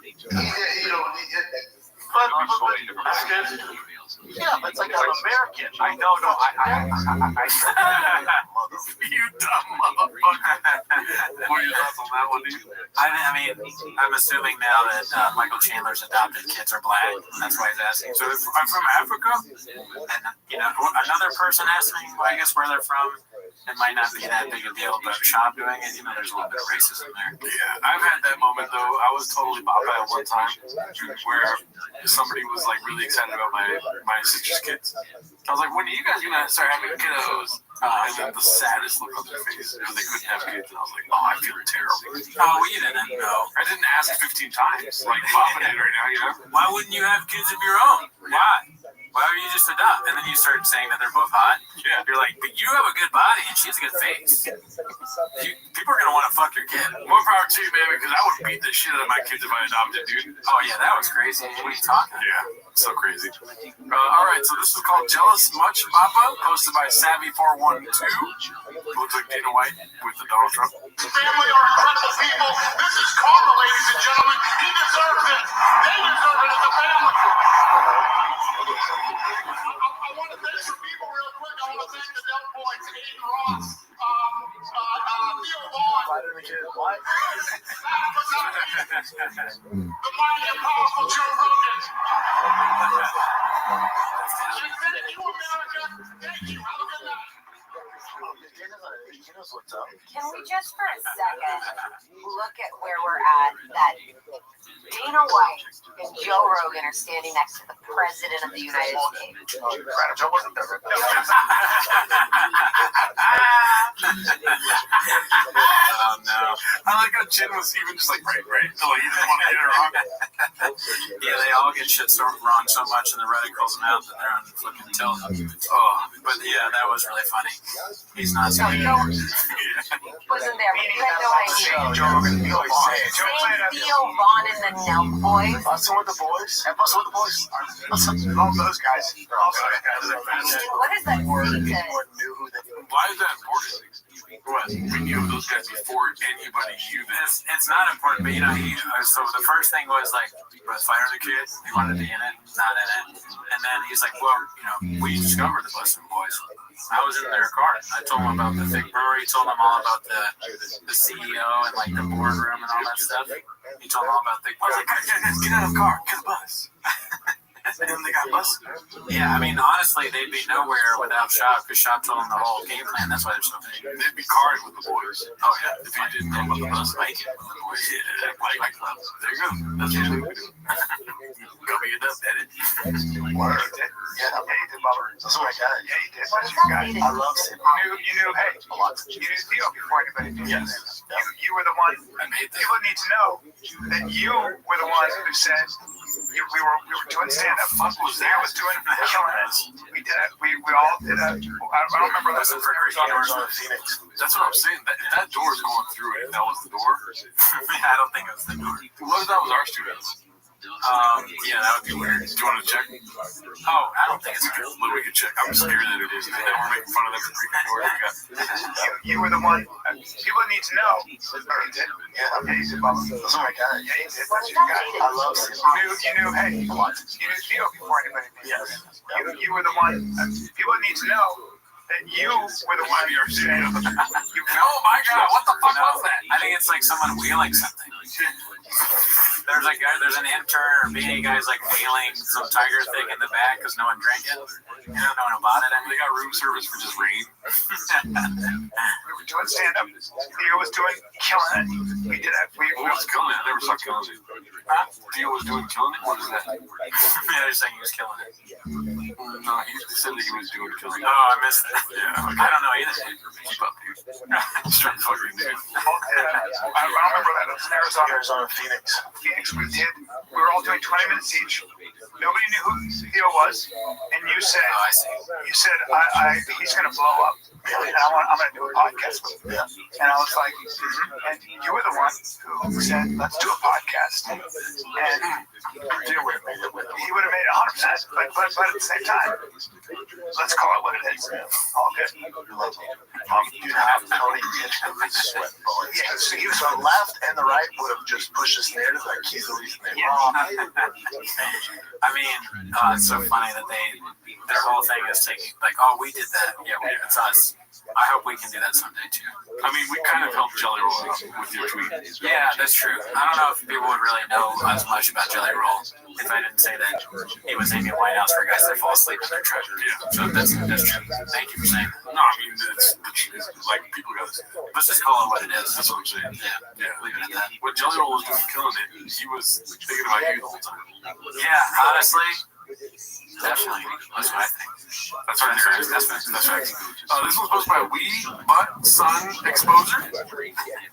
Africans? Yeah, but it's like I'm American. I know, no, You dumb motherfucker. What are your thoughts on that one, dude? I mean, I'm assuming now that Michael Chandler's adopted kids are black. That's why he's asking. So if I'm from Africa, and another person asks me, I guess, where they're from. It might not be that big a deal, but Shop doing it, there's a little bit of racism there. Yeah, I've had that moment though. I was totally popped out one time where somebody was like really excited about my sister's kids. I was like, when are you guys gonna start having kiddos? And then the saddest look on their face because they couldn't have kids, and I was like, oh, I feel terrible. Oh, you didn't know. I didn't ask 15 times, like vomited right now, Why wouldn't you have kids of your own? Why? Why don't you just adopt? And then you start saying that they're both hot. Yeah. You're like, but you have a good body and she has a good face. People are going to want to fuck your kid. More power to you, baby, because I would beat the shit out of my kids if I adopted, dude. Oh, yeah, that was crazy. What are you talking about? Yeah, so crazy. All right, so this is called Jealous Much, Papa, posted by Savvy412. Looks like Dana White with the Donald Trump. Family are incredible people. This is karma, ladies and gentlemen. He deserves it. They deserve it as a family. I want to thank some people real quick. I want to thank the Delta Boys, Aiden Ross, Theo Vaughn. The mighty and powerful Joe Rogan. Thank you, America. Thank you. Have a good night. Can we just for a second look at where we're at? That Dana White and Joe Rogan are standing next to the President of the United States. Joe wasn't there. Oh, no. I like how Jen was even just like, right. Like, you didn't want to get it wrong. Yeah, they all get shit so wrong so much in the Reddit calls them out that they're on flipping tilt. Oh, but yeah, that was really funny. He's not so good. Wasn't there? We had no idea. Joe Rogan, Theo Vaughn and the Nelk Boys. Bustin' with the boys? And Bustin' with the boys? All those guys. What is that word? Why is that important? What? We knew those guys before anybody knew this. It's not important, but so the first thing was like, was firing the kid. He wanted to be in it, not in it. And then he's like, well, we discovered the Bustin' Boys. I was in their car. I told them about the thick brewery. Told them all about the CEO and like the boardroom and all that stuff. He told them all about thick brewery. I was like, guys, get out of the car, get a bus. And then they got busted. Yeah, I mean, honestly, they'd be nowhere without Shop because Shop told them the whole game plan. That's why they're so big. They'd be carding with the boys. Oh, yeah. If you didn't know about the bus, make it with the boys. Yeah, like club. There you go. That's what they would do. Go be enough, edit. Word. Yeah, you did, Bubba. That's what I got. Yeah, you did. That's your guy. I love it. You knew, hey, you knew Theo before anybody did. Yes. You were the one. People need to know that you were the one who said we were doing stand-up. Fuck was there. Was doing killing it. We did it. We all did it. I don't remember that. Arizona, Phoenix. That's what I'm saying. That door is going through it. That was the door. I don't think it was the door. What if that was our students? Yeah, that would be weird. Do you want to check? Oh, I don't think it's true. Well, we could check. I'm scared that it is. And then we're making fun of them for creeping doors. You were the one. People need to know. Yeah, you did, Bubba. That's what I got. Yeah, you did. That's your guy. I love it. You knew, hey, you knew Theo before anybody did. Yes. You were the one. People need to know that you were the one who said. Oh my God! What the fuck was that? I think it's like someone wheeling something. There's an intern or beanie guy's like wheeling some tiger thing in the back because no one drank it. You don't know about it. I mean, they got room service for just rain. We were doing stand-up. Theo was doing killing it. We did it. We was killing it. I never saw killing it. Huh? Theo was doing killing it? What is that? Yeah, they're saying he was killing it. No, he said that he was doing killing it. Oh, I missed that. Yeah, okay. I don't know either. Keep up, dude. Just trying to fucking do. I don't remember that. It was in Arizona, Phoenix. We were all doing 20 minutes each. Nobody knew who Theo was, and you said, he's gonna blow up, and I'm gonna do a podcast with him. And I was like, and you were the one who said, let's do a podcast. And he would have made it 100%, but at the same time, let's call it what it is. All good. You'd have Tony get him sweat. Yeah, so he was on the left and the right would have just pushed us narrative like he's the reason they wrong. I mean, it's so funny that their whole thing is taking, like, oh, we did that. Yeah, it's us. I hope we can do that someday, too. I mean, we kind of helped Jelly Roll with your tweet. Yeah, that's true. I don't know if people would really know as much about Jelly Roll if I didn't say that he was Amy Winehouse for guys that fall asleep in their truck. Yeah, so that's true. Thank you for saying that. No, I mean, it's like, people got to say that. Let's just call it what it is. That's what I'm saying. Yeah, leave it at that. When Jelly Roll was doing killing it, he was thinking about you the whole time. Yeah, honestly, definitely. That's what I think. That's right. That's right. This was posted by Butt Sun Exposure.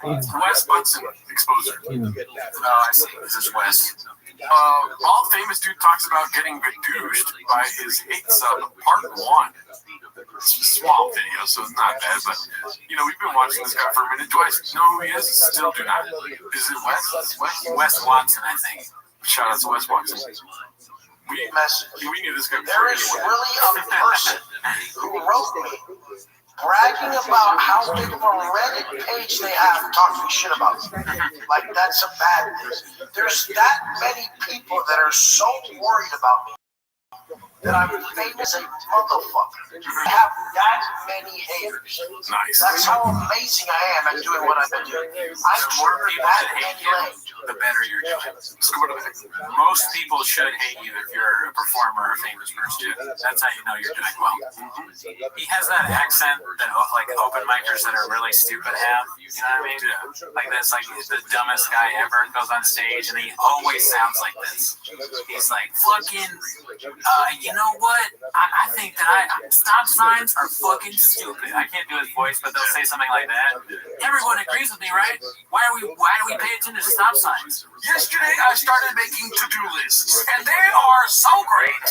Wes Butson Exposure. Oh, I see. This is Wes. All famous dude talks about getting bedoused by his hate sub part 1. Small video, so it's not bad, but we've been watching this guy for a minute. Do I know who he is? Still do not. Is it Wes? Wes Watson, I think. Shout out to Wes Watson. We knew this guy before. There is really a person who wrote me bragging about how big of a Reddit page they have talking shit about me. Like, that's a bad thing. There's that many people that are so worried about me that I'm famous as a motherfucker. I have that many haters. Nice. That's how amazing I am at doing what I've been doing. I'm more people that hate you, the better you're doing. Most people should hate you if you're a performer or a famous person. That's how you know you're doing well. He has that accent that like open micers that are really stupid have. You know what I mean? Like that's like the dumbest guy ever goes on stage and he always sounds like this. He's like, fucking, you know what? I think that stop signs are fucking stupid. I can't do his voice, but they'll say something like that. Everyone agrees with me, right? Why do we pay attention to stop signs? Yesterday, I started making to-do lists, and they are so great.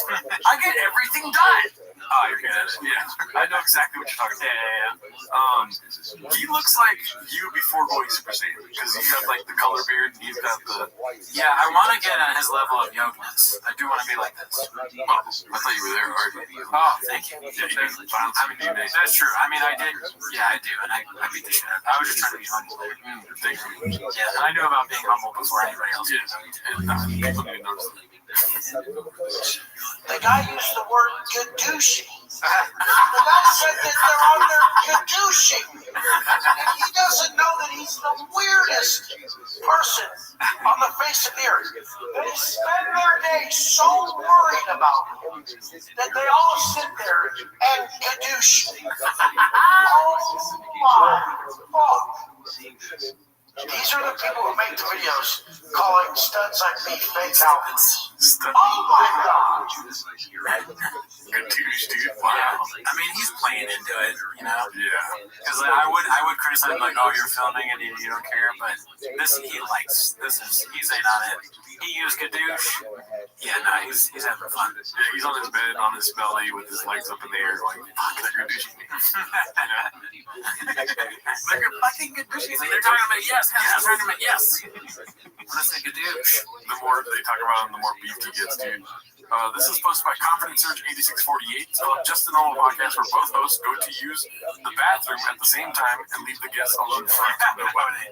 I get everything done. Oh, you're good at it. Yeah, I know exactly what you're talking about. Yeah. He looks like you before going Super Saiyan because he's got like the color beard and he's got the. Yeah, I want to get on his level of yokeness. I do want to be like this. Oh, I thought you were there already. Oh, thank you. Yeah, that's true. I mean, I did. Yeah, I do, and I beat the shit out. I was just trying to be humble. Thank you. Yeah, and I knew about being humble before anybody else. Yeah, people didn't notice. The guy used the word gadooshi. The guy said that they're on their cadushing. And he doesn't know that he's the weirdest person on the face of the earth. They spend their day so worried about him that they all sit there and gadoosh. Oh my fuck. These are the people who make the videos calling studs like me fake albums. Oh my god! Gadoosh, dude. Wow. I mean, he's playing into it, you know? Yeah. Because I would criticize, like, oh, you're filming and you don't care, but he's in on it. He used Gadoosh. Yeah, no, he's having fun. Yeah, he's on his bed, on his belly, with his legs up in the air, going, fuck, they're Gadooshing me. They're fucking Gadooshing me. They're talking about yes. They're talking about yes. What is a Gadoosh? The more they talk about him, the more beef he gets, dude. This is posted by Confidence Search 8648. It's called Just a Normal Podcast where both hosts go to use the bathroom at the same time and leave the guests alone in front of nobody.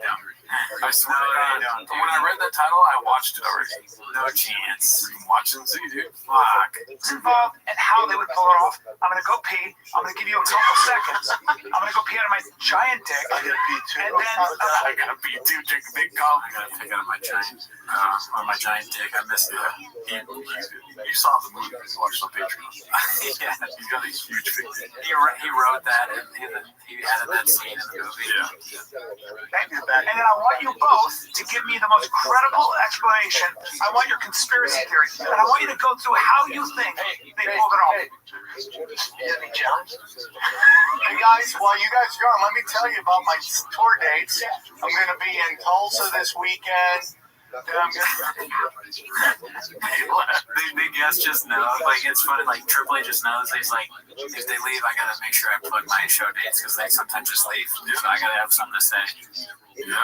I swear to God, when I read that title, I watched it already. No chance. Watch and see, dude. Fuck. It's involved in how they would pull it off. I'm going to go pee. I'm going to give you a couple seconds. I'm going to go pee out of my giant dick. I gotta pee too. And then I gotta pee too. Take a big call. I gotta pick out my giant dick. I missed it. You saw the movie. You watched on Patreon. Yeah. He's got a huge big dick. He wrote that and he added that scene in the movie. Yeah. thank you. And then I want you both to give me the most credible explanation. I want your conspiracy theory. And I want you to go through how you think they pulled it off. Hey guys, while you guys are gone, let me tell you about my tour dates. I'm going to be in Tulsa this weekend. Then I'm going Big guest just knows. Like, it's funny, like, Triple H just knows. He's like, if they leave, I gotta make sure I plug my show dates because they sometimes just leave. So I gotta have something to say. Yeah.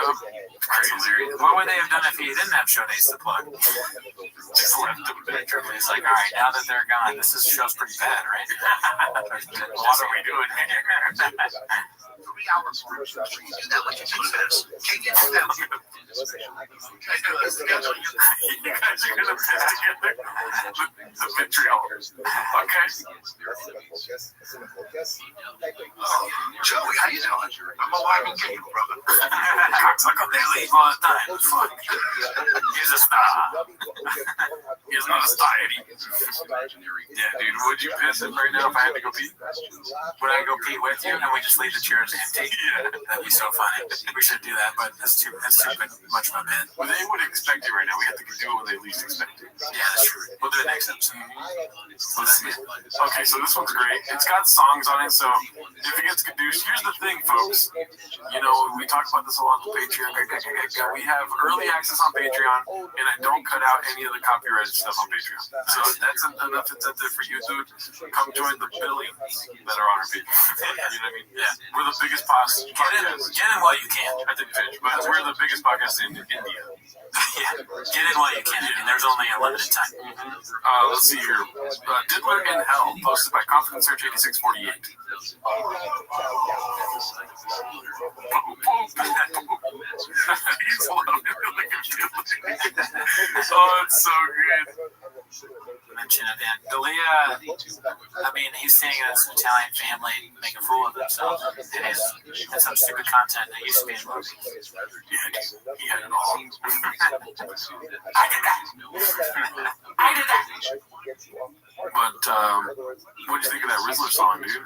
Crazy. What would they have done if he didn't have show dates to plug? Just left them. Triple H's like, all right, now that they're gone, show's pretty bad, right? What are we doing here? 3 hours. Is that what you do this? Can you do that? You guys are gonna piss together. The vitriol. Okay. Joey, how you doing? I'm alive and kicking, brother. They leave all the time. Fuck. He's a star. He's not a star, Eddie. Yeah, dude, would you piss it right now if I had to go pee? Would I go pee with you and we just leave the chairs empty? Yeah. That'd be so funny. We should do that, but that's too much of a bit. Well, they would expect it right now. We have to do it when they least expect it. Yeah, that's true. We'll do it next episode. Let's see. Okay, so this one's great. It's got songs on it, so if it gets Gadoosh, here's the thing, folks. You know, we talk about this a lot on Patreon. We have early access on Patreon, and I don't cut out any of the copyrighted stuff on Patreon. So that's enough incentive for you to come join the billions that are on our Patreon. You know what I mean? Yeah. We're the biggest podcast. Get in while you can. I didn't finish, but we're the biggest podcast in India. Yeah. Get in while you can. I mean, there's only a limited time. Let's see here. Diddler in Hell, posted by Confidence Search 8648. He's loving it. Oh, it's so good. Mention it, and Dalia, I mean, he's saying it's an Italian family make a fool of themselves, and it's some stupid content that used to be in movies. Yeah, he had it all. I did that. I did that. But, what do you think of that Rizzler song, dude? Is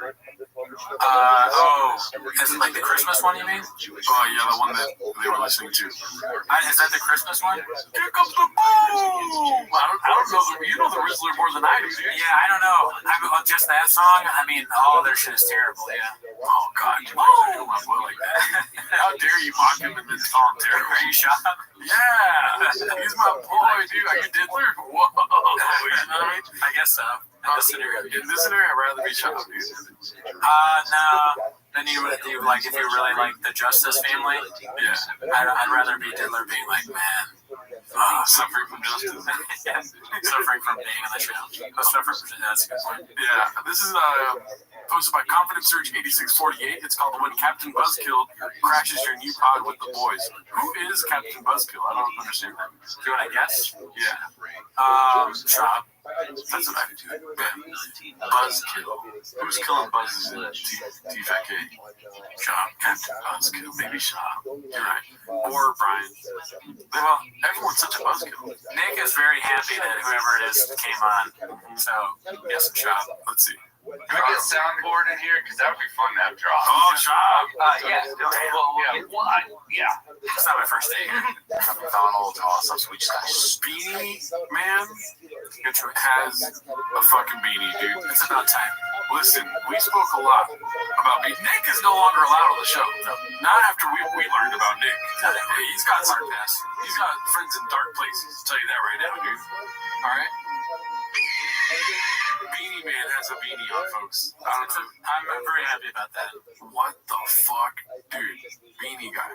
it like the Christmas one, you mean? Oh, yeah, the one that they were listening to. Is that the Christmas one? Here comes the boom! I don't know. You know the Rizzler more than I do, dude. Yeah, I don't know. Just that song? I mean, all their shit is terrible, yeah. Oh, God. You might my boy like that. How dare you mock him and then call him terrible? Are you shocked? Yeah. He's my boy, dude. Are you Diddler? Whoa. You know what I mean? I guess so. In this scenario, I'd rather be shot, dude. No. Then you like, if you really like the Justice family, yeah, I'd rather be Diddler being like, man, Suffering from justice. Yeah. Suffering from being on the show. Suffering from that's a good point. Yeah, this is posted by Confidence Surge 8648. It's called When Captain Buzzkill Crashes Your New Pod with the Boys. Who is Captain Buzzkill? I don't understand that. Do you want to guess? Yeah. Shop. That's what I do. Yeah. Buzzkill. Who's killing buzzes in TFK? Shop. Captain Buzzkill. Maybe Shop. You're right. Or Brian. Well, everyone's such a buzzkill. Nick is very happy that whoever it is came on. So, yes, Shop. Let's see. Can we get a soundboard in here? Because that would be fun to have drops. Oh, Shop. Yeah. It's not my first day here. McDonald, awesome. So we just got Beanie Man has a fucking beanie, dude. It's about time. Listen, we spoke a lot about Beanie. Nick is no longer allowed on the show. Not after we learned about Nick. He's got hard pass. He's got friends in dark places. I'll tell you that right now, dude. All right? Beanie Man has a beanie on, folks. I don't know. I'm very happy about that. What the fuck? Dude, beanie guy.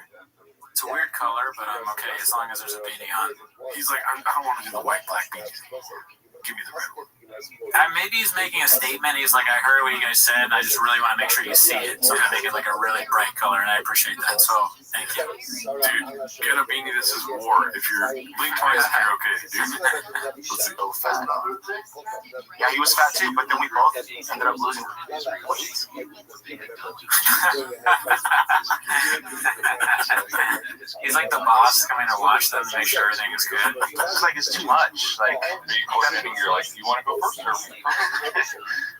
It's a weird color, but I'm okay as long as there's a beanie on. He's like, I don't want to do the white-black beanie. Give me the red one. Maybe he's making a statement. He's like, I heard what you guys said, and I just really want to make sure you see it. So I make it like a really bright color, and I appreciate that. So thank you. Dude, get a beanie that says war if you're blink twice if you're okay, dude. Let's see, oh, fat. Yeah, he was fat too, but then we both ended up losing weight. He's like the boss coming to watch them and make sure everything is good. It's like it's too much. Like, You're like, you want to go first? Or?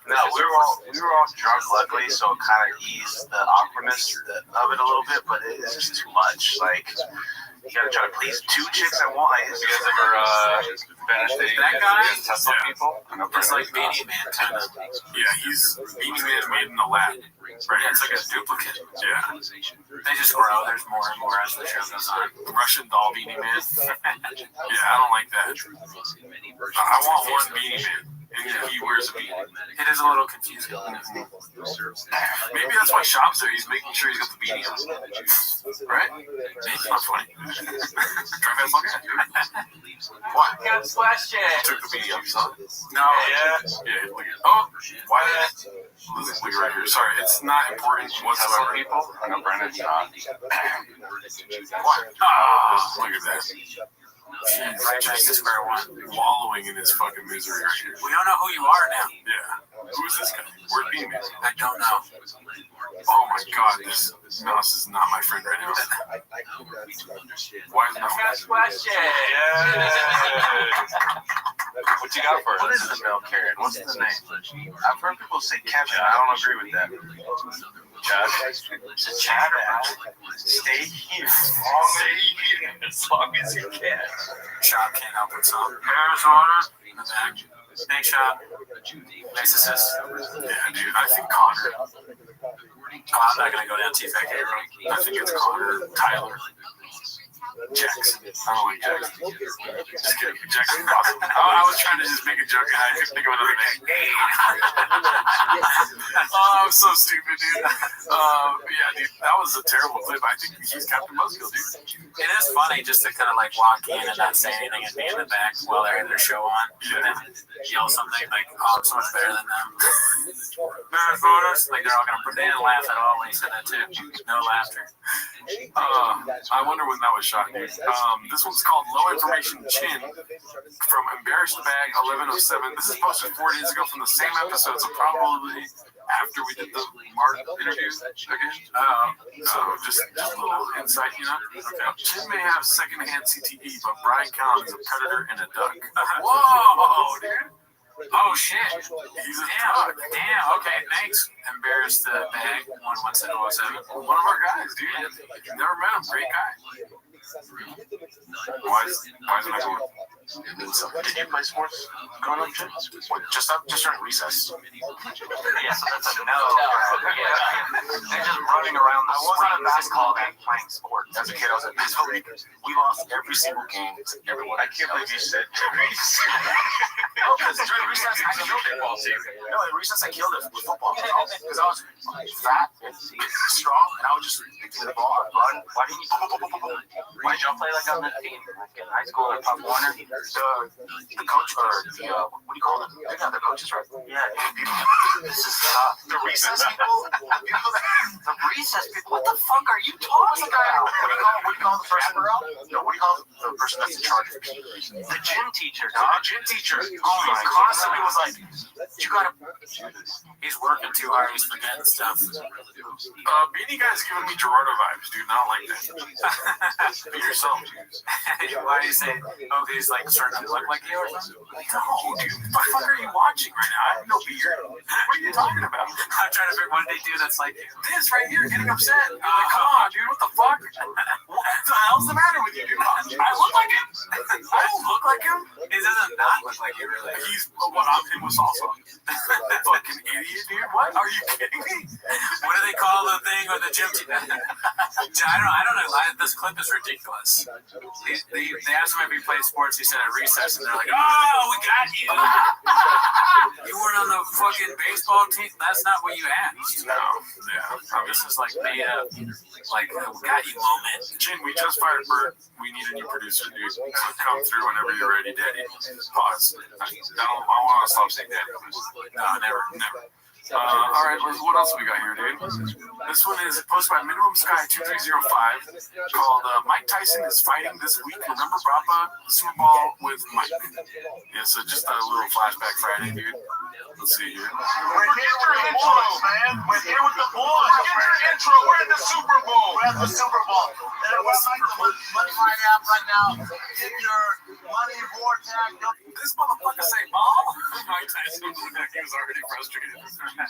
No, we were all drunk, luckily, so it kind of eased the awkwardness of it a little bit, but it's just too much. Like, you gotta try to please two chicks at once. Like, You guys ever finished That guy? Tesla people? It's like Beanie Man, kind of. Yeah, he's Beanie Man made in the lab. Right, it's like a duplicate. Yeah. They just grow. There's more and more as the show goes on. Russian doll Beanie Man. Yeah, I don't like that. I want one Beanie Man. And he wears a beanie. It is a little confusing. Maybe that's why Shop's there. He's making sure he's got the beanie on. Right? Maybe. Not funny. Try fast look at it. What? Good question. Took the beanie off, son. No. Yeah, look at it. Oh, why did look right here. Sorry, it's not important whatsoever. People? I know Brandon's not. What? Ah, look at that. Right back to square one. Wallowing in his fucking misery right here. We don't know who you are now. Yeah. Who is this guy? Where's Beanie Man? I don't know. Oh my god, this is not my friend right now. Why is my Next question. What you got for us? what is the milk carrot? What's the name? I've heard people say Kevin. I don't agree with that. Chad? It's a chatter. Stay here. Stay here as long as you can. Shop can't help himself. Arizona. In the back. Thanks, Shop. Nice assist. Yeah, dude, I think Connor. I'm not going to go down TFK. I think it's Connor, Tyler, Jackson. I don't like Jackson. Just kidding. Jackson. I was trying to just make a joke and I couldn't think of another name. Oh, I'm so stupid, dude. Yeah, dude, that was a terrible clip. I think he's Captain Buzzkill, dude. It is funny just to kind of like walk in and not say anything and be in the back while they're having their show on. And then yell something like, oh, I'm so much better than them. Like they're all going to, they didn't laugh at all when he said that too. No laughter. I wonder when that was shot. This one's called Low Information Chin from Embarrassed Bag 1107. This is posted 4 days ago from the same episode, so probably after we did the Mark interview again. Just a little insight, you know? Okay. Chin may have secondhand CTE, but Brian Callen is a predator and a duck. Whoa, dude. Oh, shit. He's a Damn. duck. Damn. Okay, thanks. Embarrassed Bag 1107. One of our guys, dude. Never met him. Great guy. Why is it not going? Did you play sports growing up, Jim? What, just during recess? Yeah, so that's a no. Yeah. They're just running around. I was on a basketball game playing sports. As a kid, I was a baseball league. We lost every single game. Everyone. I can't believe you said No, because during recess, I killed it. No, in recess, I killed it with football. Because I was fat and strong, and I would just get the ball and run. Why didn't y'all play like on the team in high school or Pop Warner? The coach, or the, what do you call them? They got their coaches, right? Yeah. This is tough. The recess people? The recess people? What the fuck are you talking about? What do you call the person? No, what do you call the person that's in charge of PE? The gym teacher, dog. The gym teacher. Oh my God. Constantly was like, you gotta. He's working too hard. He's forgetting stuff. Beanie Guy's giving me Gerardo vibes, dude. Not like that. Be yourself, dude. Why do you say, oh, he's like starting to look like you or something? No, dude. What the fuck are you watching right now? I have no beard. What are you talking about? I'm trying to figure one day, dude, that's like this right here, getting upset. You're like, come on, dude. What the fuck? What the hell's the matter with you, dude? I look like him. I don't look like him. He doesn't not look like you, really. He's what I'm him was also. Fucking idiot, dude. What? Are you kidding me? What do they call the thing with the gym team? I don't know. This clip is ridiculous. They asked him if he played sports. He said at recess, and they're like, "Oh, we got you. You weren't on the fucking baseball team. That's not what you asked." No. Yeah. This is like made up. Like, we got you moment. Jin, we just fired Bert. We need a new producer, dude. So come through whenever you're ready, Daddy. Pause. I want to stop saying Daddy. No, never. All right, what else we got here, dude? This one is posted by Minimum Sky 2305 called Mike Tyson is fighting this week. Remember Brapa Super Bowl with Mike? Yeah, so just a little flashback Friday, dude. Let's see here. We're here with the boys, man. We're here with the boys. Get your intro. We're in the Super Bowl. We're at the Super Bowl. And we're like the money line app right now. Get your money board tag. This motherfucker say ball? Mike Tyson looked like he was already frustrated. I'm betting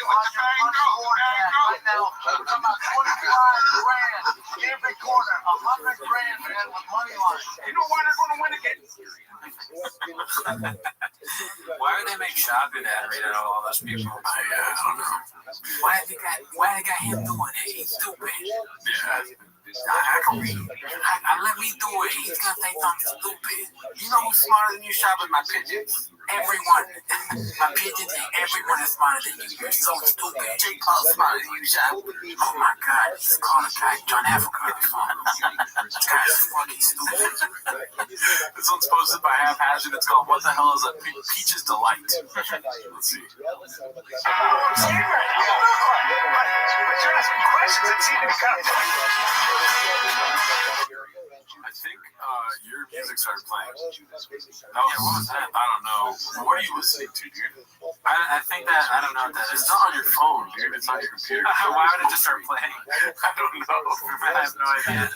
with the bang go. Right now, we're talking about 25 grand every quarter. 100 grand, man, with money line. You know why they're going to win again? Why would they make Shab do that? Read out all those people. I don't know. Why they got him doing it? He's stupid. Yeah. I can read. Let me do it. He's gonna say something stupid. You know who's smarter than you, Shab, is my pigeons. Everyone. My pigeons and everyone is smarter than you. You're so stupid. Jake Paul's smarter than you, Shab. Oh my God. He's calling a guy John Africa. This guy's fucking stupid. This one's posted by Half Hazard. It's called What the Hell is a Peach's Delight? Let's see. But you're asking questions that seem to be kind of I think your music started playing. What was that? I don't know. What are you listening to, dude? I think that, I don't know what that is. It's not on your phone, dude. It's on your computer. Why would it just start playing? I don't know. I have no idea.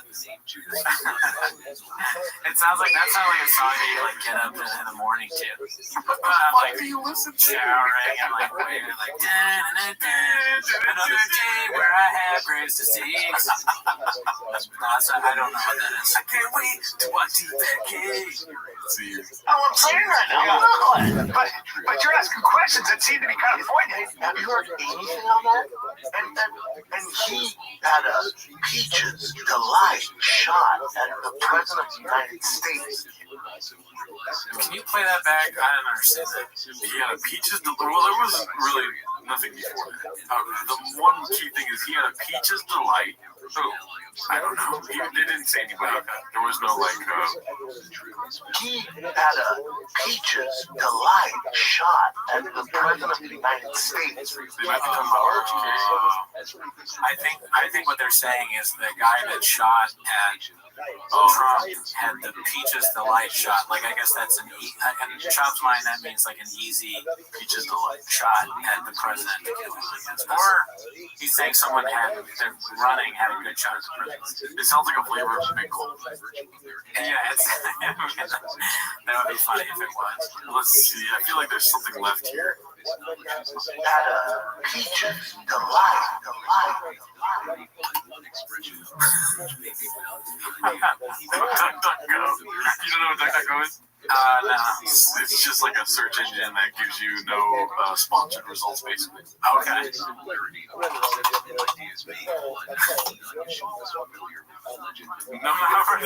It sounds like a song that you like get up in the morning too. What do you listen to? Showering and like waving like another day where I have grace to see. I don't know what that is. I can't wait to watch you that game. I'm saying right now. But you're asking questions that seem to be kind of poignant. Have you heard anything on that? And he had a Peaches Delight shot at the President of the United States. Can you play that back? I don't understand that. He had a Peaches Delight. Well, there wasn't really nothing before that. The one key thing is he had a Peaches Delight. I don't know. They didn't say anybody like that. There was no He had a Peaches Delight shot at the President of the United States. I think what they're saying is the guy that shot at Trump had the Peaches Delight shot. Like, I guess that's in Trump's mind, that means like an easy Peaches Delight shot at the president. Or he's saying someone had a good shot at the president. It sounds like a flavor of Big Cold. Yeah, that would be funny if it was. Let's see. I feel like there's something left here. Peaches Delight. DuckDuckGo. You don't know what DuckDuckGo is? No. It's just like a search engine that gives you no sponsored results, basically. Okay. No matter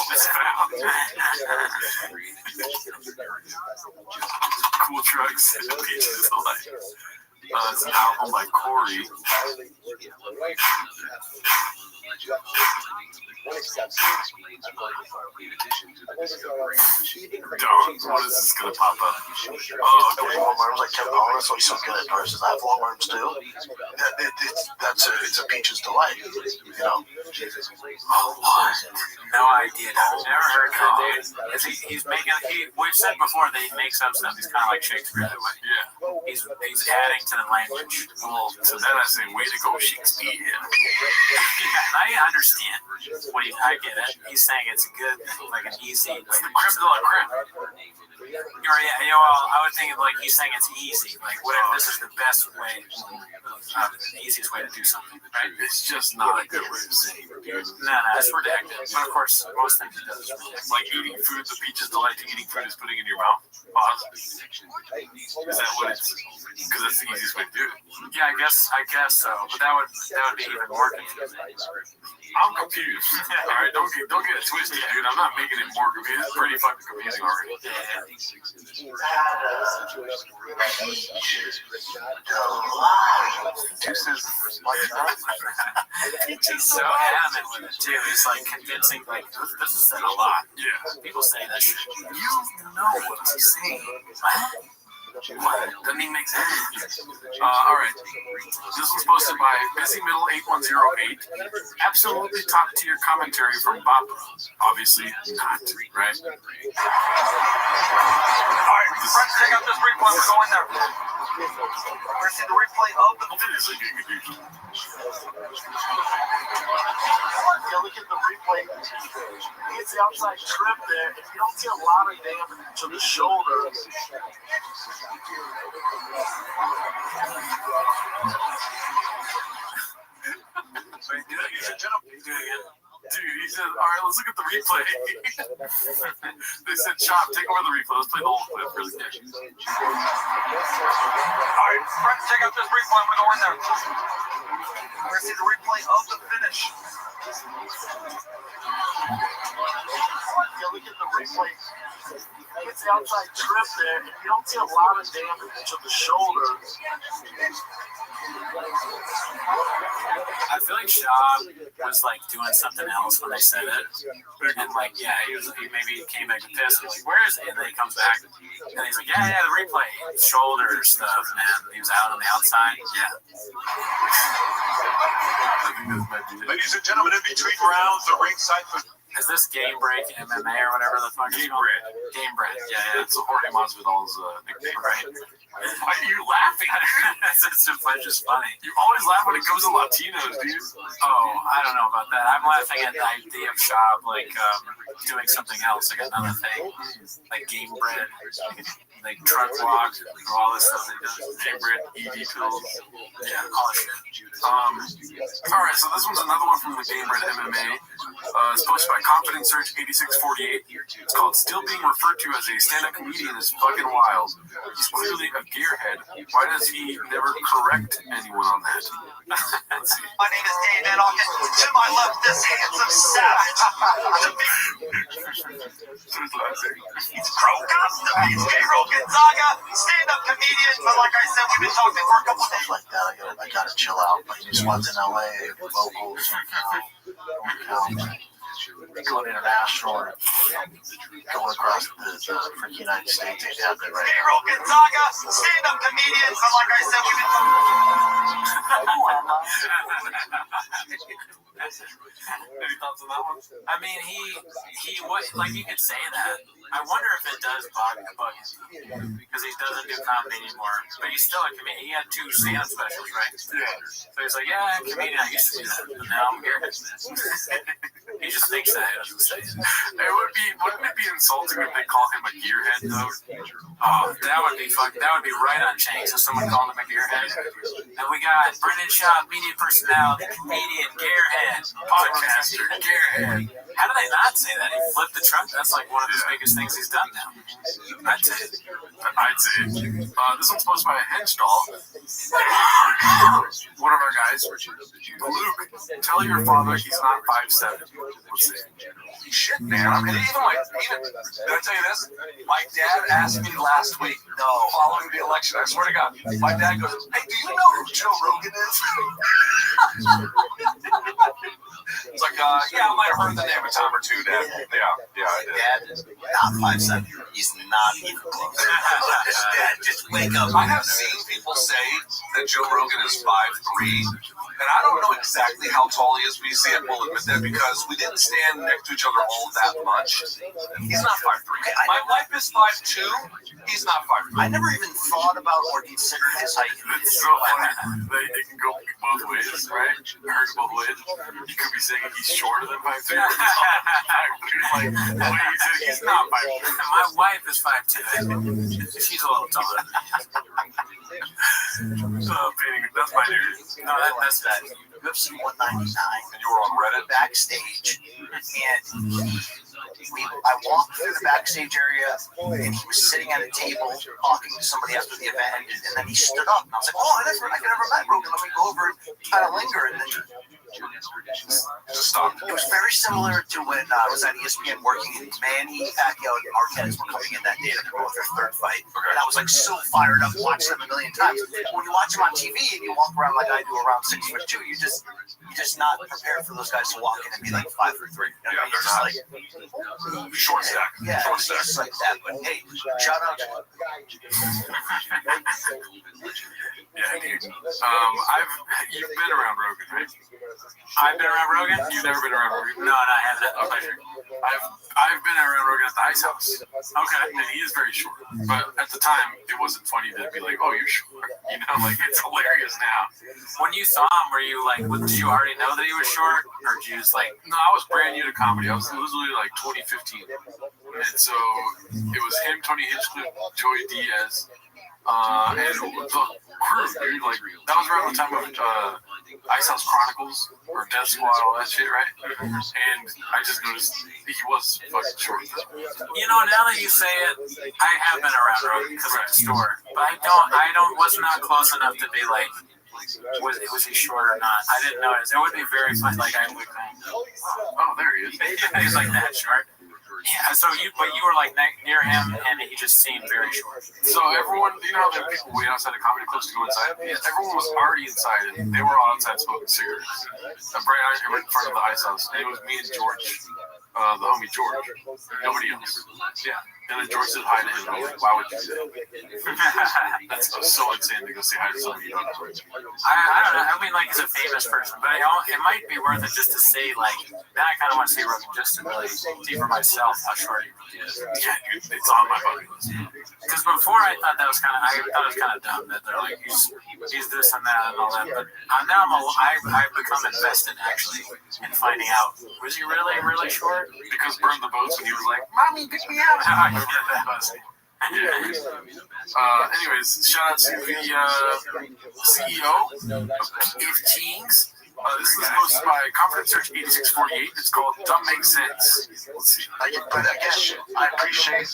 was found. Cool Trucks, Peaches Delight. It's an album by Corey. What is this gonna pop up? Oh, okay. Long arms like $10. Oh, he's so good at prices. I have long arms too. It's a Peaches Delight. You know. Oh, what? No idea. I've never heard of that dude. He's making. We've said before that he makes up stuff. He's kind of like Shakespeare that way. Yeah. He's adding to the language. Well, to that I say, way to go, Shakespeare. Yeah, I understand. I get it. He's saying it's a good, like an easy. It's the crib de la crib. I would think like he's saying it's easy. Like, whatever. This is the best way, the easiest way to do something. Right? It's just not a good way of saying it, dude. No, it's ridiculous. But of course, most things it does. It's like eating food. The Peaches Delight to eating food is putting in your mouth. Pause. Is that what it's? Because that's the easiest way to do it. Yeah, I guess so. But that would be even more confusing. I'm confused. All right, don't get it twisted, dude. I'm not making it more confusing. It's pretty fucking confusing already. He's so adamant with it too. He's like convincing. Like, this is said a lot. Yeah. People say that shit. You know what he's saying. What? Doesn't even make sense. All right. This was posted by Busy Middle 8108. Absolutely top tier commentary from Bob. Obviously not, right? All right, friends, check out this replay. We're going there. We're going to see the replay of the finish. Yeah, look at the replay. He gets the outside trip there. If you don't see a lot of damage to the shoulder. Dude, he said, all right, let's look at the replay. They said, Chop, take over the replay. Let's play the whole clip really quick. All right, friends, check out this replay. We're going there. We're going to see the replay of the finish. Yeah, look at the replay. He gets the outside trip there. If you don't see a lot of damage to the shoulder. I feel like Shaw was like doing something else when they said it, and like, yeah, he maybe came back to piss. Like, where is it? And then he comes back, and he's like, yeah, the replay, shoulder stuff, man. He was out on the outside. Yeah. Ladies and gentlemen, in between rounds, the ringside. Is this Game Break MMA or whatever the fuck? Game Break. Game Break. Yeah, it's Jorge Masvidal's nickname. Right. Why are you laughing, dude? It's just funny. You always laugh when it comes to Latinos, dude. Oh, I don't know about that. I'm laughing at the idea of Shop like doing something else, like another thing, like Game Bread, like truck walk, all this stuff they do. Game Bread, ED pills. Yeah, all shit. All right, so this one's another one from the Game Bread MMA. It's posted by Confident Search 8648. It's called "Still Being Referred to as a Stand-Up Comedian is Fucking Wild." He's clearly a gearhead. Why does he never correct anyone on that? Let's see. My name is Dave Van Auken. To my left, this handsome savage. He's Crocus, the Beach Gabriel Gonzaga, stand-up comedian. But like I said, we've been talking for a couple of days. Like that, I gotta chill out. Like these ones in LA, vocals, going international or going across the freaking United States ain't happening right now. Gabriel Gonzaga, stand-up comedian. But like I said, we've been Any thoughts on that one? I mean, he like, you could say that. I wonder if it does bug him because he doesn't do comedy anymore. But he's still a comedian. He had 2 stand-up specials, right? Yeah. So he's like, yeah, I'm a comedian. I used to do that, but now I'm here. He just thinks that. He doesn't say it. Wouldn't it be insulting if they call him a gearhead, though? Oh, that would be right on Shanks if someone called him a gearhead. And we got Brendan Shaw, media personality, comedian, gearhead, podcaster, gearhead. How do they not say that? He flipped the truck. That's like one of his biggest things he's done now. I'd say it. This one's posted by a Henstall. One of our guys, Luke, tell your father he's not 5'7". Let's see. Shit, man. I mean, even did I tell you this? My dad asked me last week, following the election, I swear to God, my dad goes, hey, do you know who Joe Rogan is? It's like, yeah, I might have heard the name a time or two, Dad. Yeah, I did. Dad is not 5'7". He's not even close. Dad, just wake up. I have seen people say that Joe Rogan is 5'3", and I don't know exactly how tall he is, but I will admit that because we didn't stand next to each other all that much. He's not 5'3". My wife is 5'2". He's not 5'3". I never even thought about or considered his height. It's so funny. They can go both ways, right? Hurt both ways. You could be saying he's shorter than 5'3". Like, he's not 5'3". My wife is 5'2". She's a little taller. That's my news. No, that's that. UFC 199. And you were on Reddit? Backstage. And I walked through the backstage area, and he was sitting at a table talking to somebody after the event, and then he stood up, and I was like, I never met Rogan. Let me go over and kind of linger, and then just stopped. It was very similar to when I was at ESPN working, and Manny, Pacquiao, and Marquez were coming in that day to go with their third fight, and I was like so fired up, watching them a million times. When you watch them on TV and you walk around like I do, around 6'2", you're just not prepared for those guys to walk in and be like 5'3". You know, yeah, they're just like short stack. Yeah, short stack. just like that. But hey, shout out to You've been around Rogan, right? I've been around Rogan? You've never been around Rogan? No, I haven't. Okay. I've been around Rogan at the Ice House. Okay. And he is very short. But at the time, it wasn't funny to be like, oh, you're short. You know, like, it's hilarious now. When you saw him, were you like, did you already know that he was short? Or did you just like... No, I was brand new to comedy. It was literally like 2015. And so it was him, Tony Hinchcliffe, Joey Diaz, and the crew, dude. Like, that was around the time of Ice House Chronicles or Death Squad, all that shit, right? And I just noticed he was fucking short. You know, now that you say it, I have been around Rogan because of the store, but I was not close enough to be like, was he short or not? I didn't notice. It would be very fun. Like I would. Oh, there he is. He's like that short. Yeah. So you were like near him, and he just seemed very short. So everyone, you know how there are people wait outside the comedy clubs to go inside? Everyone was already inside, and they were all outside smoking cigarettes. And Brian and I were in front of the Ice House, and it was me and George, the homie George. Nobody else. Yeah. And then George said hi to him. I was like, why would you say that? That's so insane to go say hi to somebody you don't know. I don't know. I mean, like, he's a famous person, but it might be worth it just to say, like, now I kind of want to see Rogan just to really see for myself how short he really is. Yeah, dude, it's on my bucket list. Because before I thought that was kind of dumb that they're like, he's this and that and all that. But now I've become invested actually in finding out, was he really, really short? Because Burn the Boats when he was like, Mommy, pick me up. Anyways, shout out to the CEO of If Kings. This is posted by Confidence Search 8648. It's called Dumb Makes Sense. Let's see. But again, I appreciate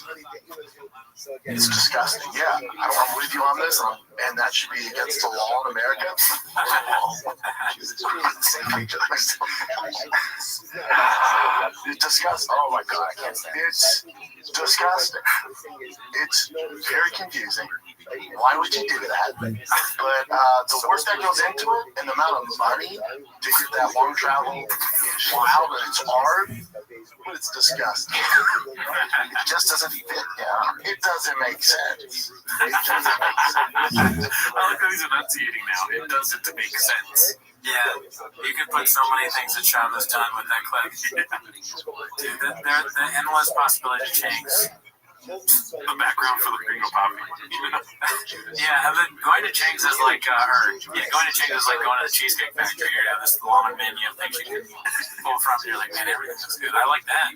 it's disgusting. Yeah, I'm with you on this, and that should be against the law in America. It's disgusting. Oh my God, I can't stand it. It's disgusting. It's very confusing. Why would you do that? But the work that goes into it and the amount of money to get that long travel is wild, and it's hard, but it's disgusting. It just doesn't fit. Yeah, it doesn't make sense. It doesn't make sense. I like how he's enunciating now. It doesn't make sense. Yeah, you could put so many things that Chava's done with that clip. Dude, the endless possibility of change. the background for the bingo poppy. Yeah, and then going to Chang's is like, going to Chang's is like going to the Cheesecake Factory. You have this long menu of things you can pull from, and you're like, man, everything looks good. I like that.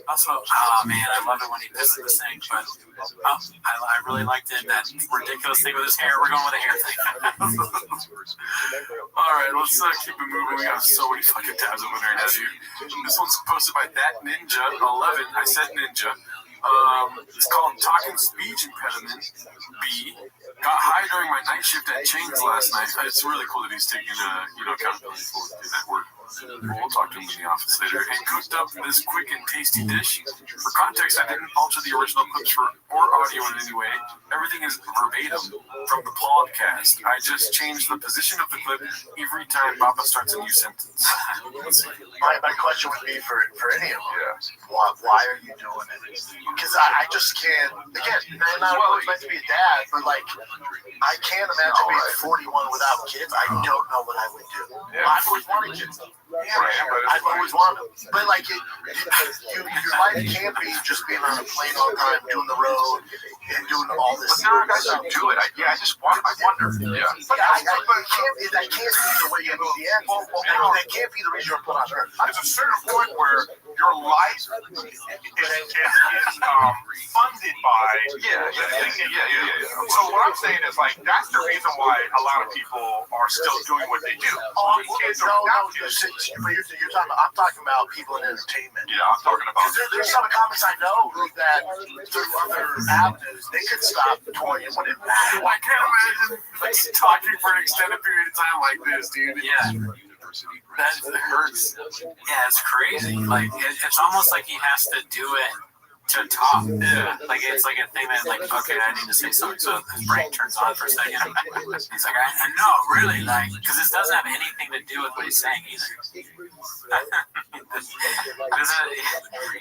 Also, oh man, I love it when he pisses the sink, but I really liked it. That ridiculous thing with his hair. We're going with a hair thing. Alright, let's keep it moving. We got so many fucking tabs open right now, dude. This one's posted by That Ninja 11. I said Ninja. It's called Talking Speech Impediment B. Got high during my night shift at Chains last night. It's really cool that he's taking accountability for that work. We'll talk to him in the office later. And cooked up this quick and tasty dish. For context, I didn't alter the original clips or audio in any way. Everything is verbatim from the podcast. I just changed the position of the clip every time Papa starts a new sentence. My question would be for any of you. Why are you doing it? Because I just can't. Again, I'm not always meant to be a dad, but like, I can't imagine being 41 without kids. I don't know what I would do. I've always wanted kids. I've always wanted them. But like, your life can't be just being on a plane all the time, doing the road, and doing all this. But there are guys who do it. I wonder. Yeah. But that can't be the way you do the end. That can't be the reason you're put on earth. There's a certain point where your life is funded by So what I'm saying is like that's the reason why a lot of people are still doing what they do. Kids are I'm talking about people in entertainment. Yeah, I'm talking about. There's some comics I know that through other avenues they could stop toying when it matters. I can't imagine talking for an extended period of time like this, dude. Yeah. That hurts. Yeah, it's crazy. Like it's almost like he has to do it to talk. Yeah. Like it's like a thing that like, okay, I need to say something, so his brain turns on for a second. He's like, I know, really, like, because this doesn't have anything to do with what he's saying either.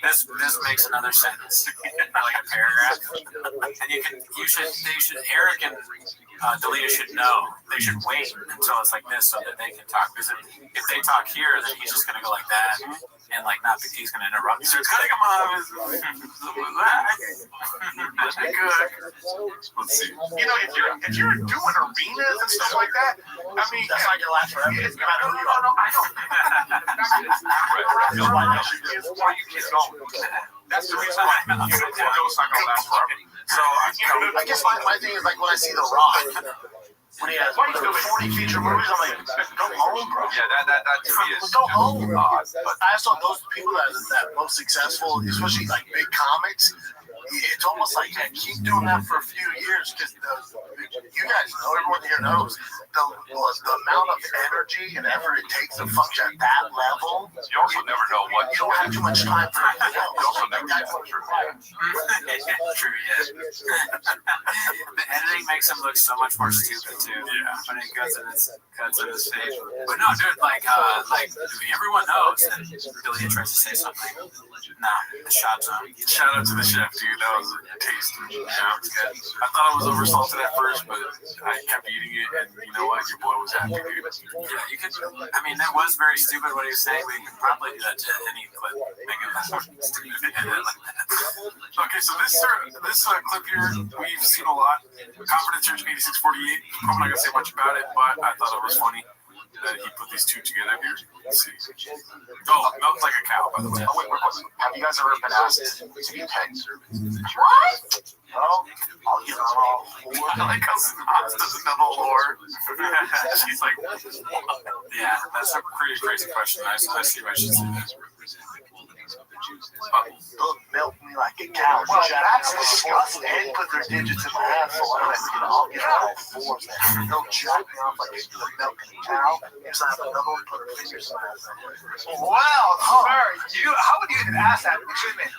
This makes another sentence, like a paragraph, and Eric and Delita should know. They should wait until it's like this so that they can talk. Because if they talk here, then he's just gonna go like that, and like not. He's gonna interrupt. So it's gonna come out of his. Let's see. You know, if you're doing arenas and stuff like that, I mean, that's not gonna last forever. No, I know. That's why you keep going. That's the reason why you know it's not gonna last forever. So I guess my thing is like when I see The Rock. When he has 40 feature movies, I'm like, go home, bro. Yeah, that to me is go home. But I saw those people that most successful, especially like big comics. It's almost like keep doing that for a few years because you guys know, everyone here knows the amount of energy and effort it takes to function at that level. You also never know what you don't have too much time for it. You also never know. True, yeah. The editing makes him look so much more stupid too. Yeah. When it cuts in his face. But no, dude, like everyone knows that Billy tries to say something. Nah, the shot zone. Shout out to the chef, dude. That was tasty. Yeah, it was good. I thought it was oversalted at first, but I kept eating it, and you know what? Your boy was happy, dude. Yeah, you could. I mean, that was very stupid what he was saying, but you could probably do that to any clip. Make it less stupid if you had it like that. Okay, so this clip here, we've seen a lot. Confidence Church 8648. I'm not gonna say much about it, but I thought it was funny that he put these two together here. Let's see. Oh, milked like a cow, by the way. Oh, wait. Have you guys ever been asked to be pegged? What? Well, I'll get on all four. I like how Snots doesn't know the lore. She's like, yeah, that's a pretty crazy question. I see why she's doing that. They'll milk me like a cow. Well, that's disgusting. And put their digits in my asshole. I'll get on all fours. They'll jack me off like they're milking a cow. Because I have another one, put her fingers in my asshole. Wow, sir. How would you even ask that? Excuse me.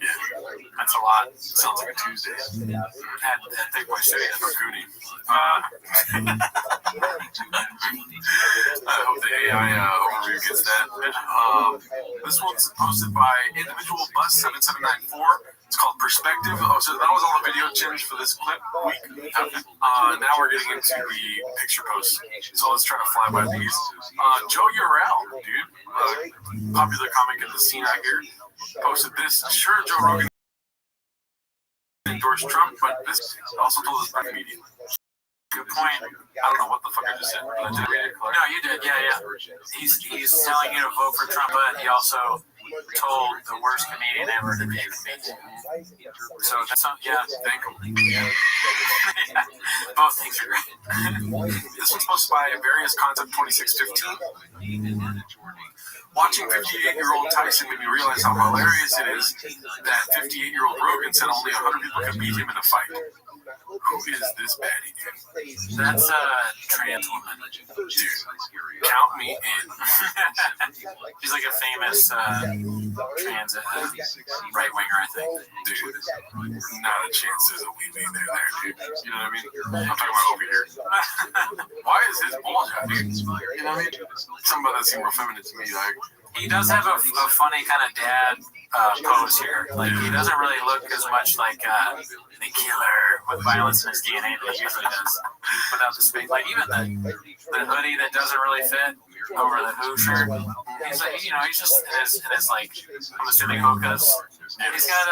Yeah, that's a lot. Sounds like a Tuesday. At Big Boy City, that's Goody. I hope the AI overview gets that. This one's posted by individual bus 7794. It's called Perspective. Oh, so that was all the video chins for this clip week. Now we're getting into the picture posts. So let's try to fly by these. Joe Urell, dude, popular comic in the scene out here, posted this. Sure, Joe Rogan endorsed Trump, but this also told us by media. Good point. I don't know what the fuck I just said, but I did read it. No, you did. Yeah. He's telling you to vote for Trump, but he also told the worst comedian ever to be a comedian. So that's thank him. Both things are great. This one's posted by Various Concept 2615. Watching 58-year-old Tyson made me realize how hilarious it is that 58-year-old Rogan said only 100 people could beat him in a fight. Who is this baddie, dude? That's a trans woman. Dude, count me in. She's like a famous trans right-winger, I think. Dude, not a chance there's a wee there, dude. You know what I mean? I'm talking about over here. Why is his bulge out, dude? You know what I mean? Something about that seemed real feminine to me, like. He does have a funny kind of dad pose here. Like, he doesn't really look as much like the killer with violence in his DNA that he usually does without the space. Like, even the hoodie that doesn't really fit over the Who shirt. He's like, he's just in his like, I'm assuming hookahs. And he's got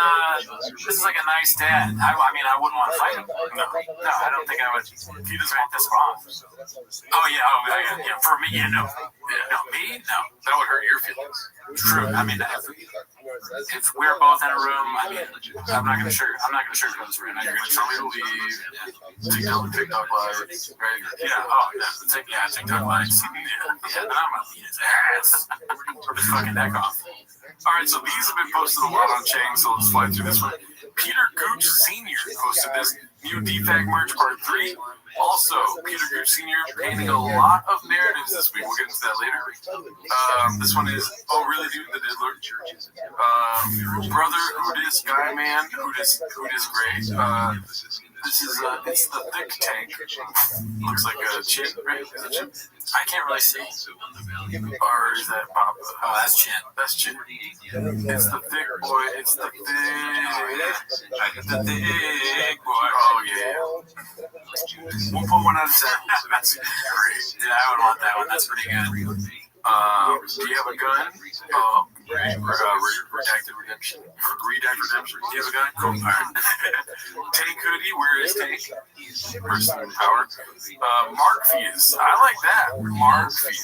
this is like a nice dad. I mean, I wouldn't want to fight him. No, I don't think I would. He doesn't want this off. Oh yeah. For me, no. No, me, no. That would hurt your feelings. True. I mean, if we're both in a room, I mean, I'm not gonna sugarcoat this right now. You're gonna tell me to leave. TikTok live, right? Yeah, TikTok live. Yeah, and I'm gonna beat his ass. Rip his fucking neck off. All right, so these have been posted a lot on Chang, so let's fly through this one. Peter Gooch Sr. posted this new DFAG merch part 3. Also, Peter Gooch Sr. painting a lot of narratives this week. We'll get into that later. This one is, really, dude, the Diddler. Brother, who this guy, man? Who this gray? This is, it's the thick tank. Looks like a chin, right? Is it chin? I can't really see. Or is that Bob? Oh, that's chin. That's chin. It's the thick boy. It's the thick boy. Oh, yeah. We'll put 1 out of 10. That's great. Yeah, I would want that one. That's pretty good. Do you have a gun? Redacted Redemption. Do you have a gun? Cool. All right. Tank hoodie. Where is Tank? Person in power. Mark fees. I like that. Mark fees.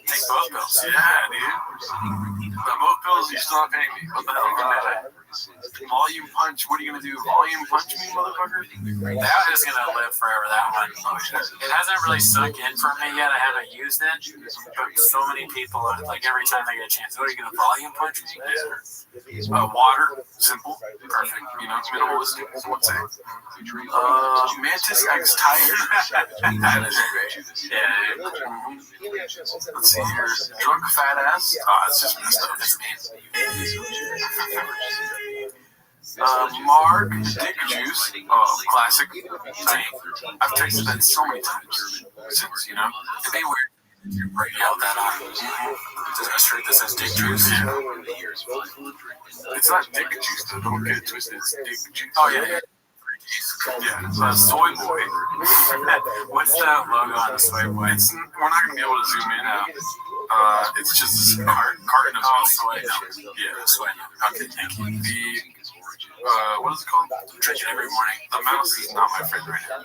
Take both pills. Yeah, dude. Both pills, you still not paying me. What the hell? Volume punch. What are you gonna do? Volume punch me, motherfucker? That is gonna live forever. That one. It hasn't really sunk in for me yet. I haven't used it, but so many people, like every time they get a chance, are you gonna volume punch me? Yeah. Water. Simple. Perfect. Minimalistic. What's it? Mantis X Tiger. That is great. Yeah. Let's see here. Drunk fat ass. It's just messed up. It's Mark Dick Juice. Classic. I've tasted that so many times since, It'd be weird. You break out that a shirt that says Dick Juice. It's not Dick Juice though. Don't get it twisted. It's Dick Juice. Oh yeah. Yeah, Soy Boy. What's the logo on the Soy Boy? We're not going to be able to zoom in out. It's just a carton of soy. Yeah, soy. Okay, thank you. What is it called? Drink it every morning. The mouse is not my friend right now.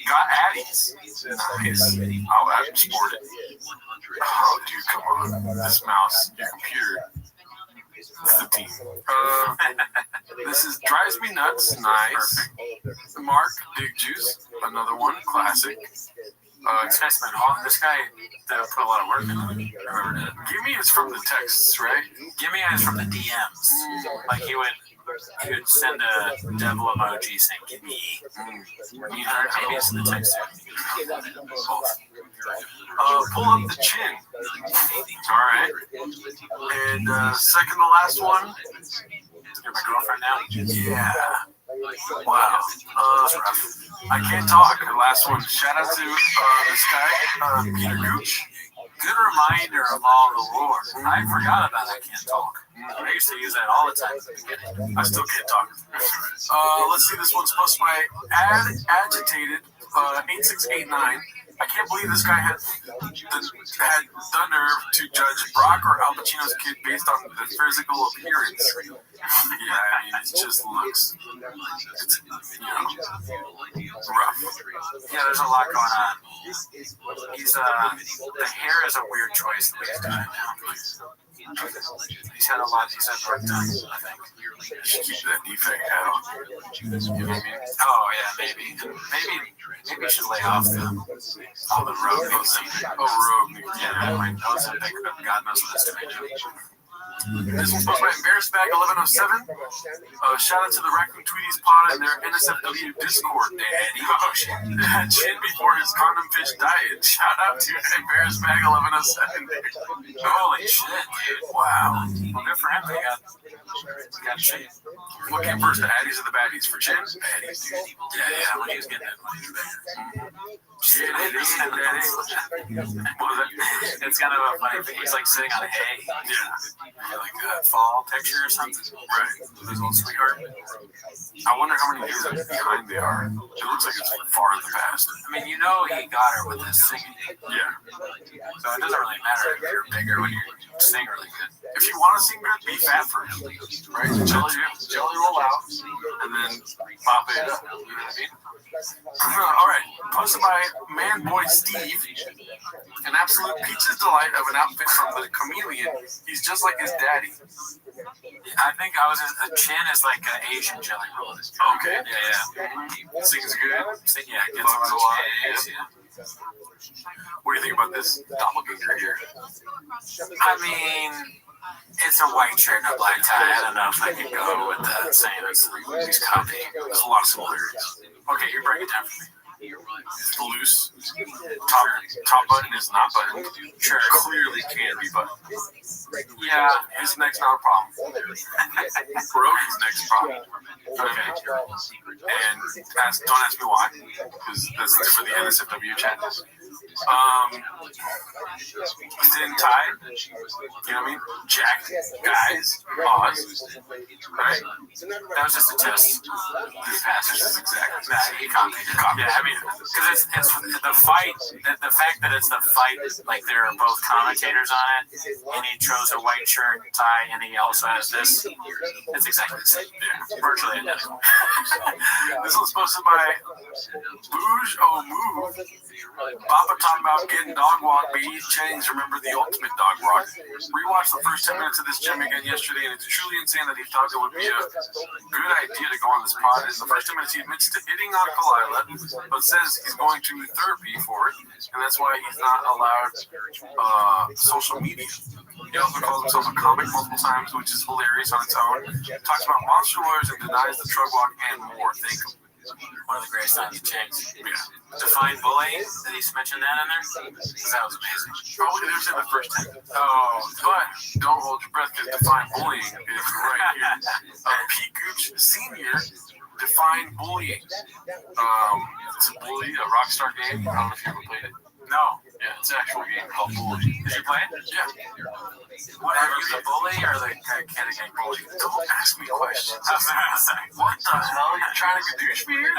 Got Addies. Nice. I'll export it. Oh, dude, come on. This mouse, your computer. It's the team. This is Drives Me Nuts. Nice. Mark Big Juice. Another one. Classic. This guy put a lot of work into it. Give me it's from the texts, right? Give me it's from the DMs. Like he would send a devil emoji saying, "Give me." Maybe it's in the text. Pull up the chin. All right. And second to last one. You're my girlfriend now? Yeah. Wow. I can't talk. The last one. Shout out to this guy, Peter Gooch. Good reminder of all the lore. I forgot about I Can't Talk. I used to use that all the time at the beginning. I still can't talk. Let's see, this one's posted by Agitated 8689. I can't believe this guy had the nerve to judge Brock or Al Pacino's kid based on the physical appearance. Yeah, I mean, it just looks, it's, rough. Yeah, there's a lot going on. He's the hair is a weird choice the way he's done it now. He's had work done, I think. You should keep that defect hat on. You know what I mean? Oh yeah, maybe you should lay off all the rogue goes in. Oh, rogue. Yeah, like those and God knows what it's doing. This one's supposed to be Embarrassed Bag 1107. Shout out to the Raccoon Tweeties pod and their NSFW Discord. Daddy. Chin before his condom fish diet. Shout out to Embarrassed Bag 1107. Holy shit, dude. Wow. Well, good for him. They got Chin. What came first, the Addies or the Baddies? For Chin? Baddies, dude. Yeah, when he was getting that money. Shit, Addies and Daddies. What was that? It's kind of a funny thing. He's like sitting on hay. Yeah. Like a fall picture or something. Right. With his little sweetheart. I wonder how many years behind they are. It looks like it's far in the past. I mean, you know he got her with his singing. Yeah. So it doesn't really matter if you're bigger when you sing really good. If you want to sing good, be fat for him. Right? Jelly roll out and then pop it up. You know what I mean? All right. Posted by Man Boy Steve. An absolute peach's delight of an outfit from the Chameleon. He's just like his daddy. I think a Chin is like an Asian jelly roll. Okay. Yeah. Sings good. Yeah, gets a lot. Yeah. What do you think about this doppelganger here? I mean, it's a white shirt and a black tie. I don't know if I can go with that saying he's copy. There's a lot of similarities. Okay, you break it down for me. It's loose. Top button is not buttoned. Sure. Clearly can be buttoned. Yeah. His neck's not a problem. Rogan's neck's a problem. Okay. And don't ask me why, because that's for the NSFW chat. Thin tie, you know what I mean? Jacked guys, pause, right? That was just a test. This passage is exact. Nah, he copied. Yeah, I mean, because it's the fight, the fact that it's the fight, like there are both commentators on it, and he chose a white shirt and tie, and he also has this. It's exactly the same. Yeah. Virtually identical. This one's posted by Bouge Move. Papa talking about getting dog walk, but he changed. Remember the ultimate dog walk. Rewatched the first 10 minutes of this gym again yesterday, and it's truly insane that he thought it would be a good idea to go on this pod. In the first 10 minutes, he admits to hitting on Kalila, but says he's going to therapy for it, and that's why he's not allowed social media. He also calls himself a comic multiple times, which is hilarious on its own. Talks about monster lawyers and denies the drug walk and more. Thank you. One of the greatest times of change. Yeah. Define bullying. Did he mention that in there? Because that was amazing. Probably there's in the first 10. Oh, but don't hold your breath because define bullying is right here. Pete Gooch Sr. defined bullying. It's a bully, a Rockstar game. I don't know if you ever played it. No. Yeah, it's an actual game called Bully. Did you play it? Yeah. What, are you the bully or the kid getting bullied? Don't ask me questions. What the hell? You're trying to gadoosh me here?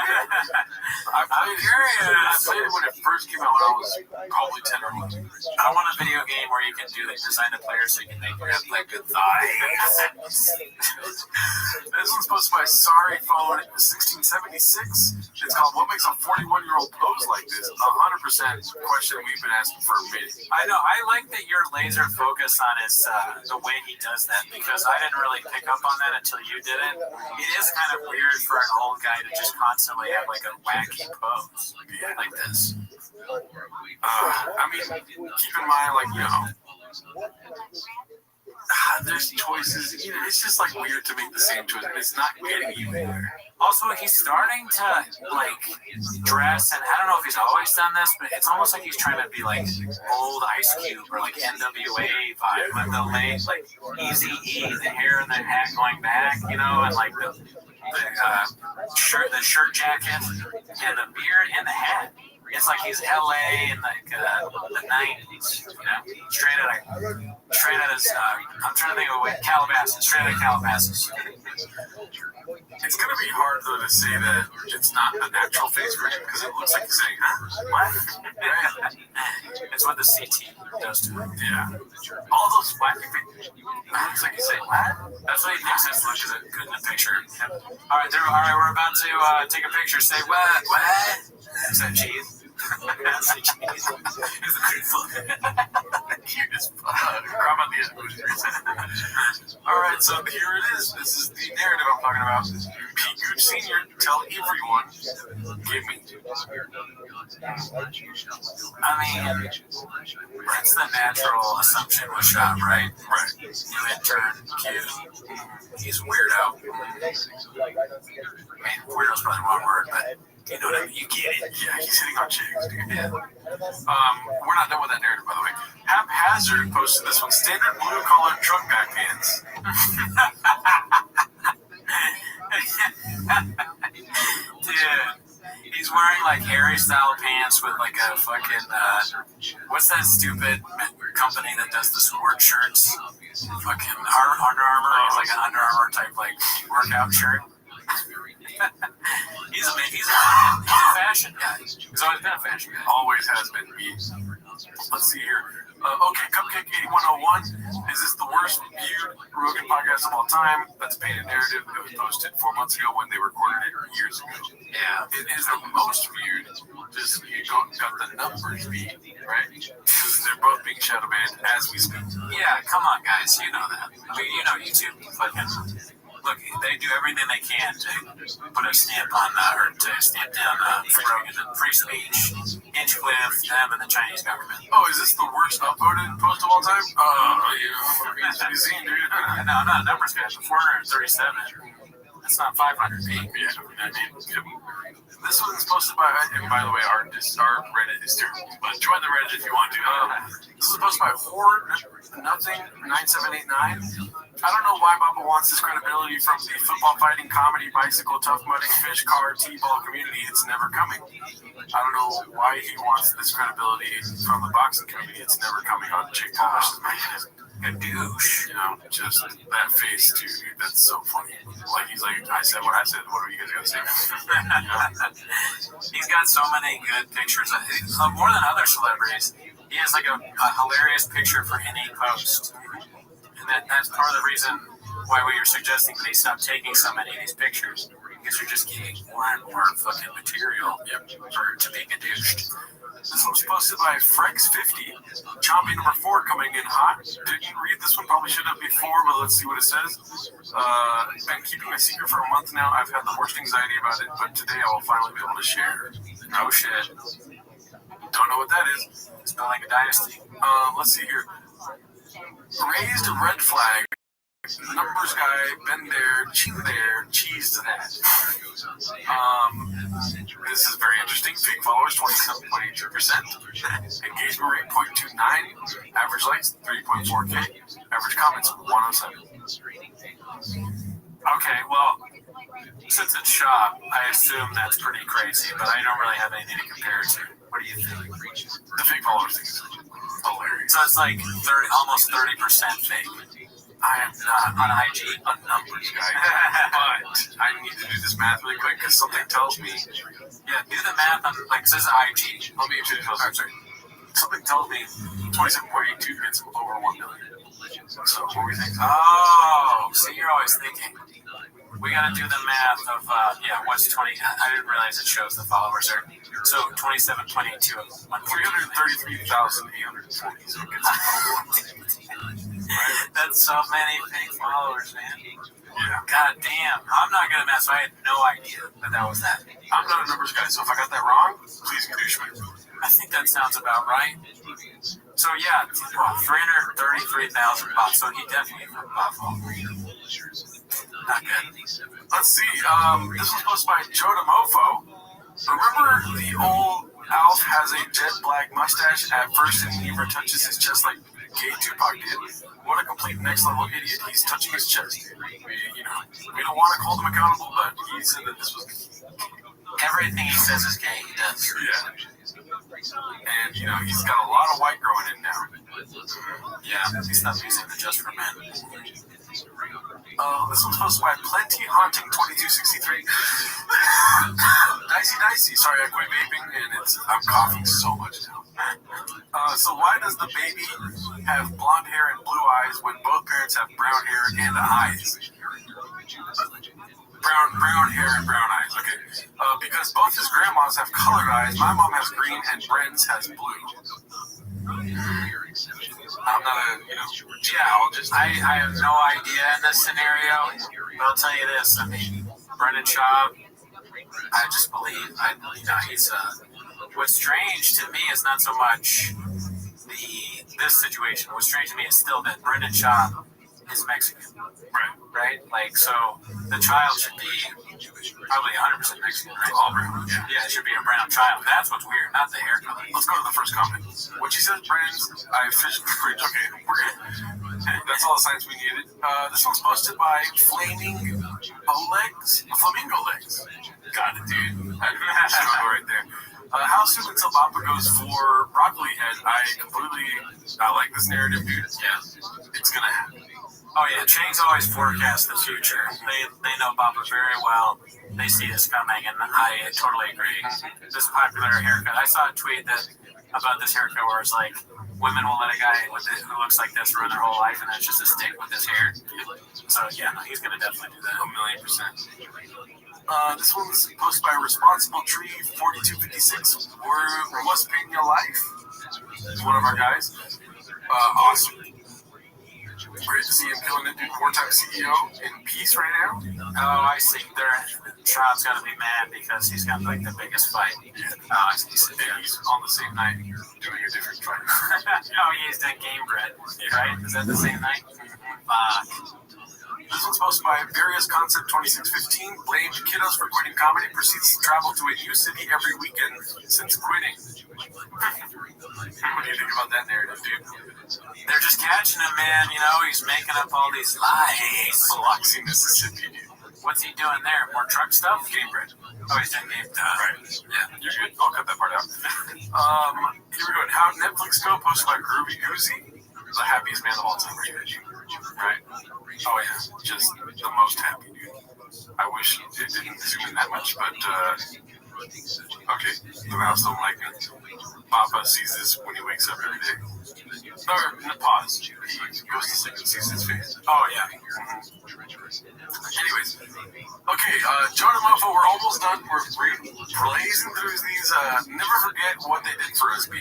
I played it when it first came out when I was probably 10 or 11. I want a video game where you can design the player so you can make them have like good thighs. This one's posted by Sorry Phone 1676. It's called What Makes a 41-Year-Old Pose Like This? 100% question we've been asking for a minute. I know. I like that you're laser focused on his the way he does that because I didn't really pick up on that until you did it. It is kind of weird for an old guy to just constantly have like a wacky pose like this. I mean, keep in mind, like, you know, there's choices. You know, it's just like weird to make the same choice, and it's not getting you there. Also, he's starting to like dress, and I don't know if he's always done this, but it's almost like he's trying to be like old Ice Cube or like NWA vibe with the legs, like Eazy-E, the hair and the hat going back, you know, and like the shirt jacket, and the beard and the hat. It's like he's LA in like the 90s, you know, straight out of I'm trying to think of Calabasas, straight out of Calabasas. It's going to be hard, though, to say that it's not the natural face version because it looks like he's saying, huh? What? It's what the CT does to him. Yeah. All those black people, it looks like he's saying, what? That's what he thinks his look is good in the picture. All right, we're about to take a picture. Say, what? Is that cheese? That's the cheese. It's a big fuck. Cute as fuck. How about the emojis? All right, so here it is. This is the narrative I'm talking about. Pete Gooch Sr. tell everyone, give me. I mean, that's the natural assumption with Shop, right? Right. New intern, cute. He's weirdo. I mean, weirdo's probably the wrong word, but you know what I mean? You get it. Yeah, he's hitting on chicks, dude. Yeah. We're not done with that narrative, by the way. Haphazard posted this one. Standard blue-collar truck back pants. Dude, he's wearing like Harry-style pants with like a fucking, what's that stupid company that does the sport shirts? Fucking Under Armour. He's like an Under Armour type like workout shirt. He's a fashion guy. He's always been a fashion guy. Always has been me. Let's see here. Okay, Cupcake 8101. Is this the worst viewed Rogan podcast of all time? That's a painted narrative. It was posted 4 months ago when they recorded it years ago. Yeah. It is the most viewed. Just you got the numbers beat, right? Because they're both being shadow banned as we speak. Yeah, come on, guys. You know that. I mean, you know YouTube fucking. Look, they do everything they can to put a stamp on, or to stamp down free speech, Hinchcliffe, them, and the Chinese government. Oh, is this the worst upvoted post of all time? You seen, dude. No, I'm not a numbers guy. 437. That's not 500 feet. Yeah, I mean, this one's posted by, and by the way, our Reddit is terrible, but join the Reddit if you want to. This is posted by Horde Nothing 9789. I don't know why Bubba wants this credibility from the football fighting comedy bicycle tough mudding fish car t-ball community. It's never coming. I don't know why he wants this credibility from the boxing community. It's never coming on Jake Paul versus Mike. A douche, you know, just that face, dude. That's so funny. Like he's like, I said what I said. What are you guys gonna say? He's got so many good pictures. More than other celebrities, he has like a hilarious picture for any post. That's part of the reason why we were suggesting that he stop taking so many of these pictures, because you're just getting more and more fucking material to be gadooushed. This one was posted by Frex50. Chompy number 4 coming in hot. Didn't read this one, probably should have before, but let's see what it says. Been keeping a secret for a month now. I've had the worst anxiety about it, but today I will finally be able to share. No shit. Don't know what that is. It's not like a dynasty. Let's see here. Raised red flag. Numbers guy, been there, cheese to that. This is very interesting. Fake followers, 27.82%. Engagement rate, 0.29. Average likes, 3.4K. Average comments, 107. Okay, well, since it's Shop, I assume that's pretty crazy, but I don't really have anything to compare it to. What do you think? The fake followers thing is hilarious. So it's like almost 30% fake. I am not on IG a numbers guy, but I need to do this math really quick because something tells me. Yeah, do the math on, like, it says IG. Let me do this. Something tells me 27.82 gets over 1 million. So what do you think? Oh, so you're always thinking. We gotta do the math of, what's 20? I didn't realize it shows the followers there. So 27.82 of 333,840. So it gets That's so many fake followers, man. Yeah. God damn. I'm not good at math, so I had no idea that was that. I'm not a numbers guy, so if I got that wrong, please douche me. I think that sounds about right. So yeah, 333,000 bots, so he definitely bot followers. Not good. Let's see. This was posted by Joda Mofo. Remember the old Alf has a jet black mustache at first and he never touches his chest like gay Tupac did? What a complete next level idiot. He's touching his chest. We don't want to hold him accountable, but he said that this was... Everything he says is gay. He does. Yeah. And, you know, he's got a lot of white growing in now. Yeah, he's not using the Just for Men. This one's posted by Plenty Haunting 2263. Dicey. Sorry, I quit vaping, and I'm coughing so much now. So why does the baby have blonde hair and blue eyes when both parents have brown hair and eyes? Brown hair and brown eyes. Okay. Because both his grandmas have colored eyes. My mom has green, and Bren's has blue. I'm not a, genealogist. I have no idea in this scenario, but I'll tell you this. I mean, Brendan Schaub, I just believe, he's, what's strange to me is not so much this situation. What's strange to me is still that Brendan Schaub is Mexican. Right? Like, so the child should be probably 100% Mexican, right? All brown. Yeah, it should be a brown child. That's what's weird, not the hair color. Let's go to the first comment. What she says, Brandon's, I fished the fridge. Okay, we're good. That's all the science we needed. This one's posted by Flamingo Legs. Got it, dude. Struggle right there. How soon until Papa goes for broccoli head? I like this narrative, dude. Yeah, it's gonna happen. Oh yeah, Chang's always forecast the future. They know Papa very well. They see this coming, and I totally agree. This popular haircut. I saw a tweet about this haircut where it's like, women will let a guy who looks like this ruin their whole life, and it's just a stick with his hair. So yeah, no, he's gonna definitely do that. 1,000,000%. This one's posted by Responsible Tree 4256. What's painting your life? One of our guys. Awesome. Great to see him killing it, dude. Four-time CEO in peace right now. Oh, I see. Schaub's got to be mad because he's got like the biggest fight. Oh, I see. He's on the same night doing a different fight. Oh, he's done Game Bread, right? Is that the same night? Fuck. This one's posted by Various Concept 2615. Blamed kiddos for quitting comedy. Proceeds to travel to a new city every weekend since quitting. What do you think about that narrative, dude? They're just catching him, man. You know, he's making up all these lies. Biloxi, Mississippi, dude. What's he doing there? More truck stuff? Game Bread. Oh, he's doing Game Bread. Right. Yeah, you're good. I'll cut that part out. Here we go. How Netflix Go posted by Groovy Goozy. The happiest man of all time right here. Right? Oh, yeah. Just the most happy, dude. I wish it didn't zoom in that much, but, okay. The mouse don't like me. Papa sees this when he wakes up every day. No, pause. He goes to sleep and sees his face. Oh, yeah. Anyways. Okay, Jonah Mofo, we're almost done. We're blazing through these. Never forget what they did for us, B.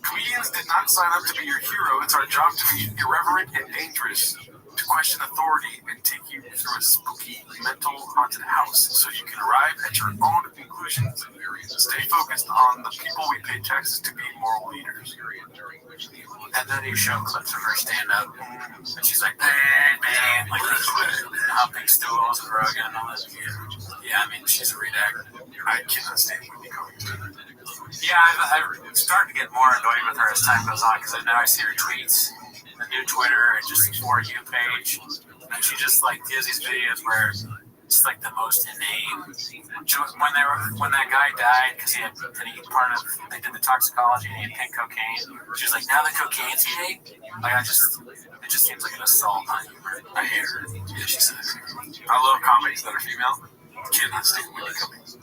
Comedians did not sign up to be your hero. It's our job to be irreverent and dangerous, to question authority and take you through a spooky, mental, haunted house so you can arrive at your own conclusions. Stay focused on the people we pay taxes to be moral leaders. And then you show clips of her stand-up, and she's like, bang, like hopping stools and rugging and all that. Yeah, I mean, she's a great actor. I cannot stand Whitney Cummings. Yeah, I'm starting to get more annoyed with her as time goes on, because now I see her tweets, the new Twitter, and just For You page, and she just like gives these videos where it's like the most inane. When that guy died, because they did the toxicology and he had pink cocaine, she was like, now the cocaine's gay? Like, it just seems like an assault on you. I hate her. Yeah, she says. I love comics that are female. Cannot stand Whitney Cummings.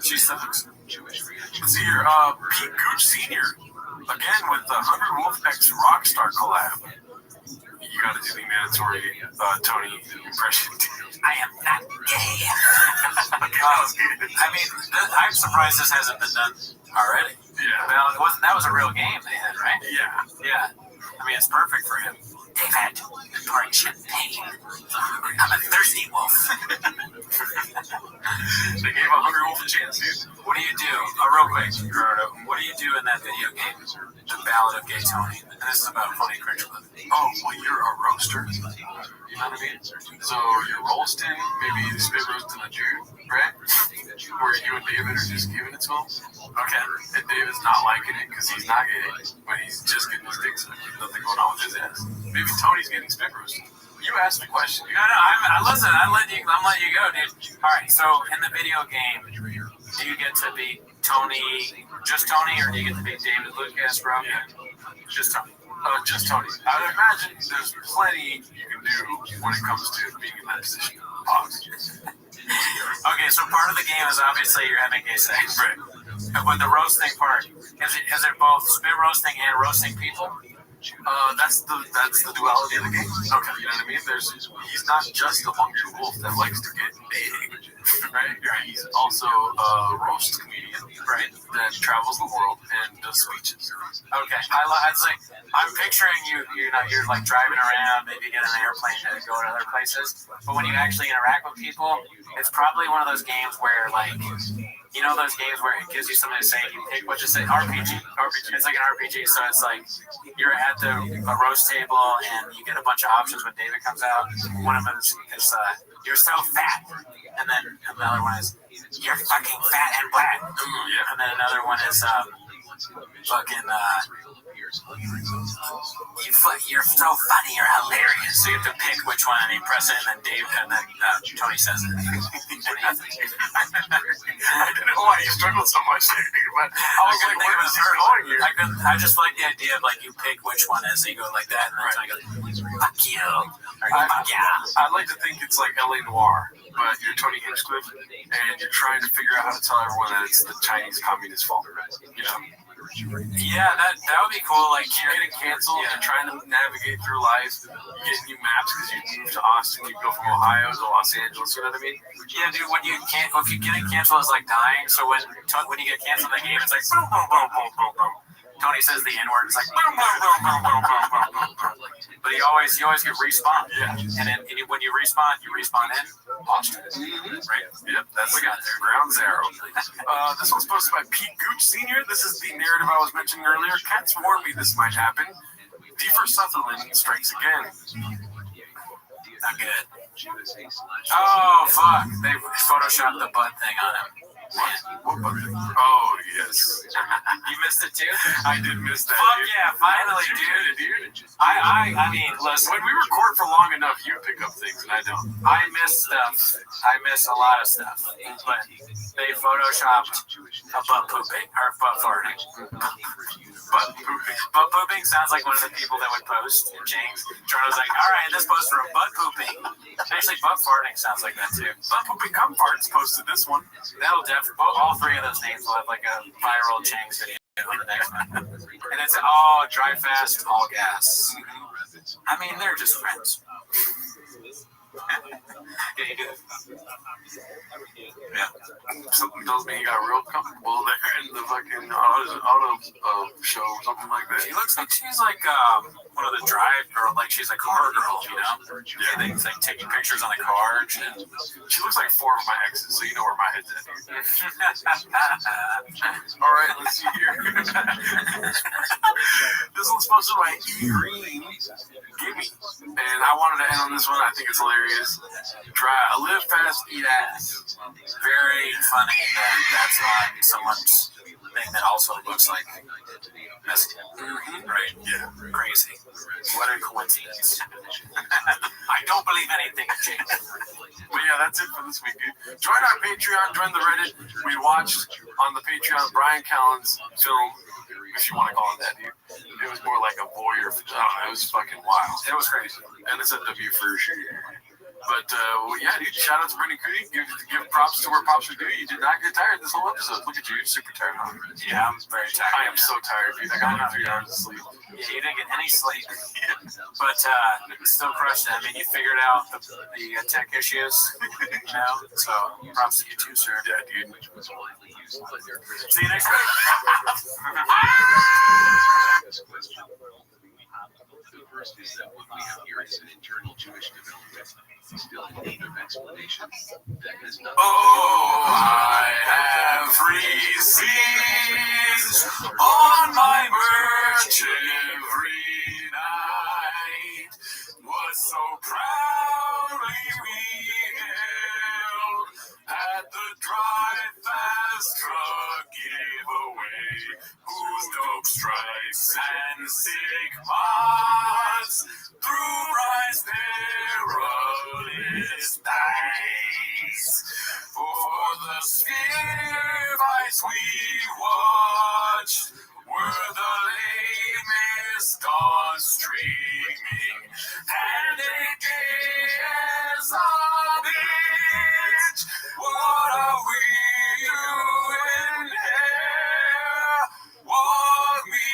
She sucks. Let's see here. Pete Gooch Sr. Again with the 100 Wolf X Rockstar collab. You gotta do the mandatory Tony impression. I am not gay. I mean, I'm surprised this hasn't been done already. Yeah. Well, that was a real game they had, right? Yeah. I mean, it's perfect for him. David, pouring champagne. I'm a thirsty wolf. They gave 100 Wolf a chance, dude. What do you do? Real quick, Gerardo. What do you do in that video game? The Ballad of Gay Tony. And this is about funny cringe clip. Oh, well, you're a roaster. You know what I mean? So you're roasting, maybe spit roasting a dude, right? Where you and David are just giving it to him. Okay. And David's not liking it because he's not gay, but he's just getting his dick sucked. Nothing going on with his ass. Maybe Tony's getting spit roasted. You asked the question. No, listen, I'm letting you go, dude. All right, so in the video game, do you get to be Tony, just Tony, or do you get to be David Lucas, Rob? Yeah. Just Tony. Just Tony. I would imagine there's plenty you can do when it comes to being in that position. Okay, so part of the game is obviously you're having gay sex. Right. And with the roasting part, is it both spit roasting and roasting people? That's the duality of the game. Okay, you know what I mean? He's not just a hungry wolf that likes to get big, right? He's also a roast comedian, right? That travels the world and does speeches. Okay, I'm picturing you're like driving around, maybe get on an airplane to go to other places, but when you actually interact with people, it's probably one of those games where like, you know those games where it gives you something to say, you pick what you say, RPG. It's like an RPG, so it's like you're at a roast table and you get a bunch of options when David comes out. One of them is you're so fat, and then another one is you're fucking fat and black, and then another one is fucking you're so funny, you're hilarious. So you have to pick which one and you press it, and then Tony says it. I don't know why you struggled so much there, but I just like the idea of like you pick which one is, and you go like that, and then Tony goes, fuck you, or fuck yeah. I like to think it's like L.A. Noire, but you're Tony Hinchcliffe, and you're trying to figure out how to tell everyone that it's the Chinese communist fault, you know? Yeah, that would be cool. Like you're getting canceled, you're trying to navigate through life, you get new maps because you move to Austin, you go from Ohio to Los Angeles, you know what I mean? Yeah, dude, if you get canceled, it's like dying. So when you get canceled in the game, it's like boom, boom, boom, boom, boom, boom. Tony says the N-word, it's like boom, boom, boom, boom, boom, boom, boom, boom, boom. But you always get respawned. Yeah. And then when you respawn in Austin. Right? Yep, we got there. Ground zero. This one's posted by Pete Gooch Sr. This is the narrative I was mentioning earlier. Cats warned me this might happen. Kiefer Sutherland strikes again. Not good. Oh, fuck. They photoshopped the butt thing on him. What butt thing? Oh, yes. You missed it too? I did miss that. Fuck yeah, finally, dude. I mean, listen. When we record for long enough, you pick up things, and I don't. I miss stuff. I miss a lot of stuff. But they photoshopped a butt pooping, or butt farting. Butt pooping sounds like one of the people that would post in James. Jordan's like, all right, this post for butt pooping. Actually, butt farting sounds like that too. Butt pooping cum farts posted this one. That'll definitely, all three of those names will have like a viral Chang's video on the next one. And it's all drive fast, all gas. I mean, they're just friends. Yeah, you do. Yeah. Something tells me he got real comfortable there in the fucking auto show or something like that. She looks like she's like one of the drive girl, like she's a car girl, you know? Yeah, they like taking pictures on the car and shit. She looks like four of my exes, so you know where my head's at. All right, let's see here. This one's sponsored by E Green Gimme, and I wanted to end on this one. I think it's hilarious. Live fast, eat ass. Very funny that that's on someone's thing that also looks like messy. Right? Yeah. Crazy. What a coincidence. I don't believe anything, Jake. But yeah, that's it for this week, dude. Join our Patreon, join the Reddit. We watched on the Patreon Brian Callen's film, if you want to call it that, dude. It was more like a voyeur. It was fucking wild. It was crazy. And it's a W for sure. But yeah, dude, shout out to Brendan Cooney. Give props to where props are due. You did not get tired this whole episode. Look at you, you're super tired. Yeah, I'm very tired. I am so tired, dude. I got like 3 hours of sleep. Yeah, you didn't get any sleep. But still crushed it. I mean, you figured out the tech issues, you know? So props to you too, sir. Yeah, dude. See you next week. The first is that what we have here is an internal Jewish development, still in need of explanation. That has nothing. Oh, I have receipts on my merch every night. Was so proudly we held at the Drive Fast Truck giveaway, whose dope strikes and sigmas through Bryce perilous dice. For the sphere vice we watched were the lamest on streaming, and it is a bitch. What are we doing here? Walk me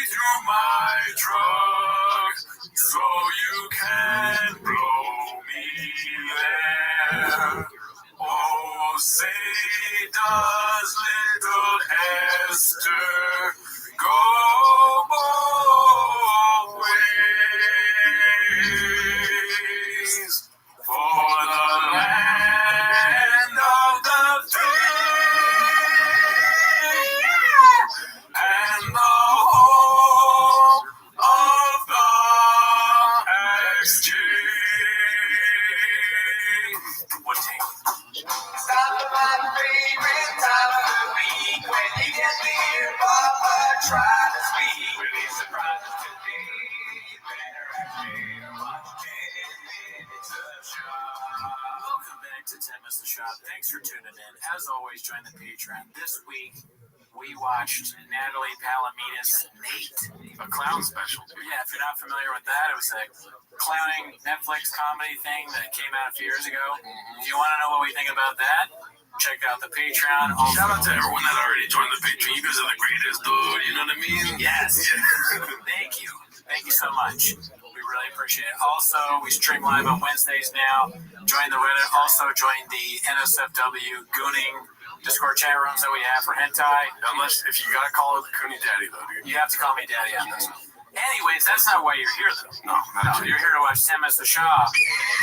through my truck so you can blow me there. Oh, say does little Esther go both ways for the land of the free and the home of the exchange? What take? Stop my favorite time of the week when you get to hear Papa try to speak. Really surprised today. Better actually watch 10 minutes of shop. Welcome back to 10 Minutes of Shop. Thanks for tuning in. As always, join the Patreon. This week, we watched Natalie Palamides' Nate, a clown special. Yeah, if you're not familiar with that, it was a clowning Netflix comedy thing that came out a few years ago. If you want to know what we think about that, check out the Patreon. Also, shout out to everyone that already joined the Patreon. You guys are the greatest, dude. You know what I mean? Yes. Thank you. Thank you so much. We really appreciate it. Also, we stream live on Wednesdays now. Join the Reddit. Also, join the NSFW Gooning Discord chat rooms that we have for hentai. Unless, if you gotta call it the Cooney Daddy, though, dude. You have to call me Daddy on this. Anyways, that's not why you're here, though. No, you're here to watch 10 Minutes of Shop.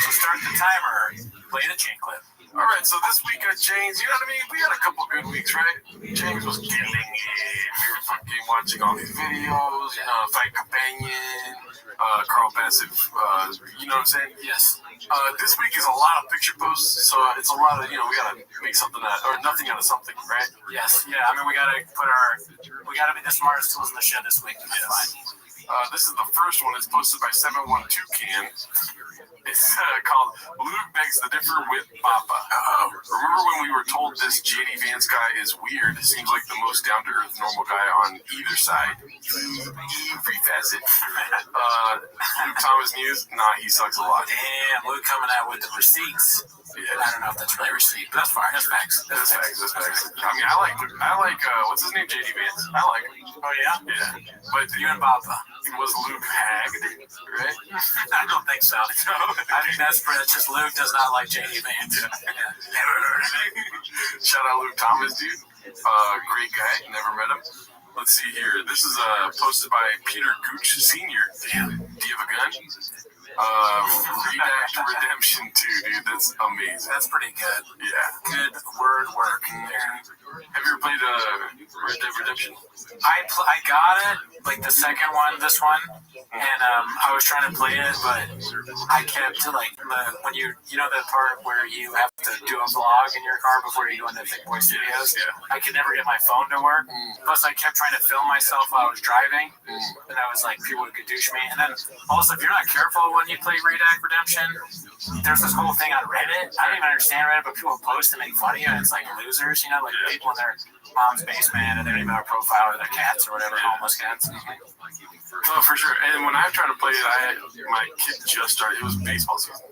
So start the timer. Play the chain clip. All right, so this week at James, you know what I mean? We had a couple good weeks, right? James was killing it. We were fucking watching all these videos, Fight Companion, Carl Bassett, you know what I'm saying? Yes. This week is a lot of picture posts, so it's a lot of, we gotta make something or nothing out of something, right? Yes, yeah, I mean, we gotta be the smartest tools in the shed this week. That's fine. This is the first one. It's posted by 712 Can. It's called Luke Begs to Differ with Papa. Remember when we were told this JD Vance guy is weird? Seems like the most down-to-earth normal guy on either side. Every facet. Luke Thomas News? Nah, he sucks a lot. Damn, Luke coming out with the receipts. Yeah. I don't know if that's really a receipt, but that's fine. That's facts. That's facts. I mean, I like what's his name? JD Vance. I like him. Oh, yeah? Yeah. But you and Papa. Was Luke hagged, right? I don't think so. I think that's just Luke does not like JD Vance. Never heard of it. Shout out Luke Thomas, dude. Great guy. Never met him. Let's see here. This is posted by Peter Gooch Sr. Damn. Do you have a gun? Redact Redemption 2, dude. That's amazing. That's pretty good. Yeah. Good word work there. Have you ever played Red Dead Redemption? I got it, like the second one, this one, and I was trying to play it, but I kept when you know the part where you have to do a vlog in your car before you go into Thick Boy Studios? Yeah. I could never get my phone to work. Plus, I kept trying to film myself while I was driving, and I was like, people would douche me. And then also, if you're not careful when you play Redact Redemption, there's this whole thing on Reddit. I don't even understand Reddit, but people post and make fun of you, and it's like losers, like people in their mom's basement, and they don't even have a profile of their cats or whatever, homeless cats. Oh, for sure. And when I tried to play it, my kid just started. It was baseball season.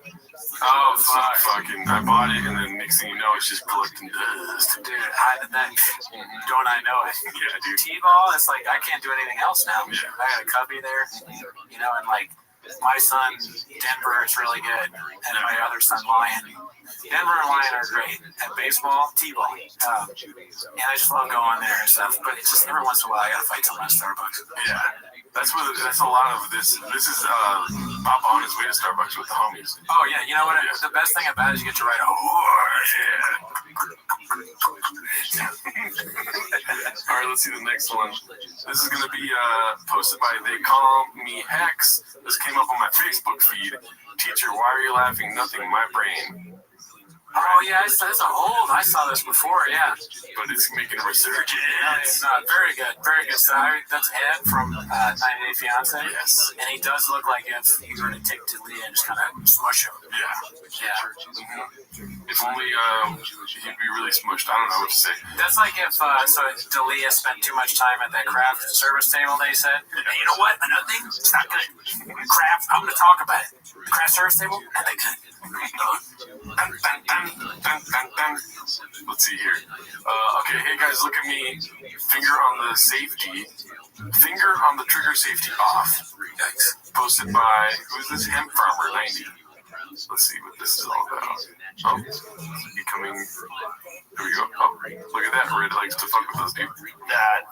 Oh, fuck. I bought it, and then next thing you know, it's just collecting dust. Dude, don't I know it? Yeah, dude. T-ball, it's like, I can't do anything else now. Yeah. I got a cubby there, and my son, Denver, is really good, and my other son, Lion. Denver and Lion are great at baseball, T-ball. And I just love going there and stuff, but it's just every once in a while I gotta fight someone at Starbucks. Yeah. That's a lot of this. This is Papa on his way to Starbucks with the homies. Oh, yeah. You know what? Yeah. The best thing about it is you get to ride a horse. Yeah. All right, let's see the next one. This is going to be posted by They Call Me Hex. This came up on my Facebook feed. Teacher, why are you laughing? Nothing. My brain. Oh, yeah, it's old. I saw this before, yeah. But it's making a resurgence. Very good. Very good. So that's Ed from 90 Day Fiance. Yes. And he does look like if he were to take to Leah and just kind of smush him. Yeah. Yeah. Mm-hmm. If only he'd be really smushed. I don't know what to say. That's like if Dalia spent too much time at that craft service table. They said, hey, you know what? Another thing, it's not good. Craft. I'm going to talk about it. The craft service table, not that good. Let's see here. Okay, hey guys, look at me. Finger on the safety. Finger on the trigger safety off. Yikes. Posted by, who's this? Hemp Farmer 90. Let's see what this is all about. Oh, becoming. Here we go. Oh, look at that. Red likes to fuck with us, dude. That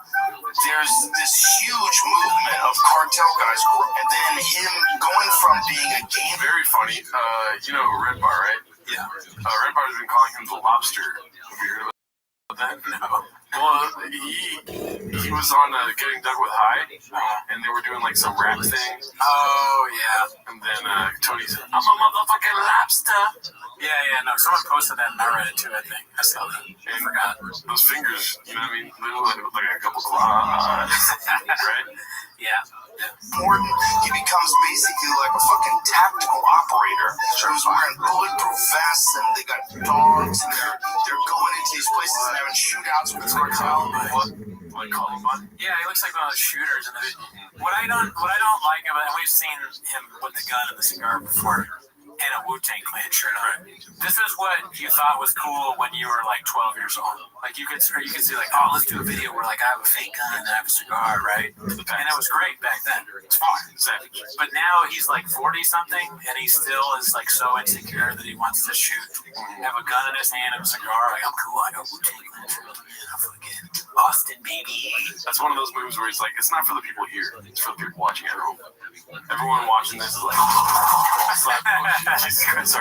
there's this huge movement of cartel guys, and then him going from being a game. Very funny. You know Red Bar, right? Yeah. Red Bar has been calling him the Lobster. Have you heard about that? No. Well, he was on Getting Dug with High, and they were doing like some rap thing. Oh, yeah. And then Tony said, I'm a motherfucking lobster. Yeah, no, someone posted that and I read it too, I think. I saw that. I forgot. Those fingers, you know what I mean? They look like a couple claws, right? Yeah. Important, he becomes basically like a fucking tactical operator who's wearing bulletproof vests, and they got dogs, and they're going into these places and having shootouts with the cartel. Like Columbine? Yeah, he looks like one of those shooters. What I don't like about it, and we've seen him with the gun and the cigar before, and a Wu-Tang Clan shirt on. This is what you thought was cool when you were like 12 years old. Like you could see like, oh, let's do a video where like I have a fake gun and I have a cigar, right? And it was great back then. It's fun, savage. But now he's like 40 something, and he still is like so insecure that he wants to shoot, have a gun in his hand and a cigar. Like, I'm cool. I got Wu-Tang Clan shirt. Austin, baby. That's one of those movies where it's like, it's not for the people here, it's for the people watching at home. Everyone watching this is like, I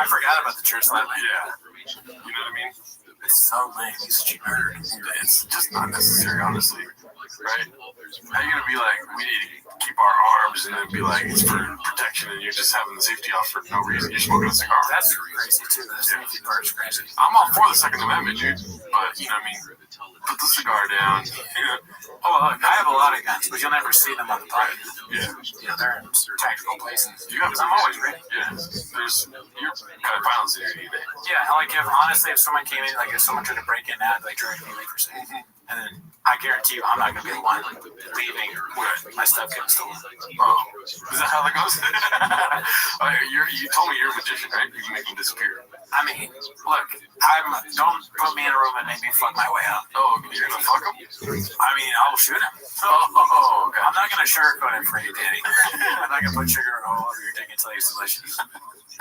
forgot about the church slap. Yeah. You know what I mean? It's so lame. He's a cheap murder. It's just not necessary, honestly. Right? How are you going to be like, we need to keep our arms, and then be like, it's for protection, and you're just having the safety off for no reason? You're smoking a cigar. That's crazy, too. The safety part is crazy. I'm all for the Second Amendment, dude. But, you know what I mean? Put the cigar down. Oh, look, I have a lot of guns, but you'll never see them on the podcast. Yeah. You know, they're in tactical places. I'm always ready. Yeah. You're kind of violence in your DNA. Yeah, like honestly, if someone came in, like if someone tried to break in now, like drag me away for a second, and then I guarantee you, I'm not going to be the one leaving with my stuff getting stolen. Oh, is that how that goes? You told me you're a magician, right? You can make them disappear. I mean, look, don't put me in a room and make me fuck my way out. Oh, you're gonna fuck him? I mean, I'll shoot him. Oh, okay. I'm not gonna sugarcoat it for you, Danny. I'm not gonna put sugar all over your dick until it's delicious.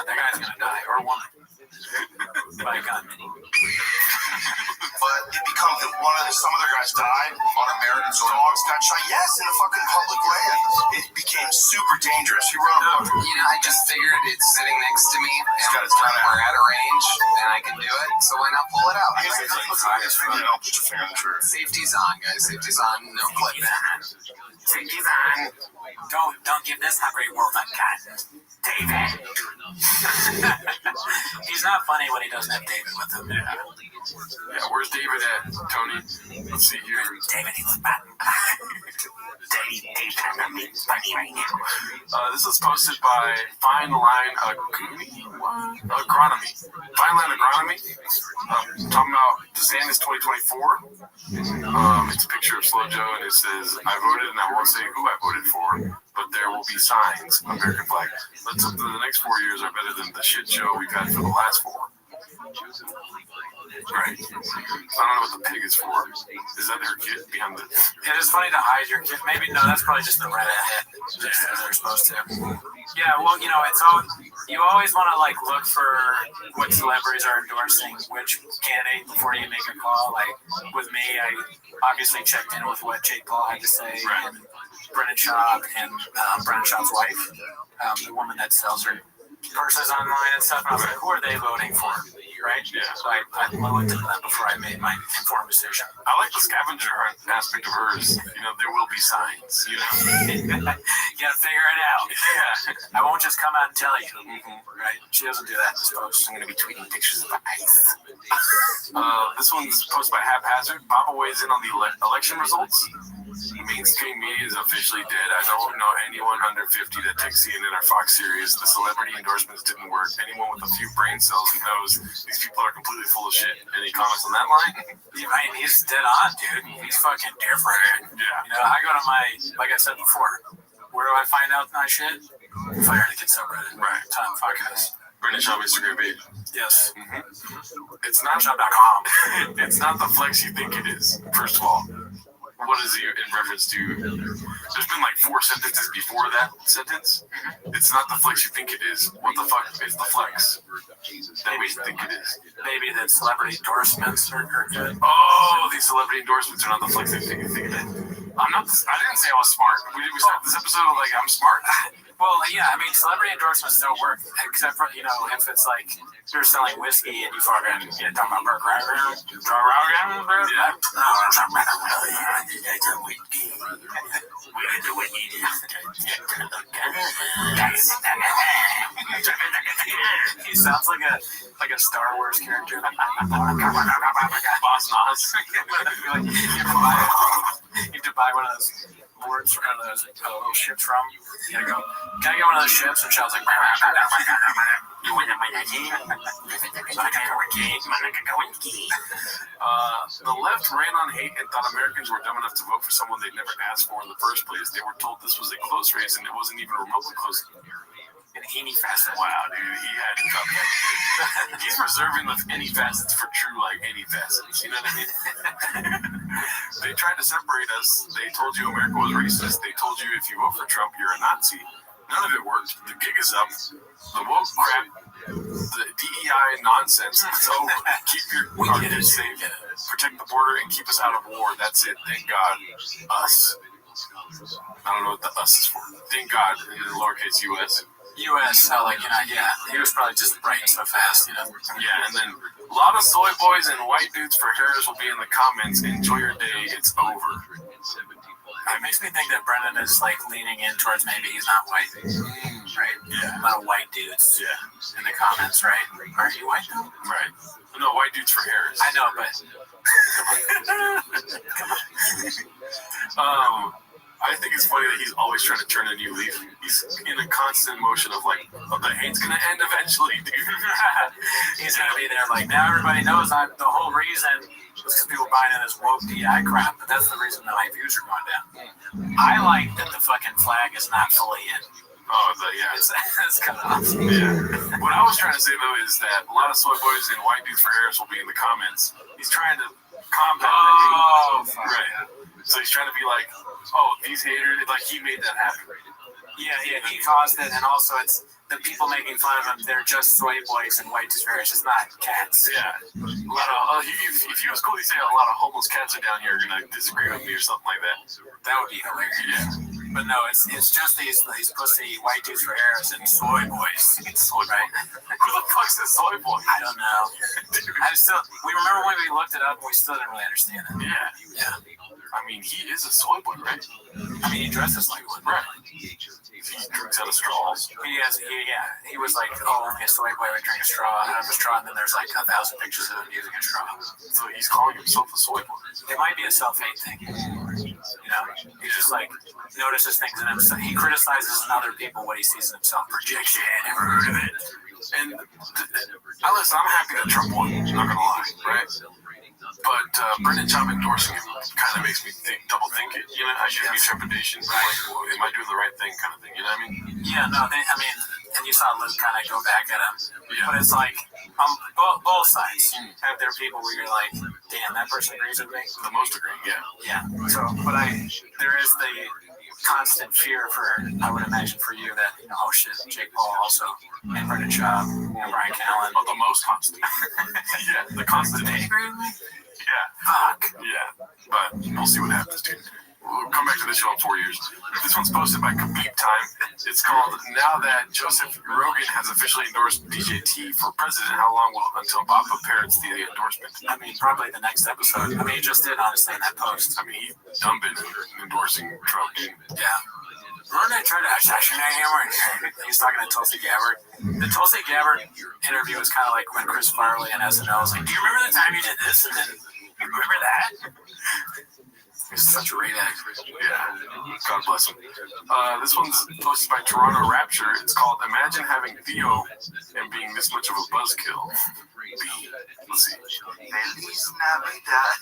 That guy's gonna die, or a woman. By a gun. But it becomes some other guys died on Americans, dogs got shot. Yes, in a fucking public land. It became super dangerous. He wrote a book. You know, I just figured it's sitting next to me, and we're at a range, and I can do it, so why not pull it out? Safety's on, guys. Safety's on. No clip. Safety's on. Don't give this hungry wolf a gun. David. He's not funny when he doesn't have David with him. Yeah, where's David at, Tony? Let's see here. David, he's bad. David, I'm being funny right now. This is posted by Fine Line Agronomy. Fine Line Agronomy. Talking about DeSantis 2024. It's a picture of Slow Joe, and it says, I voted, and I won't say who I voted for, but there will be signs, American flag. Let's hope that the next 4 years are better than the shit show we've had for the last 4. Right. I don't know what the pig is for. Is that her kid behind the... It is funny to hide your kid. Maybe, no, that's probably just the red head. Just as they're supposed to. Yeah, well, you know, it's all... You always want to, like, look for what celebrities are endorsing which candidate before you make a call. Like, with me, I obviously checked in with what Jake Paul had to say, and Brennan Schaub, and Brennan Schaub's wife, the woman that sells her purses online and stuff. And I was like, who are they voting for? Right? Yeah. So I looked into that before I made my informed decision. I like the scavenger hunt aspect of hers. You know, there will be signs. You know, you gotta figure it out. Yeah. I won't just come out and tell you. Right? She doesn't do that in this post. I'm gonna be tweeting pictures of ice. This one's posted by Haphazard. Papa weighs in on the election results. Mainstream media is officially dead. I don't know anyone under 50 that takes CNN or Fox serious. The celebrity endorsements didn't work. Anyone with a few brain cells knows these people are completely full of shit. Any comments on that line? Yeah, I mean, he's dead on, dude. He's fucking different. Yeah. You know, I go to my, like I said before, where do I find out my shit? Fire to get subreddit. Right. Time podcast. British Shop Instagram page. Yes. Mm-hmm. It's not shop.com. It's not the flex you think it is. First of all, what is it in reference to? There's been like 4 sentences before that sentence. It's not the flex you think it is. What the fuck is the flex that we think it is? Maybe that celebrity endorsements are good. Oh, these celebrity endorsements are not the flex they think it is. I'm not. I didn't say I was smart. We start this episode like I'm smart. Well, yeah, I mean, celebrity endorsements don't work, except for, you know, if it's like you're selling whiskey and you fucking, you know, talking about Burke Rogan. Yeah. He sounds like a Star Wars character. Boss Nas. You have to buy one of those boards or those little ships from. You gotta go, can I get one of those ships? And Shell's like, the left ran on hate and thought Americans were dumb enough to vote for someone they'd never asked for in the first place. They were told this was a close race and it wasn't even remotely close. And any facet. Wow, dude, he had to come back. He's reserving the any facets for true, like any facets. You know what I mean? They tried to separate us. They told you America was racist. They told you if you vote for Trump, you're a Nazi. None of it worked. The gig is up. The woke crap, the DEI nonsense. So keep your country safe, protect the border, and keep us out of war. That's it. Thank God. Us. I don't know what the us is for. Thank God in the lowercase US. U.S. Like, you know, yeah, he was probably just writing so fast, you know. Yeah, and then a lot of soy boys and white dudes for Harris will be in the comments. Enjoy your day. It's over. It makes me think that Brendan is like leaning in towards maybe he's not white, right? Yeah, a lot of white dudes. Yeah, in the comments, right? Are you white though? Right. No, white dudes for Harris. I know, but come on. I think it's funny that he's always trying to turn a new leaf. He's in a constant motion of like, oh, the hate's gonna end eventually, dude. He's gonna be there like, now everybody knows the whole reason was because people buying in this woke DI crap, but that's the reason that my views are going down. I like that the fucking flag is not fully in. Oh, yeah. It's cut off. Yeah. What I was trying to say though is that a lot of soy boys and white dudes for Harris will be in the comments. He's trying to combat the hate. Right. So he's trying to be like, oh, these haters, like he made that happen. Yeah, he caused it, and also it's the people making fun of him. They're just soy boys and white disparage. It's not cats. Yeah, a lot of if you was cool, you say a lot of homeless cats are down here are gonna disagree with me or something like that. That would be hilarious. Yeah. But no, it's just these pussy white dudes for Harris and soy boys. It's soy, right? Who the fuck's this soy boy? I don't know. We remember when we looked it up and we still didn't really understand it. Yeah. I mean, he is a soy boy, right? I mean, he dresses like one. Right. He drinks out of straws. He was like, oh, only a soy boy would drink a straw out of a straw, and then there's like 1,000 pictures of him using a straw. So he's calling himself a soy boy. It might be a self-hate thing. You know, he just like notices things in himself. He criticizes in other people what he sees in himself. Projection, never heard of it. And listen, I'm happy that Trump won. I'm not gonna lie, right? But Brendan Chop endorsing him kind of makes me double think it. You know, I should be trepidation. Like, well, am I doing the right thing, kind of thing? You know what I mean? Yeah, no. And you saw Luke kind of go back at him. Yeah. But it's like both sides have their people where you're like, damn, that person agrees with me. The most agreeing, yeah. Yeah. So, but there is the constant fear for, I would imagine for you that, you know, oh shit, Jake Paul also, and Brendan Schaub, and Brian Callen. Oh, the most constant. Yeah, the constant. They agree with me? Yeah. Fuck. Yeah, but we'll see what happens, dude. We'll come back to the show in 4 years. This one's posted by Khabib Time. It's called Now That Joseph Rogan Has Officially Endorsed DJT for President, How Long Will Until Bob parrots the endorsement? I mean, probably the next episode. I mean, he just did, honestly, in that post. I mean, he's done been endorsing Trump, dude. Yeah. Remember they tried to assassinate him? He's talking to Tulsi Gabbard. The Tulsi Gabbard interview was kind of like when Chris Farley and SNL was like, do you remember the time you did this? And then, you remember that? He's such a great actor. Yeah, God bless him. This one's posted by Toronto Rapture. It's called "Imagine Having Theo and Being This Much of a Buzzkill." Let's see. Feliz Navidad.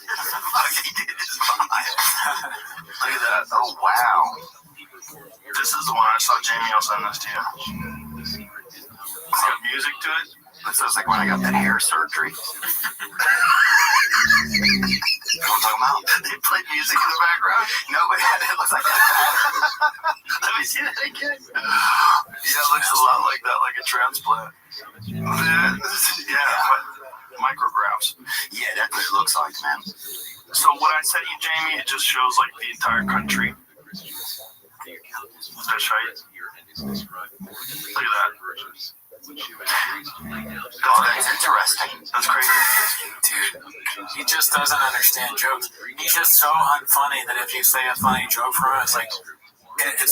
Look at that. Oh, wow. This is the one I saw Jamie. I'll send this to you. It's got music to it. This is like when I got that hair surgery. You know what I'm talking about? They played music in the background. No, but it looks like that. Let me see that again. Yeah, it looks a lot like that, like a transplant. Yeah, micrographs. Yeah, that's what it looks like, man. So what I sent you, Jamie, it just shows like the entire country. That's right. Look at that. Oh, that's interesting. That's crazy. Dude, he just doesn't understand jokes. He's just so unfunny that if you say a funny joke for him, it's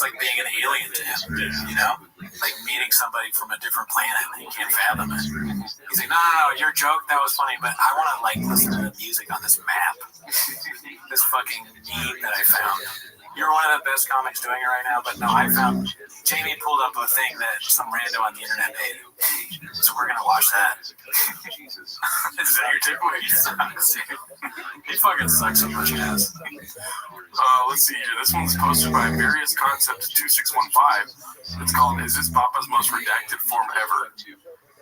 like being an alien to him, you know? Like meeting somebody from a different planet and he can't fathom it. He's like, no, your joke, that was funny, but I want to like listen to the music on this map. This fucking meme that I found. You're one of the best comics doing it right now, but no, I found Jamie pulled up a thing that some rando on the internet made. So we're gonna watch that. Is that your takeaway? He sucks, dude. He fucking sucks so much ass. Let's see here. This one's posted by Various Concepts 2615. It's called "Is This Papa's Most Redacted Form Ever?"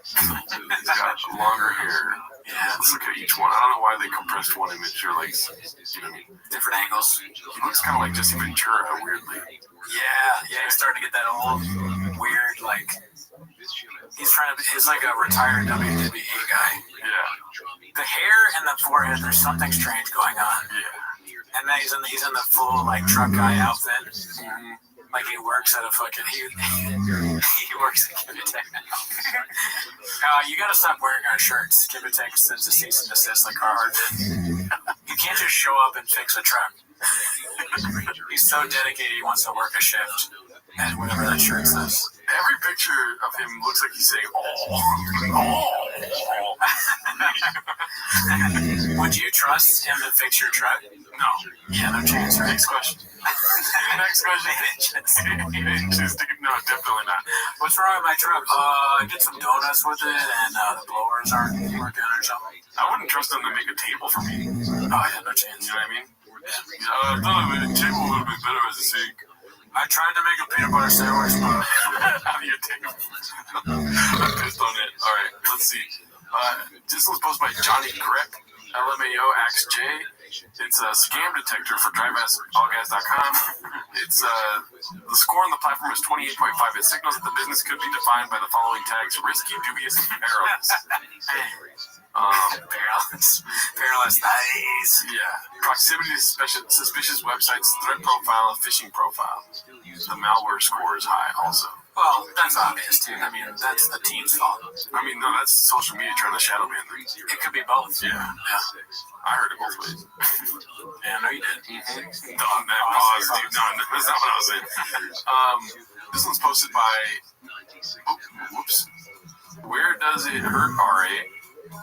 He's got longer hair. Yeah. Let's look at each one. I don't know why they compressed one image or like, you know, different angles. He looks kind of like Jesse Ventura, weirdly. Yeah, he's starting to get that old, weird, like, he's like a retired WWE guy. Yeah. The hair and the forehead, there's something strange going on. Yeah. And then he's in the full, like, truck guy outfit. Mm-hmm. Like he works at a fucking, he works at Kibitech now. You gotta stop wearing our shirts. Kibitech sends a cease and desist like Carhartt did. You can't just show up and fix a truck. He's so dedicated, he wants to work a shift. And whatever that shirt says. Every picture of him looks like he's saying, oh. Would you trust him to fix your truck? No. Yeah, no chance, right? Next question. Next question. No, definitely not. What's wrong with my truck? I did some donuts with it and the blowers aren't working or something. I wouldn't trust them to make a table for me. Oh, yeah, no chance. You know what I mean? I thought a table would be better as a sink. I tried to make a peanut butter sandwich, but how do you take it? I'm pissed on it. All right, let's see. This was posted by Johnny Grep, LMAO AXJ. It's a scam detector for driveaskallgas.com. It's the score on the platform is 28.5. It signals that the business could be defined by the following tags: risky, dubious, and perilous. Perilous, nice. Yeah. Proximity to suspicious websites, threat profile, phishing profile. The malware score is high also. Well, that's obvious, dude. I mean, that's the team's fault. I mean, no, that's social media trying to shadow ban things. It could be both. Yeah. I heard it both ways. Yeah, no, you did. No, that pause, dude. No, that's not what I was saying. This one's posted by... Whoops. Where does it hurt, RA?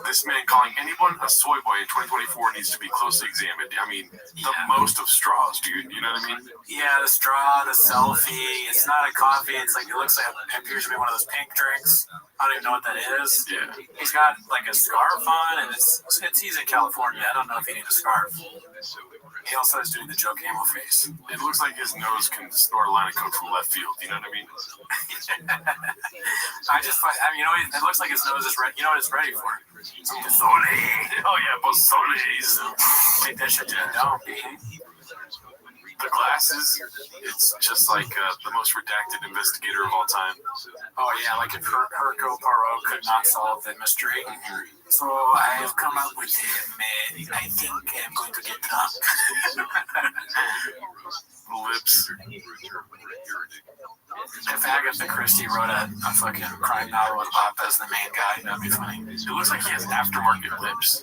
This man calling anyone a soy boy in 2024 needs to be closely examined. I mean, the most of straws, dude. You know what I mean? Yeah, the straw, the selfie. It's not a coffee. It's like, it looks like it appears to be one of those pink drinks. I don't even know what that is. Yeah. He's got like a scarf on, and he's in California. I don't know if he needs a scarf. He also is doing the Joe Camo face. It looks like his nose can snort a line of coke from left field. You know what I mean? You know, it looks like his nose is ready. You know what it's ready for? Some pozole. Oh yeah, pozoles. Take that shit to the dome. The glasses, it's just like the most redacted investigator of all time. Oh yeah, like if Hercule Poirot could not solve the mystery. So I have come up with him. I think I'm going to get drunk. Lips. If Agatha Christie wrote a fucking crime novel with Bob as the main guy, that'd be funny. It looks like he has aftermarket lips.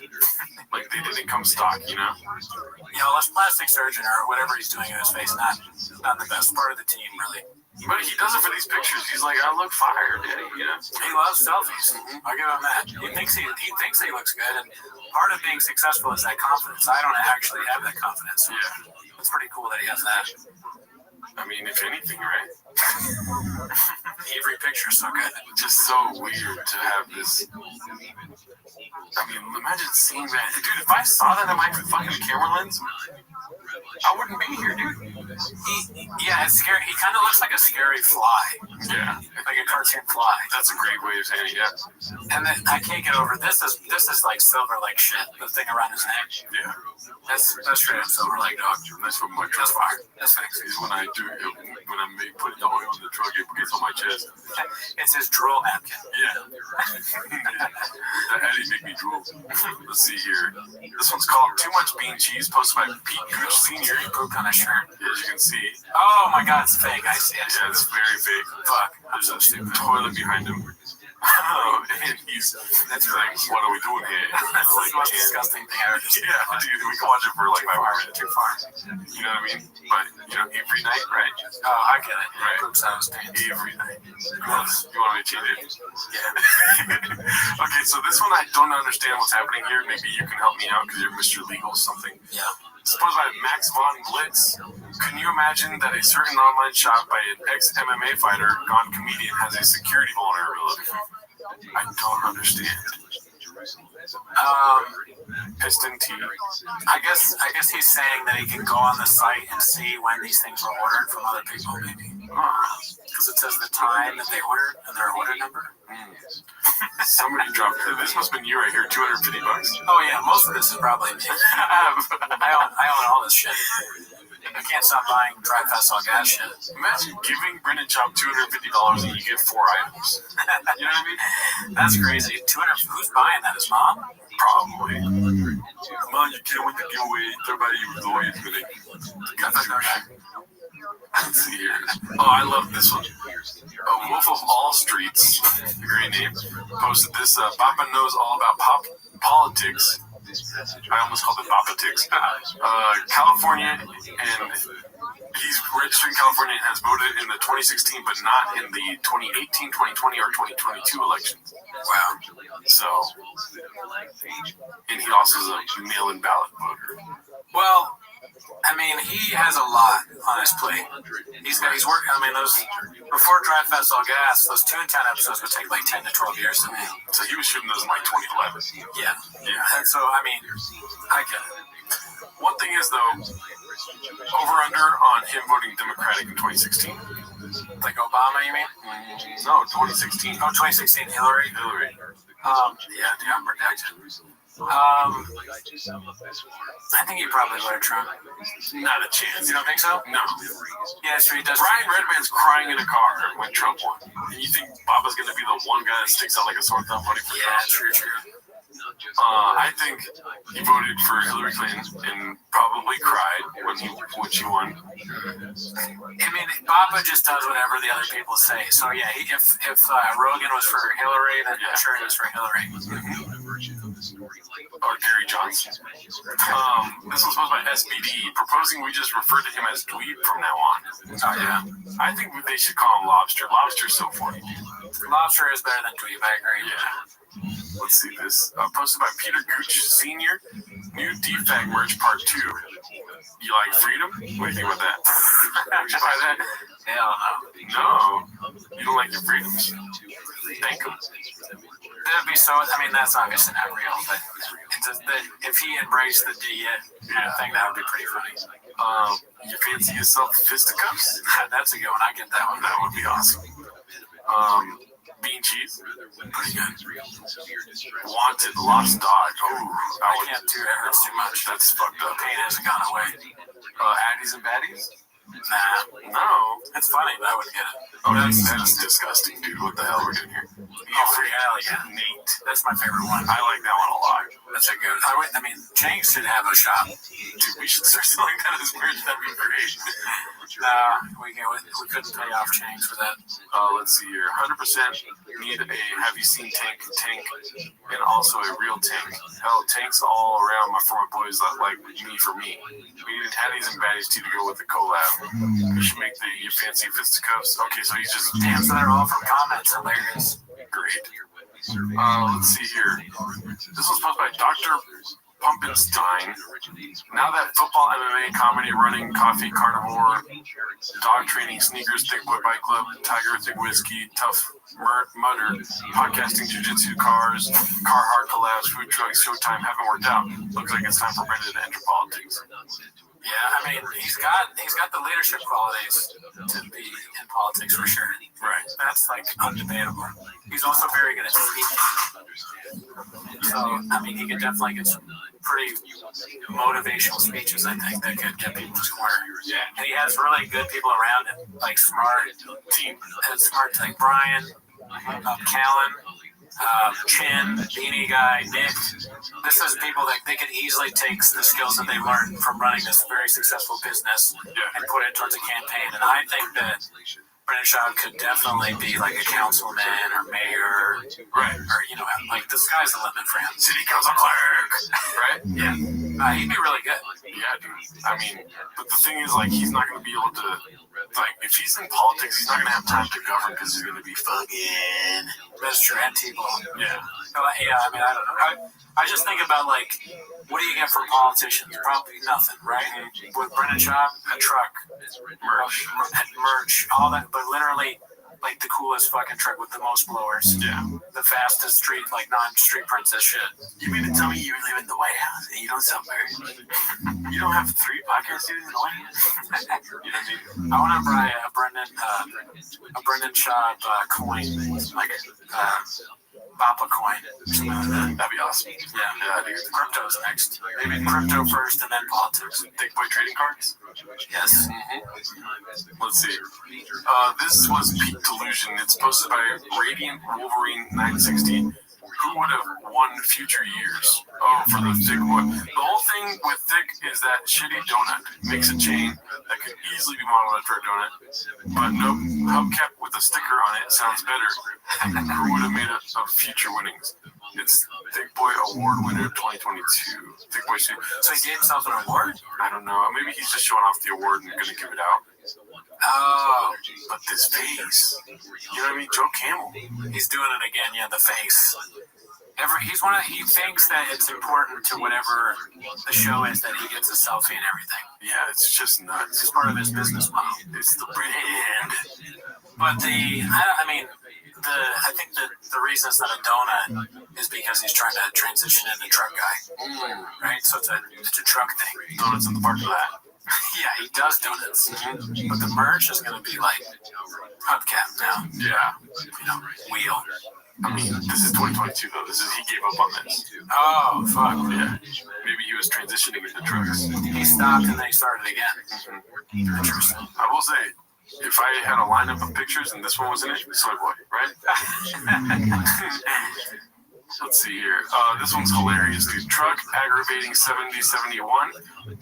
Like they didn't come stock, you know? You know, this plastic surgeon or whatever he's doing in his face, not the best part of the team, really. But he does it for these pictures. He's like, I look fire, daddy, you know? He loves selfies. I'll give him that. He thinks he looks good, and part of being successful is that confidence. I don't actually have that confidence. Yeah. It's pretty cool that he has that. I mean, if anything, right? Every picture's so good. It's just so weird to have this. I mean, imagine seeing that. Dude, if I saw that in my fucking camera lens, I wouldn't be here, dude. Yeah, it's scary. He kind of looks like a scary fly. Yeah. Like a cartoon fly. That's a great way of saying it, yeah. And then I can't get over this is like silver like shit. The thing around his neck. Yeah. That's straight up silver like dog. That's what my That's fire. That's thanks. When I put the oil in the truck, it gets on my chest. It's his drool napkin. Yeah. That had to make me drool. Let's see here. This one's called Too Much Bean Cheese, posted by Pete Gooch Sr. He pooped on his shirt. As you can see. Oh my god, it's fake. I see it. Yeah, it's very fake. Fuck. There's a toilet behind him. Oh, and that's like, what are we doing here? That's like the most disgusting thing I've ever seen. Yeah, dude, we can watch it for like 5 hours. Too far. You know what I mean? But, you know, every night, right? Oh, I get it. Right. Poops out his pants. Every night. You want me to cheat it? Yeah. Okay, so this one I don't understand what's happening here. Maybe you can help me out because you're Mr. Legal something. Yeah. Supposed by Max von Blitz. Can you imagine that a certain online shop by an ex-MMA fighter gone comedian has a security vulnerability? I don't understand. Piston T. I guess he's saying that he can go on the site and see when these things were ordered from other people, maybe. Because it says the time that they ordered and their order number. Somebody dropped it. This must have been you right here, $250. Oh yeah, most of this is probably me. I own all this shit. I can't stop buying Tri-Fessel gas shit. Imagine giving Brendan Chop $250 and you get 4 items. You know what I mean? That's crazy. 200. Who's buying that? His mom? Probably. Come on, you can't win the giveaway. Everybody was always gonna. Let's see here. Oh, I love this one. Wolf of All Streets, a great name, posted this. Papa knows all about politics. I almost called it politics. California, and he's registered in California and has voted in the 2016, but not in the 2018, 2020, or 2022 elections. Wow. So, and he also is a mail-in ballot voter. Well, I mean, he has a lot on his plate. He's working. I mean, those before Tri-Fessel gas, those 2 and 10 episodes would take like 10 to 12 years to make. So he was shooting those in like 2011. Yeah. And so, I mean, I get it. One thing is though, over under on him voting Democratic in 2016. Like Obama, you mean? No, 2016. Oh, 2016, Hillary. Yeah, I'm redacted. I think he probably voted Trump. Not a chance. You don't think so? No. Yeah, so he does. Brian Redman's crying in a car when Trump won. And you think Baba's going to be the one guy that sticks out like a sore thumb voting for Trump? Yeah, true. I think he voted for Hillary Clinton and probably cried when she won. I mean, Baba just does whatever the other people say. So yeah, if Rogan was for Hillary, then I'm sure he was for Hillary. Or Gary Johnson. This was posted by SBD, proposing we just refer to him as Dweeb from now on. Oh yeah. I think they should call him Lobster. Lobster's so funny. Lobster is better than Dweeb, I agree. Yeah. Let's see this. Posted by Peter Gooch Sr. New DFAG merch part 2. You like freedom? What do you think about that? Would you buy that? Hell no. No. You don't like your freedoms? Thank him. That'd be so. I mean, that's obviously not real, but if he embraced the D thing, that would be pretty funny. You fancy yourself fisticuffs? That's a good one. I get that one. That would be awesome. Bean cheese, pretty good. Wanted, lost dog. Oh, I can't do it. It hurts too much. That's fucked up. Pain hasn't gone away. Addies and baddies? Nah. No. It's funny, but I wouldn't get it. Oh, that's disgusting, dude. What the hell are we doing here? Hell yeah. Nate. That's my favorite one. I like that one a lot. That's a good. I mean, Chang should have a shop. Dude, we should start selling that as merch. That'd be great. We couldn't pay off Chang's for that. Let's see here. 100% need a have you seen tank, and also a real tank. Hell, tanks all around for my boys that like me for me. We needed Hatties and Baddies too to go with the collab. We should make your fancy fisticuffs. Okay, so he's just damn. So they're all from comments. Hilarious. Great. Let's see here. This was posted by Dr. Pumpenstein. Now that football, MMA, comedy, running, coffee, carnivore, dog training, sneakers, thick boy bike club, tiger, thick whiskey, tough mudder, podcasting, jiu-jitsu, cars, Carhartt collabs, food trucks, showtime haven't worked out. Looks like it's time for Brendan to enter politics. Yeah, I mean, he's got the leadership qualities to be in politics for sure. Right. That's like undebatable. He's also very good at speaking. So, I mean, he could definitely get some pretty motivational speeches, I think, that could get people square. Yeah. And he has really good people around him, like smart team, like Brian, Callan, Chin, Beanie Guy, Nick. This is people that they can easily take the skills that they learned from running this very successful business and put it towards a campaign. And I think that Brendan Schaub could definitely be like a councilman or mayor, right? Or, you know, like the sky's the limit for him. City council clerk, right? Yeah. He'd be really good. Yeah, dude. I mean, but the thing is, like, he's not going to be able to, like, if he's in politics, he's not going to have time to govern because he's going to be fucking. That's true. And T-ball. Yeah. Yeah, I mean, I don't know. I just think about, like, what do you get from politicians? Probably nothing, right? With Brendan Schaub, a truck, merch, all that, but literally, like, the coolest fucking truck with the most blowers. Yeah. The fastest street, like, non-street princess shit. You mean to tell me you live in the White House and you don't sell merch? You don't have 3 podcast studios in the White House? You don't need. I want to buy a Brendan Schaub coin, like, Bapa coin. That'd be awesome. Yeah, dude. Crypto's next. Maybe crypto first and then politics. Thick boy trading cards? Yes. Mm-hmm. Let's see. This was Peak Delusion. It's posted by Radiant Wolverine 960. Who would have won future years? Oh, for the thick one. The whole thing with thick is that shitty donut. Makes a chain that could easily be modeled after a donut. But nope, hubcap with a sticker on it sounds better. Who would have made it of future winnings? It's Thick Boy Award winner 2022. Thick Boy. So he gave himself an award? I don't know. Maybe he's just showing off the award and going to give it out. Oh, but this face. You know what I mean? Joe Camel. He's doing it again, yeah, the face. He thinks that it's important to whatever the show is that he gets a selfie and everything. Yeah, it's just nuts. It's part of his business model. It's the brand. But I think that the reason it's not a donut is because he's trying to transition into truck guy. Right? So it's a truck thing. Donuts in the parking lot. Yeah, he does donuts. Mm-hmm. But the merch is going to be like hubcap now. Yeah. You know, wheel. I mean, this is 2022 though. He gave up on this. Oh, fuck. Yeah. Maybe he was transitioning into trucks. He stopped and then he started again. Mm-hmm. Interesting. I will say, if I had a lineup of pictures and this one was in it, Soy Boy, right? Let's see here. This one's hilarious, dude. Truck aggravating 7071.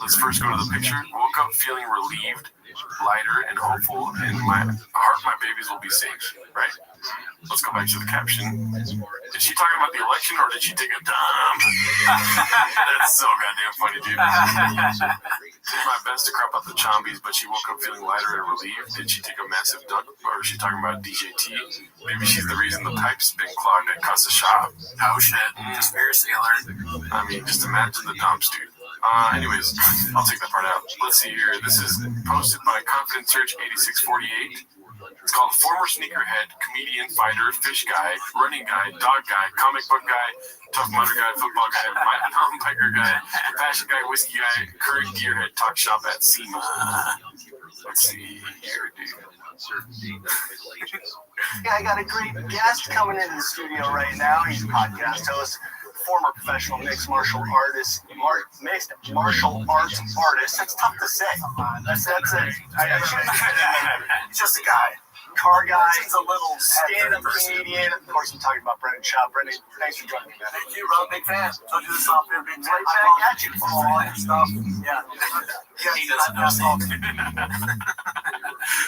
Let's first go to the picture. Woke up feeling relieved, lighter, and hopeful, and my babies will be safe, right? Let's go back to the caption. Is she talking about the election or did she take a dump? That's so goddamn funny, dude. Did my best to crop out the chombies, but she woke up feeling lighter and relieved. Did she take a massive dump or is she talking about DJT? Maybe she's the reason the pipe's been clogged at Casa Shop. Oh shit. Conspiracy alert. I mean, just imagine the dumps, dude. Anyways, I'll take that part out. Let's see here. This is posted by Confident Search 8648. It's called Former Sneakerhead, Comedian, Fighter, Fish Guy, Running Guy, Dog Guy, Comic Book Guy, Tough Mudder Guy, Football Guy, Mountain Biker Guy, Fashion Guy, Whiskey Guy, Current Gearhead, Talk Shop at SEMA. Let's see here, dude. Yeah, I got a great guest coming into the studio right now. He's a podcast host, former professional mixed martial artist. That's tough to say. That's it. I shouldn't say that. He's just a guy. Car guy. He's a little stand-up comedian. Of course, I'm talking about Brendan Schaub. Brendan, thanks for joining me, man. Thank you, bro. Big fan. Told you this off there, big fan. Right back at you for all that stuff. Yeah. He doesn't know.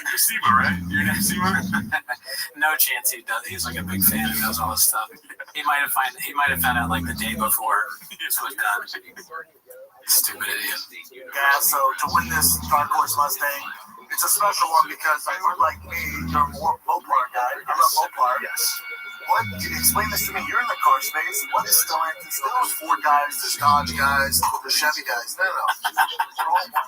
You're SEMA, right? Your name's SEMA? No chance he does. He's like a big fan and knows all this stuff. He might have found out like the day before this was done. Stupid idiot. Yeah, so to win this Dark Horse Mustang, it's a special one because unlike me, you're a Mopar guy. I'm a Mopar. Yes. what? Explain this to me. You're in the car space. What is Stellantis? Those Ford guys, the Dodge guys, the Chevy guys. No. They're all one.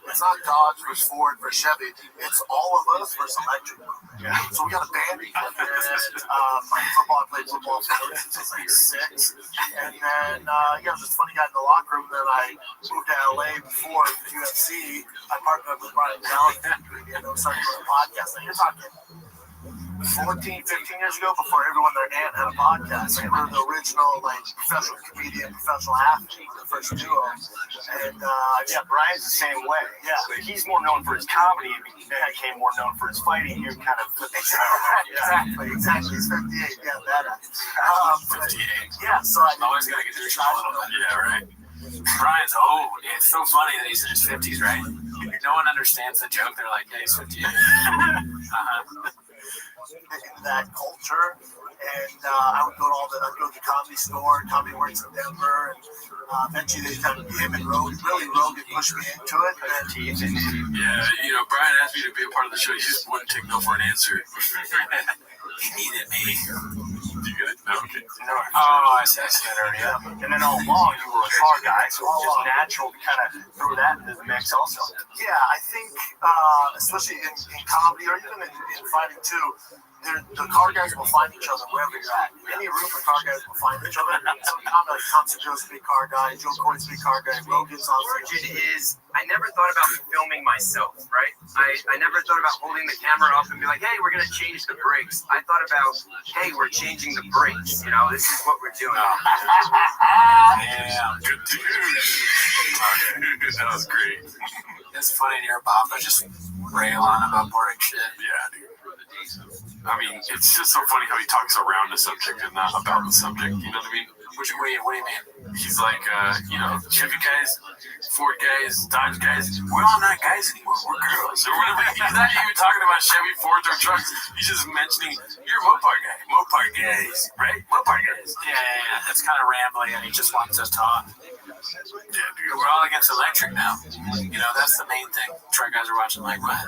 It's not Dodge versus Ford versus Chevy. It's all of us versus electric. Yeah. So we got a band. And playing football. I played football since I was like 6. And then, there's this funny guy in the locker room. Then I moved to LA before UFC. I partnered up with Brian Callen. And we started doing a podcast. Now you're talking 14, 15 years ago, before everyone their aunt had a podcast. Like, we're the original, professional comedian, professional athlete, the first duo. And, Brian's the same way. Yeah. But he's more known for his comedy, and I became more known for his fighting. You're kind of... Exactly. He's 58. Yeah, that. 58. Yeah, so I always got to get through a little bit. Yeah, right. Brian's old. It's so funny that he's in his 50s, right? No one understands the joke. They're like, yeah, he's 58. In that culture, and I would go to the Comedy Store. Comedy Works in Denver, and eventually him and Rogan pushed me into it. Yeah, Brian asked me to be a part of the show. He just wouldn't take no for an answer. He needed me. Do you get it? No, okay. Oh, I said already. Yeah. And then all along, you were a car guy, so it's just natural to kind of throw that into the mix also. Yeah, I think, especially in comedy or even in fighting too, the car guys will find each other wherever you're at. Any room for car guys will find each other. Some comedy, like Thompson Joe's a big car guy, Joe Coy's a big car guy, Rogan's on. Origin is, I never thought about filming myself, right? I never thought about holding the camera up and be like, hey, we're going to change the brakes. I thought about, hey, we're changing the brakes. This is what we're doing. Yeah. Good dude. That was great. It's funny to hear Bob just rail on about boring shit. Yeah, dude. I mean, it's just so funny how he talks around the subject and not about the subject. You know what I mean? What do you mean? He's like, Chevy guys, Ford guys, Dodge guys. We're all not guys anymore. We're girls. Or whatever. He's not even talking about Chevy, Ford, or trucks. He's just mentioning, you're a Mopar guy. Mopar guys, right? Mopar guys. Yeah. That's kind of rambling, and he just wants us to talk. Yeah, dude. We're all against electric now. That's the main thing. Truck guys are watching like, what?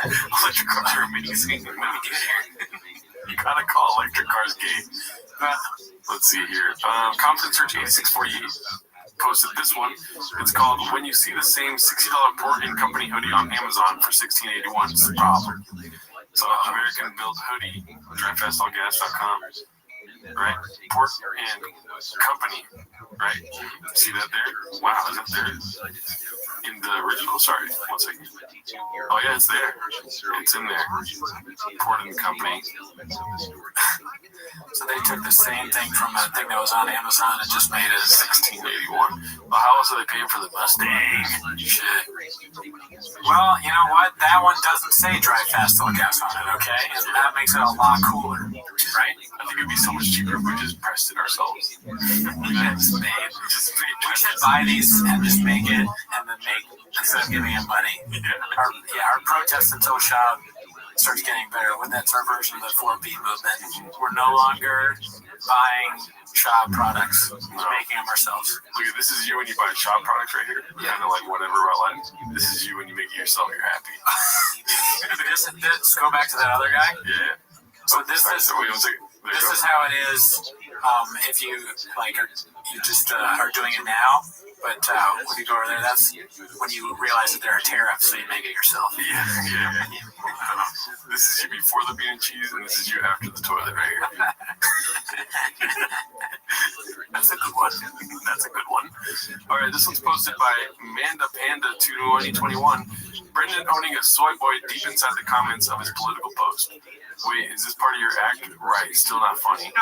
Electric cars are amazing. When we get here, you gotta call electric cars gay. Let's see here. Confidence Search 8648 posted this one. It's called When You See the Same $60 Portland Company Hoodie on Amazon for $16.81. It's a problem. So American built hoodie, drivefastallgas.com. Right? Port and company. Right? See that there? Wow, is that there? In the original? Sorry, 1 second. Oh yeah, it's there. It's in there. Port and company. So they took the same thing from that thing that was on Amazon and just made it $16.81. Well, how else are they paying for the Mustang? Shit. Well, you know what? That one doesn't say drive fast till gas on it, okay? And that makes it a lot cooler, right? I think it'd be so much cheaper if we just pressed it ourselves. We should buy these and just make it, and then instead of giving it money. Our protest until Shab starts getting better. That's our version of the 4B movement. We're no longer buying Shab products, making them ourselves. Look, this is you when you buy Shab products right here. Kind of like whatever about life. This is you when you make it yourself. You're happy. Let's go back to that other guy. Yeah. So this is how it is. If you you just are doing it now, but when you go over there, that's when you realize that there are tariffs, so you make it yourself. Yeah. This is you before the bean and cheese, and this is you after the toilet right here. That's a good one. All right, this one's posted by Manda Panda 2021. Brendan owning a soy boy deep inside the comments of his political post. Wait, is this part of your act? Right, still not funny.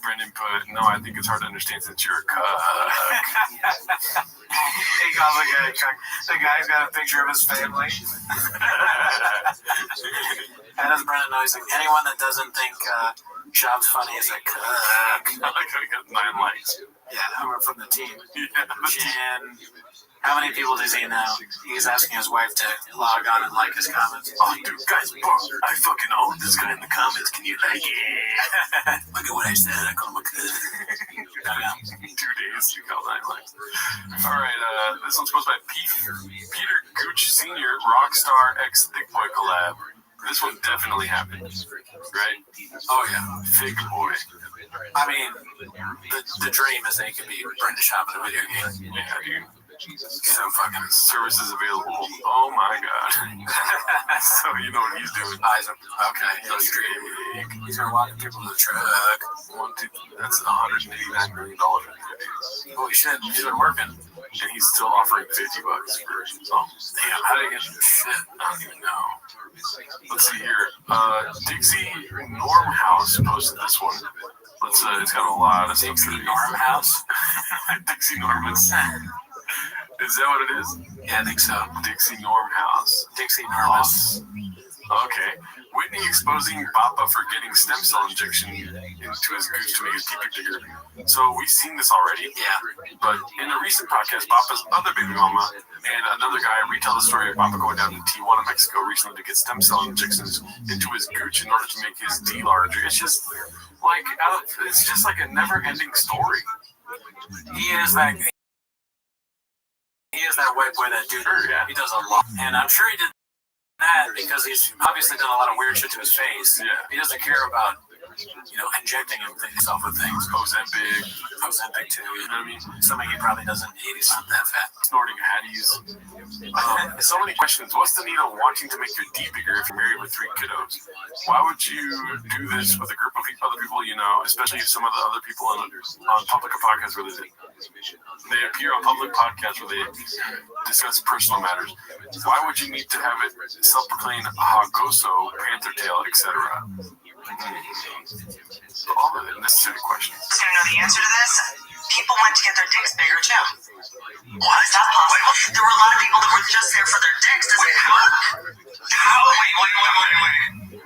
Brendan put, no, I think it's hard to understand since you're a cuck. He calls the guy a cuck. The guy's got a picture of his family. How does Brendan know? He's like, anyone that doesn't think Shab's funny is a cuck. I like how he got 9 likes. Yeah, who are from the team. Jen. How many people does he know? He's asking his wife to log on and like his comments. Oh, dude, guys, I fucking own this guy in the comments. Can you like it? Look at what I said. I call him a cuck. 2 days, you got 9 likes. All right, this one's posted by Peter Gooch Sr. Rockstar X Thick Boy collab. This one definitely happened. right? Oh yeah, fig boy. I mean, the dream is they could be Brendan Schaub in a video game. Yeah, dude. So fucking services available. Oh my god. So you know what he's doing. Eyes up. Okay. He's gonna walk people to the truck. That's $189 million. Holy shit, he's been working. And he's still offering $50 for damn, how did he get shit? I don't even know. Let's see here. Dixie Normhouse posted this one. It's got a lot of stuff. Dixie Normhouse? Dixie Normans. Is that what it is? Yeah, I think so. Dixie Normhouse. Dixie Normhouse. Okay. Whitney exposing Papa for getting stem cell injection into his gooch to make his pee bigger. So we've seen this already. Yeah. But in a recent podcast, Papa's other baby mama and another guy retell the story of Papa going down to Tijuana, Mexico recently to get stem cell injections into his gooch in order to make his D larger. It's just like a never-ending story. He is that white boy, that dude. Yeah. He does a lot. And I'm sure he did that because he's obviously done a lot of weird shit to his face. Yeah. He doesn't care about, injecting himself with things. Ozempic too, you know what I mean? Something he probably doesn't eat. He's not that fat. Snorting Hatties. So many questions. What's the need of wanting to make your D bigger if you're married with 3 kiddos? Why would you do this with a group of other people you know, especially if some of the other people on public podcasts where they appear on public podcasts where they discuss personal matters? Why would you need to have it self-proclaimed Hagoso, Panther Tail, etc.? So all of the necessary questions. Who's gonna know the answer to this? People went to get their dicks bigger too. What? Is that possible? There were a lot of people that were just there for their dicks. Does it work? How? Wait.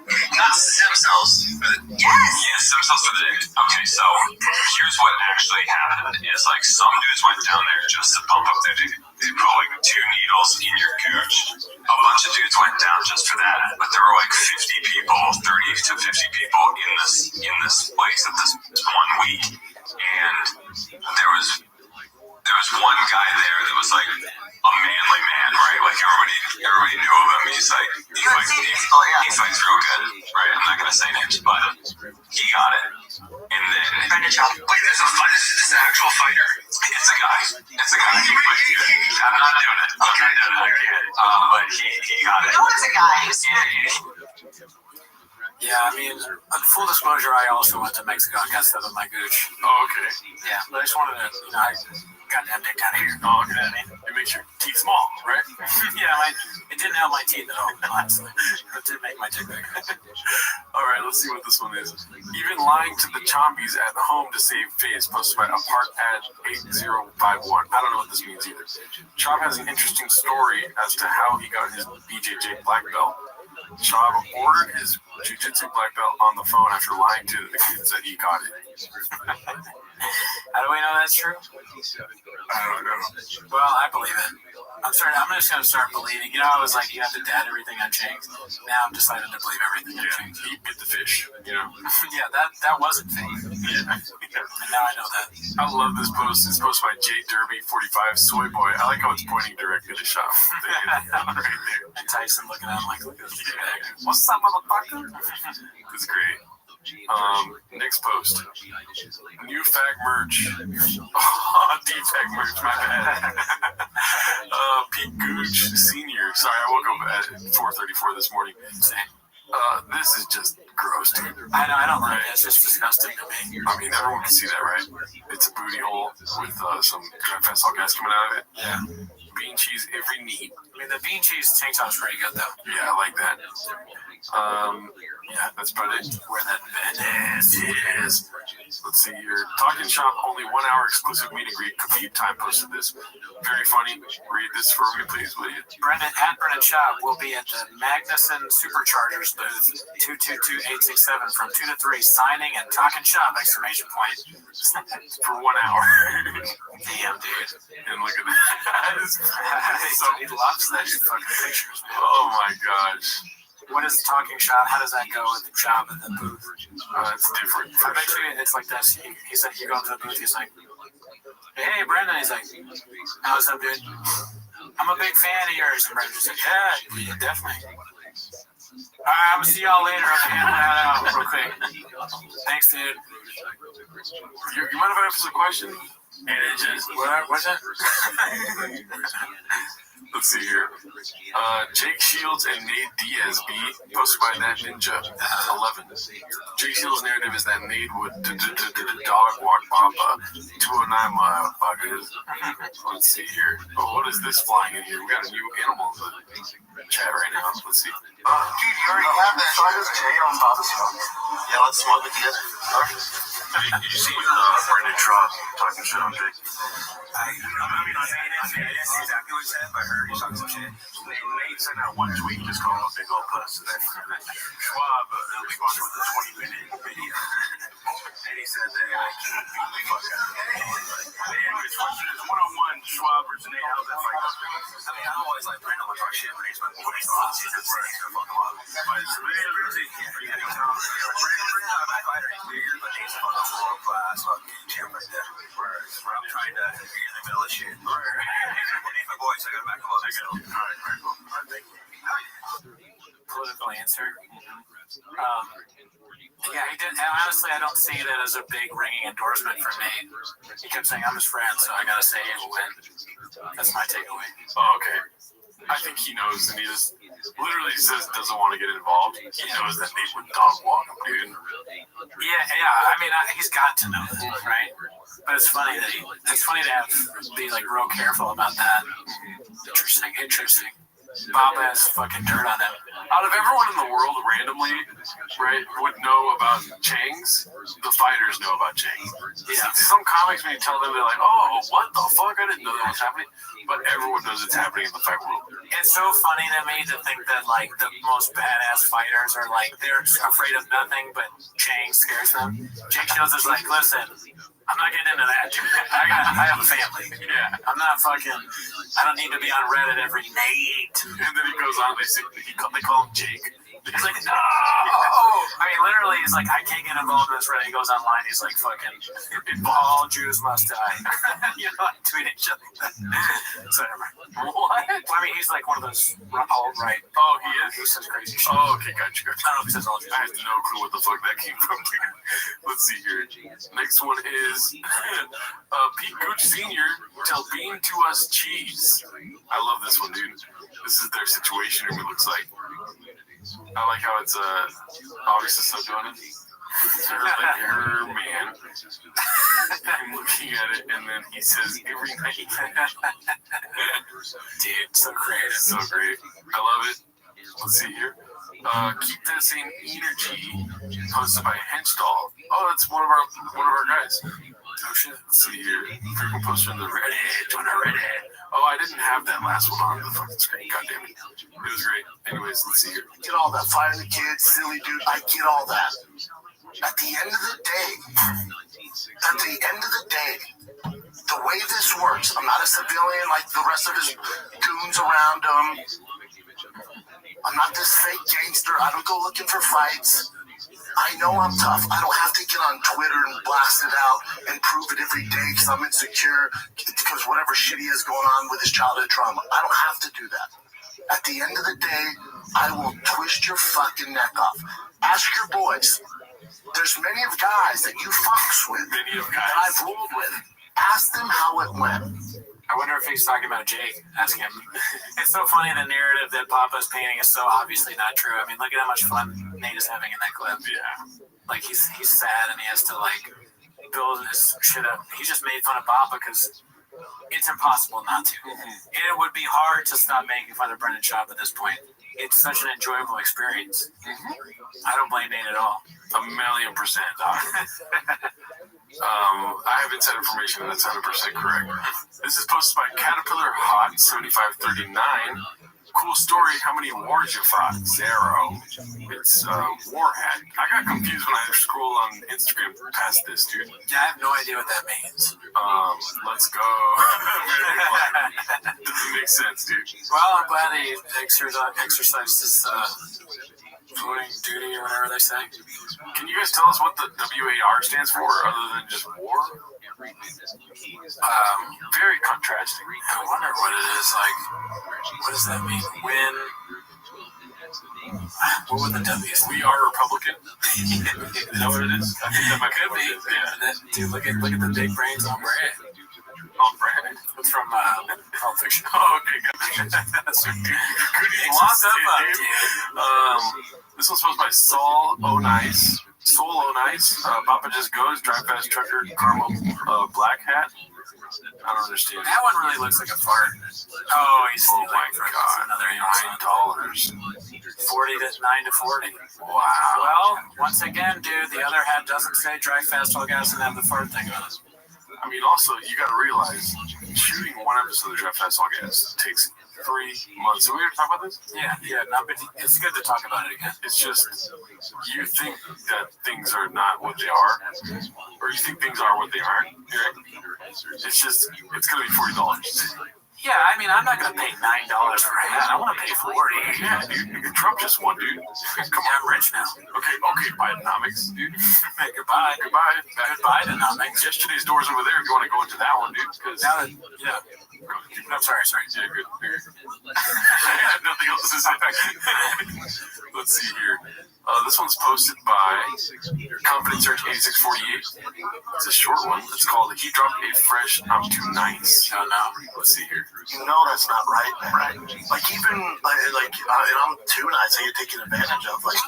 Not stem cells. Yes. Yeah, stem cells for the dick. Okay, so here's what actually happened is some dudes went down there just to pump up their dick. They put 2 needles in your gooch. A bunch of dudes went down just for that, but there were 50 people, 30 to 50 people in this place at this one week, and there was one guy there that was a manly man, right? Everybody knew of him. He fights real good, right? I'm not gonna say names, but he got it. And then Brendan Schaub. Wait, there's a fight. This is an actual fighter. It's a guy. He fights good. I'm not doing it. But he got it. No, it's a guy. Yeah, I mean, full disclosure, I also went to Mexico and got stuff in my gooch. Oh, okay. Yeah, but I just wanted to, I got that dick down here. Oh, okay. It makes your teeth small, right? Yeah, it didn't help my teeth at all, honestly. It did make my dick bigger. All right, let's see what this one is. Even lying to the chombies at home to save face, posted by apart@8051. I don't know what this means either. Chomp has an interesting story as to how he got his BJJ black belt. Chomp ordered his jiu-jitsu black belt on the phone after lying to the kids that he got it. How do we know that's true? I don't know. Well, I believe it. I'm just going to start believing. I was like, you have to dad everything on Chang's. Now I'm decided to believe everything on Chang's. He bit the fish, Yeah, that wasn't fake. Yeah. And now I know that. I love this post. It's posted by J Derby 45 Soy Boy. I like how it's pointing directly to shop. Right there. And Tyson looking at him like, look at this guy. What's up, motherfucker? That's great. Next post. New fag merch. Oh, D-fag merch, my bad. Pete Gooch Sr. Sorry, I woke up at 4:34 this morning. This is just gross, dude. I don't like it. It's just disgusting to me. I mean, everyone can see that, right? It's a booty hole with some fentanyl gas coming out of it. Yeah. Bean cheese every knee. I mean, the bean cheese tank top's pretty good, though. Yeah, I like that. Yeah, that's about it. Where that bed is. Let's see here. Talking Shop, only 1 hour exclusive meet and greet. Khabib Time posted this. Very funny. Read this for me, please, will you? Brendan Schaub will be at the Magnuson Superchargers booth 222867 from 2 to 3, signing and talking shop! For 1 hour. Damn, dude. And look at that. So he loves that fucking pictures, man. Oh my gosh. What is talking shop? How does that go with the shop and the booth? It's different. I bet you it's like this. He said you go to the booth, he's like, hey, Brendan. He's like, how's up, dude? I'm a big fan of yours. And Brendan's like, yeah, definitely. I'm gonna see y'all later. I'll handle that out real quick. Thanks, dude. You mind if I ask a question? And it just what's that? Let's see here. Jake Shields and Nate Diaz beat posted by that ninja 11. Jake Shields' narrative is that Nate would dog walk Papa 209 motherfuckers. Let's see here. Oh, what is this flying in here? We got a new animal in the chat right now. Let's see. Dude, you already have that. So I just Jay on Papa's phone. Yeah, let's smoke it together. Did you see Brendan Trump talking shit on Jake? I didn't see exactly what he said, but I heard he talking some shit. Nate sent out one tweet, just called him a big old puss. And then Schwab responded with a 20-minute video. And he said that I can't beat the fuck out of him. Anyways, one-on-one, Schwab versus Nate. How's that fight? I mean, I always like Brandon would talk shit, but he's been putting on he's gonna fuck him up. But it's Brandon's not a bad fighter, he's weird, but he's a fucking world-class fucking champ right there. I'm trying to be in the middle of shit. He's my boy, so I gotta back him up. Alright, thank you. Political answer. Yeah, he did. And honestly, I don't see that as a big ringing endorsement for me. He kept saying, I'm his friend, so I gotta say he will win. That's my takeaway. Oh, okay. I think he knows, and he just literally says doesn't want to get involved. He knows that Nate would dog walk him, dude. Yeah. I mean, he's got to know that, right? But it's funny that be like real careful about that. Interesting. Bob has fucking dirt on him. Out of everyone in the world, randomly, right, would know about Changs, the fighters know about Changs. Yeah. Some comics, when you tell them, they're like, oh, what the fuck? I didn't know that was happening. But everyone knows it's happening in the fight world. It's so funny to me to think that, like, the most badass fighters are, like, they're afraid of nothing, but Chang scares them. Jake Shields is like, listen, I'm not getting into that, dude. I have a family. Yeah. I'm not fucking, I don't need to be on Reddit every night. And then he goes on, they call him Jake. He's like, no! I mean, literally, he's like, I can't get involved in this Reddit. He goes online, he's like, fucking, all Jews must die. You know, like, tweet each other. So, what? Well, I mean, he's like one of those alt-right. Oh, he is? He says crazy shit. Oh, okay, gotcha. I don't know if he says all Jews. I have no clue what the fuck that came from. Let's see here. Next one is Pete Gooch Sr. Tell Bean to us cheese. I love this one, dude. This is their situation room, it looks like. I like how it's obviously so doing it. Her man. I'm looking at it, and then he says every night. Dude, so creative. So great. I love it. Let's see here. Keep that same energy. Posted by Henchdoll. Oh, that's one of our guys. Oh shit. Let's see here. Frequent poster on the Reddit. On our Reddit. Oh, I didn't have that last one on the fucking screen. God damn it. It was great. Anyways, let's see here. Get all that. Firing the kids, silly dude. I get all that. At the end of the day, the way this works, I'm not a civilian like the rest of his goons around him. I'm not this fake gangster. I don't go looking for fights. I know I'm tough. I don't have to get on Twitter and blast it out and prove it every day because I'm insecure because whatever shit he has going on with his childhood trauma. I don't have to do that. At the end of the day, I will twist your fucking neck off. Ask your boys. There's many of guys that you fucks with that I've rolled with. Ask them how it went. I wonder if he's talking about Jake. Ask him. It's so funny the narrative that Papa's painting is so obviously not true. I mean, look at how much fun Nate is having in that clip. Yeah. Like, he's sad and he has to, like, build his shit up. He just made fun of Papa because it's impossible not to. It would be hard to stop making fun of Brendan Schaub at this point. It's such an enjoyable experience. I don't blame Nate at all. 1,000,000%. I have inside information and that's 100% correct. This is posted by Caterpillar Hot 7539. Cool story. How many wars you fought? 0. It's war hat. I got confused when I scrolled on Instagram past this, dude. Yeah, I have no idea what that means. Let's go. Doesn't make sense, dude. Well, I'm glad he exercised his voting duty or whatever they say. Can you guys tell us what the WAR stands for other than just war? Very contrasting. I wonder what it is like. What does that mean? What would the W say? We are Republican. Is that what it is? I think that might Could be. Yeah. Dude, look at the big brains on Brad. On Brad. It's from Pulp Fiction. Oh, okay, good. That's good. Locked up, dude. This one's posted by Saul O'Nice. Soul O'Nice. Papa Just Goes, Drive Fast Trucker, Caramel Black Hat. I don't understand. That one really looks like a fart. Oh, he's Oh my God! another $9. 9 to 40. Wow. Well, once again, dude, the other hat doesn't say drive fast, all gas, and have the fart thing on it. I mean, also, you got to realize, shooting one episode of Drive Fast All Gas takes 3 months. Did we ever talk about this? Yeah, no, but it's good to talk about it again. It's just, you think that things are not what they are, or you think things are what they aren't. It's just, it's going to be $40. Yeah, I mean, I'm not going to pay $9 for a hat. I want to pay $40. Yeah, dude. Trump just won, dude. Come on, I'm rich now. Okay, Bidenomics, dude. Goodbye. Goodbye, Denomics. Yesterday's door's over there if you want to go into that one, dude. Now that, yeah. I'm sorry. Yeah, good. I have nothing else to say. Let's see here. This one's posted by Confidence Search 8648. It's a short one. It's called He Dropped a Fresh I'm Too Nice. No. Let's see here. You know that's not right, man. Right? Like even I'm too nice. I get taken advantage of. Like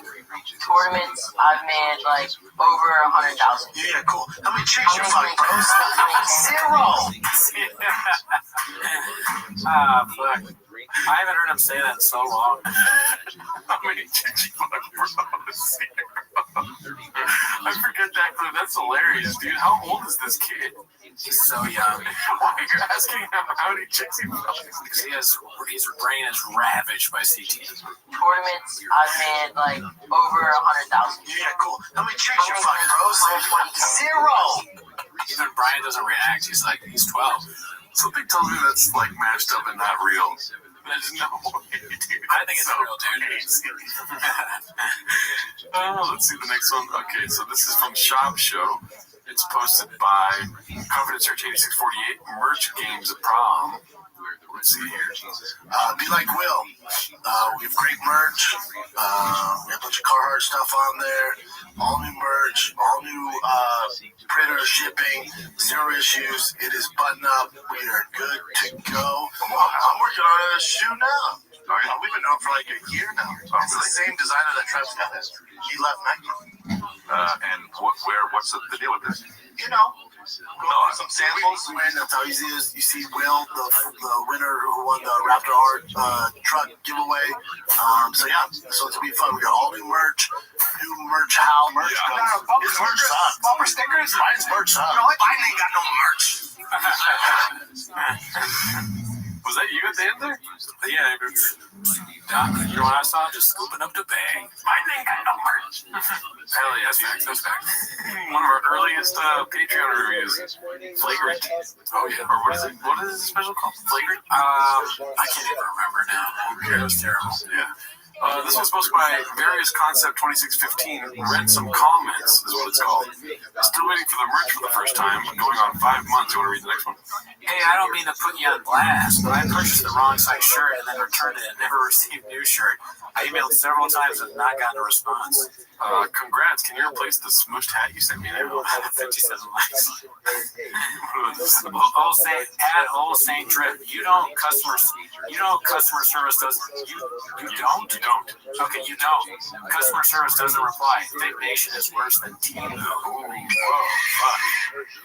Tournaments, I've made like over 100,000. yeah, cool. How many chicks you fuck, bro? Zero. Fuck. I haven't heard him say that in so long. How many chicks you fuck, bro? I forget that clip. That's hilarious, dude. How old is this kid? He's so young. Why are you asking him how many chicks he fucks? Because his brain is ravaged by CT. Tournaments, I've made like over 100,000. Yeah, cool. How many chicks you fuck, bro? Zero. Even Brian doesn't react. He's like, he's 12. Something tells me that's like mashed up and not real. There's no way, dude. I think it's real, dude. Let's see the next one. Okay, so this is from Shop Show. It's posted by Confidence Search 8648. Merch Games of Prom. Let's see here. Be like Will. We have great merch. We have a bunch of Carhartt stuff on there. All new merch. All new printer shipping. Zero issues. It is button up. We are good to go. I'm working on a shoe now. We've been out for like a year now. It's the same designer that Travis got this. He left Nike. And what's the deal with this? You know, going through some samples. That's how easy it is. You see Will, the winner who won the Raptor Art truck giveaway. So yeah, this one's gonna be fun. We got all new merch, merch goes. His merch sucks. Bumper stickers? Mine's merch sucks. Mine ain't got no merch. Was that you at the end there? Yeah, you know what I saw? Just scooping up the bag. Mine ain't got no merch. Hell yeah, that's back. One of our earliest Patreon reviews. Flagrant. Oh yeah. Or what is it? What is this special called? Flagrant? I can't even remember now. It was terrible. Yeah. This one's posted by Various Concept 2615. Read some comments is what it's called. Still waiting for the merch for the first time. Going on 5 months. You want to read the next one? Hey, I don't mean to put you on blast, but I purchased the wrong size shirt and then returned it and never received new shirt. I emailed several times and not gotten a response. Congrats. Can you replace the smooshed hat you sent me now? 57 likes. Old Saint Drip. You know customer service doesn't. You don't? You don't. Okay, you don't. Customer service doesn't reply. Fake Nation is worse than Timo. Whoa, fuck.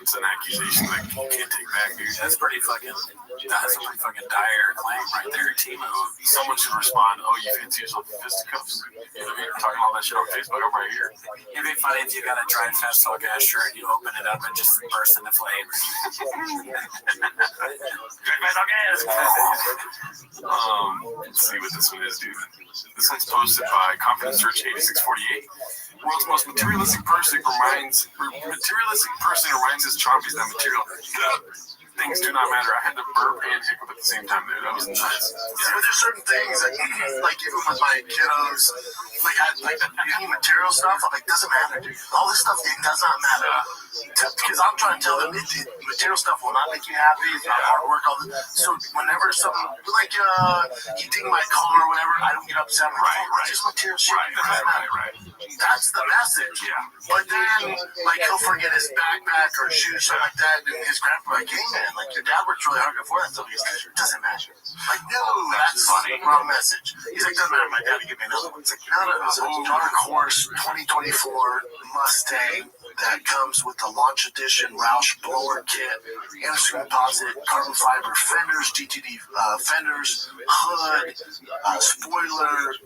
It's an accusation that you can't take back, dude. That's a pretty fucking dire claim right there, Timo. Someone should respond, oh, you fancy yourself fisticuffs? You know, you're talking all that shit on Facebook. I'm right here. It'd be funny if you got a Drive Fast All Gas shirt, you open it up and just burst into flames. Drive Fast All Gas. Let's see what this one is, dude. This one's posted by Confidence Search 8648. World's most materialistic person reminds his chompies that material things do not matter. I had to burp and hiccup at the same time there. That was nuts. Yeah, but there's certain things that, like even with my kiddos, like any material stuff, I'm like, doesn't matter, dude. All this stuff, it does not matter. Because I'm trying to tell them, material stuff will not make you happy. It's not hard work. All this. So whenever something, like you ding my car or whatever, I don't get upset. I'm like, right. Just material shit. Right. That's the message. Yeah. But then, like, he'll forget his backpack or shoes, something like that, and his grandpa like, hey man, like your dad worked really hard before that. So he goes, it doesn't matter. Like, no, that's funny. Wrong message. He's like, doesn't matter. My dad will give me another one. It's like, no, it's a dark horse 2024 Mustang that comes with the launch edition Roush blower kit, instant composite, carbon fiber fenders, GTD fenders, hood, spoiler.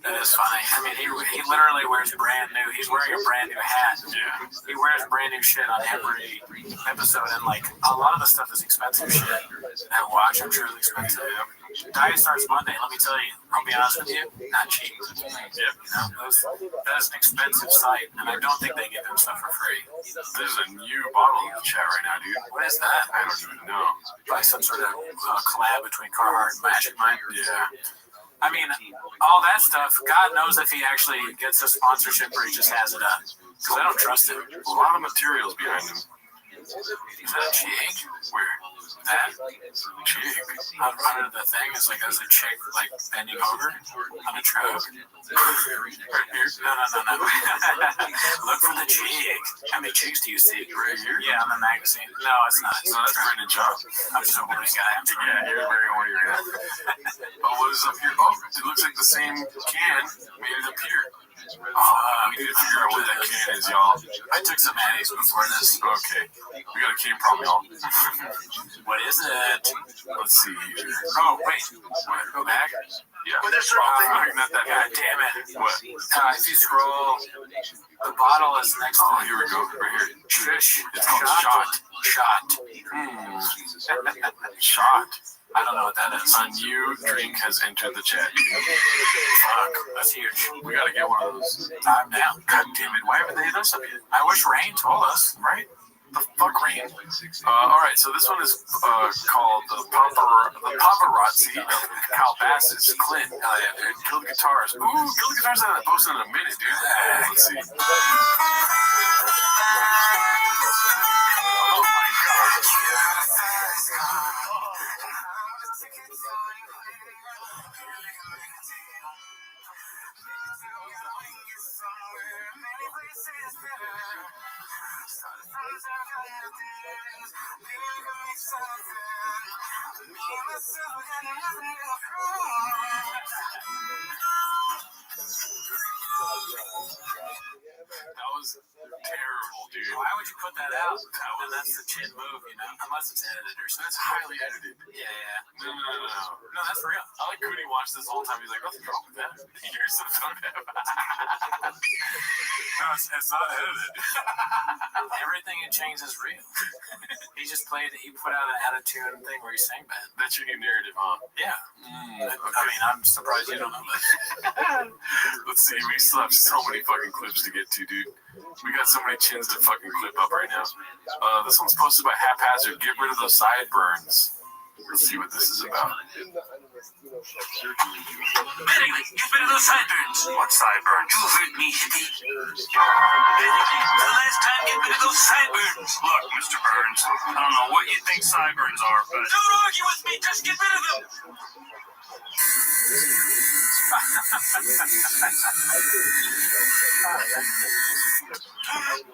That is funny. I mean, he literally wears brand new. He's wearing a brand new hat. Yeah. He wears brand new shit on every episode, and like a lot of the stuff is expensive shit. That watch, I'm sure, is expensive. Diet starts Monday. Let me tell you. I'll be honest with you, not cheap. Yeah. You know, that is an expensive site, and I don't think they give them stuff for free. There's a new bottle in the chat right now, dude. What is that? I don't even know. Like some sort of collab between Carhartt and Magic Mike. Yeah. I mean, all that stuff, God knows if he actually gets a sponsorship or he just has it up. Because I don't trust him. A lot of materials behind him. Is that a jig? Where? That? Jig? Under the thing is like, there's a chick like bending over on a truck. Right here? No. Look for the jig. How many jigs do you see? Right here? Yeah, on the magazine. No, it's not. No, that's Brandon Job. I'm just a horny guy. I'm sorry. Yeah, you're very horny right now. Oh, what is up here? Oh, it looks like the same can made it up here. We need to figure out what that can is, y'all. I took some Addies before this. Okay. We got a cane problem, y'all. What is it? Let's see here. Oh, wait. Go back. Yeah. But there's certain things. Not that God bad. damn it. What? If you scroll, the bottle is next to Oh, here we go. Right here. Trish. It's called Shot. Shot. I don't know what that is. A new drink has entered the chat. Fuck, that's huge. We gotta get one of those. I'm down. God damn it. Why haven't they done something yet? I wish Rain told us, right? The fuck Rain. Alright, so this one is called the Paparazzi of Calabasas. Clint. Kill the Guitars. Ooh, Kill the Guitars I haven't posted in a minute, dude. Let's see. Oh my god. That was terrible, dude. Why would you put that out? And that's the chin move, you know? Unless it's edited or something. That's highly edited. Yeah. No. No, that's real. I like Cootie watched this all the time. He's like, what's wrong with that? Here's some No, it's not edited. Everything in Chains is real. He put out an out-of-tune thing where he sang bad. That's your new narrative, huh? Yeah. Okay. I mean, I'm surprised you don't know that. Let's see, we still have so many fucking clips to get to, dude. We got so many chins to fucking clip up right now. This one's posted by Haphazard. Get rid of those sideburns. Let's see what this is about. Get rid of those sideburns. What sideburns? You heard me, hippie. The last time, get rid of those sideburns. Look, Mr. Burns, I don't know what you think sideburns are, but... Don't argue with me, just get rid of them.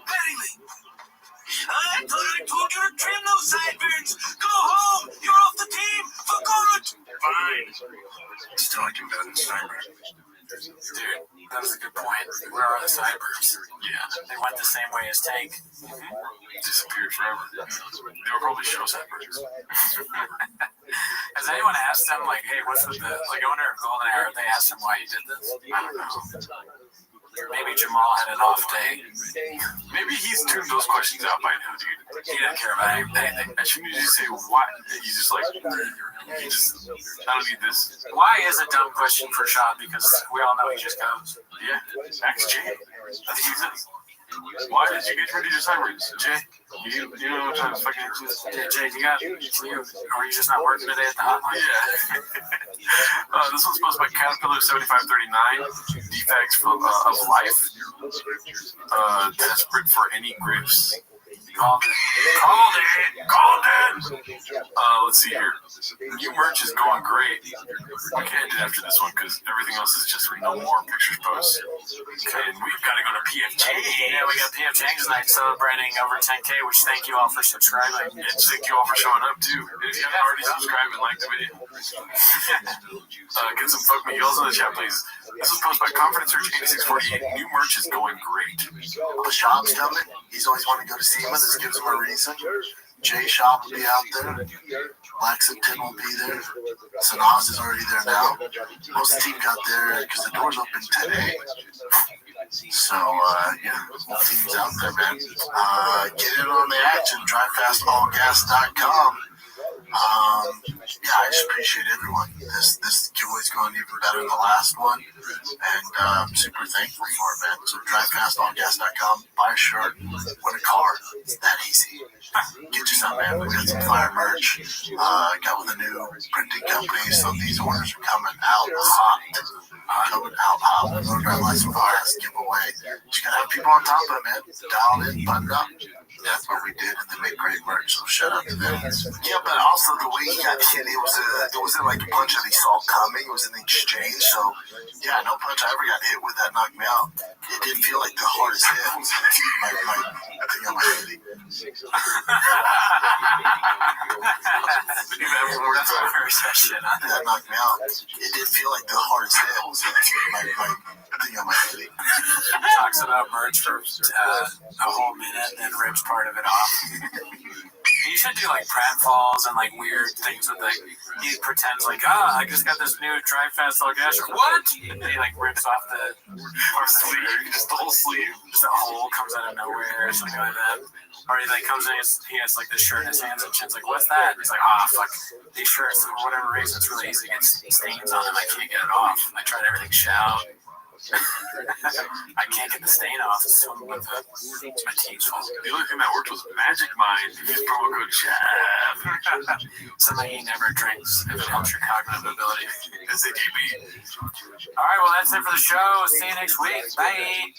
Bettingley, I thought I told you to trim those sideburns. Go home. You're off the team. For good. Fine. Still like him better than Steinberg. Dude, that was a good point. Where are the sideburns? Yeah. They went the same way as Tank. Disappeared forever. They were probably show sideburns. Has anyone asked them, like, hey, what's with the, like, owner of Golden Era, they asked him why he did this? I don't know. Maybe Jamal had an off day. Maybe he's tuned those questions out by now, dude. He didn't care about anything. I shouldn't just say why. He's just like, I don't need this. Why is a dumb question for Shad, because we all know he just goes. Yeah, ask Jay. I think he says, why did you get rid of your sideburns, Jay? You know what time fucking Yeah, Jay, you got you? Are you just not working today at the hotline? Yeah. This one's posted by Caterpillar7539. Defects of life. Desperate for any grips. Called it. Let's see here. New merch is going great. We can't do after this one because everything else is just no more pictures posts. Okay, and we've got to go to PFJ. Yeah, we got PF Chang's night celebrating over 10K, which thank you all for subscribing. And thank you all for showing up too. If you haven't already subscribed and liked the video, get some fuck me yells in the chat, please. This is posted by Confidence Search 8648. New merch is going great. The shop's coming. He's always wanted to go to SEMA. This gives him a reason. Jay Shop will be out there. Lexington will be there. Sanaz is already there now. Most of the team got there because the doors opened today. So, yeah, the team's out there, man. Get in on the action. DriveFastAllGas.com. Yeah, I just appreciate everyone. This giveaway's going even better than the last one, and I'm super thankful for it, man. So DriveFastAllGas.com, buy a shirt, win a car. It's that easy. Get you some, man. We got some fire merch. Got with a new printing company, so these orders are coming out hot. Road License Fires giveaway. Just gotta have people on top of it, man. Dialed in, buttoned up. That's what we did, and they made great merch. So shout out to them. Yeah, but also the way he got hit, it wasn't like a punch that he saw coming. It was an exchange. So yeah, no punch I ever got hit with that knocked me out. It didn't feel like the hardest hit. I think I'm ready. That knocked me out. It didn't feel like the hardest hit. I think I'm ready. Talks about merch for a whole minute and then rips part of it off. You should do like pratfalls and like weird things with like he pretends like I just got this new Drive Fast All Gas shirt. What? And then he like rips off the sleeve, just the whole sleeve, just a hole comes out of nowhere or something like that. Or he like comes in, he has like this shirt in his hands and Chin's like, what's that? And he's like, fuck these shirts for whatever reason it's really easy to get stains on them. I can't get it off. I tried everything shout. I can't get the stain off. It's my team's fault. The only thing that worked was Magic Mind. Use promo code CHAV. Something he never drinks if it helps your cognitive ability. SATB. All right, well, that's it for the show. See you next week. Bye.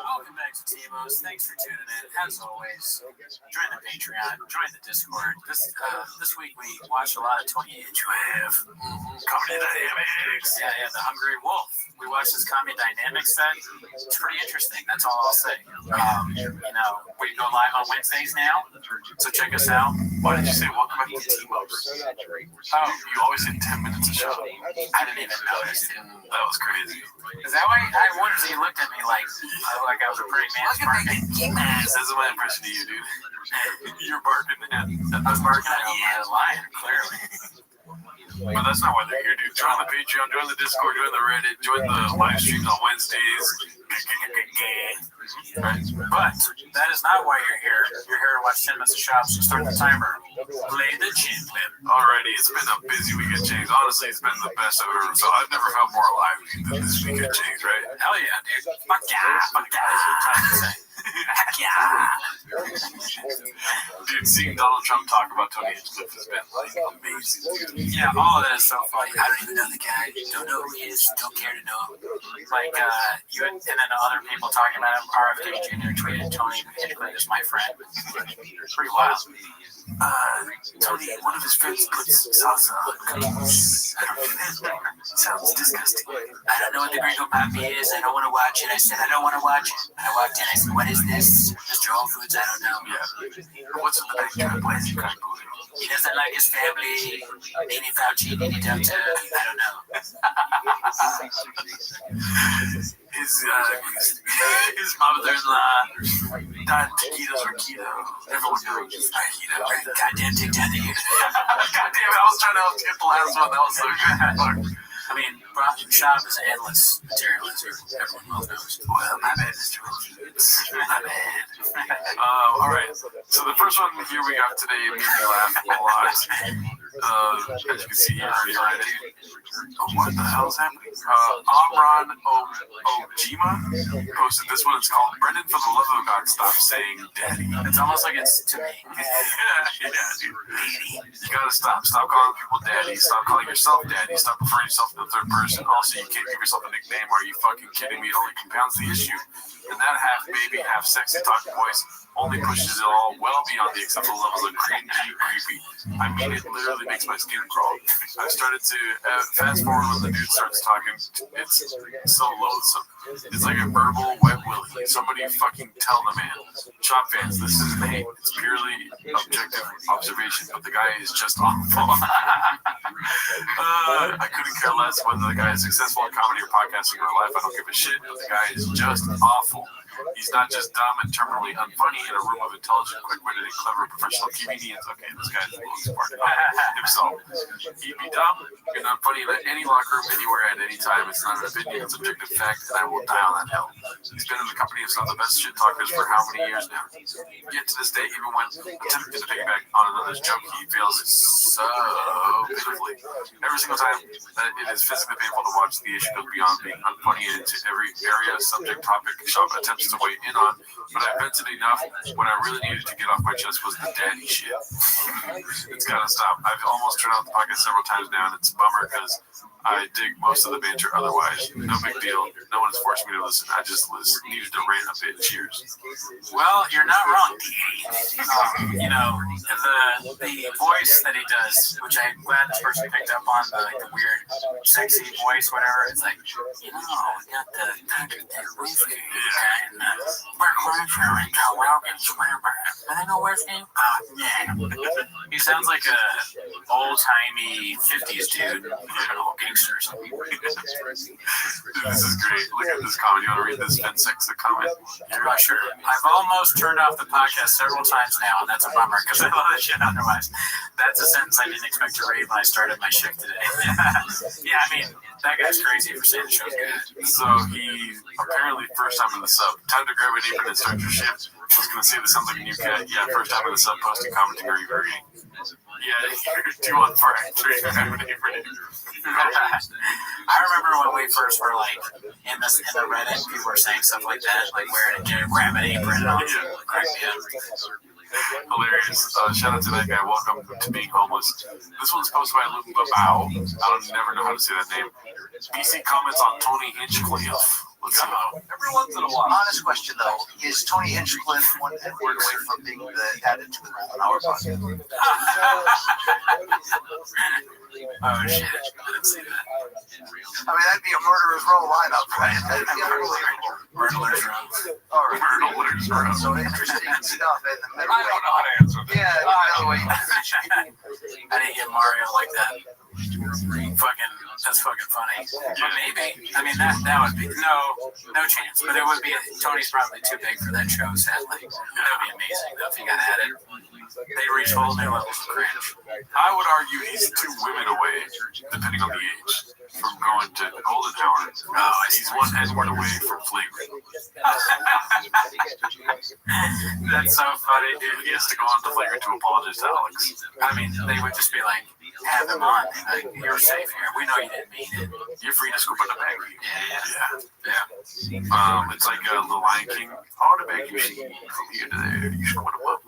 Welcome back to T-Mos. Thanks for tuning in. As always, join the Patreon, join the Discord. This week we watched a lot of 28-inch wave. Comedy Dynamics. Yeah, The Hungry Wolf. We watched this Comedy Dynamics set. It's pretty interesting. That's all I'll say. We go live on Wednesdays now, so check us out. Why did you say welcome back to T-Mos? You always hit 10 minutes a show. I didn't even notice it. That was crazy. Is that why I wondered if he looked at me like I was a pretty man? This is my impression of you, dude. You're barking at. I was barking at you. I was lying, clearly. But that's not why they're here, dude. Join the Patreon, join the Discord, join the Reddit, join the live streams on Wednesdays. Right. But that is not why you're here. You're here to watch 10 minutes of shops. So start the timer. Play the gym clip. Alrighty, it's been a busy week at James. Honestly, it's been the best I've ever felt. I've never felt more alive than this week at James, right? Hell yeah, dude. Fuck yeah. Fuck yeah. Dude, seeing Donald Trump talk about Tony Hinchcliffe has been like amazing, dude. Yeah, all of that is so funny. I don't even know the guy. Don't know who he is. Don't care to know. Like, you and then other people talking about him. RFK Jr. tweeted Tony Hinchcliffe is my friend. Pretty wild. Tony, one of his friends puts salsa on cookies. I don't do that. Sounds disgusting. I don't know what the Gringo Papi is. I don't want to watch it. I said I don't want to watch it. I walked in. I said, what is this? Mr. Whole Foods? I don't know. Yeah. What's in the back there? Why is he kind of moving? He doesn't like his family. Nene Fauci, Nene Delta. I don't know. His mother-in-law died taquitos or keto. Everyone knows it's not keto. Goddamn dictator. Goddamn it, I was trying to get the last one. That was so good. I mean, Brothel Shop is endless materialism. Everyone well knows. Well, my bad, Mr. Rothschild. My bad. All right. So the first one here we got today made me laugh a lot. As you can see here, what the hell is happening? Amran Ojima posted this one. It's called "Brendan, for the love of God, stop saying daddy." It's almost like it's to me. Yeah, dude. You gotta stop. Stop calling people daddy. Stop calling yourself daddy. Stop referring yourself to the third person. Also, you can't give yourself a nickname. Are you fucking kidding me? It only compounds the issue. And that half baby, half sexy talking voice only pushes it all well beyond the acceptable levels of cringy, creepy. I mean, it literally makes my skin crawl. I started to fast forward when the dude starts talking. It's so loathsome. It's like a verbal wet willy. Somebody fucking tell the man. Shop fans, this isn't hate. It's purely objective observation, but the guy is just awful. I couldn't care less whether the guy is successful in comedy or podcasting or life. I don't give a shit, but the guy is just awful. He's not just dumb and terminally unfunny in a room of intelligent, quick-witted, and clever professional comedians. Okay, this guy's a little smart himself. He'd be dumb and unfunny in any locker room, anywhere, at any time. It's not an opinion, it's objective fact, and I will die on that hill. He's been in the company of some of the best shit talkers for how many years now? Yet to this day, even when attempting to piggyback on another's joke, he fails so pitifully. Every single time that it is physically painful to watch, the issue goes beyond being unfunny into every area, subject, topic, shop attempts to weigh in on, but I vented enough. What I really needed to get off my chest was the daddy shit. It's gotta stop. I've almost turned out the podcast several times now, and it's a bummer because I dig most of the banter otherwise. No big deal. No one's forced me to listen. I just needed to rant a bit. Cheers. Well, you're not wrong, you know, the voice that he does, which I'm glad this person picked up on, the weird, sexy voice, whatever. It's like, you know, we got the whiskey, and we're going for it, Joe Rogan's I think no whiskey. Yeah. He sounds like a old-timey 50s dude, gangster or something. This is great. Look at this comment. You want to read this Ben Sexa comment? Yeah, sure. I've almost turned off the podcast several times now, and that's a bummer because I love this shit otherwise. That's a sentence I didn't expect to read when I started my shift today. Yeah, I mean, that guy's crazy for saying the show's good. So he apparently first time in the sub. Time to grab an apron and start your shift. I was gonna say this sounds like a new cat. Yeah, first time in the sub, posting, commenting, or reviewing. Yeah, you're 2 on 4. I remember when we first were like in the Reddit, people were saying stuff like that, like wearing a grab an apron and all that. Crack me up. Hilarious. Shout out to that guy. Welcome to being homeless. This one's posted by Luke Babao. I don't never know how to say that name. BC comments on Tony Hinchcliffe. Let's see. Every once in a while. Honest question though, is Tony Hinchcliffe one word away from being the added to the hour podcast? Oh shit! I didn't see that. I mean, that'd be a murderer's row lineup, right? That'd be unbelievable. Murderer's row. All right. Murderer's row. So interesting stuff in the middle. I don't know how to answer that. Yeah, middleweight. I didn't get Mario like that. That's fucking funny. But maybe. I mean, that would be no chance. But it would be. Tony's probably too big for that show, sadly. That would be amazing though if he got added. They reach whole new levels of cringe. I would argue he's 2 women away, depending on the age, from going to the golden hour. He's 1 N-word away from flagrant. That's so funny, dude. He has to go on to flagrant to apologize to Alex. I mean, they would just be like, have them on. Like, you're safe here. We know you didn't mean it. You're free to scoop in the bag. Yeah. It's like The Lion King. All the bag you see from here to there, you scoop them up.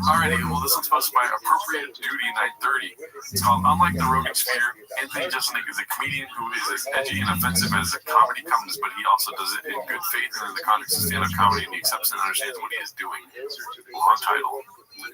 Alrighty, well, this one's posted by Appropriate Duty 930. It's called Unlike the Rogan Sphere, Anthony Jeselnik is a comedian who is as edgy and offensive as a comedy comes, but he also does it in good faith and in the context of stand-up comedy, and he accepts and understands what he is doing. Long title.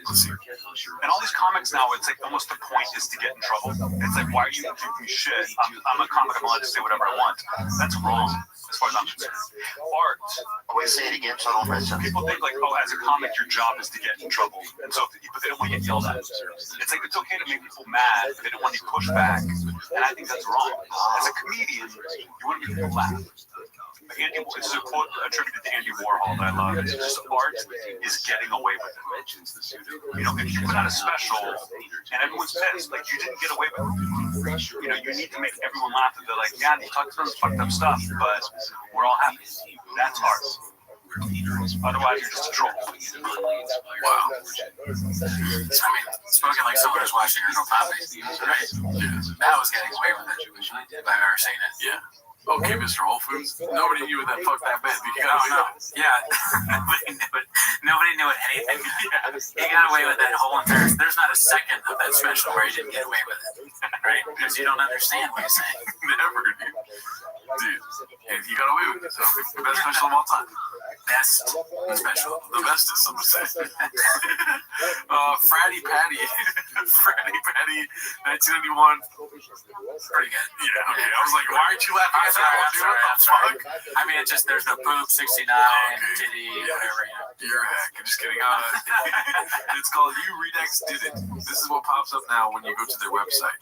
Let's see. And all these comics now, it's like almost the point is to get in trouble. It's like, why are you giving me shit? I'm a comic, I'm allowed to say whatever I want. That's wrong, as far as I'm concerned. Art. Always say it again, so I don't mess up. People think like, oh, as a comic, your job is to get in trouble. And so, but they don't want to get yelled at. It's like, it's okay to make people mad, but they don't want you to push back. And I think that's wrong. As a comedian, you want to make people laugh. Andy, this is a quote attributed to Andy Warhol that I love. It's just art is getting away with it. You know, if you put out a special and everyone's pissed, like you didn't get away with it. You know, you need to make everyone laugh and they're like, yeah, you talk some fucked up stuff, but we're all happy. That's art. Otherwise, you're just a troll. Wow. I mean, spoken like someone who's watching Real Poppy, right? That was getting away with it. If I've ever seen it. Yeah. Okay, Mr. Whole Foods. Nobody knew that fuck that meant. No. Yeah. Nobody knew it anything. He got away with that whole entire. There's not a second of that special where he didn't get away with it. Right? Because you don't understand what he's saying. Never, dude. And he got away with it. So, the best special of all time. Best special. The bestest, I'm gonna say. Fratty Patty. Fratty Patty, 1991. Pretty good. Yeah, okay. I was like, why aren't you laughing at that? I'm sorry. I mean, it's just, there's no poop, 69, titty, whatever, you know. You're a hack. I'm just kidding. It's called You Redex Did It. This is what pops up now when you go to their website.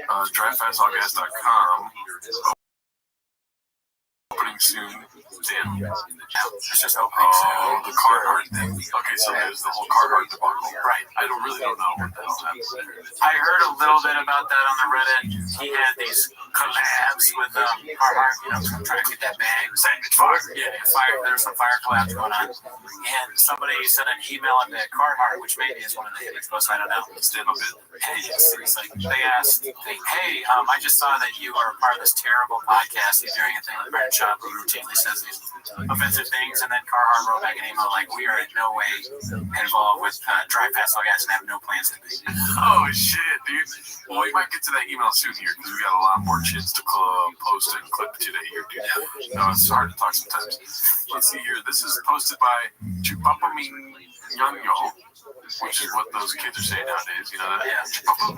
DriveFastAllGuys.com. Opening soon. Damn. It's just opening soon. Oh, the Carhartt thing. Okay, so there's the whole Carhartt debacle. Right. I don't know what the hell happened. I heard a little bit about that on the Reddit. He had these collabs with Carhartt, you know, trying to get that bag. Yeah, there's some fire collabs going on. And somebody sent an email into Carhartt, which maybe is one of the things, I don't know. Stand up it. It's like, they asked, hey, I just saw that you are part of this terrible podcast. He's doing a thing with Brent Shop who routinely says these offensive things, and then Carhartt wrote back an email like, we are in no way involved with Drive Fast All Gas and have no plans to be. Oh shit, dude. Well, we might get to that email soon here because we got a lot more chits to post and clip today here, dude. No, it's hard to talk sometimes. Let's see here. This is posted by Chupapaming Yanyo, which is what those kids are saying nowadays. You know that? Yeah. I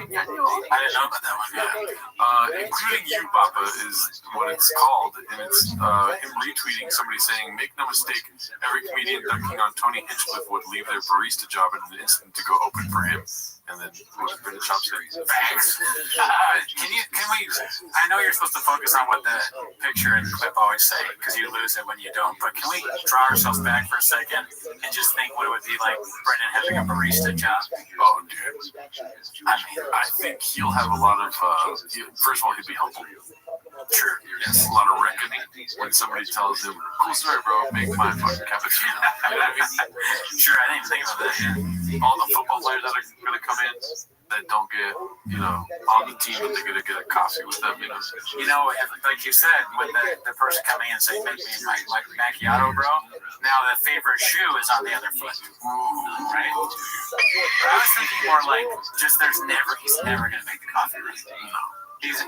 didn't know about that one. Yeah. Including you, Papa, is what it's called, and it's him retweeting somebody saying, "Make no mistake, every comedian dunking on Tony Hinchcliffe would leave their barista job in an instant to go open for him." And then bring the chopsticks. Thanks. Can we? I know you're supposed to focus on what the picture and the clip always say because you lose it when you don't. But can we draw ourselves back for a second and just think what it would be like Brendan having a barista job? Oh, dude. I think he'll have a lot of. First of all, he'd be humble. Sure. Yes. A lot of reckoning when somebody tells him, "Cool story, bro. Make my fucking cappuccino." You know what I mean? Sure. I didn't even think about that. Yeah. All the football players that are going to come in that don't get, on the team, but they're going to get a coffee with them, like you said, with the person coming in and saying, make me my macchiato, bro. Now the favorite shoe is on the other foot. Ooh, right? But I was thinking more like, he's never going to make the coffee right. No.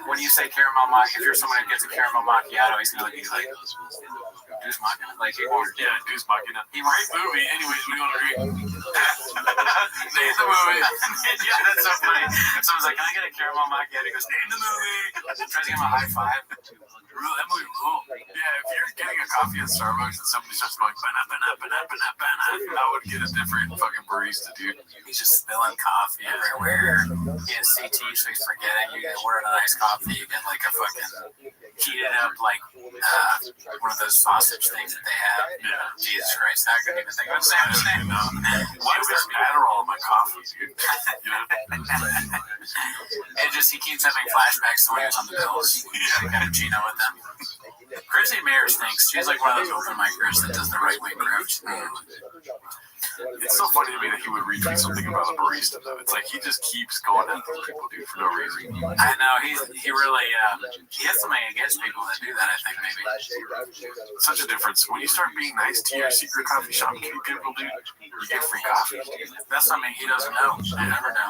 When you say caramel macchiato, if you're someone who gets a caramel macchiato, he's going to be like, Deuce Machina. Deuce Machina. Great movie. Anyways, we want to read. Name the movie. Yeah, that's so funny. Someone's like, can I get a caramel macchiato? He goes, name the movie. Tries to give him a high five. That movie rule. Yeah, if you're getting a coffee at Starbucks and somebody starts going, I would get a different fucking barista, dude. He's just spilling coffee everywhere. He has CT, so he's forgetting. You get order a nice coffee, you get like a fucking heated up, like one of those sausage things that they have. Yeah. Jesus Christ, I couldn't even think of Sam's name. Why is there Adderall in my coffee, dude? And he keeps having flashbacks to when he was on the Bills. Kind of Gino with them. Chrissy Mayer stinks. She's like one of those open micers that does the right wing groups. It's so funny to me that he would retweet something about a barista, though. It's like he just keeps going at those people, dude, for no reason. I know, he really, he has something against people that do that, I think, maybe. Such a difference. When you start being nice to your secret coffee shop people, dude, you get free coffee. That's something he doesn't know. I never know.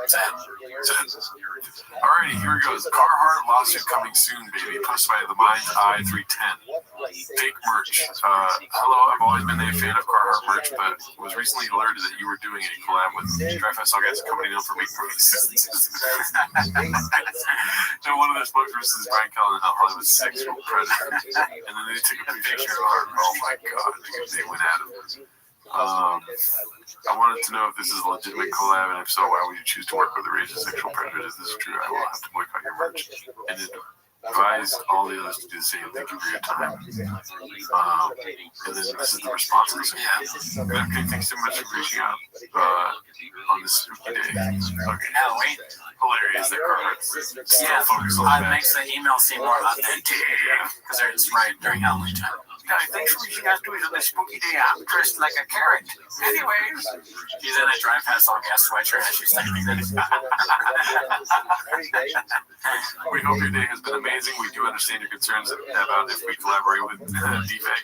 Sad. Alrighty, here it goes. Carhartt lawsuit coming soon, baby. Posted by the Mind's Eye 310. Fake merch. Hello, I've always been a fan of Carhartt merch, but was recently alerted that you were doing a collab with Dreyfus August, a company known for making races. And one of their spokespersons is Brian Callen and Hollywood sexual predator. And then they took a picture of her. Oh my god, they went at him. I wanted to know if this is a legitimate collab, and if so, why would you choose to work with a racist sexual predator? If this is true, I will have to boycott your merch. And advise all the others to do the same. Thank you for your time. And then this is the response. Okay, thanks so much for reaching out on this spooky day. Okay. Halloween. Hilarious that Carhartt still focused on It makes the email seem more authentic because it's right during Halloween time. Guys, thanks for reaching out to us on this spooky day. I'm dressed like a carrot. Anyways. She's in a Drive Past All Gas sweatshirt as she's typing this. We hope your day has been amazing. We do understand your concerns about if we collaborate with DFAG.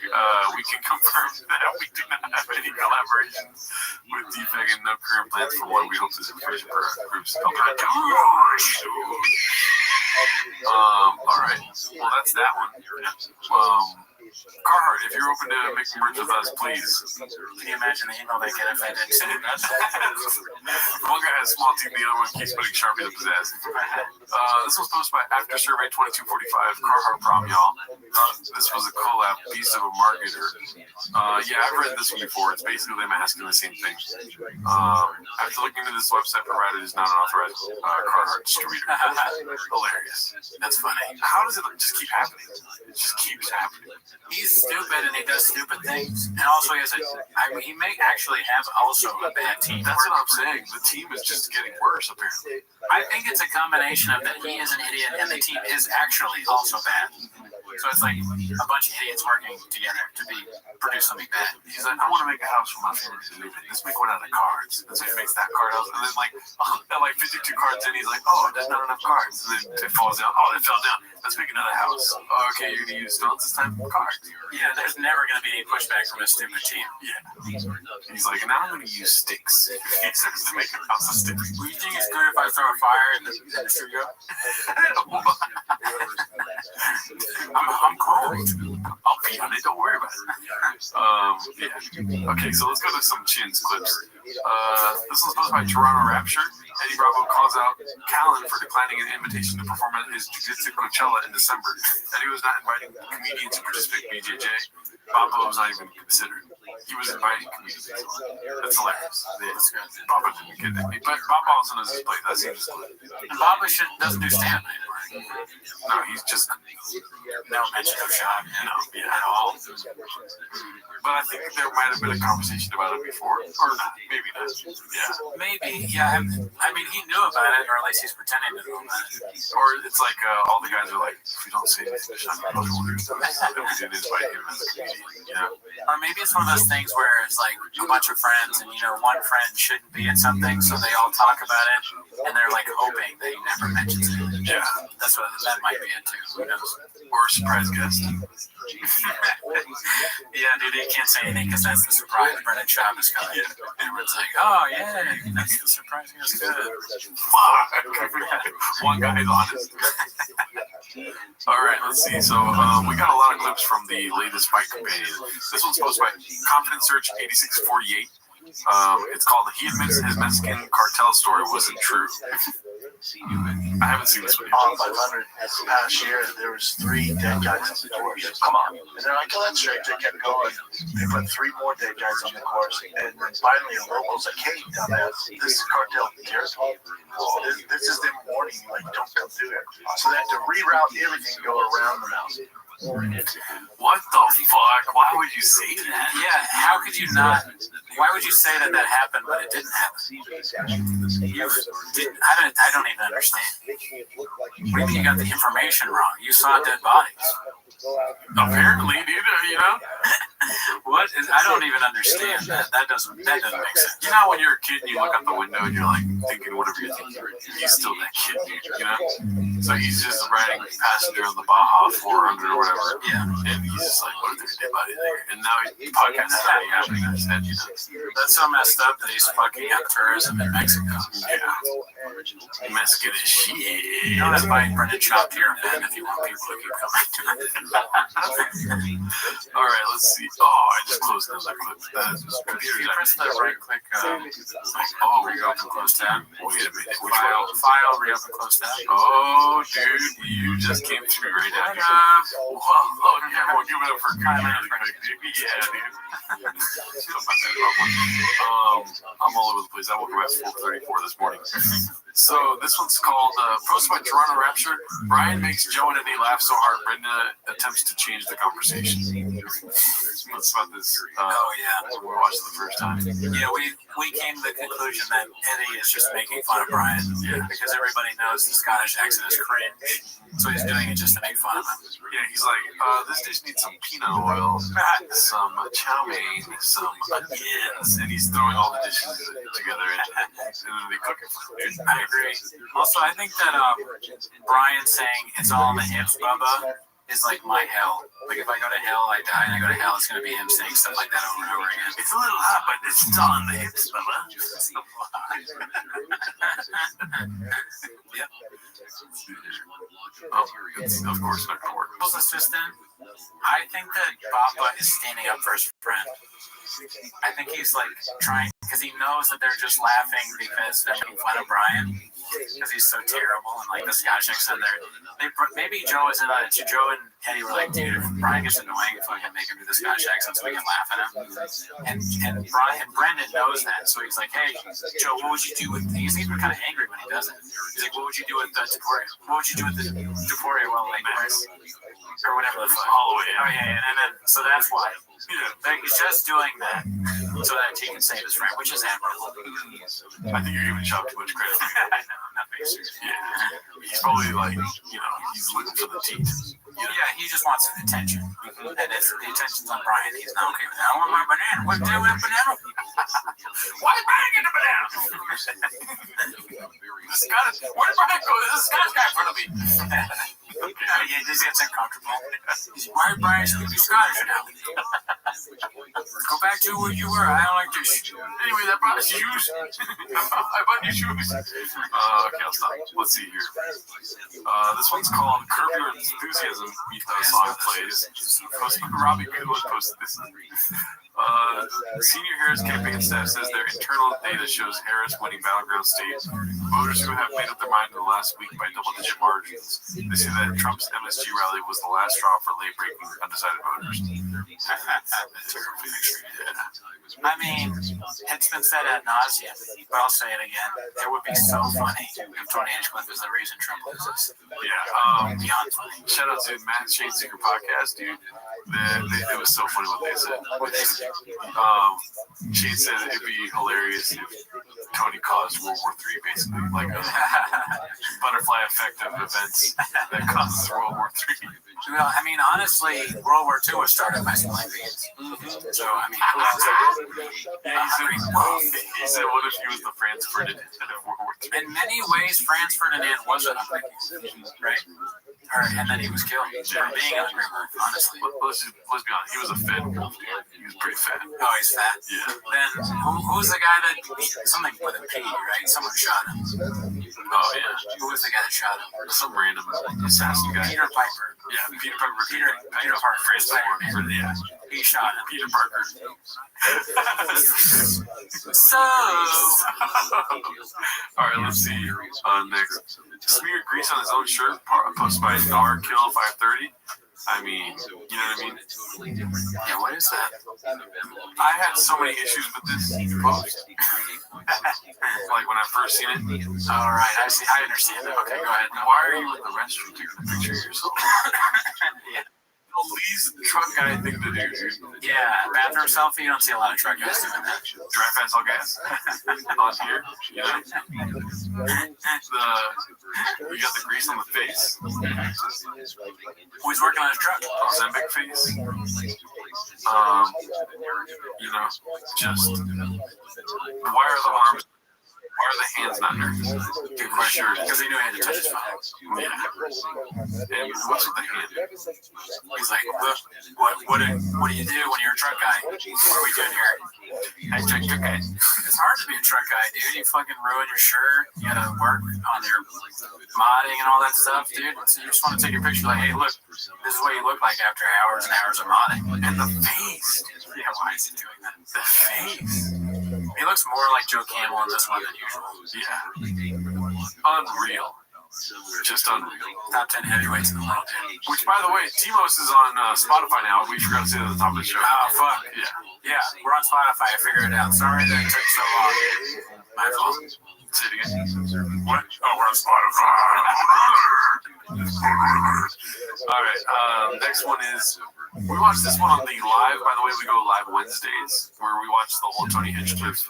We can confirm that we do not have any collaboration with DFAG and no current plans for one. We hope this information for our groups help. Alright. Well, that's that one. Carhartt, if you're open to making merch with us, please. Can you imagine the email they get if I didn't send it? One guy has small teeth, the other one keeps putting Sharpie up his ass. This was posted by After Survey 2245, Carhartt Prom, y'all. This was a collab piece of a marketer. Yeah, I've read this one before. It's basically them asking the same thing. After looking into this website provided is not an authorized Carhartt distributor. Hilarious. That's funny. How does it just keep happening? It just keeps happening. He's stupid and he does stupid things. And also he has he may actually have also a bad team. That's what I'm saying. The team is just getting worse, apparently. I think it's a combination of that he is an idiot and the team is actually also bad. So it's like a bunch of idiots working together to produce something bad. He's like, I want to make a house for my family to live in. Let's make one out of cards. And so he makes that card house. And then like 52 cards in, he's like, oh, there's not enough cards. And then it falls down. Oh, it fell down. Let's make another house. Oh, okay, you're going to use stones this time? Cards. Yeah, there's never going to be any pushback from a stupid team. Yeah. He's like, now I'm going to use sticks. He starts to make a house of sticks. Do you think it's good if I throw a fire in the studio? I'm cold. I'll be on it. Don't worry about it. Yeah. Okay, so let's go to some Chins clips. This was posted by Toronto Rapture. Eddie Bravo calls out Callen for declining an invitation to perform at his Jiu-Jitsu Coachella in December. Eddie was not inviting comedians to participate in BJJ. Baba was not even considered. He was inviting comedians. That's hilarious. Baba didn't get that. But Baba also knows his place. That's his place. And Baba doesn't do stand-up anymore. No, he's just no mention of shot, at all. But I think there might have been a conversation about it before, or not. Maybe not. Yeah. Maybe, yeah. I mean, he knew about it, or at least he's pretending to know about it. Or it's like all the guys are like, if we don't say anything to Sean, then we didn't invite him as a comedian. Or maybe it's one of those things where it's like a bunch of friends, and one friend shouldn't be in something, so they all talk about it, and they're like hoping that he never mentions it. Yeah. That might be it too. Who knows? Or a surprise guest. Yeah, dude, he can't say anything because that's the surprise. Brendan Schaub is coming. Yeah. Everyone's like, oh, yeah, that's the surprise. That's good. Fuck. One guy's honest. All right, let's see. So we got a lot of clips from the latest Fight Companion. This one's posted by Confidence Search 8648. It's called "He Admits His Mexican Cartel Story Wasn't True." I haven't seen this one yet. 500 this past year, there was 3 dead guys on the course. Come on. And they're like, oh, that's straight. They kept going. They put 3 more dead guys on the course. And then finally, the locals like, hey, dumbass, this is cartel territory. This is them warning you, like, don't come through it. So they have to reroute everything and go around the mountain. What the fuck? Why would you say that? Yeah, how could you not? Why would you say that happened, but it didn't happen? I don't even understand. Maybe you got the information wrong. You saw dead bodies. Apparently, dude, What is? I don't even understand that. That doesn't make sense. You know, when you're a kid and you look out the window and you're like thinking whatever you're thinking, he's still that kid, dude, you know? So he's just riding passenger on the Baja 400 or whatever. Yeah. And he's just like, what if there's a dead body there? And now the podcast is already happening in his head, you know? That's so messed up that he's fucking up tourism in Mexico. Yeah. Mexican is shit. You don't have to buy Brendan Chop to your event if you want people to keep coming to it. All right, let's see. Oh, I just closed another clip. You press the right click. Reopen close tab. Wait a minute. Which File, reopen close tab. Oh, dude, you just came through right after. Whoa, yeah, we'll give it up for Cootie really quick, dude. Yeah, dude. I'm all over the place. I woke up at 4:34 this morning. So this one's called posted by Toronto Rapture. Brian makes Joe and Eddie laugh so hard Brenda attempts to change the conversation. What's about this? When we watched it the first time. Yeah, we came to the conclusion that Eddie is just making fun of Brian. Yeah, because everybody knows the Scottish accent is cringe, so he's doing it just to make fun of him. Yeah, he's like, this dish needs some peanut oil, some chow mein, some onions, and he's throwing all the dishes together and then they cook it for him. I agree. Also, I think that Brian saying it's all in the hips, Bubba, is like my hell. Like if I go to hell, I die, and I go to hell, it's going to be him saying stuff like that over and over again. It's a little hot, but it's all in the hips, Bubba. Yep. Oh, it's of course not going to work. People's assistant, I think that Baba is standing up for his friend. I think he's like trying, because he knows that they're just laughing because they're making fun of Brian, because he's so terrible, and like the Scottish accent there. Maybe Joe is in on it too. Joe and Eddie were like, dude, if Brian gets annoying, if I can make him do the Scottish accent so we can laugh at him. And Brendan knows that, so he's like, hey, Joe, what would you do with? He's even kind of angry when he does it. He's like, what would you do with the Deporia? What would you do with the Deporia? Well, like or whatever the fuck. Holloway. Oh yeah, and then so that's why. Like, he's just doing that so that he can save his friend, which is admirable. I think you're giving Chop too much credit. Yeah, he's probably like, he's looking for the teeth. Yeah, he just wants attention. And if the attention's on Brian, he's not okay with that. I want my banana. What's that with a banana? Why did Brian get the banana? Where did Brian go? There's a Scottish guy in front of me. Yeah, this gets uncomfortable. Why did Brian speak Scottish now? Go back to where you were. I don't like this. Anyway, that brought shoes. I bought new shoes. Okay, I'll stop. Let's see here. This one's called Curb Your Enthusiasm. Song plays. Robbie Goodwood posted this. Senior Harris campaign staff says their internal data shows Harris winning battleground states. Voters who have made up their mind in the last week by double-digit margins. They say that Trump's MSG rally was the last straw for late-breaking undecided voters. I mean, it's been said ad nauseum, but I'll say it again. It would be so funny if Tony Hinchcliffe is the reason Trump loses. Yeah. Beyond funny. Shout out to Matt Shane Secret Podcast, dude. It was so funny what they said. Shane said it'd be hilarious if Tony caused World War III, basically, like a butterfly effect of events that causes World War III. Well, I mean, honestly, World War II was started by Smelling Beans. So, I mean, he said, what if he was the Franz Ferdinand of World War II? In many ways, Franz Ferdinand was a hungry man, right? And then he was killed for being a hungry man, honestly. Let's be honest, he was a fat wolf, dude. He was pretty fat. Oh, he's fat? Yeah. Then, who's the guy that, something with a P, right? Someone shot him. Oh, yeah. Who was the guy that shot him? Some random assassin guy. Peter Piper. Yeah, Peter Piper. Peter Parker. Franz Ferdinand. Yeah. He shot him. Peter Parker. So. Alright, let's see. Next. Smear grease on his own shirt, posted by Darkill530. I mean, you know what I mean? Yeah, what is that? I had so many issues with this post. Like when I first seen it. Alright, I understand it. Okay, go ahead. Why are you in the restroom taking a picture of yourself? Yeah. The least truck guy thing to do, dude. Yeah, bathroom selfie, you don't see a lot of truck guys doing that. Drive fast, all gas. On here, you know? We got the grease on the face. Who's working on his truck? Ozempic face. You know, just why are the arms? Why are the hands not nervous? Good question. Because he knew he had to touch his phone. Yeah. And what's with the hand? He's like, what do you do when you're a truck guy? What are we doing here? I check truck guy. It's hard to be a truck guy, dude. You fucking ruin your shirt. You gotta work on your modding and all that stuff, dude. So you just want to take a picture like, hey, look, this is what you look like after hours and hours of modding. And the face. Yeah, why is he doing that? The face. He looks more like Joe Camel in this one than usual. Yeah. Unreal. Just unreal. Top 10 heavyweights in the world. Which, by the way, Timos is on Spotify now. We forgot to say that at the top of the show. Oh, fuck. Yeah. Yeah, we're on Spotify. I figured it out. Sorry that it took so long. My fault. Say it again. What? Oh, we're on Spotify. All right. Next one is, we watched this one on the live. By the way, we go live Wednesdays, where we watched the whole Tony Hinchcliffe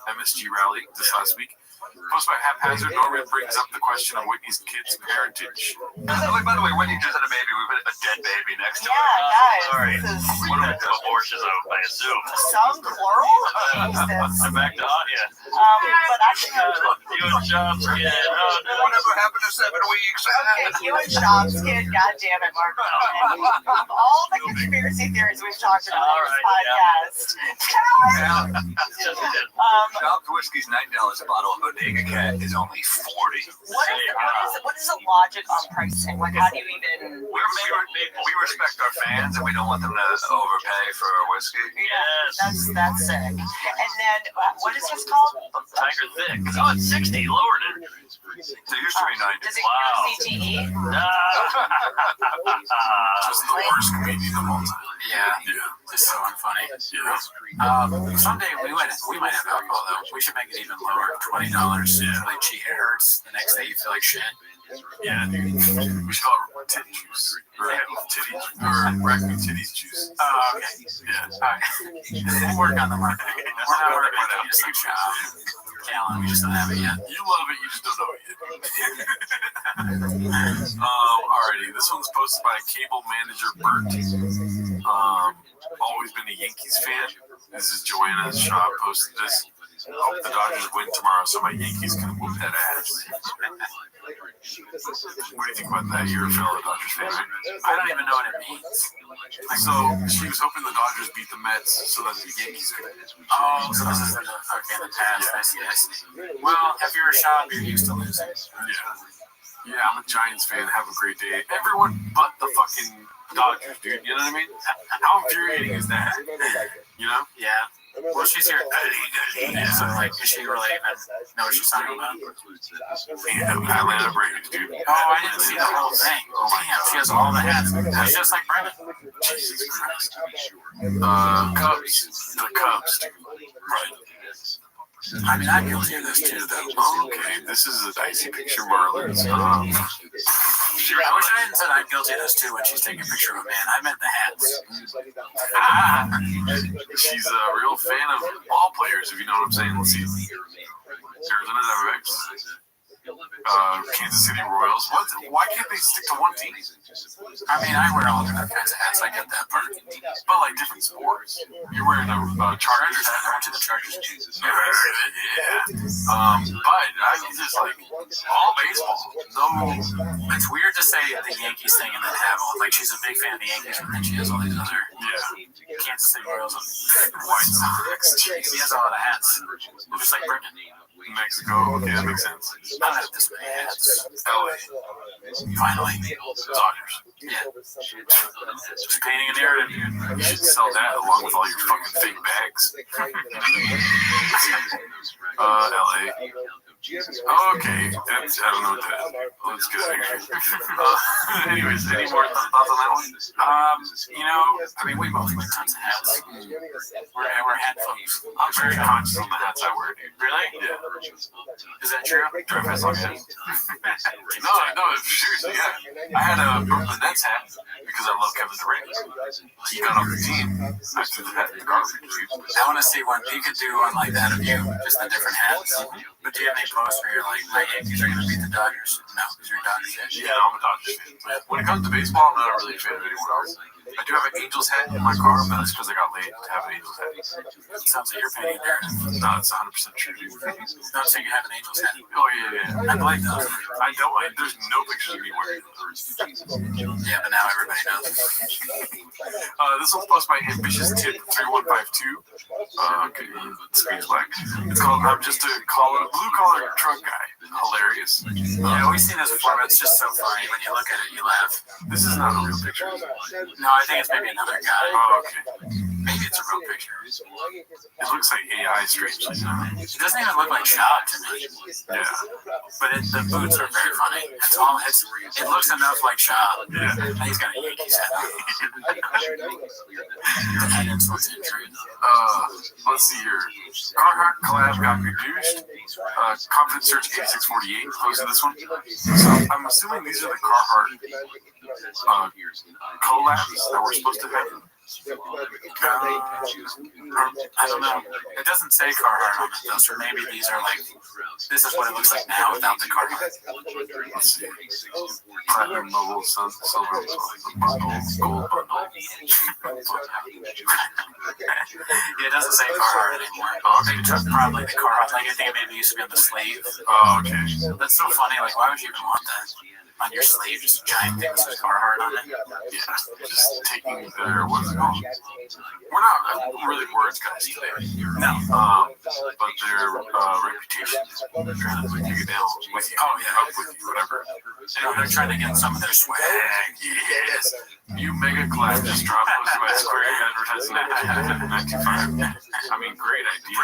MSG rally this last week. Posted by Haphazard, Norman brings up the question of Whitney's kids' parentage. By the way, Whitney just had a baby. We've got a dead baby next to her. guys. Sorry. What do we do? Abortions, I assume. Some plural? Jesus. I'm back to Anya. But actually, You and Sean's kid. Whatever happened to 7 weeks? okay, you and Shop's kid, God damn it, Mark. Of all the conspiracy theories we've talked about on this podcast, Shop's whiskey's $9 a bottle. Bodega Cat is only 40. What is the logic on pricing? Like, how do you even? We respect our fans, and we don't want them to overpay for our whiskey. Yes, that's sick. And then, what is this called? Tiger Thick. Oh, it's 60. Lowered it. It used to be 90. Does it use CTE? Just the worst comedian of all time. Yeah. It's so unfunny. Someday we might have alcohol though. We should make it even lower. $20. Like cheat, it hurts. The next day you feel like shit. Yeah, dude. We should call it titty juice. Or raccoon titties juice. Oh, okay. Yeah. All right. We'll work on the marketing. We're not working on it. It's like Callan, we just don't have it yet. You love it, you just don't know it yet. Alrighty, this one's posted by cable manager Bert. Always been a Yankees fan. This is Joanna Shaw posted this. Hope the Dodgers win tomorrow so my Yankees can whoop that ass. What do you think about that? You're a fellow Dodgers fan, right? I don't even know what it means. So she was hoping the Dodgers beat the Mets so that the Yankees could. Oh, so this is the past. I see. Well, if you're a shop, you're used to losing. Yeah, I'm a Giants fan. Have a great day. Everyone but the fucking Dodgers, dude. You know what I mean? How infuriating is that? You know? Yeah. Well, she's here. So, like, is she really even know what she's talking about? Yeah, Atlanta Braves, dude. Oh, I didn't see the whole thing. Damn, she has all the hats. That's just like Brennan. Jesus Christ. Cubs. The Cubs, dude. Right. I mean, I'm guilty of this too, though. Okay, this is a dicey picture, Marlins. I wish I hadn't said I'm guilty of this too when she's taking a picture of a man. I meant the hats. She's a real fan of ball players, if you know what I'm saying. Let's see. Arizona Diamondbacks. Kansas City Royals. Why can't they stick to one team? I mean, I wear all different kinds of hats. I get that part. But like different sports. You're wearing a Chargers hat. I went to the Chargers. Yeah. But I mean, just like all baseball. No. It's weird to say the Yankees thing and then have all like she's a big fan of the Yankees and then she has all these other Kansas City Royals and White Sox. She has all the hats. Just like Brendan. Mexico, okay, that makes sense. I have this many hats. LA. Finally. Dodgers. Yeah. Just painting a narrative, dude. You should sell that along with all your fucking fake bags. LA. Okay, that's, I don't know what that is. Let's go. Anyways, any more thoughts on that one? You know, I mean, we both wear tons of hats. We're hat folks. I'm very conscious on the hats I wear, dude. Really? Yeah. Is that true? Do I have hat? No, seriously, yeah. I had a Brooklyn Nets hat because I love Kevin Durant. He got off the team. I threw the hat in the garbage. I want to see one you could do one like that of you, just the different hats. But do you have any posts where you're like, my Yankees are going to beat the Dodgers? No, because you're a Dodgers fan. Yeah, I'm a Dodgers fan. But when it comes to baseball, I'm not really a fan of anyone else. I do have an Angels hat in my car, but that's because I got laid to have an Angels hat. Sounds like you're painting narrative. No, it's 100% true, dude. I'm saying you have an Angels hat. Oh, yeah. I believe those. There's no pictures of me wearing those. Yeah, but now everybody knows. This one's posted by Ambitious Tip 3152. Okay, screen's black. It's called I'm Just a Blue Collar Truck Guy. Hilarious. Yeah, we've seen this before, but it's just so funny. When you look at it, you laugh. This is not a real picture. No, I think it's maybe another guy. Oh, okay. Maybe it's a real picture. It looks like AI, strangely. It doesn't even look like shot to me. Yeah. But the boots are very funny. It looks enough like shot. Yeah. And he's got a Yankees hat on. Let's see here. Carhartt collab got reduced. Confidence Search 8648 posted this one. So I'm assuming these are the Carhartt collabs that we're supposed to have. I don't know. It doesn't say Carhartt on it though, so maybe these are like, this is what it looks like now without the Carhartt. Let's see. Platinum, Noble, Silver, Bundle, Gold Bundle. Yeah, it doesn't say Carhartt anymore. Oh, okay. It's probably the Carhartt. Like, I think it maybe used to be on the sleeve. Oh, okay. That's so funny. Like, why would you even want that on your sleeve? Just a giant thing that says Carhartt on it. Yeah, just taking their, what is it called? We're not really words guys today. No. But their reputation is trying to take it down with you. Oh, yeah. Up with you, whatever. They're trying to get some of their swag. Yes. New mega collab just dropped, posted by Square advertising at 1995. I mean, great idea.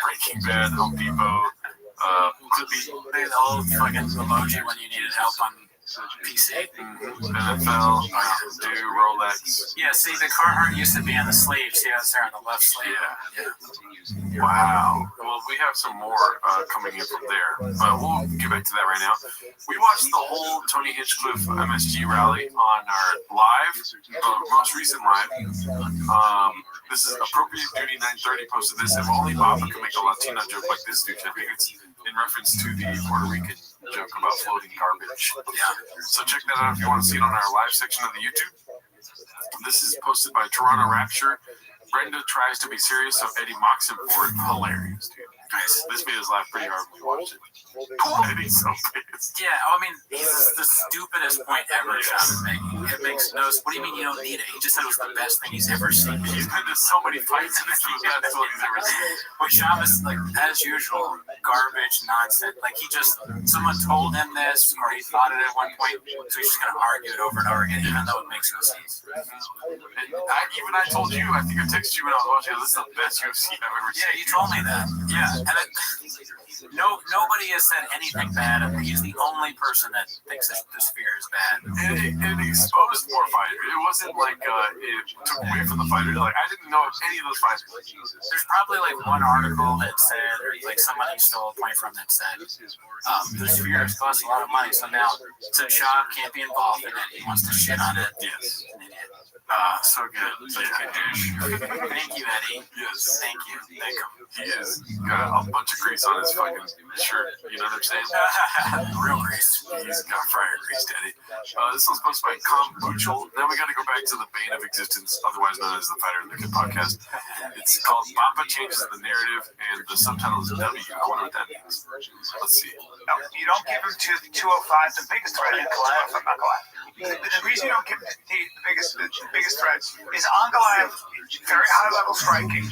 Breaking Bad, Home Depot, Clippy. They the old fucking emoji when you needed help on PC. NFL, Rolex. Yeah, see, the Carhartt used to be on the sleeve. See how it's there on the left sleeve? Yeah. Wow. Well, we have some more coming in from there, but we'll get back to that right now. We watched the whole Tony Hinchcliffe MSG rally on our live, most recent live. This is Appropriate Duty 930 posted this. If only Baba could make a Latina joke like this dude, I think it's in reference to the Puerto Rican joke about floating garbage. Yeah. So check that out if you want to see it on our live section of the YouTube. This is posted by Toronto Rapture. Brenda tries to be serious, so Eddie mocks him for it. Hilarious, dude. Nice. This made us laugh pretty hard when we watched it. Eddie's so pissed. Yeah, I mean, it's the stupidest point ever Sean is making. It makes no. What do you mean you don't need it? He just said it was the best thing he's ever seen. He's been to so many fights, and this was the best one he's ever seen. Well, Sean is, like, as usual, garbage, nonsense. Like, someone told him this, or he thought it at one point, so he's just going to argue it over and over again, even though it makes no sense. And I told you, I think I texted you when I was watching, this is the best UFC I've ever seen. Yeah, you told me that. Yeah. And nobody has said anything bad of him. He's the only person that thinks that the Sphere is bad. It exposed more fighters. It wasn't like it took away from the fighters. Like, I didn't know any of those fighters. There's probably like one article that said, or like somebody stole a point from that said, the Sphere has cost a lot of money, so now since Shah can't be involved in it, he wants to shit on it. Yes. So good. Such a good douche. Thank you, Eddie. Yes. Thank you. Thank him. He has got a bunch of grease on his fucking shirt. You know what I'm saying? Real grease. He's got fryer grease, Daddy. This one's posted by Kombuchal. Now we got to go back to the bane of existence, otherwise known as the Fighter and the Kid podcast. It's called Baba Changes the Narrative, and the subtitle is W. I wonder what that means. Let's see. No, you don't give him to the 205, the biggest threat in Ankalaev. The reason you don't give him the biggest threat is Ankalaev, very high level striking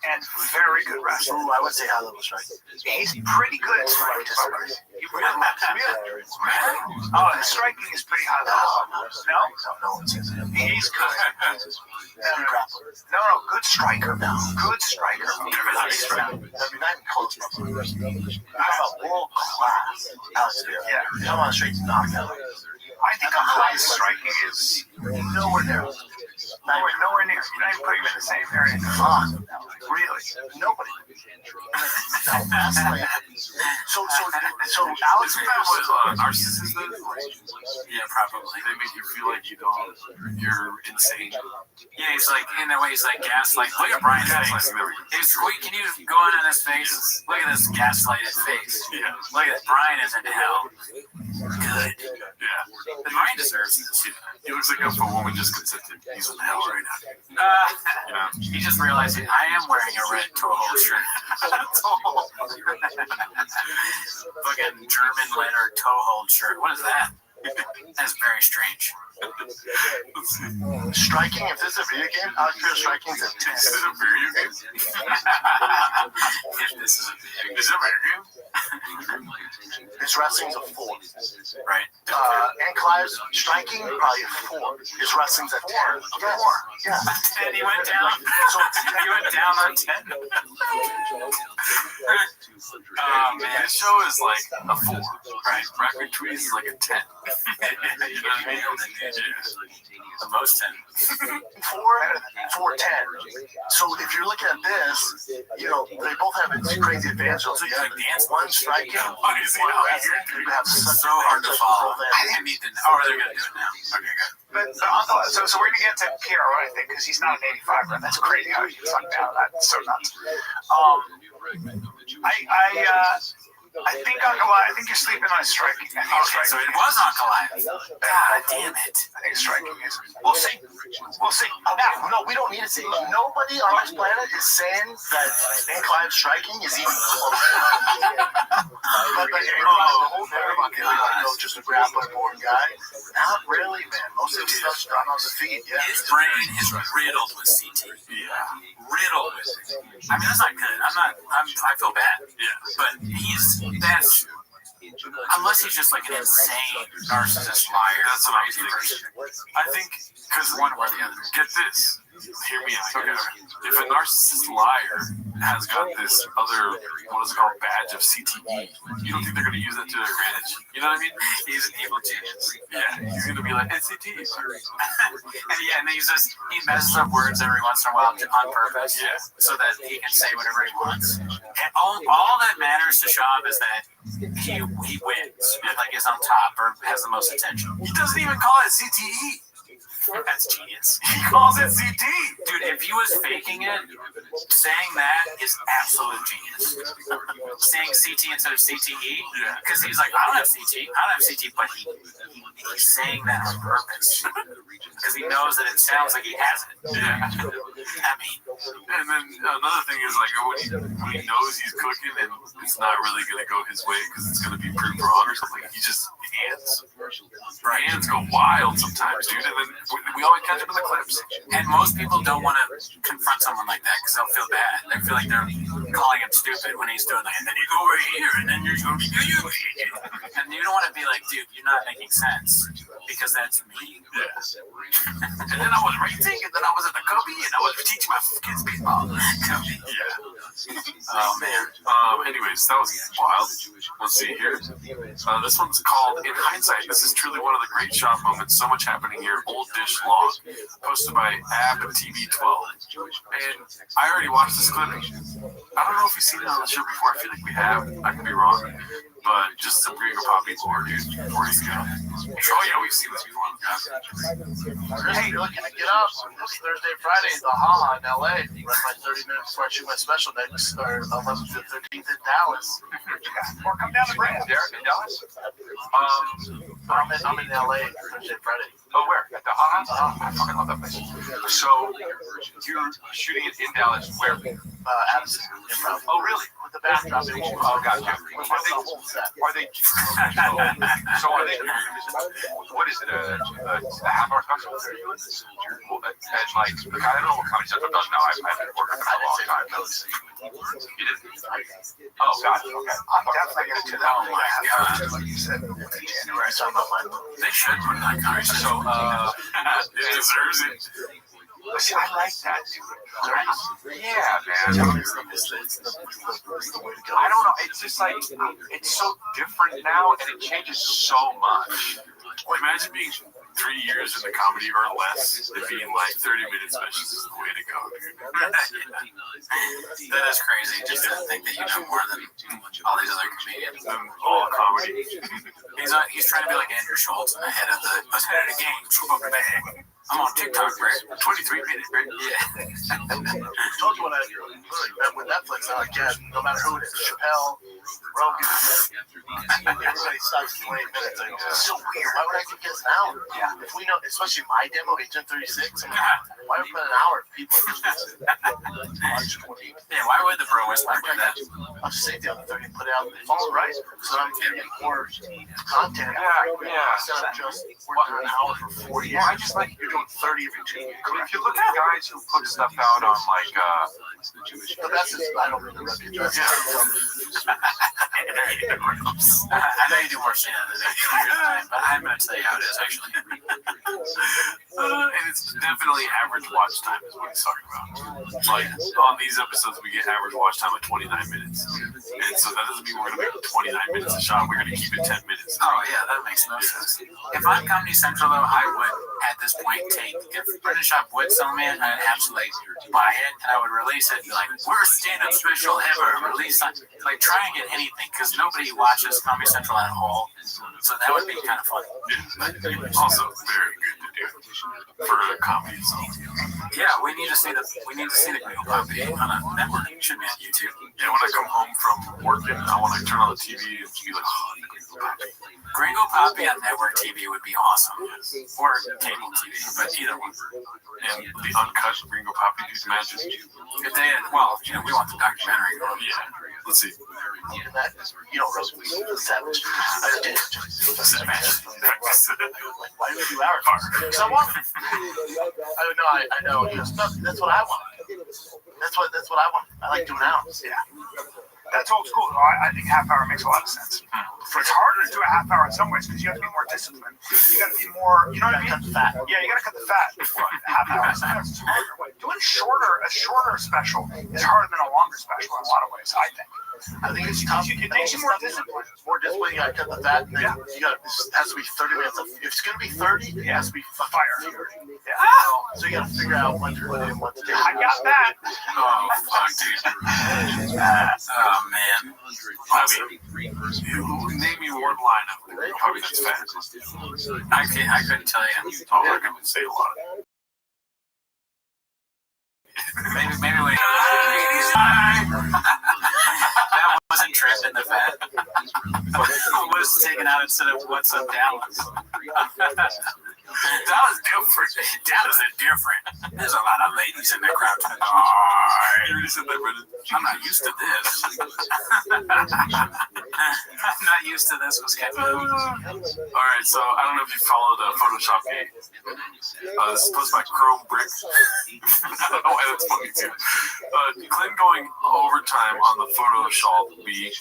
and very good wrestling. Ooh, I would say high level striking. He's pretty good at striking. Oh, his striking is pretty high level. No, he's good. No, good striker. Good striker. Not close. I'm world class out there. Yeah, come on, straight to knockout. I think Ankalaev's striking is nowhere near. Nowhere near. You're not even putting him in the same area. Really? Nobody. So Alex was narcissism. Yeah, probably. They make you feel like you're insane. Yeah, he's like, in a way, he's like gaslight. Look at Brian's face. Hey, Squeak, can you go on his face? Look at this gaslighted face. Yeah. Look at it. Brian is in hell. Good. Yeah. And Brian deserves this. He looks like if a woman just consented. He's in hell right now. He just realized I am wearing a red toe hold shirt. Fucking German letter toe hold shirt. What is that? That's very strange. Striking, if this is a video game, I would feel striking is a 10. This is a video game? If this is a video game. Is it a video game? His wrestling's a 4. Right. And Clive's striking, probably a 4. His wrestling's a 10. Yes. Yeah. And he went down. So He went down on 10. Man, the show is like a 4. Right. Rapid Tweez is like a 10. You know what I mean? The most 10. 4, 10. So if you're looking at this, you know, they both have its crazy advantages. So you have one striking, one wrestling. You have such So hard to follow. I need to know. Oh, they're going to do it now. Okay, good. But so we're gonna get to Piero, I think, because he's not an 85 run. That's crazy how he fucked out. That's so nuts. I think on Goliath. I think you're sleeping on striking. I think Okay, so it was on Goliath. God damn it. I think striking is. We'll see. We'll see. No, we don't need to see. Nobody on this planet is saying that incline striking is even close. But the whole narrative about him, just a grappler born guy, not really, man. Most of his stuff's done on the feet. Yeah. His brain is riddled with CT. Yeah. Riddled with it. I mean, that's not good. I feel bad. Yeah. But that's unless he's just like an insane narcissist liar. That's what I'm thinking. I think, because one or the other. Get this. Hear me out. Okay. If a narcissist liar has got this other, what is it called, badge of CTE, you don't think they're going to use that to their advantage? You know what I mean? He's an evil genius. Yeah, he's going to be like, it's CTE. And he messes up words every once in a while on purpose, so that he can say whatever he wants. And all that matters to Shab is that he wins, like is on top or has the most attention. He doesn't even call it CTE. That's genius. He calls it CT. Dude, if he was faking it, saying that is absolute genius. Saying CT instead of CTE, because he's like, I don't have CT, but he's saying that on purpose. Because he knows that it sounds like he has it. Yeah. I mean. And then another thing is like when he knows he's cooking and it's not really going to go his way because it's going to be proved wrong or something, he just hands. Hands go wild sometimes, dude. And then we always catch him in the clips. And most people don't want to confront someone like that because they'll feel bad. They feel like they're calling him stupid when he's doing that. And then you go over here, and then you're going to be you. And you don't want to be like, dude, you're not making sense because that's me. Yeah. And then I was racing, and then I was at the cubby, and I was teaching my kids baseball. Cubby. Yeah. Oh man. Anyways, that was wild. Let's see here. This one's called In Hindsight. This is truly one of the great shop moments. So much happening here. Old Dish Log, posted by AbTV12. And I already watched this clip. I don't know if you've seen it on the show before. I feel like we have. I could be wrong. But just some Green Poppy lore, dude. Before you go. Oh yeah, we've seen this before. Hey, looking to get up this Thursday, Friday, the Haha in LA. Run my 30 minutes before I shoot my special next 11th to 13th in Dallas. Or come down to Brand, Derek, in Dallas. I'm in LA Thursday, Friday. Oh, where? At the Haha? I fucking love that place. So you're shooting it in Dallas. Where? Addison Improv. Oh, really? With the backdrop. Oh, gotcha. Are they? So are they? What is it? A half-hour special? And like, I don't know what Comedy Central does now. I've been working for a long time. You did? Oh, gotcha. Okay. I'm definitely going to do that. Oh my god. Like you said, January. They should put it on Comedy Central. So, it deserves it. See, I like that, dude. Yeah, man. I don't know. It's just like, it's so different now, and it changes so much. Well, imagine being 3 years in the comedy or less and being like 30-minute specials is the way to go, dude. That is crazy. Just to think that you know more than all these other comedians. All comedy. He's trying to be like Andrew Schultz in the head of the game. I'm on TikTok, bro. 23 minutes, bro. Yeah. I told you when I met with Netflix, I'm like, yeah, no matter who it is, Chappelle, Rogan, everybody stops 20 minutes. Like, it's so weird. Why would I give guys an hour? Yeah. If we know, especially my demo, 836, I mean, why would we put an hour if people are just watch 20? Yeah, why would the bro West do that? I'll just say the other 30 put it out the phone, right? So I'm getting more content. Instead of just working an hour for 40 years. Well, I just like you're doing 30 every 2 years. If you look at guys who put stuff out on like but that's just, I don't really rep it. I know you do more shit than they do, but I'm going to tell you how it is, actually. And it's definitely average watch time is what he's talking about. Like, on these episodes, we get average watch time of 29 minutes. And so that doesn't mean we're going to make 29 minutes a shot. We're going to keep it 10 minutes. Oh, yeah, that makes no sense. If I'm Comedy Central, though, I would, at this point, if Brendan Schaub would sell me it, I'd absolutely buy it, and I would release it and be like, worst stand-up special ever, release on, like, try and get anything, because nobody watches Comedy Central at all, so that would be kind of fun. But also very good to do for a comedy zone. Yeah, we need to see the Gringo Poppy on a network. It should be on YouTube. Yeah, when I come home from working, I want to turn on the TV and be like, oh, the Gringo Poppy. Gringo Poppy on network TV would be awesome. Or cable TV, but either one. And the uncut Gringo Poppy, dude, imagine. If they had, well, you know, we want the documentary going. Yeah, let's see. That, you know, Rose was savage. I did. Savage. Why do we do our part? Because I want it. I know. He goes, no, that's what I want. That's what I want. I like doing hours. Yeah. That's old school. I think half hour makes a lot of sense. It's harder to do a half hour in some ways because you have to be more disciplined. You got to be more, you know what I mean? Cut the fat. Yeah, you got to cut the fat. Half hour sometimes it's harder. Doing a shorter special is harder than a longer special in a lot of ways, I think. I think it's tough. It takes you more discipline. More discipline. You got to cut the fat. And then you got. It has to be 30 minutes. If it's gonna be 30, it has to be fire. Yeah. So you got to figure out when to put in, what to do. I got that. Oh fuck, dude. Oh man. Name me one line of the Gringo Poppy that's fast. I couldn't tell you. Oh, I can say a lot. Maybe we. That wasn't trapped in the fat. It was taken out instead of what's up Dallas. Dallas different. Dallas is different. There's a lot of ladies in the crowd. I'm not used to this. I'm not used to this. Was Kevin. All right, so I don't know if you followed Photoshop Gate. This is posted by Chrome Brick. I don't know why that's funny too. Clint going overtime on the Photoshop be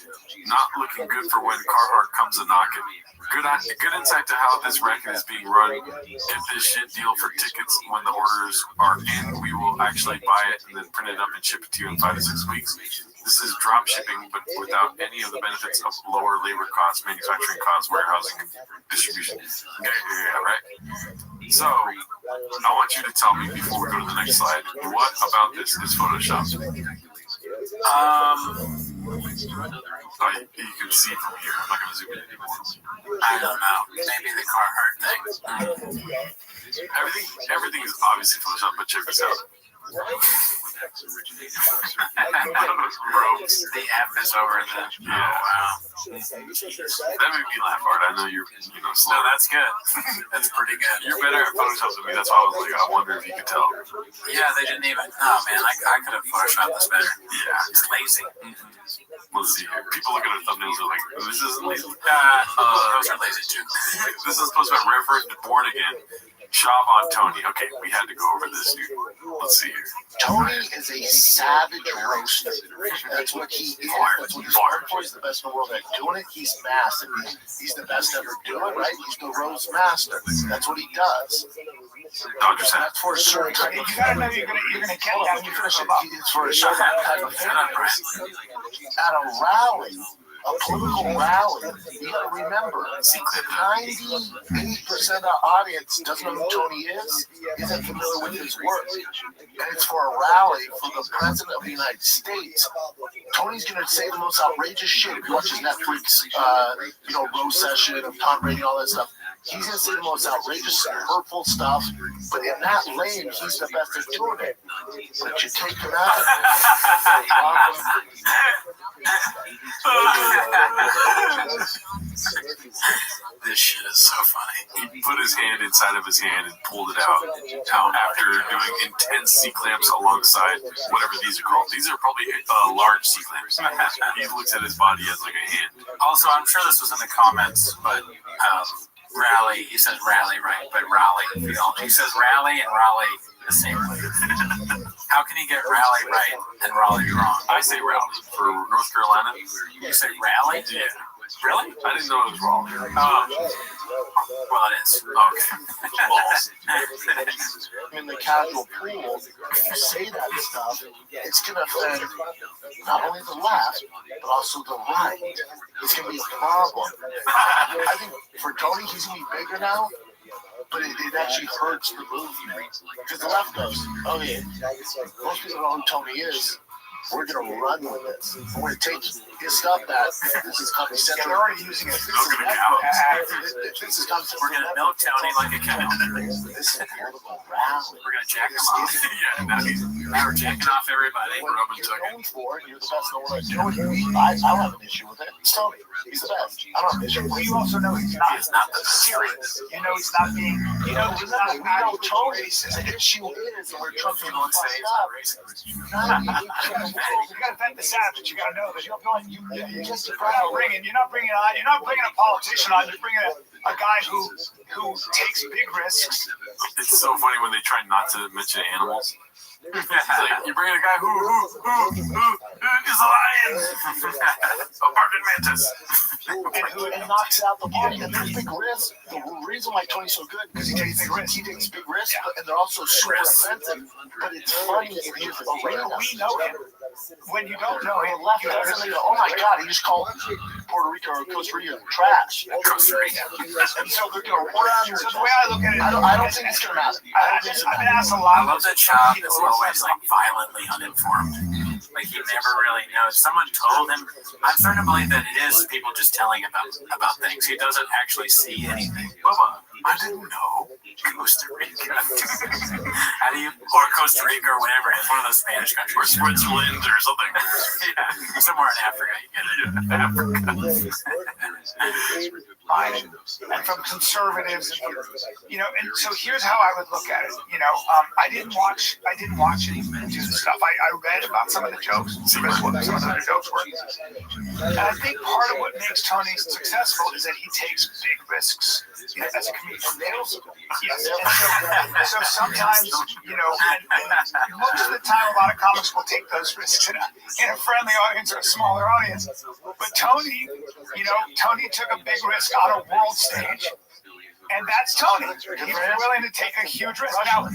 not looking good for when Carhartt comes a knocking. Good insight to how this racket is being run. If this shit deal for tickets when the orders are in, we will actually buy it and then print it up and ship it to you in 5 to 6 weeks. This is drop shipping, but without any of the benefits of lower labor costs, manufacturing costs, warehousing, distribution. Yeah, right? So, I want you to tell me before we go to the next slide, what about this is Photoshop? You can see from here. I'm not going to zoom in anymore. I don't know. Maybe the Carhartt thing. Everything is obviously Photoshop, but check this out. The F is over the. Yeah. Oh, wow. That made me laugh hard. I know you're, slow. No, that's good. That's pretty good. You're better at Photoshop than me. That's why I was like, I wonder if you could tell. Yeah, they didn't even. Oh man, I could have photoshopped this better. Yeah, it's lazy. Let's see here. People look at our thumbnails and are like, this isn't lazy. Those are lazy too. This is supposed to be Reverend Born Again. Schaub on Tony. Okay, we had to go over this, dude. Let's see here. Tony is a savage roaster. That's what he is. That's what he's born for. He's the best in the world at doing it. He's massive. He's the best ever doing it, right? He's the roast master. That's what he does. Dodgers hat. That's for a certain type of You gotta know you're gonna get that when you finish it. It's for a certain type of fan. At a rally, a political rally, you gotta remember, 98% of the audience doesn't know who Tony is, isn't familiar with his work. And it's for a rally for the President of the United States. Tony's gonna say the most outrageous shit. If you watch his Netflix, roast session of Tom Brady and all that stuff, he's gonna say the most outrageous, hurtful stuff. But in that lane, he's the best at doing it. But you take him out. This shit is so funny. He put his hand inside of his hand and pulled it out after doing intense C-clamps alongside whatever these are called. These are probably large C-clamps. He looks at his body as like a hand. Also, I'm sure this was in the comments, but Rally, he says Rally right, but Raleigh. He says Rally and Raleigh the same way. How can he get Raleigh right and Raleigh wrong? I say Raleigh for North Carolina. You say Raleigh? Yeah. Really? I didn't know it was wrong. Well, it is. Okay. In the casual pool, if you say that stuff, it's going to offend not only the left, but also the right. It's going to be a problem. I think for Tony, he's going to be bigger now, but it actually hurts the movement. Because the left goes, oh yeah, most people know who Tony is. We're going to run with this. We're going to take his stuff back. This is coming central. They're already using it. This is coming central. We're going to milk Tony like a cow. This is political rally. We're going to jack him off. Now we're jacking off everybody. You're known for it. You're the best in the world. You know what? I don't have an issue with it. It's Tony. He's the best. I don't have an issue with it. Well, you also know he's not the serious. You know he's not being. You know he's not. We know Tony's issue is where Trump is going to say you got to vet the savage. You got to know that you're just bringing. You're not bringing a politician on. You're bringing a guy who takes big risks. It's so funny when they try not to mention animals. It's like, you're bringing a guy who is a lion, a barking mantis, and knocks out the park. And there's big risks. The reason why Tony's so good because he takes big risks. He takes big risks, and they're also super offensive. But it's funny in his arena. We know him. When you don't know him, left doesn't go, oh my God, he just called Puerto Rico or Costa Rica trash. Costa Rica. And so they're going to work on your. So the way I look at it, I don't think it's going to matter. I've been asked a lot. I love that Chop is always like violently uninformed. Like he never really knows. Someone told him. I'm starting to believe that it is people just telling about things. He doesn't actually see anything. Bubba, I didn't know Costa Rica. How do you, or Costa Rica or whatever, it's one of those Spanish countries. Or Switzerland or something. Yeah, somewhere in Africa, you get it. And from conservatives, and so here's how I would look at it. I didn't watch it do the stuff. I read about some of the jokes, some of the jokes were. And I think part of what makes Tony successful is that he takes big risks as a comedian. Yes. And so sometimes, and most of the time, a lot of comics will take those risks in a friendly audience or a smaller audience. But Tony, Tony took a big risk on a world stage. And that's Tony. He's willing to take a huge risk. Now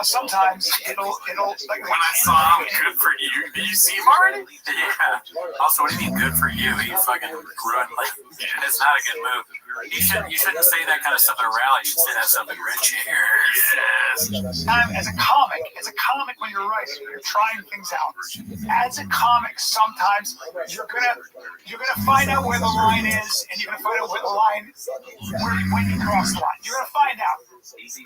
sometimes it'll like when I saw him, good for you. Did you see him already? Yeah. Also, what do you mean good for you? He fucking ruined, it's not a good move. You shouldn't say that kind of stuff at a rally. You should say that stuff at Rich here. Yes. As a comic, when you're writing, you're trying things out. As a comic, sometimes you're gonna find out where the line is, and you're gonna find out where the line when you cross the line. You're gonna find out.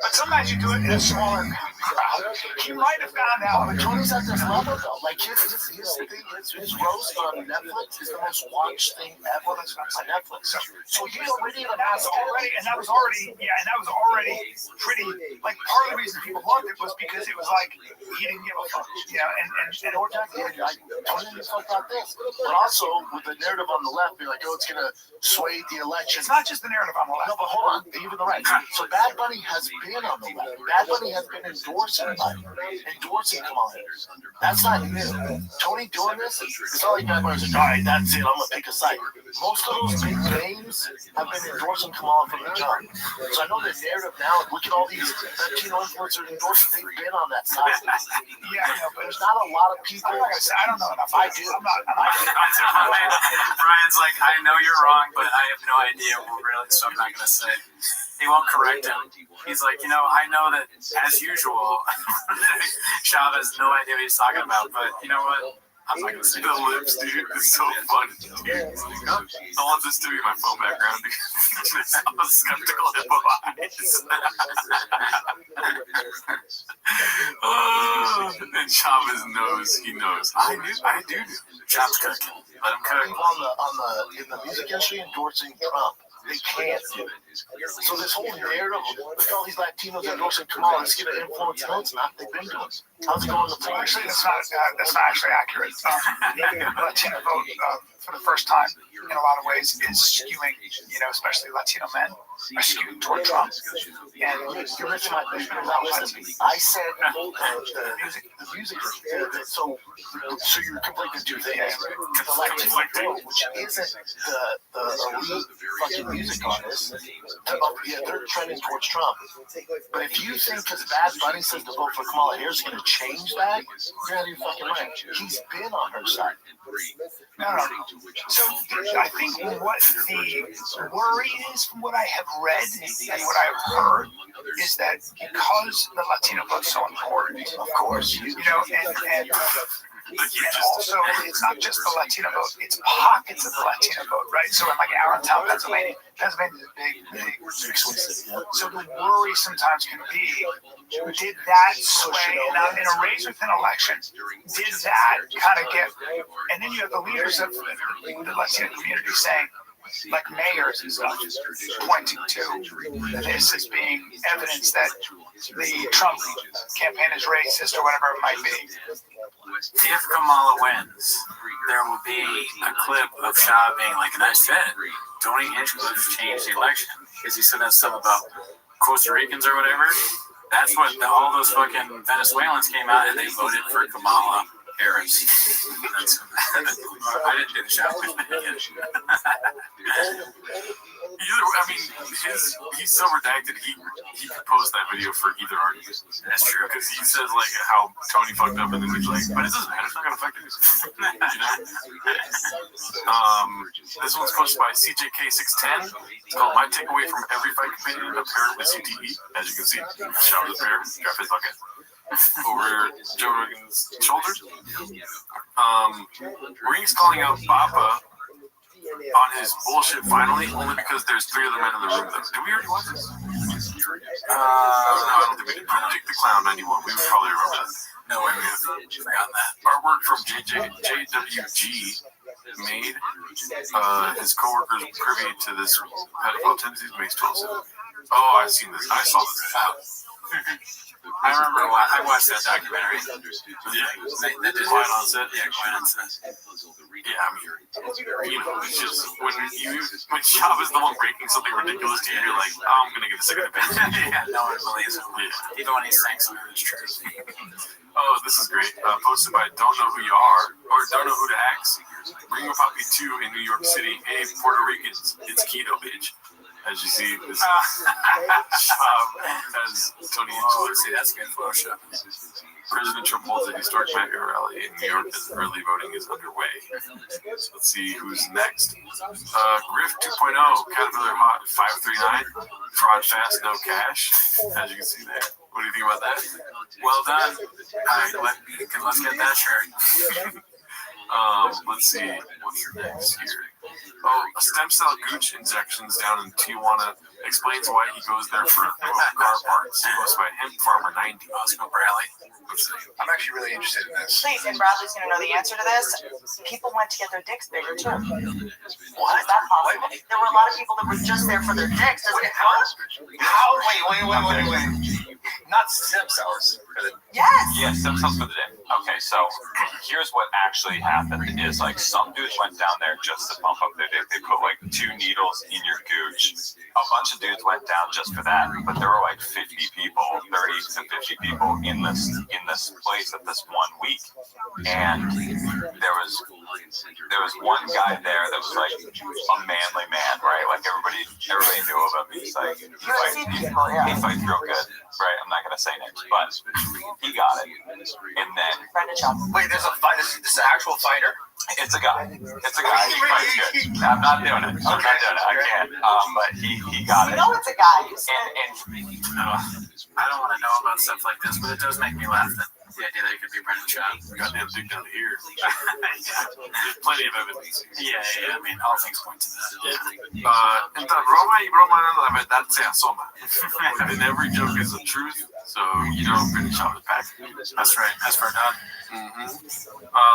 But sometimes you do it in a smaller crowd. He might have found out. But Tony's at this level though. Like his roast on Netflix is the most watched thing ever on Netflix. So you already and that was already pretty. Like part of the reason people loved it was because it was like he didn't give a fuck. And Tony didn't fuck about this. But also with the narrative on the left, be like, oh, it's gonna sway the election. It's not just the narrative on the left. No, but hold on, even the right. So Bad Bunny has been on the left. Bad Bunny has been endorsing Kamala. That's not new. Tony doing this, it's not like Bad Bunny's like, all right, that's it, I'm gonna pick a side. Most of those big names have been endorsing Kamala from the jump. So I know the narrative now, look at all these Latino influencers endorsing, they've been on that side. Yeah, but there's not a lot of people. I don't know enough. I do. I'm not. Brian's like, I know you're wrong, but I have no idea really, so I'm not gonna say. He won't correct him. He's like, I know that, as usual, Shav has no idea what he's talking about, but you know what? I'm not gonna say the lips, dude. It's so funny, dude. I want this to be my phone background because I'm a skeptical hippo eyes. And Chavez knows. He knows. I do. Chavez cooking. Let him cook. In the music industry endorsing Trump. They can't do it. So this whole narrative of look at all these Latinos endorsing Kamala, it's going to influence. No, it's not. They've been doing it. How's it going? Actually, that's not actually accurate. Latino vote for the first time in a lot of ways is skewing, especially Latino men are skewing toward Trump. And you're missing my point. You're not listening. I said the music. So you're conflicting two things. The Latino vote, which isn't the elite fucking music artists, they're trending towards Trump. But if you think because Bad Bunny says to vote for Kamala Harris is going to change that, you're out of your fucking mind. He's been on her side. No. So I think what the worry is, from what I have read and what I've heard, is that because the Latino vote's so important, of course, and also, it's not just the Latino vote, it's pockets of the Latino vote, right? So in like Allentown, Pennsylvania is a big so the worry sometimes can be, did that sway, now in a race within election, did that kind of get, and then you have the leaders of the Latino community saying, like mayors and stuff, pointing to this as being evidence that the Trump campaign is racist or whatever it might be. If Kamala wins, there will be a clip of Shah being like, and I said, Tony Hinchcliffe changed the election because he said that stuff about Costa Ricans or whatever. That's what all those fucking Venezuelans came out and they voted for Kamala Harris. I didn't do the Shah he's so redacted. He could post that video for either argument. That's true, because he says like how Tony fucked up, and then he's like, "But it doesn't matter. It's not gonna affect anything." This one's posted by CJK610. It's called "My Takeaway from Every Fight Companion: A Parent with CTE." As you can see, shout out the parent, drop his bucket over Joe Rogan's shoulders. Ring's calling out Bappa on his bullshit finally, only because there's 3 other men in the room though. Did we already watch this? No, I don't think we did. Dick the Clown 91. We would probably remember that. No way, we have forgotten that. Artwork from JWG made. His co-workers privy to this pedophile tendencies makes total sense. Oh, I've seen this. I saw this. I remember I watched that documentary. Yeah, that did Quiet on Set. Yeah, Quiet on Set. Yeah, I mean, it's just when Shab is the one breaking something ridiculous to you, you're like, oh, I'm gonna get a second opinion. Yeah, no one believes him. Yeah. Even when he's saying something that's true. Oh, this is great. Posted by Don't Know Who You Are or Don't Know Who to Ask. Ringo Poppy 2 in New York City. Hey, Puerto Ricans, it's keto, bitch. As you see, this has Tony Hinchcliffe. See, that's good Photoshop. President Trump holds a historic MAGA rally in New York as early voting is underway. So let's see who's next. Griff 2.0, Caterpillar Hot 539, Fraud Fast, No Cash. As you can see there. What do you think about that? Well done. All right, let's get that shirt. Let's see what's next here. Oh, stem cell gooch injections down in Tijuana explains why he goes there for car parts. Goes by Hemp Farmer 90. Oscar Bradley. I'm actually really interested in this. Please, and Bradley's going to know the answer to this. People went to get their dicks bigger too. What? Is that possible? There were a lot of people that were just there for their dicks. How? Wait. Not stem cells. Yes. Yeah, stem cells for the dick. Okay, so here's what actually happened is like some dudes went down there just to pump up their dick. They put like 2 needles in your gooch. A bunch of dudes went down just for that, but there were like 50 people, 30 to 50 people in this place at this one week, and there was one guy there that was like a manly man, right? Like everybody knew of him. He's like he fights real good, right? I'm not gonna say names, but he got it, and then. Wait, there's a fight. This is an actual fighter? It's a guy. He fights good. I'm not doing it. I can't. But he got it. You know it's a guy. I don't want to know about stuff like this, but it does make me laugh that The idea that it could be Brendan Schaub. Goddamn dick down to here. There's plenty of evidence. Yeah. I mean, all things point to that. Yeah. Entra broma y broma no la verdad se asoma. Within every joke is the truth, so you know Brendan Schaub is back. That's right. That's for God.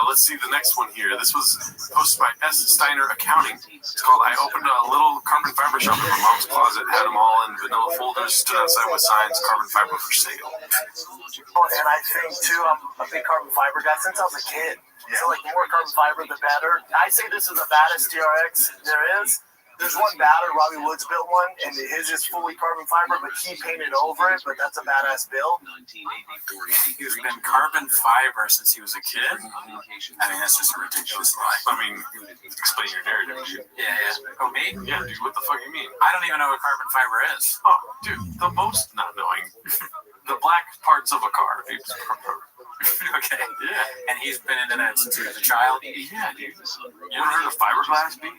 Let's see the next one here. This was posted by S. Steiner Accounting. It's called "I opened a little carbon fiber shop in my mom's closet, had them all in vanilla folders, stood outside with signs, carbon fiber for sale." And I think too, I'm a big carbon fiber guy since I was a kid. So like the more carbon fiber, the better. I say this is the baddest TRX there is. There's one batter, Robbie Woods built one, and his is fully carbon fiber, but he painted over it, but that's a badass build. He's been carbon fiber since he was a kid? I mean, that's just a ridiculous lie. I mean, explain your narrative, dude. Yeah. Oh, me? Yeah, dude, what the fuck you mean? I don't even know what carbon fiber is. Oh, dude, the most not knowing. The black parts of a car, dude. Okay. Yeah. And he's been into that since he was a child? Yeah, dude. You ever heard of fiberglass, dude?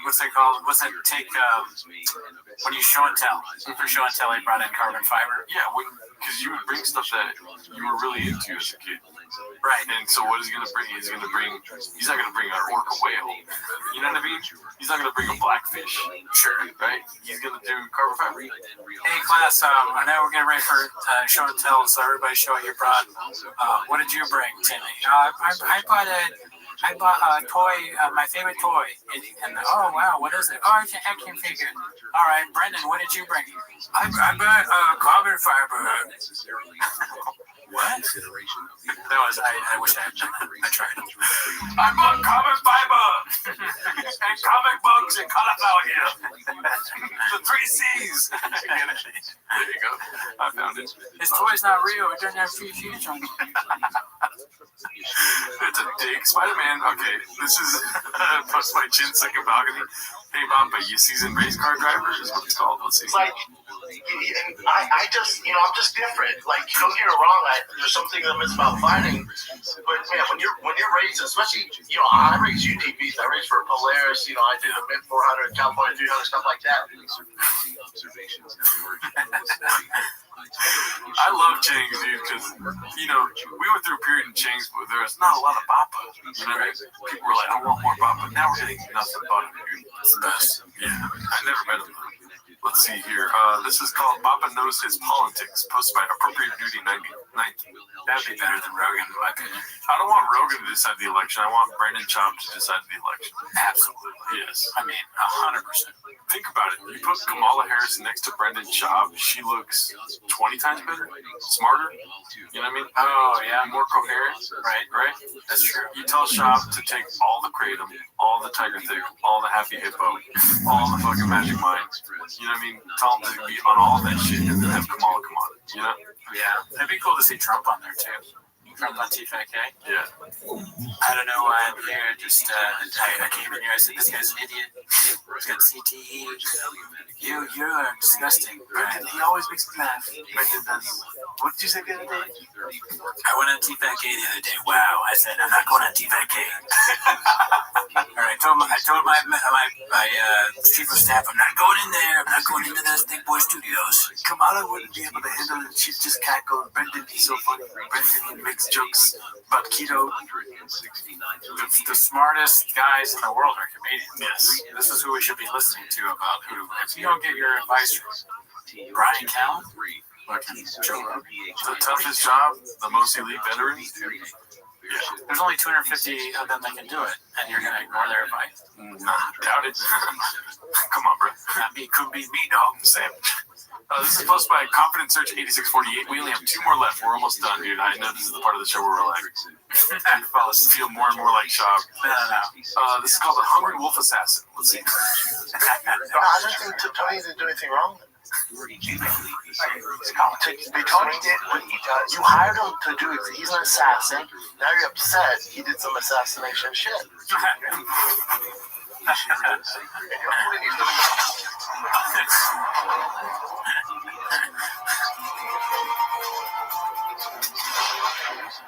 What's that called? What's that take, when you show and tell? For show and tell, he brought in carbon fiber? Yeah, because you would bring stuff that you were really into as a kid. Right. And so what is he going to bring? He's not going to bring an orca whale. You know what I mean? He's not going to bring a blackfish. Sure. Right? He's going to do carbon fiber. Hey, class, I know we're getting ready for show and tell, so everybody show what you brought. What did you bring, Timmy? I bought a toy, my favorite toy. And oh, wow, what is it? Oh, it's an action figure. All right, Brendan, what did you bring? I bought carbon fiber. What? That was, I wish I tried. I bought carbon fiber and comic books and cauliflower here. The 3 C's. There you go. I found it. This toy's not real. It doesn't have 3 C's on it. It's a dick. Spider-Man. Okay, this is post my chin second balcony. Hey, Bomba, you seasoned race car driver is what it's called. Let's see. It's like, I just, I'm just different. Like, don't get me wrong, there's something that I miss about fighting. But man, when you're racing, especially, I race UTVs. I race for Polaris. I did a Mid 400, California 300, stuff like that. I love Changs, dude, because, we went through a period in Changs where there was not a lot of Bappa. You know what I mean? People were like, I want more Bappa. Now we're getting nothing but it, dude. It's the best. Yeah. I never met him. Let's see here. This is called Bappa Knows His Politics, posted by Appropriate Duty 90. That would be better than Rogan, in my opinion. I don't want Rogan to decide the election. I want Brendan Schaub to decide the election. Absolutely. Yes. I mean, 100%. Think about it. You put Kamala Harris next to Brendan Schaub, she looks 20 times better, smarter. You know what I mean? Oh, yeah. More coherent. Right? That's true. You tell Schaub to take all the Kratom, all the Tiger Thick, all the Happy Hippo, all the fucking Magic Mind. You know what I mean? Tell him to be on all that shit and then have Kamala come on. You know? Yeah. It'd be cool to see Trump on there, too. From T5K. Yeah. I don't know why I'm here. Just, I came in here. I said, this guy's an idiot. He's got CTE. You're disgusting. Brendan, he always makes me laugh. Brendan does. What did you say the other day? I went on T5K the other day. Wow. I said, I'm not going on T5K. All right, I told my chief of staff, I'm not going in there. I'm not going into those big boy studios. Kamala wouldn't be able to handle it. She'd just cackle. Brendan, he's so funny. Brendan makes jokes about keto. The smartest guys in the world are comedians. Yes. This is who we should be listening to about who. If you don't get your advice from Brian Callen, Joe Rogan, the toughest job, the most elite veterans. Yeah. There's only 250 of them that can do it, and you're gonna ignore their advice. Nah, doubt it. Come on, bro. Could be me, dog. Sam. This is posted by Confident Search 8648. We only have 2 more left. We're almost done, dude. I know this is the part of the show where we're like, feel more and more like Schaub. No. This is called the Hungry Wolf Assassin. Let's see. I don't think Tony didn't do anything wrong. Tony did what he does. You hired him to do it. He's an assassin. Now you're upset he did some assassination shit.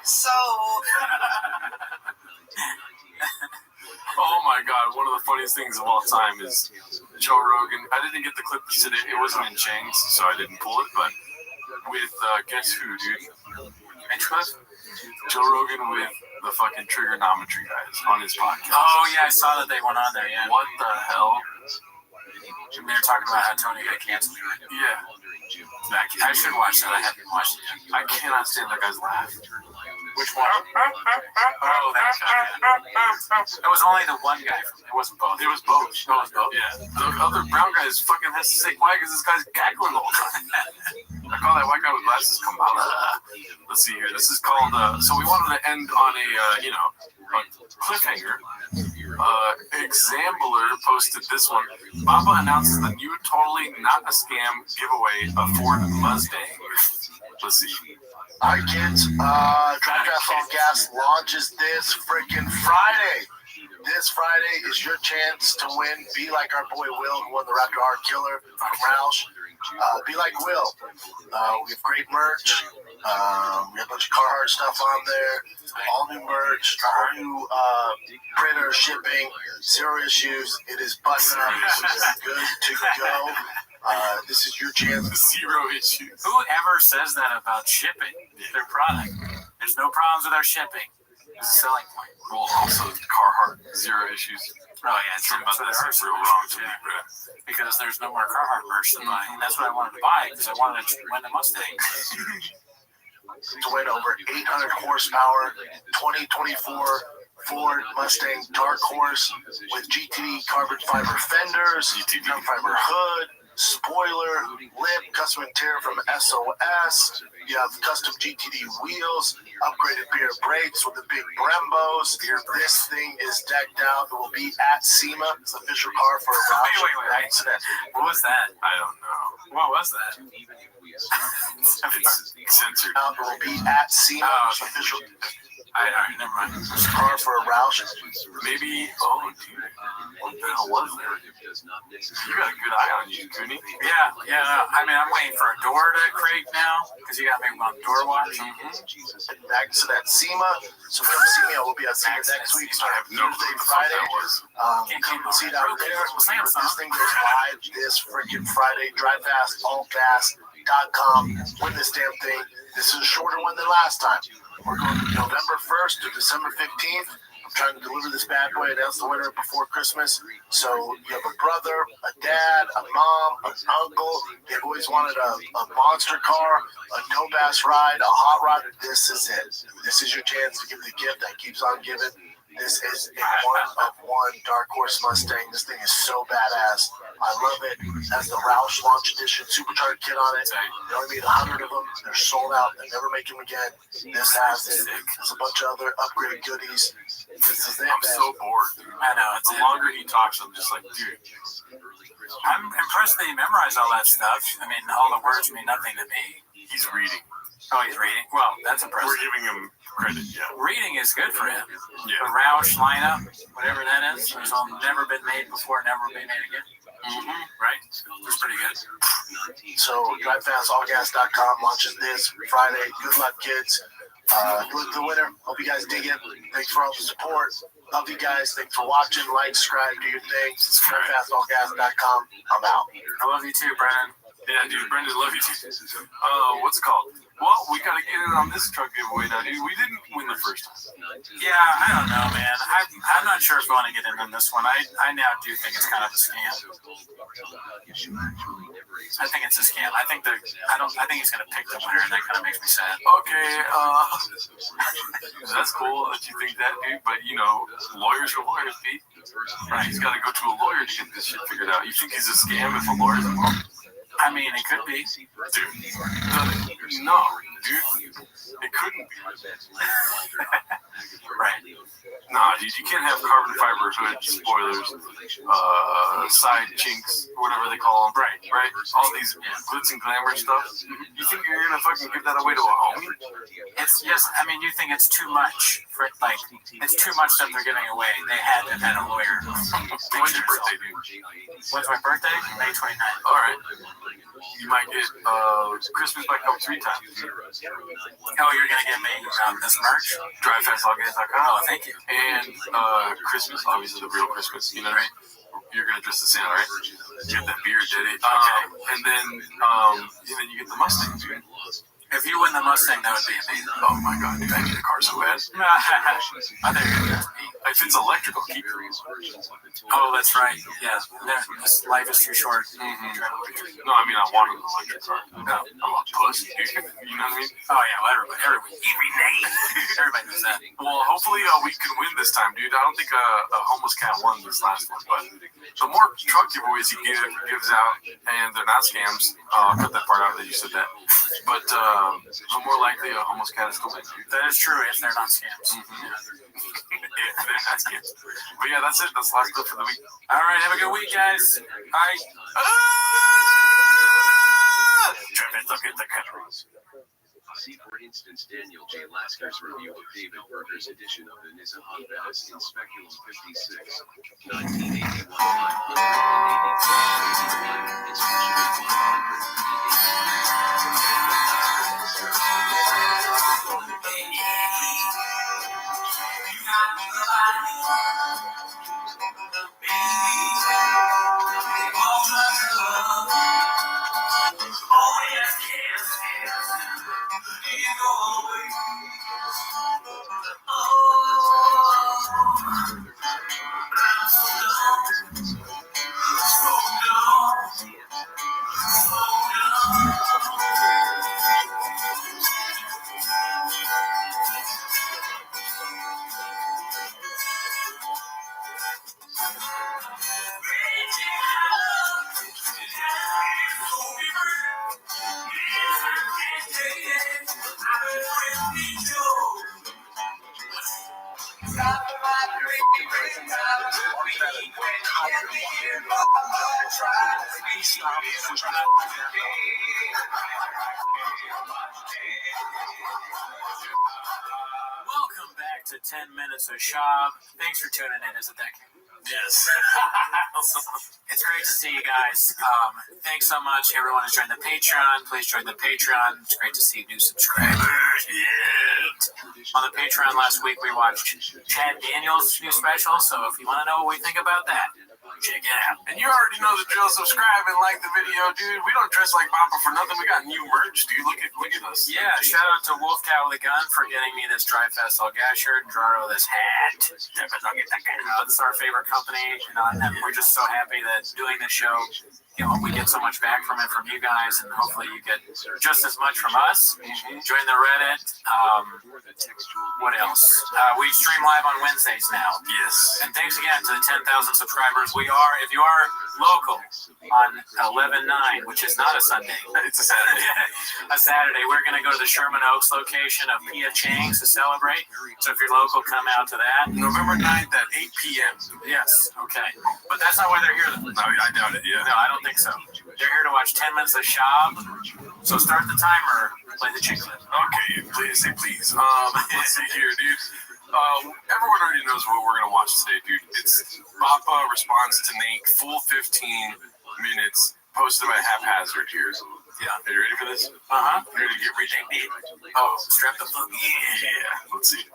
So. Oh my God! One of the funniest things of all time is Joe Rogan. I didn't get the clip today. It wasn't in Chang's, so I didn't pull it. But with guess who, dude? Joe Rogan with the fucking trigonometry guys on his podcast. Oh yeah, I saw that they went on there. Yeah. What the hell? And they were talking about how Tony got canceled. Yeah. I should watch that. I haven't watched it yet. I cannot stand that guy's laugh. Which one? Oh, that guy. Yeah. It was only the one guy. It wasn't both. It was both. It was both. Yeah. The other brown guy fucking has to say quiet because this guy's cackling the whole time. I call that white guy with glasses Kamala. Let's see here. This is called. So we wanted to end on a a cliffhanger. Exambler posted this one. Baba announces the new totally not a scam giveaway of Ford Mustang. Let's see. All right, kids. Draft Off Gas launches this freaking Friday. This Friday is your chance to win. Be like our boy Will, who won the Raptor Hard Killer from Roush. Be like Will. We have great merch. We have a bunch of Carhartt stuff on there. All new merch. All new printer shipping. 0 issues. It is buttoned up. It is good to go. This is your chance. 0 issues. Whoever says that about shipping their product? There's no problems with our shipping. It's a selling point. Well, also Carhartt 0 issues. Oh yeah, true. But that's real wrong to me, bro. Because there's no more Carhartt merch to buy. And that's what I wanted to buy because I wanted to win the Mustang. To win over 800 horsepower, 2024 Ford Mustang Dark Horse with GTD carbon fiber fenders, carbon fiber hood, spoiler, lip, custom interior from SOS. You have custom GTD wheels, upgraded beer brakes with the big Brembos. This thing is decked out. It will be at SEMA. It's the official car for a Roush. Wait. What was that? I don't know. What was that? It's censored. It will be at SEMA. It's official. All right, never mind. Car for a Roush. Maybe. Oh, dude. What the hell was that? You got a good eye on you, Cooney. Yeah. I mean, I'm waiting for a door to create now because you got me on door watch. Back to that SEMA. So come see me. I will be at SEMA next week, starting Thursday, Friday. Come see it out there. This thing goes live this freaking Friday. DriveFastAllGas.com. Win this damn thing. This is a shorter one than last time. We're going November 1st to December 15th. I'm trying to deliver this bad boy, announce the winner before Christmas. So you have a brother, a dad, a mom, an uncle. They've always wanted a monster car, a no-bass ride, a hot rod. This is it. This is your chance to give the gift that keeps on giving. This is a one-of-one Dark Horse Mustang. This thing is so badass. I love it. It has the Roush Launch Edition supercharged kit on it. They only made 100 of them. They're sold out. They never make them again. This has it. There's a bunch of other upgraded goodies. This is it, I'm so bored, dude. I know. The longer he talks, I'm just like, dude. I'm impressed that he memorized all that stuff. I mean, all the words mean nothing to me. He's reading. Oh, he's reading? Well, that's impressive. We're giving him credit, yeah. Reading is good for him. Yeah. The Roush lineup, whatever that is, it's all never been made before, never be made again. Right? That's pretty good. So, DriveFastAllGas.com launches this Friday. Good luck, kids. Good luck to the winner. Hope you guys dig it. Thanks for all the support. Love you guys. Thanks for watching. Like, subscribe, do your thing. DriveFastAllGas.com. I'm out. I love you too, Brennan. Yeah, dude, Brendan, love you too. What's it called? Well, we gotta get in on this truck giveaway now, dude. We didn't win the first time. Yeah, I don't know, man. I'm not sure if I want to get in on this one. I now do think it's kind of a scam. I think it's a scam. I think he's gonna pick the winner, and that kind of makes me sad. Okay, that's cool that you think that, dude. But lawyers are lawyers, Pete. Right? He's got to go to a lawyer to get this shit figured out. You think he's a scam if a lawyer's involved? I mean, it could be. Dude, no, dude. It couldn't be. Right. Nah, dude, you can't have carbon fiber hood spoilers, side chinks, whatever they call them. Right. All these glitz and glamour stuff. You think you're gonna fucking give that away to a homie? It's just, I mean, you think it's too much for it's too much stuff they're giving away. They had to have had a lawyer. When's your birthday, dude? When's my birthday? May 29th. All right. You might get Christmas might come 3 times. Oh, you're gonna give me this merch? DriveFastAllGas.com. Oh, thank you. And Christmas, obviously the real Christmas. You know what I mean? you're gonna dress as Santa, right? Get that beard, did it? And then you get the Mustang, dude. If you win the Mustang, that would be amazing. Oh my god, dude, I need a car so bad. I think if it's electrical, keep it. Oh, that's right. Yeah, life is too short. No, I mean I want an electric car. No, I'm a pussy. You know what I mean? Oh yeah, well, everybody knows that. Well, hopefully we can win this time, dude. I don't think a homeless cat won this last one, but the more truck giveaways he gives out, and they're not scams. I'll cut that part out that you said that. But the more likely a homeless cat is to win. That is true if they're not scams. If they're not scams. But yeah, that's it. That's the last clip for the week. All right, have a good week, guys. Bye. Look at the country. See, for instance, Daniel J. Lasker's review of David Berger's edition of the Nizahan Bass in Speculum 56, 1981, 585, especially 10 minutes of Shab. Thanks for tuning in, isn't that? Yes. It's great to see you guys. Thanks so much. Everyone who's joined the Patreon, please join the Patreon. It's great to see new subscribers. Yeah. On the Patreon last week, we watched Chad Daniels' new special, so if you want to know what we think about that, check it out. And you already know the drill. Subscribe and like the video, dude. We don't dress like Papa for nothing. We got new merch, dude. Look at us. Yeah, shout out to Wolf Cat with a Gun for getting me this Dry Fest All Gas shirt and Draro this hat. It's our favorite company, and we're just so happy that doing this show, we get so much back from it from you guys, and hopefully you get just as much from us. Join the Reddit. What else? We stream live on Wednesdays now. Yes. And thanks again to the 10,000 subscribers. If you are local on 11/9, which is not a Sunday, it's a Saturday. A Saturday, we're going to go to the Sherman Oaks location of Pia Chang's to celebrate. So if you're local, come out to that. November 9th at 8 p.m. Yes, okay. But that's not why they're here, though. No, I doubt it, yeah. No, I don't think so. They're here to watch 10 minutes of Shab. So start the timer, play the chick clip. Okay, please say please. Let's see here, dude. Everyone already knows what we're gonna watch today, dude. It's Papa responds to Nate, full 15 minutes, posted by Haphazard here. Yeah, are you ready for this? Ready to get ready? Oh, strap the phone. Yeah, let's see.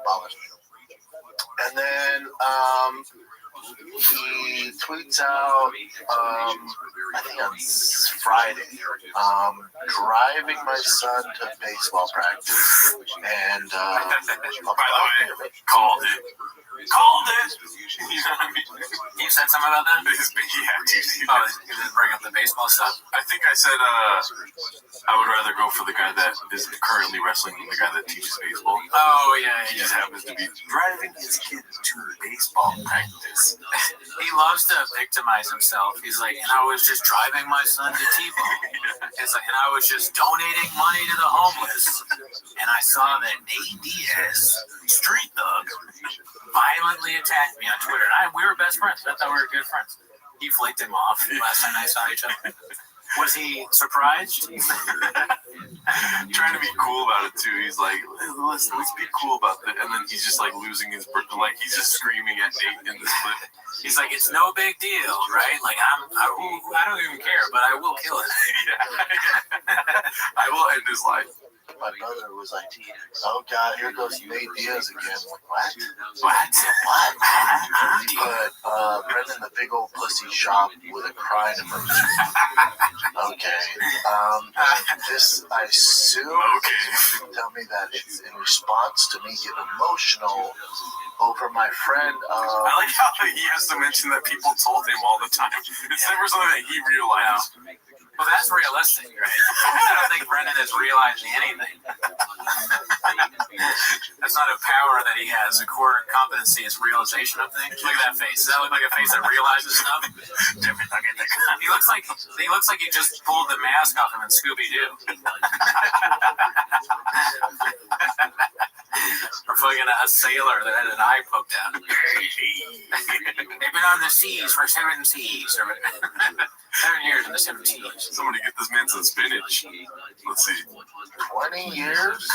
And then he tweets out, I think on Friday, driving my son to baseball practice, and by the way, called it. You said something about that? Yeah, you didn't bring up the baseball stuff? I think I said I would rather go for the guy that is currently wrestling than the guy that teaches baseball. Oh, yeah. He just happens to be driving his kid to baseball practice. He loves to victimize himself. He's like, and I was just driving my son to T-ball. It's like, and I was just donating money to the homeless. And I saw that Nate Diaz, street thug, violently attacked me on Twitter. And we were best friends. I thought we were good friends. He flaked him off last time I saw each other. Was he surprised? Trying to be cool about it too. He's like, let's be cool about that. And then he's just like losing his birth. Like he's just screaming at Nate in this clip. He's like, it's no big deal, right? Like I don't even care, but I will kill it. I will end his life. my brother was like, "Oh God, here goes Nate Diaz again." I'm like, what? He put Brendan the big old pussy shop with a crying emoji. Okay. This I assume. Okay. Tell me that it's in response to me getting emotional over my friend. I like how he has to mention that people told him all the time. It's never something that he realized. Well, that's realistic, right? I don't think Brendan is realizing anything. That's not a power that he has. A core competency is realization of things. Look at that face. Does that look like a face that realizes stuff? He looks like he just pulled the mask off him in Scooby-Doo. Or fucking a sailor that had an eye poked out. They've been on the seas for 7 seas. 7 years in the 7 seas. Somebody get this man some spinach. Let's see. 20 years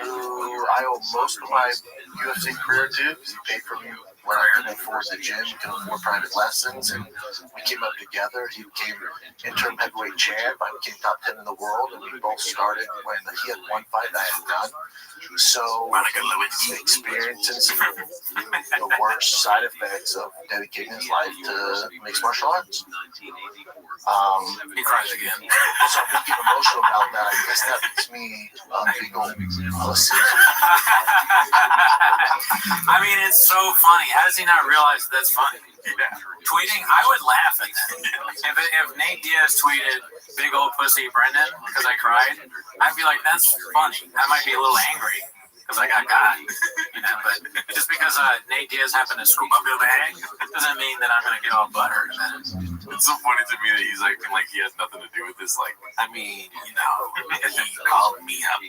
who I owe most of my UFC career to because he paid for me when I couldn't afford the gym, couldn't afford private lessons, and we came up together. He became interim heavyweight champ. I became top 10 in the world, and we both started when he had one fight I had done. So experiencing some of the worst side effects of dedicating his life to mixed martial arts. He cries again. So I'm getting emotional about that. I guess that makes me a big old pussy. I mean, it's so funny. How does he not realize that that's funny? Yeah. Tweeting, I would laugh at that. If Nate Diaz tweeted "big old pussy Brendan" because I cried, I'd be like, that's funny. I might be a little angry because I got got, but just because Nate Diaz happened to scoop up your bag doesn't mean that I'm gonna get all butthurt about it. It's so funny to me that he's acting like he has nothing to do with this. Like, I mean, he called me up.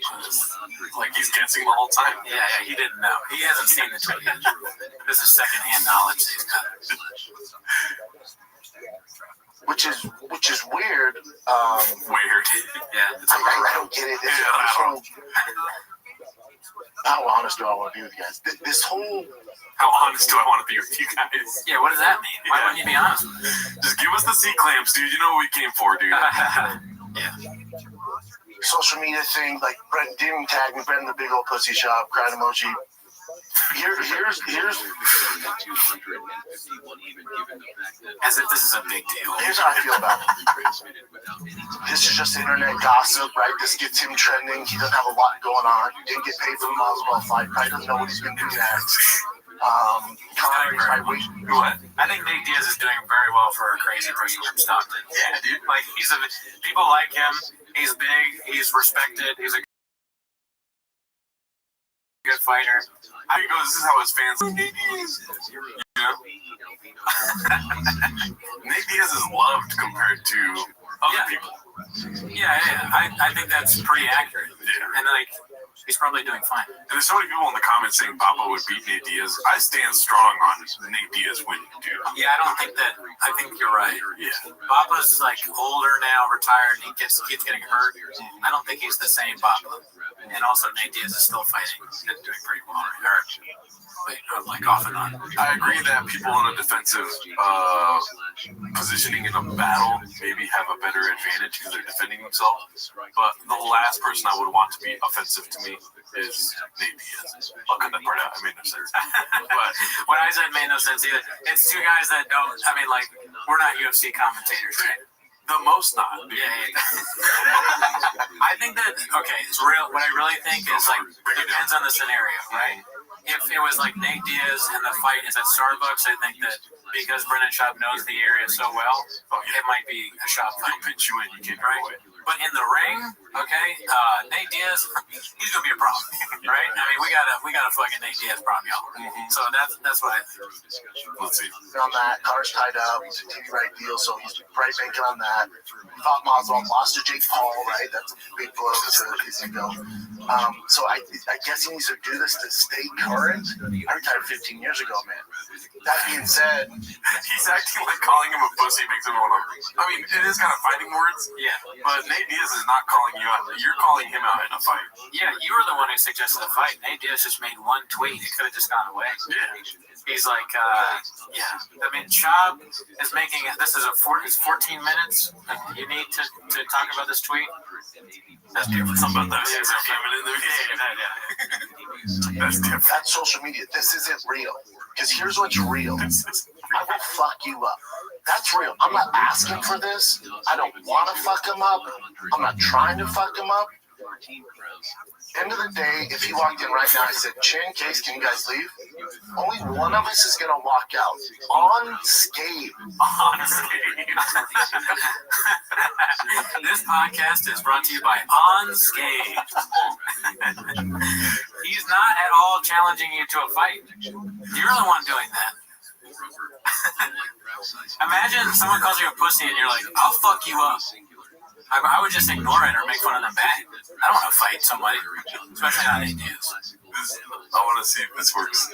Like he's guessing the whole time. Yeah, he didn't know. He hasn't seen the tweet yet. This is secondhand knowledge that he's got. Which is weird. Weird. Yeah. I don't get it. How honest do I want to be with you guys? This whole... How honest do I want to be with you guys? Yeah, what does that mean? Why wouldn't you be honest with me? Just give us the C-clamps, dude. You know what we came for, dude. Yeah. Social media thing, like Brent didn't tag me, Brent in the big old pussy shop, crying emoji. Here's as if this is a big deal. Here's how I feel about it. This is just internet gossip, right? This gets him trending. He doesn't have a lot going on. He didn't get paid for the Masvidal fight. Probably doesn't know what he's been doing next. I think Nate Diaz is doing very well for a crazy person from Stockton. Yeah, dude. Like people like him. He's big. He's respected. He's a good fighter. How he goes, this is how his fans. Nate Diaz is loved compared to other people. Yeah. I think that's pretty accurate. Yeah. And he's probably doing fine. And there's so many people in the comments saying Papa would beat Nate Diaz. I stand strong on Nate Diaz winning, dude. Yeah, I don't think that. I think you're right. Yeah. Papa's older now, retired, and he keeps getting hurt. I don't think he's the same Papa. And also, Nate Diaz is still fighting and doing pretty well. Off and on. I agree that people in a defensive positioning in a battle maybe have a better advantage because they're defending themselves. But the last person I would want to be offensive to me is Nate Diaz. I'll cut that part out. I made no sense. But when I said made no sense either, it's two guys that don't. I mean, we're not UFC commentators, right? The most not. Yeah. I think that it's real. What I really think is it depends on the scenario, right? If it was Nate Diaz and the fight is at Starbucks, I think that because Brendan Schaub knows the area so well, it might be a Schaub fight. He'll pitch you in, you can't go away. But in the ring, Nate Diaz, he's gonna be a problem, right? I mean, we got a fucking Nate Diaz problem, y'all. Mm-hmm. So that's what I think. Let's see. On that, car's tied up. It's a TV right deal, so he's right banking on that. Fought Masvidal, lost to Jake Paul, right? That's a big blow to his ego. So I guess he needs to do this to stay current. I retired 15 years ago, man. That being said, he's acting like calling him a pussy makes everyone. I mean, it is kind of fighting words. Yeah. But Nate Diaz is not calling you out. You're calling him out in a fight. Yeah, you were the one who suggested the fight. Nate Diaz just made one tweet. It could have just gone away. Yeah. He's like, yeah. I mean, Shab is making this is it's 14 minutes. You need to talk about this tweet. That's different. Something about those. That's different. That's social media. This isn't real. Because here's what's real. I will fuck you up. That's real. I'm not asking for this. I don't want to fuck him up. I'm not trying to fuck him up. End of the day, if he walked in right now and said, Chin, Case, can you guys leave? Only one of us is going to walk out unscathed. This podcast is brought to you by Unscathed. He's not at all challenging you to a fight. You're the one doing that. Imagine someone calls you a pussy and you're like, I'll fuck you up. I would just ignore it or make fun of them back. I don't want to fight somebody, especially not any dudes. I want to see if this works.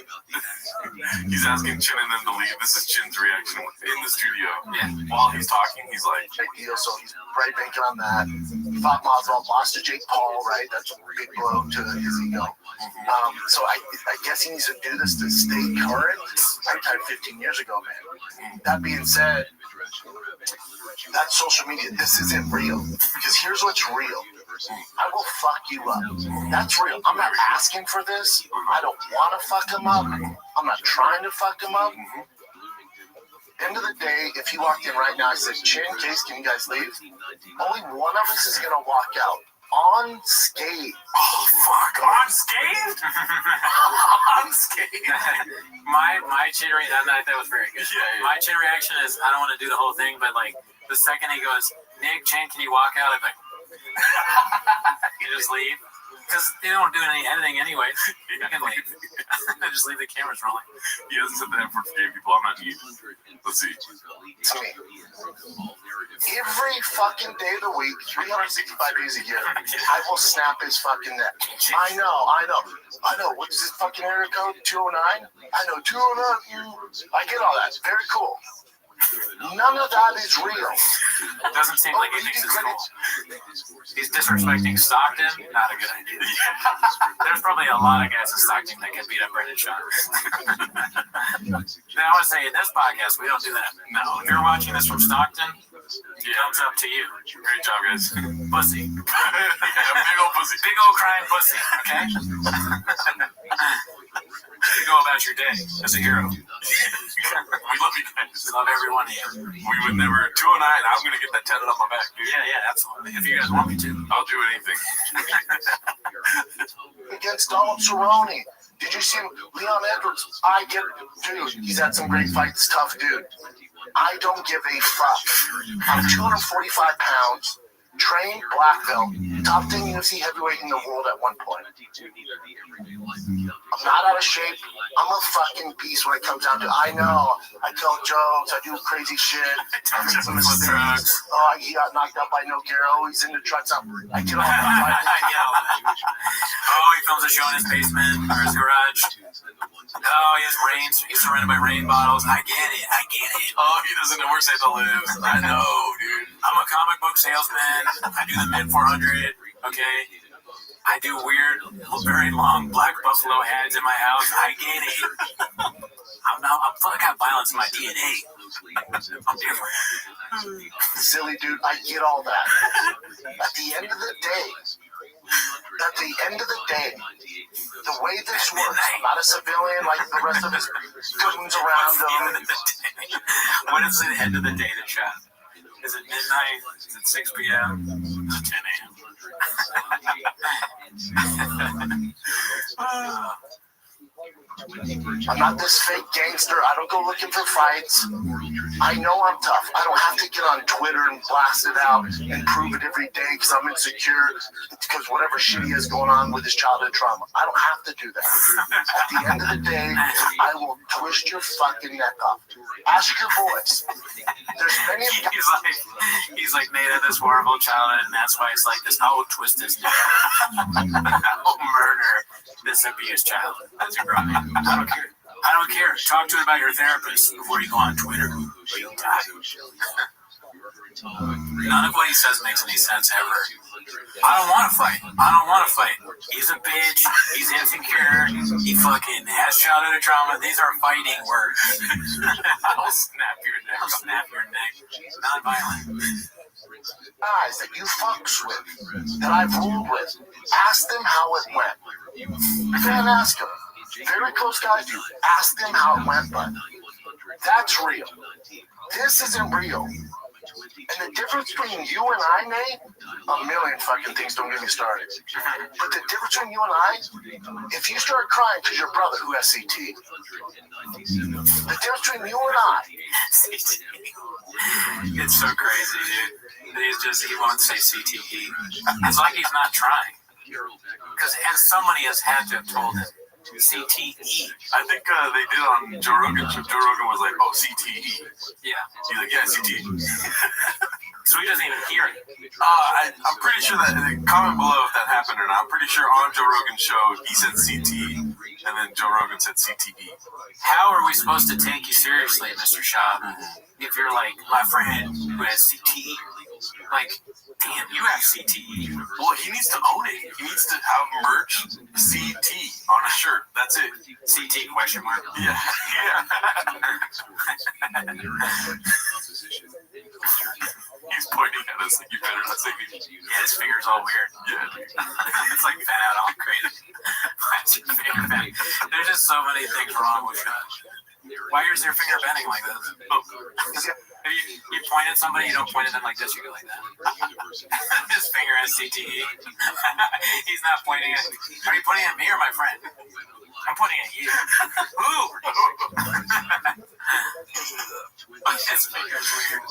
He's asking Chin and them to leave. This is Chin's reaction in the studio. Yeah. While he's talking, he's like, big deal. So he's probably banking on that. Fought Masvidal, lost to Jake Paul, right? That's a big blow to his ego. So I guess he needs to do this to stay current. I retired 15 years ago, man. That being said, that's social media. This isn't real. Because here's what's real. I will fuck you up. That's real. I'm not asking for this. I don't want to fuck him up. I'm not trying to fuck him up. End of the day, if he walked in right now and said, Chin, Case, can you guys leave? Only one of us is going to walk out unscathed. Oh, fuck. Unscathed? Unscathed. My chin reaction, that was very good. Yeah. My chin reaction is, I don't want to do the whole thing, but like, the second he goes, Nick, Chin, can you walk out? I'm like, you just leave. Because they don't do any editing anyway. You can leave. Just leave the cameras rolling. He hasn't said that for gay people. I'm not you. Let's see. To me, every fucking day of the week, 365 days a year, I will snap his fucking neck. I know. What's his fucking area code? 209? I know, 209. I get all that. Very cool. None of that is real. It doesn't seem like he thinks it's cool. He's disrespecting Stockton. Not a good idea. There's probably a lot of guys in Stockton that can beat up Brendan Shaw. Now I want to say in this podcast we don't do that. No, if you're watching this from Stockton, thumbs up to you. Great job, guys. Pussy. Yeah, big old pussy. Big old crying pussy. Okay. You go about your day as a hero. We love you guys. We love every one of you. We would never. 209. I'm gonna get that tatted on my back, dude. Yeah, absolutely. If you guys want me to, I'll do anything. Against Donald Cerrone. Did you see him? Leon Edwards. I get it. Dude, he's had some great fights. Tough dude. I don't give a fuck. I'm 245 pounds. Trained black belt, top 10 UFC heavyweight in the world at one point. I'm not out of shape. I'm a fucking beast when it comes down to I know. I tell jokes. I do crazy shit. I make some mistakes. Oh, he got knocked out by Nogueira. He's in the trucks. I get all that. Oh, he films a show in his basement or his garage. Oh, he has rain. He's surrounded by rain bottles. I get it. Oh, he doesn't know where Santa lives. I know, dude. I'm a comic book salesman. I do the mid 400. Okay. I do weird, very long black buffalo heads in my house. I get it. I got violence in my DNA. I'm different. Silly dude, I get all that. At the end of the day, the way this works, I'm not a civilian like the rest of his goons around him. When is the end of the day to chat? Is it midnight? Is it 6 p.m.? Is it 10 a.m.? I'm not this fake gangster. I don't go looking for fights. I know I'm tough. I don't have to get on Twitter and blast it out and prove it every day because I'm insecure because whatever shit he has going on with his childhood trauma. I don't have to do that. At the end of the day, I will twist your fucking neck off. Ask your boys. There's many of He's like made of this horrible childhood, and that's why he's like this. I will twist his neck. I will murder this abused child. That's your problem. I don't care. Talk to it about your therapist before you go on Twitter. None of what he says makes any sense ever. I don't want to fight. He's a bitch. He's insecure. He fucking has childhood trauma. These are fighting words. I'll snap your neck. Non-violent. Guys that you fucks with, that I've ruled with, ask them how it went. Then ask them. Very close guys, you ask them how it went, but that's real. This isn't real. And the difference between you and I, Nate, a million fucking things, don't get me started. But the difference between you and I, if you start crying because your brother who has CT, the difference between you and I, it's so crazy, dude. He won't say CTE. It's like he's not trying. Because somebody has had to have told him CTE. I think they did on Joe Rogan. Joe Rogan was like, oh, CTE. Yeah. He's like, yeah, CTE. So he doesn't even hear it. I'm pretty sure that, comment below if that happened or not. I'm pretty sure on Joe Rogan's show, he said CTE, and then Joe Rogan said CTE. How are we supposed to take you seriously, Mr. Schaub, if you're like my friend who has CTE? Like, damn, you have CTE. Well, he needs to own it. He needs to have merch CT on a shirt. That's it. CT question mark. Yeah. He's pointing at us like you better not say anything. Yeah, his finger's all weird. Yeah. It's like bent out all crazy. Why's your finger bent? There's just so many things wrong with that. Why is your finger bending like this? If you point at somebody, you don't point at them like this, you go like that. His finger has CTE. He's not pointing at... Are you pointing at me or my friend? I'm pointing at you. Ooh! His finger's weird.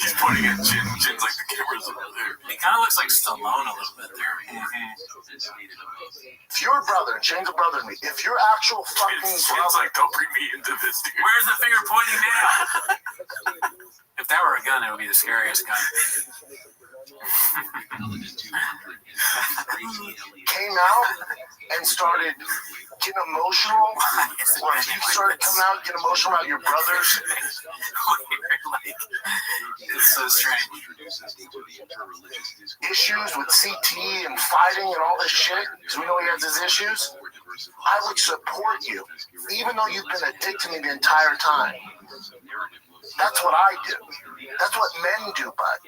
He's pointing at Jin. Jin's like the camera's over there. He kind of looks like Stallone a little bit there. if your brother, Jin's a brother to me, if your actual fucking Jin's brother... like, don't bring me into this, dude. Where's the finger pointing now? If that were a gun, it would be the scariest gun. Came out and started getting emotional, or if you started coming out and getting emotional about your brothers. It's so strange. Issues with CT and fighting and all this shit, because we know he has his issues. I would support you, even though you've been a dick to me the entire time. That's what I do. That's what men do, bud.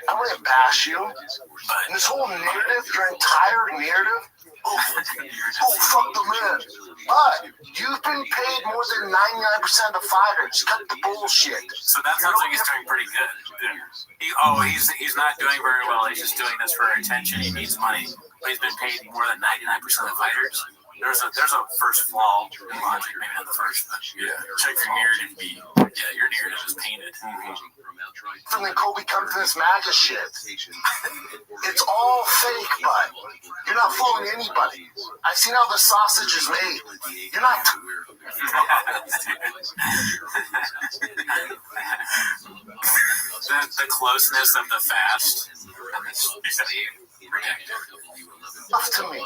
I wouldn't bash you. And this whole narrative, your entire narrative, oh, fuck the men. But you've been paid more than 99% of the fighters. Cut the bullshit. So that sounds like he's doing pretty good. He's not doing very well. He's just doing this for attention. He needs money. But he's been paid more than 99% of the fighters. There's a first flaw in logic, maybe not the first, but check your narrative beat. Yeah, your narrative is painted. And then Kobe comes to this MAGA shit. It's all fake, bud. You're not fooling anybody. I've seen how the sausage is made. You're not... the closeness of the fast and the sleep protected. Tough to me.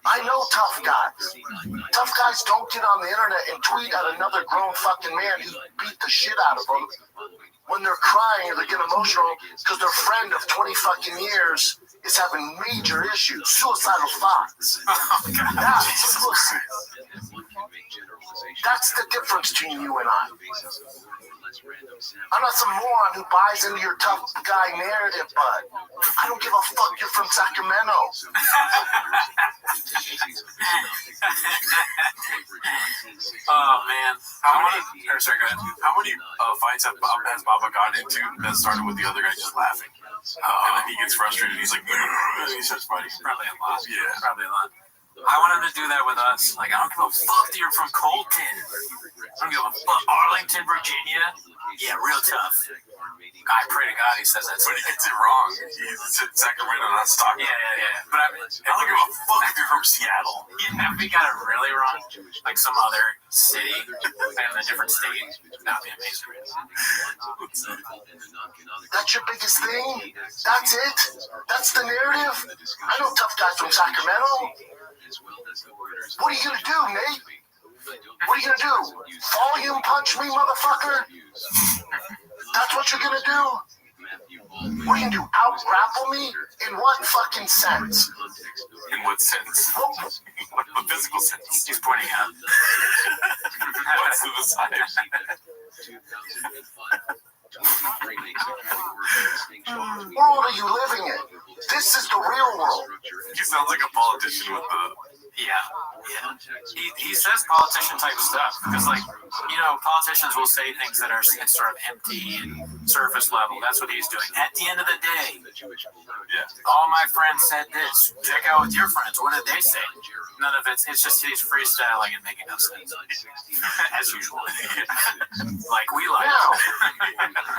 I know tough guys. Tough guys don't get on the internet and tweet at another grown fucking man who beat the shit out of them when they're crying or they get emotional because their friend of 20 fucking years is having major issues, suicidal thoughts. That's pussy. That's the difference between you and I. I'm not some moron who buys into your tough guy narrative, bud. I don't give a fuck you're from Sacramento. Oh, man. How many fights has Baba got into that started with the other guy just laughing? And then he gets frustrated. He's like, and he starts fighting. Probably a lot. Yeah. Probably a lot. I want him to do that with us. Like, I don't give a fuck that you're from Colton. I don't give a fuck. Arlington, Virginia? Yeah, real tough. I pray to God he says that. But he gets it wrong. He's in Sacramento, not Stockton. Yeah. But I don't give a fuck if you're from Seattle. Yeah, if we got it really wrong, like some other city in a different state, that would be amazing. That's your biggest thing? That's it? That's the narrative? I know tough guys from Sacramento. What are you going to do, Nate? What are you gonna do? Volume punch me, motherfucker? That's what you're gonna do? What are you gonna do? Out-grapple me? In what fucking sense? In what sense? What physical sense? He's pointing out. What's to the side? What world are you living in? This is the real world. He sounds like a politician with the... Yeah. He says politician type stuff because, like, you know, politicians will say things that are sort of empty and surface level. That's what he's doing. At the end of the day, all my friends said this. Check out with your friends. What did they say? None of it's just he's freestyling and making no sense. As usual. Like we like. Now,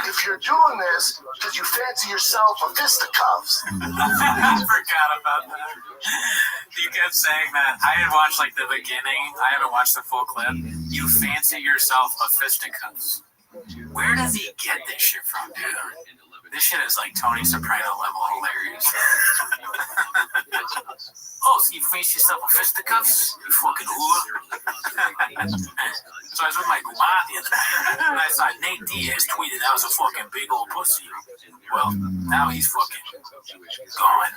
if you're doing this because you fancy yourself a fisticuffs. I forgot about that. You kept saying that. I had watched like the beginning. I haven't watched the full clip. You fancy yourself a fisticuffs. Where does he get this shit from, dude? This shit is like Tony Soprano level hilarious. Oh, so you fancy yourself a fisticuffs? You fucking ooh. So I was with my guma the other night, and I saw Nate Diaz tweeted that was a fucking big old pussy. Well, now he's fucking gone.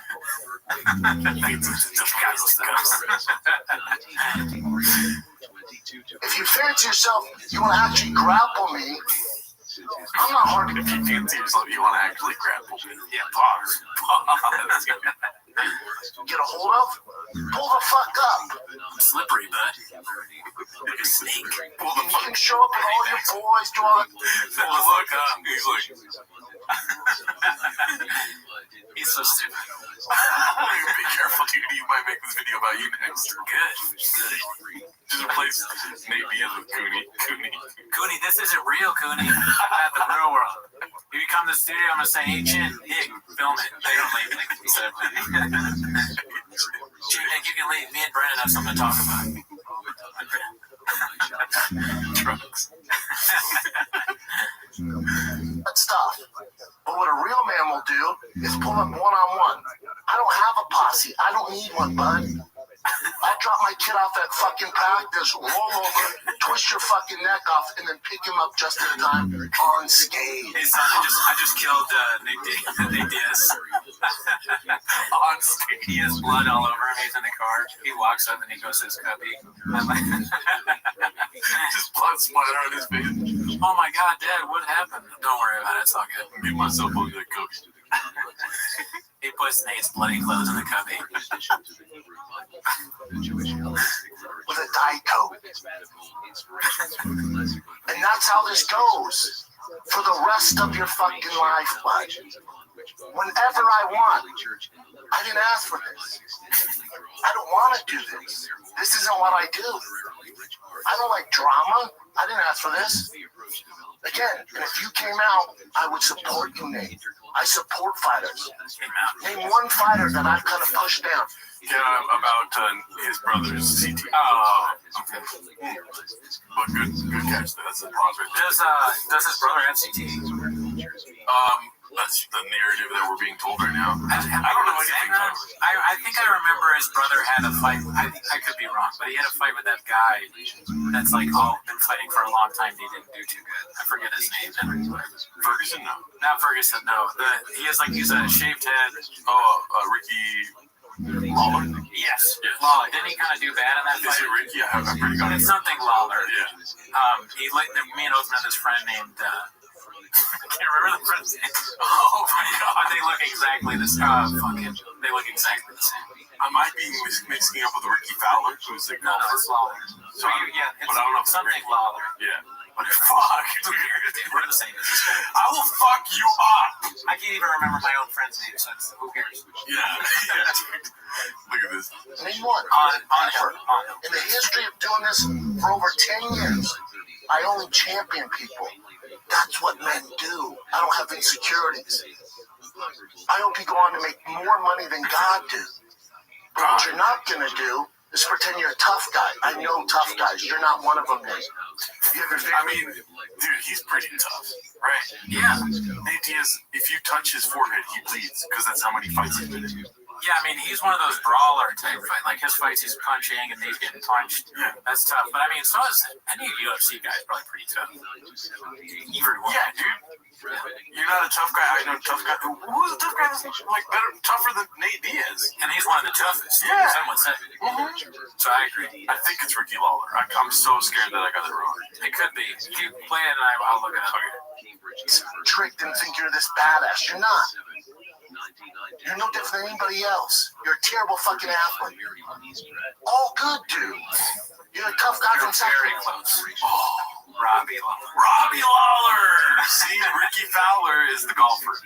If you fancy yourself, you want to actually grapple me. I'm not hard. If you fancy yourself, you want to actually grapple me. Yeah, pause. Get a hold of? Pull the fuck up. Slippery, bud. Like a snake. You can show up with all your boys, do all that. Pull the fuck up. He's like... He's so stupid. Be careful, dude. You might make this video about you next. Good. Just replace Nate Diaz with Cooney. Cooney, this isn't real, Cooney. At the real world. If you come to the studio, I'm gonna say, hey, Chin, Nick, film it. They don't leave me. Chin, Nick, you can leave. Me and Brennan have something to talk about. Drugs. That stuff. But what a real man will do is pull up one-on-one. I don't have a posse. I don't need one, bud. I'll drop my kid off at fucking practice, roll over, twist your fucking neck off, and then pick him up just in time unscathed. Hey, son, I just killed Nick Diaz. Unscathed. He has blood all over him. He's in the car. He walks up and he goes to his cubby. Just blood splatter on his face. Oh my God, Dad, what happened? Don't worry about it. It's all good. Beat myself up like Cookie. He puts Nate's bloody clothes in the cubby. With a Diet Coke. And that's how this goes for the rest of your fucking life, bud. Whenever I want. I didn't ask for this. I don't want to do this. This isn't what I do. I don't like drama. I didn't ask for this. Again, and if you came out, I would support you, Nate. I support fighters. Name one fighter that I've kind of pushed down. Yeah, about his brother's CT. Oh, okay. But good catch. That's a pause right there. Does his brother have CT? That's the narrative that we're being told right now. I don't know anything. I think I remember his brother had a fight. I could be wrong, but he had a fight with that guy that's like been fighting for a long time. He didn't do too good. I forget his name. Ferguson? No. Not Ferguson. No. He's a shaved head. Ricky Lawler? Yes. Lawler. Didn't he kind of do bad in that fight? Is it Ricky? Yeah, I'm pretty good. It's something Lawler. Yeah. Me and Othman had this friend named. I can't remember the friend's name. Oh my God, they look exactly the same. They look exactly the same. I might be mixing up with Ricky Fowler, who's the No, it's Lawler. So but I don't know if something Lawler. Yeah. But fuck, dude, we're the same. I will fuck you up. I can't even remember my own friend's name, so who cares? Yeah. Look at this. Name one. In the history of doing this for over 10 years, I only champion people. That's what men do. I don't have insecurities. I hope you go on to make more money than God do. But what you're not going to do is pretend you're a tough guy. I know tough guys. You're not one of them, Nate. I mean, dude, he's pretty tough, right? Yeah. Nate Diaz, if you touch his forehead, he bleeds because that's how many fights he's been in. Yeah, I mean, he's one of those brawler type fight. Like his fights, he's punching and he's getting punched. Yeah. That's tough. But I mean, so is any UFC guy is probably pretty tough. Yeah, dude. You're not a tough guy. I know a tough guy. Who's a tough guy that's like better, tougher than Nate Diaz? And he's one of the toughest. Yeah. Some would say. So I agree. I think it's Ricky Lawler. I'm so scared that I got it wrong. It could be. Keep playing and I'll look it up. Tricked and think you're this badass. You're not. You're no different than anybody else. You're a terrible fucking athlete. All good, dude. You're a tough guy from South Very close. Oh, Robbie Lawler. Robbie Lawler! See, Ricky Fowler is the golfer.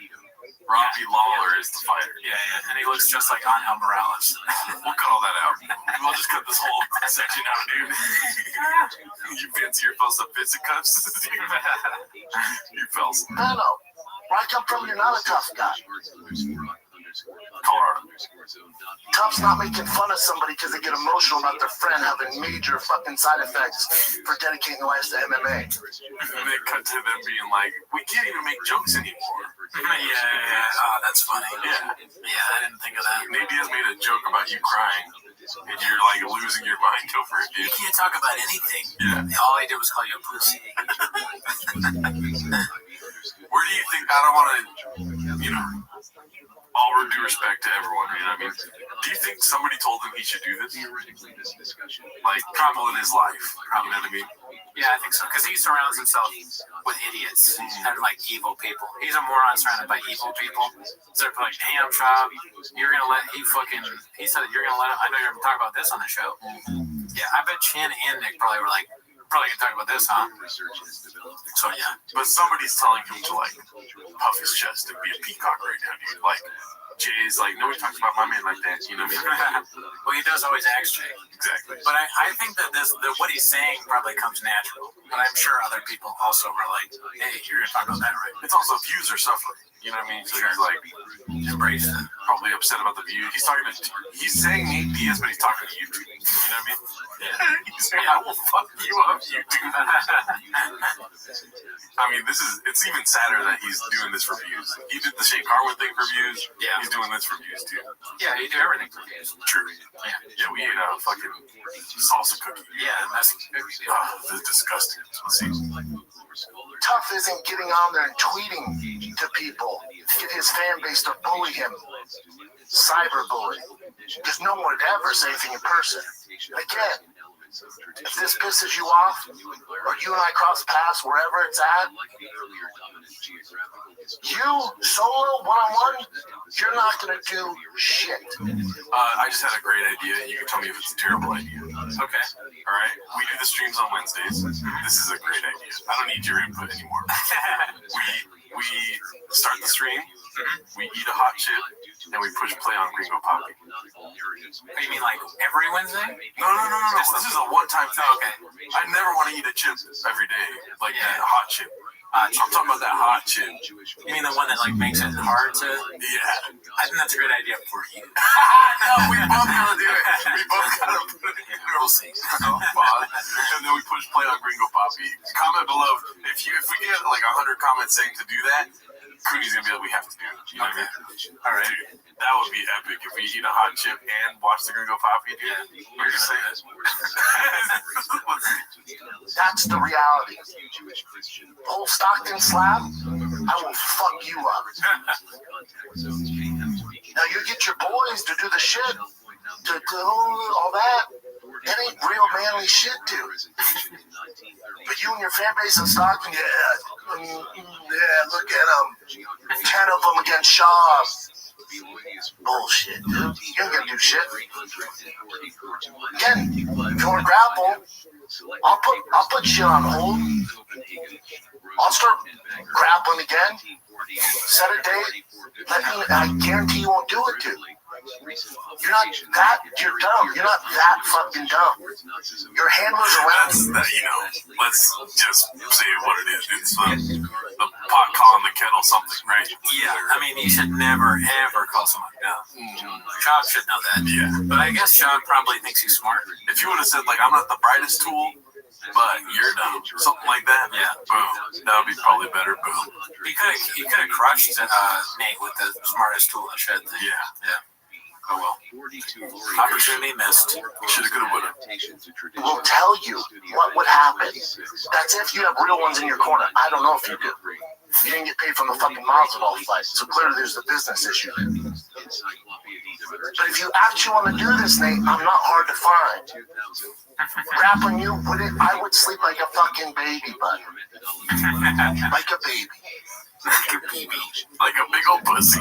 Robbie Lawler is the fighter. Yeah, yeah. And he looks just like Angel Morales. We'll cut all that out. We'll just cut this whole section out, dude. You fancy your fellas of fisticuffs? You fellas. No. Where I come from, you're not a tough guy. Colorado. Tough's not making fun of somebody because they get emotional about their friend having major fucking side effects for dedicating their lives to MMA. And they cut to them being like, we can't even make jokes anymore. Yeah. Oh, that's funny. Yeah. Yeah, I didn't think of that. Nate Diaz made a joke about you crying, and you're like losing your mind over it, dude. You can't talk about anything. Yeah. All I did was call you a pussy. Where do you think, I don't want to, all due respect to everyone, you know what I mean? Do you think somebody told him he should do this? Like, people in his life, you know what I mean? Yeah, I think so. Because he surrounds himself with idiots and like evil people. He's a moron surrounded by evil people. So they're like, damn, Chop, you're going to let, he said you're going to let him, I know you're going to talk about this on the show. Yeah, I bet Chin and Nick probably were like, probably going to talk about this, huh? So, yeah. But somebody's telling him to, like, puff his chest and be a peacock right now, dude. Like, Jay's like, nobody talks about my man like that, you know what I mean? Well, he does always ask Jay. Exactly. But I think that what he's saying probably comes natural. But I'm sure other people also were like, hey, you're going to talk about that, right? It's also views are suffering. You know what I mean? So he's like, embrace it. Probably upset about the views. He's saying Nate Diaz, but he's talking to YouTube. You know what I mean? Yeah. He's saying, I will fuck you up, YouTube. I mean, it's even sadder that he's doing this for views. He did the Shane Carwin thing for views. Yeah. He's doing this for views, too. Yeah, he do everything for views. True. Yeah, we ate a fucking salsa cookie. Yeah, that's it's disgusting. Let's see. Tough isn't getting on there and tweeting to people to get his fan base to bully him. Cyberbullying. Because no one would ever say anything in person. Again, if this pisses you off, or you and I cross paths wherever it's at, you, solo, one-on-one, you're not going to do shit. I just had a great idea, and you can tell me if it's a terrible idea. Okay. All right? We do the streams on Wednesdays. This is a great idea. I don't need your input anymore. We start the stream, we eat a hot chip, and we push play on Gringo Poppy. You mean like every Wednesday? No. This is a one-time thing. Okay. I never want to eat a chip every day, like a hot chip. I'm talking about that hot chip. You mean the one that like makes it hard to? Yeah. I think that's a great idea for you. No, we both gotta do it. We both gotta put it in. We'll see. And then we push play on Gringo Poppy. Comment below if we get like 100 comments saying to do that. Cooney's gonna be like, we have to do it. You know what I mean? All right. Dude, that would be epic if we eat a hot chip and watch the Gringo Poppy. Yeah. We're just saying it. That's the reality. Old Stockton slab, I will fuck you up. Now you get your boys to do the shit, to do all that. That ain't real manly shit, dude. But you and your fan base in Stockton, yeah, look at them. 10 of them against Shaw. Bullshit, dude. You ain't gonna do shit. Again, if you wanna grapple, I'll put shit on hold. I'll start grappling again. Set a date. I guarantee you won't do it, dude. You're not that, you're dumb. You're not that fucking dumb. Your handlers around you. Let's just say what it is. It's the pot calling the kettle something, right? Yeah, I mean, you should never, ever call someone dumb. Sean should know that. Yeah. But I guess Sean probably thinks he's smart. If you would have said, like, I'm not the brightest tool, but you're dumb, something like that, yeah, boom, that would be probably better, boom. He could have crushed Nate with the smartest tool in the shed thing. Yeah. Oh well. Opportunity missed. Shoulda, coulda, woulda. Will tell you what would happen. That's if you have real ones in your corner. I don't know if you do. You didn't get paid from the fucking Masvidal fight, so clearly there's a business issue there. But if you actually want to do this, Nate, I'm not hard to find. Rap on you, I would sleep like a fucking baby, bud. Like a baby. Like a baby. Like a big old pussy.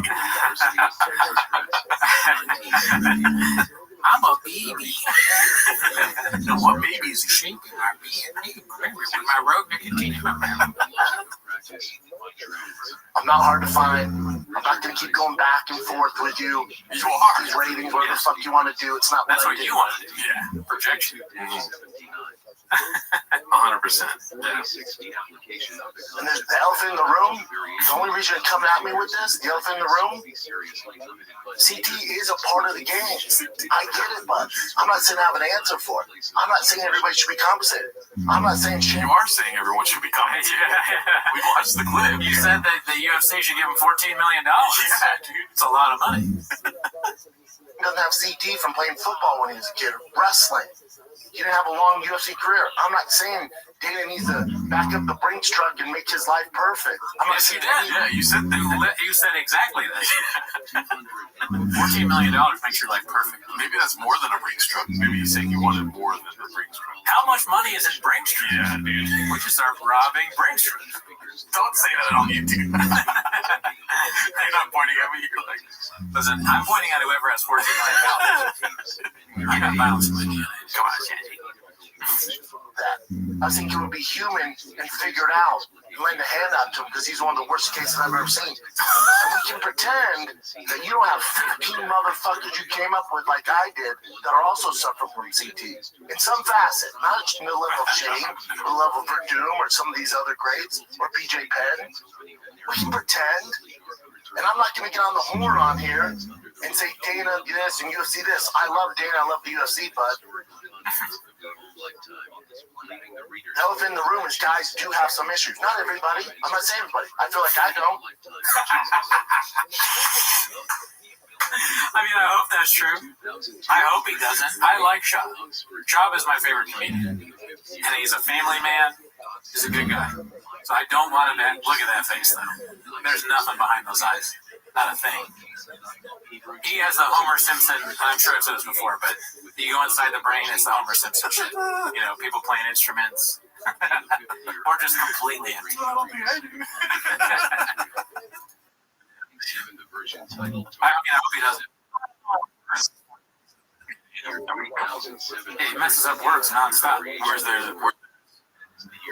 I'm a baby. What baby is shaking my being? My rogue nicotine in my mouth. I'm not hard to find. I'm not going to keep going back and forth with you. You are. These ratings, whatever the fuck you want to do. It's not That's what I you want to do. Yeah. Projection. 100%. Yeah. And there's the elephant in the room. The only reason you're coming at me with this, the elephant in the room, CT is a part of the game. I get it, but I'm not saying I have an answer for it. I'm not saying everybody should be compensated. I'm not saying shit. You are saying everyone should be compensated. Yeah. We watched the clip. You said that the UFC should give him $14 million. Yeah, dude. It's a lot of money. He doesn't have CT from playing football when he was a kid, wrestling. He didn't have a long UFC career. I'm not saying Dana needs to back up the Brinks truck and make his life perfect. I'm not saying that. Yeah, you said exactly that. $14 million makes your life perfect. Maybe that's more than a Brinks truck. Maybe he's saying he wanted more than the Brinks truck. How much money is in Brinks truck? Yeah, dude. We should start robbing Brinks truck. Don't say that on YouTube. You're not pointing at me. You're like, listen, I'm pointing at whoever has $14 million. I got bounced with you. Come on, Sandy. I think you would be human and figure it out and lend a hand out to him because he's one of the worst cases I've ever seen. And we can pretend that you don't have 15 motherfuckers you came up with like I did that are also suffering from CT in some facet, not the level of Shane, the level of Verdum or some of these other greats or BJ Penn. We can pretend, and I'm not going to get on the horn on here and say Dana this and UFC this. I love Dana, I love the UFC, but the elephant in the room is guys do have some issues. Not everybody. I'm not saying everybody. I feel like I don't. I mean, I hope that's true. I hope he doesn't. I like Shab. Shab is my favorite comedian. And he's a family man. He's a good guy. So I don't want him to look at that face, though. There's nothing behind those eyes. Not a thing. He has the Homer Simpson, I'm sure I've said this before, but you go inside the brain, it's the Homer Simpson shit. You know, people playing instruments. Or just completely empty. I hope he doesn't. He messes up words nonstop. Where's their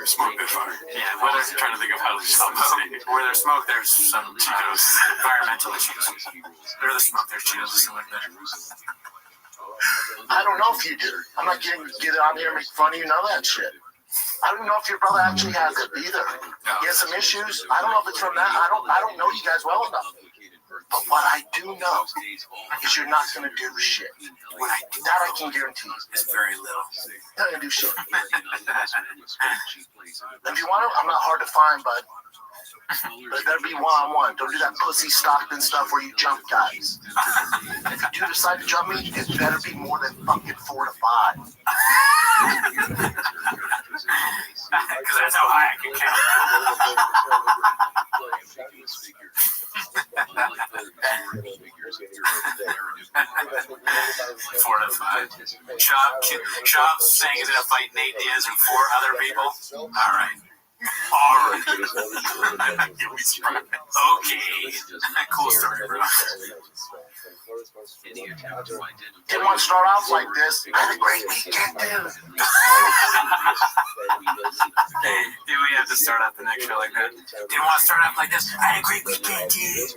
smoke and fire? Yeah, I'm trying to think of how to stop this. Where there's smoke, there's some environmental issues. Where there's smoke, there's Cheetos or something like that. I don't know if you do. I'm not getting get on here and make fun of you, none of that shit. I don't know if your brother actually has it either. He has some issues. I don't know if it's from that. I don't know you guys well enough. But what I do know is you're not going to do shit. What I do that I can guarantee is very little. You're not going to do shit. If you want to, I'm not hard to find, bud. But that'd be one-on-one. Don't do that pussy Stockton stuff where you jump guys. If you do decide to jump me, it better be more than fucking 4 to 5. Because that's how high I can count. 4 to 5. Shab saying he's gonna fight Nate Diaz and 4 other people. All right. Okay. Cool story, bro. Didn't want to start off like this. I had a great weekend, dude. Hey, do we have to start off the next show like that? Didn't want to start off like this. I had a great weekend, dude.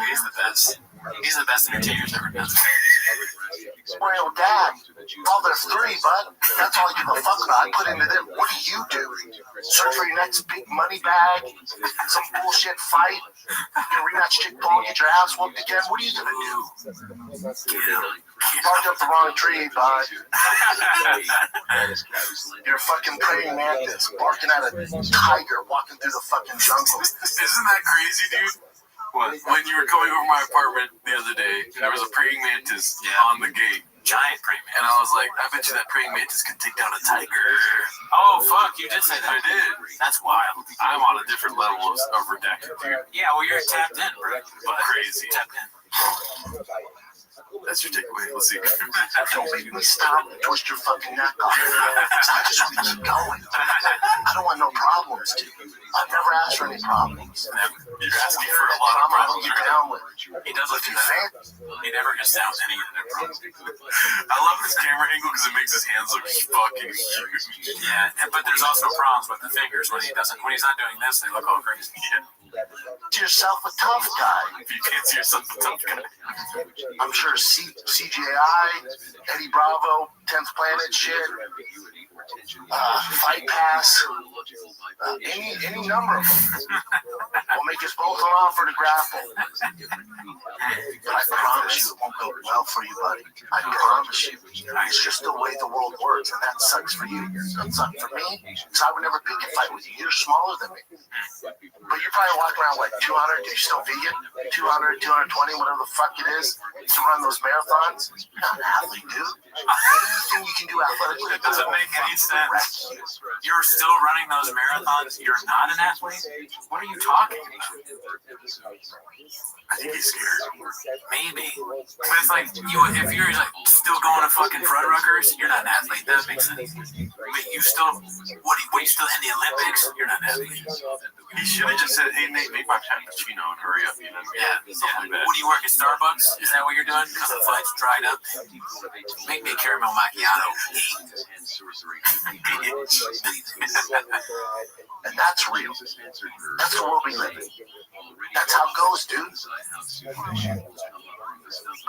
He's the best. He's the best entertainer's ever done. Well, Dad, well, there's 3, bud. That's all I give a fuck about. I put into them. What do? Search for your next big money bag, some bullshit fight, your rematch chick ball, get your ass whooped again. What are you gonna do? You barked up the wrong tree, bud. You're a fucking praying mantis barking at a tiger walking through the fucking jungle. Isn't that crazy, dude? What? When you were coming over my apartment the other day, there was a praying mantis on the gate. Giant praying mantis. And I was like, I bet you that praying mantis could take down a tiger. Oh, fuck, you did say that. I did. That's wild. I'm on a different level of redacted, dude. Yeah, well, you're tapped in, bro. But crazy. Tapped in. That's your takeaway. Let's see. Don't make me stop and twist your fucking neck off. I just want to keep going. I don't want no problems, dude. I've never asked for any problems. You're asking for a lot of problems. You're down with. He doesn't do that. He never gets down with any of their problems. I love this camera angle because it makes his hands look fucking huge. Yeah, but there's also problems with the fingers when he's not doing this, they look all crazy. Yeah. To yourself a tough guy. If you can't see yourself a tough guy. I'm sure CGI, Eddie Bravo, 10th Planet shit, Fight Pass, any number of them will make us both an offer to grapple. But I promise you it won't go well for you, buddy. I promise you. It's just the way the world works, and that sucks for you. It sucks for me, because I would never pick a fight with you. You're smaller than me. But you're probably walking around, what, 200? Do you still vegan? 200, 220, whatever the fuck it is, to run those marathons? You're not an athlete, dude. Anything you can do athletically. It doesn't make any sense. You're still running those marathons. You're not an athlete? What are you talking about? I think he's scared. Maybe. But it's like, if you're like still going to fucking Fuddruckers, you're not an athlete. That makes sense. But you still, what you still in the Olympics? You're not an athlete. He should have just said, hey, Nate, make my cappuccino and hurry up. You know? Yeah. Something like that. What do you work at Starbucks? Is that what you're doing? Because the flight's dried up? Make me a caramel macchiato. And that's real. That's the world we live in. That's how it goes, dude.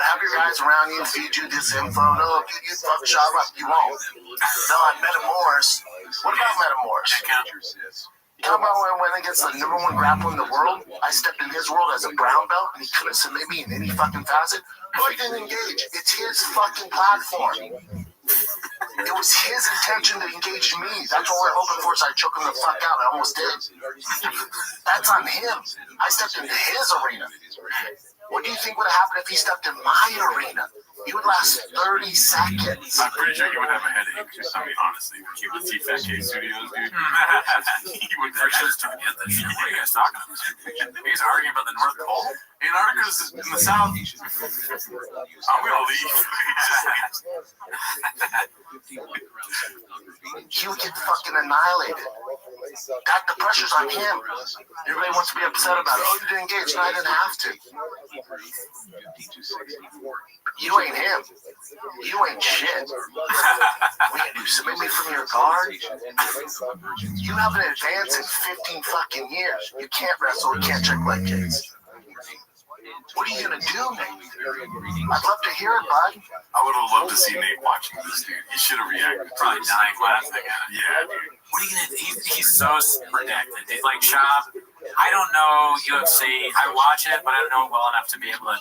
Have your guys around you feed you this info. No, you fuck shop up. You won't. No, I Metamorphs. What about Metamorphs? You talking about when I gets the number one grappler in the world? I stepped in his world as a brown belt, and he couldn't submit me in any fucking facet. No, he didn't engage. It's his fucking platform. It was his intention to engage me. That's what we're hoping for, so I choke him the fuck out. I almost did. That's on him. I stepped into his arena. What do you think would have happened if he stepped in my arena? He would last 30 seconds. I'm pretty sure he would have a headache. I mean, honestly, he would see Fat K Studios, dude. He would for sure start get that shit. What are you guys talking about? He's arguing about the North Pole. Antarctica's in the south. I'm gonna leave. He would get fucking annihilated. Got the pressure's on him. Everybody wants to be upset about it. Oh, you didn't engage. No, I didn't have to. You ain't him. You ain't shit. What do? Submit me from your guard? You have an advance in 15 fucking years. You can't wrestle. You can't check leg kicks. What are you gonna do, Nate? I'd love to hear it, bud. I would have loved to see Nate watching this, dude. He should have reacted. Probably dying laughing at it. Yeah, dude. What are you gonna do? He's so redacted. He's like, Shop, I don't know UFC. I watch it, but I don't know it well enough to be able to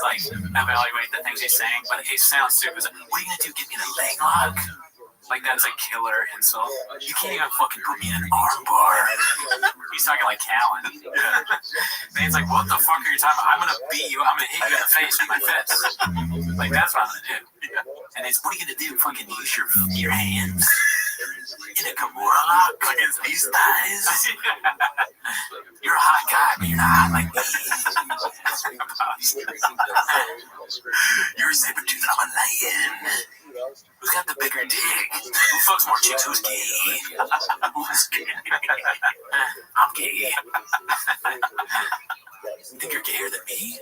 like evaluate the things he's saying. But he sounds stupid. Like, what are you gonna do? Give me the leg lock? Like that's a killer insult. You can't even fucking put me in an arm bar. He's talking like Callan. Yeah. Nate's like, what the fuck are you talking about? I'm gonna beat you. I'm gonna hit you in the face with my fist. Like that's what I'm gonna do. Yeah. And it's, what are you gonna do? Fucking use your hands in a Kimura lock against these thighs? You're a hot guy, but you're not hot like me. You're a saber tooth. I'm a lion. Who's got the bigger dick? Who fucks more chicks? Who's gay? Who's gay? I'm gay. You think you're gayer than me?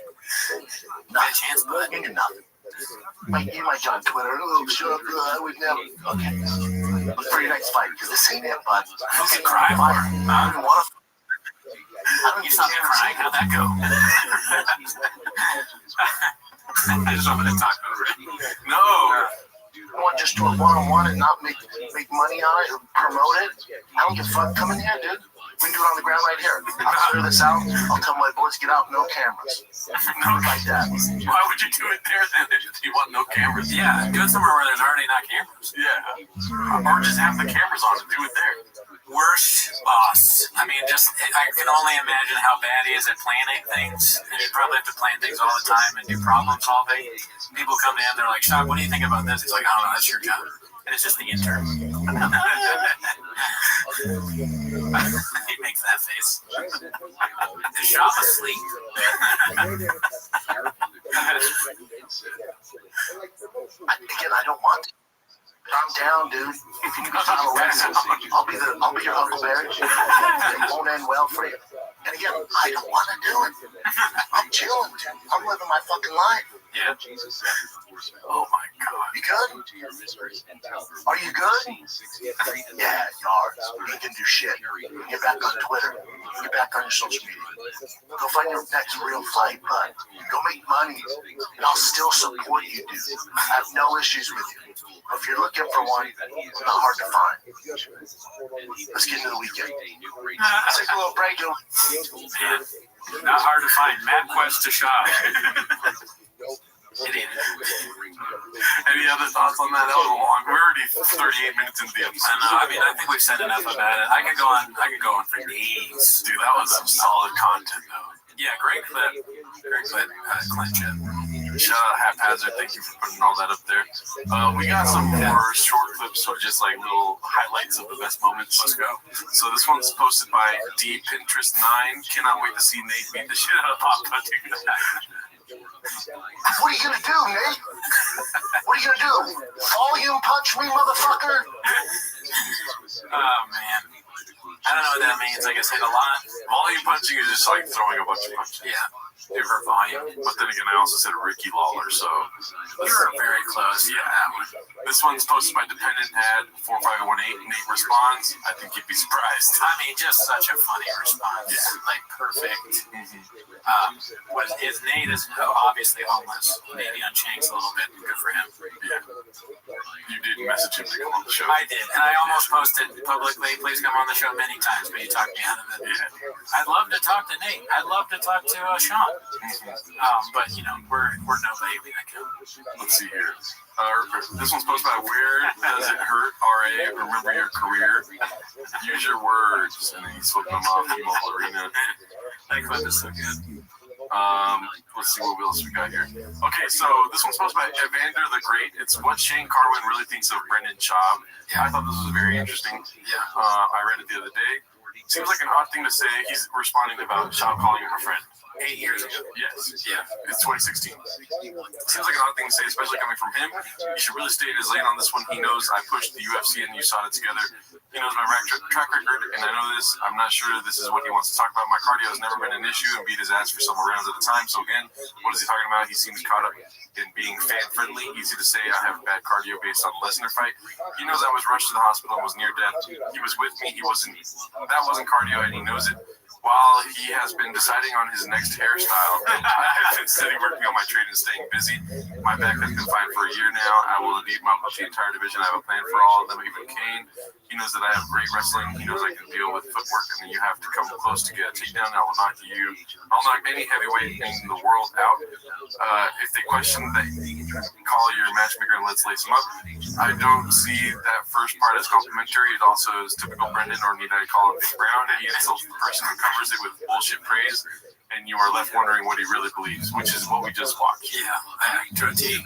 Not a chance, bud. You're nothing. You might get on Twitter. Oh, shut up. I would never. Okay. Look for your next fight, because this ain't it, bud. Who can cry for? I don't want to. You saw me crying? How'd that go? I just wanted to talk over it. No. I want just do a one-on-one and not make money on it or promote it. I don't give a fuck. Come in here, dude. We can do it on the ground right here. I'll clear this out. I'll tell my boys to get out. No cameras. Like that. Why would you do it there then if you want no cameras? Yeah, do it somewhere where there's already not cameras. Yeah. Or just have the cameras on and do it there. We're worst boss. I mean, I can only imagine how bad he is at planning things. And you probably have to plan things all the time and do problem solving. People come in, they're like, Shop, what do you think about this? He's like, I don't know, that's your job. And it's just the intern. He makes that face. Is Shop asleep? Again, I don't want to. I'm down, dude. If you need to file a lawsuit, I'll be your Huckleberry. It won't end well for you. And again, I don't want to do it. I'm chilling, dude. I'm living my fucking life. Yeah. Oh my God. You good? Are you good? Yeah, you are. You can do shit. Get back on Twitter. Get back on your social media. Go find your next real fight, bud. Go make money. And I'll still support you, dude. I have no issues with you. But if you're looking for one, it's not hard to find. Let's get into the weekend. Let's take a little break, dude. Man, not hard to find. MapQuest to Shop. Idiot. Any other thoughts on that? That was long. We're already 38 minutes into the episode. I mean, I think we've said enough about it. I could go on for days. Dude, that was some solid content, though. Yeah, great clip. Clint. Shout out Haphazard. Thank you for putting all that up there. We got some more short clips of just like little highlights of the best moments. Let's go. So this one's posted by DPinterest9. Cannot wait to see Nate beat the shit out of Papa. What are you gonna do, Nate? What are you gonna do? Volume punch me, motherfucker? Oh, man. I don't know what that means. I guess hit a lot. Volume punching is just like throwing a bunch of punches. Yeah. Give her volume. But then again, I also said Ricky Lawler, so. You were very close. Yeah. This one's posted by Dependent Ad 4518. Nate responds. I think you'd be surprised. I mean, just such a funny response. Yeah. Like, perfect. Nate is obviously homeless. Maybe on Shanks a little bit. Good for him. Yeah. You did message him to come on the show. I did. And I almost posted publicly, please come on the show many times, but you talked me out of it. Yeah. I'd love to talk to Nate. I'd love to talk to Sean. But, you know, we're no baby. Let's see here. This one's posted by Where Does It Hurt? RA. Remember your career. Use your words. And then he's flipping them off. T-Mobile Arena. That clip is so good. Let's see what else we got here. Okay, so this one's posted by Evander the Great. It's what Shane Carwin really thinks of Brendan Schaub. Yeah, I thought this was very interesting. Yeah, I read it the other day. Seems like an odd thing to say. He's responding about Schaub calling him a friend. 8 years ago. Yes. Yeah. It's 2016. Seems like an odd thing to say, especially coming from him. He should really stay in his lane on this one. He knows I pushed the UFC and you saw it together. He knows my track record, and I know this. I'm not sure this is what he wants to talk about. My cardio has never been an issue and beat his ass for several rounds at a time. So again, what is he talking about? He seems caught up in being fan-friendly. Easy to say I have bad cardio based on Lesnar fight. He knows I was rushed to the hospital and was near death. He was with me. That wasn't cardio, and he knows it. While he has been deciding on his next hairstyle, I've been steady working on my trade and staying busy. My back has been fine for a year now. I will beat up the entire division. I have a plan for all of them, even Kane. He knows that I have great wrestling. He knows I can deal with footwork, and then you have to come close to get a takedown. I will knock you. I'll knock any heavyweight in the world out. If they question that, call your matchmaker and let's lace them up. I don't see that first part as complimentary. It also is typical Brendan, or need I call him Big Brown, and he insults the person who covers it with bullshit praise, and you are left wondering what he really believes, which is what we just watched. Yeah, to a T.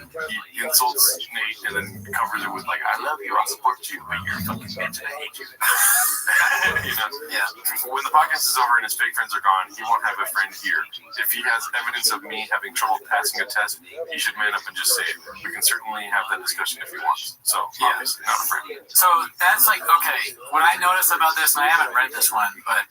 He insults Nate and then covers it with like, I love you, I'll support you, but you're a fucking bitch and I hate you. You know? Yeah. When the podcast is over and his fake friends are gone, he won't have a friend here. If he has evidence of me having trouble passing a test, he should man up and just say it. We can certainly have that discussion if he wants. So, obviously, not a friend. So, that's like, okay, what I noticed about this, and I haven't read this one, but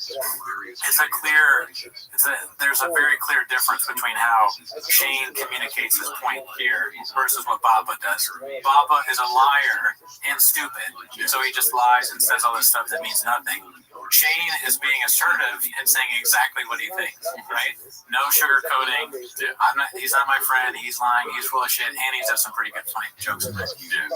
there's a very clear difference between how Shane communicates his point here versus what Baba does. Baba is a liar and stupid, so he just lies and says all this stuff that means nothing. Shane is being assertive and saying exactly what he thinks, right? No sugarcoating. He's not my friend. He's lying. He's full of shit, and he's got some pretty good funny jokes. Yeah.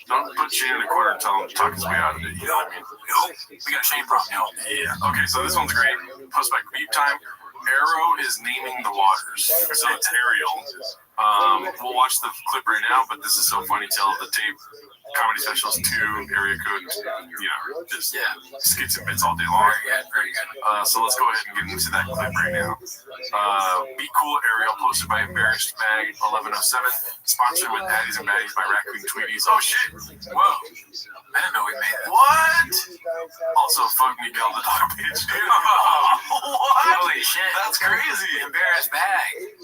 Don't put Shane in a corner and tell him to talk his way out of it. You know what I mean? Nope. We got a Shane problem. Yeah. Okay, so this one's great. Post by Beep Time. Arrow is naming the waters, so it's Ariel. We'll watch the clip right now, but this is so funny. Tell the tape. Comedy specials 2, area code, just skits and bits all day long. Very good. So let's go ahead and get into that clip right now. Be Cool Ariel, posted by Embarrassed Mag 1107, sponsored with Addies and Baddies by Raccoon Tweeties. Oh shit! Whoa! I didn't know we made it. What? Also, fuck Miguel the dog page. What? Holy shit! That's crazy. Embarrassed Bag.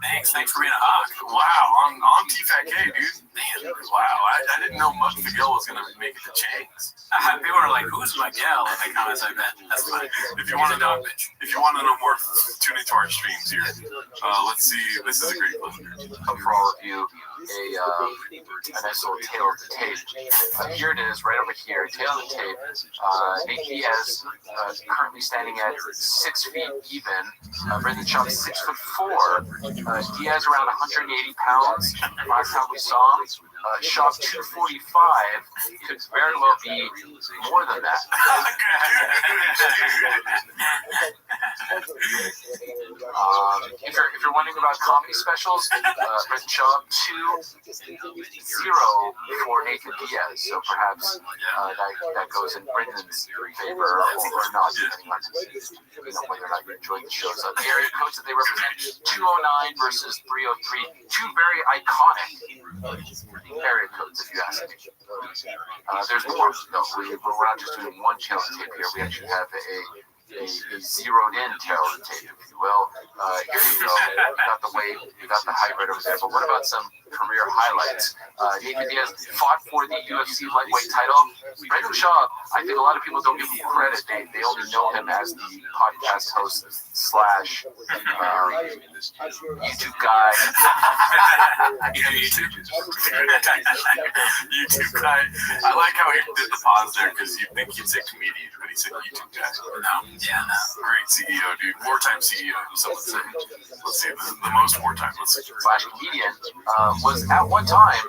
Thanks for being a hawk. Wow, on T-Fat K, dude. Man, wow, I didn't know Mug Miguel was gonna make it to Chang's. People are like, "Who's Miguel?" in the comments. I bet that's funny. If you want to know more, tune into our streams here. Let's see. This is a great clip. Up for all of you, a nice little tail of the tape. Here it is, right over here. Tail of the tape. Nate Diaz currently standing at 6 feet even. Brendan Schaub 6'4". Diaz around 180 pounds. Last time we saw him. Schaub 245. Could very well be more than that. If you're wondering about comedy specials, Brendan Schaub 2-0 for Nathan Diaz. So perhaps that goes in Brendan's favor or not, depending on whether or not you enjoyed the shows. The area codes that they represent: 209 versus 303. Two very iconic area codes, if you ask me. There's more. No, we're not just doing one tail of tape here. We actually have a zeroed in tail of tape, if you will. Here you go. You got the weight, you got the height right over there. But what about some career highlights? Nathan Diaz fought for the UFC lightweight title. Brendan Schaub, I think a lot of people don't give him credit. They only know him as the podcast host / YouTube guy. YouTube guy. I like how he did the pause there because you think he'd say comedian, but he said YouTube guy. No. Great CEO, dude. Wartime CEO, someone say. Let's see, this is the most wartime. Let's see. / comedian was at one time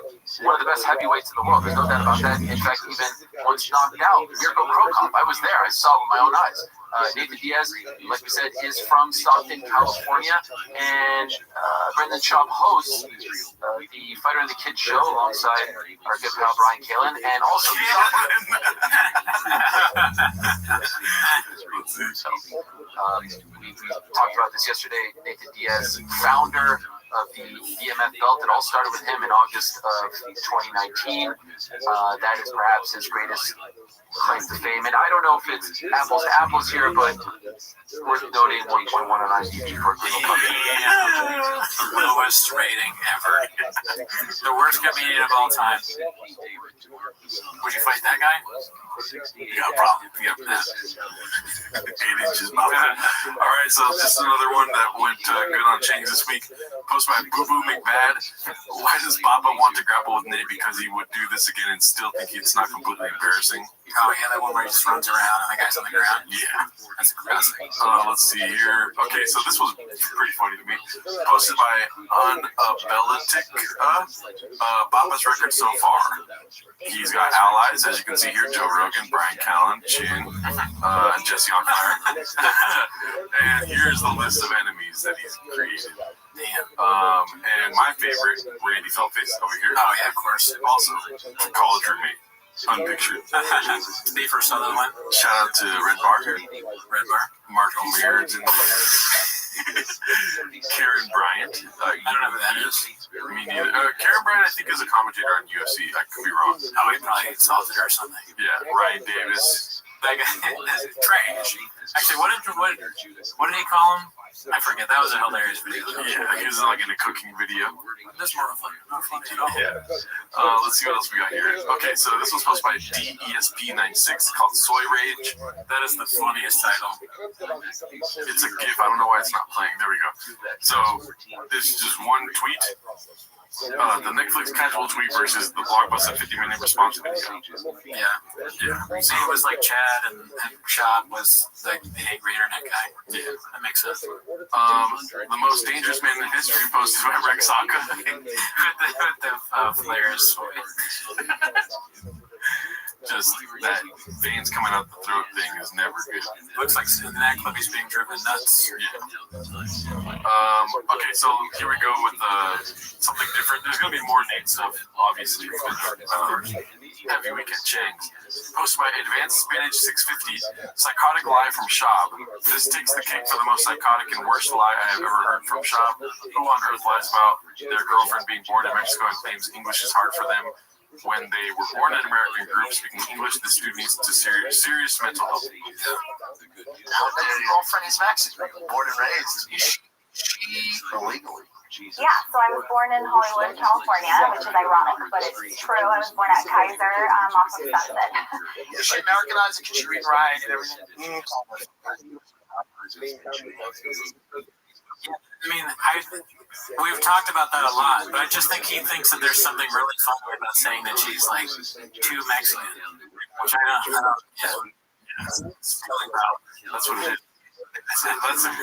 one of the best heavyweights in the world. There's no doubt about that. In fact, even once knocked out, Mirko Cro Cop. I was there. I saw it with my own eyes. Nathan Diaz, like we said, is from Stockton, California, and Brendan Schaub hosts the Fighter and the Kid show alongside our good pal Brian Kalin, and also we talked about this yesterday. Nathan Diaz, founder of the BMF belt. It all started with him in August of 2019. That is perhaps his greatest claim to fame. And I don't know if it's apples to apples here, but worth noting 1.1 on IMDb for Google Company. The lowest rating ever. The worst comedian of all time. Would you fight that guy? Yeah, probably. Yeah. 8 inches. All right, so just another one that went good on Chang's this week. Posted by Boo Boo McBad. Why does Baba want to grapple with Nate? Because he would do this again and still think it's not completely embarrassing. Oh yeah, that one where he just runs around and the guy's on the ground. Yeah, that's aggressive. Let's see here. Okay, so this was pretty funny to me. Posted by Unabelitic. Baba's record so far. He's got allies, as you can see here: Joe Rogan, Brian Callen, Chin, Jesse on Fire. And here's the list of enemies that he's created. And my favorite, Randy Feltface over here. Oh yeah, of course. Also, college roommate. Unpictured. The first other one. Shout out to Red Bar here. Red Bar. Marco Meard's in there. Karen Bryant. I don't know who that is. Me neither. Karen Bryant, I think, is a commentator on UFC. I could be wrong. Oh, he probably insulted her or something. Yeah, Ryan Davis. That guy is trash. Actually, what did he call him? I forget. That was a hilarious video. Yeah, he was like in a cooking video. That's more funny. Not funny at all. Yeah. Let's see what else we got here. Okay, so this was posted by DESP96 called Soy Rage. That is the funniest title. It's a GIF. I don't know why it's not playing. There we go. So this is just one tweet. The Netflix casual tweet versus the Blockbuster 50-minute response video. Yeah. So it was like Chad and Schaub was like the angry internet guy. Yeah. That makes sense. The most dangerous man in history posted by Rex Saka. with the flares. just that veins coming out the throat thing is never good. Looks like the neck clip is being driven nuts. Yeah. Okay, so here we go with something different. There's going to be more Nate stuff, obviously. Heavy Weekend Changs. Posted by Advanced Spinach 650. Psychotic lie from Shab. This takes the cake for the most psychotic and worst lie I have ever heard from Shab. Who on earth lies about their girlfriend being born in Mexico and claims English is hard for them? When they were born in an American group speaking English, this dude needs to serious mental health. How come your girlfriend is Mexican? Born and raised. She illegally. Yeah, so I was born in Hollywood, California, which is ironic, but it's true. I was born at Kaiser off of Sunset. Is she Americanized? Can she read and write and everything? I mean, we've talked about that a lot, but I just think he thinks that there's something really funny about saying that she's like too Mexican, which I don't That's what it is. That's a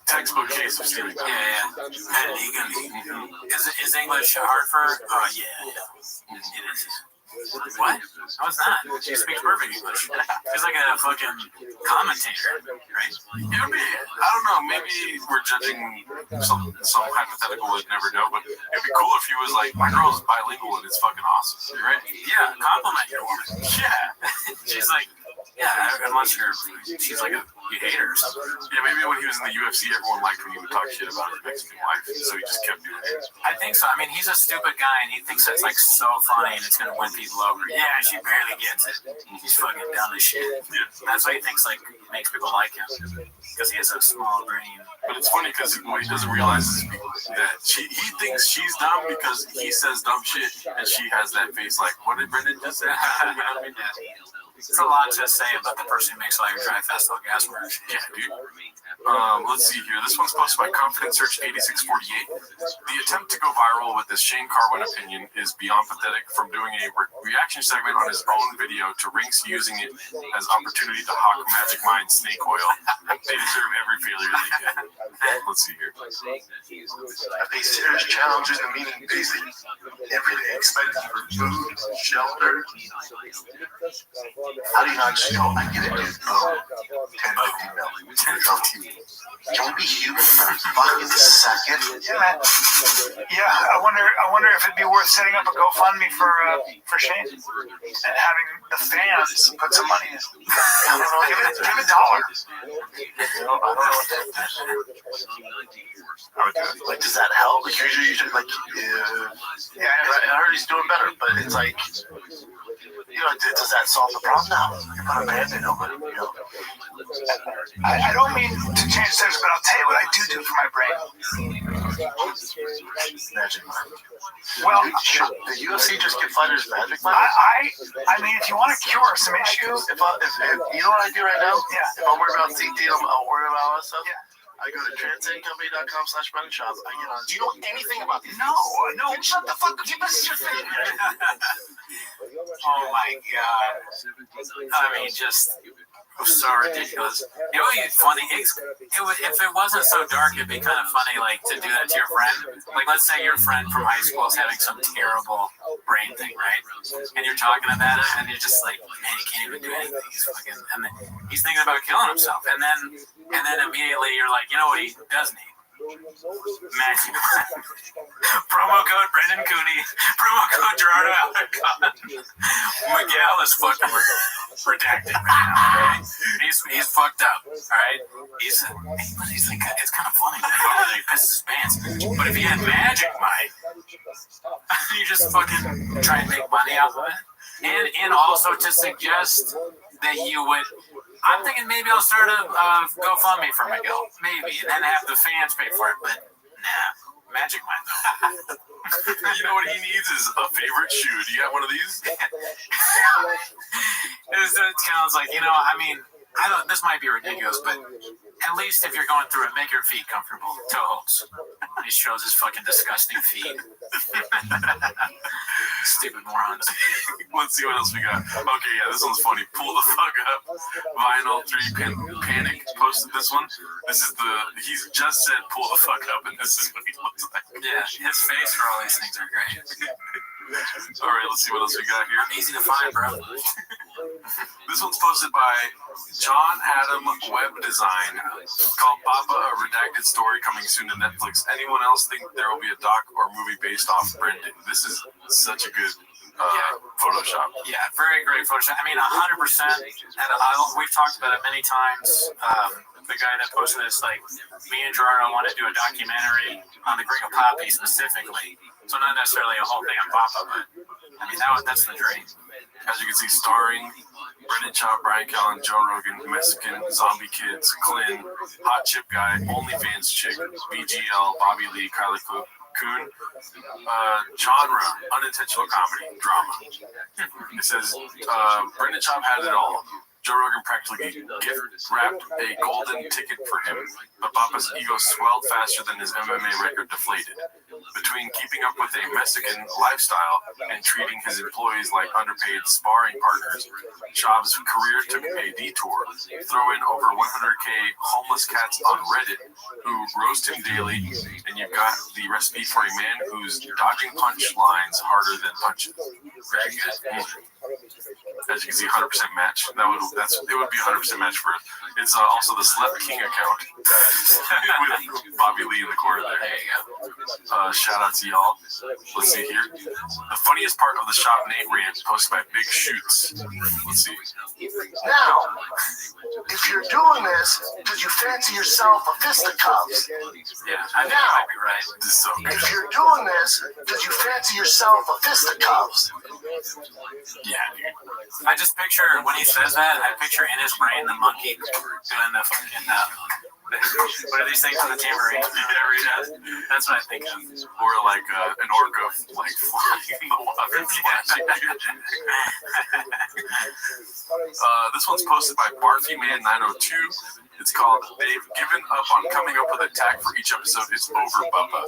textbook case of stealing. Yeah. Is English hard for her? Oh, yeah. It is. What? No, it's not. She speaks perfect English. She's like a fucking commentator, right? It would be, I don't know, maybe we're judging some hypothetical we'd never know, but it'd be cool if he was like, my girl's bilingual and it's fucking awesome, right? Yeah, compliment your woman. Yeah. She's like, yeah, unless she's like you hate her or something. Yeah, maybe when he was in the UFC, everyone liked when he would talk shit about his Mexican wife, so he just kept doing it. I think so. I mean, he's a stupid guy, and he thinks it's like so funny, and it's gonna win people over. Yeah, she barely gets it. He's fucking dumb as shit. Yeah. That's why he thinks like makes people like him, because he has a small brain. But it's funny because what he doesn't realize is that he thinks she's dumb because he says dumb shit, and she has that face like, what did Brendan just say? You know what I mean? It's a lot to say about the person who makes all your Drive Fast Little Gas merch. Yeah, dude. Let's see here. This one's posted by Confident Search 8648. The attempt to go viral with this Shane Carwin opinion is beyond pathetic. From doing a reaction segment on his own video to Rinks using it as opportunity to hawk Magic Mind snake oil. They deserve every failure they get. Let's see here. I face serious challenges in meeting basic everyday expenses for food, shelter. How do you not just go, I get it, dude. Boom. 10 email. 10 TV. Can we be human for a fucking second? Yeah, I wonder if it'd be worth setting up a GoFundMe for Shane and having the fans put some money in. I don't know, give $1. I don't know what that is. Like, does that help? Like, usually you should, like, yeah, I heard he's doing better, but it's like, you know, does that solve the problem? No. You're not abandoning nobody, you know. I don't mean to change things, but I'll tell you what I do for my brain. Magic Mind. Well, should the UFC just get fighters Magic Mind? I mean, if you want to cure some issues, if you know what I do right now? Yeah. If I'm worried about CT, I'm worried about all that stuff. Yeah. I go to transcendcompany.com/shop. I get on. Do you know anything about this? No. Then shut the fuck up. Give us your thing. Oh my god. I mean, just so ridiculous. It would be funny. If it wasn't so dark, it'd be kind of funny, like, to do that to your friend. Like, let's say your friend from high school is having some terrible brain thing, right? And you're talking about it, and you're just like, man, he can't even do anything. He's fucking, and then he's thinking about killing himself. And then immediately you're like, you know what he does need? Magic. Promo code Brendan Cooney. Promo code Gerardo Alarcon. Miguel is fucking redacted right now. Right? He's fucked up. All right. He's like, it's kind of funny. He pisses his pants. But if he had Magic Mind, you just fucking try and make money off of it. And also to suggest that you would. I'm thinking maybe I'll start a GoFundMe for Miguel, maybe, and then have the fans pay for it. But nah, Magic Mind though. You know what he needs is a favorite shoe. Do you have one of these? It sounds like, you know, I mean, this might be ridiculous, but at least if you're going through it, make your feet comfortable. Toe holds. He shows his fucking disgusting feet. Stupid morons. Let's see what else we got. Okay, yeah, this one's funny. Pull the fuck up. Vinyl 3 Panic posted this one. He's just said pull the fuck up, and this is what he looks like. Yeah, his face for all these things are great. All right, let's see what else we got here. I'm easy to find, bro. This one's posted by John Adam Web Design, called Papa, a redacted story coming soon to Netflix. Anyone else think there will be a doc or movie based off Brendan? This is such a good Photoshop. Yeah, very great Photoshop. I mean, 100%. And we've talked about it many times. The guy that posted this, like, me and Gerardo want to do a documentary on the Green of Poppy specifically. So not necessarily a whole thing on Papa, but I mean, that's the dream. As you can see, starring Brendan Chop, Brian Callen, Joe Rogan, Mexican, Zombie Kids, Clint, Hot Chip Guy, OnlyFans Chick, BGL, Bobby Lee, Kylie Coon. Genre, unintentional comedy, drama. It says, Brendan Chop had it all. Joe Rogan practically gift-wrapped a golden ticket for him, but Papa's ego swelled faster than his MMA record deflated. Between keeping up with a Mexican lifestyle and treating his employees like underpaid sparring partners, Chop's career took a detour. Throw in over 100K homeless cats on Reddit who roast him daily, and you've got the recipe for a man who's dodging punch lines harder than punches. Very good. As you can see, 100% match. It would be 100% match for it. It's also the Slept King account with Bobby Lee in the corner there. There you go. Shout out to y'all. Let's see here. The funniest part of the Shop Nate rant posted by Big Shoots. Let's see. Now, if you're doing this because you fancy yourself a fisticuffs, yeah, I think you might be right. This is so good. If you're doing this because you fancy yourself a fisticuffs, yeah, dude. I just picture when he says that, I picture in his brain the monkey doing the fucking what are these things on the tambourine? That's what I think of. Or like an orca like flying in the water. This one's posted by BarfyMan902. It's called They've Given Up on Coming Up with a Tag for Each Episode. It's over, Bubba.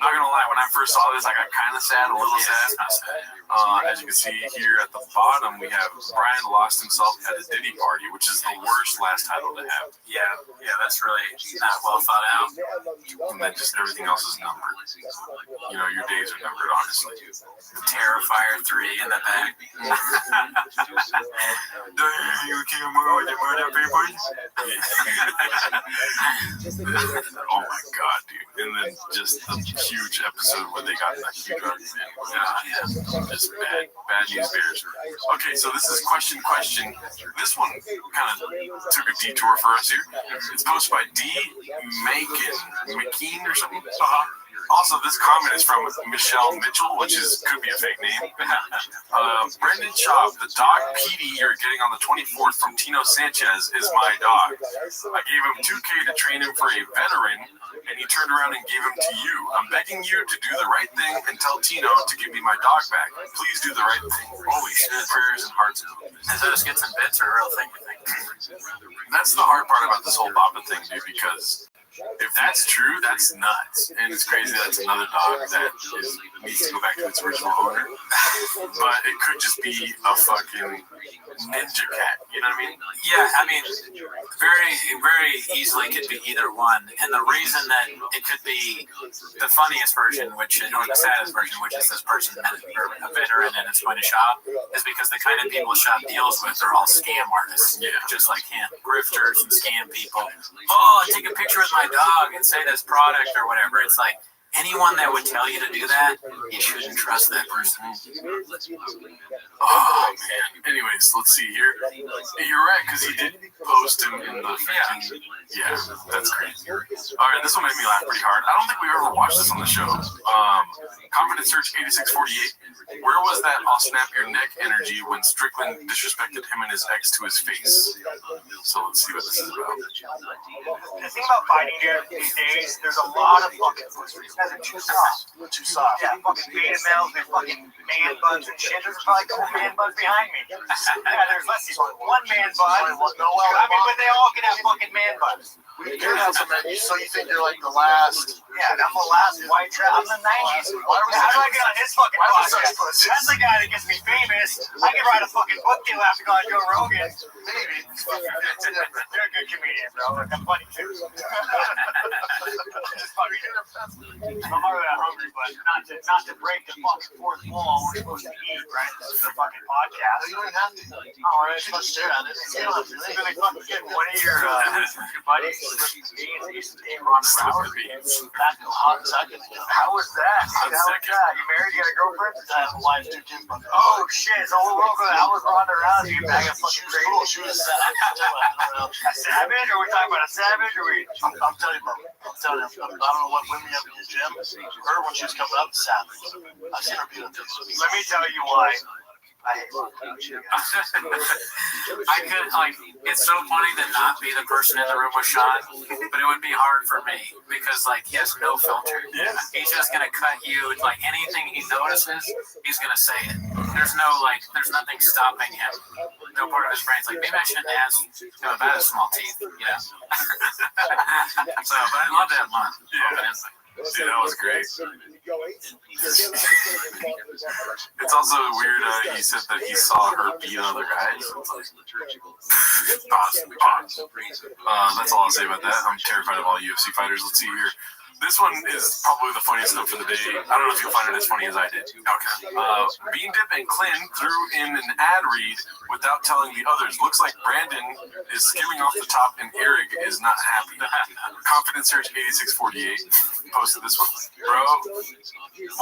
Not gonna lie, when I first saw this, I got kind of sad, a little sad. As you can see here at the bottom, we have Brian lost himself at a Diddy party, which is the worst last title to have. Yeah, that's really not well thought out. And then just everything else is numbered. You know, your days are numbered, honestly. Terrifier 3 in the back. You can't move the murder papers. Oh my god, dude. And then just the huge episode where they got in a huge argument. Yeah. Just bad news bears. Okay, so this is question. This one kind of took a detour for us here. It's posted by D. McKean or something. Also, this comment is from Michelle Mitchell, which could be a fake name. Brendan Chop, the dog Petey you're getting on the 24th from Tino Sanchez is my dog. I gave him $2K to train him for a veteran, and he turned around and gave him to you. I'm begging you to do the right thing and tell Tino to give me my dog back. Please do the right thing. Holy shit, prayers and hearts. Is that a skits and bits or a real thing? That's the hard part about this whole Papa thing, dude, because if that's true, that's nuts. And it's crazy that's another dog that needs to go back to its original owner. But it could just be a fucking ninja cat. You know what I mean? Yeah, I mean, very, very easily could be either one. And the reason that it could be the funniest version, or the saddest version, which is this person, a veteran and it's going to shop, is because the kind of people shop deals with are all scam artists. Yeah. Just like him. Grifters and scam people. Oh, take a picture with my dog and say this product or whatever. It's like, anyone that would tell you to do that, you shouldn't trust that person. Oh, man. Anyways, let's see here. You're right, because he did post him in the freaking... Yeah, that's crazy. All right, this one made me laugh pretty hard. I don't think we've ever watched this on the show. Confidence Search 8648. Where was that I'll snap your neck energy when Strickland disrespected him and his ex to his face? So let's see what this is about. The thing about fighting these days, there's a lot of fucking pussies. They're too soft. Too soft. Yeah, fucking beta males with fucking man buns and shit. There's probably a couple man buns behind me. Yeah, there's less than one man bun. I mean, but they all can have fucking man buns. We do have some men, so you think you're like the last? Yeah, I'm the last white trash. I'm the 90s. How do I get on his fucking podcast? That's the guy that gets me famous. I can write a fucking book deal after going Joe Rogan. Maybe. You're a good comedian, bro. Like, I'm funny too. I'm not that hungry, but not to break the fucking fourth wall. We're supposed to eat, right? This is a fucking podcast. You don't have to. Oh, right. Just stare at it. You don't have to. You're gonna fucking get one of your buddies used to date Ron Brower back in hot seconds. How was that? How was that? You married? You got a girlfriend? I have a wife too, Jim. Oh shit! So how was Ron around? You bag of fucking crazy. Cool. She was A savage? Are we talking about a savage? Or I'm telling you, bro. I'm telling you. I don't know what women you have in your gym. Her when she was coming up, savage. I've seen her beautiful. let me tell you why. I hate I could, like, it's so funny to not be the person in the room with Sean, but it would be hard for me because, like, he has no filter. Yeah. He's just going to cut you, like, anything he notices, he's going to say it. There's nothing stopping him. No part of his brain's like, maybe I shouldn't ask him about his small teeth, you know? So, but I love that line. Yeah. Dude, that was great. It's also weird. He said that he saw her beat other guys. That's all I'll say about that. I'm terrified of all UFC fighters. Let's see here. This one is probably the funniest stuff for the day. I don't know if you'll find it as funny as I did. Okay. Bean Dip and Clint threw in an ad read without telling the others. Looks like Brandon is skimming off the top and Eric is not happy. Confidence Search 8648 posted this one. Bro,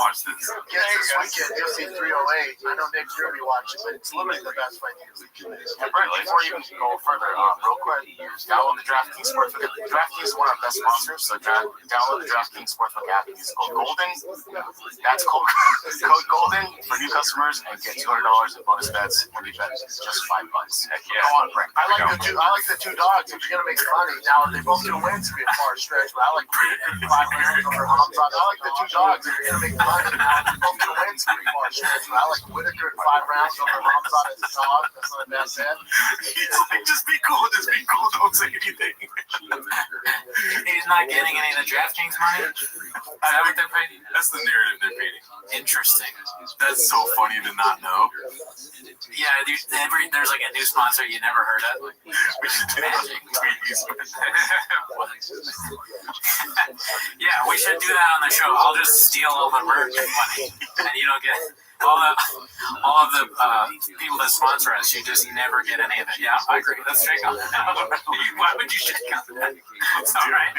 watch this. Yeah, this weekend, UFC 308. I know Nick's going to be watching, but it's literally the best fight in And Brett, before you even go further, real quick, download the DraftKings Sportsbook. DraftKings is one of our best sponsors, so download the DraftKings Sportsbook app. Use code Golden. That's code Golden for new customers, and get $200 in bonus bets when you bet just $5. Heck yeah! Go on, Brett. I like the two dogs. If you're gonna make money, now they both gonna win to be a far stretch, but I like 5 rounds over Hamzat. I like the two dogs. If you're gonna make money, now they both gonna win to be a far stretch, but I like Whitaker at 5 rounds over Hamzat as a dog. That's not a bad bet. Just be cool. Just be cool. Don't say anything. He's not getting any of the DraftKings money? Is that what they're painting? That's the narrative they're painting. Interesting. That's so funny to not know. Yeah, there's like a new sponsor you never heard of. We should do Magic. that. Yeah, we should do that on the show. I'll just steal all the merch money, and you don't get all of the people that sponsor us. You just never get any of it. Yeah, I agree. Let's shake on that. Why would you shake on that? All right. I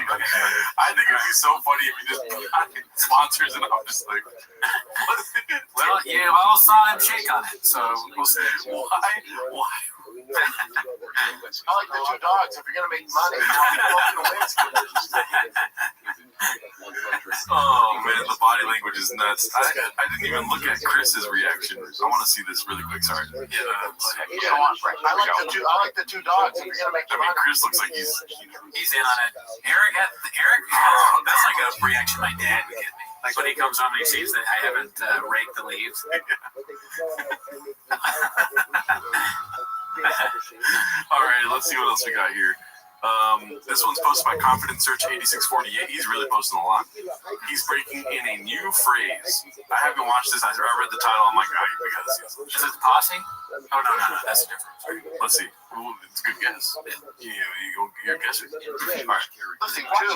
think it would be so funny if you just got sponsors and I'm just like, well, you all saw him shake on it, so we'll see. Why? I like the two dogs. If you're gonna make money, now they both gonna win to be a far stretch. Oh man, the body language is nuts. I didn't even look at Chris's reaction. I want to see this really quick. Sorry. I like the two dogs. If you're gonna make money, Chris looks like he's in on it. Eric, that's like a reaction my dad would give me. Like when he comes home and he sees that I haven't raked the leaves. All right, let's see what else we got here. This one's posted by Confidence Search 8648. He's really posting a lot. He's breaking in a new phrase. I haven't watched this. I read the title. I'm like, we gotta see this. Is it posse? Oh, no, that's different. Let's see. Ooh, it's a good guess. You're guessing. All right. Listen, too,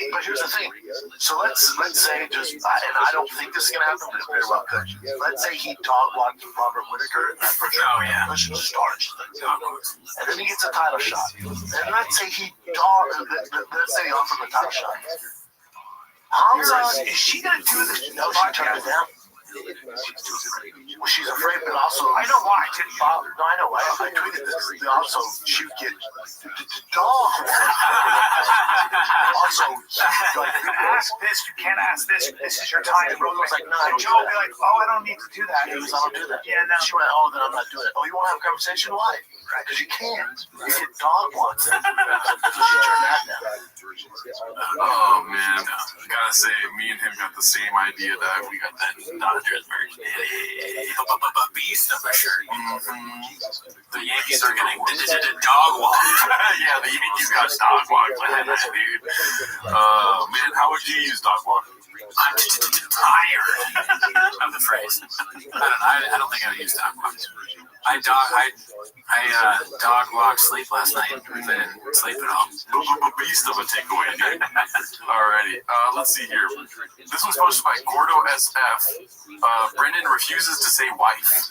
but here's the thing. So let's say just, and I don't think this is gonna happen, but it very well could. Let's say he dog walked Robert Whitaker. Oh yeah. Let's just start. And then he gets a title shot. And let's say he offered him a title shot. Hamzat, is she gonna do this? No, she turned it down. Well, she's afraid, but also I know why. It didn't bother. No, I know. I tweeted this. Also, she would get the dog. Also, like, ask this. You can't ask this. This is your time. Bro was like, no. And Joe would be like, oh, I don't need to do that. He was, I don't do that. Yeah, no. She went, oh, then I'm not doing it. Oh, you want to have a conversation? Why? Because you can't. You get dog wants it. So she turned that down. Oh man, I gotta say, me and him got the same idea that we got that Dodgers version. Beast of a shirt. The Yankees are getting dog walk. Yeah, the Yankees got dog walk. Dude. Man, how would you use dog walk? I'm tired of the phrase. I don't think I would use dog walk. I dog walked sleep last night. I didn't sleep at all. Beast of a takeaway. Alrighty. Let's see here. This one's posted by Gordo SF. Brendan refuses to say wife.